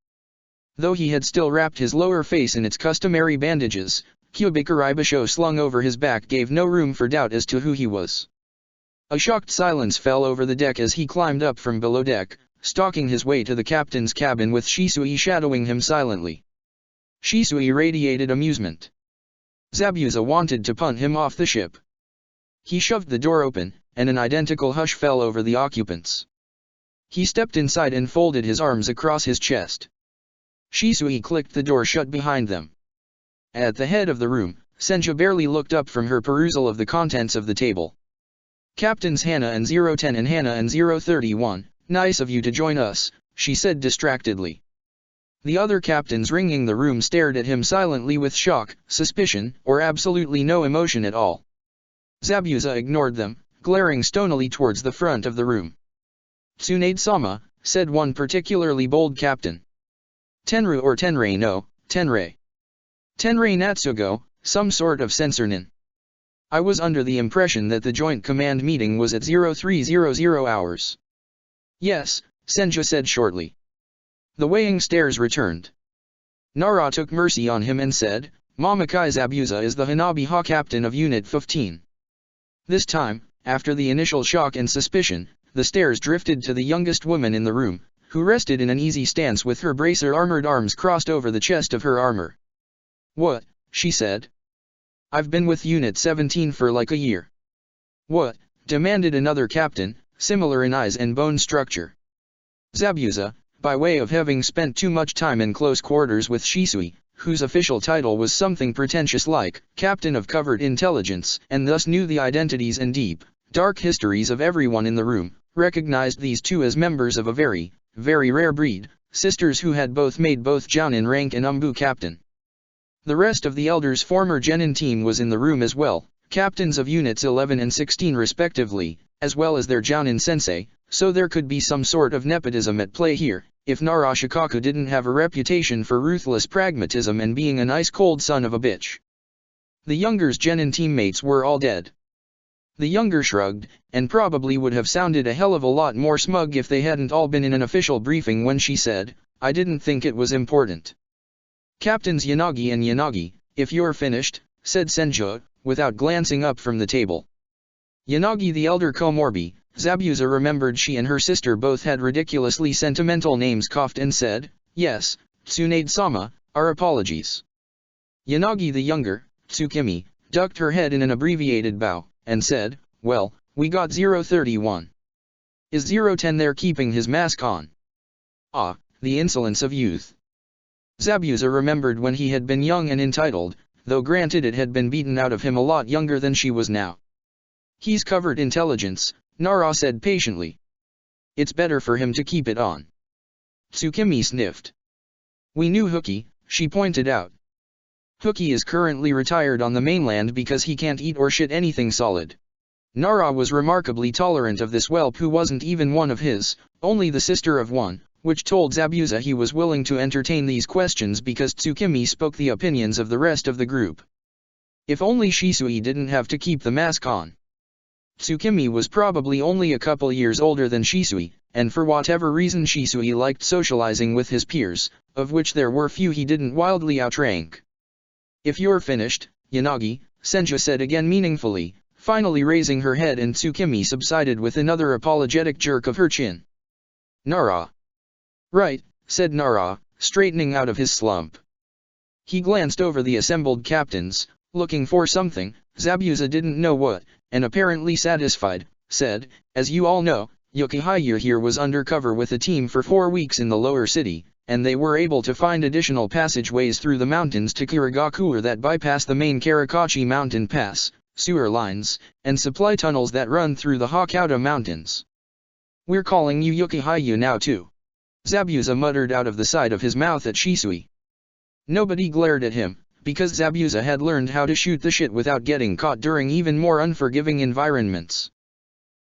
Though he had still wrapped his lower face in its customary bandages, Kyubikaribasho slung over his back gave no room for doubt as to who he was. A shocked silence fell over the deck as he climbed up from below deck, stalking his way to the captain's cabin with Shisui shadowing him silently. Shisui radiated amusement. Zabuza wanted to punt him off the ship. He shoved the door open, and an identical hush fell over the occupants. He stepped inside and folded his arms across his chest. Shisui clicked the door shut behind them. At the head of the room, Senja barely looked up from her perusal of the contents of the table. Captains Hana and 010 and Hana and 031, nice of you to join us, she said distractedly. The other captains ringing the room stared at him silently with shock, suspicion, or absolutely no emotion at all. Zabuza ignored them, glaring stonily towards the front of the room. Tsunade-sama, said one particularly bold captain. Tenru or Tenrei no, Tenrei. Tenrei Natsugo, some sort of censornin. I was under the impression that the joint command meeting was at 0300 hours. Yes, Senja said shortly. The weighing stares returned. Nara took mercy on him and said, Mamakai Zabuza is the Hanabi-ha captain of Unit 15. This time, after the initial shock and suspicion, the stares drifted to the youngest woman in the room, who rested in an easy stance with her bracer armored arms crossed over the chest of her armor. What, she said. I've been with Unit 17 for like a year. What, demanded another captain, similar in eyes and bone structure. Zabuza, by way of having spent too much time in close quarters with Shisui, whose official title was something pretentious like Captain of Covert Intelligence, and thus knew the identities and deep, dark histories of everyone in the room, recognized these two as members of a very, very rare breed, sisters who had both made both Jounin rank and Umbu captain. The rest of the elders' former Genin team was in the room as well, captains of Units 11 and 16 respectively, as well as their Jounin sensei, so there could be some sort of nepotism at play here, if Nara Shikaku didn't have a reputation for ruthless pragmatism and being an ice-cold son of a bitch. The younger's Genin teammates were all dead. The younger shrugged, and probably would have sounded a hell of a lot more smug if they hadn't all been in an official briefing when she said, I didn't think it was important. Captains Yanagi and Yanagi, if you're finished, said Senja, without glancing up from the table. Yanagi the elder Komorbi, Zabuza remembered she and her sister both had ridiculously sentimental names, coughed and said, "Yes, Tsunade-sama, our apologies." Yanagi the younger, Tsukimi, ducked her head in an abbreviated bow, and said, "Well, we got 031. Is 010 there keeping his mask on?" Ah, the insolence of youth. Zabuza remembered when he had been young and entitled, though granted it had been beaten out of him a lot younger than she was now. "He's covered intelligence," Nara said patiently. "It's better for him to keep it on." Tsukimi sniffed. "We knew Hookie," she pointed out. "Hookie is currently retired on the mainland because he can't eat or shit anything solid." Nara was remarkably tolerant of this whelp who wasn't even one of his, only the sister of one, which told Zabuza he was willing to entertain these questions because Tsukimi spoke the opinions of the rest of the group. If only Shisui didn't have to keep the mask on. Tsukimi was probably only a couple years older than Shisui, and for whatever reason Shisui liked socializing with his peers, of which there were few he didn't wildly outrank. "If you're finished, Yanagi," Senju said again meaningfully, finally raising her head, and Tsukimi subsided with another apologetic jerk of her chin. "Nara." "Right," said Nara, straightening out of his slump. He glanced over the assembled captains, looking for something, Zabuza didn't know what, and apparently satisfied, said, "As you all know, Yukihaya here was undercover with a team for 4 weeks in the lower city, and they were able to find additional passageways through the mountains to Kirigakure that bypass the main Karakachi mountain pass, sewer lines, and supply tunnels that run through the Hokkaido mountains. We're calling you Yukihaya now too," Zabuza muttered out of the side of his mouth at Shisui. Nobody glared at him, because Zabuza had learned how to shoot the shit without getting caught during even more unforgiving environments.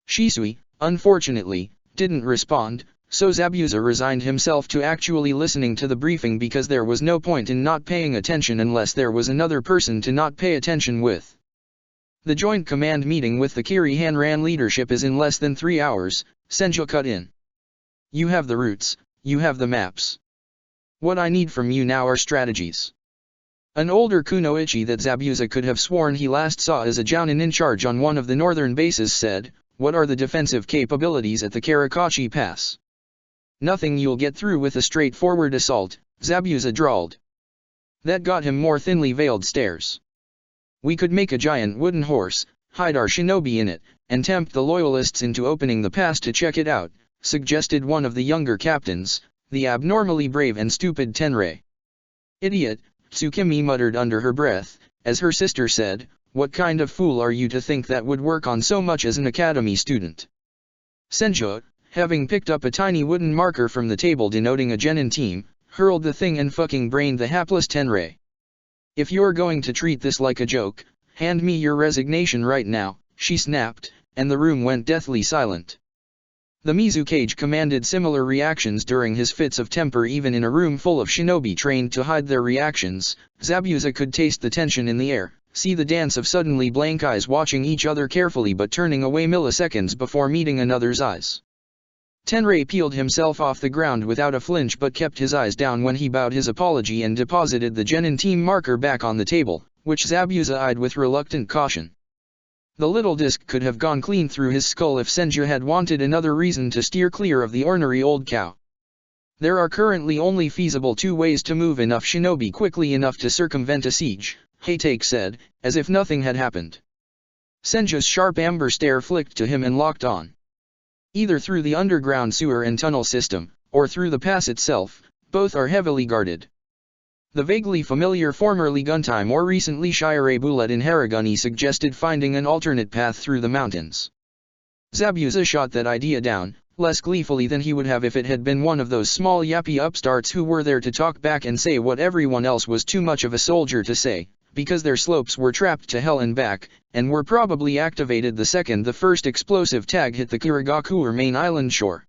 Shisui, unfortunately, didn't respond, so Zabuza resigned himself to actually listening to the briefing because there was no point in not paying attention unless there was another person to not pay attention with. "The joint command meeting with the Kiri Hanran leadership is in less than 3 hours, Senju cut in. You have the routes, you have the maps. What I need from you now are strategies." An older kunoichi that Zabuza could have sworn he last saw as a jounin in charge on one of the northern bases said, "What are the defensive capabilities at the Karakachi Pass?" "Nothing you'll get through with a straightforward assault," Zabuza drawled. That got him more thinly veiled stares. "We could make a giant wooden horse, hide our shinobi in it, and tempt the loyalists into opening the pass to check it out," suggested one of the younger captains, the abnormally brave and stupid Tenrei. "Idiot," Tsukimi muttered under her breath, as her sister said, "What kind of fool are you to think that would work on so much as an academy student?" Senju, having picked up a tiny wooden marker from the table denoting a genin team, hurled the thing and fucking brained the hapless Tenrei. "If you're going to treat this like a joke, hand me your resignation right now," she snapped, and the room went deathly silent. The Mizukage commanded similar reactions during his fits of temper even in a room full of shinobi trained to hide their reactions. Zabuza could taste the tension in the air, see the dance of suddenly blank eyes watching each other carefully but turning away milliseconds before meeting another's eyes. Tenrei peeled himself off the ground without a flinch but kept his eyes down when he bowed his apology and deposited the genin team marker back on the table, which Zabuza eyed with reluctant caution. The little disc could have gone clean through his skull if Senju had wanted another reason to steer clear of the ornery old cow. "There are currently only feasible 2 ways to move enough shinobi quickly enough to circumvent a siege," Haytake said, as if nothing had happened. Senju's sharp amber stare flicked to him and locked on. "Either through the underground sewer and tunnel system, or through the pass itself, both are heavily guarded." The vaguely familiar formerly Guntime or recently Shire Bullet in Haraguni suggested finding an alternate path through the mountains. Zabuza shot that idea down, less gleefully than he would have if it had been one of those small yappy upstarts who were there to talk back and say what everyone else was too much of a soldier to say, because their slopes were trapped to hell and back, and were probably activated the second the first explosive tag hit the Kirigakure main island shore.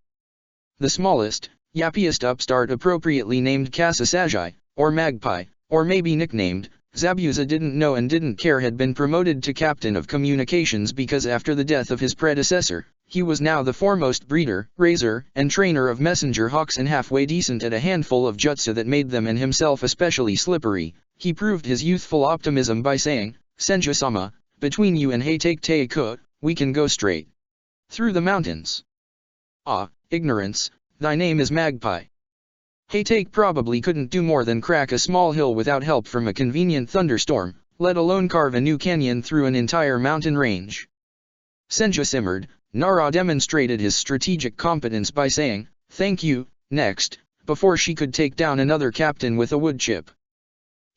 The smallest, yappiest upstart appropriately named Kasasagi, or Magpie, or maybe nicknamed, Zabuza didn't know and didn't care had been promoted to captain of communications because after the death of his predecessor, he was now the foremost breeder, raiser, and trainer of messenger hawks and halfway decent at a handful of jutsu that made them and himself especially slippery. He proved his youthful optimism by saying, "Senju-sama, between you and Haytake Teiku, We can go straight through the mountains. Ah, ignorance, thy name is Magpie. Haytake probably couldn't do more than crack a small hill without help from a convenient thunderstorm, let alone carve a new canyon through an entire mountain range. Senju simmered. Nara demonstrated his strategic competence by saying, "Thank you," next, before she could take down another captain with a wood chip.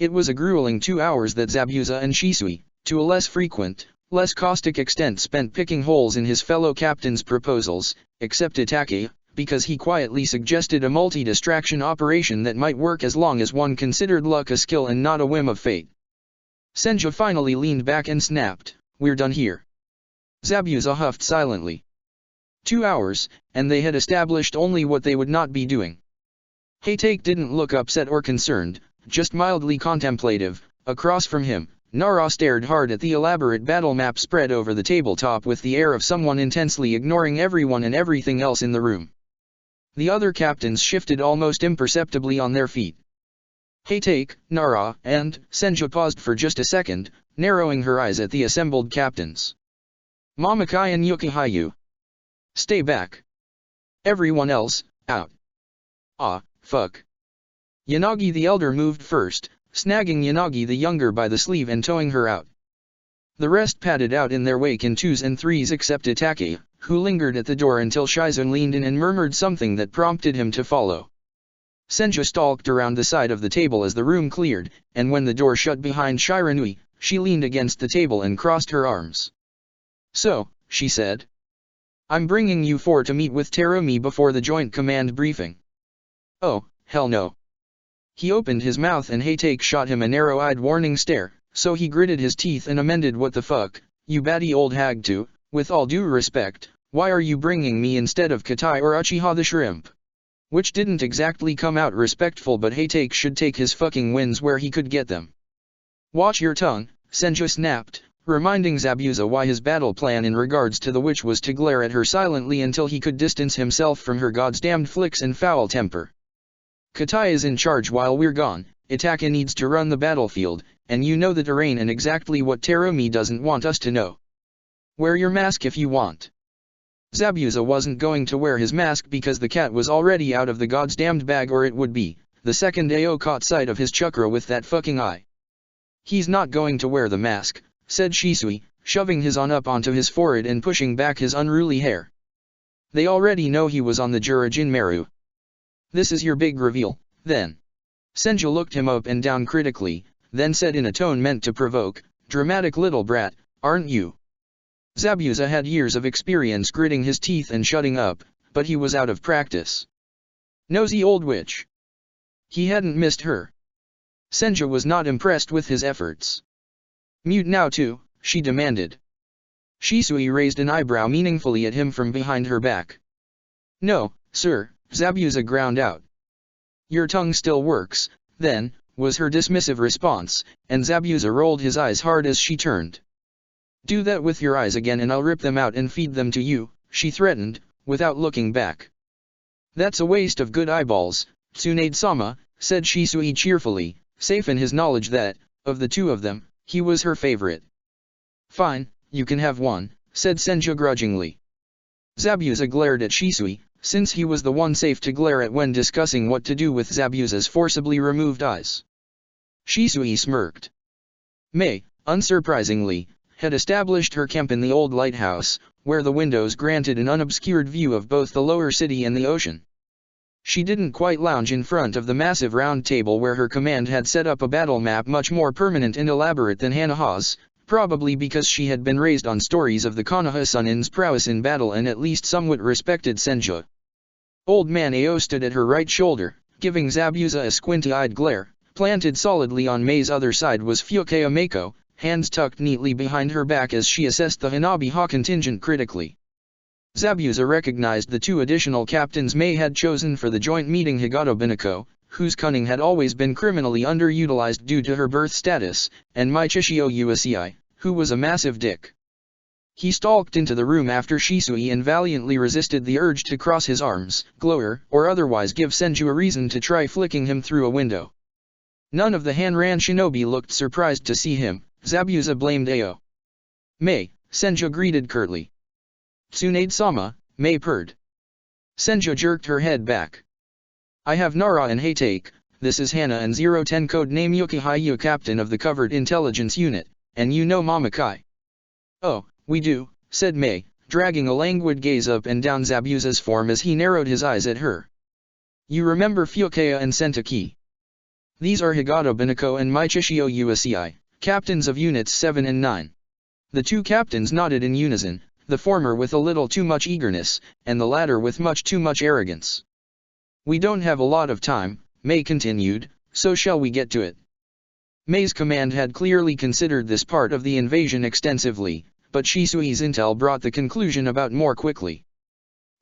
It was a grueling 2 hours that Zabuza and Shisui, to a less frequent, less caustic extent, spent picking holes in his fellow captain's proposals, except Itachi, because he quietly suggested a multi-distraction operation that might work as long as one considered luck a skill and not a whim of fate. Senju finally leaned back and snapped, "We're done here." Zabuza huffed silently. 2 hours, and they had established only what they would not be doing. Haytake didn't look upset or concerned, just mildly contemplative. Across from him, Nara stared hard at the elaborate battle map spread over the tabletop with the air of someone intensely ignoring everyone and everything else in the room. The other captains shifted almost imperceptibly on their feet. Haytake, Nara, and Senju paused for just a second, narrowing her eyes at the assembled captains. Mamakai and Yukihayu. Stay back. Everyone else, out. Ah, fuck. Yanagi the elder moved first, snagging Yanagi the younger by the sleeve and towing her out. The rest padded out in their wake in 2s and 3s except Itachi, who lingered at the door until Shizun leaned in and murmured something that prompted him to follow. Senju stalked around the side of the table as the room cleared, and when the door shut behind Shiranui, she leaned against the table and crossed her arms. "So," she said. "I'm bringing you 4 to meet with Terumi before the joint command briefing." "Oh, hell no." He opened his mouth and Haytake shot him a narrow-eyed warning stare, so he gritted his teeth and amended, "What the fuck, you batty old hag too, with all due respect, why are you bringing me instead of Katai or Uchiha the shrimp?" Which didn't exactly come out respectful, but Haytake should take his fucking wins where he could get them. "Watch your tongue," Senju snapped, reminding Zabuza why his battle plan in regards to the witch was to glare at her silently until he could distance himself from her goddamned flicks and foul temper. "Katai is in charge while we're gone, Itachi needs to run the battlefield, and you know the terrain and exactly what Terumi doesn't want us to know. Wear your mask if you want." Zabuza wasn't going to wear his mask because the cat was already out of the goddamned bag, or it would be. The second Ao caught sight of his chakra with that fucking eye. "He's not going to wear the mask," said Shisui, shoving his on up onto his forehead and pushing back his unruly hair. "They already know he was on the Jurajin Meru. This is your big reveal, then." Senju looked him up and down critically, then said in a tone meant to provoke, "Dramatic little brat, aren't you?" Zabuza had years of experience gritting his teeth and shutting up, but he was out of practice. Nosy old witch. He hadn't missed her. Senju was not impressed with his efforts. "Mute now too," she demanded. Shisui raised an eyebrow meaningfully at him from behind her back. "No, sir," Zabuza ground out. "Your tongue still works, then," was her dismissive response, and Zabuza rolled his eyes hard as she turned. "Do that with your eyes again and I'll rip them out and feed them to you," she threatened, without looking back. "That's a waste of good eyeballs, Tsunade-sama," said Shisui cheerfully, safe in his knowledge that, of the two of them, he was her favorite. "Fine, you can have one," said Senju grudgingly. Zabuza glared at Shisui, since he was the one safe to glare at when discussing what to do with Zabuza's forcibly removed eyes. Shisui smirked. Mei, unsurprisingly, had established her camp in the old lighthouse, where the windows granted an unobscured view of both the lower city and the ocean. She didn't quite lounge in front of the massive round table where her command had set up a battle map much more permanent and elaborate than Hanaha's, probably because she had been raised on stories of the Konoha Sunin's prowess in battle and at least somewhat respected Senju. Old man Ao stood at her right shoulder, giving Zabuza a squinty-eyed glare. Planted solidly on Mei's other side was Fukeo Mako, hands tucked neatly behind her back as she assessed the Hanabi-ha contingent critically. Zabuza recognized the 2 additional captains Mei had chosen for the joint meeting: Higato Binako, whose cunning had always been criminally underutilized due to her birth status, and Michishio Uesii, who was a massive dick. He stalked into the room after Shisui and valiantly resisted the urge to cross his arms, glower, or otherwise give Senju a reason to try flicking him through a window. None of the Hanran shinobi looked surprised to see him. Zabuza blamed Ao. "Mei, Senju greeted curtly. Tsunade-sama, Mei purred. Senju jerked her head back. I have Nara and Heitake, this is Hana and 010 code name Yukihayu, captain of the covert intelligence unit, and you know Mama Kai. Oh, we do, said Mei, dragging a languid gaze up and down Zabuza's form as he narrowed his eyes at her. You remember Fukaya and Sentaki? These are Higata Binako and Michishio Uci, captains of units 7 and 9. The two captains nodded in unison, the former with a little too much eagerness, and the latter with much too much arrogance. We don't have a lot of time, Mei continued, so shall we get to it? Mei's command had clearly considered this part of the invasion extensively, but Shisui's intel brought the conclusion about more quickly.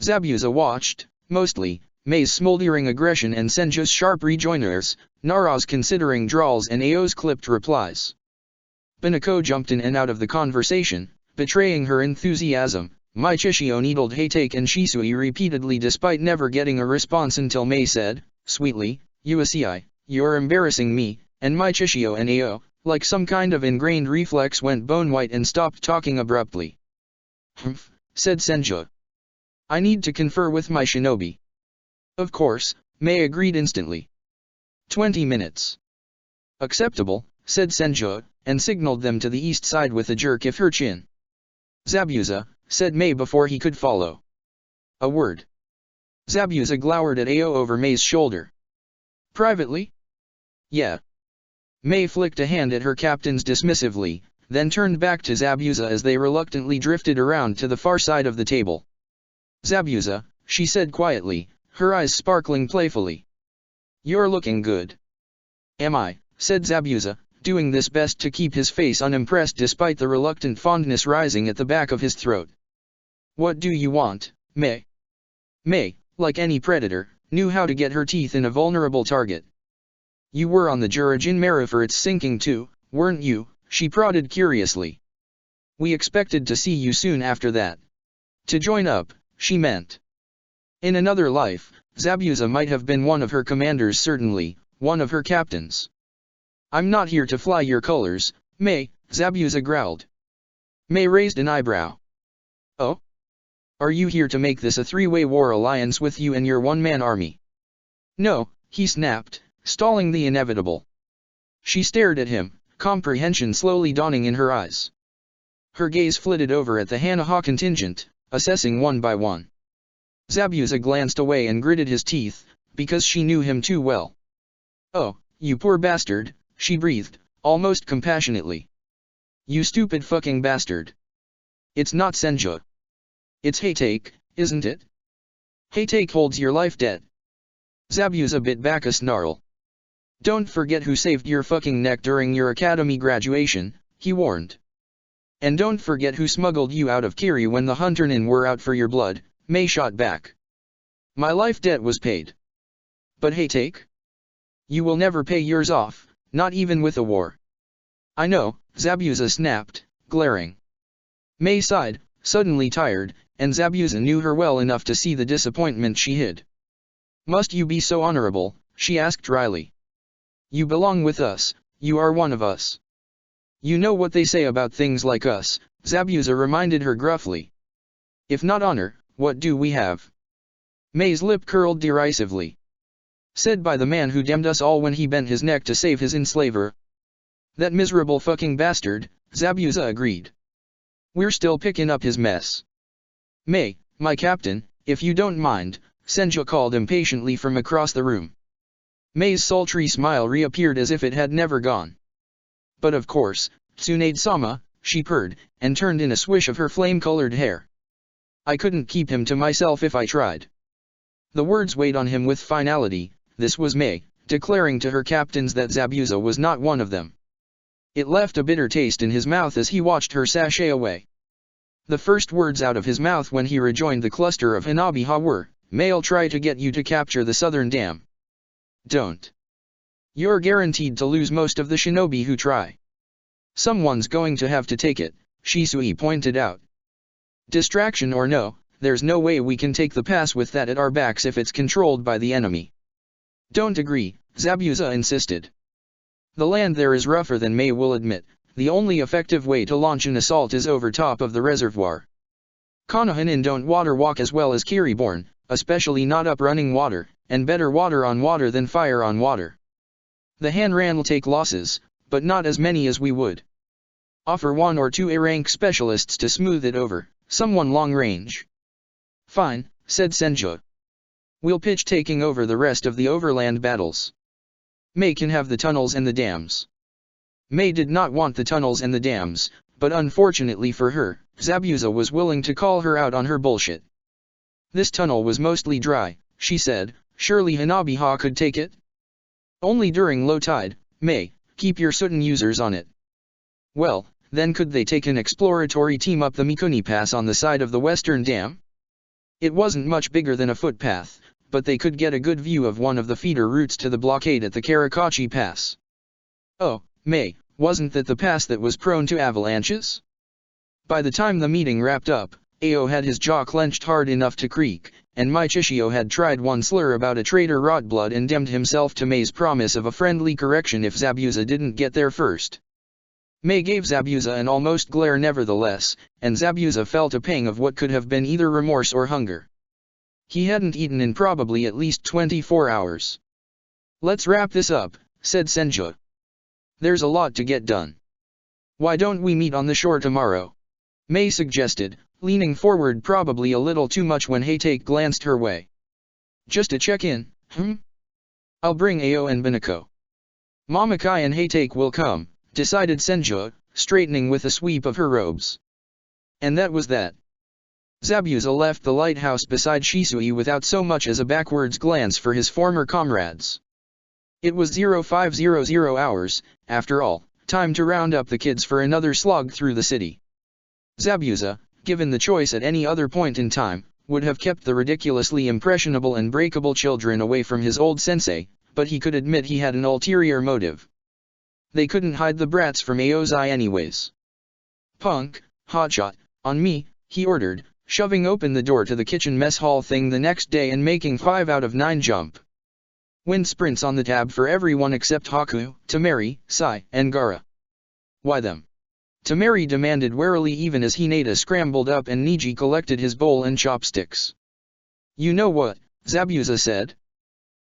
Zabuza watched, mostly, Mei's smoldering aggression and Senju's sharp rejoinders, Nara's considering drawls and Ao's clipped replies. Binako jumped in and out of the conversation, betraying her enthusiasm. Michishio needled Heitake and Shisui repeatedly despite never getting a response until Mei said, sweetly, Uci, you're embarrassing me, and Michishio and Ao, like some kind of ingrained reflex, went bone white and stopped talking abruptly. Humph, said Senju. I need to confer with my shinobi. Of course, Mei agreed instantly. 20 minutes. Acceptable, said Senju, and signaled them to the east side with a jerk of her chin. Zabuza, said Mei before he could follow. A word. Zabuza glowered at Ao over Mei's shoulder. Privately? Yeah. Mei flicked a hand at her captains dismissively, then turned back to Zabuza as they reluctantly drifted around to the far side of the table. Zabuza, she said quietly, her eyes sparkling playfully. You're looking good. Am I, said Zabuza, doing his best to keep his face unimpressed despite the reluctant fondness rising at the back of his throat. What do you want, Mei? Mei, like any predator, knew how to get her teeth in a vulnerable target. You were on the Jurajin Maru for its sinking too, weren't you? She prodded curiously. We expected to see you soon after that. To join up, she meant. In another life, Zabuza might have been one of her commanders, certainly, one of her captains. I'm not here to fly your colors, Mei, Zabuza growled. Mei raised an eyebrow. Oh? Are you here to make this a three-way war alliance with you and your one-man army? No, he snapped, stalling the inevitable. She stared at him, comprehension slowly dawning in her eyes. Her gaze flitted over at the Hanaha contingent, assessing one by one. Zabuza glanced away and gritted his teeth, because she knew him too well. Oh, you poor bastard, she breathed, almost compassionately. You stupid fucking bastard. It's not Senju. It's Heitake, isn't it? Heitake holds your life debt. Zabuza bit back a snarl. Don't forget who saved your fucking neck during your academy graduation, he warned. And don't forget who smuggled you out of Kiri when the Hunternin were out for your blood, Mei shot back. My life debt was paid. But Heitake? You will never pay yours off, not even with a war. I know, Zabuza snapped, glaring. Mei sighed, suddenly tired, and Zabuza knew her well enough to see the disappointment she hid. Must you be so honorable? She asked dryly. You belong with us, you are one of us. You know what they say about things like us, Zabuza reminded her gruffly. If not honor, what do we have? Mei's lip curled derisively. Said by the man who damned us all when he bent his neck to save his enslaver. That miserable fucking bastard, Zabuza agreed. We're still picking up his mess. Mei, my captain, if you don't mind, Senju called impatiently from across the room. Mei's sultry smile reappeared as if it had never gone. But of course, Tsunade-sama, she purred, and turned in a swish of her flame-colored hair. I couldn't keep him to myself if I tried. The words weighed on him with finality. This was Mei, declaring to her captains that Zabuza was not one of them. It left a bitter taste in his mouth as he watched her sashay away. The first words out of his mouth when he rejoined the cluster of Hanabiha were, Mei'll try to get you to capture the southern dam. Don't. You're guaranteed to lose most of the shinobi who try. Someone's going to have to take it, Shisui pointed out. Distraction or no, there's no way we can take the pass with that at our backs if it's controlled by the enemy. Don't agree, Zabuza insisted. The land there is rougher than Mei will admit, the only effective way to launch an assault is over top of the reservoir. Konohana don't water walk as well as Kiriborn, especially not up running water, and better water on water than fire on water. The Hanran will take losses, but not as many as we would. Offer 1 or 2 A-rank specialists to smooth it over, someone long range. Fine, said Senju. We'll pitch taking over the rest of the overland battles. Mei can have the tunnels and the dams. Mei did not want the tunnels and the dams, but unfortunately for her, Zabuza was willing to call her out on her bullshit. This tunnel was mostly dry, she said, surely Hanabiha could take it? Only during low tide, Mei, keep your Sutton users on it. Well, then could they take an exploratory team up the Mikuni Pass on the side of the western dam? It wasn't much bigger than a footpath, but they could get a good view of one of the feeder routes to the blockade at the Karakachi Pass. Oh, Mei, wasn't that the pass that was prone to avalanches? By the time the meeting wrapped up, Ao had his jaw clenched hard enough to creak, and Michishio had tried one slur about a traitor Rotblood and damned himself to Mei's promise of a friendly correction if Zabuza didn't get there first. Mei gave Zabuza an almost glare nevertheless, and Zabuza felt a pang of what could have been either remorse or hunger. He hadn't eaten in probably at least 24 hours. Let's wrap this up, said Senju. There's a lot to get done. Why don't we meet on the shore tomorrow? Mei suggested, leaning forward probably a little too much when Heitake glanced her way. Just to check in, I'll bring Ao and Binako. Mamakai and Heitake will come, decided Senju, straightening with a sweep of her robes. And that was that. Zabuza left the lighthouse beside Shisui without so much as a backwards glance for his former comrades. It was 0500 hours, after all, time to round up the kids for another slog through the city. Zabuza, given the choice at any other point in time, would have kept the ridiculously impressionable and breakable children away from his old sensei, but he could admit he had an ulterior motive. They couldn't hide the brats from Ao's eye anyways. Punk, hotshot, on me, he ordered, shoving open the door to the kitchen mess hall thing the next day and making 5 out of 9 jump. Wind sprints on the tab for everyone except Haku, Temari, Sai, and Gaara. Why them? Temari demanded warily even as Hinata scrambled up and Niji collected his bowl and chopsticks. You know what, Zabuza said.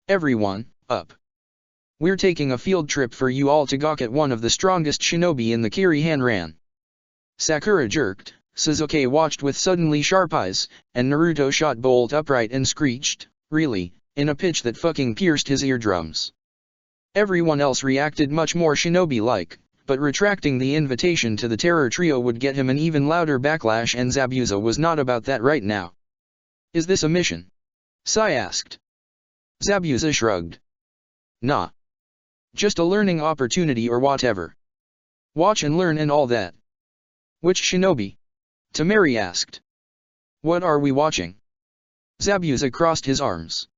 Everyone, up. We're taking a field trip for you all to gawk at one of the strongest shinobi in the Kiri Hanran. Sakura jerked, Suzuki watched with suddenly sharp eyes, and Naruto shot bolt upright and screeched, really, in a pitch that fucking pierced his eardrums. Everyone else reacted much more shinobi-like, but retracting the invitation to the terror trio would get him an even louder backlash and Zabuza was not about that right now. Is this a mission? Sai asked. Zabuza shrugged. Nah. Just a learning opportunity or whatever. Watch and learn and all that. Which shinobi? Temari asked. What are we watching? Zabuza crossed his arms.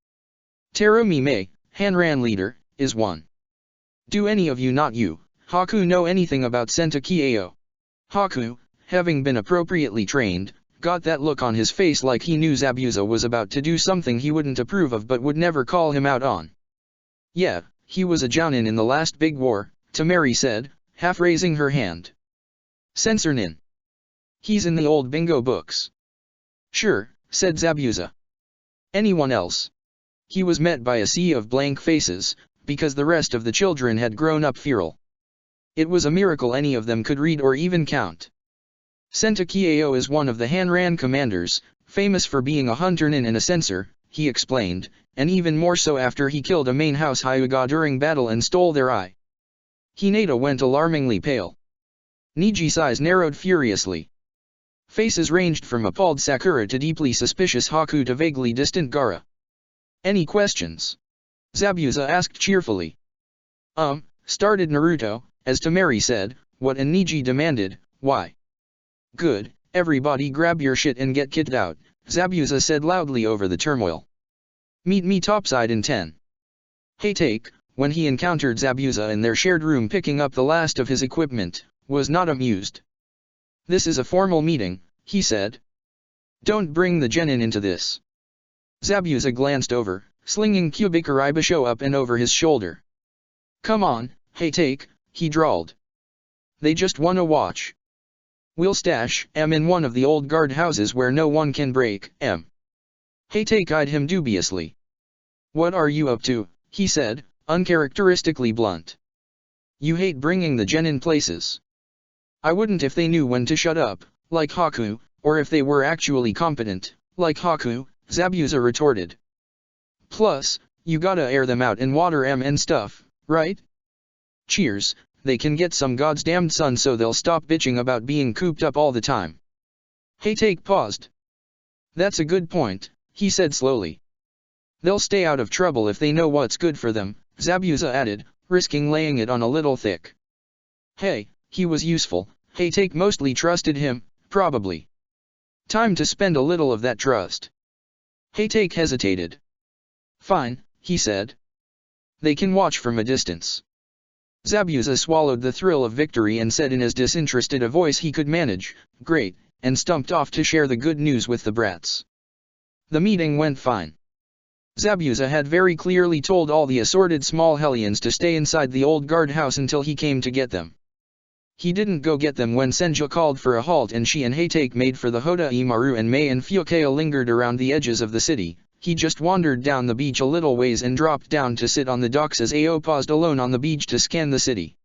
Terumi Mei, Hanran leader, is one. Do any of you not you, Haku know anything about Sentaki Ao? Haku, having been appropriately trained, got that look on his face like he knew Zabuza was about to do something he wouldn't approve of but would never call him out on. Yeah, he was a Jounin in the last big war, Temari said, half raising her hand. Censor Nin. He's in the old bingo books. Sure, said Zabuza. Anyone else? He was met by a sea of blank faces, because the rest of the children had grown up feral. It was a miracle any of them could read or even count. Sentaki Ao is one of the Hanran commanders, famous for being a hunter nin and a censor, he explained, and even more so after he killed a main house Hyuga during battle and stole their eye. Hinata went alarmingly pale. Niji's eyes narrowed furiously. Faces ranged from appalled Sakura to deeply suspicious Haku to vaguely distant Gaara. Any questions? Zabuza asked cheerfully. Started Naruto, as Temari said, what and Niji demanded, why? Good, everybody grab your shit and get kitted out, Zabuza said loudly over the turmoil. Meet me topside in 10. Heitake, when he encountered Zabuza in their shared room picking up the last of his equipment, was not amused. This is a formal meeting, he said. Don't bring the genin into this. Zabuza glanced over, slinging cubic Araibisho up and over his shoulder. Come on, Heitake, he drawled. They just wanna watch. We'll stash M in one of the old guard houses where no one can break M. Haytake eyed him dubiously. What are you up to? He said, uncharacteristically blunt. You hate bringing the gen in places. I wouldn't if they knew when to shut up, like Haku, or if they were actually competent, like Haku, Zabuza retorted. Plus, you gotta air them out and water M and stuff, right? Cheers, they can get some goddamned sun so they'll stop bitching about being cooped up all the time. Haytake paused. That's a good point, he said slowly. They'll stay out of trouble if they know what's good for them, Zabuza added, risking laying it on a little thick. Hey, he was useful, Haytake mostly trusted him, probably. Time to spend a little of that trust. Haytake hesitated. Fine, he said. They can watch from a distance. Zabuza swallowed the thrill of victory and said in as disinterested a voice he could manage, great, and stumped off to share the good news with the brats. The meeting went fine. Zabuza had very clearly told all the assorted small hellions to stay inside the old guard house until he came to get them. He didn't go get them when Senja called for a halt and she and Haytake made for the Hoda Imaru and Mei and Fukeo lingered around the edges of the city. He just wandered down the beach a little ways and dropped down to sit on the docks as Ao paused alone on the beach to scan the city.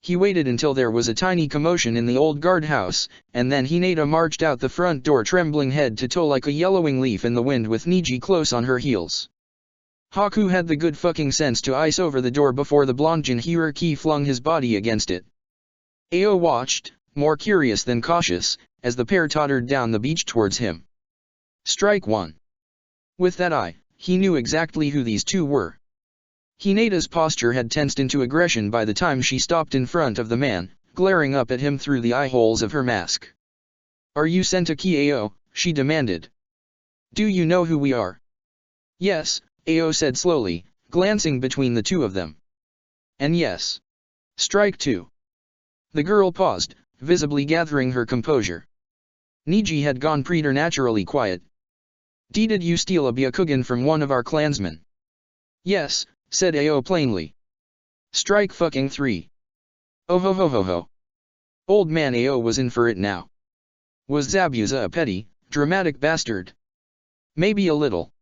He waited until there was a tiny commotion in the old guardhouse, and then Hinata marched out the front door trembling head to toe like a yellowing leaf in the wind with Niji close on her heels. Haku had the good fucking sense to ice over the door before the blonde Jinhiriki flung his body against it. Ao watched, more curious than cautious, as the pair tottered down the beach towards him. Strike one. With that eye, he knew exactly who these two were. Hinata's posture had tensed into aggression by the time she stopped in front of the man, glaring up at him through the eye holes of her mask. Are you Sentaki Ao? She demanded. Do you know who we are? Yes, Ao said slowly, glancing between the two of them. And yes. Strike two. The girl paused, visibly gathering her composure. Niji had gone preternaturally quiet. Did you steal a Byakugan from one of our clansmen? Yes, said Ao plainly. Strike fucking three. Oh ho ho ho ho. Old man Ao was in for it now. Was Zabuza a petty, dramatic bastard? Maybe a little.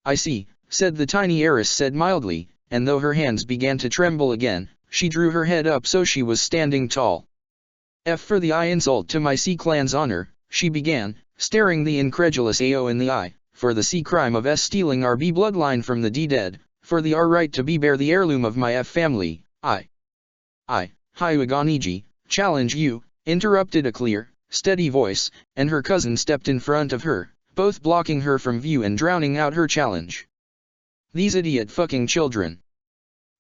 I see, said the tiny heiress said mildly, and though her hands began to tremble again, she drew her head up so she was standing tall. F for the eye insult to my C clan's honor, she began, staring the incredulous Ao in the eye, for the C crime of S stealing our B bloodline from the D dead, for the R right to be bear the heirloom of my F family, I, Hyuga Niji, challenge you, interrupted a clear, steady voice, and her cousin stepped in front of her, both blocking her from view and drowning out her challenge. These idiot fucking children.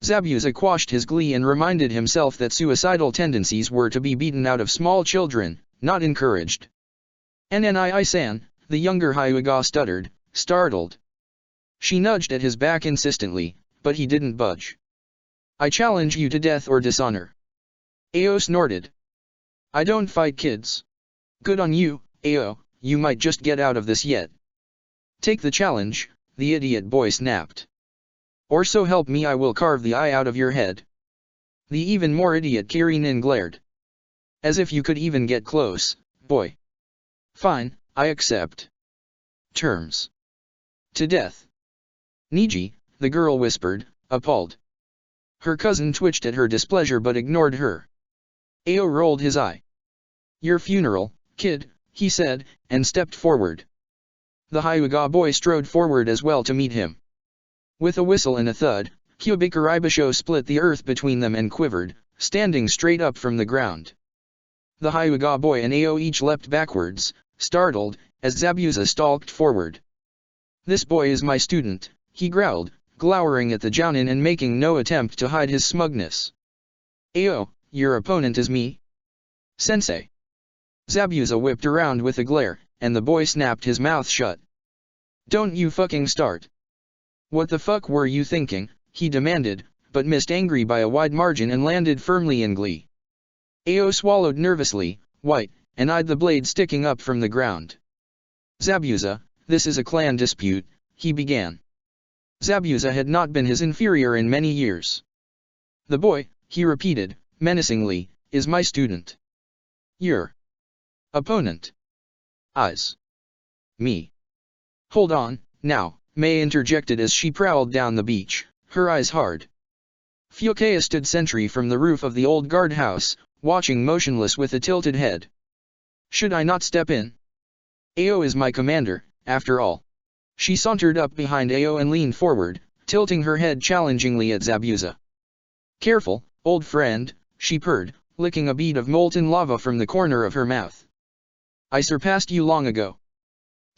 Zabuza quashed his glee and reminded himself that suicidal tendencies were to be beaten out of small children, not encouraged. Nnii-san, the younger Hyuga stuttered, startled. She nudged at his back insistently, but he didn't budge. I challenge you to death or dishonor. Ao snorted. I don't fight kids. Good on you, Ao, you might just get out of this yet. Take the challenge, the idiot boy snapped. Or so help me I will carve the eye out of your head. The even more idiot Kirinin glared. As if you could even get close, boy. Fine, I accept. Terms. To death. Niji, the girl whispered, appalled. Her cousin twitched at her displeasure but ignored her. Ao rolled his eye. Your funeral, kid, he said, and stepped forward. The Hyuga boy strode forward as well to meet him. With a whistle and a thud, Kyubikaribasho split the earth between them and quivered, standing straight up from the ground. The Hyuga boy and Ao each leapt backwards, startled, as Zabuza stalked forward. This boy is my student, he growled, glowering at the Jounin and making no attempt to hide his smugness. Ao, your opponent is me? Sensei. Zabuza whipped around with a glare, and the boy snapped his mouth shut. Don't you fucking start. What the fuck were you thinking, he demanded, but missed angry by a wide margin and landed firmly in glee. Ao swallowed nervously, white, and eyed the blade sticking up from the ground. Zabuza, this is a clan dispute, he began. Zabuza had not been his inferior in many years. The boy, he repeated, menacingly, is my student. Your opponent. Eyes. Me. Hold on, now, Mei interjected as she prowled down the beach, her eyes hard. Fukaya stood sentry from the roof of the old guardhouse, watching motionless with a tilted head. Should I not step in? Ao is my commander, after all. She sauntered up behind Ao and leaned forward, tilting her head challengingly at Zabuza. Careful, old friend, she purred, licking a bead of molten lava from the corner of her mouth. I surpassed you long ago.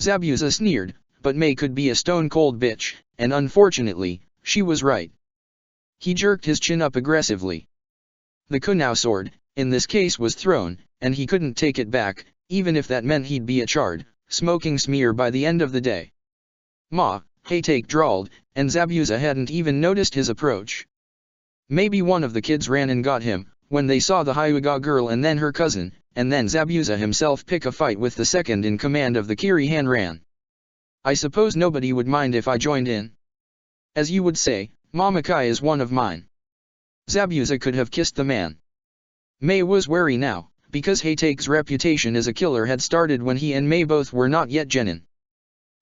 Zabuza sneered, but Mei could be a stone-cold bitch, and unfortunately, she was right. He jerked his chin up aggressively. The Kunao sword, in this case, was thrown, and he couldn't take it back, even if that meant he'd be a charred, smoking smear by the end of the day. Ma, Heitake drawled, and Zabuza hadn't even noticed his approach. Maybe one of the kids ran and got him, when they saw the Hyuga girl and then her cousin, and then Zabuza himself pick a fight with the second in command of the Kiri Hanran. I suppose nobody would mind if I joined in. As you would say, Mama Kai is one of mine. Zabuza could have kissed the man. Mei was wary now, because Heitake's reputation as a killer had started when he and Mei both were not yet genin.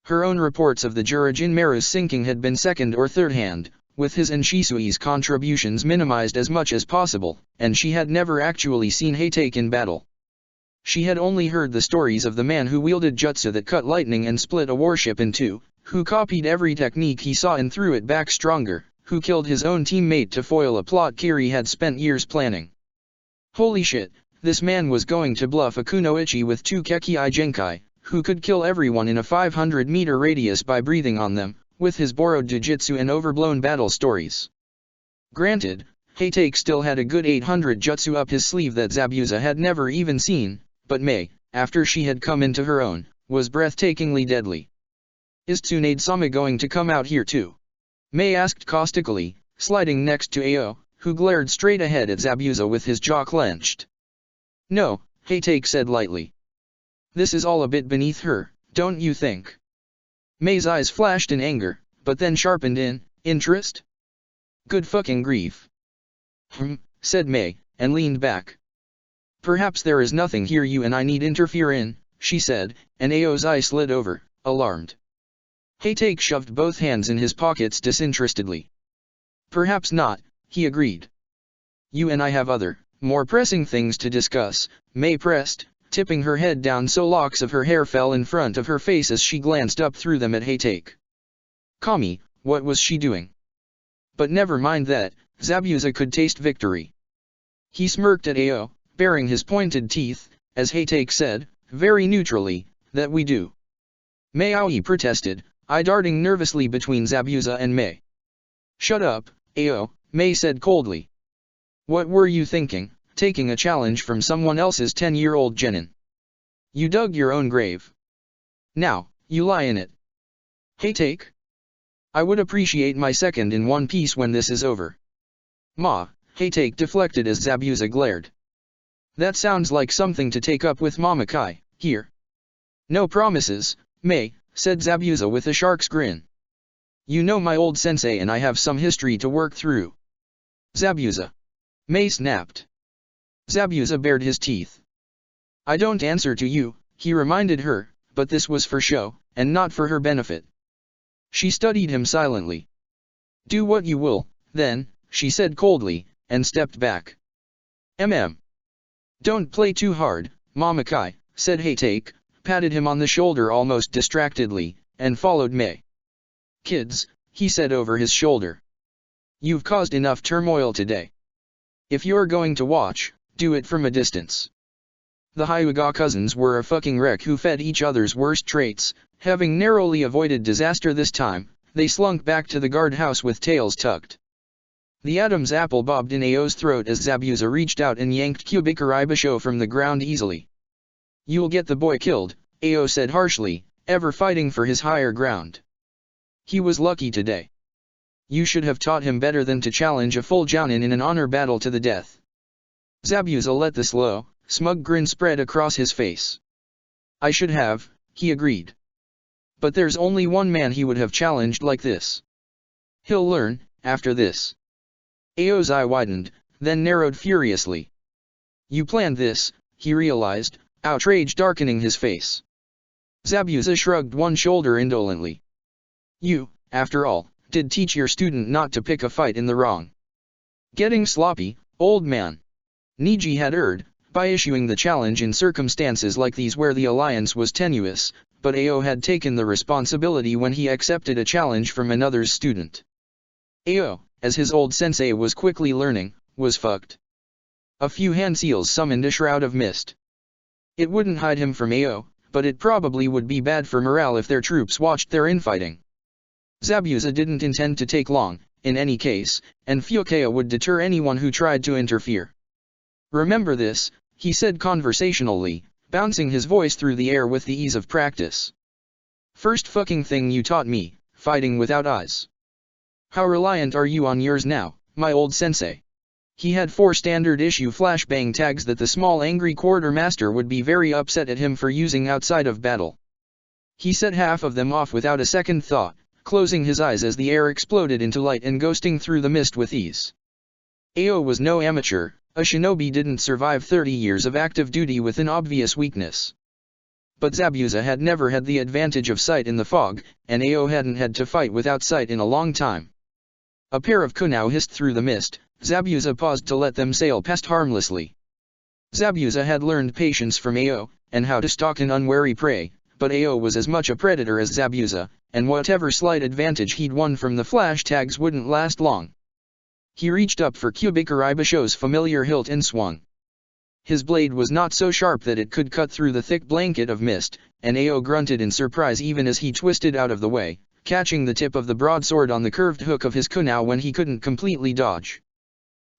Her own reports of the Jurajin Maru's sinking had been second or third hand, with his and Shisui's contributions minimized as much as possible, and she had never actually seen Heitake in battle. She had only heard the stories of the man who wielded jutsu that cut lightning and split a warship in two, who copied every technique he saw and threw it back stronger, who killed his own teammate to foil a plot Kiri had spent years planning. Holy shit, this man was going to bluff a Kunoichi with two Kekii Genkai, who could kill everyone in a 500-meter radius by breathing on them, with his borrowed jujitsu and overblown battle stories. Granted, Heitake still had a good 800 jutsu up his sleeve that Zabuza had never even seen, but Mei, after she had come into her own, was breathtakingly deadly. Is Tsunade-sama going to come out here too? Mei asked caustically, sliding next to Ao, who glared straight ahead at Zabuza with his jaw clenched. No, Heitake said lightly. This is all a bit beneath her, don't you think? Mei's eyes flashed in anger, but then sharpened in interest. Good fucking grief. Said Mei, and leaned back. Perhaps there is nothing here you and I need interfere in, she said, and Ao's eye slid over, alarmed. Heitake shoved both hands in his pockets disinterestedly. Perhaps not, he agreed. You and I have other, more pressing things to discuss, Mei pressed, tipping her head down so locks of her hair fell in front of her face as she glanced up through them at Heitake. Kami, what was she doing? But never mind that, Zabuza could taste victory. He smirked at Ao, baring his pointed teeth, as Heitake said, very neutrally, that we do. Mei Aoi protested, eye darting nervously between Zabuza and Mei. Shut up, Ao, Mei said coldly. What were you thinking, taking a challenge from someone else's 10-year-old genin? You dug your own grave. Now, you lie in it. Heitake? I would appreciate my second in one piece when this is over. Ma, Heitake deflected as Zabuza glared. That sounds like something to take up with Mama Kai, here. No promises, Mei, said Zabuza with a shark's grin. You know my old sensei and I have some history to work through. Zabuza. Mei snapped. Zabuza bared his teeth. I don't answer to you, he reminded her, but this was for show, and not for her benefit. She studied him silently. Do what you will, then, she said coldly, and stepped back. Don't play too hard, Mama Kai, said Heitake, patted him on the shoulder almost distractedly, and followed Mei. Kids, he said over his shoulder. You've caused enough turmoil today. If you're going to watch, do it from a distance. The Hyuga cousins were a fucking wreck who fed each other's worst traits. Having narrowly avoided disaster this time, they slunk back to the guardhouse with tails tucked. The Adam's apple bobbed in Ao's throat as Zabuza reached out and yanked Kubikaraibasho from the ground easily. You'll get the boy killed, Ao said harshly, ever fighting for his higher ground. He was lucky today. You should have taught him better than to challenge a full jounin in an honor battle to the death. Zabuza let the slow, smug grin spread across his face. I should have, he agreed. But there's only one man he would have challenged like this. He'll learn, after this. Ao's eye widened, then narrowed furiously. You planned this, he realized, outrage darkening his face. Zabuza shrugged one shoulder indolently. You, after all, did teach your student not to pick a fight in the wrong. Getting sloppy, old man. Niji had erred, by issuing the challenge in circumstances like these where the alliance was tenuous, but Ao had taken the responsibility when he accepted a challenge from another's student. Ao, as his old sensei was quickly learning, was fucked. A few hand seals summoned a shroud of mist. It wouldn't hide him from Ao, but it probably would be bad for morale if their troops watched their infighting. Zabuza didn't intend to take long, in any case, and Fukaya would deter anyone who tried to interfere. Remember this, he said conversationally, bouncing his voice through the air with the ease of practice. First fucking thing you taught me, fighting without eyes. How reliant are you on yours now, my old sensei? He had 4 standard-issue flashbang tags that the small angry quartermaster would be very upset at him for using outside of battle. He set half of them off without a second thought, closing his eyes as the air exploded into light and ghosting through the mist with ease. Ao was no amateur, a shinobi didn't survive 30 years of active duty with an obvious weakness. But Zabuza had never had the advantage of sight in the fog, and Ao hadn't had to fight without sight in a long time. A pair of kunai hissed through the mist. Zabuza paused to let them sail past harmlessly. Zabuza had learned patience from Ao, and how to stalk an unwary prey, but Ao was as much a predator as Zabuza, and whatever slight advantage he'd won from the flash tags wouldn't last long. He reached up for Kubikari Basho's familiar hilt and swung. His blade was not so sharp that it could cut through the thick blanket of mist, and Ao grunted in surprise even as he twisted out of the way, catching the tip of the broadsword on the curved hook of his kunai when he couldn't completely dodge.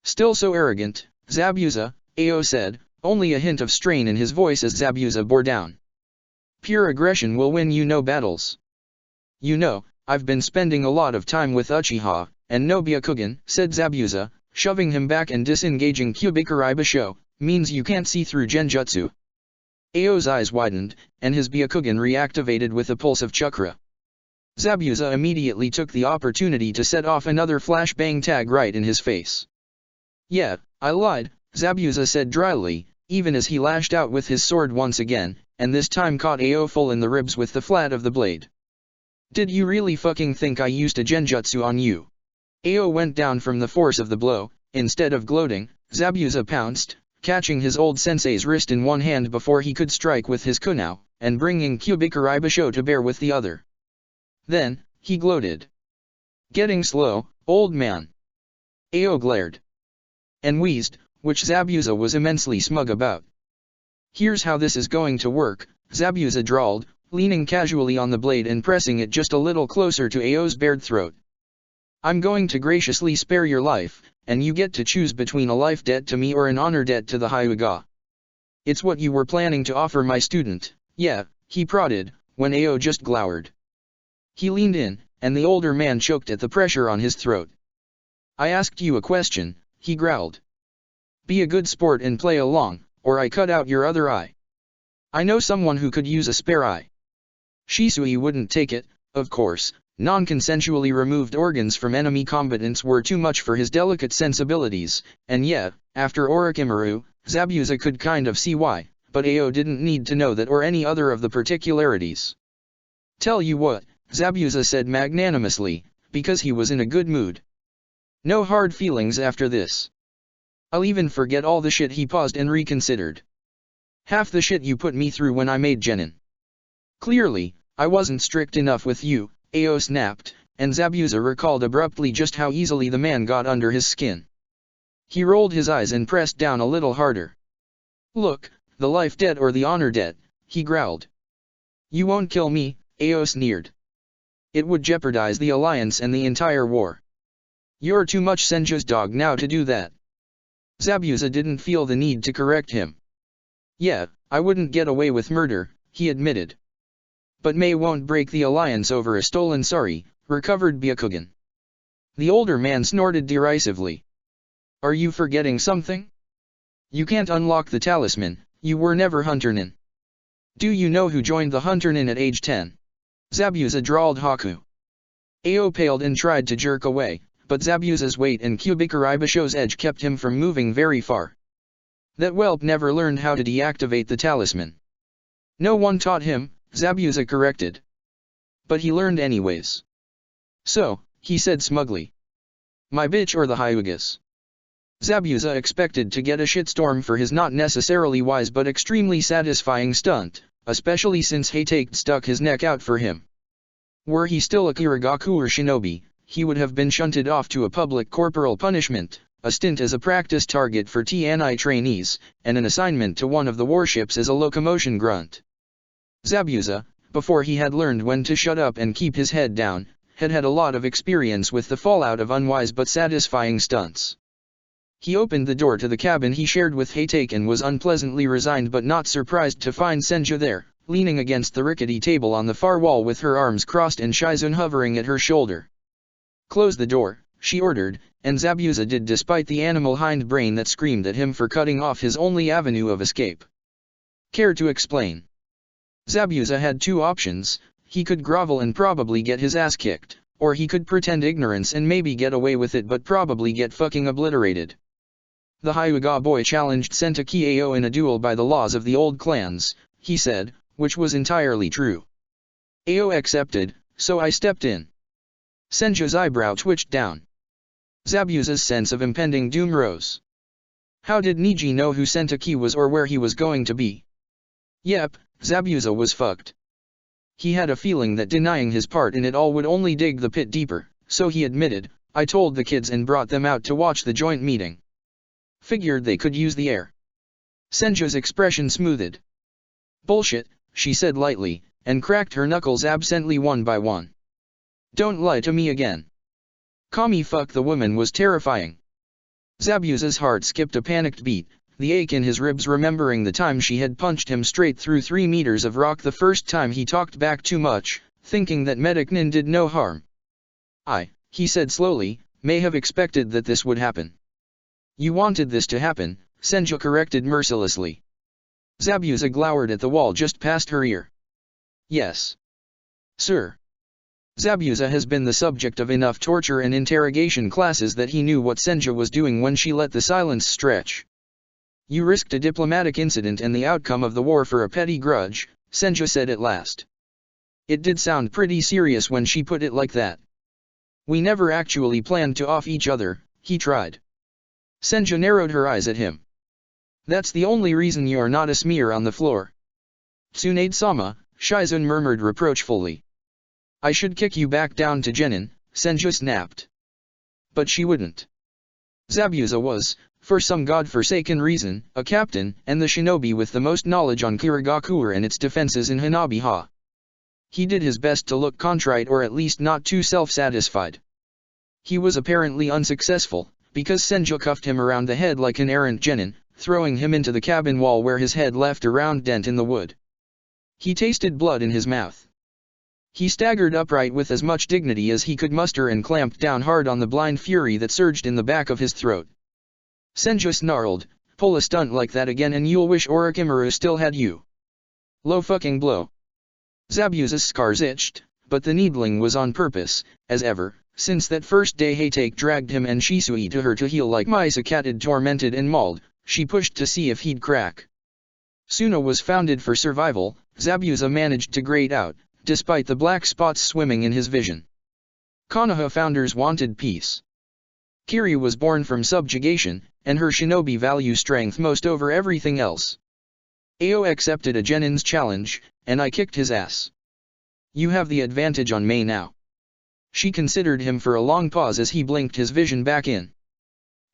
Still so arrogant, Zabuza, Ao said, only a hint of strain in his voice as Zabuza bore down. Pure aggression will win you no battles. You know, I've been spending a lot of time with Uchiha, and no Byakugan, said Zabuza, shoving him back and disengaging Kubikari Basho, means you can't see through genjutsu. Ao's eyes widened, and his Byakugan reactivated with a pulse of chakra. Zabuza immediately took the opportunity to set off another flashbang tag right in his face. Yeah, I lied, Zabuza said dryly, even as he lashed out with his sword once again, and this time caught Ao full in the ribs with the flat of the blade. Did you really fucking think I used a genjutsu on you? Ao went down from the force of the blow. Instead of gloating, Zabuza pounced, catching his old sensei's wrist in one hand before he could strike with his kunai, and bringing Kubikari Basho to bear with the other. Then, he gloated. Getting slow, old man. Ao glared. And wheezed, which Zabuza was immensely smug about. Here's how this is going to work, Zabuza drawled, leaning casually on the blade and pressing it just a little closer to Ao's bared throat. I'm going to graciously spare your life, and you get to choose between a life debt to me or an honor debt to the Hyuga. It's what you were planning to offer my student, yeah, he prodded, when Ao just glowered. He leaned in, and the older man choked at the pressure on his throat. I asked you a question, he growled. Be a good sport and play along, or I cut out your other eye. I know someone who could use a spare eye. Shisui wouldn't take it, of course. Non-consensually removed organs from enemy combatants were too much for his delicate sensibilities, and yet, after Orochimaru, Zabuza could kind of see why, but Ao didn't need to know that or any other of the particularities. Tell you what, Zabuza said magnanimously, because he was in a good mood. No hard feelings after this. I'll even forget all the shit. He paused and reconsidered. Half the shit you put me through when I made Genin. Clearly, I wasn't strict enough with you, Ao snapped, and Zabuza recalled abruptly just how easily the man got under his skin. He rolled his eyes and pressed down a little harder. Look, the life debt or the honor debt, he growled. You won't kill me, Ao sneered. It would jeopardize the alliance and the entire war. You're too much Senju's dog now to do that. Zabuza didn't feel the need to correct him. Yeah, I wouldn't get away with murder, he admitted. But Mei won't break the alliance over a stolen recovered Byakugan. The older man snorted derisively. Are you forgetting something? You can't unlock the talisman, you were never Hunternin. Do you know who joined the Hunternin at age 10? Zabuza drawled Haku. Ao paled and tried to jerk away, but Zabuza's weight and Kubikari Basho's edge kept him from moving very far. That whelp never learned how to deactivate the talisman. No one taught him, Zabuza corrected. But he learned anyways. So, he said smugly. My bitch or the Hyugas. Zabuza expected to get a shitstorm for his not necessarily wise but extremely satisfying stunt, especially since Hatake stuck his neck out for him. Were he still a Kirigakure shinobi, he would have been shunted off to a public corporal punishment, a stint as a practice target for TNI trainees, and an assignment to one of the warships as a locomotion grunt. Zabuza, before he had learned when to shut up and keep his head down, had had a lot of experience with the fallout of unwise but satisfying stunts. He opened the door to the cabin he shared with Hatake and was unpleasantly resigned but not surprised to find Senju there, leaning against the rickety table on the far wall with her arms crossed and Shizune hovering at her shoulder. Close the door, she ordered, and Zabuza did despite the animal hindbrain that screamed at him for cutting off his only avenue of escape. Care to explain? Zabuza had two options: he could grovel and probably get his ass kicked, or he could pretend ignorance and maybe get away with it but probably get fucking obliterated. The Hyuga boy challenged Sentaki Ao in a duel by the laws of the old clans, he said, which was entirely true. Ao accepted, so I stepped in. Senju's eyebrow twitched down. Zabuza's sense of impending doom rose. How did Niji know who Sentaki was or where he was going to be? Yep, Zabuza was fucked. He had a feeling that denying his part in it all would only dig the pit deeper, so he admitted, I told the kids and brought them out to watch the joint meeting. Figured they could use the air. Senju's expression smoothed. Bullshit, she said lightly, and cracked her knuckles absently one by one. Don't lie to me again. Kami fuck the woman was terrifying. Zabuza's heart skipped a panicked beat, the ache in his ribs remembering the time she had punched him straight through 3 meters of rock the first time he talked back too much, thinking that Medicnin did no harm. I, he said slowly, may have expected that this would happen. You wanted this to happen, Senju corrected mercilessly. Zabuza glowered at the wall just past her ear. Yes. Sir. Zabuza has been the subject of enough torture and interrogation classes that he knew what Senju was doing when she let the silence stretch. You risked a diplomatic incident and the outcome of the war for a petty grudge, Senju said at last. It did sound pretty serious when she put it like that. We never actually planned to off each other, he tried. Senju narrowed her eyes at him. That's the only reason you're not a smear on the floor. Tsunade-sama, Shizune murmured reproachfully. I should kick you back down to Genin, Senju snapped. But she wouldn't. Zabuza was, for some god-forsaken reason, a captain, and the shinobi with the most knowledge on Kirigakure and its defenses in Hanabi-ha. He did his best to look contrite or at least not too self-satisfied. He was apparently unsuccessful, because Senju cuffed him around the head like an errant genin, throwing him into the cabin wall where his head left a round dent in the wood. He tasted blood in his mouth. He staggered upright with as much dignity as he could muster and clamped down hard on the blind fury that surged in the back of his throat. Senju snarled, pull a stunt like that again and you'll wish Orochimaru still had you. Low fucking blow. Zabuza's scars itched, but the needling was on purpose, as ever, since that first day Hatake dragged him and Shisui to her to heal like mice a cat had tormented and mauled. She pushed to see if he'd crack. Suna was founded for survival, Zabuza managed to grate out, despite the black spots swimming in his vision. Konoha founders wanted peace. Kiri was born from subjugation, and her shinobi value strength most over everything else. Ao accepted a genin's challenge, and I kicked his ass. You have the advantage on me now. She considered him for a long pause as he blinked his vision back in.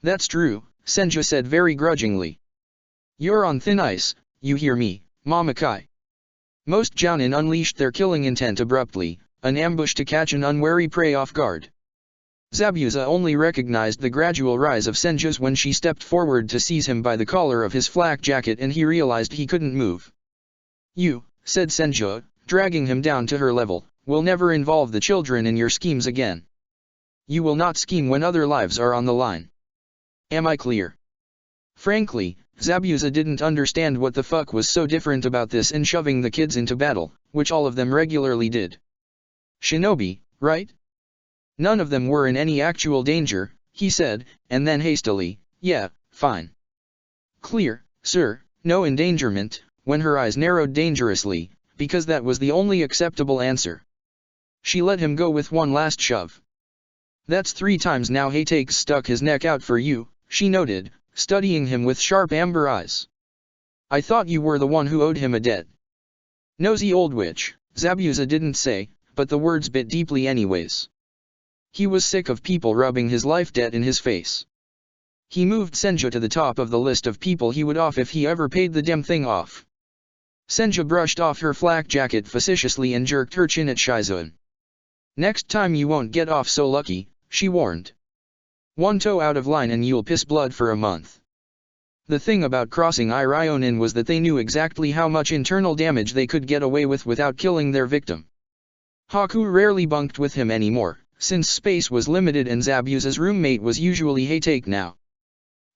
That's true, Senju said very grudgingly. You're on thin ice, you hear me, Mamakai. Most jounin unleashed their killing intent abruptly, an ambush to catch an unwary prey off guard. Zabuza only recognized the gradual rise of Senju's when she stepped forward to seize him by the collar of his flak jacket and he realized he couldn't move. You, said Senju, dragging him down to her level, will never involve the children in your schemes again. You will not scheme when other lives are on the line. Am I clear? Frankly, Zabuza didn't understand what the fuck was so different about this and shoving the kids into battle, which all of them regularly did. Shinobi, right? None of them were in any actual danger, he said, and then hastily, yeah, fine. Clear, "Sir, no endangerment," when her eyes narrowed dangerously, because that was the only acceptable answer. She let him go with one last shove. "That's 3 times now Haytake's stuck his neck out for you," she noted, studying him with sharp amber eyes. "I thought you were the one who owed him a debt." "Nosy old witch," Zabuza didn't say, but the words bit deeply anyways. He was sick of people rubbing his life debt in his face. He moved Senja to the top of the list of people he would off if he ever paid the damn thing off. Senja brushed off her flak jacket facetiously and jerked her chin at Shizuan. "Next time you won't get off so lucky," she warned. "One toe out of line and you'll piss blood for a month." The thing about crossing Irionin was that they knew exactly how much internal damage they could get away with without killing their victim. Haku rarely bunked with him anymore, since space was limited and Zabuza's roommate was usually Haytake now.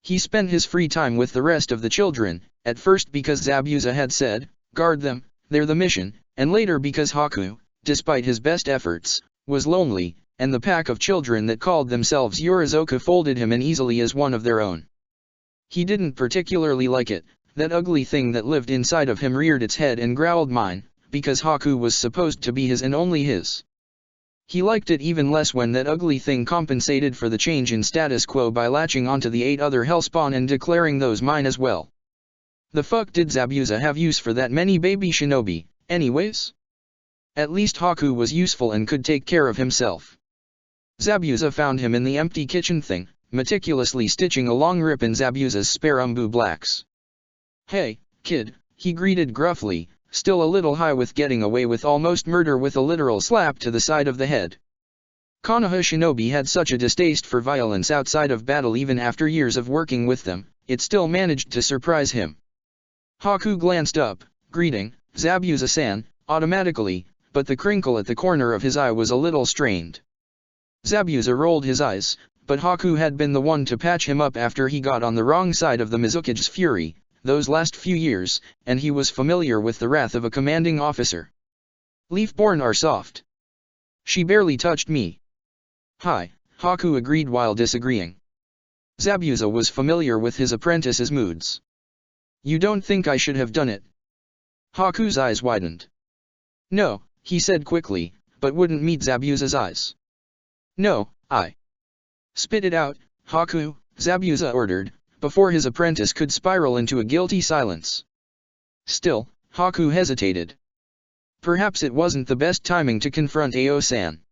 He spent his free time with the rest of the children, at first because Zabuza had said, "Guard them, they're the mission," and later because Haku, despite his best efforts, was lonely, and the pack of children that called themselves Urizoka folded him in easily as one of their own. He didn't particularly like it, that ugly thing that lived inside of him reared its head and growled mine, because Haku was supposed to be his and only his. He liked it even less when that ugly thing compensated for the change in status quo by latching onto the 8 other hellspawn and declaring those mine as well. The fuck did Zabuza have use for that many baby shinobi, anyways? At least Haku was useful and could take care of himself. Zabuza found him in the empty kitchen thing, meticulously stitching a long rip in Zabuza's spare umbu blacks. "Hey, kid," he greeted gruffly, still a little high with getting away with almost murder with a literal slap to the side of the head. Konoha shinobi had such a distaste for violence outside of battle even after years of working with them, it still managed to surprise him. Haku glanced up, greeting, "Zabuza-san," automatically, but the crinkle at the corner of his eye was a little strained. Zabuza rolled his eyes, but Haku had been the one to patch him up after he got on the wrong side of the Mizukige's fury, those last few years, and he was familiar with the wrath of a commanding officer. "Leafborn are soft. She barely touched me." "Hi," Haku agreed while disagreeing. Zabuza was familiar with his apprentice's moods. "You don't think I should have done it?" Haku's eyes widened. "No," he said quickly, but wouldn't meet Zabuza's eyes. "No, I." "Spit it out, Haku," Zabuza ordered, before his apprentice could spiral into a guilty silence. Still, Haku hesitated. Perhaps it wasn't the best timing to confront Ao-san.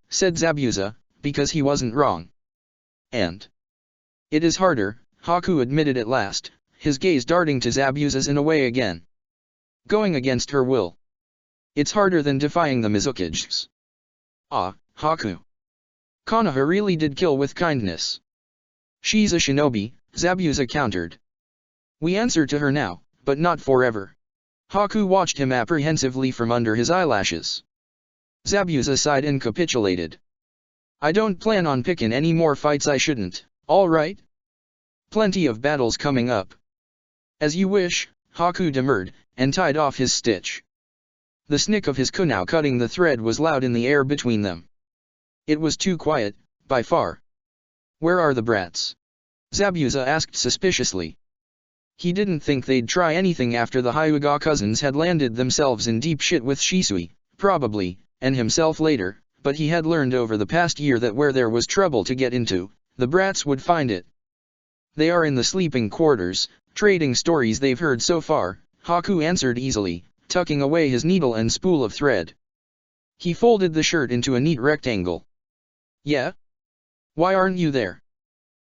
Said Zabuza, because he wasn't wrong. "And it is harder," Haku admitted at last, his gaze darting to Zabuza's in a way again. "Going against her will. It's harder than defying the Mizukiges." "Ah, Haku. Konoha really did kill with kindness." "She's a shinobi," Zabuza countered. "We answer to her now, but not forever." Haku watched him apprehensively from under his eyelashes. Zabuza sighed and capitulated. "I don't plan on picking any more fights I shouldn't, alright? Plenty of battles coming up." "As you wish," Haku demurred, and tied off his stitch. The snick of his kunai cutting the thread was loud in the air between them. It was too quiet, by far. "Where are the brats?" Zabuza asked suspiciously. He didn't think they'd try anything after the Hyuga cousins had landed themselves in deep shit with Shisui, probably, and himself later, but he had learned over the past year that where there was trouble to get into, the brats would find it. "They are in the sleeping quarters, trading stories they've heard so far," Haku answered easily, tucking away his needle and spool of thread. He folded the shirt into a neat rectangle. "Yeah? Why aren't you there?"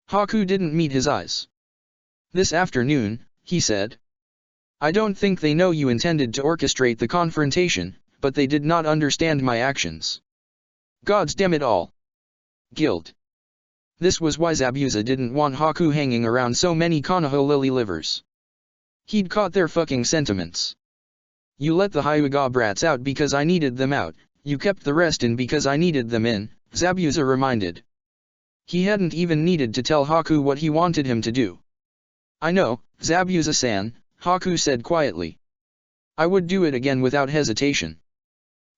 Haku didn't meet his eyes. "This afternoon," he said. "I don't think they know you intended to orchestrate the confrontation, but they did not understand my actions. Gods damn it all. Guilt." This was why Zabuza didn't want Haku hanging around so many Konoha lily livers. He'd caught their fucking sentiments. "You let the Hyuga brats out because I needed them out, you kept the rest in because I needed them in," Zabuza reminded. He hadn't even needed to tell Haku what he wanted him to do. "I know, Zabuza-san," Haku said quietly. "I would do it again without hesitation.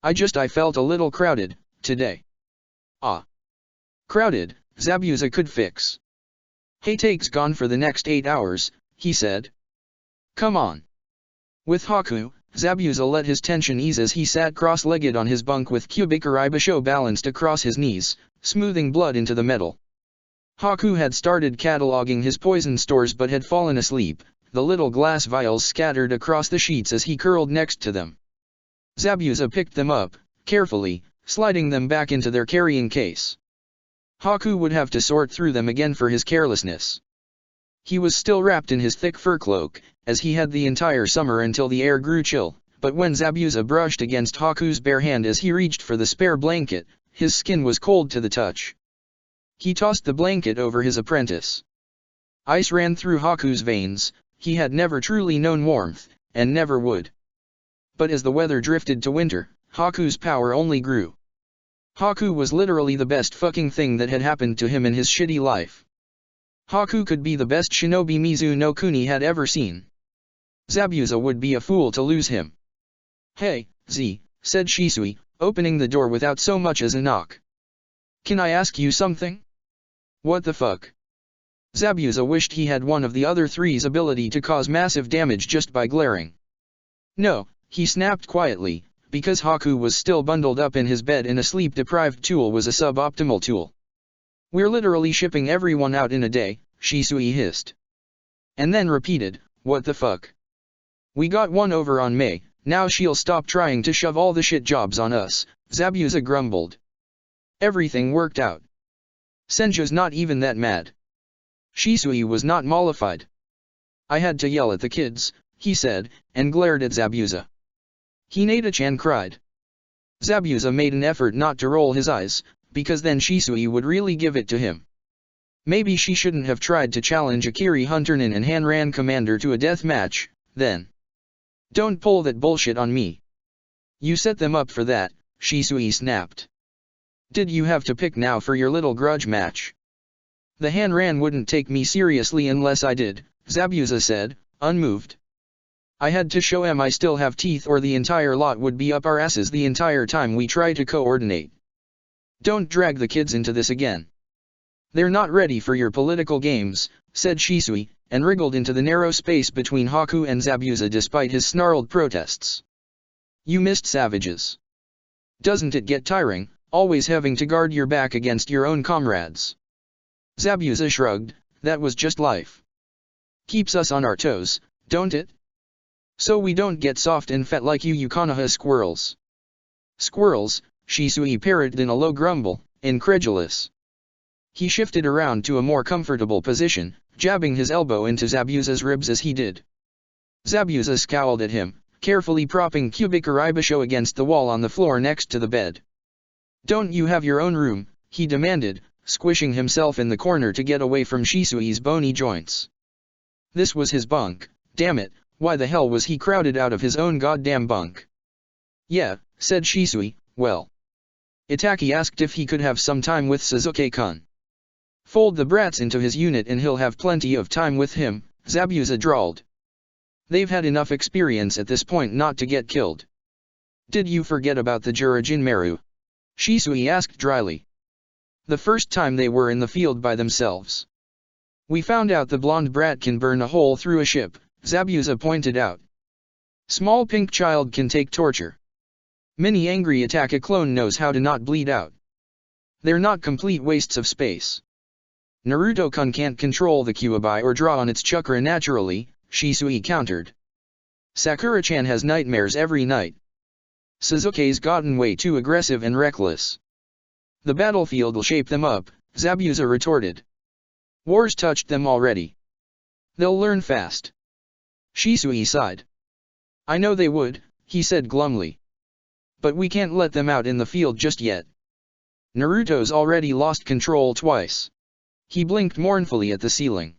I felt a little crowded, today." "Ah. Crowded," Zabuza could fix. "Haytake's gone for the next 8 hours, he said. Come on. With Haku, Zabuza let his tension ease as he sat cross-legged on his bunk with Kubikuri Basho balanced across his knees, smoothing blood into the metal. Haku had started cataloging his poison stores but had fallen asleep, the little glass vials scattered across the sheets as he curled next to them. Zabuza picked them up, carefully, sliding them back into their carrying case. Haku would have to sort through them again for his carelessness. He was still wrapped in his thick fur cloak, as he had the entire summer until the air grew chill, but when Zabuza brushed against Haku's bare hand as he reached for the spare blanket, his skin was cold to the touch. He tossed the blanket over his apprentice. Ice ran through Haku's veins. He had never truly known warmth, and never would. But as the weather drifted to winter, Haku's power only grew. Haku was literally the best fucking thing that had happened to him in his shitty life. Haku could be the best shinobi Mizu no Kuni had ever seen. Zabuza would be a fool to lose him. Hey, Z, said Shisui, opening the door without so much as a knock. Can I ask you something? What the fuck? Zabuza wished he had one of the other three's ability to cause massive damage just by glaring. No, he snapped quietly, because Haku was still bundled up in his bed and a sleep-deprived tool was a suboptimal tool. We're literally shipping everyone out in a day, Shisui hissed. And then repeated, what the fuck? We got one over on Mei, now she'll stop trying to shove all the shit jobs on us, Zabuza grumbled. Everything worked out. Senju's not even that mad. Shisui was not mollified. I had to yell at the kids, he said, and glared at Zabuza. Hinata-chan cried. Zabuza made an effort not to roll his eyes, because then Shisui would really give it to him. Maybe she shouldn't have tried to challenge Akiri Hunternin and Hanran Commander to a death match, then. Don't pull that bullshit on me. You set them up for that, Shisui snapped. Did you have to pick now for your little grudge match? The Hanran wouldn't take me seriously unless I did, Zabuza said, unmoved. I had to show I still have teeth or the entire lot would be up our asses the entire time we try to coordinate. Don't drag the kids into this again. They're not ready for your political games, said Shisui, and wriggled into the narrow space between Haku and Zabuza despite his snarled protests. You missed savages. Doesn't it get tiring, always having to guard your back against your own comrades? Zabuza shrugged, that was just life. Keeps us on our toes, don't it? So we don't get soft and fat like you Konoha squirrels. Squirrels, Shisui parroted in a low grumble, incredulous. He shifted around to a more comfortable position, jabbing his elbow into Zabuza's ribs as he did. Zabuza scowled at him, carefully propping Kubikuri Basho against the wall on the floor next to the bed. Don't you have your own room, he demanded, squishing himself in the corner to get away from Shisui's bony joints. This was his bunk, damn it, why the hell was he crowded out of his own goddamn bunk? Yeah, said Shisui, well. Itaki asked if he could have some time with Sasuke-kun. Fold the brats into his unit and he'll have plenty of time with him, Zabuza drawled. They've had enough experience at this point not to get killed. Did you forget about the Jurajinmaru? Shisui asked dryly. The first time they were in the field by themselves. We found out the blonde brat can burn a hole through a ship, Zabuza pointed out. Small pink child can take torture. Mini angry attack a clone knows how to not bleed out. They're not complete wastes of space. Naruto-kun can't control the Kyuubi or draw on its chakra naturally, Shisui countered. Sakura-chan has nightmares every night. Sasuke's gotten way too aggressive and reckless. The battlefield'll shape them up, Zabuza retorted. Wars touched them already. They'll learn fast. Shisui sighed. I know they would, he said glumly. But we can't let them out in the field just yet. Naruto's already lost control twice. He blinked mournfully at the ceiling.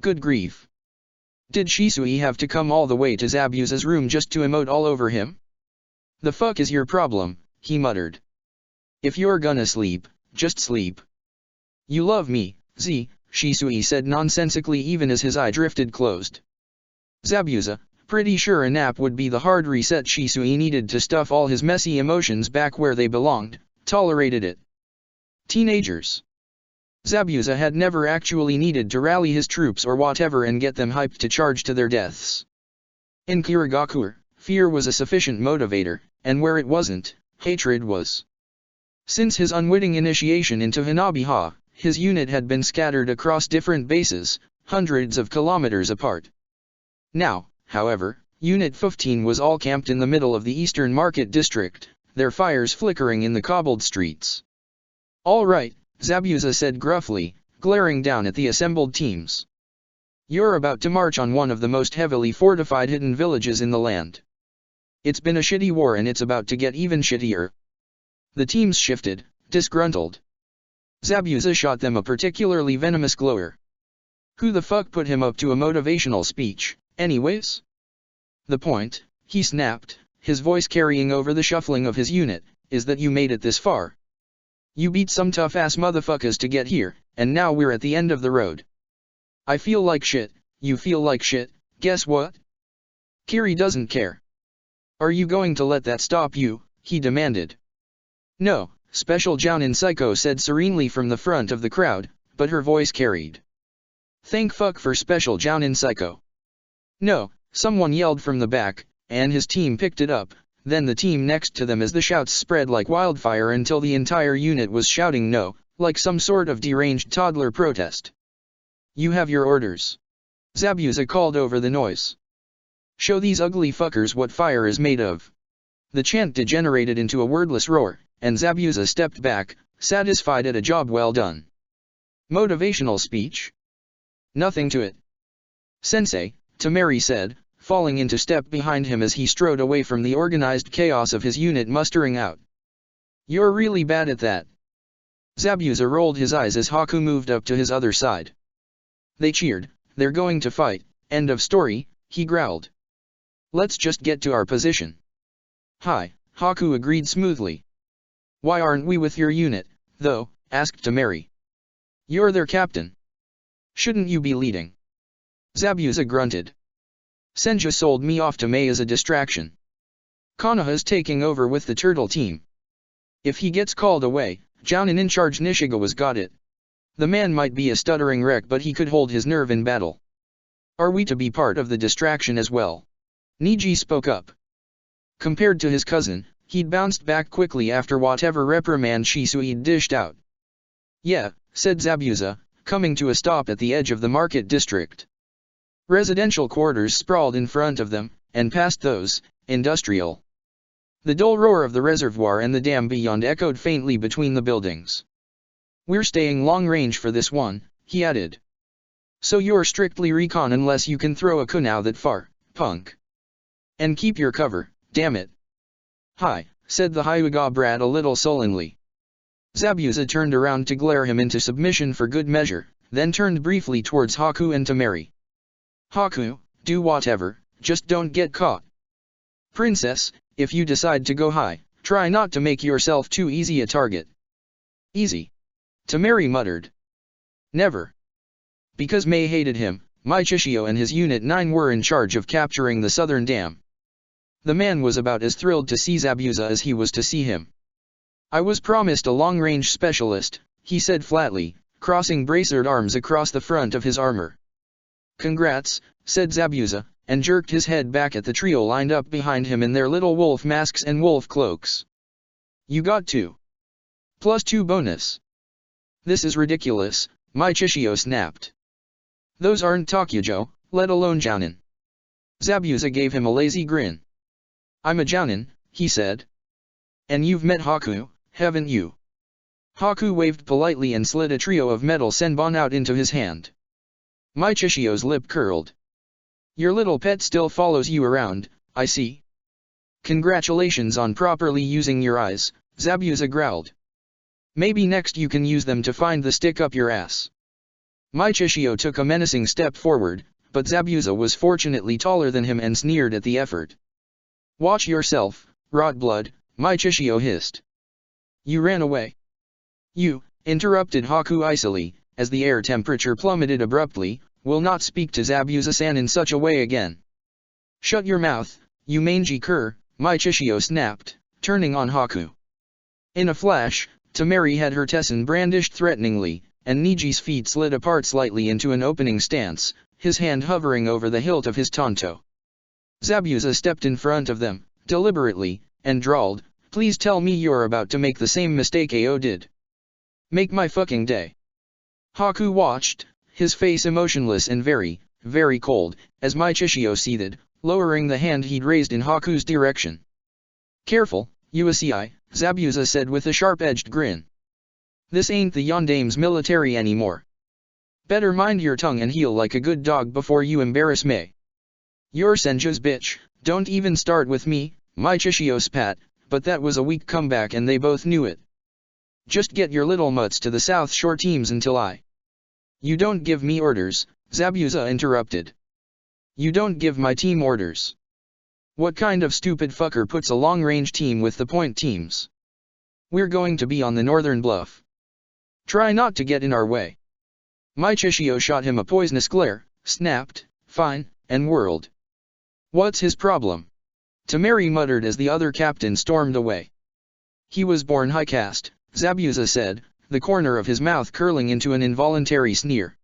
Good grief. Did Shisui have to come all the way to Zabuza's room just to emote all over him? The fuck is your problem, he muttered. If you're gonna sleep, just sleep. You love me, Z, Shisui said nonsensically even as his eye drifted closed. Zabuza, pretty sure a nap would be the hard reset Shisui needed to stuff all his messy emotions back where they belonged, tolerated it. Teenagers. Zabuza had never actually needed to rally his troops or whatever and get them hyped to charge to their deaths. In Kirigakure, fear was a sufficient motivator, and where it wasn't, hatred was. Since his unwitting initiation into Hanabiha, his unit had been scattered across different bases, hundreds of kilometers apart. Now, however, Unit 15 was all camped in the middle of the Eastern Market District, their fires flickering in the cobbled streets. "All right," Zabuza said gruffly, glaring down at the assembled teams. "You're about to march on one of the most heavily fortified hidden villages in the land. It's been a shitty war and it's about to get even shittier." The teams shifted, disgruntled. Zabuza shot them a particularly venomous glower. Who the fuck put him up to a motivational speech, anyways? "The point," he snapped, his voice carrying over the shuffling of his unit, "is that you made it this far. You beat some tough-ass motherfuckers to get here, and now we're at the end of the road. I feel like shit, you feel like shit, guess what? Kiri doesn't care. Are you going to let that stop you?" he demanded. "No," Special Jounin Psycho said serenely from the front of the crowd, but her voice carried. "Thank fuck for Special Jounin Psycho." "No," someone yelled from the back, and his team picked it up, then the team next to them as the shouts spread like wildfire until the entire unit was shouting no, like some sort of deranged toddler protest. "You have your orders," Zabuza called over the noise. "Show these ugly fuckers what fire is made of." The chant degenerated into a wordless roar, and Zabuza stepped back, satisfied at a job well done. "Motivational speech? Nothing to it." "Sensei," Tamari said, falling into step behind him as he strode away from the organized chaos of his unit mustering out. "You're really bad at that." Zabuza rolled his eyes as Haku moved up to his other side. They cheered. "They're going to fight, end of story," he growled. "Let's just get to our position." "Hi," Haku agreed smoothly. "Why aren't we with your unit, though?" asked Tamari. "You're their captain. Shouldn't you be leading?" Zabuza grunted. "Senja sold me off to Mei as a distraction. Konoha's taking over with the turtle team. If he gets called away, Jounin in charge Nishigawa's got it. The man might be a stuttering wreck but he could hold his nerve in battle. Are we to be part of the distraction as well?" Niji spoke up. Compared to his cousin, he'd bounced back quickly after whatever reprimand Shisui'd dished out. "Yeah," said Zabuza, coming to a stop at the edge of the market district. Residential quarters sprawled in front of them, and past those, industrial. The dull roar of the reservoir and the dam beyond echoed faintly between the buildings. "We're staying long range for this one," he added. "So you're strictly recon unless you can throw a kunai that far, punk. And keep your cover, damn it." "Hi," said the Hyuga brat a little sullenly. Zabuza turned around to glare him into submission for good measure, then turned briefly towards Haku and Tamari. "Haku, do whatever, just don't get caught. Princess, if you decide to go high, try not to make yourself too easy a target." "Easy?" Tamari muttered. "Never. Because Mei hated him, Mai Chishio and his Unit 9 were in charge of capturing the southern dam." The man was about as thrilled to see Zabuza as he was to see him. "I was promised a long-range specialist," he said flatly, crossing bracered arms across the front of his armor. "Congrats," said Zabuza, and jerked his head back at the trio lined up behind him in their little wolf masks and wolf cloaks. "You got 2. Plus 2 bonus." "This is ridiculous," Mai Chishio snapped. "Those aren't Takujo, let alone Jounin." Zabuza gave him a lazy grin. "I'm a Jounin," he said. "And you've met Haku, haven't you?" Haku waved politely and slid a trio of metal senbon out into his hand. Mai Chishio's lip curled. "Your little pet still follows you around, I see." "Congratulations on properly using your eyes," Zabuza growled. "Maybe next you can use them to find the stick up your ass." Mai Chishio took a menacing step forward, but Zabuza was fortunately taller than him and sneered at the effort. "Watch yourself, Rotblood," Mai Chishio hissed. "You ran away." "You," interrupted Haku icily, as the air temperature plummeted abruptly, "will not speak to Zabuza-san in such a way again." "Shut your mouth, you mangy cur," Mai Chishio snapped, turning on Haku. In a flash, Tamari had her Tessin brandished threateningly, and Niji's feet slid apart slightly into an opening stance, his hand hovering over the hilt of his tanto. Zabuza stepped in front of them, deliberately, and drawled, "Please tell me you're about to make the same mistake Ao did. Make my fucking day." Haku watched, his face emotionless and very, very cold, as Mai Chichio seethed, lowering the hand he'd raised in Haku's direction. "Careful, Uci," Zabuza said with a sharp-edged grin. "This ain't the Yondame's military anymore. Better mind your tongue and heel like a good dog before you embarrass me." "You're Senju's bitch, don't even start with me," Mai Chichio spat, but that was a weak comeback and they both knew it. "Just get your little mutts to the South Shore teams until You don't give me orders," Zabuza interrupted. "You don't give my team orders. What kind of stupid fucker puts a long-range team with the point teams? We're going to be on the northern bluff. Try not to get in our way." Mai Chichio shot him a poisonous glare, snapped, "Fine," and whirled. "What's his problem?" Temari muttered as the other captain stormed away. "He was born high caste," Zabuza said, the corner of his mouth curling into an involuntary sneer.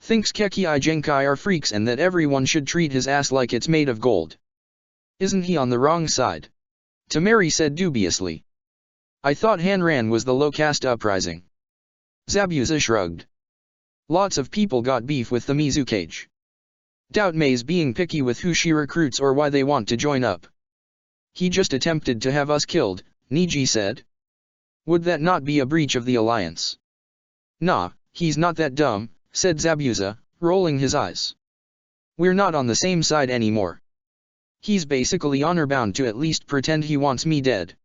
"Thinks Kekkei Genkai are freaks and that everyone should treat his ass like it's made of gold. Isn't he on the wrong side?" Temari said dubiously. "I thought Hanran was the low-caste uprising." Zabuza shrugged. "Lots of people got beef with the Mizukage. Doubt May's being picky with who she recruits or why they want to join up. He just attempted to have us killed," Niji said. "Would that not be a breach of the alliance?" "Nah, he's not that dumb," said Zabuza, rolling his eyes. "We're not on the same side anymore. He's basically honor-bound to at least pretend he wants me dead.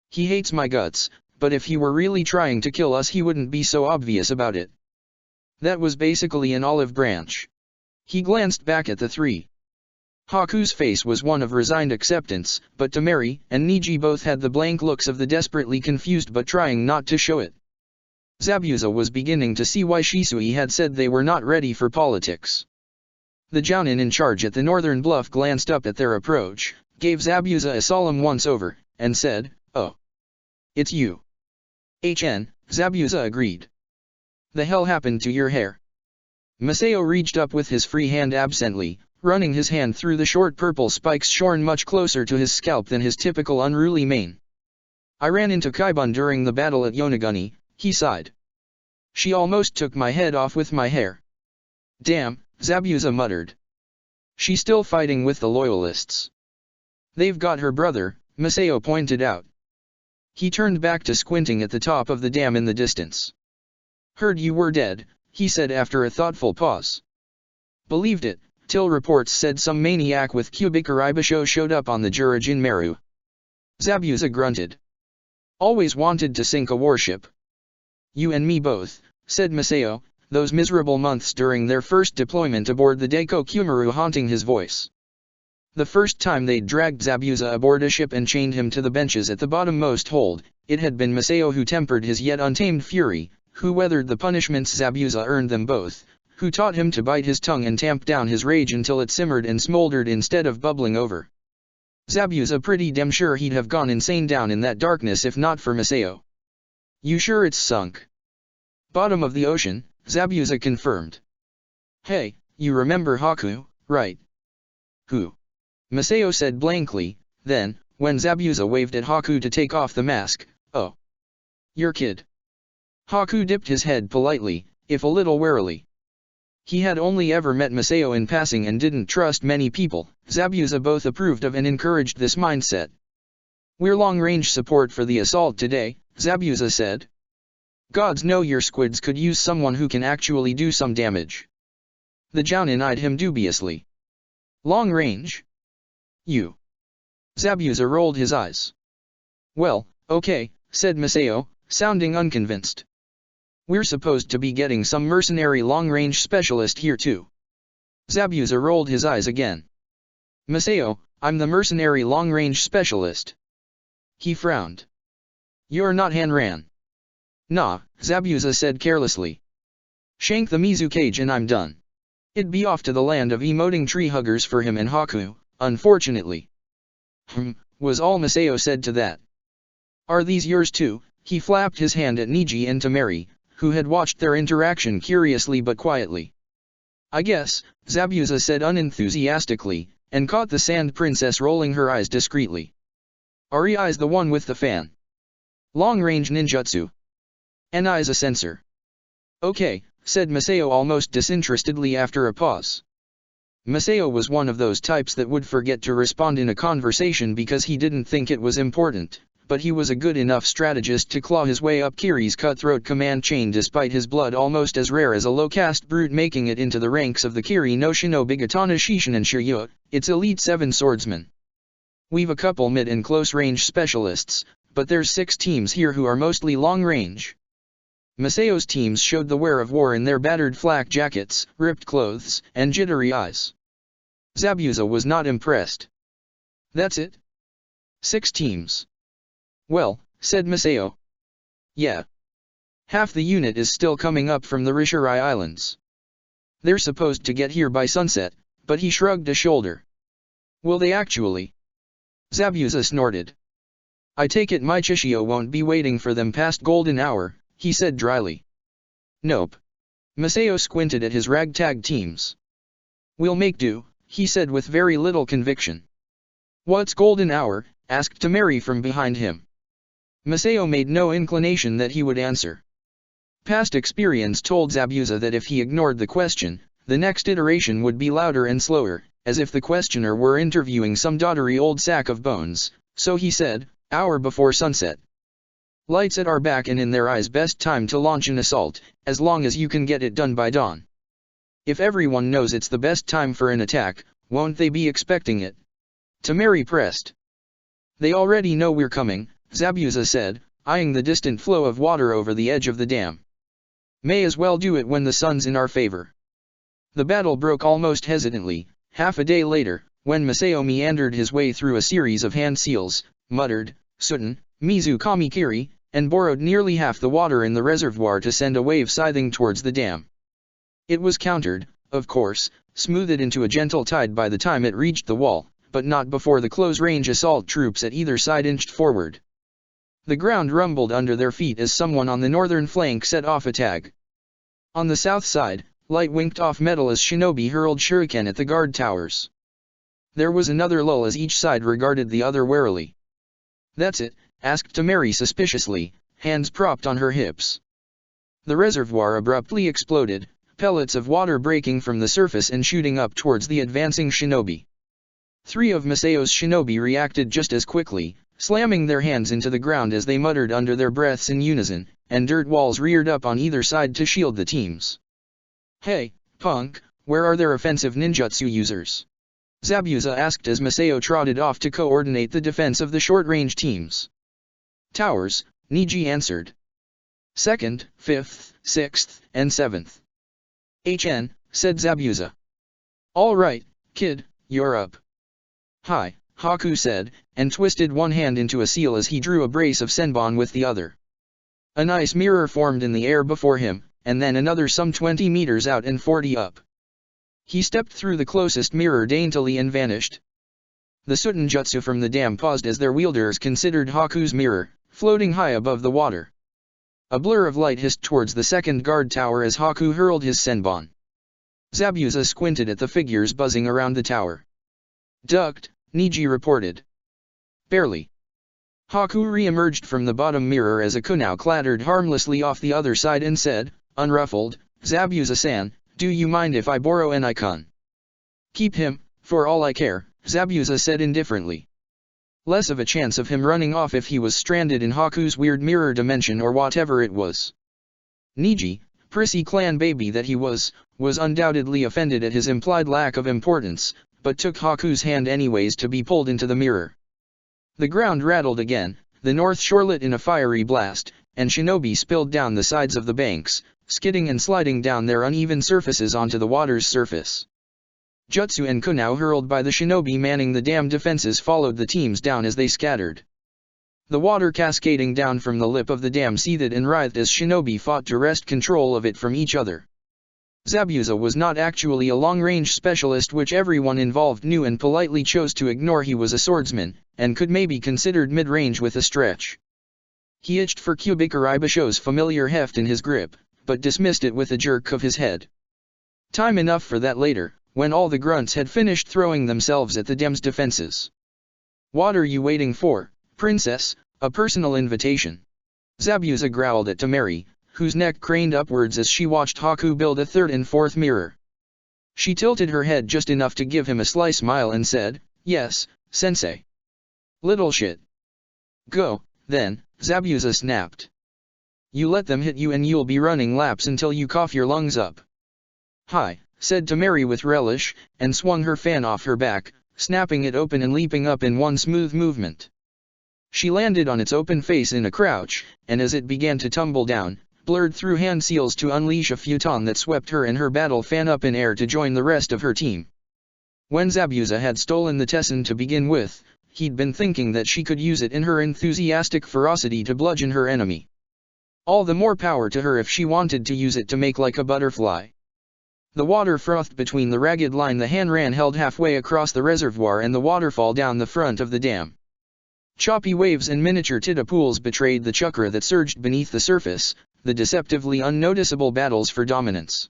He hates my guts, but if he were really trying to kill us he wouldn't be so obvious about it. That was basically an olive branch." He glanced back at the three. Haku's face was one of resigned acceptance, but Temari and Niji both had the blank looks of the desperately confused but trying not to show it. Zabuza was beginning to see why Shisui had said they were not ready for politics. The Jounin in charge at the northern bluff glanced up at their approach, gave Zabuza a solemn once-over, and said, "Oh. It's you." "HN," Zabuza agreed. "The hell happened to your hair?" Masao reached up with his free hand absently, running his hand through the short purple spikes shorn much closer to his scalp than his typical unruly mane. "I ran into Kaibun during the battle at Yonaguni," he sighed. "She almost took my head off with my hair." "Damn," Zabuza muttered. "She's still fighting with the loyalists." "They've got her brother," Masao pointed out. He turned back to squinting at the top of the dam in the distance. "Heard you were dead," he said after a thoughtful pause. "Believed it, till reports said some maniac with cubic Aribisho showed up on the Jurajin Meru." Zabuza grunted. "Always wanted to sink a warship." "You and me both," said Masao, those miserable months during their first deployment aboard the Daiko Kumaru haunting his voice. The first time they'd dragged Zabuza aboard a ship and chained him to the benches at the bottommost hold, it had been Masao who tempered his yet untamed fury, who weathered the punishments Zabuza earned them both, who taught him to bite his tongue and tamp down his rage until it simmered and smoldered instead of bubbling over. Zabuza pretty damn sure he'd have gone insane down in that darkness if not for Masao. "You sure it's sunk?" "Bottom of the ocean," Zabuza confirmed. "Hey, you remember Haku, right?" "Who?" Masao said blankly, then, when Zabuza waved at Haku to take off the mask, "Oh. Your kid." Haku dipped his head politely, if a little warily. He had only ever met Masao in passing and didn't trust many people. Zabuza both approved of and encouraged this mindset. "We're long-range support for the assault today," Zabuza said. "Gods know your squids could use someone who can actually do some damage." The Jounin eyed him dubiously. "Long range? You?" Zabuza rolled his eyes. "Well, okay," said Masao, sounding unconvinced. "We're supposed to be getting some mercenary long-range specialist here too." Zabuza rolled his eyes again. "Masao, I'm the mercenary long-range specialist." He frowned. "You're not Hanran." "Nah," Zabuza said carelessly. "Shank the Mizukage and I'm done. It'd be off to the land of emoting tree huggers for him and Haku, unfortunately." Was all Masao said to that. "Are these yours too?" He flapped his hand at Niji and Temari, who had watched their interaction curiously but quietly. "I guess," Zabuza said unenthusiastically, and caught the Sand Princess rolling her eyes discreetly. "Ari's the one with the fan. Long-range ninjutsu. Ni's a sensor." "Okay," said Masao almost disinterestedly after a pause. Masao was one of those types that would forget to respond in a conversation because he didn't think it was important, but he was a good enough strategist to claw his way up Kiri's cutthroat command chain despite his blood almost as rare as a low-caste brute making it into the ranks of the Kiri no Shinobi Katana Shishin Shiryu, its elite 7 swordsmen. "We've a couple mid and close-range specialists, but there's 6 teams here who are mostly long-range." Masao's teams showed the wear of war in their battered flak jackets, ripped clothes, and jittery eyes. Zabuza was not impressed. "That's it? 6 teams. Well," said Masao. "Yeah. Half the unit is still coming up from the Rishirai Islands. They're supposed to get here by sunset," but he shrugged a shoulder. "Will they actually?" Zabuza snorted. "I take it my Chishio won't be waiting for them past golden hour," he said dryly. "Nope." Masao squinted at his ragtag teams. "We'll make do," he said with very little conviction. "What's golden hour?" asked Temari from behind him. Masao made no inclination that he would answer. Past experience told Zabuza that if he ignored the question, the next iteration would be louder and slower, as if the questioner were interviewing some doddery old sack of bones, so he said, "Hour before sunset. Lights at our back and in their eyes, best time to launch an assault, as long as you can get it done by dawn. If everyone knows it's the best time for an attack, won't they be expecting it?" Temari pressed. "They already know we're coming," Zabuza said, eyeing the distant flow of water over the edge of the dam. "May as well do it when the sun's in our favor." The battle broke almost hesitantly, half a day later, when Masao meandered his way through a series of hand seals, muttered, "Suten, Mizu Kami Kiri," and borrowed nearly half the water in the reservoir to send a wave scything towards the dam. It was countered, of course, smoothed into a gentle tide by the time it reached the wall, but not before the close-range assault troops at either side inched forward. The ground rumbled under their feet as someone on the northern flank set off a tag. On the south side, light winked off metal as shinobi hurled shuriken at the guard towers. There was another lull as each side regarded the other warily. "That's it?" asked Temari suspiciously, hands propped on her hips. The reservoir abruptly exploded, pellets of water breaking from the surface and shooting up towards the advancing shinobi. 3 of Masao's shinobi reacted just as quickly, slamming their hands into the ground as they muttered under their breaths in unison, and dirt walls reared up on either side to shield the teams. "Hey, punk, where are their offensive ninjutsu users?" Zabuza asked as Masao trotted off to coordinate the defense of the short-range teams. "Towers," Niji answered. "2nd, 5th, 6th, and 7th. "HN, said Zabuza. "All right, kid, you're up." "Hi," Haku said, and twisted one hand into a seal as he drew a brace of senbon with the other. A nice mirror formed in the air before him, and then another some 20 meters out and 40 up. He stepped through the closest mirror daintily and vanished. The Suten jutsu from the dam paused as their wielders considered Haku's mirror, floating high above the water. A blur of light hissed towards the second guard tower as Haku hurled his senbon. Zabuza squinted at the figures buzzing around the tower. "Ducked," Niji reported. "Barely." Haku re-emerged from the bottom mirror as a kunao clattered harmlessly off the other side and said, unruffled, "Zabuza-san, do you mind if I borrow an icon?" "Keep him, for all I care," Zabuza said indifferently. Less of a chance of him running off if he was stranded in Haku's weird mirror dimension or whatever it was. Niji, prissy clan baby that he was undoubtedly offended at his implied lack of importance, but took Haku's hand anyways to be pulled into the mirror. The ground rattled again, the north shore lit in a fiery blast, and shinobi spilled down the sides of the banks, skidding and sliding down their uneven surfaces onto the water's surface. Jutsu and kunao hurled by the shinobi manning the dam defenses followed the teams down as they scattered. The water cascading down from the lip of the dam seethed and writhed as shinobi fought to wrest control of it from each other. Zabuza was not actually a long-range specialist, which everyone involved knew and politely chose to ignore. He was a swordsman, and could maybe considered mid-range with a stretch. He itched for Kubikari Basho's familiar heft in his grip, but dismissed it with a jerk of his head. Time enough for that later, when all the grunts had finished throwing themselves at the Dem's defenses. "What are you waiting for, princess? A personal invitation?" Zabuza growled at Temari, whose neck craned upwards as she watched Haku build a third and fourth mirror. She tilted her head just enough to give him a sly smile and said, "Yes, sensei." "Little shit." "Go, then," Zabuza snapped. "You let them hit you and you'll be running laps until you cough your lungs up." "Hi," said Temari with relish, and swung her fan off her back, snapping it open and leaping up in one smooth movement. She landed on its open face in a crouch, and as it began to tumble down, blurred through hand seals to unleash a futon that swept her and her battle fan up in air to join the rest of her team. When Zabuza had stolen the Tessin to begin with, he'd been thinking that she could use it in her enthusiastic ferocity to bludgeon her enemy. All the more power to her if she wanted to use it to make like a butterfly. The water frothed between the ragged line the Hanran held halfway across the reservoir and the waterfall down the front of the dam. Choppy waves and miniature tidal pools betrayed the chakra that surged beneath the surface, the deceptively unnoticeable battles for dominance.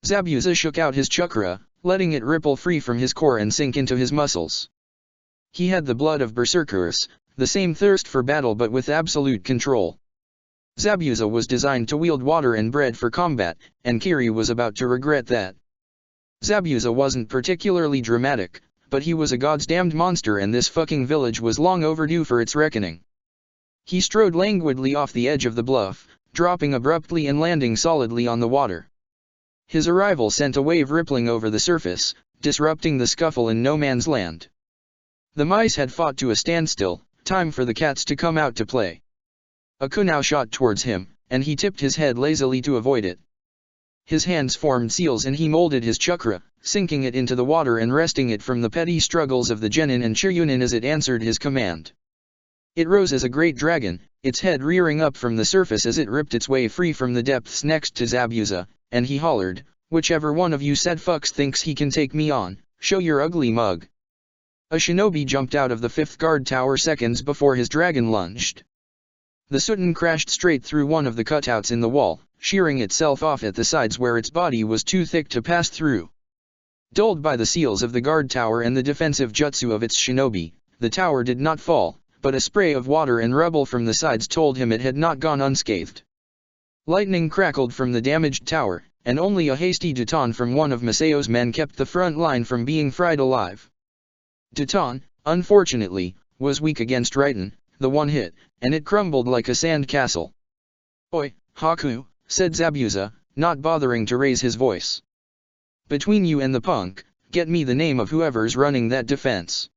Zabuza shook out his chakra, letting it ripple free from his core and sink into his muscles. He had the blood of berserkers, the same thirst for battle but with absolute control. Zabuza was designed to wield water and bread for combat, and Kiri was about to regret that. Zabuza wasn't particularly dramatic, but he was a goddamned monster and this fucking village was long overdue for its reckoning. He strode languidly off the edge of the bluff, dropping abruptly and landing solidly on the water. His arrival sent a wave rippling over the surface, disrupting the scuffle in no man's land. The mice had fought to a standstill, time for the cats to come out to play. Aku now shot towards him, and he tipped his head lazily to avoid it. His hands formed seals and he molded his chakra, sinking it into the water and wresting it from the petty struggles of the genin and chiryunin as it answered his command. It rose as a great dragon, its head rearing up from the surface as it ripped its way free from the depths next to Zabuza, and he hollered, "Whichever one of you said fucks thinks he can take me on, show your ugly mug." A shinobi jumped out of the 5th guard tower seconds before his dragon lunged. The Sutin crashed straight through one of the cutouts in the wall, shearing itself off at the sides where its body was too thick to pass through. Dulled by the seals of the guard tower and the defensive jutsu of its shinobi, the tower did not fall, but a spray of water and rubble from the sides told him it had not gone unscathed. Lightning crackled from the damaged tower, and only a hasty Daton from one of Masayo's men kept the front line from being fried alive. Daton, unfortunately, was weak against Raiten, the one hit, and it crumbled like a sand castle. "Oi, Haku," said Zabuza, not bothering to raise his voice. "Between you and the punk, get me the name of whoever's running that defense."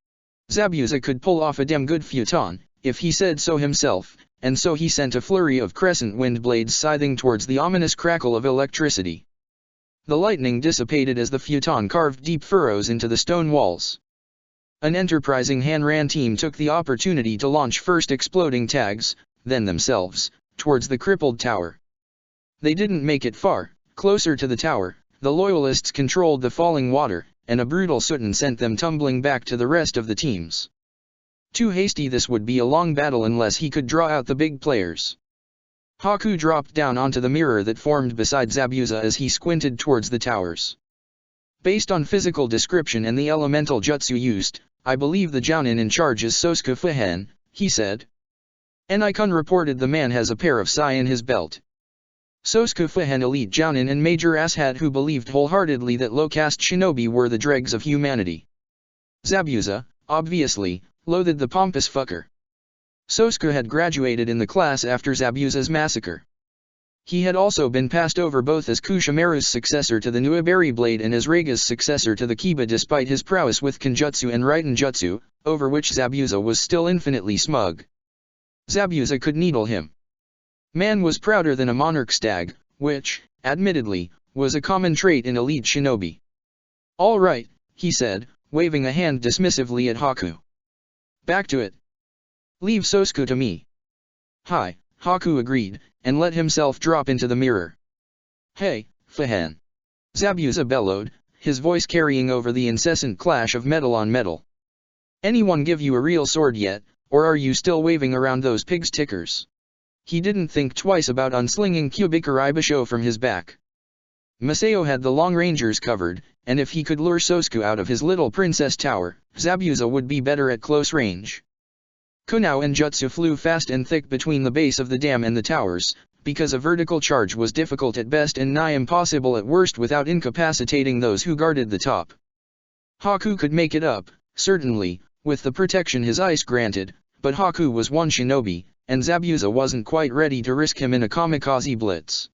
Zabuza could pull off a damn good futon, if he said so himself, and so he sent a flurry of crescent wind blades scything towards the ominous crackle of electricity. The lightning dissipated as the futon carved deep furrows into the stone walls. An enterprising Hanran team took the opportunity to launch first exploding tags, then themselves, towards the crippled tower. They didn't make it far. Closer to the tower, the loyalists controlled the falling water, and a brutal Sutin sent them tumbling back to the rest of the teams. Too hasty, this would be a long battle unless he could draw out the big players. Haku dropped down onto the mirror that formed beside Zabuza as he squinted towards the towers. "Based on physical description and the elemental jutsu used, I believe the jounin in charge is Sosuke Fuhen," he said. Enikun reported the man has a pair of sai in his belt. Sosuke Fuhen, elite jounin and major asshat who believed wholeheartedly that low-caste shinobi were the dregs of humanity. Zabuza, obviously, loathed the pompous fucker. Sosuke had graduated in the class after Zabuza's massacre. He had also been passed over both as Kushimaru's successor to the Nuibari blade and as Reiga's successor to the Kiba despite his prowess with Kenjutsu and Raiten Jutsu, over which Zabuza was still infinitely smug. Zabuza could needle him. Man was prouder than a monarch stag, which, admittedly, was a common trait in elite shinobi. "All right," he said, waving a hand dismissively at Haku. "Back to it. Leave Sosuke to me." "Hi," Haku agreed, and let himself drop into the mirror. "Hey, Fuhen," Zabuza bellowed, his voice carrying over the incessant clash of metal on metal. "Anyone give you a real sword yet, or are you still waving around those pig's tickers?" He didn't think twice about unslinging Kubikari Basho from his back. Masao had the Long Rangers covered, and if he could lure Sosuke out of his little princess tower, Zabuza would be better at close range. Kunao and Jutsu flew fast and thick between the base of the dam and the towers, because a vertical charge was difficult at best and nigh impossible at worst without incapacitating those who guarded the top. Haku could make it up, certainly, with the protection his ice granted, but Haku was one shinobi, and Zabuza wasn't quite ready to risk him in a kamikaze blitz.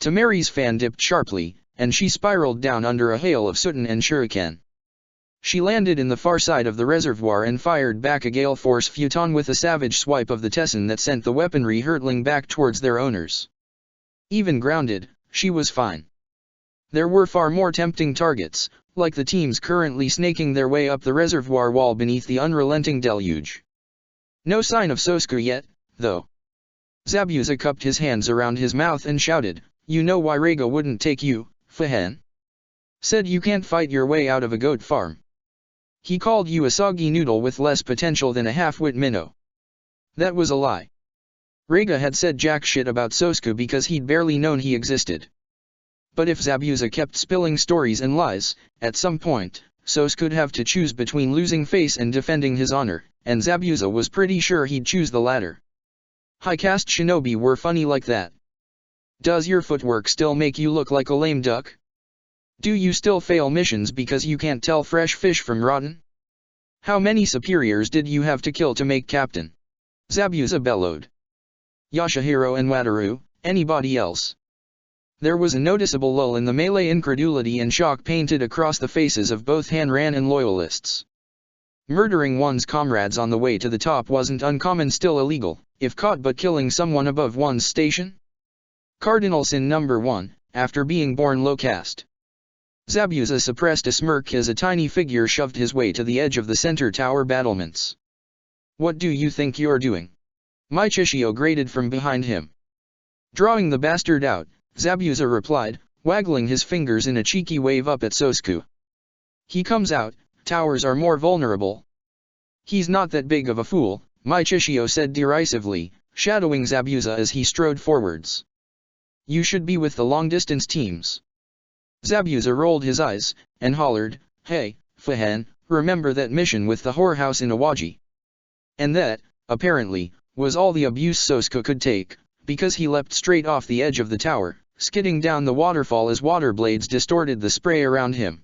Tamari's fan dipped sharply, and she spiraled down under a hail of soot and shuriken. She landed in the far side of the reservoir and fired back a gale force futon with a savage swipe of the tesson that sent the weaponry hurtling back towards their owners. Even grounded, she was fine. There were far more tempting targets, like the teams currently snaking their way up the reservoir wall beneath the unrelenting deluge. No sign of Sosuke yet, though. Zabuza cupped his hands around his mouth and shouted, "You know why Reiga wouldn't take you, Fuhen? Said you can't fight your way out of a goat farm. He called you a soggy noodle with less potential than a half-wit minnow." That was a lie. Reiga had said jack shit about Sosuke because he'd barely known he existed. But if Zabuza kept spilling stories and lies, at some point, Sosuke'd have to choose between losing face and defending his honor, and Zabuza was pretty sure he'd choose the latter. High-caste shinobi were funny like that. Does your footwork still make you look like a lame duck? Do you still fail missions because you can't tell fresh fish from rotten? How many superiors did you have to kill to make captain? Zabuza bellowed. Yashihiro and Wataru, anybody else? There was a noticeable lull in the melee incredulity and shock painted across the faces of both Hanran and loyalists. Murdering one's comrades on the way to the top wasn't uncommon, still illegal, if caught, but killing someone above one's station? Cardinal sin number 1, after being born low caste. Zabuza suppressed a smirk as a tiny figure shoved his way to the edge of the center tower battlements. "What do you think you're doing?" Michishio grated from behind him. "Drawing the bastard out," Zabuza replied, waggling his fingers in a cheeky wave up at Sosuke. "He comes out, towers are more vulnerable." "He's not that big of a fool," Michishio said derisively, shadowing Zabuza as he strode forwards. "You should be with the long-distance teams." Zabuza rolled his eyes, and hollered, "Hey, Fuhen, remember that mission with the whorehouse in Awaji?" And that, apparently, was all the abuse Sosuke could take, because he leapt straight off the edge of the tower, skidding down the waterfall as water blades distorted the spray around him.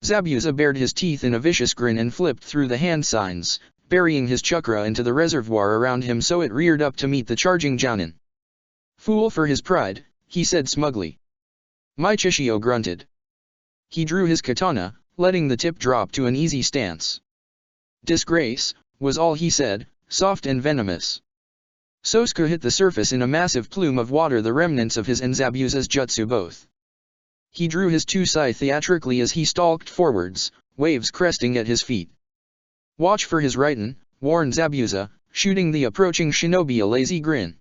Zabuza bared his teeth in a vicious grin and flipped through the hand signs, burying his chakra into the reservoir around him so it reared up to meet the charging Jounin. "Fool for his pride," he said smugly. Michishio grunted. He drew his katana, letting the tip drop to an easy stance. "Disgrace," was all he said, soft and venomous. Sosuke hit the surface in a massive plume of water, the remnants of his and Zabuza's jutsu both. He drew his two-sai theatrically as he stalked forwards, waves cresting at his feet. "Watch for his rightin'," warned Zabuza, shooting the approaching shinobi a lazy grin.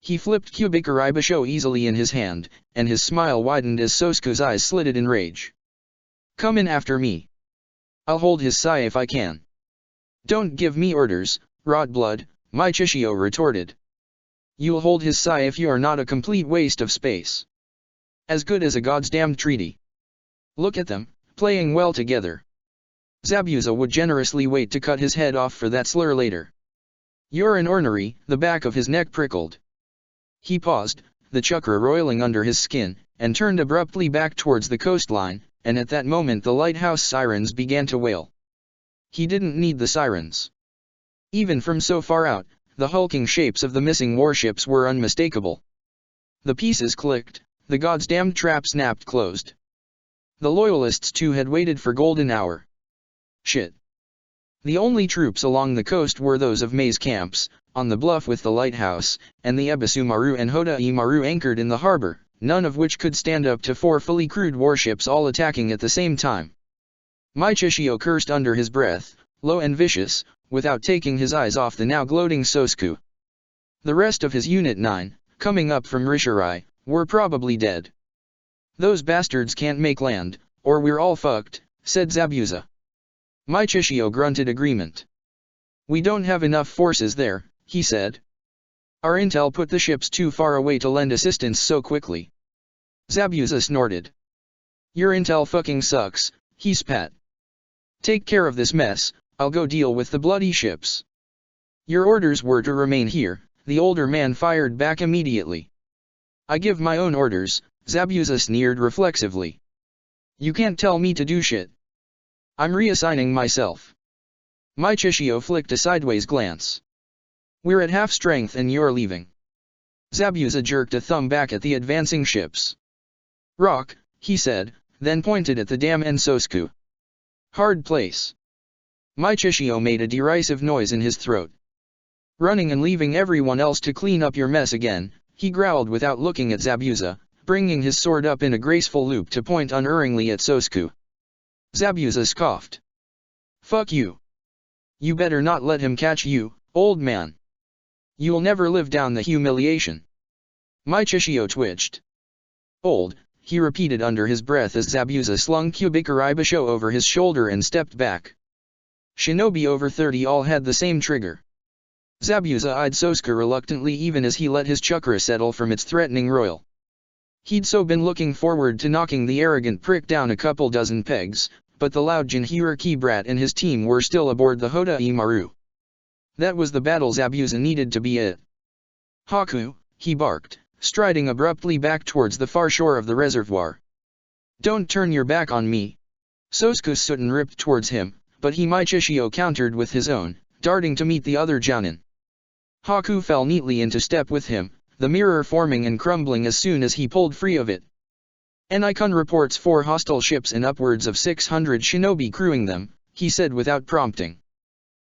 He flipped Kubikari Basho easily in his hand, and his smile widened as Sosuke's eyes slitted in rage. "Come in after me. I'll hold his sai if I can." "Don't give me orders, rot blood," Michishio retorted. "You'll hold his sai if you're not a complete waste of space. As good as a goddamned treaty. Look at them, playing well together." Zabuza would generously wait to cut his head off for that slur later. "You're an ornery," the back of his neck prickled. He paused, the chakra roiling under his skin, and turned abruptly back towards the coastline, and at that moment the lighthouse sirens began to wail. He didn't need the sirens. Even from so far out, the hulking shapes of the missing warships were unmistakable. The pieces clicked, the goddamned trap snapped closed. The loyalists too had waited for golden hour. Shit. The only troops along the coast were those of Mei's camps, on the bluff with the lighthouse, and the Ebisumaru and Hoda-Imaru anchored in the harbor, none of which could stand up to 4 fully crewed warships all attacking at the same time. Michishio cursed under his breath, low and vicious, without taking his eyes off the now gloating Sosuke. The rest of his Unit 9, coming up from Rishirai, were probably dead. "Those bastards can't make land, or we're all fucked," said Zabuza. Michishio grunted agreement. "We don't have enough forces there," he said. Our intel put the ships too far away to lend assistance so quickly. Zabuza snorted. Your intel fucking sucks, he spat. Take care of this mess, I'll go deal with the bloody ships. Your orders were to remain here, the older man fired back immediately. I give my own orders, Zabuza sneered reflexively. You can't tell me to do shit. I'm reassigning myself. My Chichio flicked a sideways glance. We're at half strength and you're leaving. Zabuza jerked a thumb back at the advancing ships. Rock, he said, then pointed at the dam and Sosku. Hard place. My Chichio made a derisive noise in his throat. Running and leaving everyone else to clean up your mess again, he growled without looking at Zabuza, bringing his sword up in a graceful loop to point unerringly at Sosku. Zabuza scoffed. Fuck you. You better not let him catch you, old man. You'll never live down the humiliation. My Chichio twitched. Old, he repeated under his breath as Zabuza slung Kubikaribasho over his shoulder and stepped back. Shinobi over 30 all had the same trigger. Zabuza eyed Sosku reluctantly even as he let his chakra settle from its threatening roil. He'd so been looking forward to knocking the arrogant prick down a couple dozen pegs, but the loud Jinhiriki brat and his team were still aboard the Hoda Imaru. That was the battle Zabuza needed to be at. Haku, he barked, striding abruptly back towards the far shore of the reservoir. Don't turn your back on me. Sosku Sutton ripped towards him, but My Chichio countered with his own, darting to meet the other Jounin. Haku fell neatly into step with him, the mirror forming and crumbling as soon as he pulled free of it. Nikon reports 4 hostile ships and upwards of 600 shinobi crewing them, he said without prompting.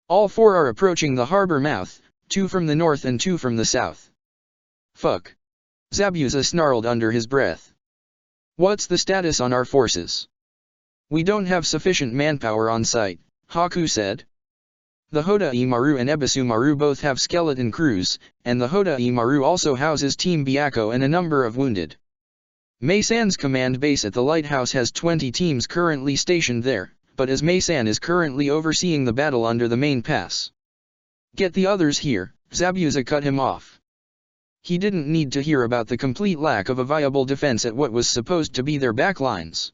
All 4 are approaching the harbor mouth, 2 from the north and 2 from the south. Fuck. Zabuza snarled under his breath. What's the status on our forces? We don't have sufficient manpower on site, Haku said. The Hoda Imaru and Ebisumaru both have skeleton crews, and the Hoda Imaru also houses Team Byakko and a number of wounded. Mei-san's command base at the lighthouse has 20 teams currently stationed there, but as Mei-san is currently overseeing the battle under the main pass. Get the others here, Zabuza cut him off. He didn't need to hear about the complete lack of a viable defense at what was supposed to be their backlines.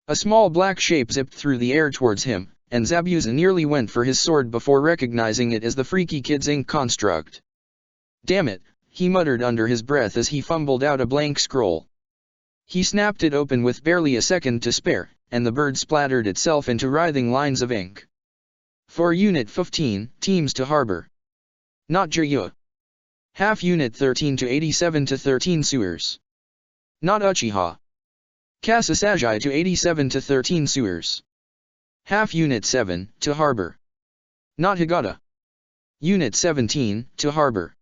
A small black shape zipped through the air towards him, and Zabuza nearly went for his sword before recognizing it as the Freaky Kids Inc. construct. Damn it, he muttered under his breath as he fumbled out a blank scroll. He snapped it open with barely a second to spare, and the bird splattered itself into writhing lines of ink. For Unit 15, teams to harbor. Not Jiryu. Half Unit 13 to 87 to 13 sewers. Not Uchiha. Kasasagi to 87 to 13 sewers. Half Unit 7, to harbor. Not Higata. Unit 17, to harbor.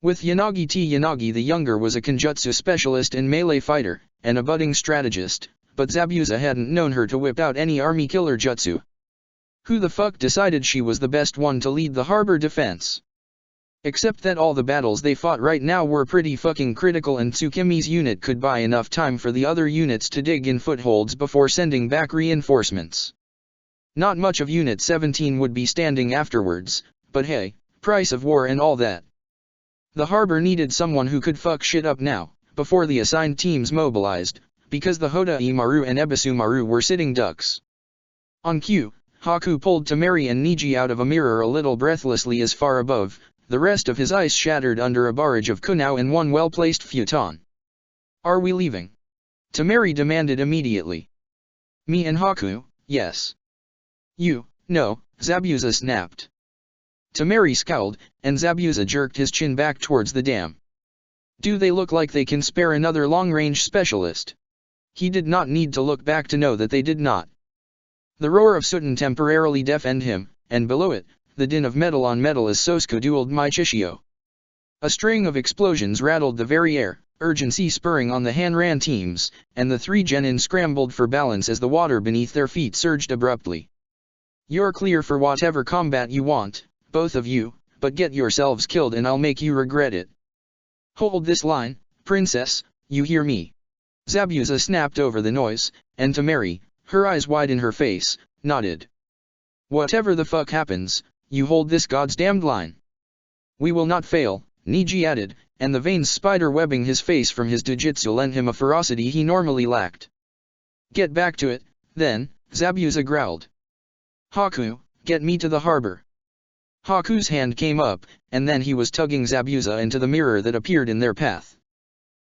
With Yanagi Yanagi the younger was a Kenjutsu specialist and melee fighter, and a budding strategist, but Zabuza hadn't known her to whip out any army killer jutsu. Who the fuck decided she was the best one to lead the harbor defense? Except that all the battles they fought right now were pretty fucking critical and Tsukimi's unit could buy enough time for the other units to dig in footholds before sending back reinforcements. Not much of Unit 17 would be standing afterwards, but hey, price of war and all that. The harbor needed someone who could fuck shit up now, before the assigned teams mobilized, because the Hoda Imaru and Ebisumaru were sitting ducks. On cue, Haku pulled Temari and Niji out of a mirror a little breathlessly as far above, the rest of his ice shattered under a barrage of kunao and one well-placed futon. Are we leaving? Temari demanded immediately. Me and Haku, yes. You, no, Zabuza snapped. Temari scowled, and Zabuza jerked his chin back towards the dam. Do they look like they can spare another long-range specialist? He did not need to look back to know that they did not. The roar of Sutton temporarily deafened him, and below it, the din of metal on metal as Sosku dueled My Chichio. A string of explosions rattled the very air, urgency spurring on the Hanran teams, and the 3 genin scrambled for balance as the water beneath their feet surged abruptly. You're clear for whatever combat you want, both of you, but get yourselves killed and I'll make you regret it. Hold this line, princess, you hear me? Zabuza snapped over the noise, and Temari, her eyes wide in her face, nodded. Whatever the fuck happens, you hold this goddamned line. We will not fail, Niji added, and the veins spider-webbing his face from his jujutsu lent him a ferocity he normally lacked. Get back to it, then, Zabuza growled. Haku, get me to the harbor. Haku's hand came up, and then he was tugging Zabuza into the mirror that appeared in their path.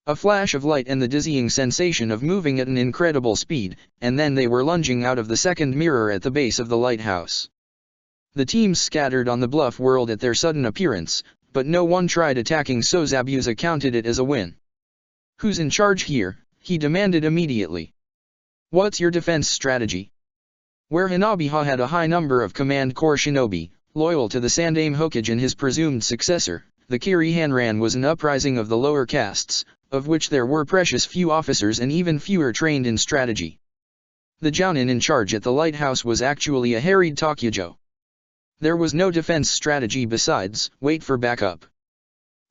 A flash of light and the dizzying sensation of moving at an incredible speed, and then they were lunging out of the second mirror at the base of the lighthouse. The teams scattered on the bluff whirled at their sudden appearance, but no one tried attacking, so Zabuza counted it as a win. Who's in charge here? He demanded immediately. What's your defense strategy? Where Hanabiha had a high number of Command Corps shinobi, loyal to the Sandaime Hokage and his presumed successor, the Kiri Hanran was an uprising of the lower castes, of which there were precious few officers and even fewer trained in strategy. The Jounin in charge at the lighthouse was actually a harried Takujo. There was no defense strategy besides, wait for backup.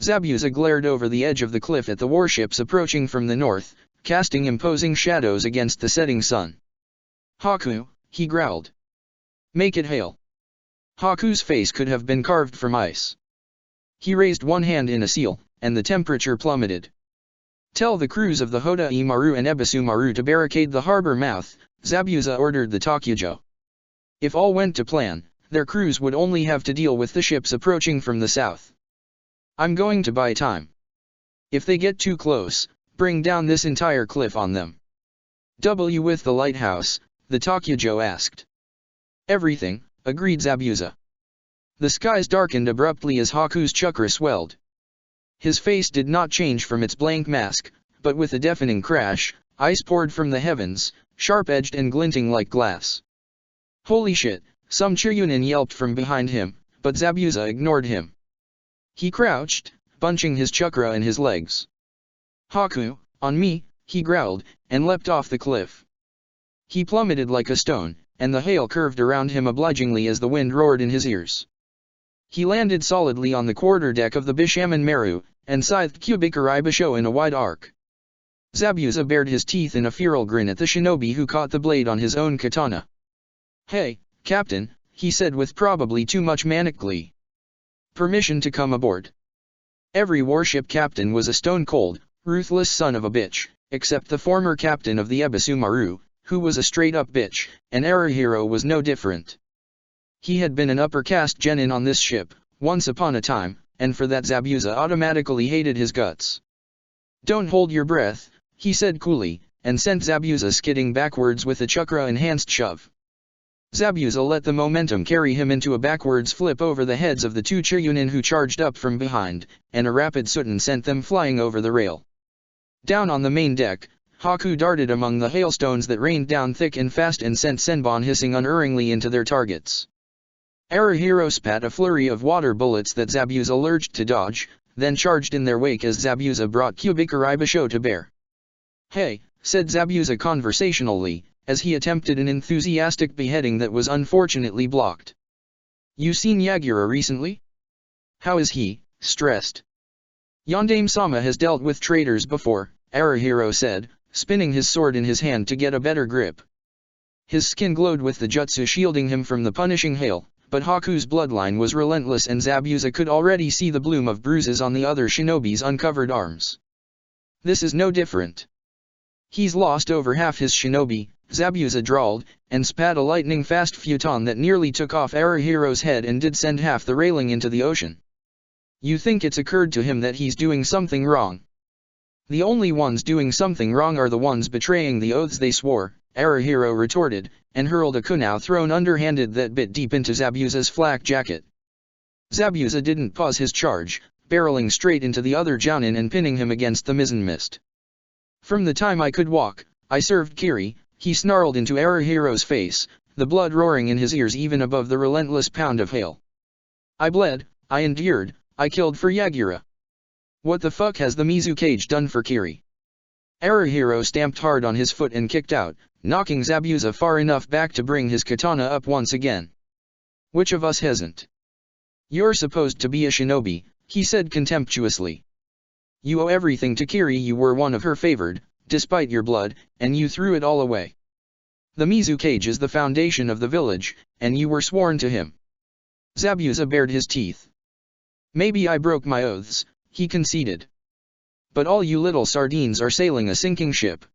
Zabuza glared over the edge of the cliff at the warships approaching from the north, casting imposing shadows against the setting sun. Haku, he growled. Make it hail. Haku's face could have been carved from ice. He raised one hand in a seal, and the temperature plummeted. Tell the crews of the Hoda Maru and Ebisu Maru to barricade the harbor mouth, Zabuza ordered the Takujo. If all went to plan, their crews would only have to deal with the ships approaching from the south. I'm going to buy time. If they get too close, bring down this entire cliff on them. With the lighthouse, the Takujo asked. Everything, agreed Zabuza. The skies darkened abruptly as Haku's chakra swelled. His face did not change from its blank mask, but with a deafening crash, ice poured from the heavens, sharp-edged and glinting like glass. Holy shit, some Chiryunin yelped from behind him, but Zabuza ignored him. He crouched, bunching his chakra in his legs. Haku, on me, he growled, and leapt off the cliff. He plummeted like a stone, and the hail curved around him obligingly as the wind roared in his ears. He landed solidly on the quarterdeck of the Bishaman Meru, and scythed Kubikari Basho in a wide arc. Zabuza bared his teeth in a feral grin at the shinobi who caught the blade on his own katana. Hey, Captain, he said with probably too much manic glee. Permission to come aboard. Every warship captain was a stone-cold, ruthless son of a bitch, except the former captain of the Ebisu Maru, who was a straight-up bitch, and Arahiro was no different. He had been an upper-caste genin on this ship, once upon a time, and for that Zabuza automatically hated his guts. Don't hold your breath, he said coolly, and sent Zabuza skidding backwards with a chakra-enhanced shove. Zabuza let the momentum carry him into a backwards flip over the heads of the two Chiryunin who charged up from behind, and a rapid Sutten sent them flying over the rail. Down on the main deck, Haku darted among the hailstones that rained down thick and fast and sent Senbon hissing unerringly into their targets. Arahiro spat a flurry of water bullets that Zabuza lurched to dodge, then charged in their wake as Zabuza brought Kubikari Basho to bear. Hey, said Zabuza conversationally, as he attempted an enthusiastic beheading that was unfortunately blocked. You seen Yagura recently? How is he? Stressed. Yondaime-sama has dealt with traitors before, Arahiro said, spinning his sword in his hand to get a better grip. His skin glowed with the jutsu shielding him from the punishing hail, but Haku's bloodline was relentless and Zabuza could already see the bloom of bruises on the other shinobi's uncovered arms. This is no different. He's lost over half his shinobi, Zabuza drawled, and spat a lightning-fast futon that nearly took off Arahiro's head and did send half the railing into the ocean. You think it's occurred to him that he's doing something wrong? The only ones doing something wrong are the ones betraying the oaths they swore, Arahiro retorted, and hurled a kunai thrown underhanded that bit deep into Zabuza's flak jacket. Zabuza didn't pause his charge, barreling straight into the other Jounin and pinning him against the mizzen mist. From the time I could walk, I served Kiri, he snarled into Arahiro's face, the blood roaring in his ears even above the relentless pound of hail. I bled, I endured, I killed for Yagura. What the fuck has the Mizukage done for Kiri? Arahiro stamped hard on his foot and kicked out, knocking Zabuza far enough back to bring his katana up once again. Which of us hasn't? You're supposed to be a shinobi, he said contemptuously. You owe everything to Kiri, you were one of her favored, despite your blood, and you threw it all away. The Mizukage is the foundation of the village, and you were sworn to him. Zabuza bared his teeth. Maybe I broke my oaths, he conceded. But all you little sardines are sailing a sinking ship.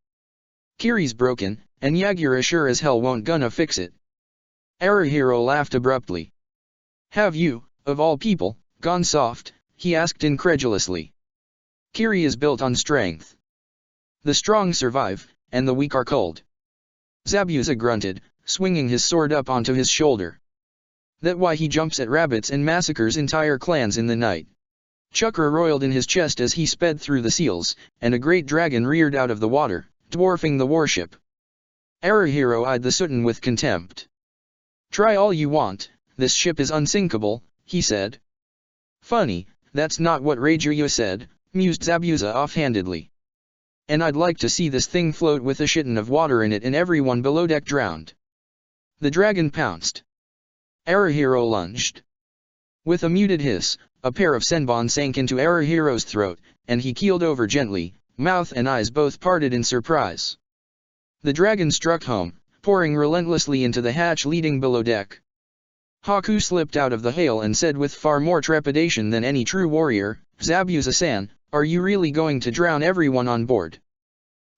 Kiri's broken, and Yagura sure as hell won't gonna fix it. Arahiro laughed abruptly. Have you, of all people, gone soft? He asked incredulously. Kiri is built on strength. The strong survive, and the weak are cold. Zabuza grunted, swinging his sword up onto his shoulder. That's why he jumps at rabbits and massacres entire clans in the night. Chakra roiled in his chest as he sped through the seals, and a great dragon reared out of the water, dwarfing the warship. Arahiro eyed the Sutan with contempt. Try all you want, this ship is unsinkable, he said. Funny, that's not what Reijiryu said, mused Zabuza offhandedly. And I'd like to see this thing float with a shitton of water in it and everyone below deck drowned. The dragon pounced. Arahiro lunged. With a muted hiss, a pair of senbon sank into Arahiro's throat, and he keeled over gently, mouth and eyes both parted in surprise. The dragon struck home, pouring relentlessly into the hatch leading below deck. Haku slipped out of the hail and said with far more trepidation than any true warrior, Zabuza-san, are you really going to drown everyone on board?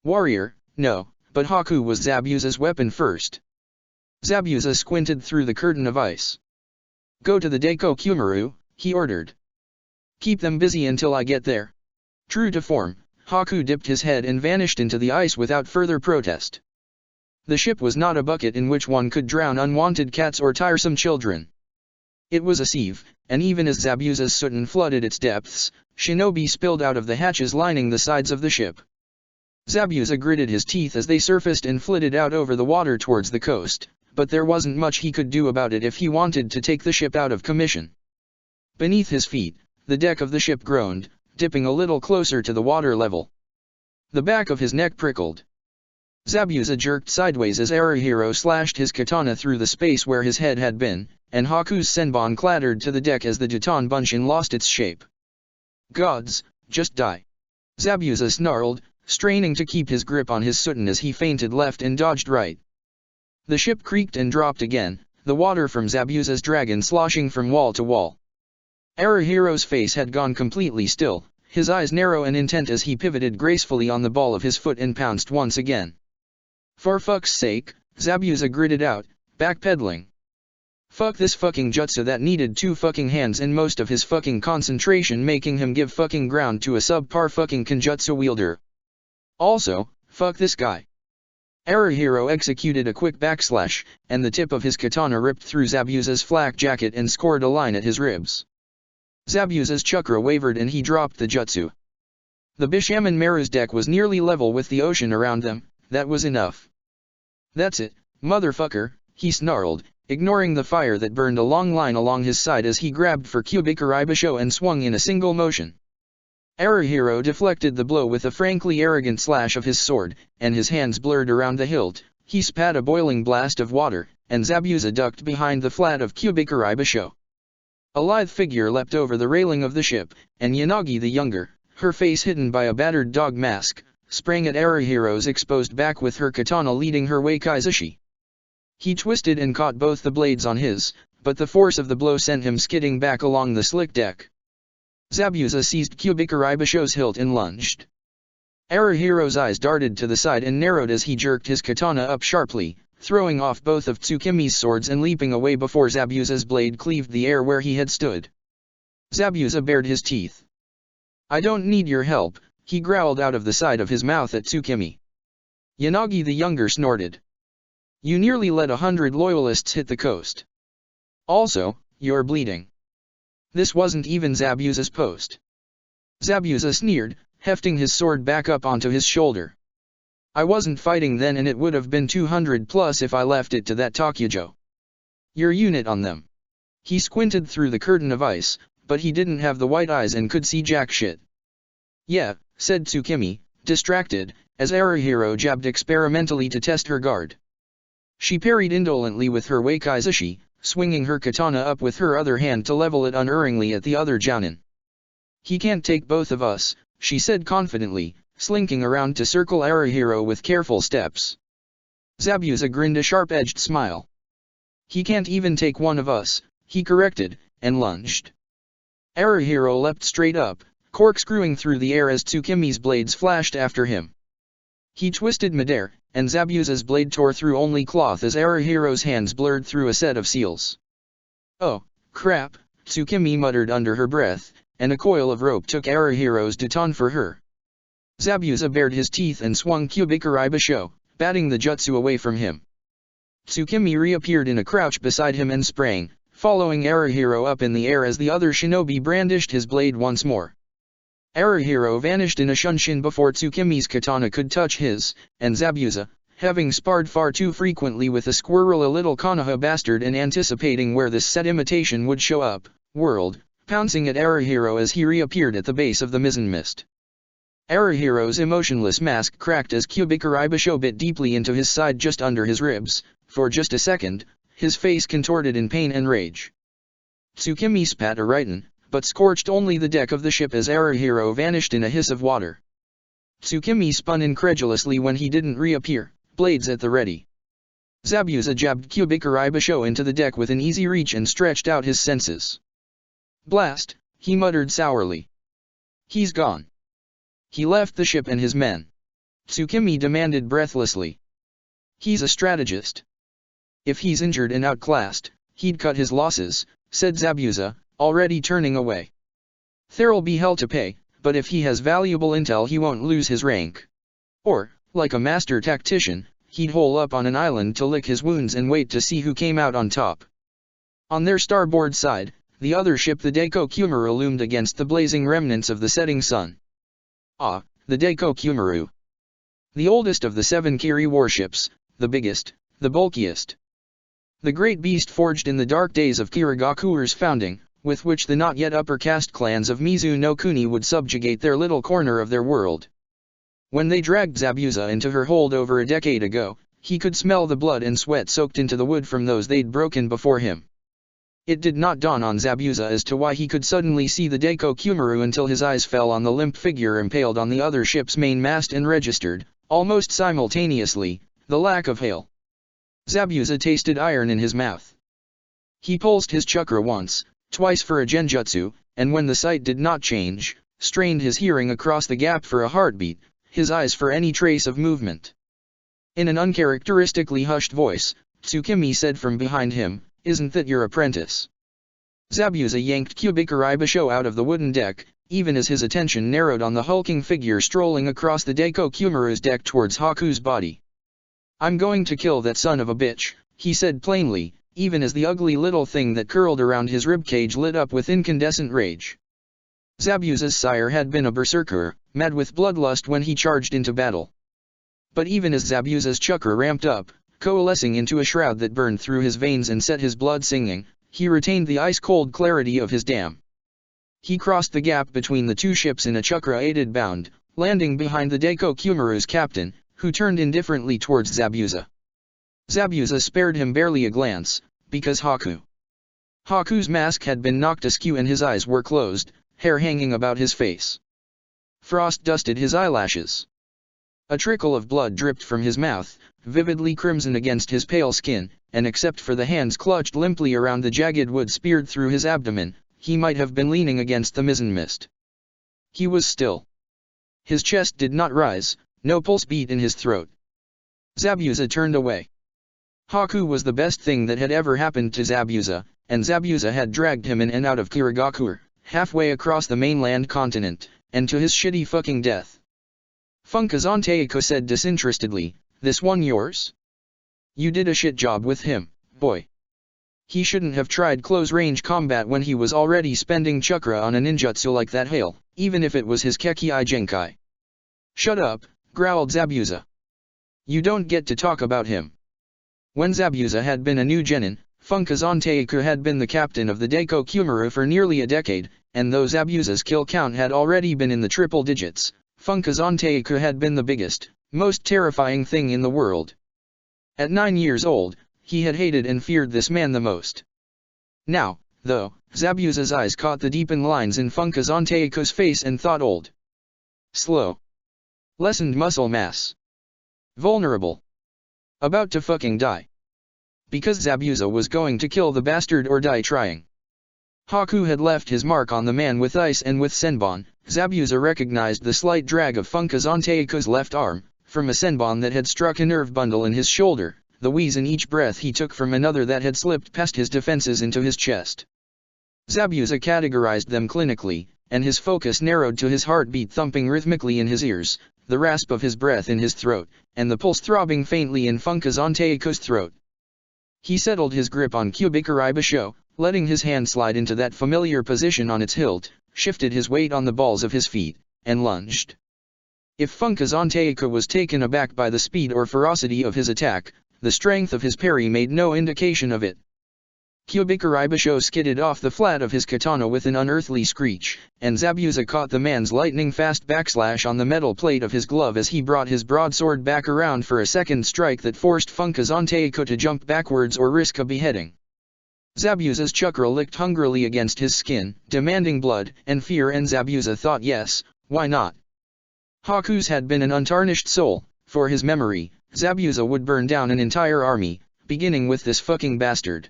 Warrior, no, but Haku was Zabuza's weapon first. Zabuza squinted through the curtain of ice. Go to the Deko Kumaru, he ordered. Keep them busy until I get there. True to form, Haku dipped his head and vanished into the ice without further protest. The ship was not a bucket in which one could drown unwanted cats or tiresome children. It was a sieve, and even as Zabuza's Sutan flooded its depths, shinobi spilled out of the hatches lining the sides of the ship. Zabuza gritted his teeth as they surfaced and flitted out over the water towards the coast, but there wasn't much he could do about it if he wanted to take the ship out of commission. Beneath his feet, the deck of the ship groaned, dipping a little closer to the water level. The back of his neck prickled. Zabuza jerked sideways as Arahiro slashed his katana through the space where his head had been, and Haku's senbon clattered to the deck as the Jitan Bunshin lost its shape. Gods, just die. Zabuza snarled, straining to keep his grip on his Sutan as he feinted left and dodged right. The ship creaked and dropped again, the water from Zabuza's dragon sloshing from wall to wall. Arahiro's face had gone completely still, his eyes narrow and intent as he pivoted gracefully on the ball of his foot and pounced once again. For fuck's sake, Zabuza gritted out, backpedaling. Fuck this fucking jutsu that needed 2 fucking hands and most of his fucking concentration, making him give fucking ground to a subpar fucking kenjutsu wielder. Also, fuck this guy. Arahiro executed a quick backslash, and the tip of his katana ripped through Zabuza's flak jacket and scored a line at his ribs. Zabuza's chakra wavered and he dropped the jutsu. The Bishaman Maru's deck was nearly level with the ocean around them, that was enough. That's it, motherfucker, he snarled, ignoring the fire that burned a long line along his side as he grabbed for Kubikaribasho and swung in a single motion. Arahiro deflected the blow with a frankly arrogant slash of his sword, and his hands blurred around the hilt. He spat a boiling blast of water, and Zabuza ducked behind the flat of Kubikaribasho. A lithe figure leapt over the railing of the ship, and Yanagi the Younger, her face hidden by a battered dog mask, sprang at Arahiro's exposed back with her katana leading her Wakaizushi. He twisted and caught both the blades on his, but the force of the blow sent him skidding back along the slick deck. Zabuza seized Kubikaribasho's hilt and lunged. Arahiro's eyes darted to the side and narrowed as he jerked his katana up sharply, throwing off both of Tsukimi's swords and leaping away before Zabuza's blade cleaved the air where he had stood. Zabuza bared his teeth. I don't need your help, he growled out of the side of his mouth at Tsukimi. Yanagi the Younger snorted. You nearly let 100 loyalists hit the coast. Also, you're bleeding. This wasn't even Zabuza's post. Zabuza sneered, hefting his sword back up onto his shoulder. I wasn't fighting then and it would have been 200 plus if I left it to that Takujo. Your unit on them. He squinted through the curtain of ice, but he didn't have the white eyes and could see jack shit. Yeah, said Tsukimi, distracted, as Arahiro jabbed experimentally to test her guard. She parried indolently with her Wakaizushi, swinging her katana up with her other hand to level it unerringly at the other jounin. He can't take both of us, she said confidently, slinking around to circle Arahiro with careful steps. Zabuza grinned a sharp-edged smile. He can't even take one of us, he corrected, and lunged. Arahiro leapt straight up, corkscrewing through the air as Tsukimi's blades flashed after him. He twisted midair, and Zabuza's blade tore through only cloth as Arahiro's hands blurred through a set of seals. "Oh, crap," Tsukimi muttered under her breath, and a coil of rope took Arahiro's baton for her. Zabuza bared his teeth and swung Kyubikurei Basho, batting the jutsu away from him. Tsukimi reappeared in a crouch beside him and sprang, following Arahiro up in the air as the other shinobi brandished his blade once more. Arahiro vanished in a shunshin before Tsukimi's katana could touch his, and Zabuza, having sparred far too frequently with a squirrel, a little Konoha bastard, and anticipating where this set imitation would show up, whirled, pouncing at Arahiro as he reappeared at the base of the mizzen mist. Arahiro's emotionless mask cracked as Kyubikurei Basho bit deeply into his side just under his ribs. For just a second, his face contorted in pain and rage. Tsukimi spat a Raiden, but scorched only the deck of the ship as Arahiro vanished in a hiss of water. Tsukimi spun incredulously when he didn't reappear, blades at the ready. Zabuza jabbed Kyubikurei Basho into the deck with an easy reach and stretched out his senses. "Blast," he muttered sourly. "He's gone." "He left the ship and his men?" Tsukimi demanded breathlessly. "He's a strategist. If he's injured and outclassed, he'd cut his losses," said Zabuza, already turning away. "There'll be hell to pay, but if he has valuable intel he won't lose his rank. Or, like a master tactician, he'd hole up on an island to lick his wounds and wait to see who came out on top." On their starboard side, the other ship, the Daiko Kyumaru, loomed against the blazing remnants of the setting sun. Ah, the Daiko Kyumaru. The oldest of the 7 Kiri warships, the biggest, the bulkiest. The great beast forged in the dark days of Kirigakuru's founding, with which the not yet upper caste clans of Mizu no Kuni would subjugate their little corner of their world. When they dragged Zabuza into her hold over a decade ago, he could smell the blood and sweat soaked into the wood from those they'd broken before him. It did not dawn on Zabuza as to why he could suddenly see the Daiko Kyumaru until his eyes fell on the limp figure impaled on the other ship's main mast and registered, almost simultaneously, the lack of hail. Zabuza tasted iron in his mouth. He pulsed his chakra once, twice for a genjutsu, and when the sight did not change, strained his hearing across the gap for a heartbeat, his eyes for any trace of movement. In an uncharacteristically hushed voice, Tsukimi said from behind him, "Isn't that your apprentice?" Zabuza yanked Kyubikurei Basho out of the wooden deck, even as his attention narrowed on the hulking figure strolling across the Daiko Kyumaru's deck towards Haku's body. "I'm going to kill that son of a bitch," he said plainly, even as the ugly little thing that curled around his ribcage lit up with incandescent rage. Zabuza's sire had been a berserker, mad with bloodlust when he charged into battle. But even as Zabuza's chakra ramped up, coalescing into a shroud that burned through his veins and set his blood singing, he retained the ice-cold clarity of his dam. He crossed the gap between the two ships in a chakra-aided bound, landing behind the Daiko Kyumaru's captain, who turned indifferently towards Zabuza. Zabuza spared him barely a glance, because Haku's mask had been knocked askew and his eyes were closed, hair hanging about his face. Frost dusted his eyelashes. A trickle of blood dripped from his mouth, vividly crimson against his pale skin, and except for the hands clutched limply around the jagged wood speared through his abdomen, he might have been leaning against the mizzen mist. He was still. His chest did not rise, no pulse beat in his throat. Zabuza turned away. Haku was the best thing that had ever happened to Zabuza, and Zabuza had dragged him in and out of Kirigakure, halfway across the mainland continent, and to his shitty fucking death. Funkazante said disinterestedly, "This one yours? You did a shit job with him, boy. He shouldn't have tried close-range combat when he was already spending chakra on a ninjutsu like that hail, even if it was his Kekkei Genkai." "Shut up," growled Zabuza. "You don't get to talk about him." When Zabuza had been a new genin, Funkazante had been the captain of the Daiko Kyumaru for nearly a decade, and though Zabuza's kill count had already been in the triple digits, Funkazante had been the biggest, most terrifying thing in the world. At 9 years old, he had hated and feared this man the most. Now, though, Zabuza's eyes caught the deepened lines in Funkazante's face and thought old. Slow. Lessened muscle mass. Vulnerable. About to fucking die. Because Zabuza was going to kill the bastard or die trying. Haku had left his mark on the man with ice, and with Senbon, Zabuza recognized the slight drag of Funkazanteiko's left arm, from a Senbon that had struck a nerve bundle in his shoulder, the wheeze in each breath he took from another that had slipped past his defenses into his chest. Zabuza categorized them clinically, and his focus narrowed to his heartbeat thumping rhythmically in his ears, the rasp of his breath in his throat, and the pulse throbbing faintly in Funkazanteiko's throat. He settled his grip on Kyubikari Basho, letting his hand slide into that familiar position on its hilt, shifted his weight on the balls of his feet, and lunged. If Funkazanteiko was taken aback by the speed or ferocity of his attack, the strength of his parry made no indication of it. Kyubikari Basho skidded off the flat of his katana with an unearthly screech, and Zabuza caught the man's lightning-fast backslash on the metal plate of his glove as he brought his broadsword back around for a second strike that forced Funkazanteiko to jump backwards or risk a beheading. Zabuza's chakra licked hungrily against his skin, demanding blood and fear, and Zabuza thought, yes, why not? Haku's had been an untarnished soul. For his memory, Zabuza would burn down an entire army, beginning with this fucking bastard.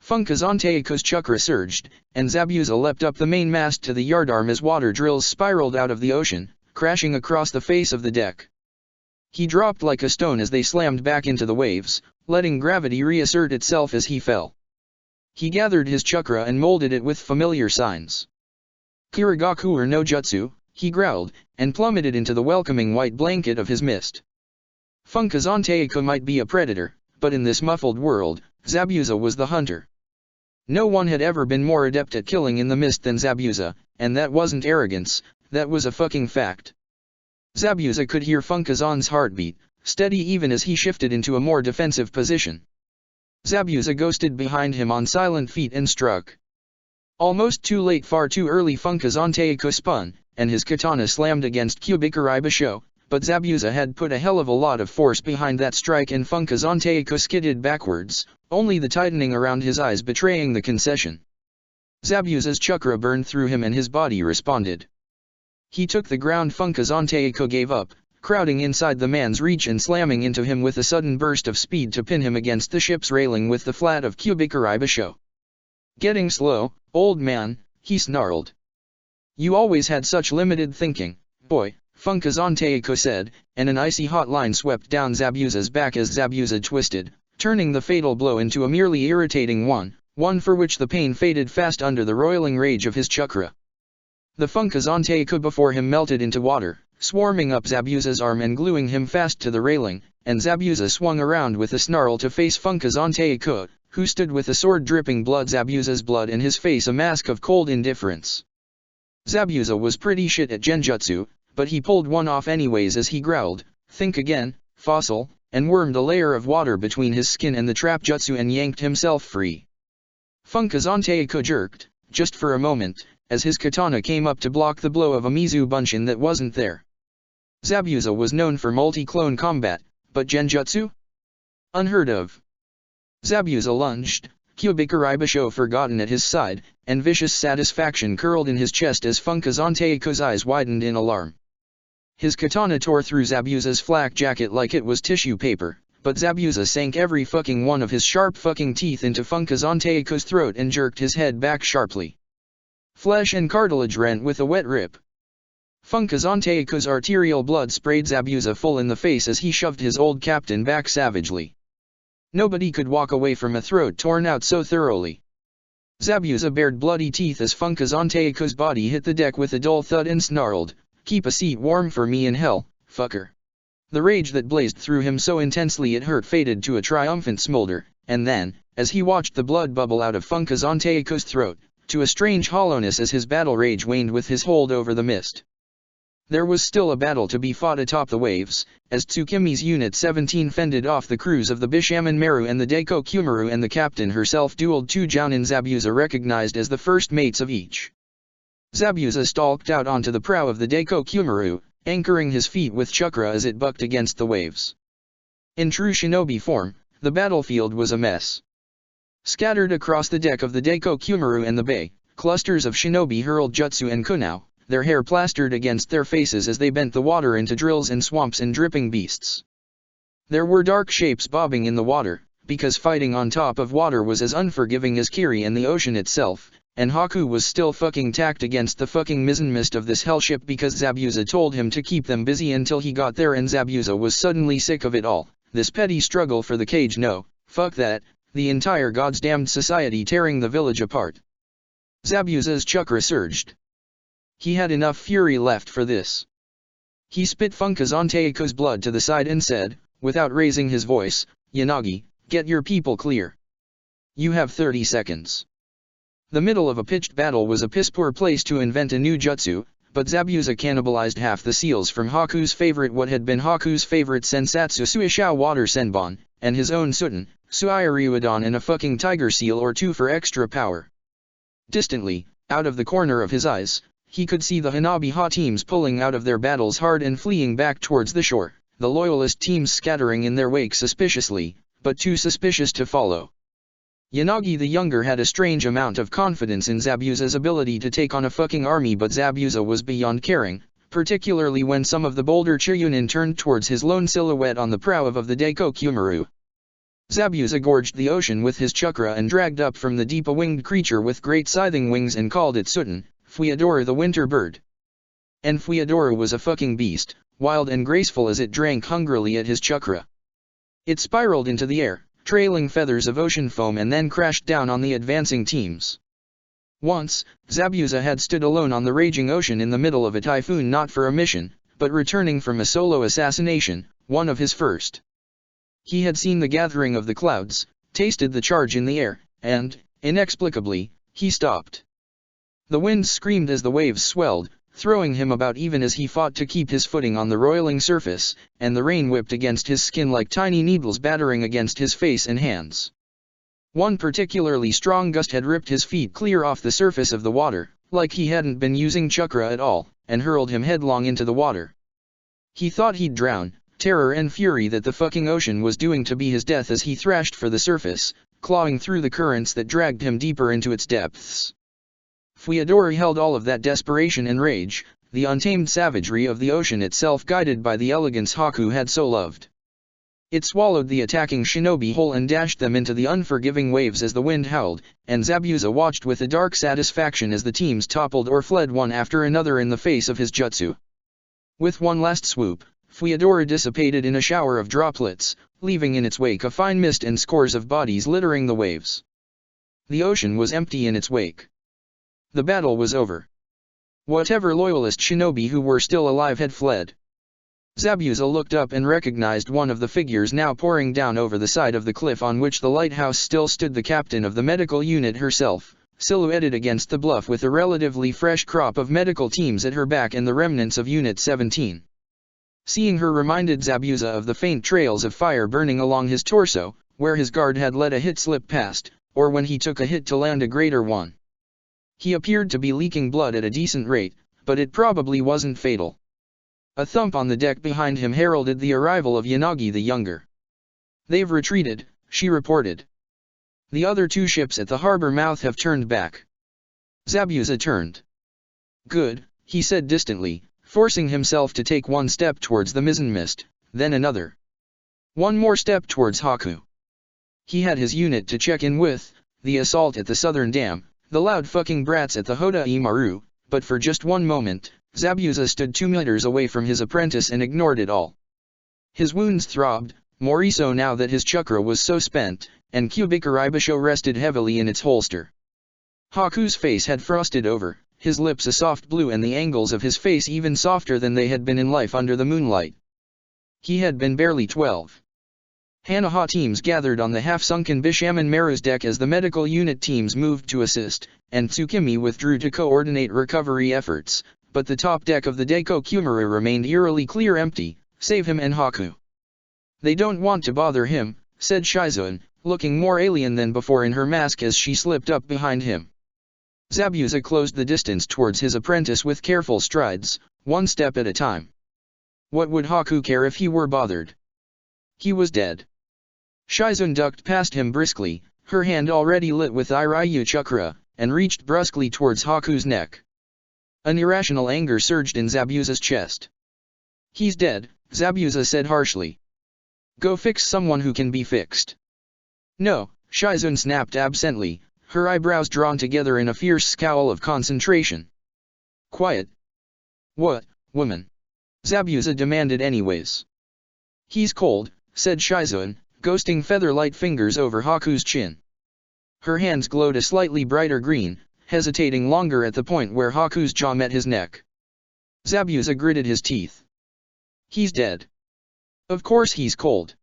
Funkazanteiko's chakra surged, and Zabuza leapt up the mainmast to the yardarm as water drills spiraled out of the ocean, crashing across the face of the deck. He dropped like a stone as they slammed back into the waves, letting gravity reassert itself as he fell. He gathered his chakra and molded it with familiar signs. Kirigaku or no jutsu, he growled, and plummeted into the welcoming white blanket of his mist. Funkazanteiko might be a predator, but in this muffled world, Zabuza was the hunter. No one had ever been more adept at killing in the mist than Zabuza, and that wasn't arrogance, that was a fucking fact. Zabuza could hear Funkazan's heartbeat, steady even as he shifted into a more defensive position. Zabuza ghosted behind him on silent feet and struck. Almost too late, far too early, Funkazanteiko spun, and his katana slammed against Kyubikari Basho, but Zabuza had put a hell of a lot of force behind that strike and Funkazanteiko skidded backwards, only the tightening around his eyes betraying the concession. Zabuza's chakra burned through him and his body responded. He took the ground. Funkazanteiko gave up, crowding inside the man's reach and slamming into him with a sudden burst of speed to pin him against the ship's railing with the flat of Kyubikari Basho. "Getting slow, old man," he snarled. "You always had such limited thinking, boy," Funkazanteiko said, and an icy hot line swept down Zabuza's back as Zabuza twisted, turning the fatal blow into a merely irritating one for which the pain faded fast under the roiling rage of his chakra. The Funkazanteiko before him melted into water, swarming up Zabuza's arm and gluing him fast to the railing, and Zabuza swung around with a snarl to face Funkazanteiko, who stood with a sword dripping blood, Zabuza's blood, and his face a mask of cold indifference. Zabuza was pretty shit at genjutsu, but he pulled one off anyways as he growled, "Think again, fossil," and wormed a layer of water between his skin and the trap jutsu and yanked himself free. Funkazanteiko jerked, just for a moment, as his katana came up to block the blow of a Mizu Bunshin that wasn't there. Zabuza was known for multi-clone combat, but genjutsu? Unheard of. Zabuza lunged, Kyubikari Basho forgotten at his side, and vicious satisfaction curled in his chest as Funkazanteiko's eyes widened in alarm. His katana tore through Zabuza's flak jacket like it was tissue paper, but Zabuza sank every fucking one of his sharp fucking teeth into Funkazanteiko's throat and jerked his head back sharply. Flesh and cartilage rent with a wet rip. Funkazanteiko's arterial blood sprayed Zabuza full in the face as he shoved his old captain back savagely. Nobody could walk away from a throat torn out so thoroughly. Zabuza bared bloody teeth as Funkazanteiko's body hit the deck with a dull thud and snarled, "Keep a seat warm for me in hell, fucker." The rage that blazed through him so intensely it hurt faded to a triumphant smolder, and then, as he watched the blood bubble out of Funkazanteiko's throat, to a strange hollowness as his battle rage waned with his hold over the mist. There was still a battle to be fought atop the waves, as Tsukimi's Unit 17 fended off the crews of the Bishamon Maru and the Daiko Kumaru, and the captain herself dueled two Jounin Zabuza recognized as the first mates of each. Zabuza stalked out onto the prow of the Daiko Kumaru, anchoring his feet with chakra as it bucked against the waves. In true shinobi form, the battlefield was a mess. Scattered across the deck of the Daiko Kumaru and the bay, clusters of shinobi hurled jutsu and kunao, their hair plastered against their faces as they bent the water into drills and swamps and dripping beasts. There were dark shapes bobbing in the water, because fighting on top of water was as unforgiving as Kiri and the ocean itself, and Haku was still fucking tacked against the fucking mizzenmast of this hellship because Zabuza told him to keep them busy until he got there, and Zabuza was suddenly sick of it all. This petty struggle for the cage, no, fuck that, the entire goddamned society tearing the village apart. Zabuza's chakra surged. He had enough fury left for this. He spit Funkazanteiko's blood to the side and said, without raising his voice, Yanagi, get your people clear. You have 30 seconds. The middle of a pitched battle was a piss-poor place to invent a new jutsu, but Zabuza cannibalized half the seals from Haku's favorite, what had been Haku's favorite Sensatsu Suishao water senbon, and his own Suton, Suiryuadon, and a fucking tiger seal or two for extra power. Distantly, out of the corner of his eyes, he could see the Hanabi-ha teams pulling out of their battles hard and fleeing back towards the shore, the loyalist teams scattering in their wake suspiciously, but too suspicious to follow. Yanagi the Younger had a strange amount of confidence in Zabuza's ability to take on a fucking army, but Zabuza was beyond caring, particularly when some of the bolder Chiyunin turned towards his lone silhouette on the prow of the Daiko Kumaru. Zabuza gorged the ocean with his chakra and dragged up from the deep a winged creature with great scything wings and called it Suton, Fuiadora the winter bird. And Fuiadora was a fucking beast, wild and graceful as it drank hungrily at his chakra. It spiraled into the air, trailing feathers of ocean foam, and then crashed down on the advancing teams. Once, Zabuza had stood alone on the raging ocean in the middle of a typhoon, not for a mission, but returning from a solo assassination, one of his first. He had seen the gathering of the clouds, tasted the charge in the air, and, inexplicably, he stopped. The wind screamed as the waves swelled, throwing him about even as he fought to keep his footing on the roiling surface, and the rain whipped against his skin like tiny needles, battering against his face and hands. One particularly strong gust had ripped his feet clear off the surface of the water, like he hadn't been using chakra at all, and hurled him headlong into the water. He thought he'd drown, terror and fury that the fucking ocean was doing to be his death as he thrashed for the surface, clawing through the currents that dragged him deeper into its depths. Fuiadora held all of that desperation and rage, the untamed savagery of the ocean itself, guided by the elegance Haku had so loved. It swallowed the attacking shinobi whole and dashed them into the unforgiving waves as the wind howled, and Zabuza watched with a dark satisfaction as the teams toppled or fled one after another in the face of his jutsu. With one last swoop, Fuiadora dissipated in a shower of droplets, leaving in its wake a fine mist and scores of bodies littering the waves. The ocean was empty in its wake. The battle was over. Whatever loyalist shinobi who were still alive had fled. Zabuza looked up and recognized one of the figures now pouring down over the side of the cliff on which the lighthouse still stood, the captain of the medical unit herself, silhouetted against the bluff with a relatively fresh crop of medical teams at her back and the remnants of Unit 17. Seeing her reminded Zabuza of the faint trails of fire burning along his torso, where his guard had let a hit slip past, or when he took a hit to land a greater one. He appeared to be leaking blood at a decent rate, but it probably wasn't fatal. A thump on the deck behind him heralded the arrival of Yanagi the Younger. "They've retreated," she reported. "The other two ships at the harbor mouth have turned back." Zabuza turned. "Good," he said distantly, forcing himself to take one step towards the mizzenmast, then another. One more step towards Haku. He had his unit to check in with, the assault at the southern dam, the loud fucking brats at the Hoda Imaru, but for just one moment, Zabuza stood 2 meters away from his apprentice and ignored it all. His wounds throbbed, more so now that his chakra was so spent, and Kubikaribasho rested heavily in its holster. Haku's face had frosted over, his lips a soft blue and the angles of his face even softer than they had been in life under the moonlight. He had been barely 12. Hanaha teams gathered on the half-sunken Bishaman Maru's deck as the medical unit teams moved to assist, and Tsukimi withdrew to coordinate recovery efforts, but the top deck of the Daiko Kumaru remained eerily clear, empty, save him and Haku. "They don't want to bother him," said Shizuan, looking more alien than before in her mask as she slipped up behind him. Zabuza closed the distance towards his apprentice with careful strides, one step at a time. What would Haku care if he were bothered? He was dead. Shizuan ducked past him briskly, her hand already lit with Iryu chakra, and reached brusquely towards Haku's neck. An irrational anger surged in Zabuza's chest. "He's dead," Zabuza said harshly. "Go fix someone who can be fixed." "No," Shizuan snapped absently, her eyebrows drawn together in a fierce scowl of concentration. Quiet. What, woman? Zabuza demanded anyways. He's cold, said Shizune, ghosting feather-light fingers over Haku's chin. Her hands glowed a slightly brighter green, hesitating longer at the point where Haku's jaw met his neck. Zabuza gritted his teeth. He's dead. Of course he's cold.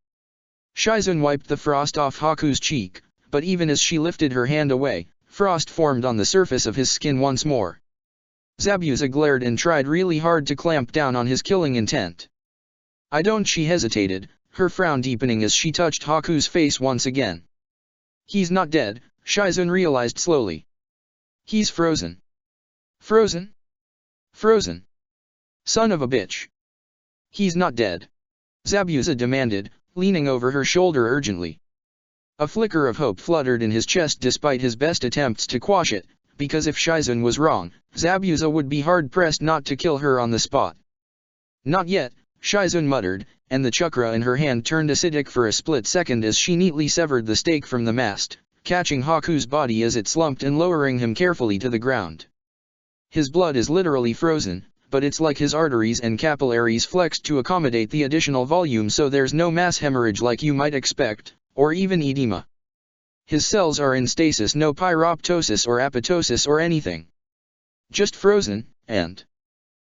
Shizune wiped the frost off Haku's cheek, but even as she lifted her hand away, frost formed on the surface of his skin once more. Zabuza glared and tried really hard to clamp down on his killing intent. I don't. She hesitated, her frown deepening as she touched Haku's face once again. He's not dead, Shizune realized slowly. He's frozen. Frozen? Frozen. Son of a bitch. He's not dead. Zabuza demanded, leaning over her shoulder urgently. A flicker of hope fluttered in his chest despite his best attempts to quash it, because if Shizune was wrong, Zabuza would be hard-pressed not to kill her on the spot. Not yet, Shizune muttered, and the chakra in her hand turned acidic for a split second as she neatly severed the stake from the mast, catching Haku's body as it slumped and lowering him carefully to the ground. His blood is literally frozen, but it's like his arteries and capillaries flexed to accommodate the additional volume, so there's no mass hemorrhage like you might expect, or even edema. His cells are in stasis, no pyroptosis or apoptosis or anything. Just frozen, and...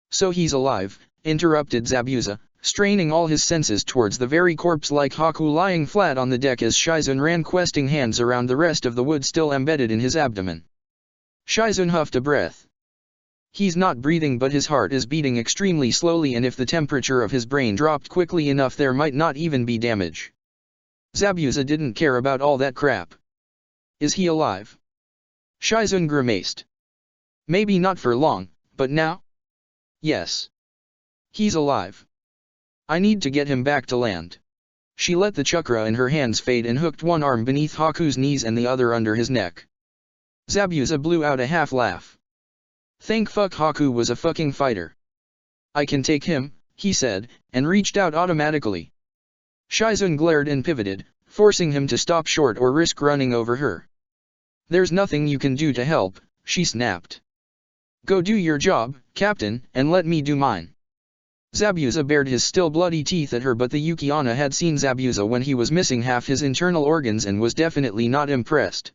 So he's alive, interrupted Zabuza, straining all his senses towards the very corpse-like Haku lying flat on the deck as Shizune ran questing hands around the rest of the wood still embedded in his abdomen. Shizune huffed a breath. He's not breathing, but his heart is beating extremely slowly, and if the temperature of his brain dropped quickly enough there might not even be damage. Zabuza didn't care about all that crap. Is he alive? Shizune grimaced. Maybe not for long, but now? Yes. He's alive. I need to get him back to land. She let the chakra in her hands fade and hooked one arm beneath Haku's knees and the other under his neck. Zabuza blew out a half laugh. Thank fuck Haku was a fucking fighter. I can take him, he said, and reached out automatically. Shizune glared and pivoted, forcing him to stop short or risk running over her. There's nothing you can do to help, she snapped. Go do your job, Captain, and let me do mine. Zabuza bared his still bloody teeth at her, but the Yuki-onna had seen Zabuza when he was missing half his internal organs and was definitely not impressed.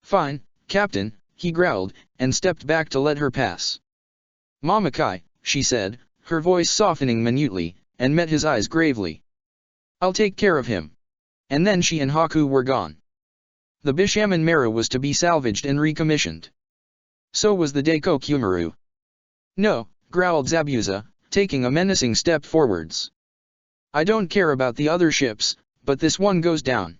Fine, Captain, he growled, and stepped back to let her pass. Mamakai, she said, her voice softening minutely, and met his eyes gravely. I'll take care of him. And then she and Haku were gone. The Bishaman Mera was to be salvaged and recommissioned. So was the Daiko Kumaru. No, growled Zabuza, taking a menacing step forwards. I don't care about the other ships, but this one goes down.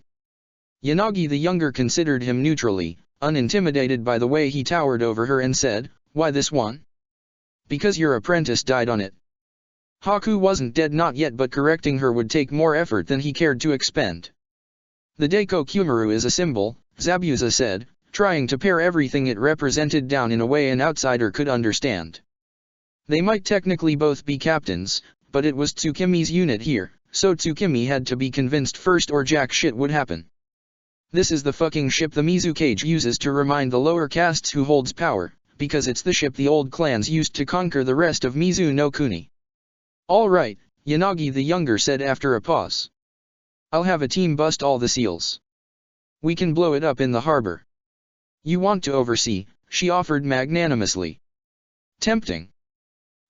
Yanagi the Younger considered him neutrally, unintimidated by the way he towered over her, and said, Why this one? Because your apprentice died on it. Haku wasn't dead, not yet, but correcting her would take more effort than he cared to expend. The Daiko Kumaru is a symbol, Zabuza said, trying to pare everything it represented down in a way an outsider could understand. They might technically both be captains, but it was Tsukimi's unit here, so Tsukimi had to be convinced first or jack shit would happen. This is the fucking ship the Mizukage uses to remind the lower castes who holds power, because it's the ship the old clans used to conquer the rest of Mizu no Kuni. All right, Yanagi the Younger said after a pause. I'll have a team bust all the seals. We can blow it up in the harbor. You want to oversee, she offered magnanimously. Tempting.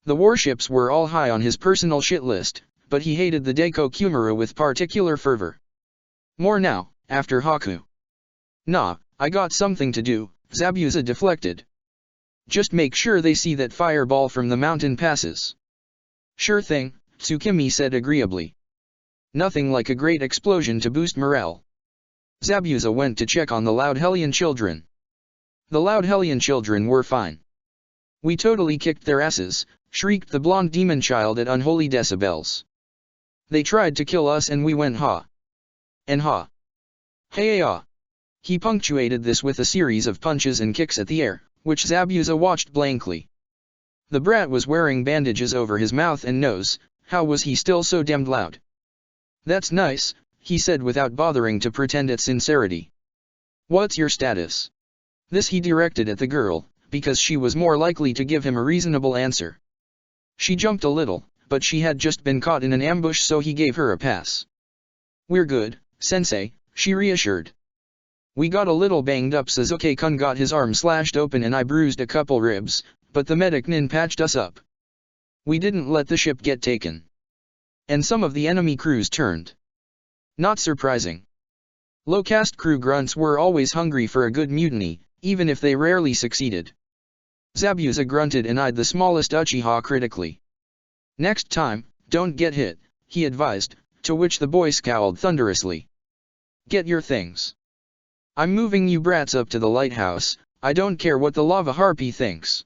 The warships were all high on his personal shit list, but he hated the Daiko Kumaru with particular fervor. More now, after Haku. Nah, I got something to do, Zabuza deflected. Just make sure they see that fireball from the mountain passes. Sure thing, Tsukimi said agreeably. Nothing like a great explosion to boost morale. Zabuza went to check on the Loud Hellion children. The Loud Hellion children were fine. We totally kicked their asses, shrieked the blonde demon child at unholy decibels. They tried to kill us and we went ha. And ha. Hey-ah. He punctuated this with a series of punches and kicks at the air, which Zabuza watched blankly. The brat was wearing bandages over his mouth and nose, how was he still so damned loud? That's nice, he said without bothering to pretend at sincerity. What's your status? This he directed at the girl, because she was more likely to give him a reasonable answer. She jumped a little, but she had just been caught in an ambush, so he gave her a pass. "We're good, sensei," she reassured. "We got a little banged up. Sasuke-kun got his arm slashed open and I bruised a couple ribs, but the medic nin patched us up. We didn't let the ship get taken. And some of the enemy crews turned." Not surprising. Low-caste crew grunts were always hungry for a good mutiny, even if they rarely succeeded. Zabuza grunted and eyed the smallest Uchiha critically. "Next time, don't get hit," he advised, to which the boy scowled thunderously. "Get your things. I'm moving you brats up to the lighthouse. I don't care what the lava harpy thinks."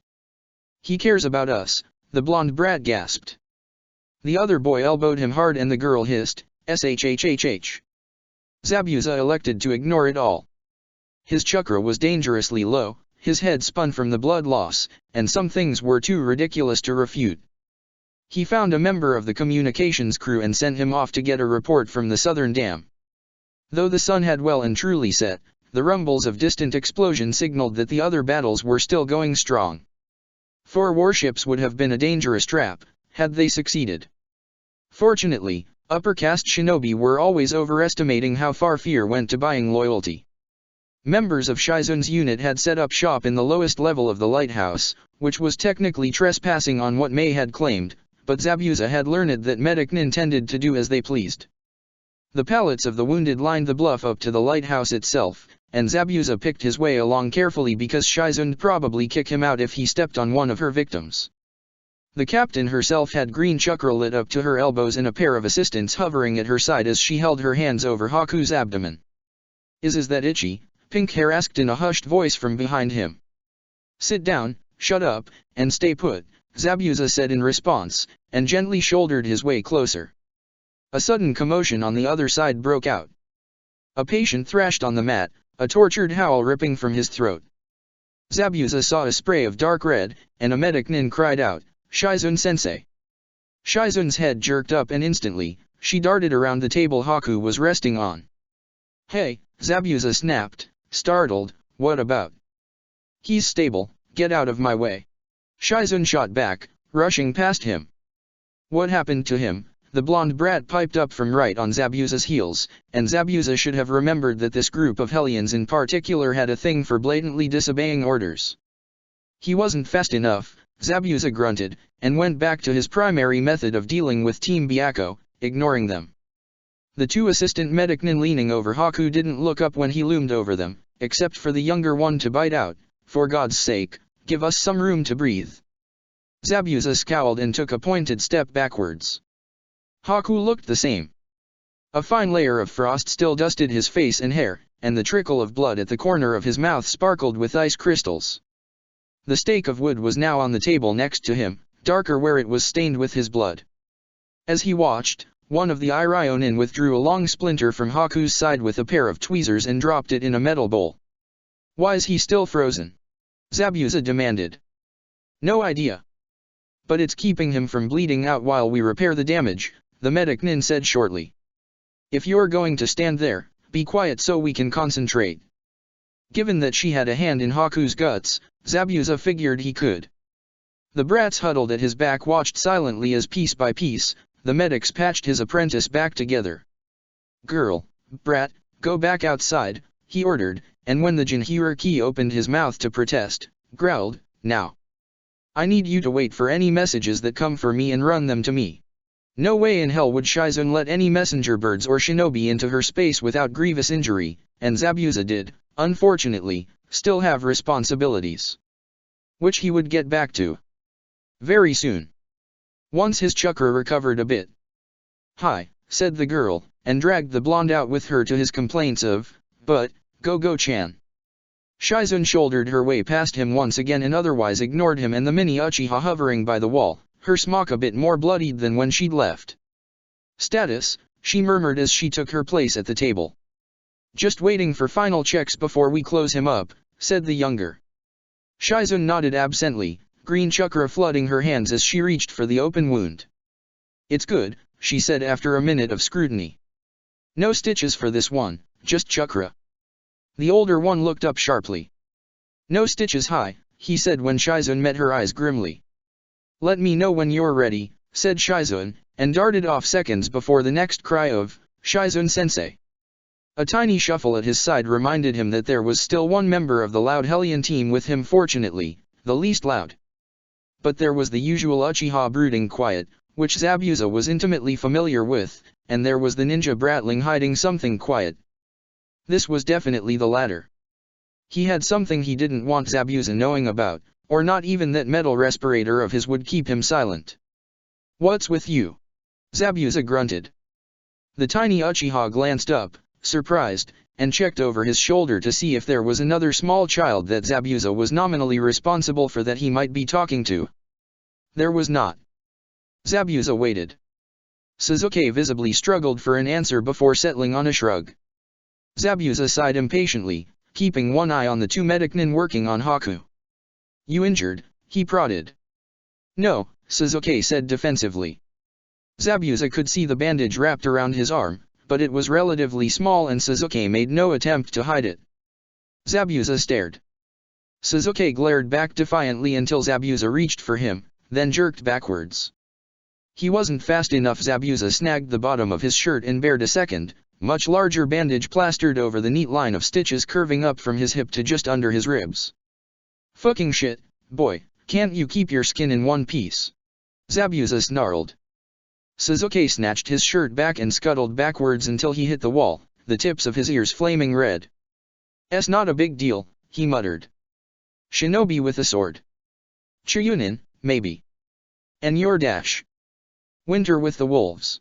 "He cares about us," the blonde brat gasped. The other boy elbowed him hard and the girl hissed, "SHHHH." Zabuza elected to ignore it all. His chakra was dangerously low, his head spun from the blood loss, and some things were too ridiculous to refute. He found a member of the communications crew and sent him off to get a report from the southern dam. Though the sun had well and truly set, the rumbles of distant explosion signaled that the other battles were still going strong. 4 warships would have been a dangerous trap, had they succeeded. Fortunately, upper caste shinobi were always overestimating how far fear went to buying loyalty. Members of Shizun's unit had set up shop in the lowest level of the lighthouse, which was technically trespassing on what Mei had claimed, but Zabuza had learned that medic nin tended to do as they pleased. The pallets of the wounded lined the bluff up to the lighthouse itself, and Zabuza picked his way along carefully because Shizun'd probably kick him out if he stepped on one of her victims. The captain herself had green chakra lit up to her elbows and a pair of assistants hovering at her side as she held her hands over Haku's abdomen. Is that itchy?" Pink Hair asked in a hushed voice from behind him. "Sit down, shut up, and stay put," Zabuza said in response, and gently shouldered his way closer. A sudden commotion on the other side broke out. A patient thrashed on the mat, a tortured howl ripping from his throat. Zabuza saw a spray of dark red, and a medic nin cried out, "Shizun-sensei!" Shizun's head jerked up and instantly, she darted around the table Haku was resting on. "Hey," Zabuza snapped, startled, "what about?" "He's stable, get out of my way." Shizun shot back, rushing past him. "What happened to him?" The blonde brat piped up from right on Zabuza's heels, and Zabuza should have remembered that this group of Hellions in particular had a thing for blatantly disobeying orders. "He wasn't fast enough," Zabuza grunted, and went back to his primary method of dealing with Team Byakko, ignoring them. The 2 assistant medic nin leaning over Haku didn't look up when he loomed over them, except for the younger one to bite out, "For God's sake, give us some room to breathe." Zabuza scowled and took a pointed step backwards. Haku looked the same. A fine layer of frost still dusted his face and hair, and the trickle of blood at the corner of his mouth sparkled with ice crystals. The stake of wood was now on the table next to him, darker where it was stained with his blood. As he watched, one of the Irionin withdrew a long splinter from Haku's side with a pair of tweezers and dropped it in a metal bowl. "Why's he still frozen?" Zabuza demanded. "No idea. But it's keeping him from bleeding out while we repair the damage," the medic nin said shortly. "If you're going to stand there, be quiet so we can concentrate." Given that she had a hand in Haku's guts, Zabuza figured he could. The brats huddled at his back watched silently as piece by piece, the medics patched his apprentice back together. "Girl, brat, go back outside," he ordered, and when the Jinhuriki opened his mouth to protest, growled, "Now. I need you to wait for any messages that come for me and run them to me." No way in hell would Shizun let any messenger birds or shinobi into her space without grievous injury, and Zabuza did, unfortunately, still have responsibilities. Which he would get back to very soon. Once his chakra recovered a bit. "Hi," said the girl, and dragged the blonde out with her to his complaints of, "But, Go-Go-chan." Shizun shouldered her way past him once again and otherwise ignored him and the mini Uchiha hovering by the wall, her smock a bit more bloodied than when she'd left. "Status," she murmured as she took her place at the table. "Just waiting for final checks before we close him up," said the younger. Shizun nodded absently, green chakra flooding her hands as she reached for the open wound. "It's good," she said after a minute of scrutiny. "No stitches for this one, just chakra." The older one looked up sharply. No stitches high, he said when Shizun met her eyes grimly. Let me know when you're ready, said Shizun, and darted off seconds before the next cry of, Shizun-sensei. A tiny shuffle at his side reminded him that there was still one member of the loud Hellion team with him, fortunately, the least loud. But there was the usual Uchiha brooding quiet, which Zabuza was intimately familiar with, and there was the ninja Bratling hiding something quiet. This was definitely the latter. He had something he didn't want Zabuza knowing about, or not even that metal respirator of his would keep him silent. What's with you? Zabuza grunted. The tiny Uchiha glanced up, surprised, and checked over his shoulder to see if there was another small child that Zabuza was nominally responsible for that he might be talking to. There was not. Zabuza waited. Sasuke visibly struggled for an answer before settling on a shrug. Zabuza sighed impatiently, keeping one eye on the two medicnin working on Haku. You injured? He prodded. No, Sasuke said defensively. Zabuza could see the bandage wrapped around his arm, but it was relatively small and Sasuke made no attempt to hide it. Zabuza stared. Sasuke glared back defiantly until Zabuza reached for him, then jerked backwards. He wasn't fast enough. Zabuza snagged the bottom of his shirt and bared a second, much larger bandage plastered over the neat line of stitches curving up from his hip to just under his ribs. Fucking shit, boy, can't you keep your skin in one piece? Zabuza snarled. Sasuke snatched his shirt back and scuttled backwards until he hit the wall, the tips of his ears flaming red. "It's not a big deal," he muttered. "Shinobi with a sword. Chunin, maybe. And your dash. Winter with the wolves.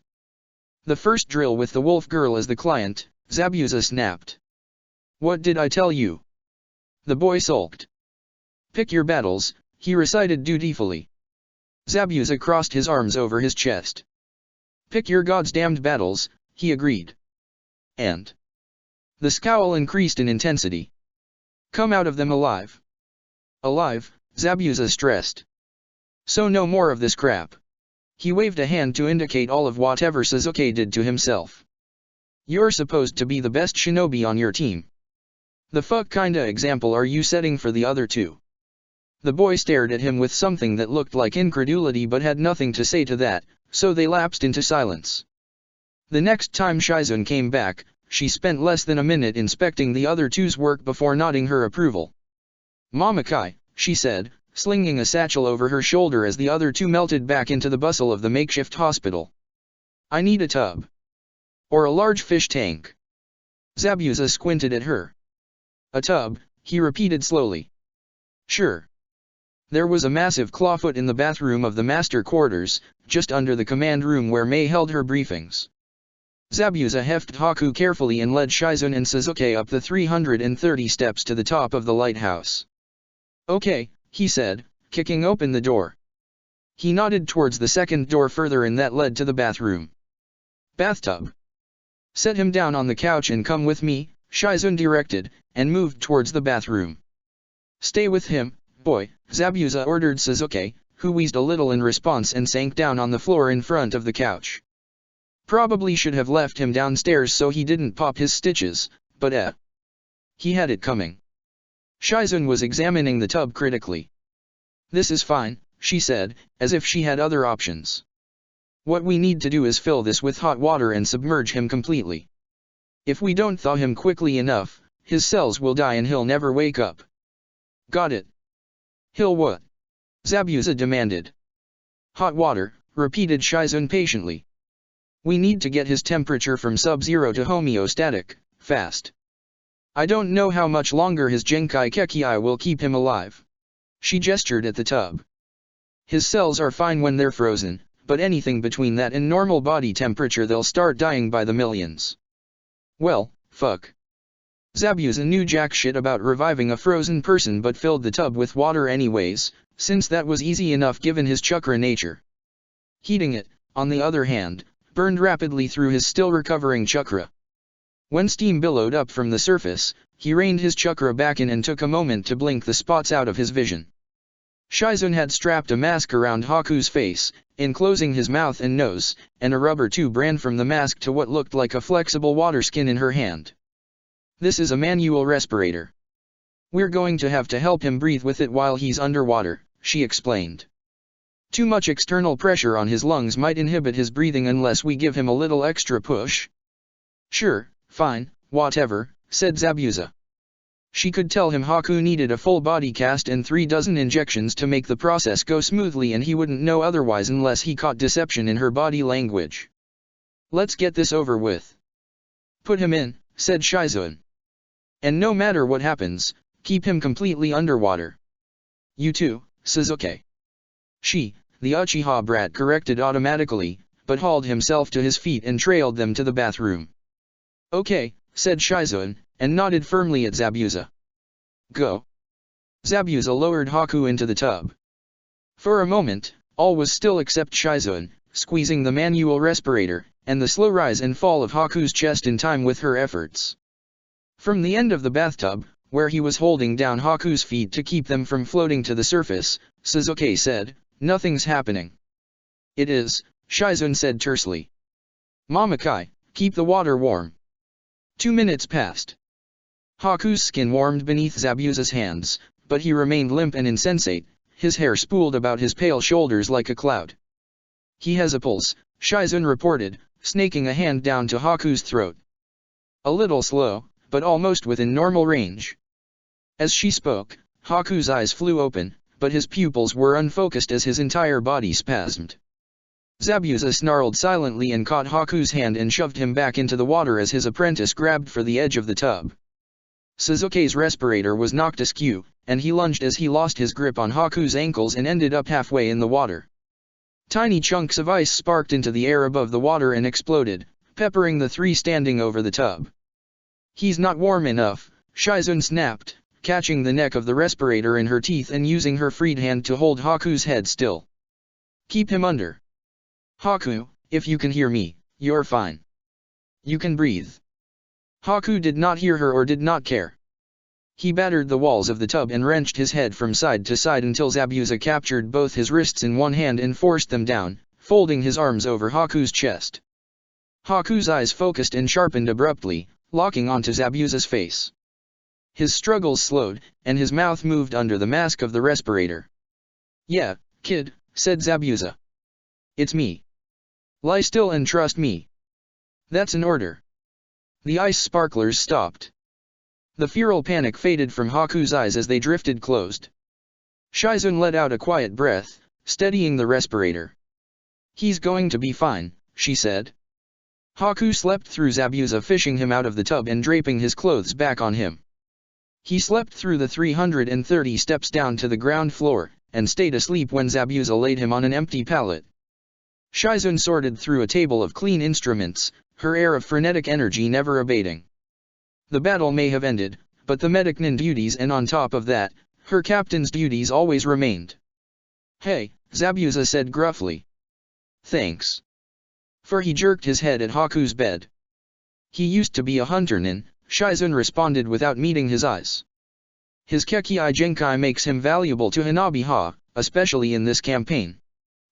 The first drill with the wolf girl as the client," Zabuza snapped. "What did I tell you?" The boy sulked. "Pick your battles," he recited dutifully. Zabuza crossed his arms over his chest. "Pick your goddamned battles," he agreed. And the scowl increased in intensity. "Come out of them alive." "Alive," Zabuza stressed. "So no more of this crap." He waved a hand to indicate all of whatever Sasuke did to himself. "You're supposed to be the best shinobi on your team. The fuck kinda example are you setting for the other two?" The boy stared at him with something that looked like incredulity but had nothing to say to that, so they lapsed into silence. The next time Shizun came back, she spent less than a minute inspecting the other two's work before nodding her approval. "Mamakai," she said, slinging a satchel over her shoulder as the other two melted back into the bustle of the makeshift hospital. "I need a tub. Or a large fish tank." Zabuza squinted at her. "A tub," he repeated slowly. "Sure." There was a massive clawfoot in the bathroom of the master quarters, just under the command room where Mei held her briefings. Zabuza hefted Haku carefully and led Shizun and Sasuke up the 330 steps to the top of the lighthouse. "Okay," he said, kicking open the door. He nodded towards the second door further in that led to the bathroom. "Bathtub. Set him down on the couch and come with me," Shizun directed, and moved towards the bathroom. "Stay with him, boy," Zabuza ordered Sasuke, who wheezed a little in response and sank down on the floor in front of the couch. Probably should have left him downstairs so he didn't pop his stitches, but he had it coming. Shizun was examining the tub critically. "This is fine," she said, as if she had other options. "What we need to do is fill this with hot water and submerge him completely. If we don't thaw him quickly enough, his cells will die and he'll never wake up." "Got it." "He'll what?" Zabuza demanded. "Hot water," repeated Shizun patiently. "We need to get his temperature from sub-zero to homeostatic, fast. I don't know how much longer his Genkai Kekii will keep him alive." She gestured at the tub. "His cells are fine when they're frozen, but anything between that and normal body temperature they'll start dying by the millions." "Well, fuck." Zabuza knew jack shit about reviving a frozen person but filled the tub with water anyways, since that was easy enough given his chakra nature. Heating it, on the other hand, burned rapidly through his still recovering chakra. When steam billowed up from the surface, he reined his chakra back in and took a moment to blink the spots out of his vision. Shizun had strapped a mask around Haku's face, enclosing his mouth and nose, and a rubber tube ran from the mask to what looked like a flexible water skin in her hand. "This is a manual respirator. We're going to have to help him breathe with it while he's underwater, she explained. Too much external pressure on his lungs might inhibit his breathing unless we give him a little extra push. Sure, fine, whatever, said Zabuza. She could tell him Haku needed a full body cast and 36 injections to make the process go smoothly, and he wouldn't know otherwise unless he caught deception in her body language. Let's get this over with. Put him in, said Shizun. And no matter what happens, keep him completely underwater. You too, Suzuki. The Uchiha brat corrected automatically, but hauled himself to his feet and trailed them to the bathroom. Okay, said Shizun, and nodded firmly at Zabuza. Go. Zabuza lowered Haku into the tub. For a moment, all was still except Shizun, squeezing the manual respirator, and the slow rise and fall of Haku's chest in time with her efforts. From the end of the bathtub, where he was holding down Haku's feet to keep them from floating to the surface, Suzuki said, "Nothing's happening." "It is," Shizun said tersely. "Mamakai, keep the water warm." 2 minutes passed. Haku's skin warmed beneath Zabuza's hands, but he remained limp and insensate, his hair spooled about his pale shoulders like a cloud. "He has a pulse," Shizun reported, snaking a hand down to Haku's throat. "A little slow, but almost within normal range." As she spoke, Haku's eyes flew open, but his pupils were unfocused as his entire body spasmed. Zabuza snarled silently and caught Haku's hand and shoved him back into the water as his apprentice grabbed for the edge of the tub. Suzuki's respirator was knocked askew, and he lunged as he lost his grip on Haku's ankles and ended up halfway in the water. Tiny chunks of ice sparked into the air above the water and exploded, peppering the three standing over the tub. "He's not warm enough," Shizun snapped, catching the neck of the respirator in her teeth and using her freed hand to hold Haku's head still. "Keep him under. Haku, if you can hear me, you're fine. You can breathe." Haku did not hear her or did not care. He battered the walls of the tub and wrenched his head from side to side until Zabuza captured both his wrists in one hand and forced them down, folding his arms over Haku's chest. Haku's eyes focused and sharpened abruptly, locking onto Zabuza's face. His struggles slowed, and his mouth moved under the mask of the respirator. "Yeah, kid," said Zabuza. "It's me. Lie still and trust me." "That's an order." The ice sparklers stopped. The feral panic faded from Haku's eyes as they drifted closed. Shizun let out a quiet breath, steadying the respirator. "He's going to be fine," she said. Haku slept through Zabuza fishing him out of the tub and draping his clothes back on him. He slept through the 330 steps down to the ground floor, and stayed asleep when Zabuza laid him on an empty pallet. Shizun sorted through a table of clean instruments, her air of frenetic energy never abating. The battle may have ended, but the medicnin duties and on top of that, her captain's duties always remained. "Hey," Zabuza said gruffly. "Thanks." For he jerked his head at Haku's bed. "He used to be a hunter-nin," Shizun responded without meeting his eyes. "His Kekkei Genkai makes him valuable to Hanabi-ha, especially in this campaign."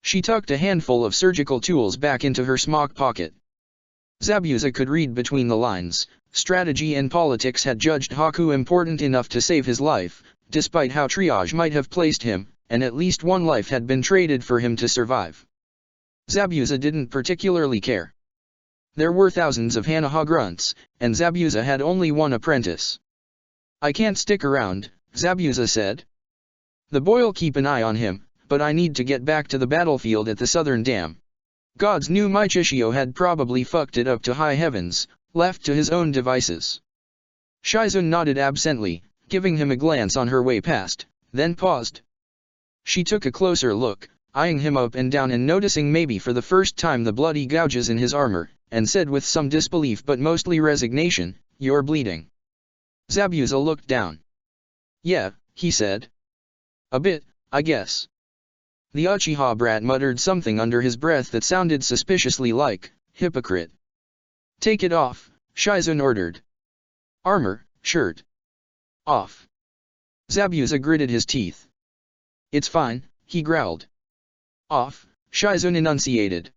She tucked a handful of surgical tools back into her smock pocket. Zabuza could read between the lines. Strategy and politics had judged Haku important enough to save his life, despite how triage might have placed him, and at least one life had been traded for him to survive. Zabuza didn't particularly care. There were thousands of Hanaha grunts, and Zabuza had only one apprentice. "I can't stick around," Zabuza said. "The boy'll keep an eye on him, but I need to get back to the battlefield at the southern dam." Gods knew Michishio had probably fucked it up to high heavens, left to his own devices. Shizun nodded absently, giving him a glance on her way past, then paused. She took a closer look, eyeing him up and down and noticing maybe for the first time the bloody gouges in his armor, and said with some disbelief but mostly resignation, "You're bleeding." Zabuza looked down. "Yeah," he said. "A bit, I guess." The Uchiha brat muttered something under his breath that sounded suspiciously like, "Hypocrite." "Take it off," Shizun ordered. "Armor, shirt. Off." Zabuza gritted his teeth. "It's fine," he growled. "Off," Shizun enunciated.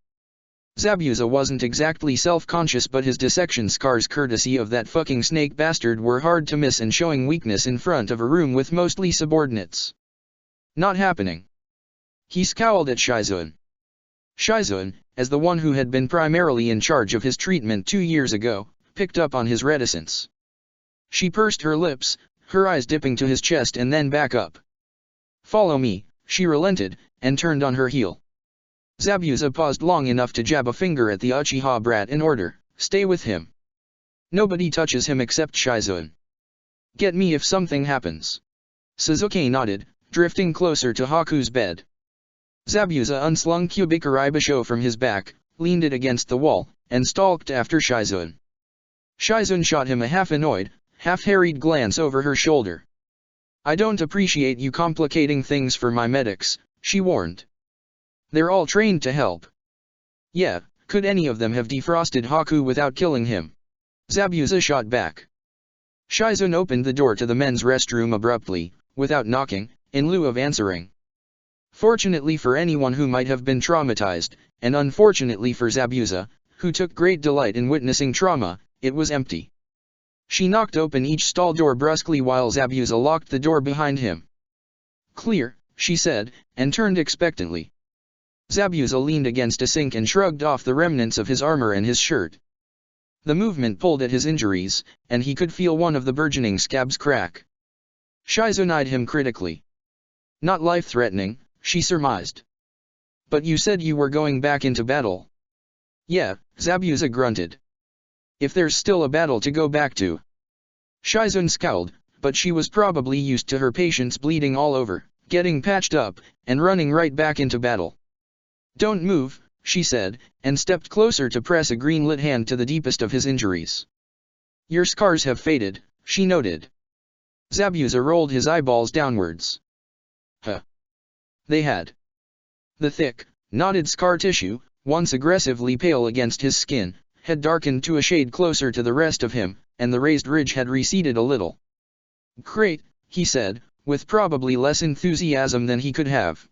Zabuza wasn't exactly self-conscious, but his dissection scars courtesy of that fucking snake bastard were hard to miss, and showing weakness in front of a room with mostly subordinates. Not happening. He scowled at Shizuan. Shizuan, as the one who had been primarily in charge of his treatment 2 years ago, picked up on his reticence. She pursed her lips, her eyes dipping to his chest and then back up. "Follow me," she relented, and turned on her heel. Zabuza paused long enough to jab a finger at the Uchiha brat in order, "Stay with him. Nobody touches him except Shizuan. Get me if something happens." Sasuke nodded, drifting closer to Haku's bed. Zabuza unslung Kubikari Basho from his back, leaned it against the wall, and stalked after Shizuan. Shizuan shot him a half-annoyed, half-harried glance over her shoulder. "I don't appreciate you complicating things for my medics," she warned. "They're all trained to help." "Yeah, could any of them have defrosted Haku without killing him?" Zabuza shot back. Shizuan opened the door to the men's restroom abruptly, without knocking, in lieu of answering. Fortunately for anyone who might have been traumatized, and unfortunately for Zabuza, who took great delight in witnessing trauma, it was empty. She knocked open each stall door brusquely while Zabuza locked the door behind him. "Clear," she said, and turned expectantly. Zabuza leaned against a sink and shrugged off the remnants of his armor and his shirt. The movement pulled at his injuries, and he could feel one of the burgeoning scabs crack. Shizuan eyed him critically. "Not life-threatening," she surmised. "But you said you were going back into battle." "Yeah," Zabuza grunted. "If there's still a battle to go back to." Shizuan scowled, but she was probably used to her patients bleeding all over, getting patched up, and running right back into battle. "Don't move," she said, and stepped closer to press a green-lit hand to the deepest of his injuries. "Your scars have faded," she noted. Zabuza rolled his eyeballs downwards. "Huh. They had." The thick, knotted scar tissue, once aggressively pale against his skin, had darkened to a shade closer to the rest of him, and the raised ridge had receded a little. "Great," he said, with probably less enthusiasm than he could have.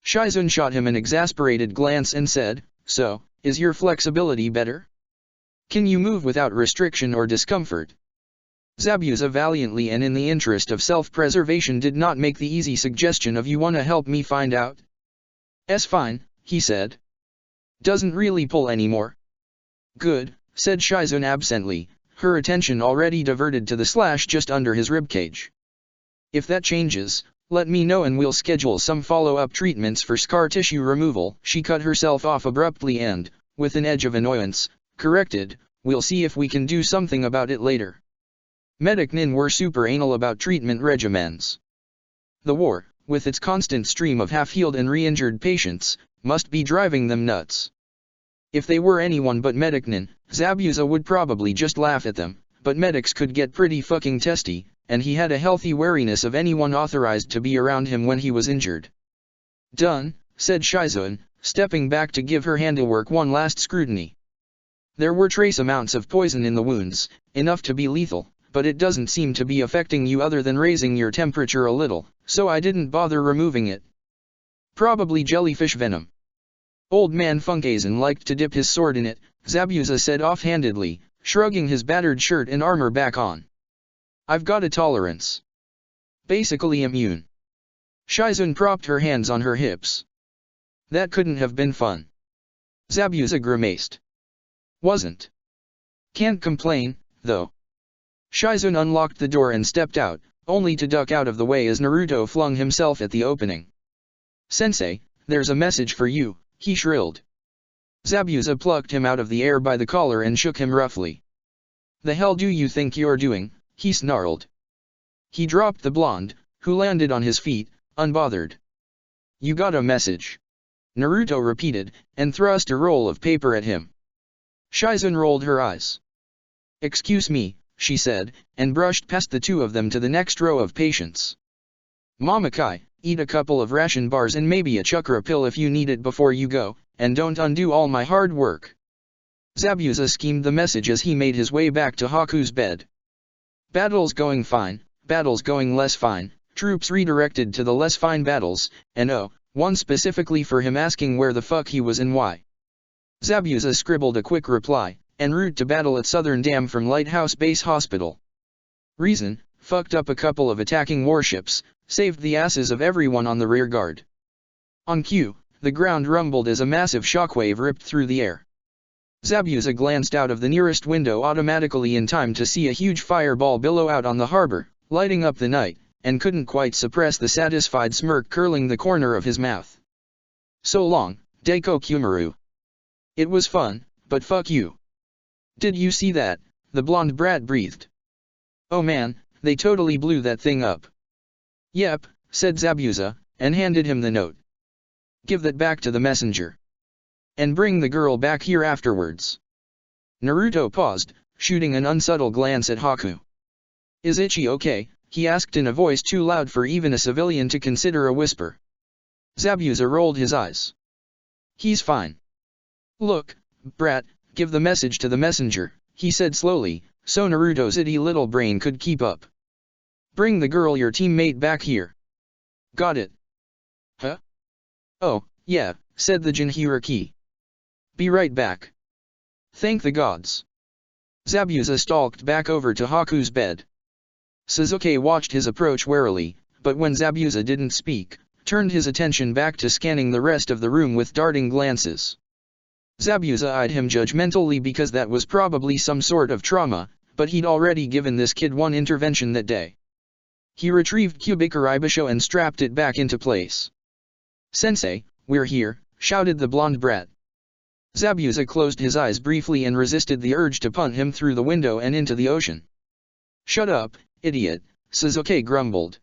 Shizuan shot him an exasperated glance and said, "So, is your flexibility better? Can you move without restriction or discomfort?" Zabuza valiantly and in the interest of self-preservation did not make the easy suggestion of "You wanna help me find out?" "Es fine," he said. "Doesn't really pull anymore." "Good," said Shizuan absently, her attention already diverted to the slash just under his ribcage. "If that changes, let me know and we'll schedule some follow-up treatments for scar tissue removal." She cut herself off abruptly and, with an edge of annoyance, corrected, "We'll see if we can do something about it later." Medic Nin were super anal about treatment regimens. The war, with its constant stream of half-healed and re-injured patients, must be driving them nuts. If they were anyone but Medic Nin, Zabuza would probably just laugh at them, but medics could get pretty fucking testy, and he had a healthy wariness of anyone authorized to be around him when he was injured. "Done," said Shizuan, stepping back to give her handiwork one last scrutiny. "There were trace amounts of poison in the wounds, enough to be lethal, but it doesn't seem to be affecting you other than raising your temperature a little, so I didn't bother removing it. Probably jellyfish venom." "Old man Funkazen liked to dip his sword in it," Zabuza said offhandedly, shrugging his battered shirt and armor back on. "I've got a tolerance. Basically immune." Shizuan propped her hands on her hips. "That couldn't have been fun." Zabuza grimaced. "Wasn't. Can't complain, though." Shizuan unlocked the door and stepped out, only to duck out of the way as Naruto flung himself at the opening. "Sensei, there's a message for you," he shrilled. Zabuza plucked him out of the air by the collar and shook him roughly. "The hell do you think you're doing?" he snarled. He dropped the blonde, who landed on his feet, unbothered. "You got a message?" Naruto repeated, and thrust a roll of paper at him. Shizuan rolled her eyes. "Excuse me," she said, and brushed past the two of them to the next row of patients. "Mamakai, eat a couple of ration bars and maybe a chakra pill if you need it before you go, and don't undo all my hard work." Zabuza schemed the message as he made his way back to Haku's bed. "Battle's going fine, battle's going less fine, troops redirected to the less fine battles, and one specifically for him asking where the fuck he was and why." Zabuza scribbled a quick reply, en route to battle at Southern Dam from Lighthouse Base Hospital. Reason: fucked up a couple of attacking warships, saved the asses of everyone on the rear guard. On cue, the ground rumbled as a massive shockwave ripped through the air. Zabuza glanced out of the nearest window automatically in time to see a huge fireball billow out on the harbor, lighting up the night, and couldn't quite suppress the satisfied smirk curling the corner of his mouth. So long, Deiko Kumaru. It was fun, but fuck you. Did you see that? The blonde brat breathed. Oh man, they totally blew that thing up. Yep, said Zabuza, and handed him the note. Give that back to the messenger. And bring the girl back here afterwards. Naruto paused, shooting an unsubtle glance at Haku. Is Ichi okay? He asked in a voice too loud for even a civilian to consider a whisper. Zabuza rolled his eyes. He's fine. Look, brat, give the message to the messenger, he said slowly, so Naruto's itty little brain could keep up. Bring the girl your teammate back here. Got it. Huh? Oh, yeah, said the Jinhuriki. Be right back. Thank the gods. Zabuza stalked back over to Haku's bed. Sasuke watched his approach warily, but when Zabuza didn't speak, turned his attention back to scanning the rest of the room with darting glances. Zabuza eyed him judgmentally because that was probably some sort of trauma, but he'd already given this kid one intervention that day. He retrieved Kubikaribisho and strapped it back into place. Sensei, we're here, shouted the blonde brat. Zabuza closed his eyes briefly and resisted the urge to punt him through the window and into the ocean. Shut up, idiot, Sasuke grumbled.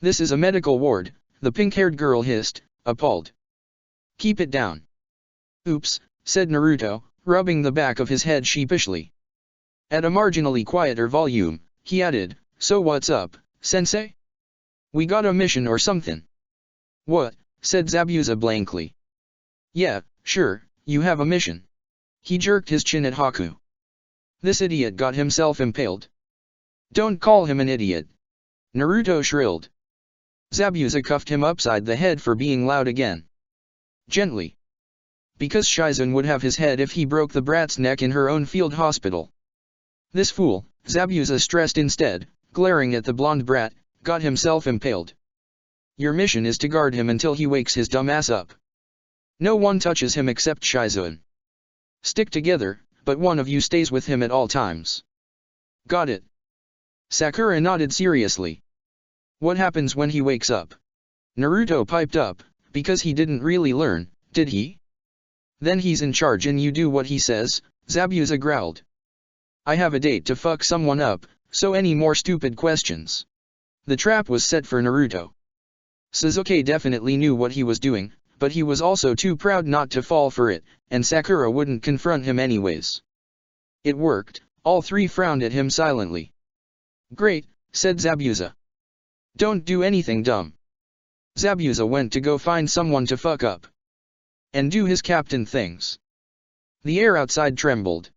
This is a medical ward, the pink-haired girl hissed, appalled. Keep it down. Oops, said Naruto, rubbing the back of his head sheepishly. At a marginally quieter volume, he added, so what's up, sensei? We got a mission or something? What? Said Zabuza blankly. Yeah, sure, you have a mission. He jerked his chin at Haku. This idiot got himself impaled. Don't call him an idiot. Naruto shrilled. Zabuza cuffed him upside the head for being loud again. Gently. Because Shizune would have his head if he broke the brat's neck in her own field hospital. This fool, Zabuza stressed instead, glaring at the blonde brat, got himself impaled. Your mission is to guard him until he wakes his dumb ass up. No one touches him except Shizune. Stick together, but one of you stays with him at all times. Got it. Sakura nodded seriously. What happens when he wakes up? Naruto piped up, because he didn't really learn, did he? Then he's in charge and you do what he says, Zabuza growled. I have a date to fuck someone up, so any more stupid questions? The trap was set for Naruto. Sasuke definitely knew what he was doing, but he was also too proud not to fall for it, and Sakura wouldn't confront him anyways. It worked, all three frowned at him silently. Great, said Zabuza. Don't do anything dumb. Zabuza went to go find someone to fuck up. And do his captain things. The air outside trembled.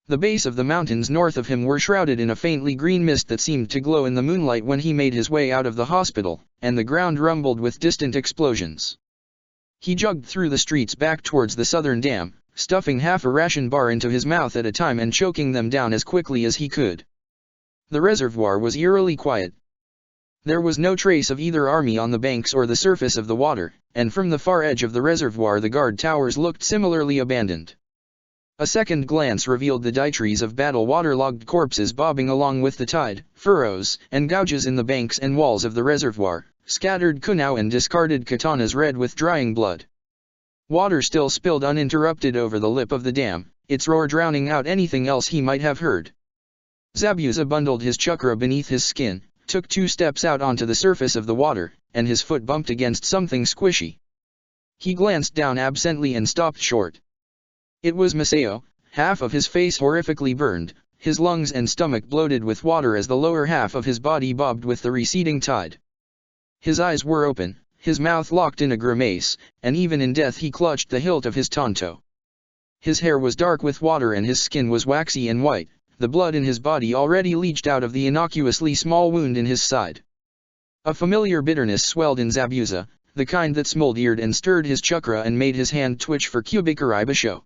The base of the mountains north of him were shrouded in a faintly green mist that seemed to glow in the moonlight when he made his way out of the hospital, and the ground rumbled with distant explosions. He jogged through the streets back towards the southern dam, stuffing half a ration bar into his mouth at a time and choking them down as quickly as he could. The reservoir was eerily quiet. There was no trace of either army on the banks or the surface of the water, and from the far edge of the reservoir the guard towers looked similarly abandoned. A second glance revealed the ditrees of battle-waterlogged corpses bobbing along with the tide, furrows, and gouges in the banks and walls of the reservoir, scattered kunao and discarded katanas red with drying blood. Water still spilled uninterrupted over the lip of the dam, its roar drowning out anything else he might have heard. Zabuza bundled his chakra beneath his skin, took 2 steps out onto the surface of the water, and his foot bumped against something squishy. He glanced down absently and stopped short. It was Masao, half of his face horrifically burned, his lungs and stomach bloated with water as the lower half of his body bobbed with the receding tide. His eyes were open, his mouth locked in a grimace, and even in death he clutched the hilt of his tanto. His hair was dark with water and his skin was waxy and white, the blood in his body already leached out of the innocuously small wound in his side. A familiar bitterness swelled in Zabuza, the kind that smoldered and stirred his chakra and made his hand twitch for Kyubikari Basho.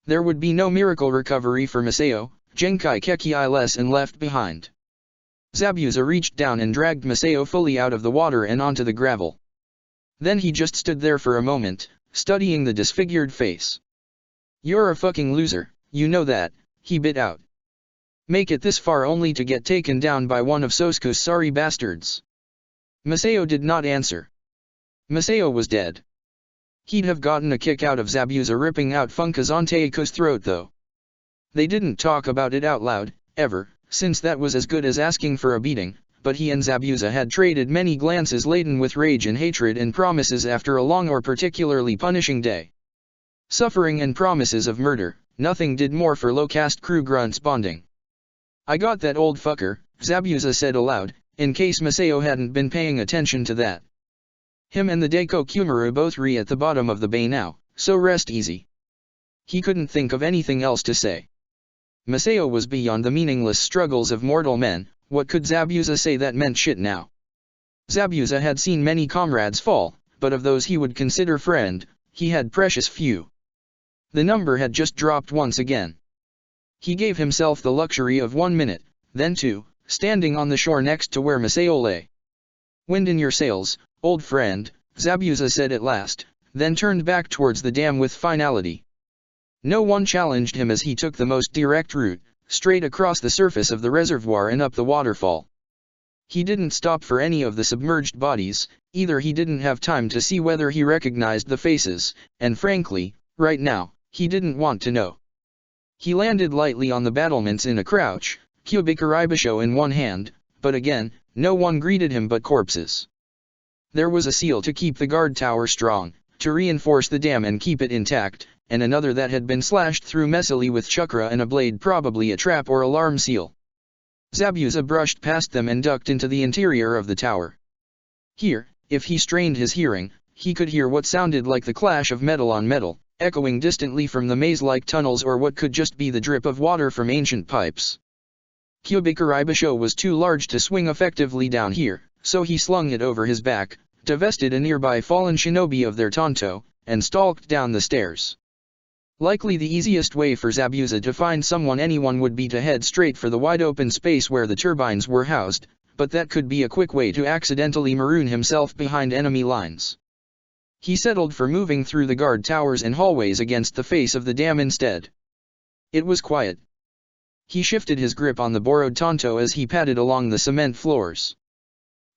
There would be no miracle recovery for Masao, Genkai Keki less and left behind. Zabuza reached down and dragged Masao fully out of the water and onto the gravel. Then he just stood there for a moment, studying the disfigured face. "You're a fucking loser, you know that," he bit out. "Make it this far only to get taken down by one of Sosuke's sorry bastards." Masao did not answer. Masao was dead. He'd have gotten a kick out of Zabuza ripping out Funkazanteiko's throat though. They didn't talk about it out loud, ever, since that was as good as asking for a beating, but he and Zabuza had traded many glances laden with rage and hatred and promises after a long or particularly punishing day. Suffering and promises of murder, nothing did more for low-caste crew grunts bonding. "I got that old fucker," Zabuza said aloud, in case Masao hadn't been paying attention to that. "Him and the Deiko Kumaru both at the bottom of the bay now, so rest easy." He couldn't think of anything else to say. Masao was beyond the meaningless struggles of mortal men. What could Zabuza say that meant shit now? Zabuza had seen many comrades fall, but of those he would consider friend, he had precious few. The number had just dropped once again. He gave himself the luxury of 1 minute, then 2, standing on the shore next to where Masao lay. "Wind in your sails, old friend," Zabuza said at last, then turned back towards the dam with finality. No one challenged him as he took the most direct route, straight across the surface of the reservoir and up the waterfall. He didn't stop for any of the submerged bodies, either he didn't have time to see whether he recognized the faces, and frankly, right now, he didn't want to know. He landed lightly on the battlements in a crouch, Kyubikari Basho in one hand, but again, no one greeted him but corpses. There was a seal to keep the guard tower strong, to reinforce the dam and keep it intact, and another that had been slashed through messily with chakra and a blade, probably a trap or alarm seal. Zabuza brushed past them and ducked into the interior of the tower. Here, if he strained his hearing, he could hear what sounded like the clash of metal on metal, echoing distantly from the maze-like tunnels or what could just be the drip of water from ancient pipes. Kyubikari Basho was too large to swing effectively down here, so he slung it over his back, divested a nearby fallen shinobi of their tanto, and stalked down the stairs. Likely the easiest way for Zabuza to find anyone would be to head straight for the wide-open space where the turbines were housed, but that could be a quick way to accidentally maroon himself behind enemy lines. He settled for moving through the guard towers and hallways against the face of the dam instead. It was quiet. He shifted his grip on the borrowed tanto as he padded along the cement floors.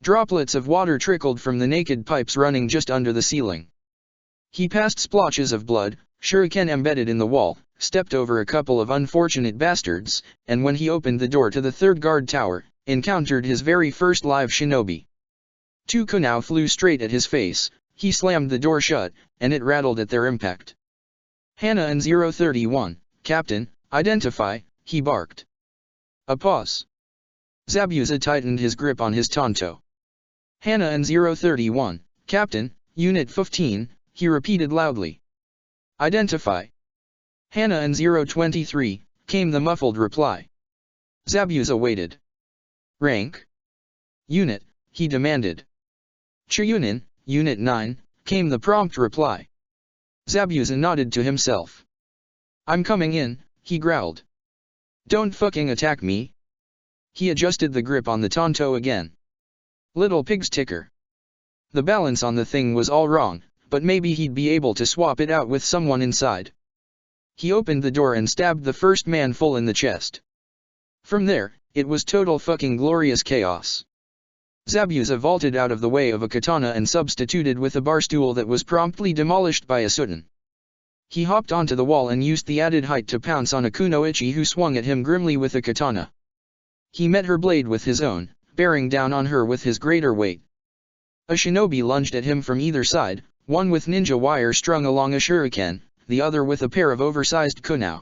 Droplets of water trickled from the naked pipes running just under the ceiling. He passed splotches of blood, shuriken embedded in the wall, stepped over a couple of unfortunate bastards, and when he opened the door to the third guard tower, encountered his very first live shinobi. 2 kunai flew straight at his face. He slammed the door shut, and it rattled at their impact. "Hana and 031, Captain, identify," he barked. A pause. Zabuza tightened his grip on his tanto. "Hana and 031, Captain, Unit 15, he repeated loudly. "Identify." "Hana and 023, came the muffled reply. Zabuza waited. "Rank?" "Unit," he demanded. "Chiyunin, Unit 9, came the prompt reply. Zabuza nodded to himself. "I'm coming in," he growled. "Don't fucking attack me." He adjusted the grip on the tanto again. Little pig's ticker. The balance on the thing was all wrong, but maybe he'd be able to swap it out with someone inside. He opened the door and stabbed the first man full in the chest. From there, it was total fucking glorious chaos. Zabuza vaulted out of the way of a katana and substituted with a bar stool that was promptly demolished by a Sutan. He hopped onto the wall and used the added height to pounce on a kunoichi who swung at him grimly with a katana. He met her blade with his own, bearing down on her with his greater weight. A shinobi lunged at him from either side, one with ninja wire strung along a shuriken, the other with a pair of oversized kunai.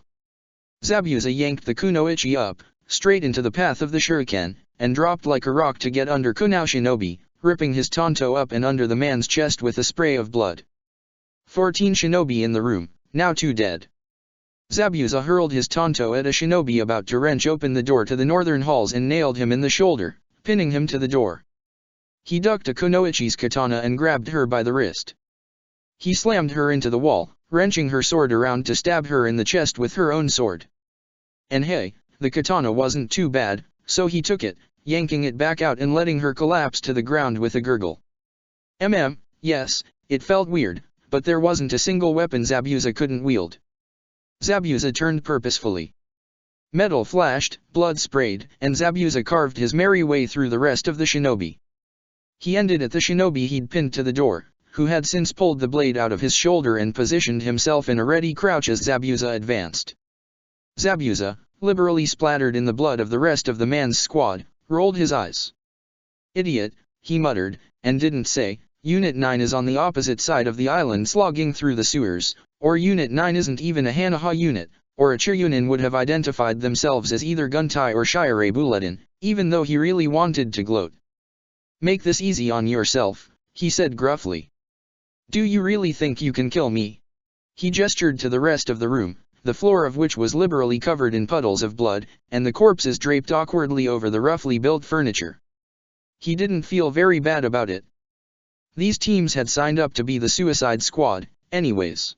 Zabuza yanked the kunoichi up, straight into the path of the shuriken, and dropped like a rock to get under kunai shinobi, ripping his tanto up and under the man's chest with a spray of blood. 14 shinobi in the room, now 2 dead. Zabuza hurled his tanto at a shinobi about to wrench open the door to the northern halls and nailed him in the shoulder, pinning him to the door. He ducked a Kunoichi's katana and grabbed her by the wrist. He slammed her into the wall, wrenching her sword around to stab her in the chest with her own sword. And hey, the katana wasn't too bad, so he took it, yanking it back out and letting her collapse to the ground with a gurgle. Yes, it felt weird, but there wasn't a single weapon Zabuza couldn't wield. Zabuza turned purposefully. Metal flashed, blood sprayed, and Zabuza carved his merry way through the rest of the shinobi. He ended at the shinobi he'd pinned to the door, who had since pulled the blade out of his shoulder and positioned himself in a ready crouch as Zabuza advanced. Zabuza, liberally splattered in the blood of the rest of the man's squad, rolled his eyes. "Idiot," he muttered, and didn't say, "Unit 9 is on the opposite side of the island slogging through the sewers," or "Unit 9 isn't even a Hanaha unit," or a Chiryunin would have identified themselves as either Guntai or Shire Buledin, even though he really wanted to gloat. "Make this easy on yourself," he said gruffly. "Do you really think you can kill me?" He gestured to the rest of the room, the floor of which was liberally covered in puddles of blood, and the corpses draped awkwardly over the roughly built furniture. He didn't feel very bad about it. These teams had signed up to be the Suicide Squad, anyways.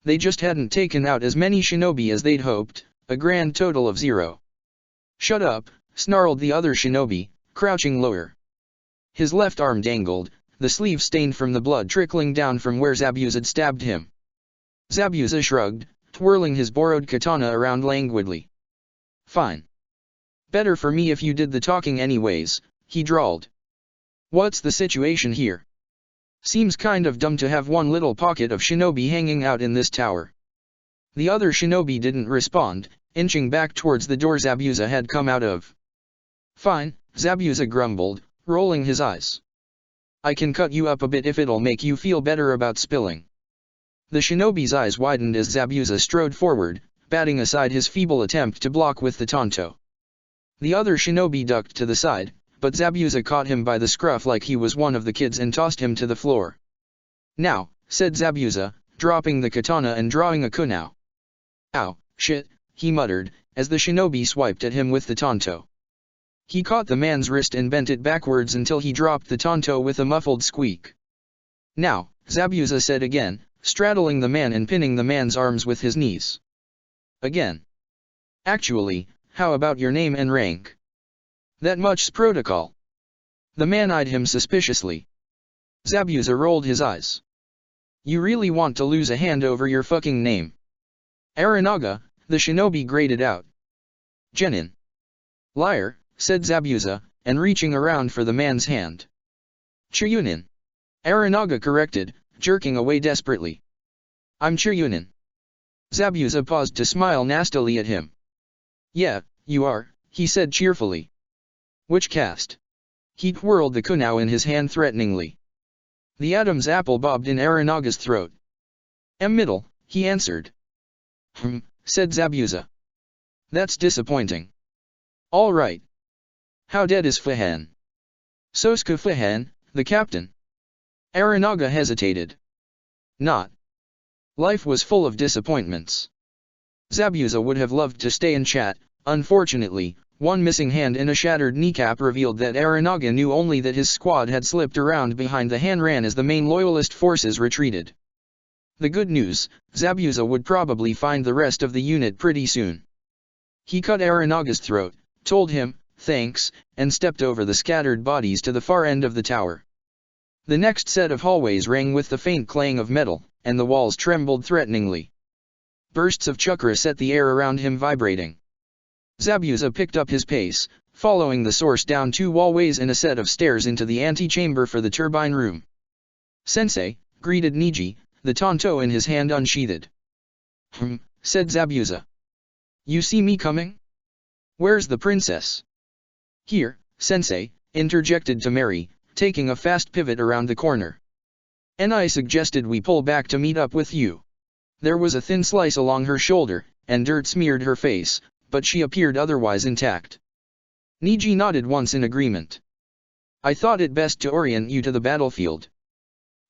They just hadn't taken out as many shinobi as they'd hoped, a grand total of 0. "Shut up," snarled the other shinobi, crouching lower. His left arm dangled, the sleeve stained from the blood trickling down from where Zabuza had stabbed him. Zabuza shrugged, twirling his borrowed katana around languidly. "Fine. Better for me if you did the talking anyways," he drawled. "What's the situation here? Seems kind of dumb to have one little pocket of shinobi hanging out in this tower." The other shinobi didn't respond, inching back towards the door Zabuza had come out of. "Fine," Zabuza grumbled, rolling his eyes. "I can cut you up a bit if it'll make you feel better about spilling." The shinobi's eyes widened as Zabuza strode forward, batting aside his feeble attempt to block with the tanto. The other shinobi ducked to the side, but Zabuza caught him by the scruff like he was one of the kids and tossed him to the floor. "Now," said Zabuza, dropping the katana and drawing a kunao. "Ow, shit," he muttered, as the shinobi swiped at him with the tanto. He caught the man's wrist and bent it backwards until he dropped the tanto with a muffled squeak. "Now," Zabuza said again, straddling the man and pinning the man's arms with his knees. "Again. Actually, how about your name and rank? That much's protocol." The man eyed him suspiciously. Zabuza rolled his eyes. "You really want to lose a hand over your fucking name?" "Aranaga," the shinobi grated out. "Genin." "Liar," said Zabuza, and reaching around for the man's hand. "Chiryunin," Aranaga corrected, jerking away desperately. "I'm Chiryunin." Zabuza paused to smile nastily at him. "Yeah, you are," he said cheerfully. "Which caste?" He twirled the kunao in his hand threateningly. The Adam's apple bobbed in Aranaga's throat. "Middle," he answered. Said Zabuza. "That's disappointing." "All right. How dead is Fahan?" "Sosuke Fahan, the captain." Aranaga hesitated. "Not." Life was full of disappointments. Zabuza would have loved to stay and chat. Unfortunately, one missing hand and a shattered kneecap revealed that Aranaga knew only that his squad had slipped around behind the Hanran as the main loyalist forces retreated. The good news, Zabuza would probably find the rest of the unit pretty soon. He cut Aranaga's throat, told him, thanks, and stepped over the scattered bodies to the far end of the tower. The next set of hallways rang with the faint clang of metal, and the walls trembled threateningly. Bursts of chakra set the air around him vibrating. Zabuza picked up his pace, following the source down 2 hallways and a set of stairs into the antechamber for the turbine room. "Sensei," greeted Niji, the tanto in his hand unsheathed. Said Zabuza. "You see me coming? Where's the princess?" "Here, Sensei," interjected Tamari, taking a fast pivot around the corner. "And I suggested we pull back to meet up with you." There was a thin slice along her shoulder, and dirt smeared her face, but she appeared otherwise intact. Niji nodded once in agreement. "I thought it best to orient you to the battlefield."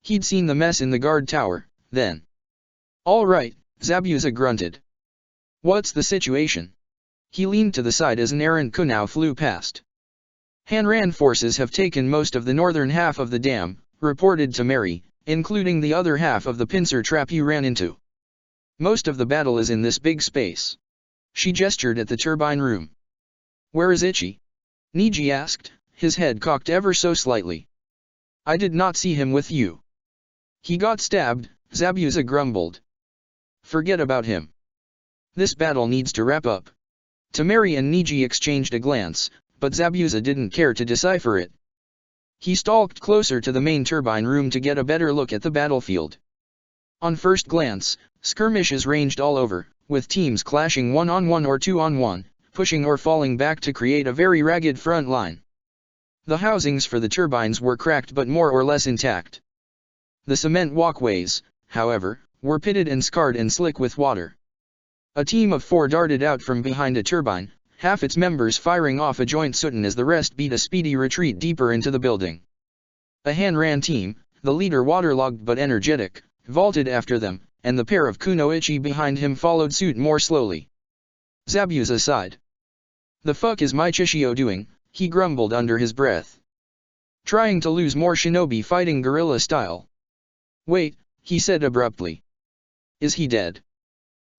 He'd seen the mess in the guard tower, then. "All right," Zabuza grunted. "What's the situation?" He leaned to the side as an errant kunao flew past. Hanran forces have taken most of the northern half of the dam, reported Temeri, including the other half of the pincer trap you ran into. Most of the battle is in this big space. She gestured at the turbine room. Where is Ichi? Niji asked, his head cocked ever so slightly. I did not see him with you. He got stabbed, Zabuza grumbled. Forget about him. This battle needs to wrap up. Temeri and Niji exchanged a glance, but Zabuza didn't care to decipher it. He stalked closer to the main turbine room to get a better look at the battlefield. On first glance, skirmishes ranged all over, with teams clashing 1-on-1 or 2-on-1, pushing or falling back to create a very ragged front line. The housings for the turbines were cracked but more or less intact. The cement walkways, however, were pitted and scarred and slick with water. A team of 4 darted out from behind a turbine, half its members firing off a joint Sutan as the rest beat a speedy retreat deeper into the building. A Hanran team, the leader waterlogged but energetic, vaulted after them, and the pair of Kunoichi behind him followed suit more slowly. Zabuza sighed. The fuck is my Chishio doing? He grumbled under his breath. Trying to lose more shinobi fighting guerrilla style. Wait, he said abruptly. Is he dead?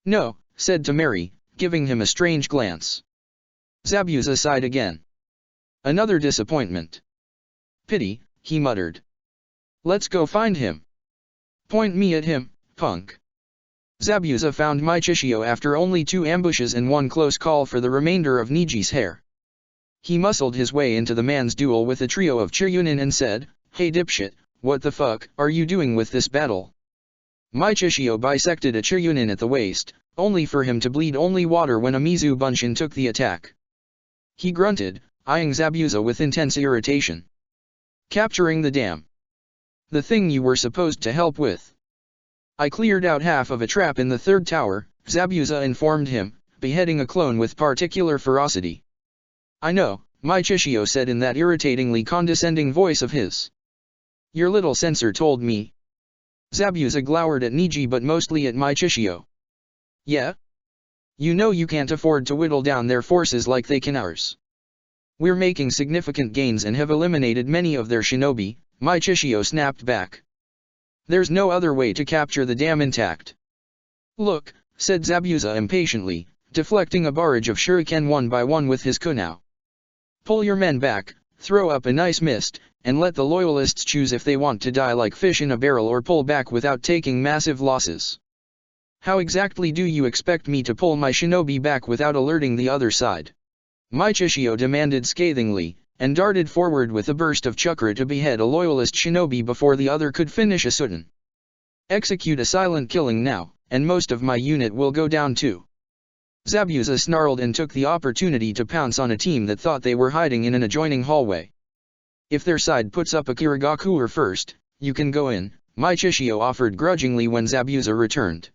No, said Temeri, giving him a strange glance. Zabuza sighed again. Another disappointment. Pity, he muttered. Let's go find him. Point me at him, punk. Zabuza found Mai Chishio after only 2 ambushes and 1 close call for the remainder of Niji's hair. He muscled his way into the man's duel with a trio of Chiryunin and said, Hey dipshit, what the fuck are you doing with this battle? Mai Chishio bisected a Chiryunin at the waist, only for him to bleed only water when a Mizu Bunshin took the attack. He grunted, eyeing Zabuza with intense irritation. Capturing the dam. The thing you were supposed to help with. I cleared out half of a trap in the 3rd tower, Zabuza informed him, beheading a clone with particular ferocity. I know, Mai Chishio said in that irritatingly condescending voice of his. Your little censor told me. Zabuza glowered at Niji but mostly at Mai Chishio. Yeah? You know you can't afford to whittle down their forces like they can ours. We're making significant gains and have eliminated many of their shinobi, Mai Chishio snapped back. There's no other way to capture the dam intact. Look, said Zabuza impatiently, deflecting a barrage of shuriken one by one with his kunao. Pull your men back, throw up a nice mist, and let the loyalists choose if they want to die like fish in a barrel or pull back without taking massive losses. How exactly do you expect me to pull my shinobi back without alerting the other side? Mai Chishio demanded scathingly, and darted forward with a burst of chakra to behead a loyalist shinobi before the other could finish a Sutan. Execute a silent killing now, and most of my unit will go down too. Zabuza snarled and took the opportunity to pounce on a team that thought they were hiding in an adjoining hallway. If their side puts up a Kirigakure first, you can go in, Mai Chishio offered grudgingly when Zabuza returned.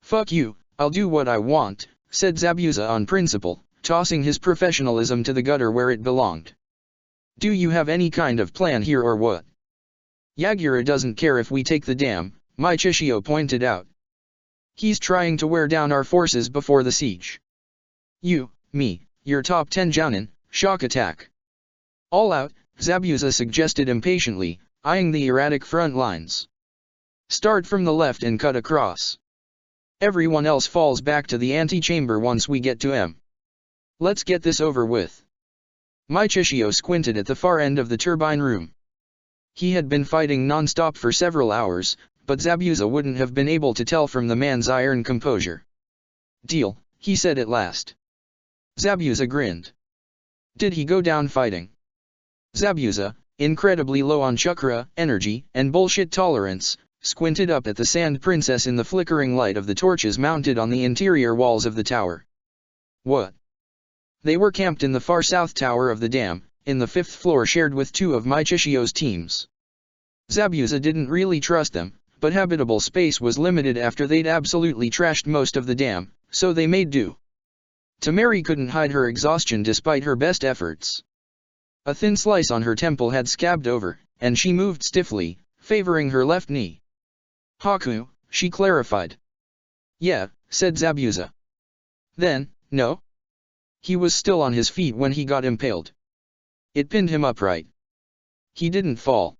Fuck you, I'll do what I want, said Zabuza on principle, tossing his professionalism to the gutter where it belonged. Do you have any kind of plan here or what? Yagura doesn't care if we take the dam, Mai Chishio pointed out. He's trying to wear down our forces before the siege. You, me, your top 10 jounin, shock attack. All out, Zabuza suggested impatiently, eyeing the erratic front lines. Start from the left and cut across. Everyone else falls back to the antechamber once we get to M. Let's get this over with. Mai Chishio squinted at the far end of the turbine room. He had been fighting non-stop for several hours, but Zabuza wouldn't have been able to tell from the man's iron composure. Deal, he said at last. Zabuza grinned. Did he go down fighting? Zabuza, incredibly low on chakra, energy, and bullshit tolerance, squinted up at the Sand Princess in the flickering light of the torches mounted on the interior walls of the tower. What? They were camped in the far south tower of the dam, in the 5th floor shared with 2 of Mai Chishio's teams. Zabuza didn't really trust them, but habitable space was limited after they'd absolutely trashed most of the dam, so they made do. Temeri couldn't hide her exhaustion despite her best efforts. A thin slice on her temple had scabbed over, and she moved stiffly, favoring her left knee. Haku, she clarified. Yeah, said Zabuza. Then, no? He was still on his feet when he got impaled. It pinned him upright. He didn't fall.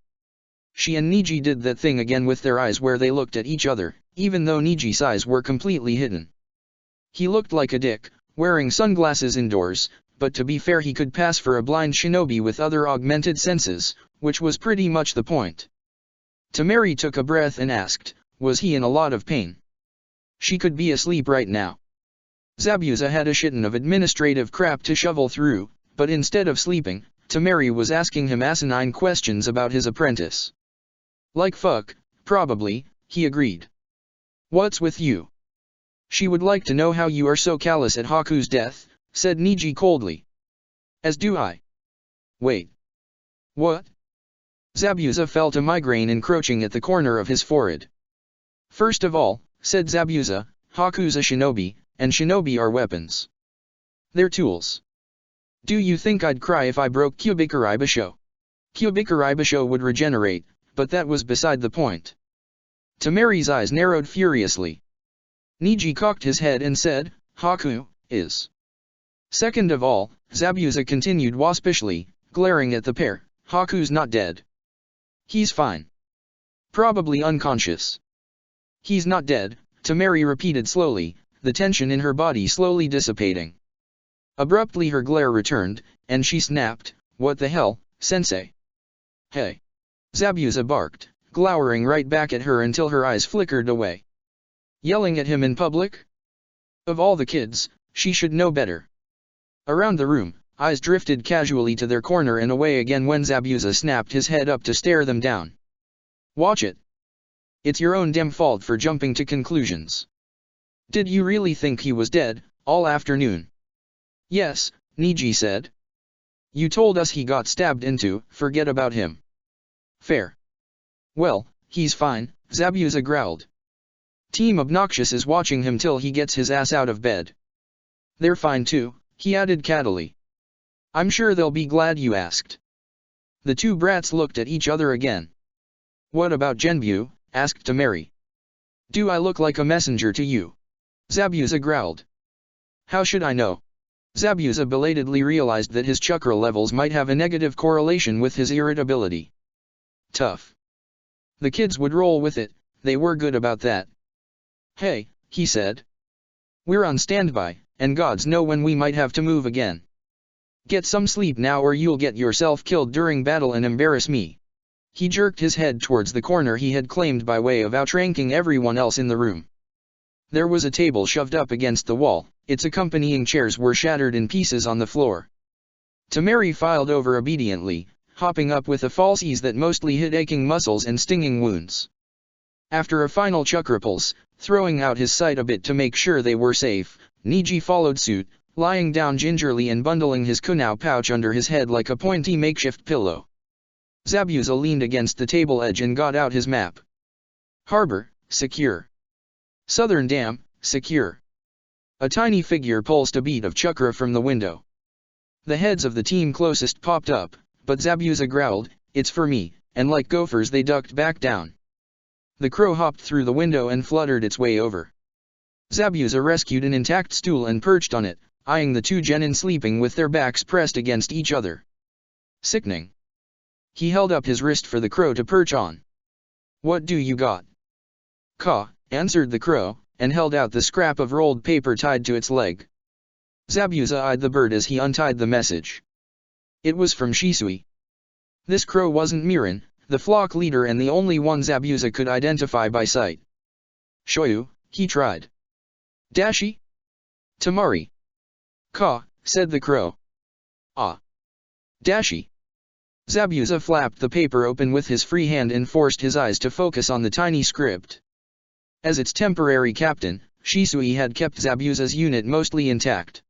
She and Niji did that thing again with their eyes where they looked at each other, even though Niji's eyes were completely hidden. He looked like a dick, wearing sunglasses indoors, but to be fair he could pass for a blind shinobi with other augmented senses, which was pretty much the point. Temari took a breath and asked, was he in a lot of pain? She could be asleep right now. Zabuza had a shitton of administrative crap to shovel through, but instead of sleeping, Temari was asking him asinine questions about his apprentice. Like fuck, probably, he agreed. What's with you? She would like to know how you are so callous at Haku's death, said Niji coldly. As do I. Wait. What? Zabuza felt a migraine encroaching at the corner of his forehead. First of all, said Zabuza, Haku's a shinobi, and shinobi are weapons. They're tools. Do you think I'd cry if I broke Kyubikurei Basho? Kyubikurei Basho would regenerate, but that was beside the point. Temari's eyes narrowed furiously. Niji cocked his head and said, Haku, is. Second of all, Zabuza continued waspishly, glaring at the pair, Haku's not dead. He's fine. Probably unconscious. He's not dead, Temari repeated slowly, the tension in her body slowly dissipating. Abruptly her glare returned, and she snapped, what the hell, sensei? Hey! Zabuza barked, glowering right back at her until her eyes flickered away. Yelling at him in public? Of all the kids, she should know better. Around the room, eyes drifted casually to their corner and away again when Zabuza snapped his head up to stare them down. Watch it. It's your own damn fault for jumping to conclusions. Did you really think he was dead, all afternoon? Yes, Niji said. You told us he got stabbed into, forget about him. Fair. Well, he's fine, Zabuza growled. Team Obnoxious is watching him till he gets his ass out of bed. They're fine too, he added cattily. I'm sure they'll be glad you asked. The two brats looked at each other again. What about Genbu? Asked Temari. Do I look like a messenger to you? Zabuza growled. How should I know? Zabuza belatedly realized that his chakra levels might have a negative correlation with his irritability. Tough. The kids would roll with it, they were good about that. Hey, he said. We're on standby, and gods know when we might have to move again. Get some sleep now or you'll get yourself killed during battle and embarrass me. He jerked his head towards the corner he had claimed by way of outranking everyone else in the room. There was a table shoved up against the wall, its accompanying chairs were shattered in pieces on the floor. Temari filed over obediently, hopping up with a false ease that mostly hid aching muscles and stinging wounds. After a final chakra pulse, throwing out his sight a bit to make sure they were safe, Niji followed suit, lying down gingerly and bundling his kunao pouch under his head like a pointy makeshift pillow. Zabuza leaned against the table edge and got out his map. Harbor, secure. Southern Dam, secure. A tiny figure pulsed a bead of chakra from the window. The heads of the team closest popped up, but Zabuza growled, it's for me, and like gophers they ducked back down. The crow hopped through the window and fluttered its way over. Zabuza rescued an intact stool and perched on it, eyeing the two genin sleeping with their backs pressed against each other. Sickening. He held up his wrist for the crow to perch on. What do you got? Ka, answered the crow, and held out the scrap of rolled paper tied to its leg. Zabuza eyed the bird as he untied the message. It was from Shisui. This crow wasn't Mirin, the flock leader and the only one Zabuza could identify by sight. Shoyu, he tried. Dashi? Temari. Ka, said the crow. Ah. Dashi. Zabuza flapped the paper open with his free hand and forced his eyes to focus on the tiny script. As its temporary captain, Shisui had kept Zabuza's unit mostly intact.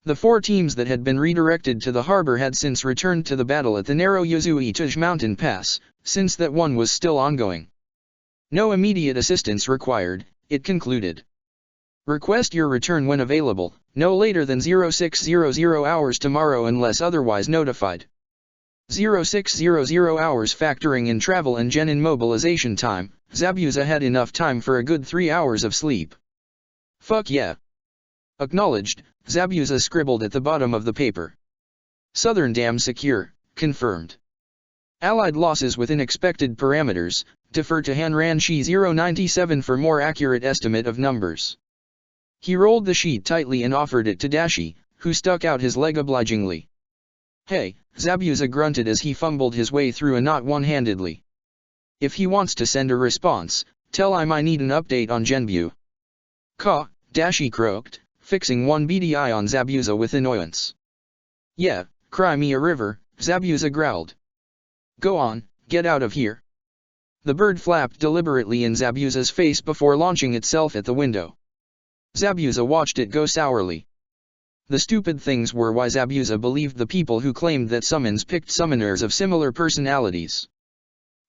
The 4 teams that had been redirected to the harbor had since returned to the battle at the narrow Yuzui-Tuj mountain pass, since that one was still ongoing. No immediate assistance required, it concluded. Request your return when available, no later than 0600 hours tomorrow unless otherwise notified. 0600 hours factoring in travel and genin mobilization time, Zabuza had enough time for a good 3 hours of sleep. Fuck yeah. Acknowledged, Zabuza scribbled at the bottom of the paper. Southern dam secure, confirmed. Allied losses within expected parameters, defer to Han Ranshi 097 for more accurate estimate of numbers. He rolled the sheet tightly and offered it to Dashi, who stuck out his leg obligingly. Hey, Zabuza grunted as he fumbled his way through a knot one-handedly. If he wants to send a response, tell him I need an update on Genbu. Ka, Dashi croaked, fixing one beady eye on Zabuza with annoyance. Yeah, cry me a river, Zabuza growled. Go on, get out of here. The bird flapped deliberately in Zabuza's face before launching itself at the window. Zabuza watched it go sourly. The stupid things were why Zabuza believed the people who claimed that summons picked summoners of similar personalities.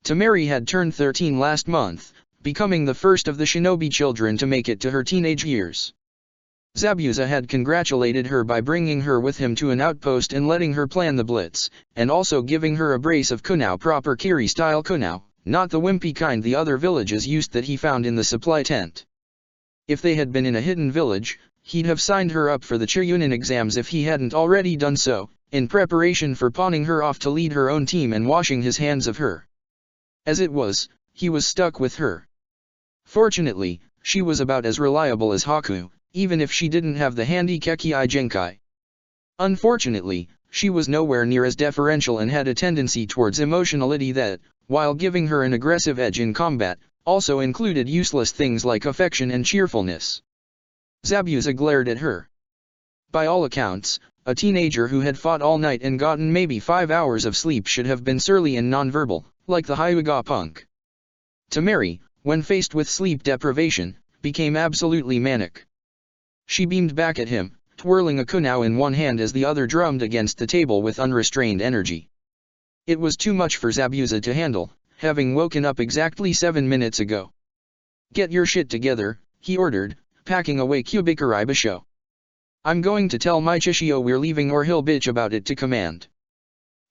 Temeri had turned 13 last month, becoming the first of the shinobi children to make it to her teenage years. Zabuza had congratulated her by bringing her with him to an outpost and letting her plan the blitz, and also giving her a brace of kunao, proper Kiri-style kunao, not the wimpy kind the other villages used that he found in the supply tent. If they had been in a hidden village, he'd have signed her up for the Chiyunin exams if he hadn't already done so, in preparation for pawning her off to lead her own team and washing his hands of her. As it was, he was stuck with her. Fortunately, she was about as reliable as Haku, even if she didn't have the handy Kekkei Genkai. Unfortunately, she was nowhere near as deferential and had a tendency towards emotionality that, while giving her an aggressive edge in combat, also included useless things like affection and cheerfulness. Zabuza glared at her. By all accounts, a teenager who had fought all night and gotten maybe 5 hours of sleep should have been surly and nonverbal, like the Hyuga punk. Temeri, when faced with sleep deprivation, became absolutely manic. She beamed back at him, twirling a kunao in one hand as the other drummed against the table with unrestrained energy. It was too much for Zabuza to handle, having woken up exactly 7 minutes ago. Get your shit together, he ordered, packing away Kubikari Basho. I'm going to tell my Chishio we're leaving or he'll bitch about it to command.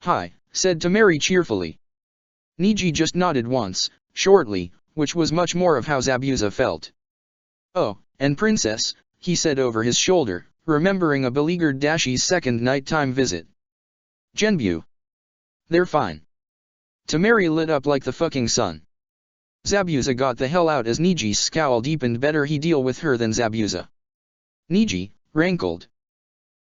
Hi, said Temeri cheerfully. Niji just nodded once, shortly, which was much more of how Zabuza felt. Oh, and princess, he said over his shoulder, remembering a beleaguered Dashi's second nighttime visit. Genbu. They're fine. Temeri lit up like the fucking sun. Zabuza got the hell out as Niji's scowl deepened. Better he deal with her than Zabuza. Niji rankled.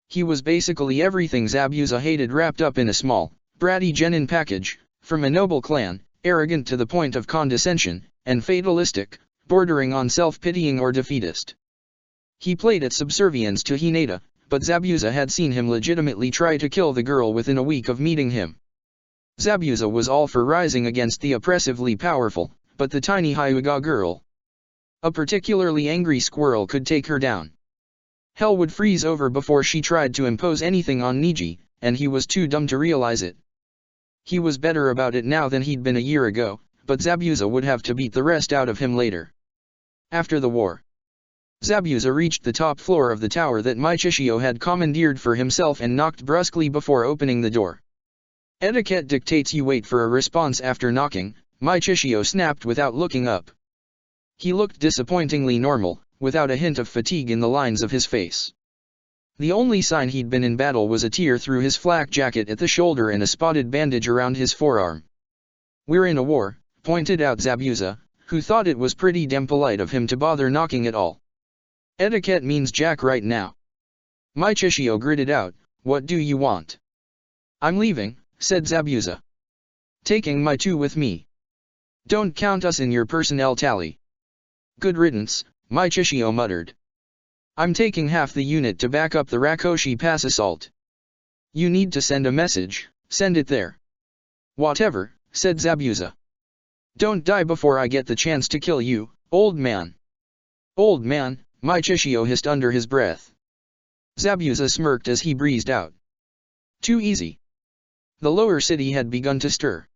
He was basically everything Zabuza hated wrapped up in a small, bratty genin package, from a noble clan, arrogant to the point of condescension, and fatalistic, bordering on self-pitying or defeatist. He played at subservience to Hinata, but Zabuza had seen him legitimately try to kill the girl within a week of meeting him. Zabuza was all for rising against the oppressively powerful, but the tiny Hyuga girl. A particularly angry squirrel could take her down. Hell would freeze over before she tried to impose anything on Niji, and he was too dumb to realize it. He was better about it now than he'd been a year ago, but Zabuza would have to beat the rest out of him later. After the war, Zabuza reached the top floor of the tower that Michishio had commandeered for himself and knocked brusquely before opening the door. Etiquette dictates you wait for a response after knocking, Michishio snapped without looking up. He looked disappointingly normal, without a hint of fatigue in the lines of his face. The only sign he'd been in battle was a tear through his flak jacket at the shoulder and a spotted bandage around his forearm. We're in a war, pointed out Zabuza, who thought it was pretty damn polite of him to bother knocking at all. Etiquette means jack right now. Michishio gritted out, what do you want? I'm leaving, said Zabuza. Taking my 2 with me. Don't count us in your personnel tally. Good riddance, Michishio muttered. I'm taking half the unit to back up the Rakoshi Pass assault. You need to send a message, send it there. Whatever, said Zabuza. Don't die before I get the chance to kill you, old man. Old man, Michishio hissed under his breath. Zabuza smirked as he breezed out. Too easy. The lower city had begun to stir.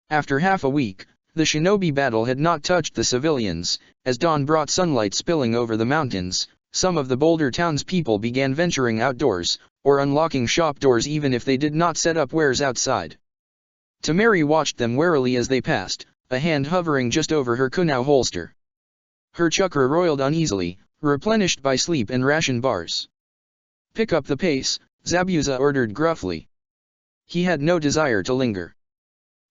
After half a week, the shinobi battle had not touched the civilians. As dawn brought sunlight spilling over the mountains, some of the bolder townspeople began venturing outdoors, or unlocking shop doors even if they did not set up wares outside. Temeri watched them warily as they passed, a hand hovering just over her kunao holster. Her chakra roiled uneasily, replenished by sleep and ration bars. Pick up the pace, Zabuza ordered gruffly. he had no desire to linger.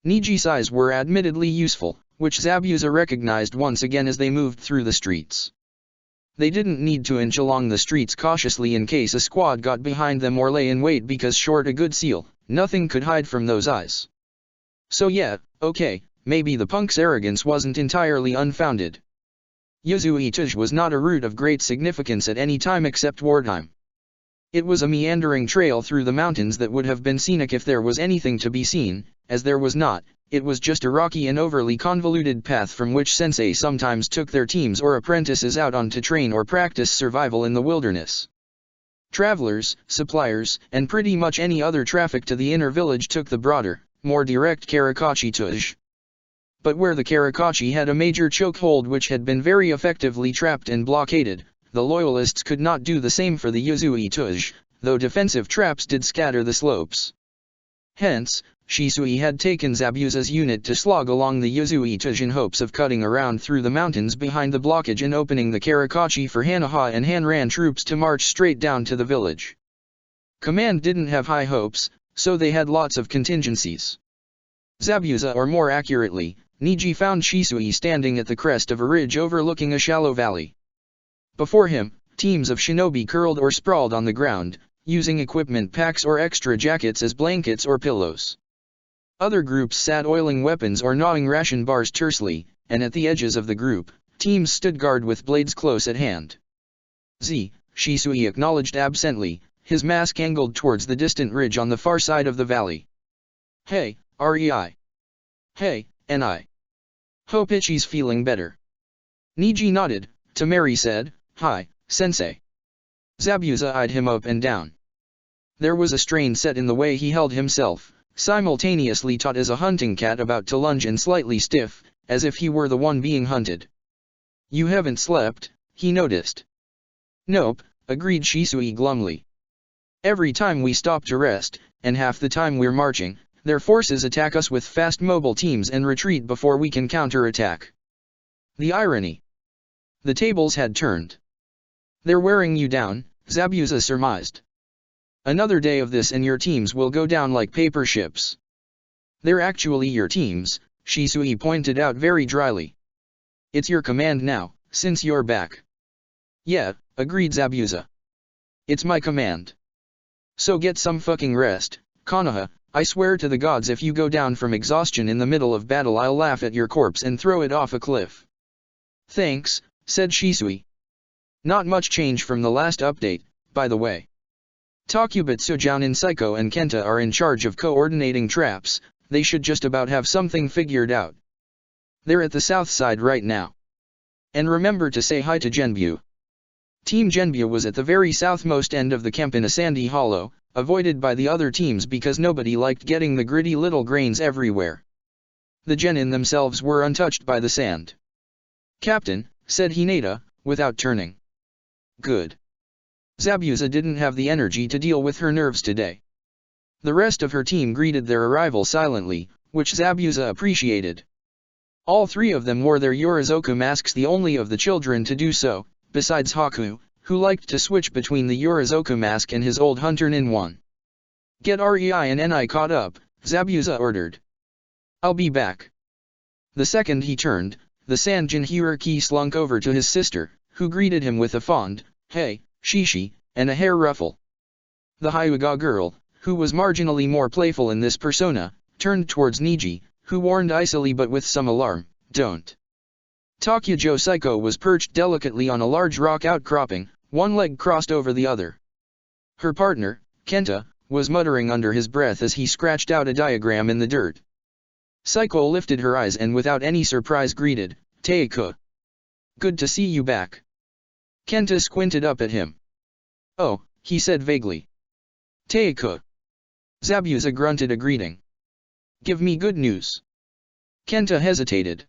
Niji's eyes were admittedly useful, which Zabuza recognized once again as they moved through the streets. They didn't need to inch along the streets cautiously in case a squad got behind them or lay in wait because short a good seal, nothing could hide from those eyes. So yeah, okay, maybe the punk's arrogance wasn't entirely unfounded. Yuzui Tuj was not a route of great significance at any time except wartime. It was a meandering trail through the mountains that would have been scenic if there was anything to be seen, as there was not. It was just a rocky and overly convoluted path from which sensei sometimes took their teams or apprentices out on to train or practice survival in the wilderness. Travelers, suppliers, and pretty much any other traffic to the inner village took the broader, more direct Karakachi Tuj. But where the Karakachi had a major chokehold which had been very effectively trapped and blockaded, the loyalists could not do the same for the Yuzui Tuj, though defensive traps did scatter the slopes. Hence, Shisui had taken Zabuza's unit to slog along the Yuzui Tuj in hopes of cutting around through the mountains behind the blockage and opening the Karakachi for Hanaha and Hanran troops to march straight down to the village. Command didn't have high hopes, so they had lots of contingencies. Zabuza, or more accurately, Niji, found Shisui standing at the crest of a ridge overlooking a shallow valley. Before him, teams of shinobi curled or sprawled on the ground, using equipment packs or extra jackets as blankets or pillows. Other groups sat oiling weapons or gnawing ration bars tersely, and at the edges of the group, teams stood guard with blades close at hand. Shisui acknowledged absently, his mask angled towards the distant ridge on the far side of the valley. Hey, Rei. Hey, Ni. Hope Ichi's feeling better. Niji nodded. Tamari said, Hi, sensei. Zabuza eyed him up and down. There was a strain set in the way he held himself, simultaneously taut as a hunting cat about to lunge and slightly stiff, as if he were the one being hunted. You haven't slept, he noticed. Nope, agreed Shisui glumly. Every time we stop to rest, and half the time we're marching, their forces attack us with fast mobile teams and retreat before we can counterattack. The irony. The tables had turned. They're wearing you down, Zabuza surmised. Another day of this and your teams will go down like paper ships. They're actually your teams, Shisui pointed out very dryly. It's your command now, since you're back. Yeah, agreed Zabuza. It's my command. So get some fucking rest, Konoha. I swear to the gods if you go down from exhaustion in the middle of battle I'll laugh at your corpse and throw it off a cliff. Thanks, said Shisui. Not much change from the last update, by the way. Takubitsu Jounin Psycho and Kenta are in charge of coordinating traps, they should just about have something figured out. They're at the south side right now. And remember to say hi to Genbu. Team Genbu was at the very southmost end of the camp in a sandy hollow, avoided by the other teams because nobody liked getting the gritty little grains everywhere. The genin themselves were untouched by the sand. Captain, said Hinata, without turning. Good. Zabuza didn't have the energy to deal with her nerves today. The rest of her team greeted their arrival silently, which Zabuza appreciated. All three of them wore their Yurizoku masks, the only of the children to do so, besides Haku, who liked to switch between the Yurizoku mask and his old hunter Nin one. Get Rei and Ni caught up, Zabuza ordered. I'll be back. The second he turned, the Sanjin Hiraki slunk over to his sister, who greeted him with a fond, hey, Shishi, and a hair ruffle. The Hyuga girl, who was marginally more playful in this persona, turned towards Niji, who warned icily but with some alarm, don't. Takujo Psycho was perched delicately on a large rock outcropping, one leg crossed over the other. Her partner, Kenta, was muttering under his breath as he scratched out a diagram in the dirt. Psycho lifted her eyes and without any surprise greeted, Teiku. Good to see you back. Kenta squinted up at him. Oh, he said vaguely. Teiku. Zabuza grunted a greeting. Give me good news. Kenta hesitated.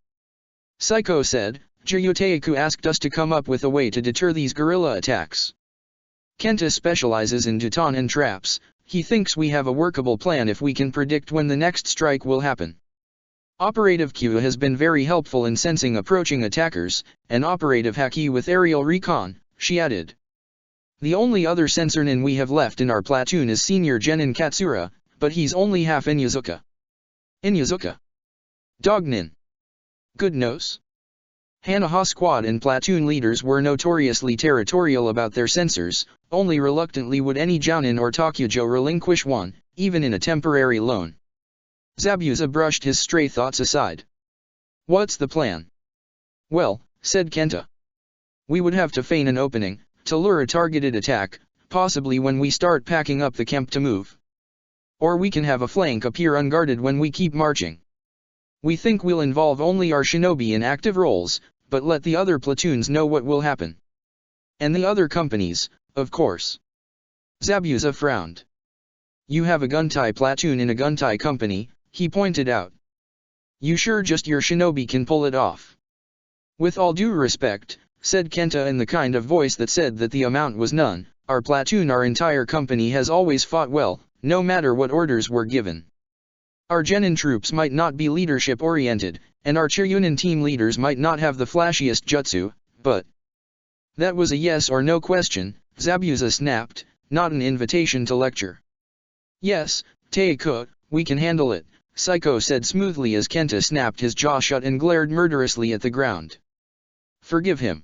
Psycho said, Jiryu Teiku asked us to come up with a way to deter these guerrilla attacks. Kenta specializes in Dutan and traps, he thinks we have a workable plan if we can predict when the next strike will happen. Operative Q has been very helpful in sensing approaching attackers, and Operative Haki with aerial recon, she added. The only other sensor nin we have left in our platoon is Senior Genin Katsura, but he's only half Inyazuka. Inyazuka. Dognin. Good nose. Hanaha squad and platoon leaders were notoriously territorial about their censors, only reluctantly would any Jounin or Takujo relinquish one, even in a temporary loan. Zabuza brushed his stray thoughts aside. What's the plan? Well, said Kenta. We would have to feign an opening, to lure a targeted attack, possibly when we start packing up the camp to move. Or we can have a flank appear unguarded when we keep marching. We think we'll involve only our shinobi in active roles, but let the other platoons know what will happen. And the other companies, of course. Zabuza frowned. You have a Guntai platoon in a Guntai company, he pointed out. You sure just your shinobi can pull it off? With all due respect, said Kenta in the kind of voice that said that the amount was none, our platoon, our entire company has always fought well, no matter what orders were given. Our genin troops might not be leadership-oriented, and our Chiryunin team leaders might not have the flashiest jutsu, but... That was a yes or no question, Zabuza snapped, not an invitation to lecture. Yes, Teiko, we can handle it, Saiko said smoothly as Kenta snapped his jaw shut and glared murderously at the ground. Forgive him.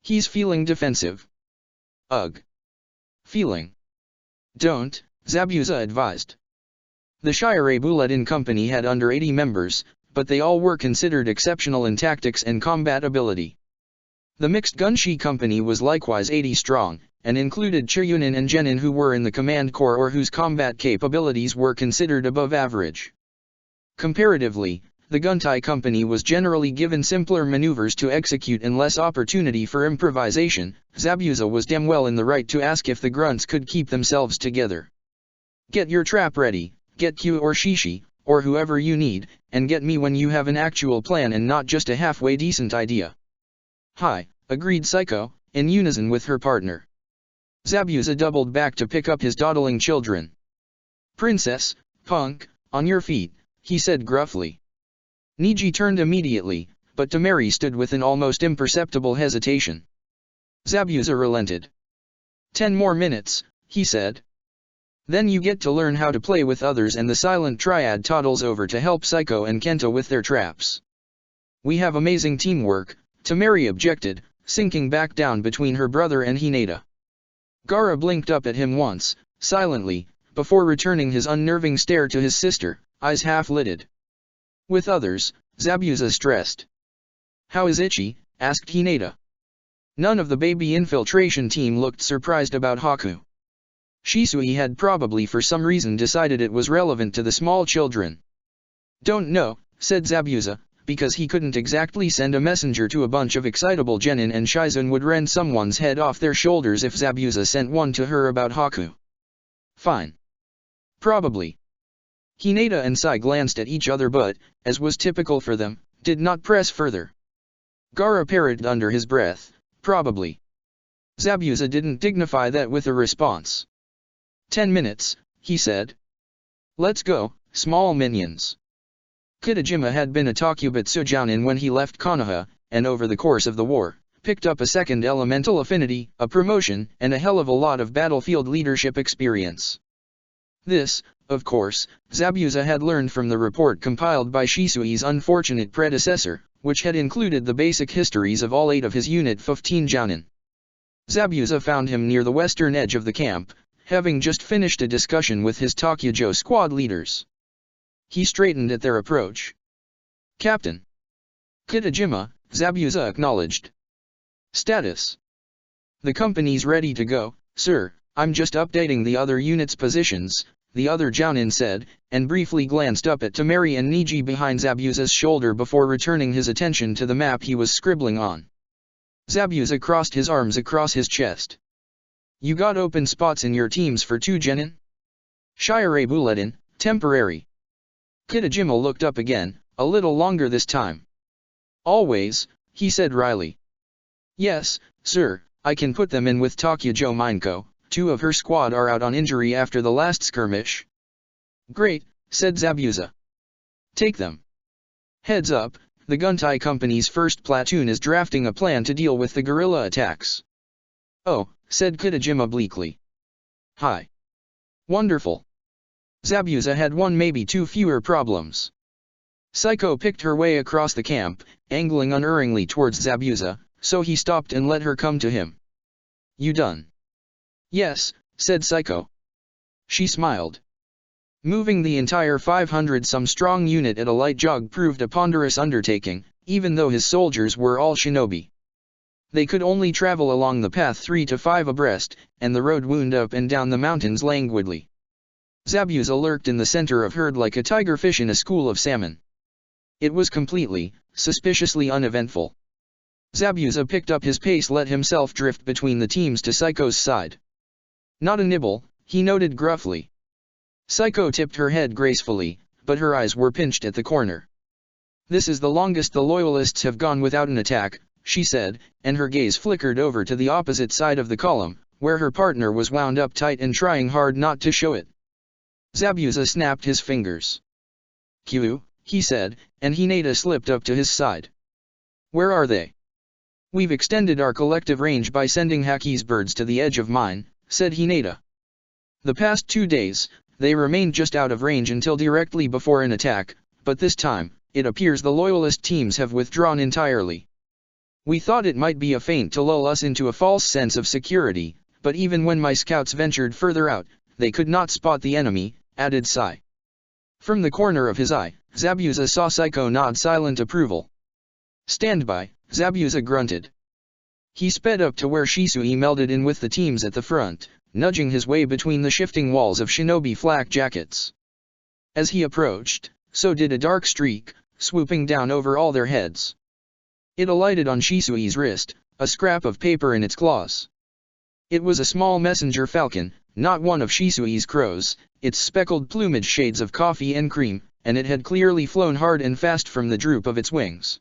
He's feeling defensive. Ugh. Feeling. Don't, Zabuza advised. The Shire Bulletin Company had under 80 members, but they all were considered exceptional in tactics and combat ability. The Mixed Gunshi Company was likewise 80 strong, and included Chiryunin and Genin who were in the command corps or whose combat capabilities were considered above average. Comparatively, the Guntai Company was generally given simpler maneuvers to execute and less opportunity for improvisation. Zabuza was damn well in the right to ask if the grunts could keep themselves together. Get your trap ready, get Q or Shishi, or whoever you need, and get me when you have an actual plan and not just a halfway decent idea. Hi, agreed Saiko, in unison with her partner. Zabuza doubled back to pick up his dawdling children. Princess, punk, on your feet, he said gruffly. Niji turned immediately, but Temari stood with an almost imperceptible hesitation. Zabuza relented. 10 more minutes, he said. Then you get to learn how to play with others, and the silent triad toddles over to help Saiko and Kenta with their traps. We have amazing teamwork, Temari objected, sinking back down between her brother and Hinata. Gaara blinked up at him once, silently, before returning his unnerving stare to his sister, eyes half-lidded. With others, Zabuza stressed. How is Ichi? Asked Hinata. None of the baby infiltration team looked surprised about Haku. Shisui had probably for some reason decided it was relevant to the small children. Don't know, said Zabuza, because he couldn't exactly send a messenger to a bunch of excitable genin, and Shizun would rend someone's head off their shoulders if Zabuza sent one to her about Haku. Fine. Probably. Hinata and Sai glanced at each other but, as was typical for them, did not press further. Gaara parried under his breath, probably. Zabuza didn't dignify that with a response. 10 minutes, he said. Let's go, small minions. Kitajima had been a Takubutsu Jounin when he left Konoha, and over the course of the war, picked up a second elemental affinity, a promotion, and a hell of a lot of battlefield leadership experience. This, of course, Zabuza had learned from the report compiled by Shisui's unfortunate predecessor, which had included the basic histories of all 8 of his Unit 15 Jounin. Zabuza found him near the western edge of the camp, having just finished a discussion with his Takujo squad leaders. He straightened at their approach. Captain. Kitajima, Zabuza acknowledged. Status. The company's ready to go, sir, I'm just updating the other units' positions, the other Jounin said, and briefly glanced up at Temari and Niji behind Zabuza's shoulder before returning his attention to the map he was scribbling on. Zabuza crossed his arms across his chest. You got open spots in your teams for 2 genin? Shire Bulletin, temporary. Kitajima looked up again, a little longer this time. Always, he said wryly. Yes, sir, I can put them in with Takujo Mineko, 2 of her squad are out on injury after the last skirmish. Great, said Zabuza. Take them. Heads up, the Guntai Company's first platoon is drafting a plan to deal with the guerrilla attacks. Oh, said Kitajima bleakly. Hi. Wonderful. Zabuza had one maybe two fewer problems. Psycho picked her way across the camp, angling unerringly towards Zabuza, so he stopped and let her come to him. "You done?" "Yes," said Psycho. She smiled. Moving the entire 500-some strong unit at a light jog proved a ponderous undertaking, even though his soldiers were all shinobi. They could only travel along the path 3 to 5 abreast, and the road wound up and down the mountains languidly. Zabuza lurked in the center of herd like a tiger fish in a school of salmon. It was completely, suspiciously uneventful. Zabuza picked up his pace, let himself drift between the teams to Psycho's side. "Not a nibble," he noted gruffly. Psycho tipped her head gracefully, but her eyes were pinched at the corner. "This is the longest the Loyalists have gone without an attack," she said, and her gaze flickered over to the opposite side of the column, where her partner was wound up tight and trying hard not to show it. Zabuza snapped his fingers. "Q," he said, and Hinata slipped up to his side. "Where are they?" "We've extended our collective range by sending Haki's birds to the edge of mine," said Hinata. "The past 2 days, they remained just out of range until directly before an attack, but this time, it appears the Loyalist teams have withdrawn entirely. We thought it might be a feint to lull us into a false sense of security, but even when my scouts ventured further out, they could not spot the enemy," added Sai. From the corner of his eye, Zabuza saw Psycho nod silent approval. "Stand by," Zabuza grunted. He sped up to where Shisui melded in with the teams at the front, nudging his way between the shifting walls of shinobi flak jackets. As he approached, so did a dark streak, swooping down over all their heads. It alighted on Shisui's wrist, a scrap of paper in its claws. It was a small messenger falcon, not one of Shisui's crows, its speckled plumage shades of coffee and cream, and it had clearly flown hard and fast from the droop of its wings.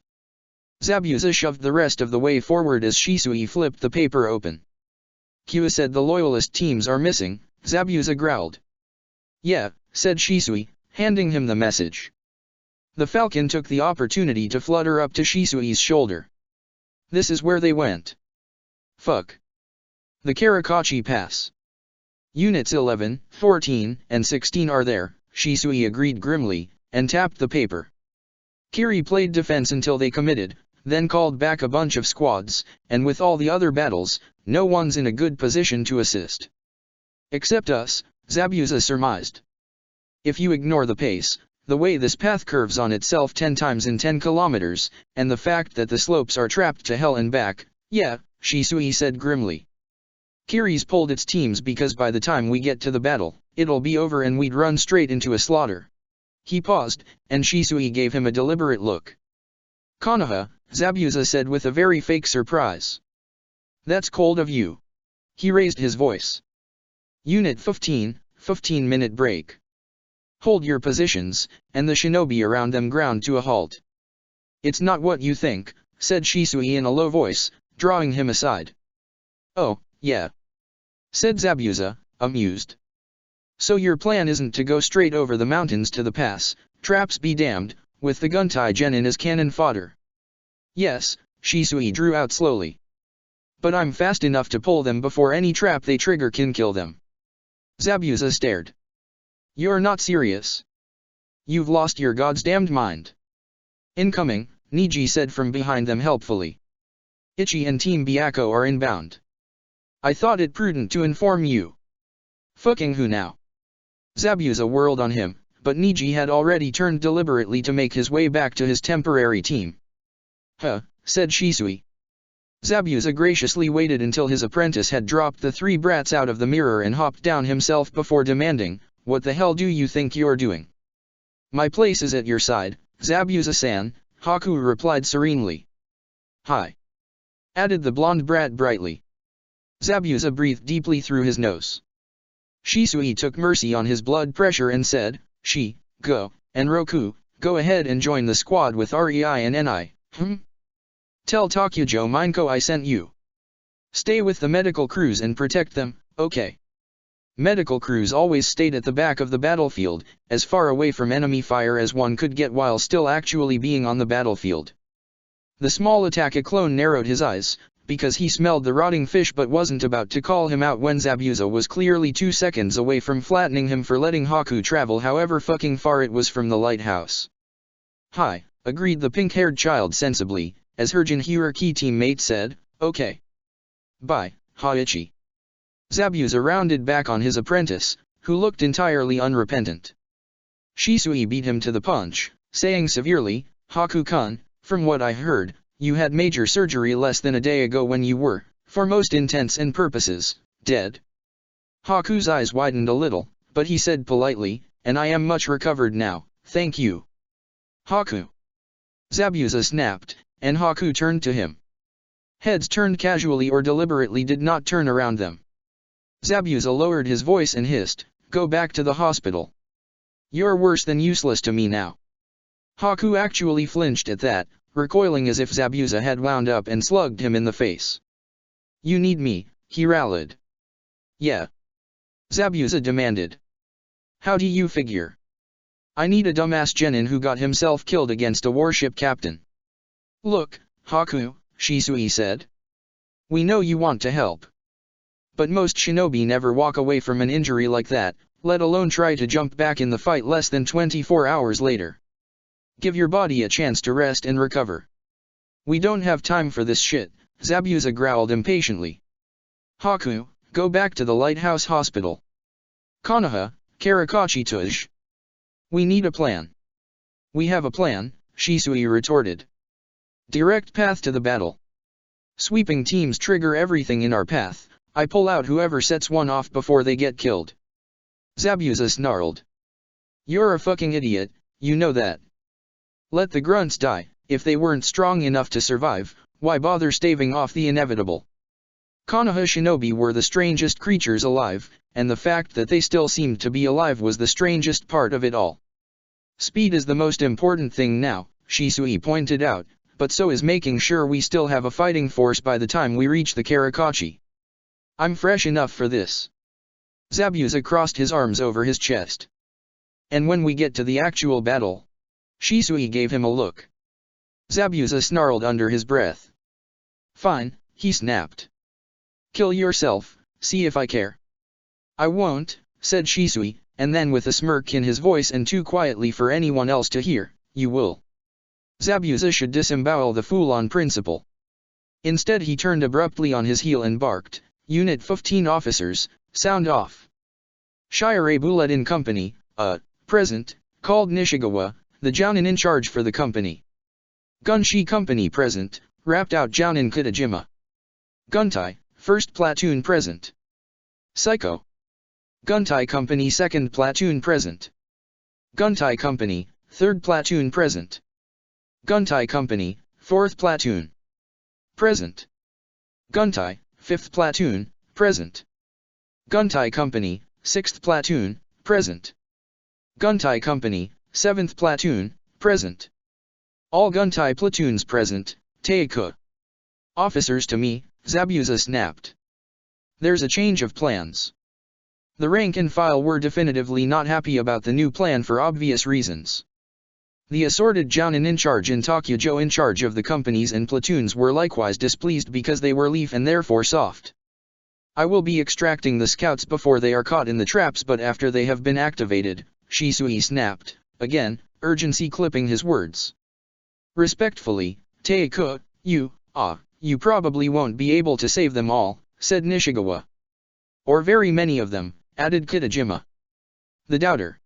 Zabuza shoved the rest of the way forward as Shisui flipped the paper open. "Q said the Loyalist teams are missing," Zabuza growled. "Yeah," said Shisui, handing him the message. The falcon took the opportunity to flutter up to Shisui's shoulder. "This is where they went. Fuck. The Karakachi Pass. Units 11, 14, and 16 are there," Shisui agreed grimly, and tapped the paper. "Kiri played defense until they committed, then called back a bunch of squads, and with all the other battles, no one's in a good position to assist. Except us," Zabuza surmised. "If you ignore the pace, the way this path curves on itself 10 times in 10 kilometers, and the fact that the slopes are trapped to hell and back, yeah," Shisui said grimly. "Kiri's pulled its teams because by the time we get to the battle, it'll be over and we'd run straight into a slaughter." He paused, and Shisui gave him a deliberate look. "Konoha," Zabuza said with a very fake surprise. "That's cold of you." He raised his voice. "Unit 15, 15-minute break. Hold your positions," and the shinobi around them ground to a halt. "It's not what you think," said Shisui in a low voice, drawing him aside. "Oh, yeah," said Zabuza, amused. "So your plan isn't to go straight over the mountains to the pass, traps be damned, with the Guntai Genin as cannon fodder?" "Yes," Shisui drew out slowly. "But I'm fast enough to pull them before any trap they trigger can kill them." Zabuza stared. "You're not serious. You've lost your goddamned mind." "Incoming," Niji said from behind them helpfully. "Ichi and Team Byakko are inbound. I thought it prudent to inform you." "Fucking who now?" Zabuza whirled on him, but Niji had already turned deliberately to make his way back to his temporary team. "Huh," said Shisui. Zabuza graciously waited until his apprentice had dropped the 3 brats out of the mirror and hopped down himself before demanding, "What the hell do you think you're doing?" "My place is at your side, Zabuza-san," Haku replied serenely. "Hi," added the blonde brat brightly. Zabuza breathed deeply through his nose. Shisui took mercy on his blood pressure and said, "Go, and Roku, go ahead and join the squad with Rei and Ni, Tell Takujo Mineko I sent you. Stay with the medical crews and protect them, okay?" Medical crews always stayed at the back of the battlefield, as far away from enemy fire as one could get while still actually being on the battlefield. The small Attack clone narrowed his eyes, because he smelled the rotting fish but wasn't about to call him out when Zabuza was clearly 2 seconds away from flattening him for letting Haku travel however fucking far it was from the lighthouse. "Hi," agreed the pink-haired child sensibly, as her Jinhyuriki teammate said, "Okay. Bye, Haichi." Zabuza rounded back on his apprentice, who looked entirely unrepentant. Shisui beat him to the punch, saying severely, "Haku-kun, from what I heard, you had major surgery less than a day ago when you were, for most intents and purposes, dead." Haku's eyes widened a little, but he said politely, "And I am much recovered now, thank you." "Haku!" Zabuza snapped, and Haku turned to him. Heads turned casually or deliberately did not turn around them. Zabuza lowered his voice and hissed, "Go back to the hospital. You're worse than useless to me now." Haku actually flinched at that, recoiling as if Zabuza had wound up and slugged him in the face. "You need me," he rallied. "Yeah?" Zabuza demanded. "How do you figure?" "I need a dumbass genin who got himself killed against a warship captain." "Look, Haku," Shisui said. "We know you want to help. But most shinobi never walk away from an injury like that, let alone try to jump back in the fight less than 24 hours later. Give your body a chance to rest and recover." "We don't have time for this shit," Zabuza growled impatiently. "Haku, go back to the Lighthouse Hospital." "Konoha, Karakachi Tuj. We need a plan." "We have a plan," Shisui retorted. "Direct path to the battle. Sweeping teams trigger everything in our path, I pull out whoever sets one off before they get killed." Zabuza snarled. "You're a fucking idiot, you know that. Let the grunts die, if they weren't strong enough to survive, why bother staving off the inevitable?" Konoha shinobi were the strangest creatures alive, and the fact that they still seemed to be alive was the strangest part of it all. "Speed is the most important thing now," Shisui pointed out, "but so is making sure we still have a fighting force by the time we reach the Karakachi. I'm fresh enough for this." Zabuza crossed his arms over his chest. "And when we get to the actual battle?" Shisui gave him a look. Zabuza snarled under his breath. "Fine," he snapped. "Kill yourself, see if I care." "I won't," said Shisui, and then with a smirk in his voice and too quietly for anyone else to hear, "You will." Zabuza should disembowel the fool on principle. Instead he turned abruptly on his heel and barked, "Unit 15 officers, sound off." Shire Bulletin Company, present, called Nishigawa, the jounin in charge for the company. Gunshi Company present, rapped out Jounin Kitajima. Guntai, 1st Platoon present. Psycho. Guntai Company 2nd Platoon present. Guntai Company, 3rd Platoon present. Guntai Company, 4th Platoon present. Guntai, 5th Platoon, present. Guntai Company, 6th Platoon, present. Guntai Company, 7th Platoon, present. All Guntai platoons present, Teiku. Officers to me, Zabuza snapped. There's a change of plans. The rank and file were definitively not happy about the new plan for obvious reasons. The assorted jounin in charge and Takujo in charge of the companies and platoons were likewise displeased because they were leaf and therefore soft. "I will be extracting the scouts before they are caught in the traps but after they have been activated," Shisui snapped, again, urgency clipping his words. "Respectfully, Teiku, you probably won't be able to save them all," said Nishigawa. "Or very many of them," added Kitajima. "The doubter.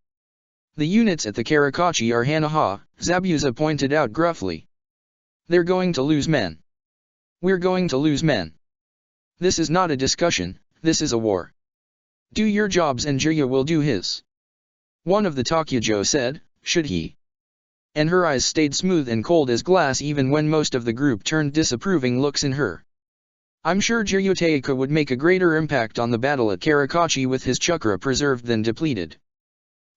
The units at the Karakachi are Hanaha," Zabuza pointed out gruffly. "They're going to lose men. We're going to lose men. This is not a discussion, this is a war. Do your jobs and Jirya will do his." One of the Takujo said, "Should he?" And her eyes stayed smooth and cold as glass even when most of the group turned disapproving looks in her. "I'm sure Jiryu Teiku would make a greater impact on the battle at Karakachi with his chakra preserved than depleted."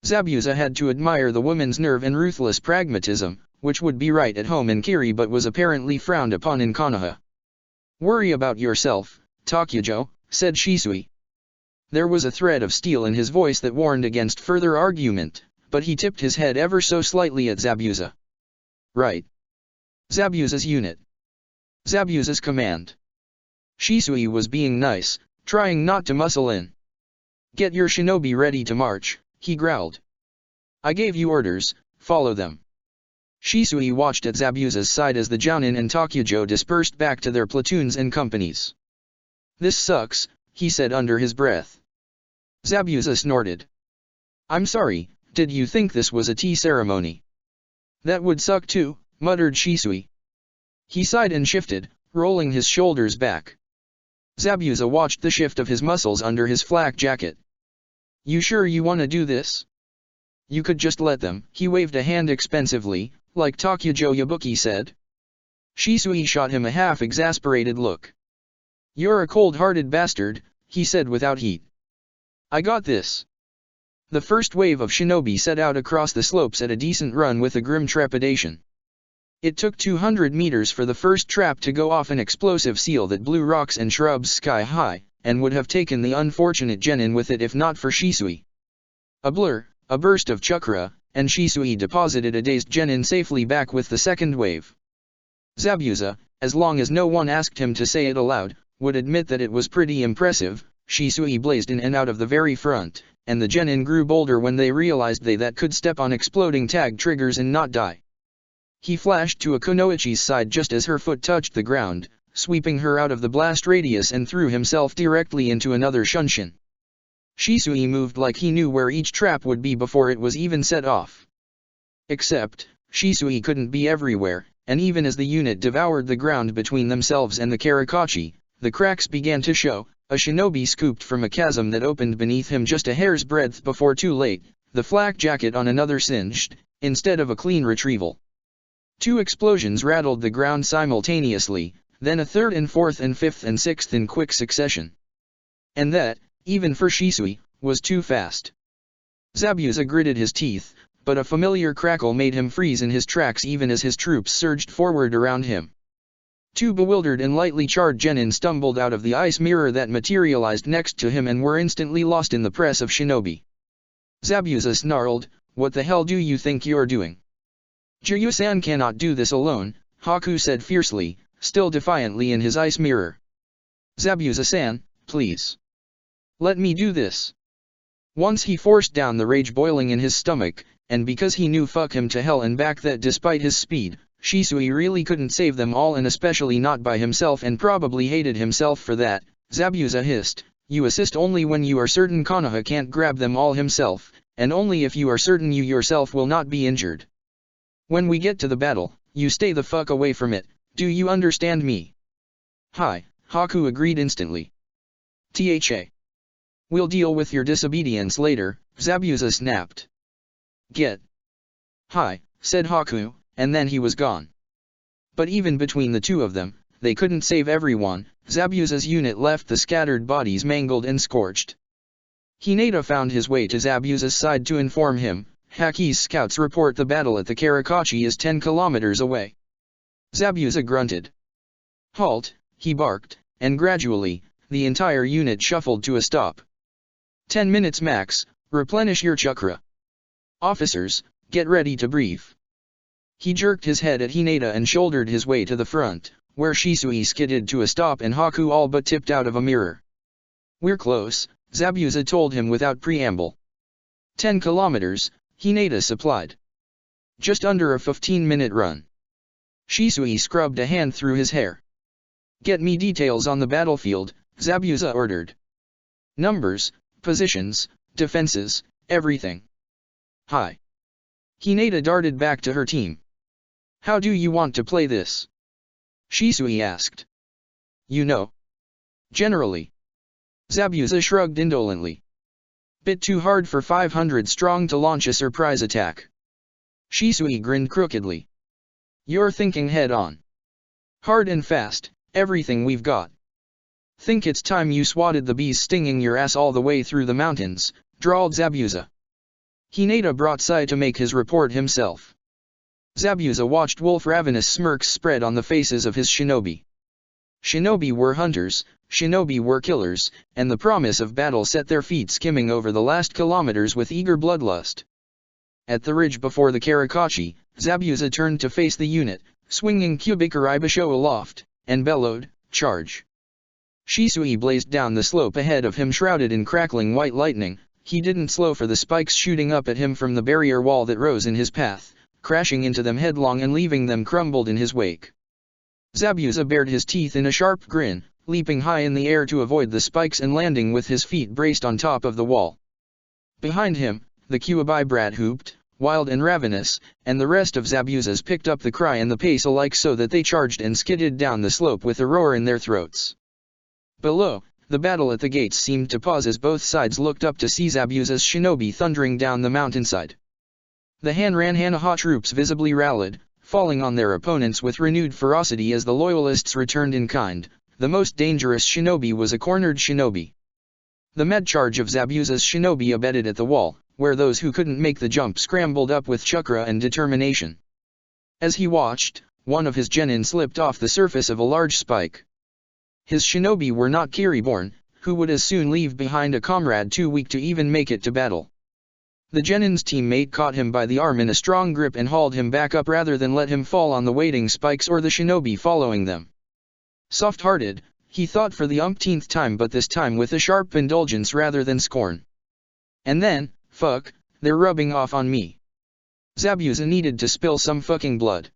Zabuza had to admire the woman's nerve and ruthless pragmatism, which would be right at home in Kiri but was apparently frowned upon in Konoha. "Worry about yourself, Takujo," said Shisui. There was a thread of steel in his voice that warned against further argument, but he tipped his head ever so slightly at Zabuza. "Right. Zabuza's unit. Zabuza's command. Shisui was being nice, trying not to muscle in. "Get your shinobi ready to march," he growled. "I gave you orders, follow them." Shisui watched at Zabuza's side as the Jounin and Takujo dispersed back to their platoons and companies. "This sucks," he said under his breath. Zabuza snorted. "I'm sorry, did you think this was a tea ceremony?" "That would suck too," muttered Shisui. He sighed and shifted, rolling his shoulders back. Zabuza watched the shift of his muscles under his flak jacket. "You sure you wanna do this? You could just let them." He waved a hand expensively, like Takujo Yabuki said. Shisui shot him a half-exasperated look. "You're a cold-hearted bastard," he said without heat. "I got this." The first wave of shinobi set out across the slopes at a decent run with a grim trepidation. It took 200 meters for the first trap to go off, an explosive seal that blew rocks and shrubs sky high, and would have taken the unfortunate genin with it if not for Shisui. A blur, a burst of chakra, and Shisui deposited a dazed genin safely back with the second wave. Zabuza, as long as no one asked him to say it aloud, would admit that it was pretty impressive. Shisui blazed in and out of the very front, and the genin grew bolder when they realized they that could step on exploding tag triggers and not die. He flashed to a Kunoichi's side just as her foot touched the ground, sweeping her out of the blast radius and threw himself directly into another shunshin. Shisui moved like he knew where each trap would be before it was even set off. Except, Shisui couldn't be everywhere, and even as the unit devoured the ground between themselves and the Karakachi, the cracks began to show. A shinobi scooped from a chasm that opened beneath him just a hair's breadth before too late, the flak jacket on another singed, instead of a clean retrieval. 2 explosions rattled the ground simultaneously, then a third and fourth and fifth and sixth in quick succession. And that, even for Shisui, was too fast. Zabuza gritted his teeth, but a familiar crackle made him freeze in his tracks even as his troops surged forward around him. 2 bewildered and lightly charred genin stumbled out of the ice mirror that materialized next to him and were instantly lost in the press of shinobi. Zabuza snarled, "What the hell do you think you're doing? Jiryu-san cannot do this alone," Haku said fiercely, still defiantly in his ice mirror. "Zabuza-san, please. Let me do this." Once he forced down the rage boiling in his stomach, and because he knew fuck him to hell and back that despite his speed, Shisui really couldn't save them all and especially not by himself and probably hated himself for that, Zabuza hissed, "You assist only when you are certain Konoha can't grab them all himself, and only if you are certain you yourself will not be injured. When we get to the battle, you stay the fuck away from it, do you understand me?" "Hi," Haku agreed instantly. "Tha. We'll deal with your disobedience later," Zabuza snapped. "Get." "Hi," said Haku, and then he was gone. But even between the two of them, they couldn't save everyone. Zabuza's unit left the scattered bodies mangled and scorched. Hinata found his way to Zabuza's side to inform him, "Haki's scouts report the battle at the Karakachi is 10 kilometers away." Zabuza grunted. "Halt," he barked, and gradually, the entire unit shuffled to a stop. 10 minutes max, replenish your chakra. Officers, get ready to brief." He jerked his head at Hinata and shouldered his way to the front, where Shisui skidded to a stop and Haku all but tipped out of a mirror. "We're close," Zabuza told him without preamble. 10 kilometers, Hinata supplied. "Just under a 15-minute run." Shisui scrubbed a hand through his hair. "Get me details on the battlefield," Zabuza ordered. "Numbers, positions, defenses, everything." "Hi." Hinata darted back to her team. "How do you want to play this?" Shisui asked. "You know. Generally." Zabuza shrugged indolently. "Bit too hard for 500 strong to launch a surprise attack." Shisui grinned crookedly. "You're thinking head on. Hard and fast, everything we've got." "Think it's time you swatted the bees stinging your ass all the way through the mountains," drawled Zabuza. Hinata brought Sai to make his report himself. Zabuza watched wolf-ravenous smirks spread on the faces of his shinobi. Shinobi were hunters, shinobi were killers, and the promise of battle set their feet skimming over the last kilometers with eager bloodlust. At the ridge before the Karakachi, Zabuza turned to face the unit, swinging Kubikaraibisho aloft, and bellowed, "Charge!" Shisui blazed down the slope ahead of him shrouded in crackling white lightning. He didn't slow for the spikes shooting up at him from the barrier wall that rose in his path, crashing into them headlong and leaving them crumbled in his wake. Zabuza bared his teeth in a sharp grin, leaping high in the air to avoid the spikes and landing with his feet braced on top of the wall. Behind him, the Kuwabai brat hooped, wild and ravenous, and the rest of Zabuzas picked up the cry and the pace alike so that they charged and skidded down the slope with a roar in their throats. Below, the battle at the gates seemed to pause as both sides looked up to see Zabuza's shinobi thundering down the mountainside. The Hanran Hanaha troops visibly rallied, falling on their opponents with renewed ferocity as the loyalists returned in kind. The most dangerous shinobi was a cornered shinobi. The mad charge of Zabuza's shinobi abetted at the wall, where those who couldn't make the jump scrambled up with chakra and determination. As he watched, one of his genin slipped off the surface of a large spike. His shinobi were not Kiri-born, who would as soon leave behind a comrade too weak to even make it to battle. The genin's teammate caught him by the arm in a strong grip and hauled him back up rather than let him fall on the waiting spikes or the shinobi following them. Soft-hearted, he thought for the umpteenth time, but this time with a sharp indulgence rather than scorn. And then, fuck, they're rubbing off on me. Zabuza needed to spill some fucking blood.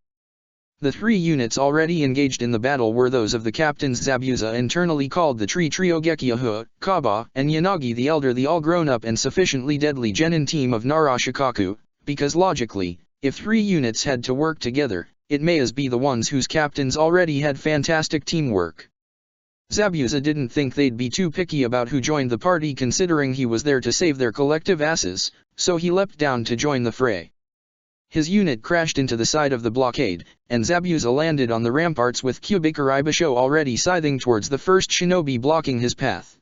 The 3 units already engaged in the battle were those of the captains Zabuza internally called the Tree Trio Gekiyahu, Kaba, and Yanagi the Elder, the all-grown-up and sufficiently deadly genin team of Narashikaku, because logically, if 3 units had to work together, it may as be the ones whose captains already had fantastic teamwork. Zabuza didn't think they'd be too picky about who joined the party considering he was there to save their collective asses, so he leapt down to join the fray. His unit crashed into the side of the blockade, and Zabuza landed on the ramparts with Kubikari Basho already scything towards the first shinobi blocking his path.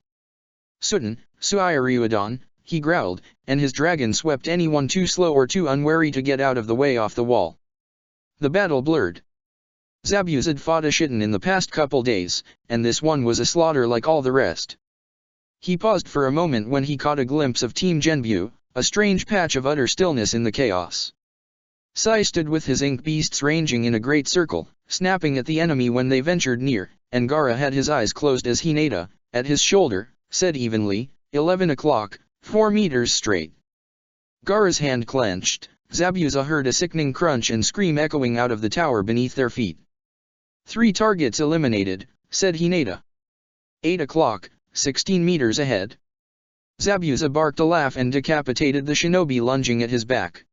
Sutan, Suiryuadon, he growled, and his dragon swept anyone too slow or too unwary to get out of the way off the wall. The battle blurred. Zabuza'd fought a shitten in the past couple days, and this one was a slaughter like all the rest. He paused for a moment when he caught a glimpse of Team Genbu, a strange patch of utter stillness in the chaos. Sai stood with his ink beasts ranging in a great circle, snapping at the enemy when they ventured near, and Gaara had his eyes closed as Hinata, at his shoulder, said evenly, 11 o'clock, 4 meters straight. Gaara's hand clenched. Zabuza heard a sickening crunch and scream echoing out of the tower beneath their feet. 3 targets eliminated, said Hinata. 8 o'clock, 16 meters ahead. Zabuza barked a laugh and decapitated the shinobi lunging at his back.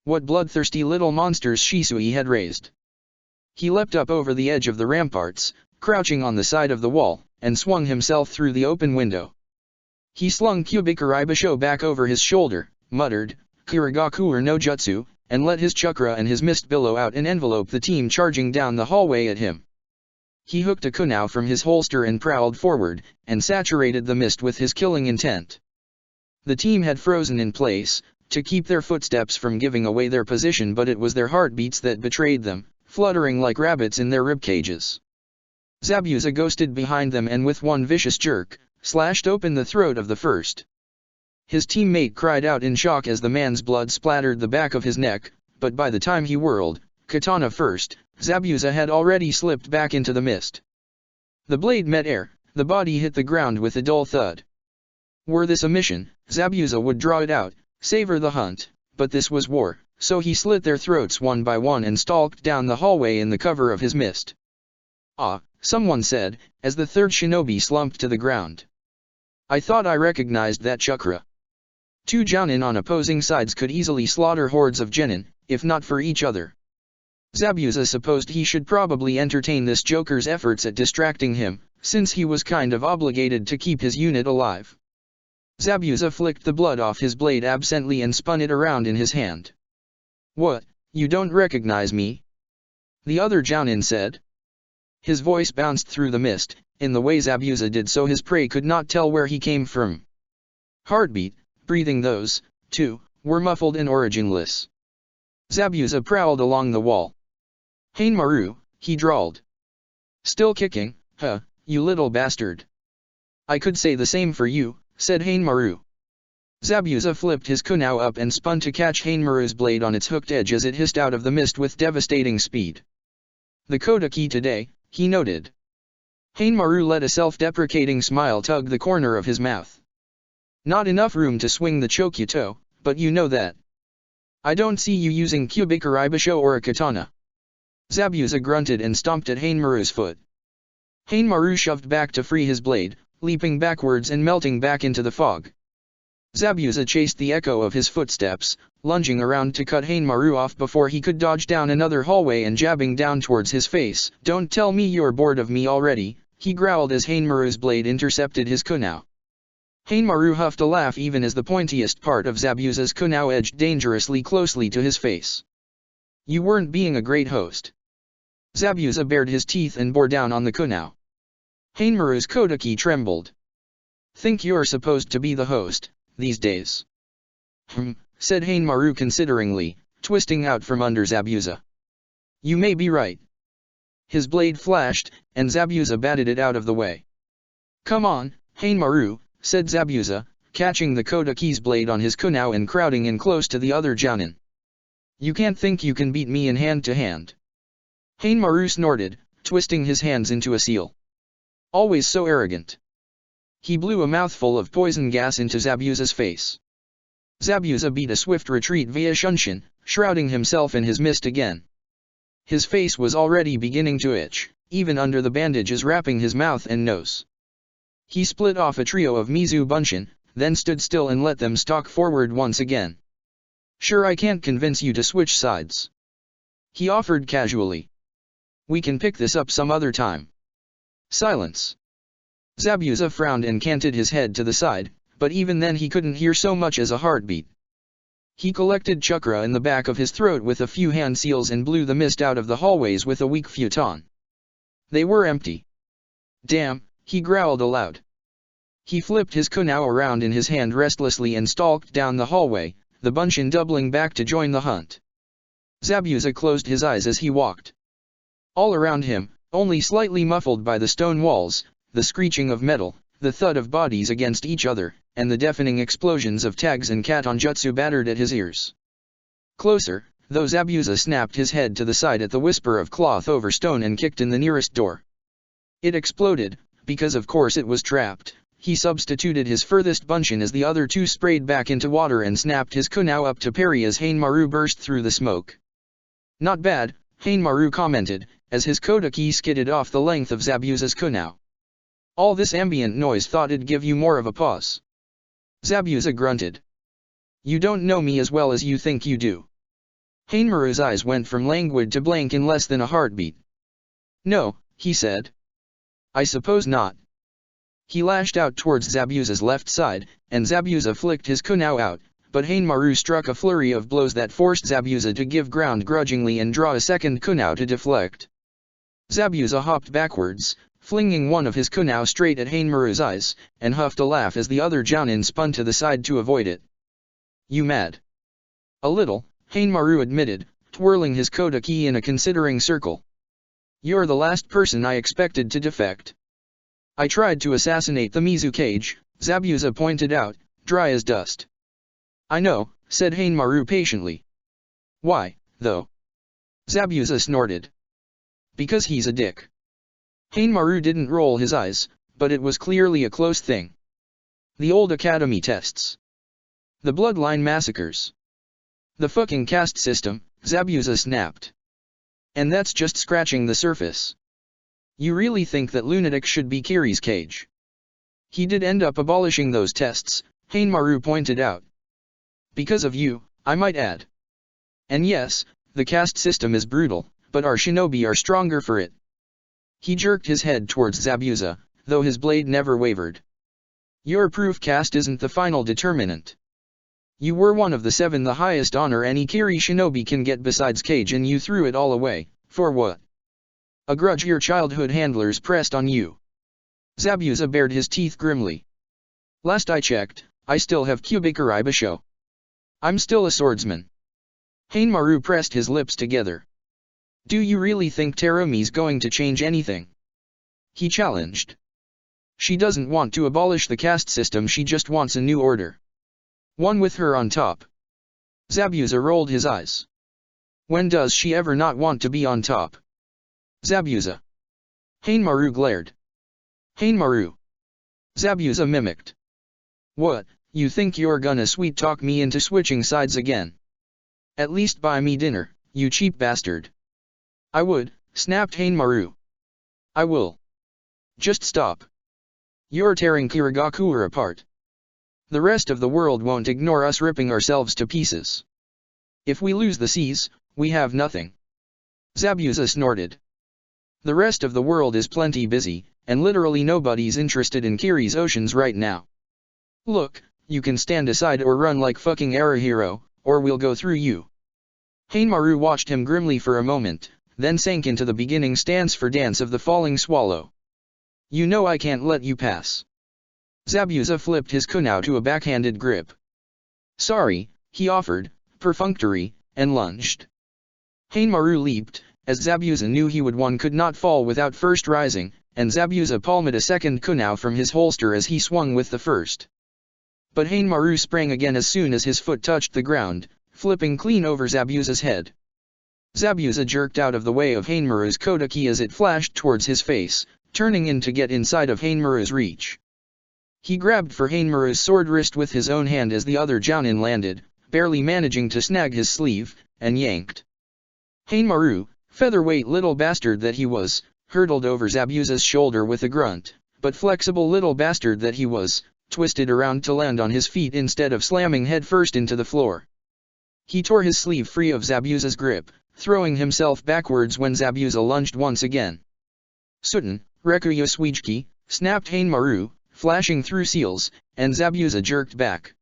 What bloodthirsty little monsters Shisui had raised. He leapt up over the edge of the ramparts, crouching on the side of the wall, and swung himself through the open window. He slung Kubikari Basho back over his shoulder, muttered, Kurigaku no jutsu, and let his chakra and his mist billow out and envelope the team charging down the hallway at him. He hooked a kunai from his holster and prowled forward, and saturated the mist with his killing intent. The team had frozen in place, to keep their footsteps from giving away their position, but it was their heartbeats that betrayed them, fluttering like rabbits in their ribcages. Zabuza ghosted behind them and with one vicious jerk, slashed open the throat of the first. His teammate cried out in shock as the man's blood splattered the back of his neck, but by the time he whirled, katana first, Zabuza had already slipped back into the mist. The blade met air, the body hit the ground with a dull thud. Were this a mission, Zabuza would draw it out, savor the hunt, but this was war, so he slit their throats one by one and stalked down the hallway in the cover of his mist. Ah, someone said, as the third shinobi slumped to the ground. I thought I recognized that chakra. 2 jounin on opposing sides could easily slaughter hordes of genin, if not for each other. Zabuza supposed he should probably entertain this joker's efforts at distracting him, since he was kind of obligated to keep his unit alive. Zabuza flicked the blood off his blade absently and spun it around in his hand. What, you don't recognize me? The other jounin said. His voice bounced through the mist, in the way Zabuza did so his prey could not tell where he came from. Heartbeat, breathing those, too, were muffled and originless. Zabuza prowled along the wall. Hainmaru, he drawled. Still kicking, huh, you little bastard. I could say the same for you, said Hainmaru. Zabuza flipped his kunai up and spun to catch Hainmaru's blade on its hooked edge as it hissed out of the mist with devastating speed. The Kodaki today, he noted. Hainmaru let a self-deprecating smile tug the corner of his mouth. Not enough room to swing the Chokyuto, but you know that. I don't see you using Kyubikaribasho or a katana. Zabuza grunted and stomped at Hainmaru's foot. Hainmaru shoved back to free his blade, leaping backwards and melting back into the fog. Zabuza chased the echo of his footsteps, lunging around to cut Hainmaru off before he could dodge down another hallway and jabbing down towards his face. Don't tell me you're bored of me already, he growled as Hainmaru's blade intercepted his kunao. Hainmaru huffed a laugh even as the pointiest part of Zabuza's kunao edged dangerously closely to his face. You weren't being a great host. Zabuza bared his teeth and bore down on the kunao. Hainmaru's kodaki trembled. Think you're supposed to be the host, these days? Said Hainmaru consideringly, twisting out from under Zabuza. You may be right. His blade flashed, and Zabuza batted it out of the way. Come on, Hainmaru, said Zabuza, catching the kodaki's blade on his kunao and crowding in close to the other jounin. You can't think you can beat me in hand-to-hand. Hainmaru snorted, twisting his hands into a seal. Always so arrogant. He blew a mouthful of poison gas into Zabuza's face. Zabuza beat a swift retreat via Shunshin, shrouding himself in his mist again. His face was already beginning to itch, even under the bandages wrapping his mouth and nose. He split off a trio of Mizu Bunshin, then stood still and let them stalk forward once again. Sure, I can't convince you to switch sides. He offered casually. We can pick this up some other time. Silence. Zabuza frowned and canted his head to the side, but even then he couldn't hear so much as a heartbeat. He collected chakra in the back of his throat with a few hand seals and blew the mist out of the hallways with a weak futon. They were empty. Damn, he growled aloud. He flipped his kunao around in his hand restlessly and stalked down the hallway, the Bunshin doubling back to join the hunt. Zabuza closed his eyes as he walked. All around him, only slightly muffled by the stone walls, the screeching of metal, the thud of bodies against each other, and the deafening explosions of tags and katonjutsu battered at his ears. Closer, though Zabuza snapped his head to the side at the whisper of cloth over stone and kicked in the nearest door. It exploded, because of course it was trapped. He substituted his furthest Bunshin as the other two sprayed back into water and snapped his kunao up to parry as Hainmaru burst through the smoke. Not bad, Hainmaru commented, as his kodaki skidded off the length of Zabuza's kunao. All this ambient noise thought it'd give you more of a pause. Zabuza grunted. You don't know me as well as you think you do. Hainmaru's eyes went from languid to blank in less than a heartbeat. No, he said. I suppose not. He lashed out towards Zabuza's left side, and Zabuza flicked his kunao out, but Hainmaru struck a flurry of blows that forced Zabuza to give ground grudgingly and draw a second kunao to deflect. Zabuza hopped backwards, flinging one of his kunao straight at Hainmaru's eyes, and huffed a laugh as the other jounin spun to the side to avoid it. You mad? A little, Hainmaru admitted, twirling his kodaki in a considering circle. You're the last person I expected to defect. I tried to assassinate the Mizu cage, Zabuza pointed out, dry as dust. I know, said Hainmaru patiently. Why, though? Zabuza snorted. Because he's a dick. Hainmaru didn't roll his eyes, but it was clearly a close thing. The old academy tests. The bloodline massacres. The fucking caste system, Zabuza snapped. And that's just scratching the surface. You really think that lunatic should be Kiri's cage? He did end up abolishing those tests, Hainmaru pointed out. Because of you, I might add. And yes, the caste system is brutal, but our shinobi are stronger for it. He jerked his head towards Zabuza, though his blade never wavered. Your proof caste isn't the final determinant. You were one of the 7, the highest honor any Kiri shinobi can get besides cage, and you threw it all away, for what? A grudge your childhood handlers pressed on you. Zabuza bared his teeth grimly. Last I checked, I still have Kyubikaribasho. I'm still a swordsman. Hainmaru pressed his lips together. Do you really think Terumi's going to change anything? He challenged. She doesn't want to abolish the caste system, she just wants a new order. One with her on top. Zabuza rolled his eyes. When does she ever not want to be on top? Zabuza. Hainmaru glared. Hainmaru. Zabuza mimicked. What, you think you're gonna sweet-talk me into switching sides again? At least buy me dinner, you cheap bastard. I would, snapped Hainmaru. I will. Just stop. You're tearing Kirigakura apart. The rest of the world won't ignore us ripping ourselves to pieces. If we lose the seas, we have nothing. Zabuza snorted. The rest of the world is plenty busy, and literally nobody's interested in Kiri's oceans right now. Look, you can stand aside or run like fucking Arahiro, or we'll go through you. Hainmaru watched him grimly for a moment, then sank into the beginning stance for Dance of the Falling Swallow. You know I can't let you pass. Zabuza flipped his kunai to a backhanded grip. Sorry, he offered, perfunctory, and lunged. Hainmaru leaped, as Zabuza knew he would. One could not fall without first rising, and Zabuza palmed a second kunai from his holster as he swung with the first. But Hainmaru sprang again as soon as his foot touched the ground, flipping clean over Zabuza's head. Zabuza jerked out of the way of Hainmaru's kodaki as it flashed towards his face, turning in to get inside of Hainmaru's reach. He grabbed for Hainmaru's sword wrist with his own hand as the other Jounin landed, barely managing to snag his sleeve, and yanked. Hainmaru, featherweight little bastard that he was, hurtled over Zabuza's shoulder with a grunt, but flexible little bastard that he was, twisted around to land on his feet instead of slamming headfirst into the floor. He tore his sleeve free of Zabuza's grip, throwing himself backwards when Zabuza lunged once again. Suten, Rekuya Suijiki, snapped Hainmaru, flashing through seals, and Zabuza jerked back.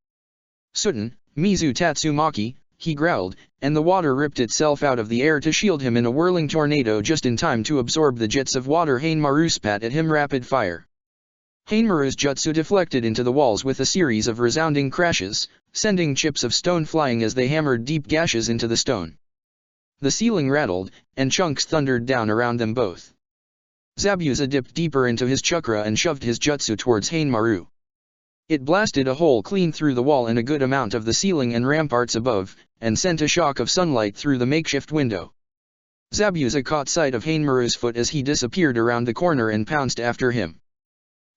Suten, Mizu Tatsumaki, he growled, and the water ripped itself out of the air to shield him in a whirling tornado just in time to absorb the jets of water Hainmaru spat at him rapid fire. Hainmaru's jutsu deflected into the walls with a series of resounding crashes, sending chips of stone flying as they hammered deep gashes into the stone. The ceiling rattled, and chunks thundered down around them both. Zabuza dipped deeper into his chakra and shoved his jutsu towards Hainmaru. It blasted a hole clean through the wall and a good amount of the ceiling and ramparts above, and sent a shock of sunlight through the makeshift window. Zabuza caught sight of Hainmaru's foot as he disappeared around the corner and pounced after him.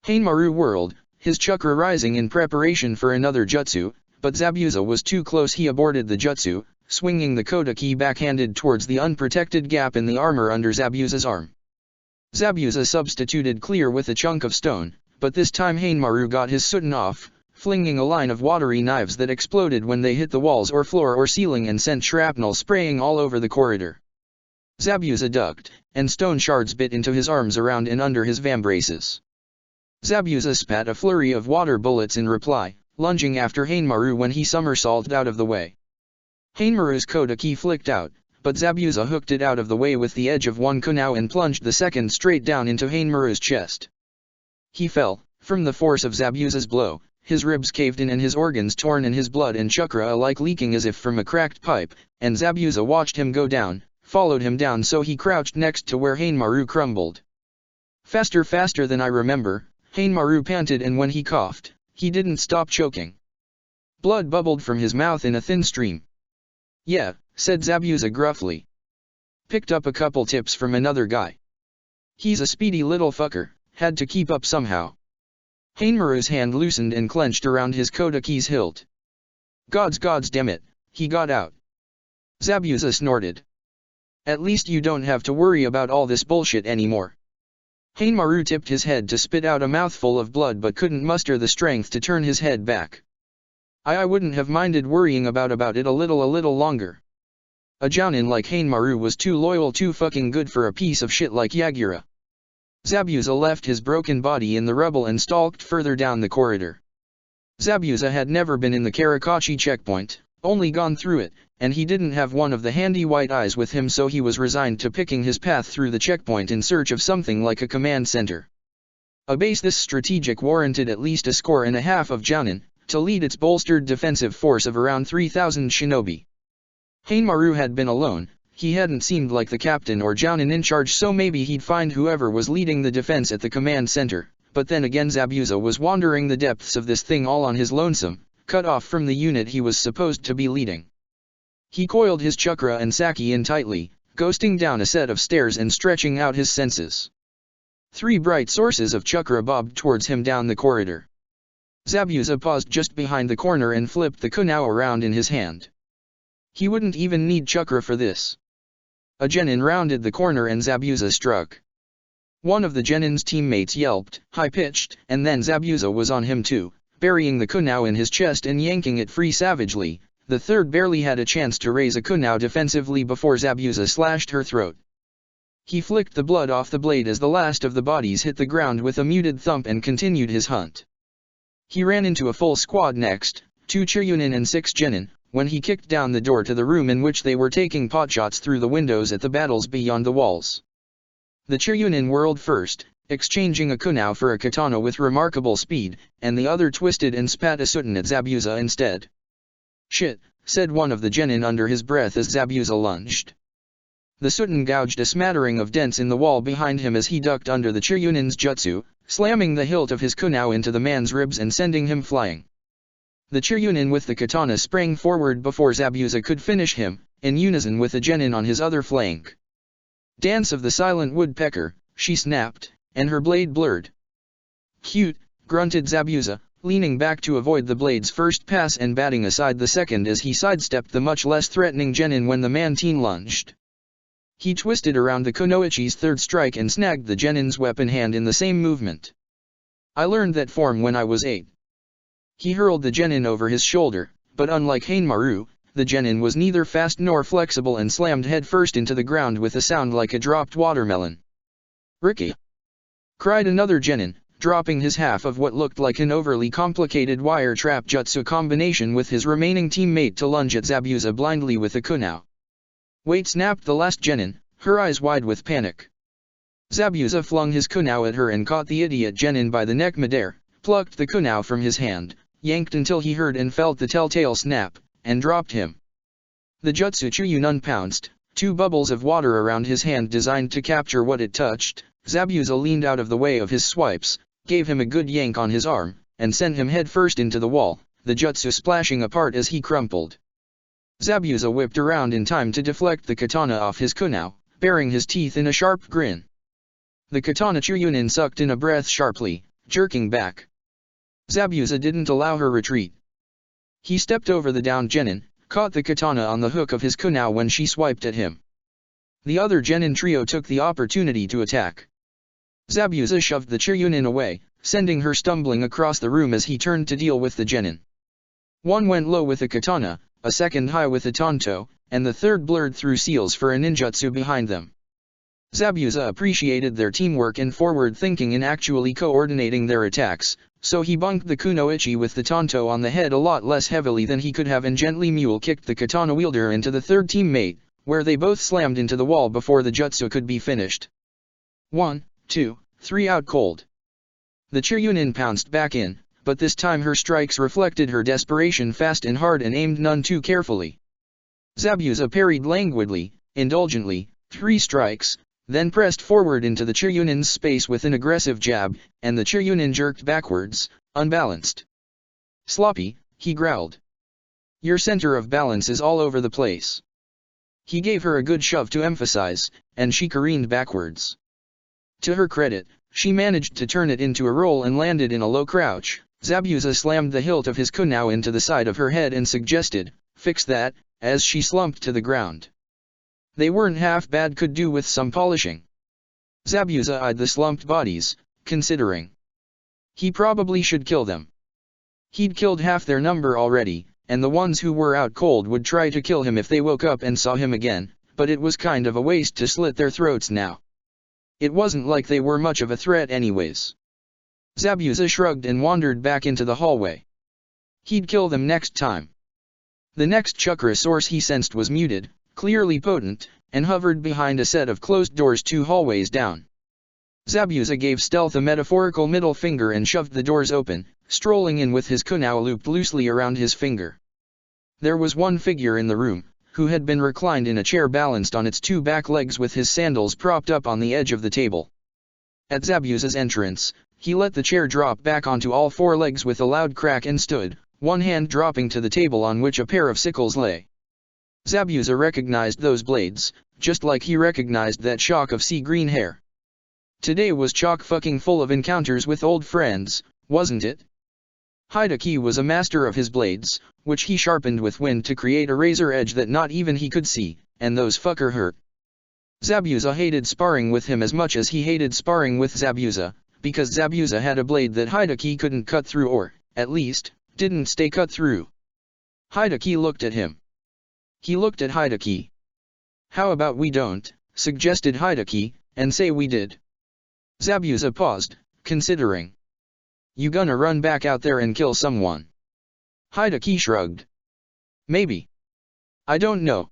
Hainmaru whirled, his chakra rising in preparation for another jutsu, but Zabuza was too close. He aborted the jutsu, swinging the kodaki backhanded towards the unprotected gap in the armor under Zabuza's arm. Zabuza substituted clear with a chunk of stone, but this time Hainmaru got his suten off, flinging a line of watery knives that exploded when they hit the walls or floor or ceiling and sent shrapnel spraying all over the corridor. Zabuza ducked, and stone shards bit into his arms around and under his vambraces. Zabuza spat a flurry of water bullets in reply, lunging after Hainmaru when he somersaulted out of the way. Hainmaru's kodaki flicked out, but Zabuza hooked it out of the way with the edge of one kunai and plunged the second straight down into Hainmaru's chest. He fell, from the force of Zabuza's blow, his ribs caved in and his organs torn and his blood and chakra alike leaking as if from a cracked pipe, and Zabuza watched him go down, followed him down so he crouched next to where Hainmaru crumbled. Faster than I remember, Hainmaru panted, and when he coughed, he didn't stop choking. Blood bubbled from his mouth in a thin stream. Yeah, said Zabuza gruffly. Picked up a couple tips from another guy. He's a speedy little fucker, had to keep up somehow. Hainmaru's hand loosened and clenched around his kodaki's hilt. Gods damn it, he got out. Zabuza snorted. At least you don't have to worry about all this bullshit anymore. Hainmaru tipped his head to spit out a mouthful of blood but couldn't muster the strength to turn his head back. I wouldn't have minded worrying about it a little longer. A jounin like Hainmaru was too loyal, too fucking good for a piece of shit like Yagura. Zabuza left his broken body in the rubble and stalked further down the corridor. Zabuza had never been in the Karakachi checkpoint, only gone through it, and he didn't have one of the handy white eyes with him, so he was resigned to picking his path through the checkpoint in search of something like a command center. A base this strategic warranted at least 1.5 scores of jounin, to lead its bolstered defensive force of around 3,000 shinobi. Hainmaru had been alone, he hadn't seemed like the captain or jounin in charge, so maybe he'd find whoever was leading the defense at the command center, but then again Zabuza was wandering the depths of this thing all on his lonesome, cut off from the unit he was supposed to be leading. He coiled his chakra and saki in tightly, ghosting down a set of stairs and stretching out his senses. 3 bright sources of chakra bobbed towards him down the corridor. Zabuza paused just behind the corner and flipped the kunao around in his hand. He wouldn't even need chakra for this. A genin rounded the corner and Zabuza struck. One of the genin's teammates yelped, high-pitched, and then Zabuza was on him too, burying the kunao in his chest and yanking it free savagely. The third barely had a chance to raise a kunao defensively before Zabuza slashed her throat. He flicked the blood off the blade as the last of the bodies hit the ground with a muted thump and continued his hunt. He ran into a full squad next, 2 Chiryunin and 6 genin, when he kicked down the door to the room in which they were taking potshots through the windows at the battles beyond the walls. The Chiryunin whirled first, exchanging a kunao for a katana with remarkable speed, and the other twisted and spat a sutan at Zabuza instead. "Shit," said one of the genin under his breath as Zabuza lunged. The sutan gouged a smattering of dents in the wall behind him as he ducked under the Chiryunin's jutsu, slamming the hilt of his kunao into the man's ribs and sending him flying. The Chiryunin with the katana sprang forward before Zabuza could finish him, in unison with the genin on his other flank. "Dance of the silent woodpecker," she snapped, and her blade blurred. "Cute," grunted Zabuza, leaning back to avoid the blade's first pass and batting aside the second as he sidestepped the much less threatening genin when the man-teen lunged. He twisted around the kunoichi's third strike and snagged the genin's weapon hand in the same movement. "I learned that form when I was 8. He hurled the genin over his shoulder, but unlike Hainmaru, the genin was neither fast nor flexible and slammed headfirst into the ground with a sound like a dropped watermelon. "Ricky!" cried another genin, dropping his half of what looked like an overly complicated wire trap jutsu combination with his remaining teammate to lunge at Zabuza blindly with a kunao. "Wait!" snapped the last genin, her eyes wide with panic. Zabuza flung his kunao at her and caught the idiot genin by the neck midair, plucked the kunao from his hand, yanked until he heard and felt the telltale snap, and dropped him. The jutsu Chiryunin pounced, 2 bubbles of water around his hand designed to capture what it touched. Zabuza leaned out of the way of his swipes, gave him a good yank on his arm, and sent him headfirst into the wall, the jutsu splashing apart as he crumpled. Zabuza whipped around in time to deflect the katana off his kunao, baring his teeth in a sharp grin. The katana Chiryunin sucked in a breath sharply, jerking back. Zabuza didn't allow her retreat. He stepped over the downed genin, caught the katana on the hook of his kunao when she swiped at him. The other genin trio took the opportunity to attack. Zabuza shoved the Chiryunin away, sending her stumbling across the room as he turned to deal with the genin. One went low with a katana, a second high with a tanto, and the third blurred through seals for a ninjutsu behind them. Zabuza appreciated their teamwork and forward thinking in actually coordinating their attacks, so he bunked the kunoichi with the tanto on the head a lot less heavily than he could have and gently mule-kicked the katana wielder into the third teammate, where they both slammed into the wall before the jutsu could be finished. 1, 2, 3 out cold. The Chiryunin pounced back in, but this time her strikes reflected her desperation fast and hard and aimed none too carefully. Zabuza parried languidly, indulgently, 3 strikes, then pressed forward into the Chiryunin's space with an aggressive jab, and the Chiryunin jerked backwards, unbalanced. "Sloppy," he growled. "Your center of balance is all over the place." He gave her a good shove to emphasize, and she careened backwards. To her credit, she managed to turn it into a roll and landed in a low crouch. Zabuza slammed the hilt of his kunao into the side of her head and suggested, "Fix that," as she slumped to the ground. They weren't half bad, could do with some polishing. Zabuza eyed the slumped bodies, considering. He probably should kill them. He'd killed half their number already, and the ones who were out cold would try to kill him if they woke up and saw him again, but it was kind of a waste to slit their throats now. It wasn't like they were much of a threat anyways. Zabuza shrugged and wandered back into the hallway. He'd kill them next time. The next chakra source he sensed was muted, clearly potent, and hovered behind a set of closed doors 2 hallways down. Zabuza gave Stealth a metaphorical middle finger and shoved the doors open, strolling in with his kunao looped loosely around his finger. There was one figure in the room, who had been reclined in a chair balanced on its 2 back legs with his sandals propped up on the edge of the table. At Zabuza's entrance, he let the chair drop back onto all 4 legs with a loud crack and stood, one hand dropping to the table on which a pair of sickles lay. Zabuza recognized those blades, just like he recognized that shock of sea green hair. Today was chock fucking full of encounters with old friends, wasn't it? Hideki was a master of his blades, which he sharpened with wind to create a razor edge that not even he could see, and those fucker hurt. Zabuza hated sparring with him as much as he hated sparring with Zabuza, because Zabuza had a blade that Hideki couldn't cut through or, at least, didn't stay cut through. Hideki looked at him. He looked at Hideki. How about we don't, suggested Hideki, and say we did. Zabuza paused, considering. You gonna run back out there and kill someone? Hideki shrugged. Maybe. I don't know.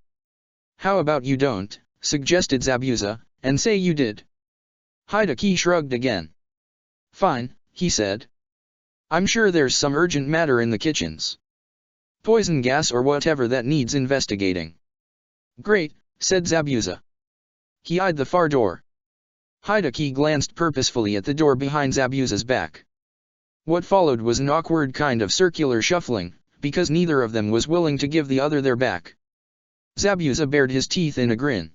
How about you don't, suggested Zabuza, and say you did. Hideki shrugged again. Fine, he said. I'm sure there's some urgent matter in the kitchens. Poison gas or whatever that needs investigating. Great, said Zabuza. He eyed the far door. Hideki glanced purposefully at the door behind Zabuza's back. What followed was an awkward kind of circular shuffling, because neither of them was willing to give the other their back. Zabuza bared his teeth in a grin.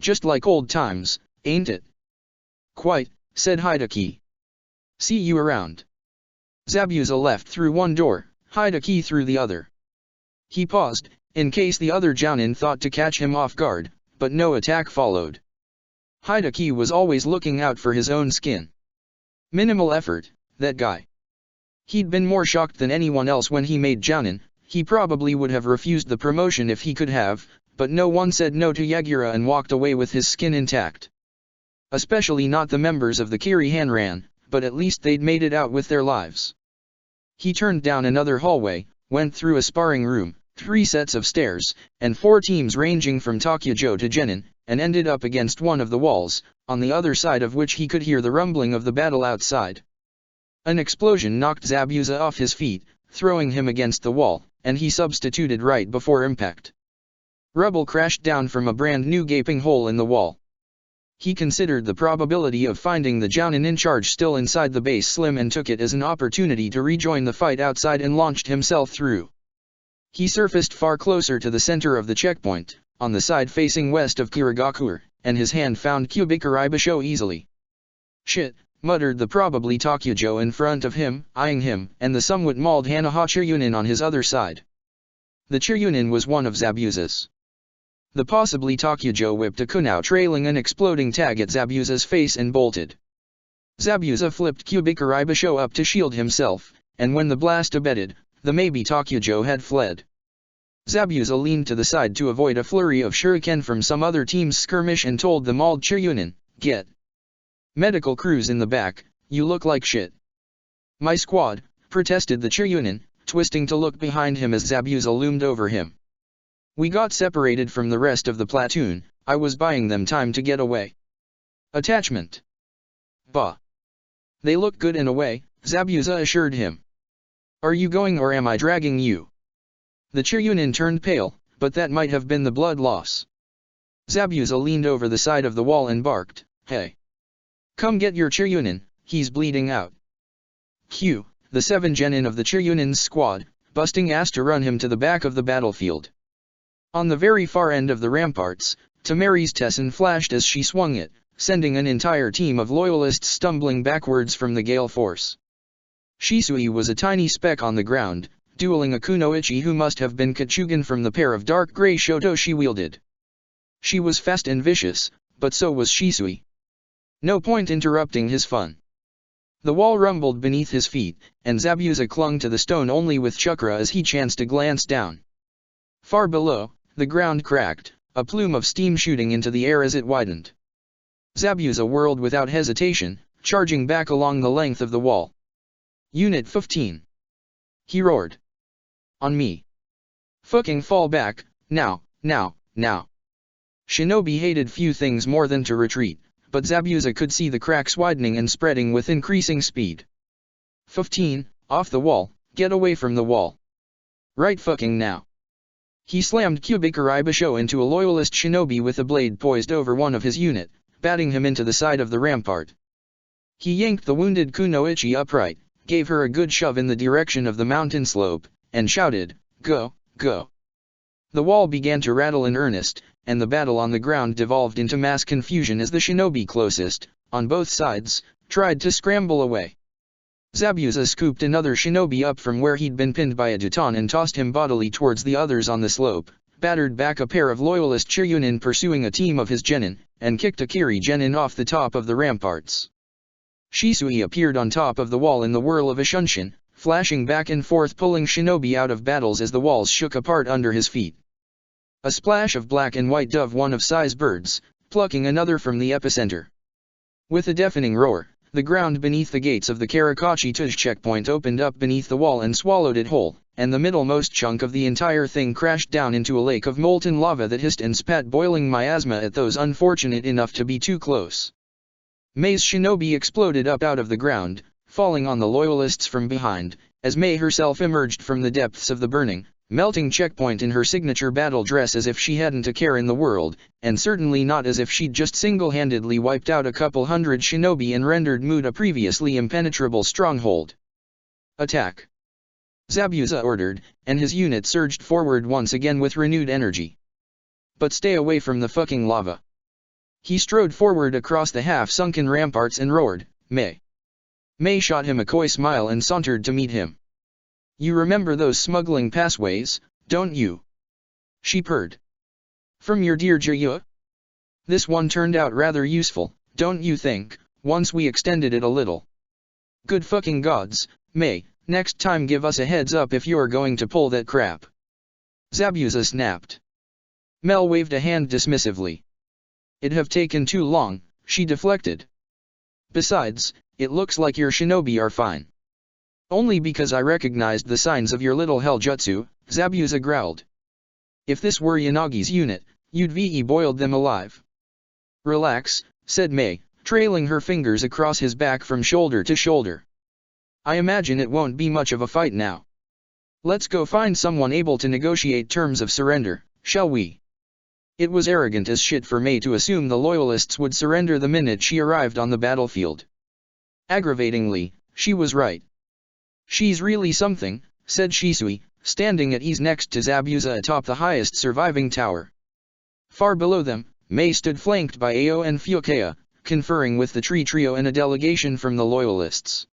Just like old times, ain't it? Quite, said Hideki. See you around. Zabuza left through one door, Hideki through the other. He paused, in case the other Jounin thought to catch him off guard, but no attack followed. Hideki was always looking out for his own skin. Minimal effort, that guy. He'd been more shocked than anyone else when he made Jounin. He probably would have refused the promotion if he could have, but no one said no to Yagura and walked away with his skin intact. Especially not the members of the Kiri Hanran, but at least they'd made it out with their lives. He turned down another hallway, went through a sparring room, 3 sets of stairs, and 4 teams ranging from Takujo to Genin, and ended up against one of the walls, on the other side of which he could hear the rumbling of the battle outside. An explosion knocked Zabuza off his feet, throwing him against the wall, and he substituted right before impact. Rubble crashed down from a brand new gaping hole in the wall. He considered the probability of finding the Jounin in charge still inside the base slim and took it as an opportunity to rejoin the fight outside and launched himself through. He surfaced far closer to the center of the checkpoint, on the side facing west of Kirigakure, and his hand found Kubikari Basho easily. Shit, muttered the probably Takujo in front of him, eyeing him, and the somewhat mauled Hanaha Chiryunin on his other side. The Chiryunin was one of Zabuza's. The possibly Takujo whipped a kunao trailing an exploding tag at Zabuza's face and bolted. Zabuza flipped Kubikari Basho up to shield himself, and when the blast abated, the maybe Takujo had fled. Zabuza leaned to the side to avoid a flurry of shuriken from some other team's skirmish and told the mauled Chiryunin, "Get medical crews in the back, you look like shit." "My squad," protested the Chiryunin, twisting to look behind him as Zabuza loomed over him. "We got separated from the rest of the platoon, I was buying them time to get away." "Attachment." "Bah. They look good in a way," Zabuza assured him. "Are you going or am I dragging you?" The Chiryunin turned pale, but that might have been the blood loss. Zabuza leaned over the side of the wall and barked, "Hey! Come get your Chiryunin, he's bleeding out." Q, the 7 genin of the Chiryunin's squad, busting ass to run him to the back of the battlefield. On the very far end of the ramparts, Tamari's Tessin flashed as she swung it, sending an entire team of loyalists stumbling backwards from the gale force. Shisui was a tiny speck on the ground, dueling a kunoichi who must have been Kachugan from the pair of dark gray shoto she wielded. She was fast and vicious, but so was Shisui. No point interrupting his fun. The wall rumbled beneath his feet, and Zabuza clung to the stone only with chakra as he chanced to glance down. Far below, the ground cracked, a plume of steam shooting into the air as it widened. Zabuza whirled without hesitation, charging back along the length of the wall. "Unit 15. He roared. "On me. Fucking fall back, now, now, now." Shinobi hated few things more than to retreat, but Zabuza could see the cracks widening and spreading with increasing speed. 15, off the wall, get away from the wall. Right fucking now. He slammed Kubikari Basho into a loyalist shinobi with a blade poised over one of his unit, batting him into the side of the rampart. He yanked the wounded kunoichi upright, gave her a good shove in the direction of the mountain slope, and shouted, "Go, go." The wall began to rattle in earnest, and the battle on the ground devolved into mass confusion as the shinobi closest, on both sides, tried to scramble away. Zabuza scooped another shinobi up from where he'd been pinned by a Dutan and tossed him bodily towards the others on the slope, battered back a pair of loyalist Chiryunin pursuing a team of his genin, and kicked a Kiri genin off the top of the ramparts. Shisui appeared on top of the wall in the whirl of a shunshin, flashing back and forth pulling shinobi out of battles as the walls shook apart under his feet. A splash of black and white dove one of Sai's birds, plucking another from the epicenter. With a deafening roar, the ground beneath the gates of the Karakachi Tuj checkpoint opened up beneath the wall and swallowed it whole, and the middlemost chunk of the entire thing crashed down into a lake of molten lava that hissed and spat boiling miasma at those unfortunate enough to be too close. Mei's shinobi exploded up out of the ground, falling on the loyalists from behind, as Mei herself emerged from the depths of the burning, melting checkpoint in her signature battle dress as if she hadn't a care in the world, and certainly not as if she'd just single-handedly wiped out a couple hundred shinobi and rendered Mood a previously impenetrable stronghold. Attack! Zabuza ordered, and his unit surged forward once again with renewed energy. But stay away from the fucking lava. He strode forward across the half-sunken ramparts and roared, Mei. Mei shot him a coy smile and sauntered to meet him. You remember those smuggling passways, don't you? She purred. From your dear Jiyue? This one turned out rather useful, don't you think, once we extended it a little? Good fucking gods, Mei, next time give us a heads up if you're going to pull that crap. Zabuza snapped. Mel waved a hand dismissively. It'd have taken too long, she deflected. Besides, it looks like your shinobi are fine. Only because I recognized the signs of your little hell jutsu, Zabuza growled. If this were Yanagi's unit, you'd ve boiled them alive. Relax, said Mei, trailing her fingers across his back from shoulder to shoulder. I imagine it won't be much of a fight now. Let's go find someone able to negotiate terms of surrender, shall we? It was arrogant as shit for Mei to assume the loyalists would surrender the minute she arrived on the battlefield. Aggravatingly, she was right. She's really something, said Shisui, standing at ease next to Zabuza atop the highest surviving tower. Far below them, Mei stood flanked by Ao and Fukaya, conferring with the tree trio and a delegation from the loyalists.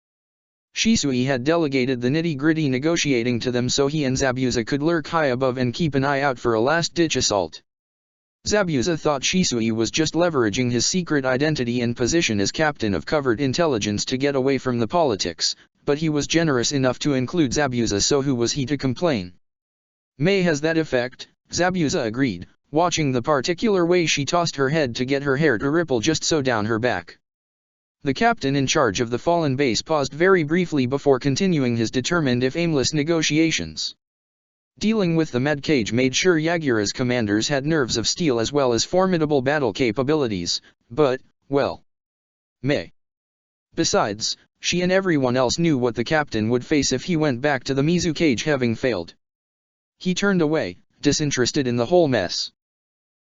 Shisui had delegated the nitty-gritty negotiating to them so he and Zabuza could lurk high above and keep an eye out for a last-ditch assault. Zabuza thought Shisui was just leveraging his secret identity and position as captain of covert intelligence to get away from the politics, but he was generous enough to include Zabuza, so who was he to complain? Mei has that effect, Zabuza agreed, watching the particular way she tossed her head to get her hair to ripple just so down her back. The captain in charge of the fallen base paused very briefly before continuing his determined if aimless negotiations. Dealing with the med cage made sure Yagura's commanders had nerves of steel as well as formidable battle capabilities, but, well, Mei. Besides, she and everyone else knew what the captain would face if he went back to the Mizu cage having failed. He turned away, disinterested in the whole mess.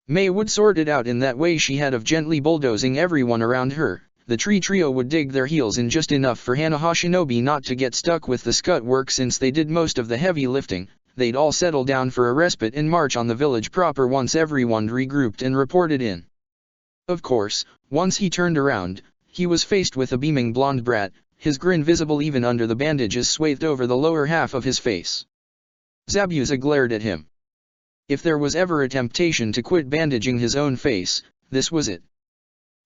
Mei would sort it out in that way she had of gently bulldozing everyone around her. The tree trio would dig their heels in just enough for Hanaha Shinobi not to get stuck with the scut work since they did most of the heavy lifting. They'd all settle down for a respite and march on the village proper once everyone regrouped and reported in. Of course, once he turned around, he was faced with a beaming blonde brat, his grin visible even under the bandages swathed over the lower half of his face. Zabuza glared at him. If there was ever a temptation to quit bandaging his own face, this was it.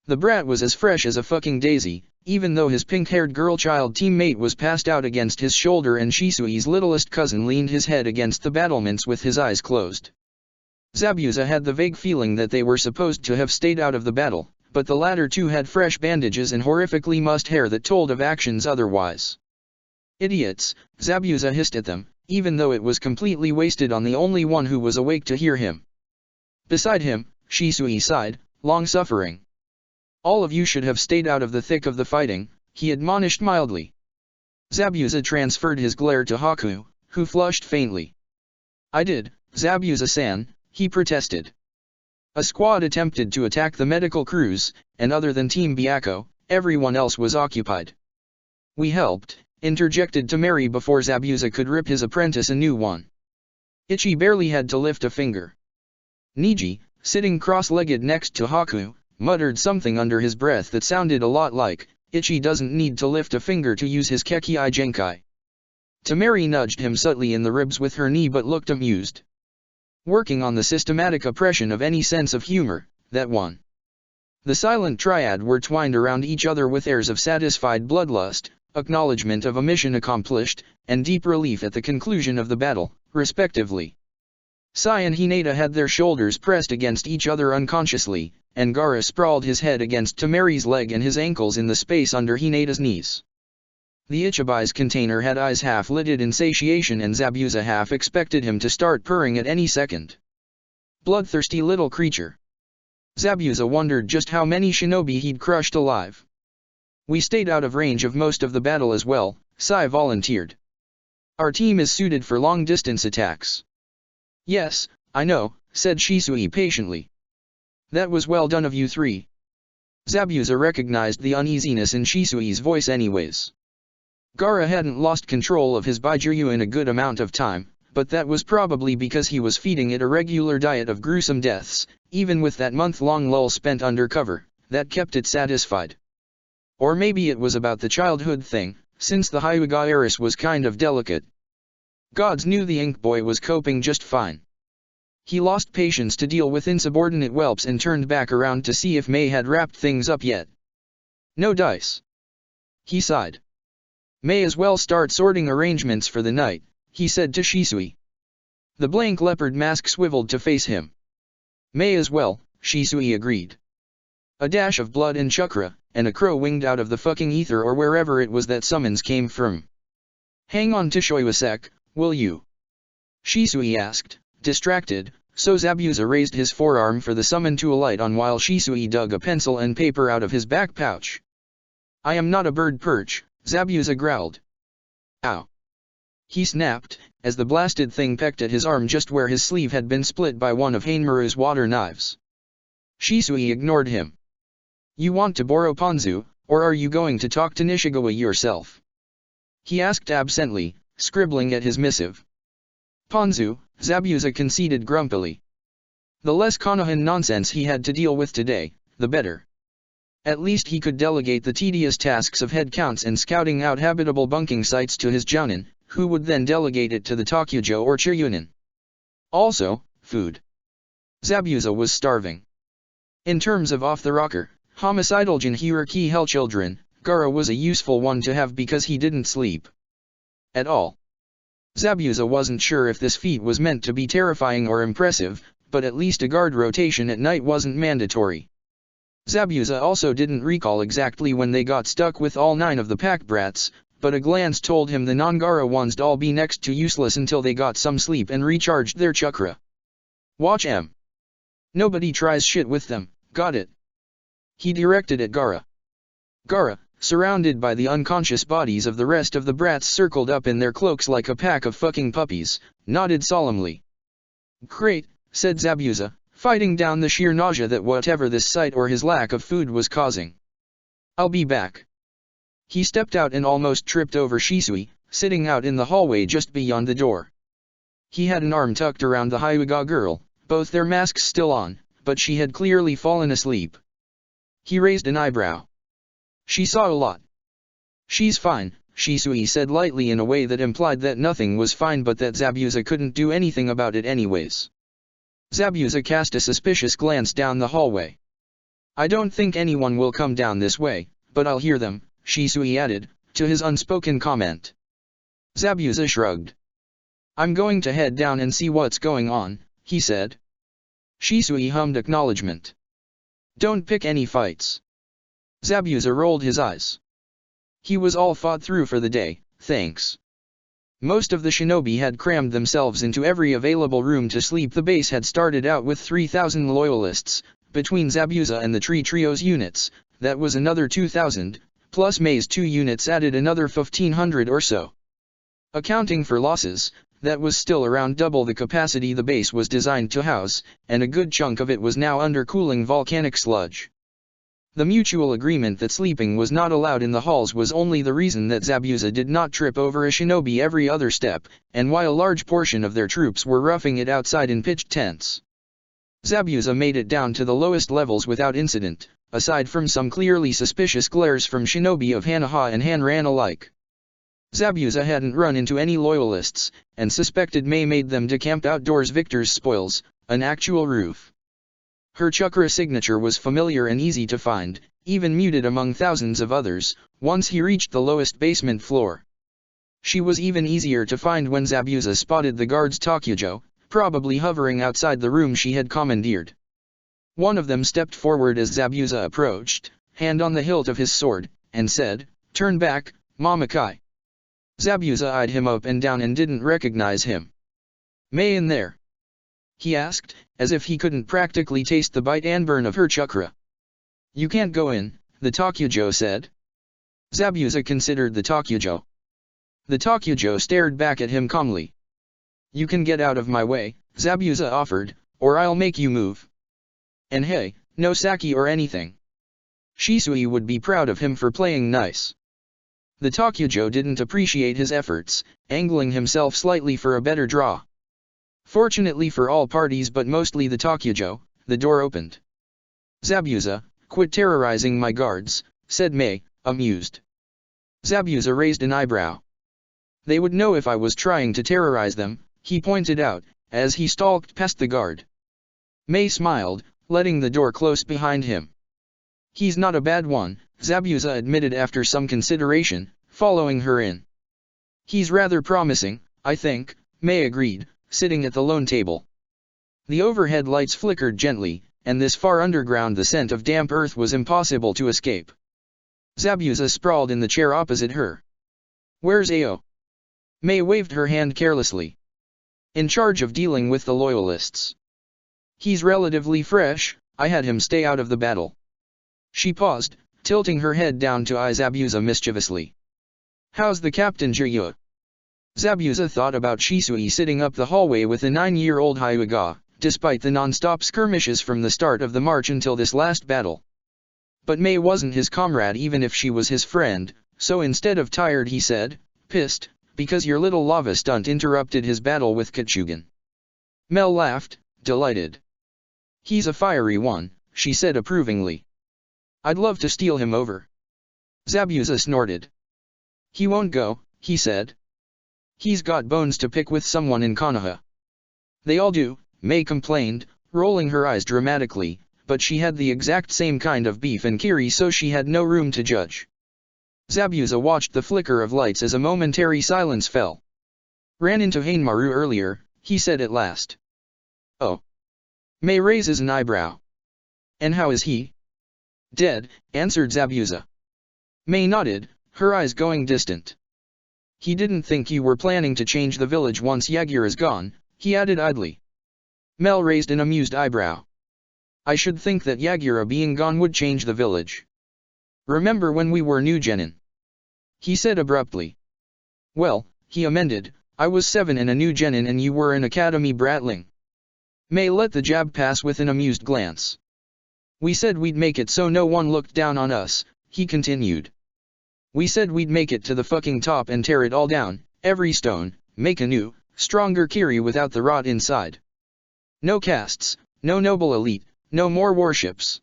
The brat was as fresh as a fucking daisy, even though his pink-haired girl-child teammate was passed out against his shoulder and Shisui's littlest cousin leaned his head against the battlements with his eyes closed. Zabuza had the vague feeling that they were supposed to have stayed out of the battle, but the latter two had fresh bandages and horrifically mussed hair that told of actions otherwise. Idiots, Zabuza hissed at them, even though it was completely wasted on the only one who was awake to hear him. Beside him, Shisui sighed, long-suffering. All of you should have stayed out of the thick of the fighting, he admonished mildly. Zabuza transferred his glare to Haku, who flushed faintly. I did, Zabuza-san, he protested. A squad attempted to attack the medical crews, and other than Team Byakko, everyone else was occupied. We helped, interjected Tamari before Zabuza could rip his apprentice a new one. Ichi barely had to lift a finger. Niji, sitting cross-legged next to Haku, muttered something under his breath that sounded a lot like, "Ichi doesn't need to lift a finger to use his Kekkei Genkai." Temari nudged him subtly in the ribs with her knee but looked amused. Working on the systematic oppression of any sense of humor, that one. The silent triad were twined around each other with airs of satisfied bloodlust, acknowledgement of a mission accomplished, and deep relief at the conclusion of the battle, respectively. Sai and Hinata had their shoulders pressed against each other unconsciously, and Gaara sprawled his head against Temari's leg and his ankles in the space under Hinata's knees. The Ichibi's container had eyes half lidded in satiation and Zabuza half expected him to start purring at any second. Bloodthirsty little creature. Zabuza wondered just how many shinobi he'd crushed alive. "We stayed out of range of most of the battle as well," Sai volunteered. "Our team is suited for long-distance attacks." "Yes, I know," said Shisui patiently. "That was well done of you three." Zabuza recognized the uneasiness in Shisui's voice anyways. Gaara hadn't lost control of his Baijuyu in a good amount of time, but that was probably because he was feeding it a regular diet of gruesome deaths, even with that month-long lull spent undercover, that kept it satisfied. Or maybe it was about the childhood thing, since the Hyuga heiress was kind of delicate. Gods knew the ink boy was coping just fine. He lost patience to deal with insubordinate whelps and turned back around to see if May had wrapped things up yet. "No dice." He sighed. "May as well start sorting arrangements for the night," he said to Shisui. The blank leopard mask swiveled to face him. "May as well," Shisui agreed. A dash of blood and chakra, and a crow winged out of the fucking ether or wherever it was that summons came from. "Hang on to Shoyu a sec, will you?" Shisui asked, distracted, so Zabuza raised his forearm for the summon to alight on while Shisui dug a pencil and paper out of his back pouch. "I am not a bird perch," Zabuza growled. "Ow!" He snapped, as the blasted thing pecked at his arm just where his sleeve had been split by one of Hainmaru's water knives. Shisui ignored him. "You want to borrow Ponzu, or are you going to talk to Nishigawa yourself?" he asked absently, scribbling at his missive. "Ponzu," Zabuza conceded grumpily. The less Konohan nonsense he had to deal with today, the better. At least he could delegate the tedious tasks of head counts and scouting out habitable bunking sites to his jounin, who would then delegate it to the Tokujo or Chiryunin. Also, food. Zabuza was starving. In terms of off-the-rocker, homicidal Jinhiriki hellchildren, Gaara was a useful one to have because he didn't sleep at all. Zabuza wasn't sure if this feat was meant to be terrifying or impressive, but at least a guard rotation at night wasn't mandatory. Zabuza also didn't recall exactly when they got stuck with all 9 of the pack brats, but a glance told him the non-Gaara ones'd all be next to useless until they got some sleep and recharged their chakra. "Watch em. Nobody tries shit with them, got it?" he directed at Gaara. Gaara, surrounded by the unconscious bodies of the rest of the brats circled up in their cloaks like a pack of fucking puppies, nodded solemnly. "Great," said Zabuza, fighting down the sheer nausea that whatever this sight or his lack of food was causing. "I'll be back." He stepped out and almost tripped over Shisui, sitting out in the hallway just beyond the door. He had an arm tucked around the Hyuga girl, both their masks still on, but she had clearly fallen asleep. He raised an eyebrow. "She saw a lot." "She's fine," Shisui said lightly in a way that implied that nothing was fine but that Zabuza couldn't do anything about it anyways. Zabuza cast a suspicious glance down the hallway. "I don't think anyone will come down this way, but I'll hear them," Shisui added, to his unspoken comment. Zabuza shrugged. "I'm going to head down and see what's going on," he said. Shisui hummed acknowledgement. "Don't pick any fights." Zabuza rolled his eyes. He was all fought through for the day, thanks. Most of the shinobi had crammed themselves into every available room to sleep. The base had started out with 3,000 loyalists, between Zabuza and the Tree Trio's units, that was another 2,000, plus May's 2 units added another 1,500 or so. Accounting for losses, that was still around double the capacity the base was designed to house, and a good chunk of it was now under cooling volcanic sludge. The mutual agreement that sleeping was not allowed in the halls was only the reason that Zabuza did not trip over a shinobi every other step, and while a large portion of their troops were roughing it outside in pitched tents. Zabuza made it down to the lowest levels without incident, aside from some clearly suspicious glares from shinobi of Hanaha and Hanran alike. Zabuza hadn't run into any loyalists, and suspected Mei made them decamped outdoors victor's spoils, an actual roof. Her chakra signature was familiar and easy to find, even muted among thousands of others, once he reached the lowest basement floor. She was even easier to find when Zabuza spotted the guards Takujo, probably hovering outside the room she had commandeered. One of them stepped forward as Zabuza approached, hand on the hilt of his sword, and said, "Turn back, Mamakai." Zabuza eyed him up and down and didn't recognize him. "Mei in there?" he asked, as if he couldn't practically taste the bite and burn of her chakra. "You can't go in," the Takujo said. Zabuza considered the Takujo. The Takujo stared back at him calmly. "You can get out of my way," Zabuza offered, "or I'll make you move. And hey, no sake or anything." Shisui would be proud of him for playing nice. The Takujo didn't appreciate his efforts, angling himself slightly for a better draw. Fortunately for all parties but mostly the Takujo, the door opened. "Zabuza, quit terrorizing my guards," said Mei, amused. Zabuza raised an eyebrow. "They would know if I was trying to terrorize them," he pointed out, as he stalked past the guard. Mei smiled, letting the door close behind him. "He's not a bad one," Zabuza admitted after some consideration, following her in. "He's rather promising, I think," Mei agreed, sitting at the lone table. The overhead lights flickered gently, and this far underground the scent of damp earth was impossible to escape. Zabuza sprawled in the chair opposite her. "Where's Ao?" Mei waved her hand carelessly. "In charge of dealing with the loyalists. He's relatively fresh, I had him stay out of the battle." She paused, tilting her head down to eye Zabuza mischievously. "How's the captain Jiryu?" Zabuza thought about Shisui sitting up the hallway with a 9-year-old Hyuga, despite the non-stop skirmishes from the start of the march until this last battle. But Mei wasn't his comrade even if she was his friend, so instead of tired he said, "Pissed, because your little lava stunt interrupted his battle with Kachugan." Mel laughed, delighted. "He's a fiery one," she said approvingly. "I'd love to steal him over." Zabuza snorted. "He won't go," he said. "He's got bones to pick with someone in Konoha." "They all do," Mei complained, rolling her eyes dramatically, but she had the exact same kind of beef and kiri so she had no room to judge. Zabuza watched the flicker of lights as a momentary silence fell. "Ran into Hainmaru earlier," he said at last. "Oh." Mei raises an eyebrow. "And how is he?" "Dead," answered Zabuza. Mei nodded, her eyes going distant. "He didn't think you were planning to change the village once Yagura's gone," he added idly. Mel raised an amused eyebrow. "I should think that Yagura being gone would change the village. Remember when we were new genin?" he said abruptly. "Well," he amended, "I was 7 and a new genin and you were an academy bratling." Mei let the jab pass with an amused glance. "We said we'd make it so no one looked down on us," he continued. "We said we'd make it to the fucking top and tear it all down, every stone, make a new, stronger kiri without the rot inside. No castes, no noble elite, no more warships.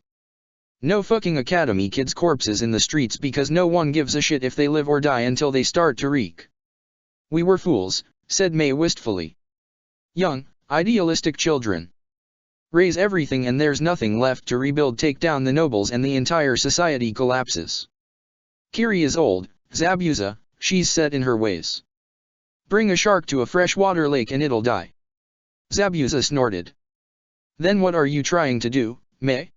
No fucking academy kids' corpses in the streets because no one gives a shit if they live or die until they start to reek." "We were fools," said Mei wistfully. "Young, idealistic children. Raise everything and there's nothing left to rebuild, take down the nobles and the entire society collapses. Kiri is old, Zabuza, she's set in her ways. Bring a shark to a freshwater lake and it'll die." Zabuza snorted. "Then what are you trying to do, Mei?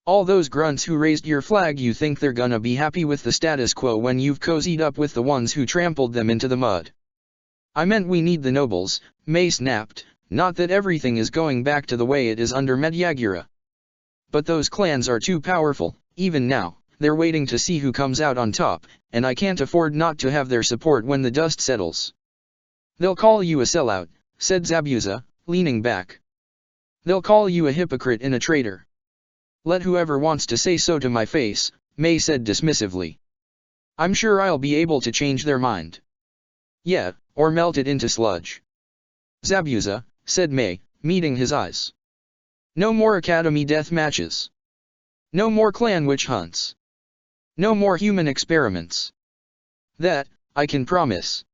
All those grunts who raised your flag, you think they're gonna be happy with the status quo when you've cozied up with the ones who trampled them into the mud?" "I meant we need the nobles," Mei snapped, "not that everything is going back to the way it is under Medyagura. But those clans are too powerful, even now, they're waiting to see who comes out on top, and I can't afford not to have their support when the dust settles." "They'll call you a sellout," said Zabuza, leaning back. "They'll call you a hypocrite and a traitor." "Let whoever wants to say so to my face," Mei said dismissively. "I'm sure I'll be able to change their mind." "Yeah, or melt it into sludge." "Zabuza," said Mei, meeting his eyes. No more academy death matches. No more clan witch hunts. No more human experiments. That, I can promise.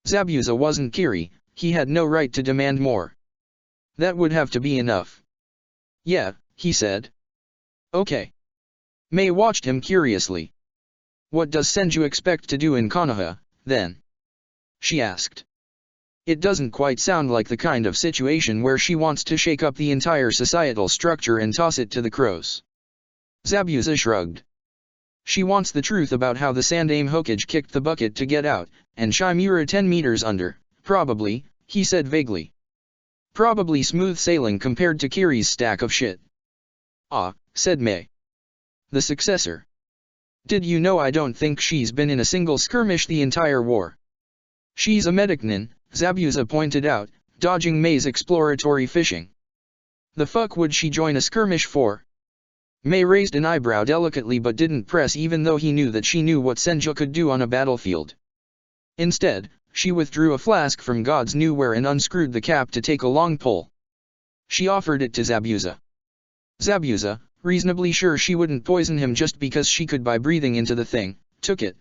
Zabuza wasn't Kiri, he had no right to demand more. That would have to be enough. Yeah, he said. Okay. Mei watched him curiously. What does Senju expect to do in Konoha, then? She asked. It doesn't quite sound like the kind of situation where she wants to shake up the entire societal structure and toss it to the crows. Zabuza shrugged. She wants the truth about how the Sandaime Hokage kicked the bucket to get out, and Shimura 10 meters under, probably, he said vaguely. Probably smooth sailing compared to Kiri's stack of shit. Ah, said Mei. The successor. Did you know I don't think she's been in a single skirmish the entire war? She's a medicnin, Zabuza pointed out, dodging Mei's exploratory fishing. The fuck would she join a skirmish for? Mei raised an eyebrow delicately but didn't press even though he knew that she knew what Senju could do on a battlefield. Instead, she withdrew a flask from God's knew-where and unscrewed the cap to take a long pull. She offered it to Zabuza. Zabuza, reasonably sure she wouldn't poison him just because she could by breathing into the thing, took it.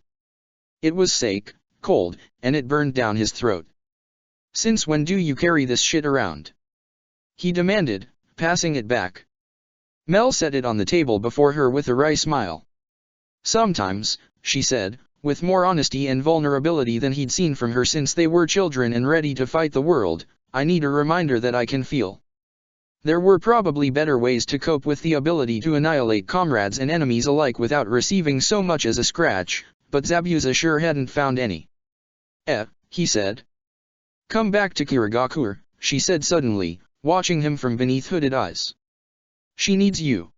It was sake, cold, and it burned down his throat. Since when do you carry this shit around? He demanded, passing it back. Mel set it on the table before her with a wry smile. Sometimes, she said, with more honesty and vulnerability than he'd seen from her since they were children and ready to fight the world, I need a reminder that I can feel. There were probably better ways to cope with the ability to annihilate comrades and enemies alike without receiving so much as a scratch, but Zabuza sure hadn't found any. He said. Come back to Kirigakure, she said suddenly, watching him from beneath hooded eyes. She needs you.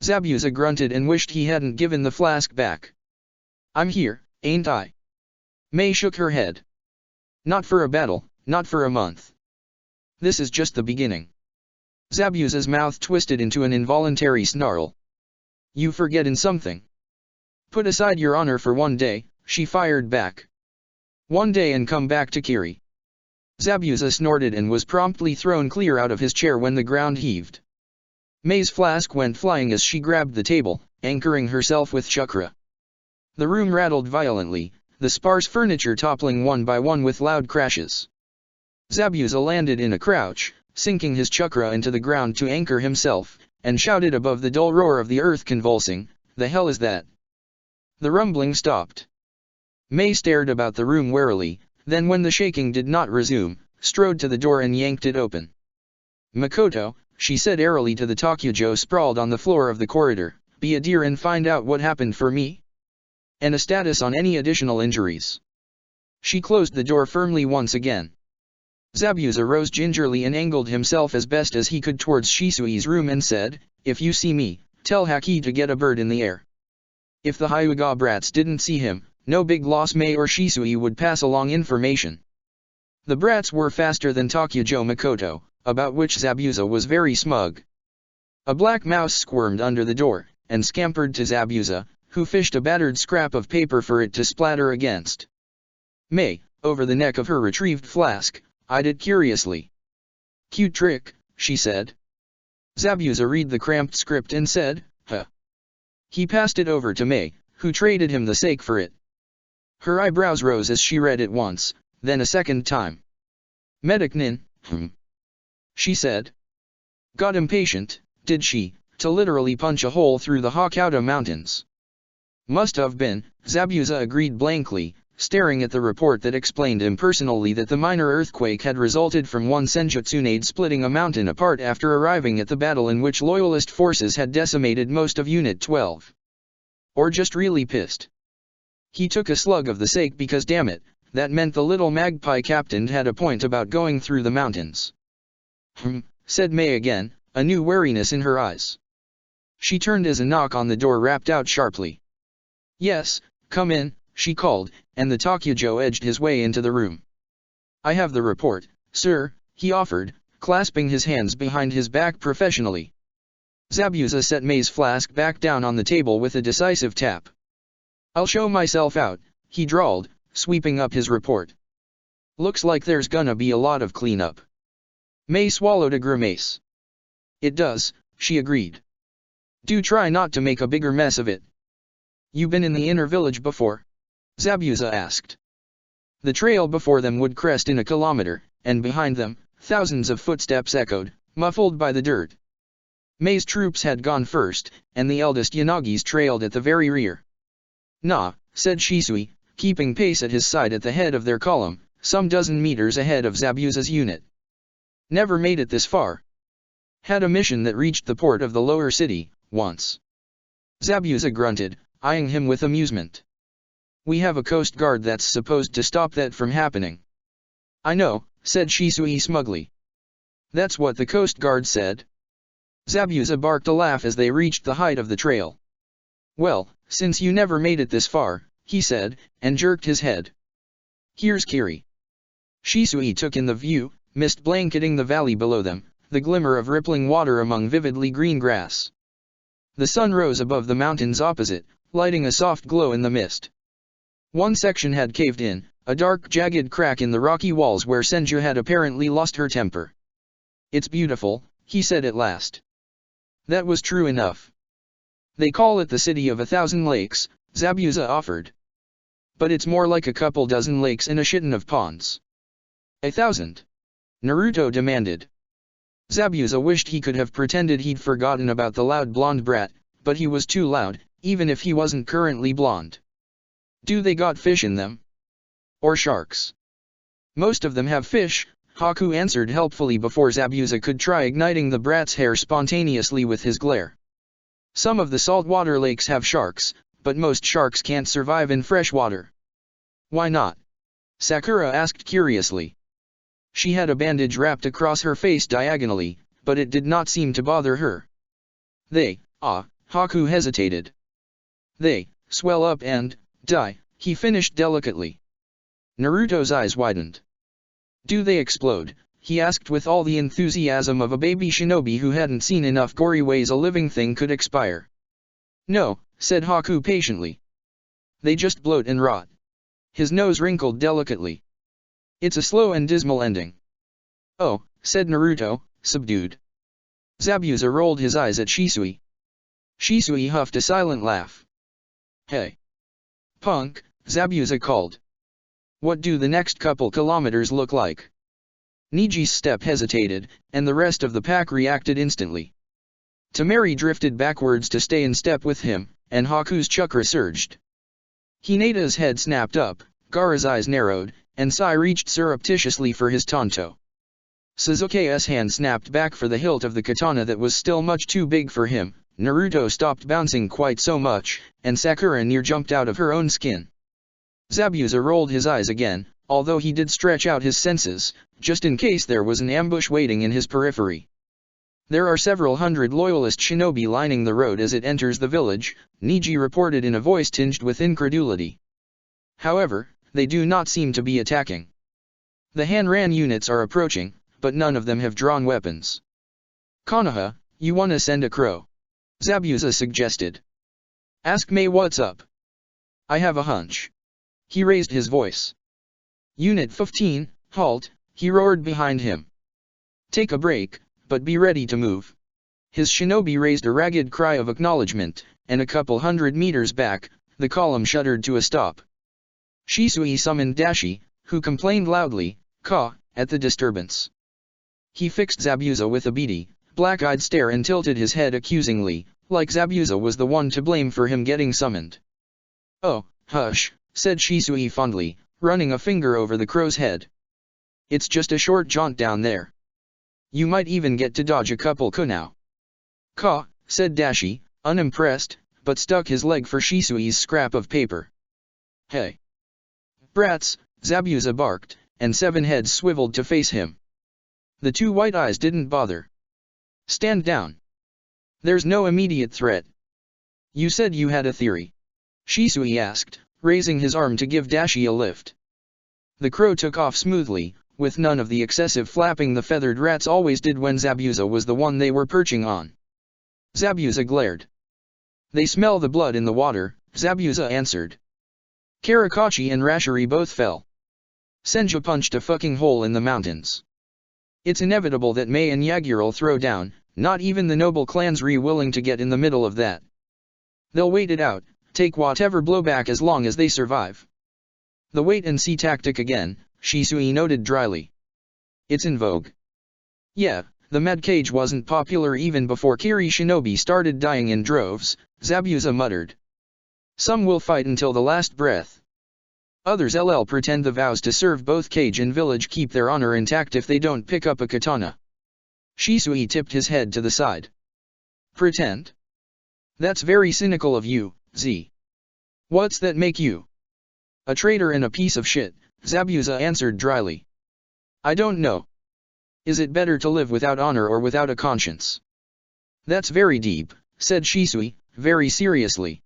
Zabuza grunted and wished he hadn't given the flask back. I'm here, ain't I? Mei shook her head. Not for a battle, not for a month. This is just the beginning. Zabuza's mouth twisted into an involuntary snarl. You forgettin' something. Put aside your honor for one day, she fired back. One day and come back to Kiri. Zabuza snorted and was promptly thrown clear out of his chair when the ground heaved. Mei's flask went flying as she grabbed the table, anchoring herself with chakra. The room rattled violently, the sparse furniture toppling one by one with loud crashes. Zabuza landed in a crouch, sinking his chakra into the ground to anchor himself, and shouted above the dull roar of the earth convulsing, "The hell is that?" The rumbling stopped. Mei stared about the room warily, then when the shaking did not resume, strode to the door and yanked it open. Makoto, she said airily to the Takujo sprawled on the floor of the corridor, be a dear and find out what happened for me? And a status on any additional injuries. She closed the door firmly once again. Zabuza rose gingerly and angled himself as best as he could towards Shisui's room and said, if you see me, tell Haki to get a bird in the air. If the Hyuga brats didn't see him, no big loss. Mei or Shisui would pass along information. The brats were faster than Takujo Makoto, about which Zabuza was very smug. A black mouse squirmed under the door, and scampered to Zabuza, who fished a battered scrap of paper for it to splatter against. Mei, over the neck of her retrieved flask, eyed it curiously. Cute trick, she said. Zabuza read the cramped script and said, huh. He passed it over to Mei, who traded him the sake for it. Her eyebrows rose as she read it once, then a second time. Medicnin, she said. Got impatient, did she, to literally punch a hole through the Hokkaido mountains? Must have been, Zabuza agreed blankly, staring at the report that explained impersonally that the minor earthquake had resulted from one Senjutsunade splitting a mountain apart after arriving at the battle in which Loyalist forces had decimated most of Unit 12. Or just really pissed. He took a slug of the sake because damn it, that meant the little magpie captain had a point about going through the mountains. Said Mei again, a new wariness in her eyes. She turned as a knock on the door rapped out sharply. Yes, come in, she called, and the Takujo edged his way into the room. I have the report, sir, he offered, clasping his hands behind his back professionally. Zabuza set Mei's flask back down on the table with a decisive tap. I'll show myself out, he drawled, sweeping up his report. Looks like there's gonna be a lot of cleanup. Mei swallowed a grimace. It does, she agreed. Do try not to make a bigger mess of it. You been in the inner village before? Zabuza asked. The trail before them would crest in a kilometer, and behind them, thousands of footsteps echoed, muffled by the dirt. Mei's troops had gone first, and the eldest Yanagi's trailed at the very rear. Nah, said Shisui, keeping pace at his side at the head of their column, some dozen meters ahead of Zabuza's unit. Never made it this far. Had a mission that reached the port of the lower city, once. Zabuza grunted, eyeing him with amusement. We have a coast guard that's supposed to stop that from happening. I know, said Shisui smugly. That's what the coast guard said. Zabuza barked a laugh as they reached the height of the trail. Well, since you never made it this far, he said, and jerked his head. Here's Kiri. Shisui took in the view, mist blanketing the valley below them, the glimmer of rippling water among vividly green grass. The sun rose above the mountains opposite, lighting a soft glow in the mist. One section had caved in, a dark jagged crack in the rocky walls where Senju had apparently lost her temper. It's beautiful, he said at last. That was true enough. They call it the City of 1,000 Lakes, Zabuza offered. But it's more like a couple dozen lakes and a shitton of ponds. 1,000? Naruto demanded. Zabuza wished he could have pretended he'd forgotten about the loud blonde brat, but he was too loud, even if he wasn't currently blonde. Do they got fish in them? Or sharks? Most of them have fish, Haku answered helpfully before Zabuza could try igniting the brat's hair spontaneously with his glare. Some of the saltwater lakes have sharks, but most sharks can't survive in fresh water. Why not? Sakura asked curiously. She had a bandage wrapped across her face diagonally, but it did not seem to bother her. Haku hesitated. They swell up and die, he finished delicately. Naruto's eyes widened. Do they explode? He asked with all the enthusiasm of a baby shinobi who hadn't seen enough gory ways a living thing could expire. No, said Haku patiently. They just bloat and rot. His nose wrinkled delicately. It's a slow and dismal ending. Oh, said Naruto, subdued. Zabuza rolled his eyes at Shisui. Shisui huffed a silent laugh. Hey. Punk, Zabuza called. What do the next couple kilometers look like? Niji's step hesitated, and the rest of the pack reacted instantly. Temari drifted backwards to stay in step with him, and Haku's chakra surged. Hinata's head snapped up, Gaara's eyes narrowed, and Sai reached surreptitiously for his tanto. Sasuke's hand snapped back for the hilt of the katana that was still much too big for him, Naruto stopped bouncing quite so much, and Sakura near jumped out of her own skin. Zabuza rolled his eyes again, although he did stretch out his senses, just in case there was an ambush waiting in his periphery. There are several hundred loyalist shinobi lining the road as it enters the village, Niji reported in a voice tinged with incredulity. However, they do not seem to be attacking. The Hanran units are approaching, but none of them have drawn weapons. Konoha, you wanna send a crow? Zabuza suggested. Ask Mei what's up. I have a hunch. He raised his voice. Unit 15, halt, he roared behind him. Take a break, but be ready to move. His shinobi raised a ragged cry of acknowledgement, and a couple hundred meters back, the column shuddered to a stop. Shisui summoned Dashi, who complained loudly, at the disturbance. He fixed Zabuza with a beady, black-eyed stare and tilted his head accusingly, like Zabuza was the one to blame for him getting summoned. Oh, hush, said Shisui fondly, running a finger over the crow's head. It's just a short jaunt down there. You might even get to dodge a couple kunao. Said Dashi, unimpressed, but stuck his leg for Shisui's scrap of paper. Hey. Brats, Zabuza barked, and 7 heads swiveled to face him. The 2 white eyes didn't bother. Stand down. There's no immediate threat. You said you had a theory. Shisui asked, raising his arm to give Dashi a lift. The crow took off smoothly, with none of the excessive flapping the feathered rats always did when Zabuza was the one they were perching on. Zabuza glared. They smell the blood in the water, Zabuza answered. Karakachi and Rashiri both fell. Senju punched a fucking hole in the mountains. It's inevitable that Mei and Yagura'll throw down, Not even the noble clans willing to get in the middle of that. They'll wait it out, take whatever blowback as long as they survive. The wait-and-see tactic again, Shisui noted dryly. It's in vogue. Yeah, the med cage wasn't popular even before Kiri shinobi started dying in droves, Zabuza muttered. Some will fight until the last breath. Others pretend the vows to serve both cage and village keep their honor intact if they don't pick up a katana. Shisui tipped his head to the side. Pretend? That's very cynical of you, Z. What's that make you? A traitor and a piece of shit, Zabuza answered dryly. I don't know. Is it better to live without honor or without a conscience? That's very deep, said Shisui, very seriously.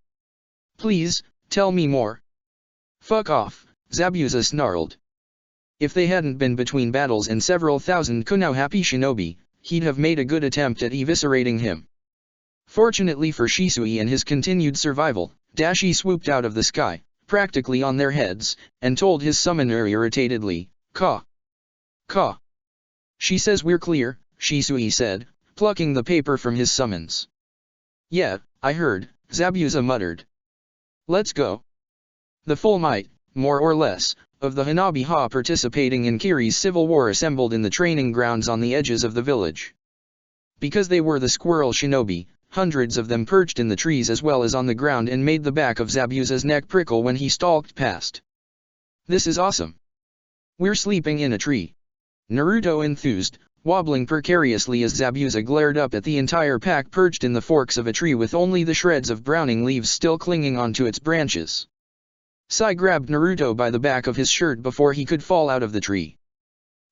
Please, tell me more. Fuck off, Zabuza snarled. If they hadn't been between battles and several thousand Konoha shinobi, he'd have made a good attempt at eviscerating him. Fortunately for Shisui and his continued survival, Dashi swooped out of the sky, practically on their heads, and told his summoner irritatedly, Ka. Ka. She says we're clear, Shisui said, plucking the paper from his summons. Yeah, I heard, Zabuza muttered. Let's go. The full might, more or less, of the Hanabi-ha participating in Kiri's civil war assembled in the training grounds on the edges of the village. Because they were the squirrel shinobi, hundreds of them perched in the trees as well as on the ground and made the back of Zabuza's neck prickle when he stalked past. This is awesome. We're sleeping in a tree. Naruto enthused, wobbling precariously as Zabuza glared up at the entire pack perched in the forks of a tree with only the shreds of browning leaves still clinging onto its branches. Sai grabbed Naruto by the back of his shirt before he could fall out of the tree.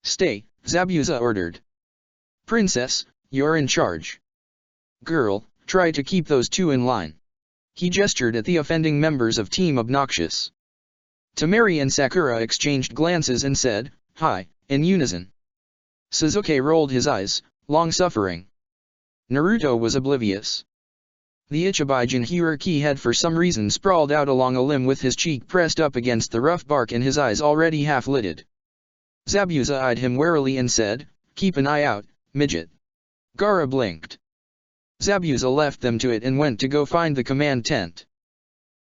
Stay, Zabuza ordered. Princess, you're in charge. Girl, try to keep those two in line. He gestured at the offending members of Team Obnoxious. Temari and Sakura exchanged glances and said, Hi, in unison. Sasuke rolled his eyes, long-suffering. Naruto was oblivious. The Ichibai Jinchuriki had for some reason sprawled out along a limb with his cheek pressed up against the rough bark and his eyes already half-lidded. Zabuza eyed him warily and said, Keep an eye out, midget. Gaara blinked. Zabuza left them to it and went to go find the command tent.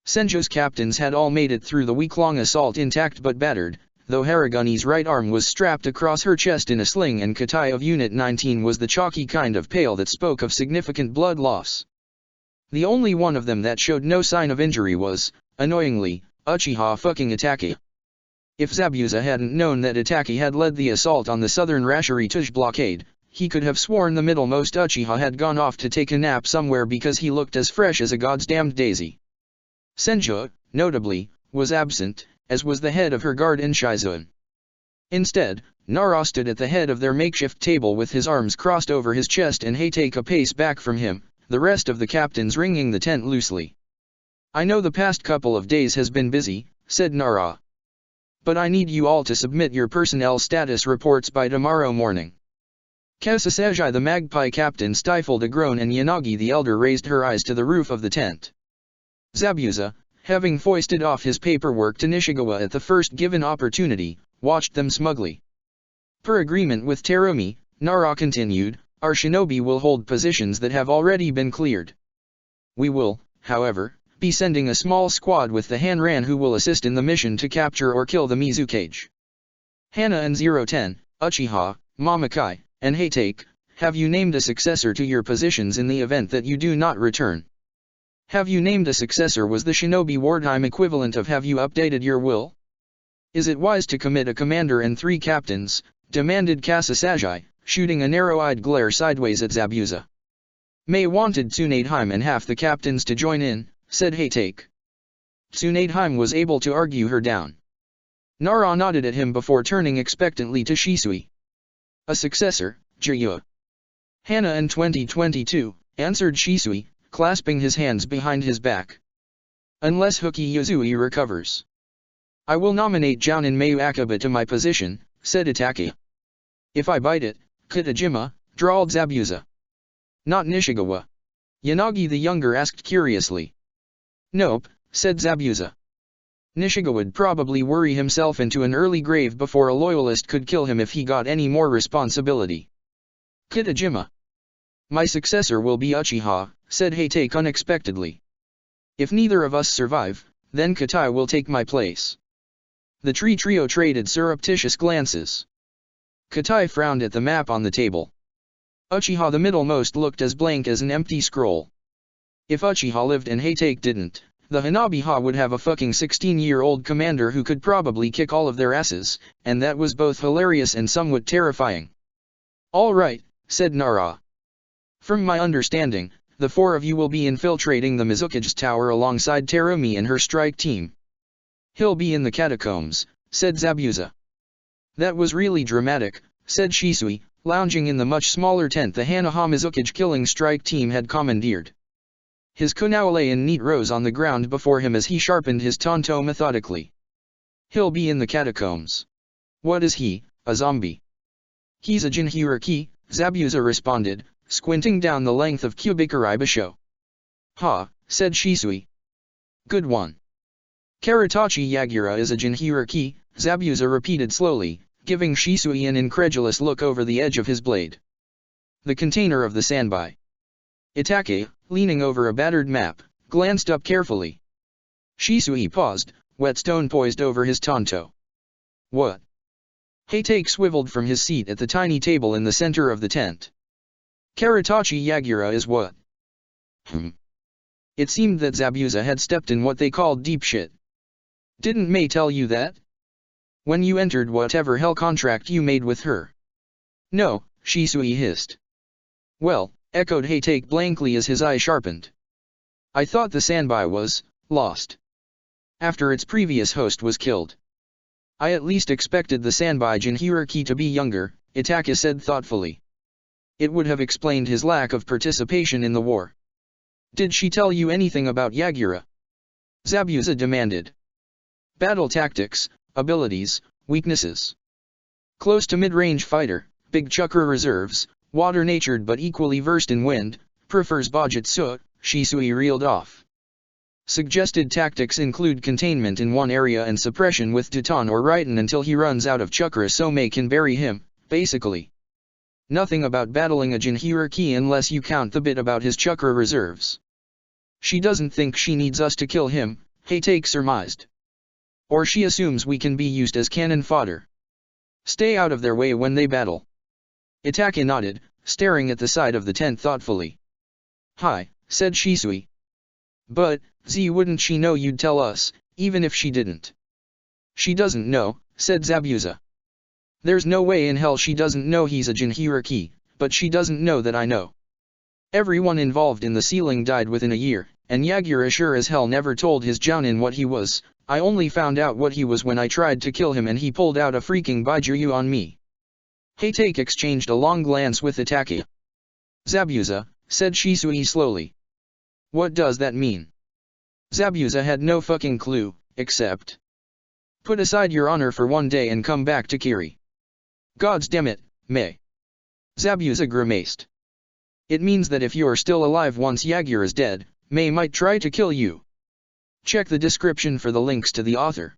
Senjo's captains had all made it through the week-long assault intact but battered, though Haraguni's right arm was strapped across her chest in a sling and Katai of Unit 19 was the chalky kind of pale that spoke of significant blood loss. The only one of them that showed no sign of injury was, annoyingly, Uchiha fucking Itachi. If Zabuza hadn't known that Itachi had led the assault on the southern Rashirituj blockade, he could have sworn the middlemost Uchiha had gone off to take a nap somewhere because he looked as fresh as a goddamned daisy. Senjo, notably, was absent, as was the head of her guard Inshizun. Instead, Nara stood at the head of their makeshift table with his arms crossed over his chest and Hatake a pace back from him, the rest of the captains ringing the tent loosely. I know the past couple of days has been busy, said Nara. But I need you all to submit your personnel status reports by tomorrow morning. Kasasagi the magpie captain stifled a groan and Yanagi the elder raised her eyes to the roof of the tent. Zabuza, having foisted off his paperwork to Nishigawa at the first given opportunity, watched them smugly. Per agreement with Terumi, Nara continued, our shinobi will hold positions that have already been cleared. We will, however, be sending a small squad with the Hanran who will assist in the mission to capture or kill the Mizukage. Hana and 010, Uchiha, Mamakai, and Hatake, have you named a successor to your positions in the event that you do not return? Have you named a successor was the shinobi wartime equivalent of have you updated your will? Is it wise to commit a commander and 3 captains, demanded Kasasagi, shooting a narrow-eyed glare sideways at Zabuza. May wanted Tsunadeheim and half the captains to join in, said Hatake. Tsunadeheim was able to argue her down. Nara nodded at him before turning expectantly to Shisui. A successor, Jiraiya. Hana in 2022, answered Shisui, clasping his hands behind his back. Unless Huki Yuzui recovers. I will nominate Jounin Mayu Akaba to my position, said Itachi. If I bite it, Kitajima, drawled Zabuza. Not Nishigawa. Yanagi the younger asked curiously. Nope, said Zabuza. Nishigawa would probably worry himself into an early grave before a loyalist could kill him if he got any more responsibility. Kitajima. My successor will be Uchiha, said Hatake unexpectedly. If neither of us survive, then Katai will take my place. The tree trio traded surreptitious glances. Katai frowned at the map on the table. Uchiha the middlemost looked as blank as an empty scroll. If Uchiha lived and Hatake didn't, the Hanabiha would have a fucking 16-year-old commander who could probably kick all of their asses, and that was both hilarious and somewhat terrifying. All right, said Nara. From my understanding, the four of you will be infiltrating the Mizukage Tower alongside Terumi and her strike team. He'll be in the catacombs, said Zabuza. That was really dramatic, said Shisui, lounging in the much smaller tent the Hanaha Mizukage killing strike team had commandeered. His kunao lay in neat rows on the ground before him as he sharpened his tanto methodically. He'll be in the catacombs. What is he, a zombie? He's a Jinhuriki, Zabuza responded, squinting down the length of Kubikari Basho. Ha, said Shisui. Good one. Karatachi Yagura is a Jinhuriki, Zabuza repeated slowly, giving Shisui an incredulous look over the edge of his blade. The container of the Sanbai. Itake, leaning over a battered map, glanced up carefully. Shisui paused, whetstone poised over his tanto. What? Hatake swiveled from his seat at the tiny table in the center of the tent. Karatachi Yagura is what? It seemed that Zabuza had stepped in what they called deep shit. Didn't Mei tell you that? When you entered whatever hell contract you made with her? No, Shisui hissed. Well, echoed Hatake blankly as his eye sharpened. I thought the Sanbai was lost after its previous host was killed. I at least expected the Sanbai Jinhuriki to be younger, Itaka said thoughtfully. It would have explained his lack of participation in the war. Did she tell you anything about Yagura? Zabuza demanded. Battle tactics, abilities, weaknesses. Close to mid-range fighter, big chakra reserves, water-natured but equally versed in wind, prefers Bajutsu, Shisui reeled off. Suggested tactics include containment in one area and suppression with Titan or Raiden until he runs out of chakra so Mei can bury him, basically. Nothing about battling a Jinhuriki unless you count the bit about his chakra reserves. She doesn't think she needs us to kill him, Hatake surmised. Or she assumes we can be used as cannon fodder. Stay out of their way when they battle. Itaka nodded, staring at the side of the tent thoughtfully. Hi, said Shisui. But, wouldn't she know you'd tell us, even if she didn't? She doesn't know, said Zabuza. There's no way in hell she doesn't know he's a Jinhuriki, but she doesn't know that I know. Everyone involved in the sealing died within a year, and Yagura sure as hell never told his Jounin what he was. I only found out what he was when I tried to kill him and he pulled out a freaking Baijuyu on me. Hatake exchanged a long glance with Itaka. Zabuza, said Shisui slowly. What does that mean? Zabuza had no fucking clue, except. Put aside your honor for one day and come back to Kiri. Gods damn it, Mei. Zabuza grimaced. It means that if you're still alive once Yagura's dead, Mei might try to kill you. Check the description for the links to the author.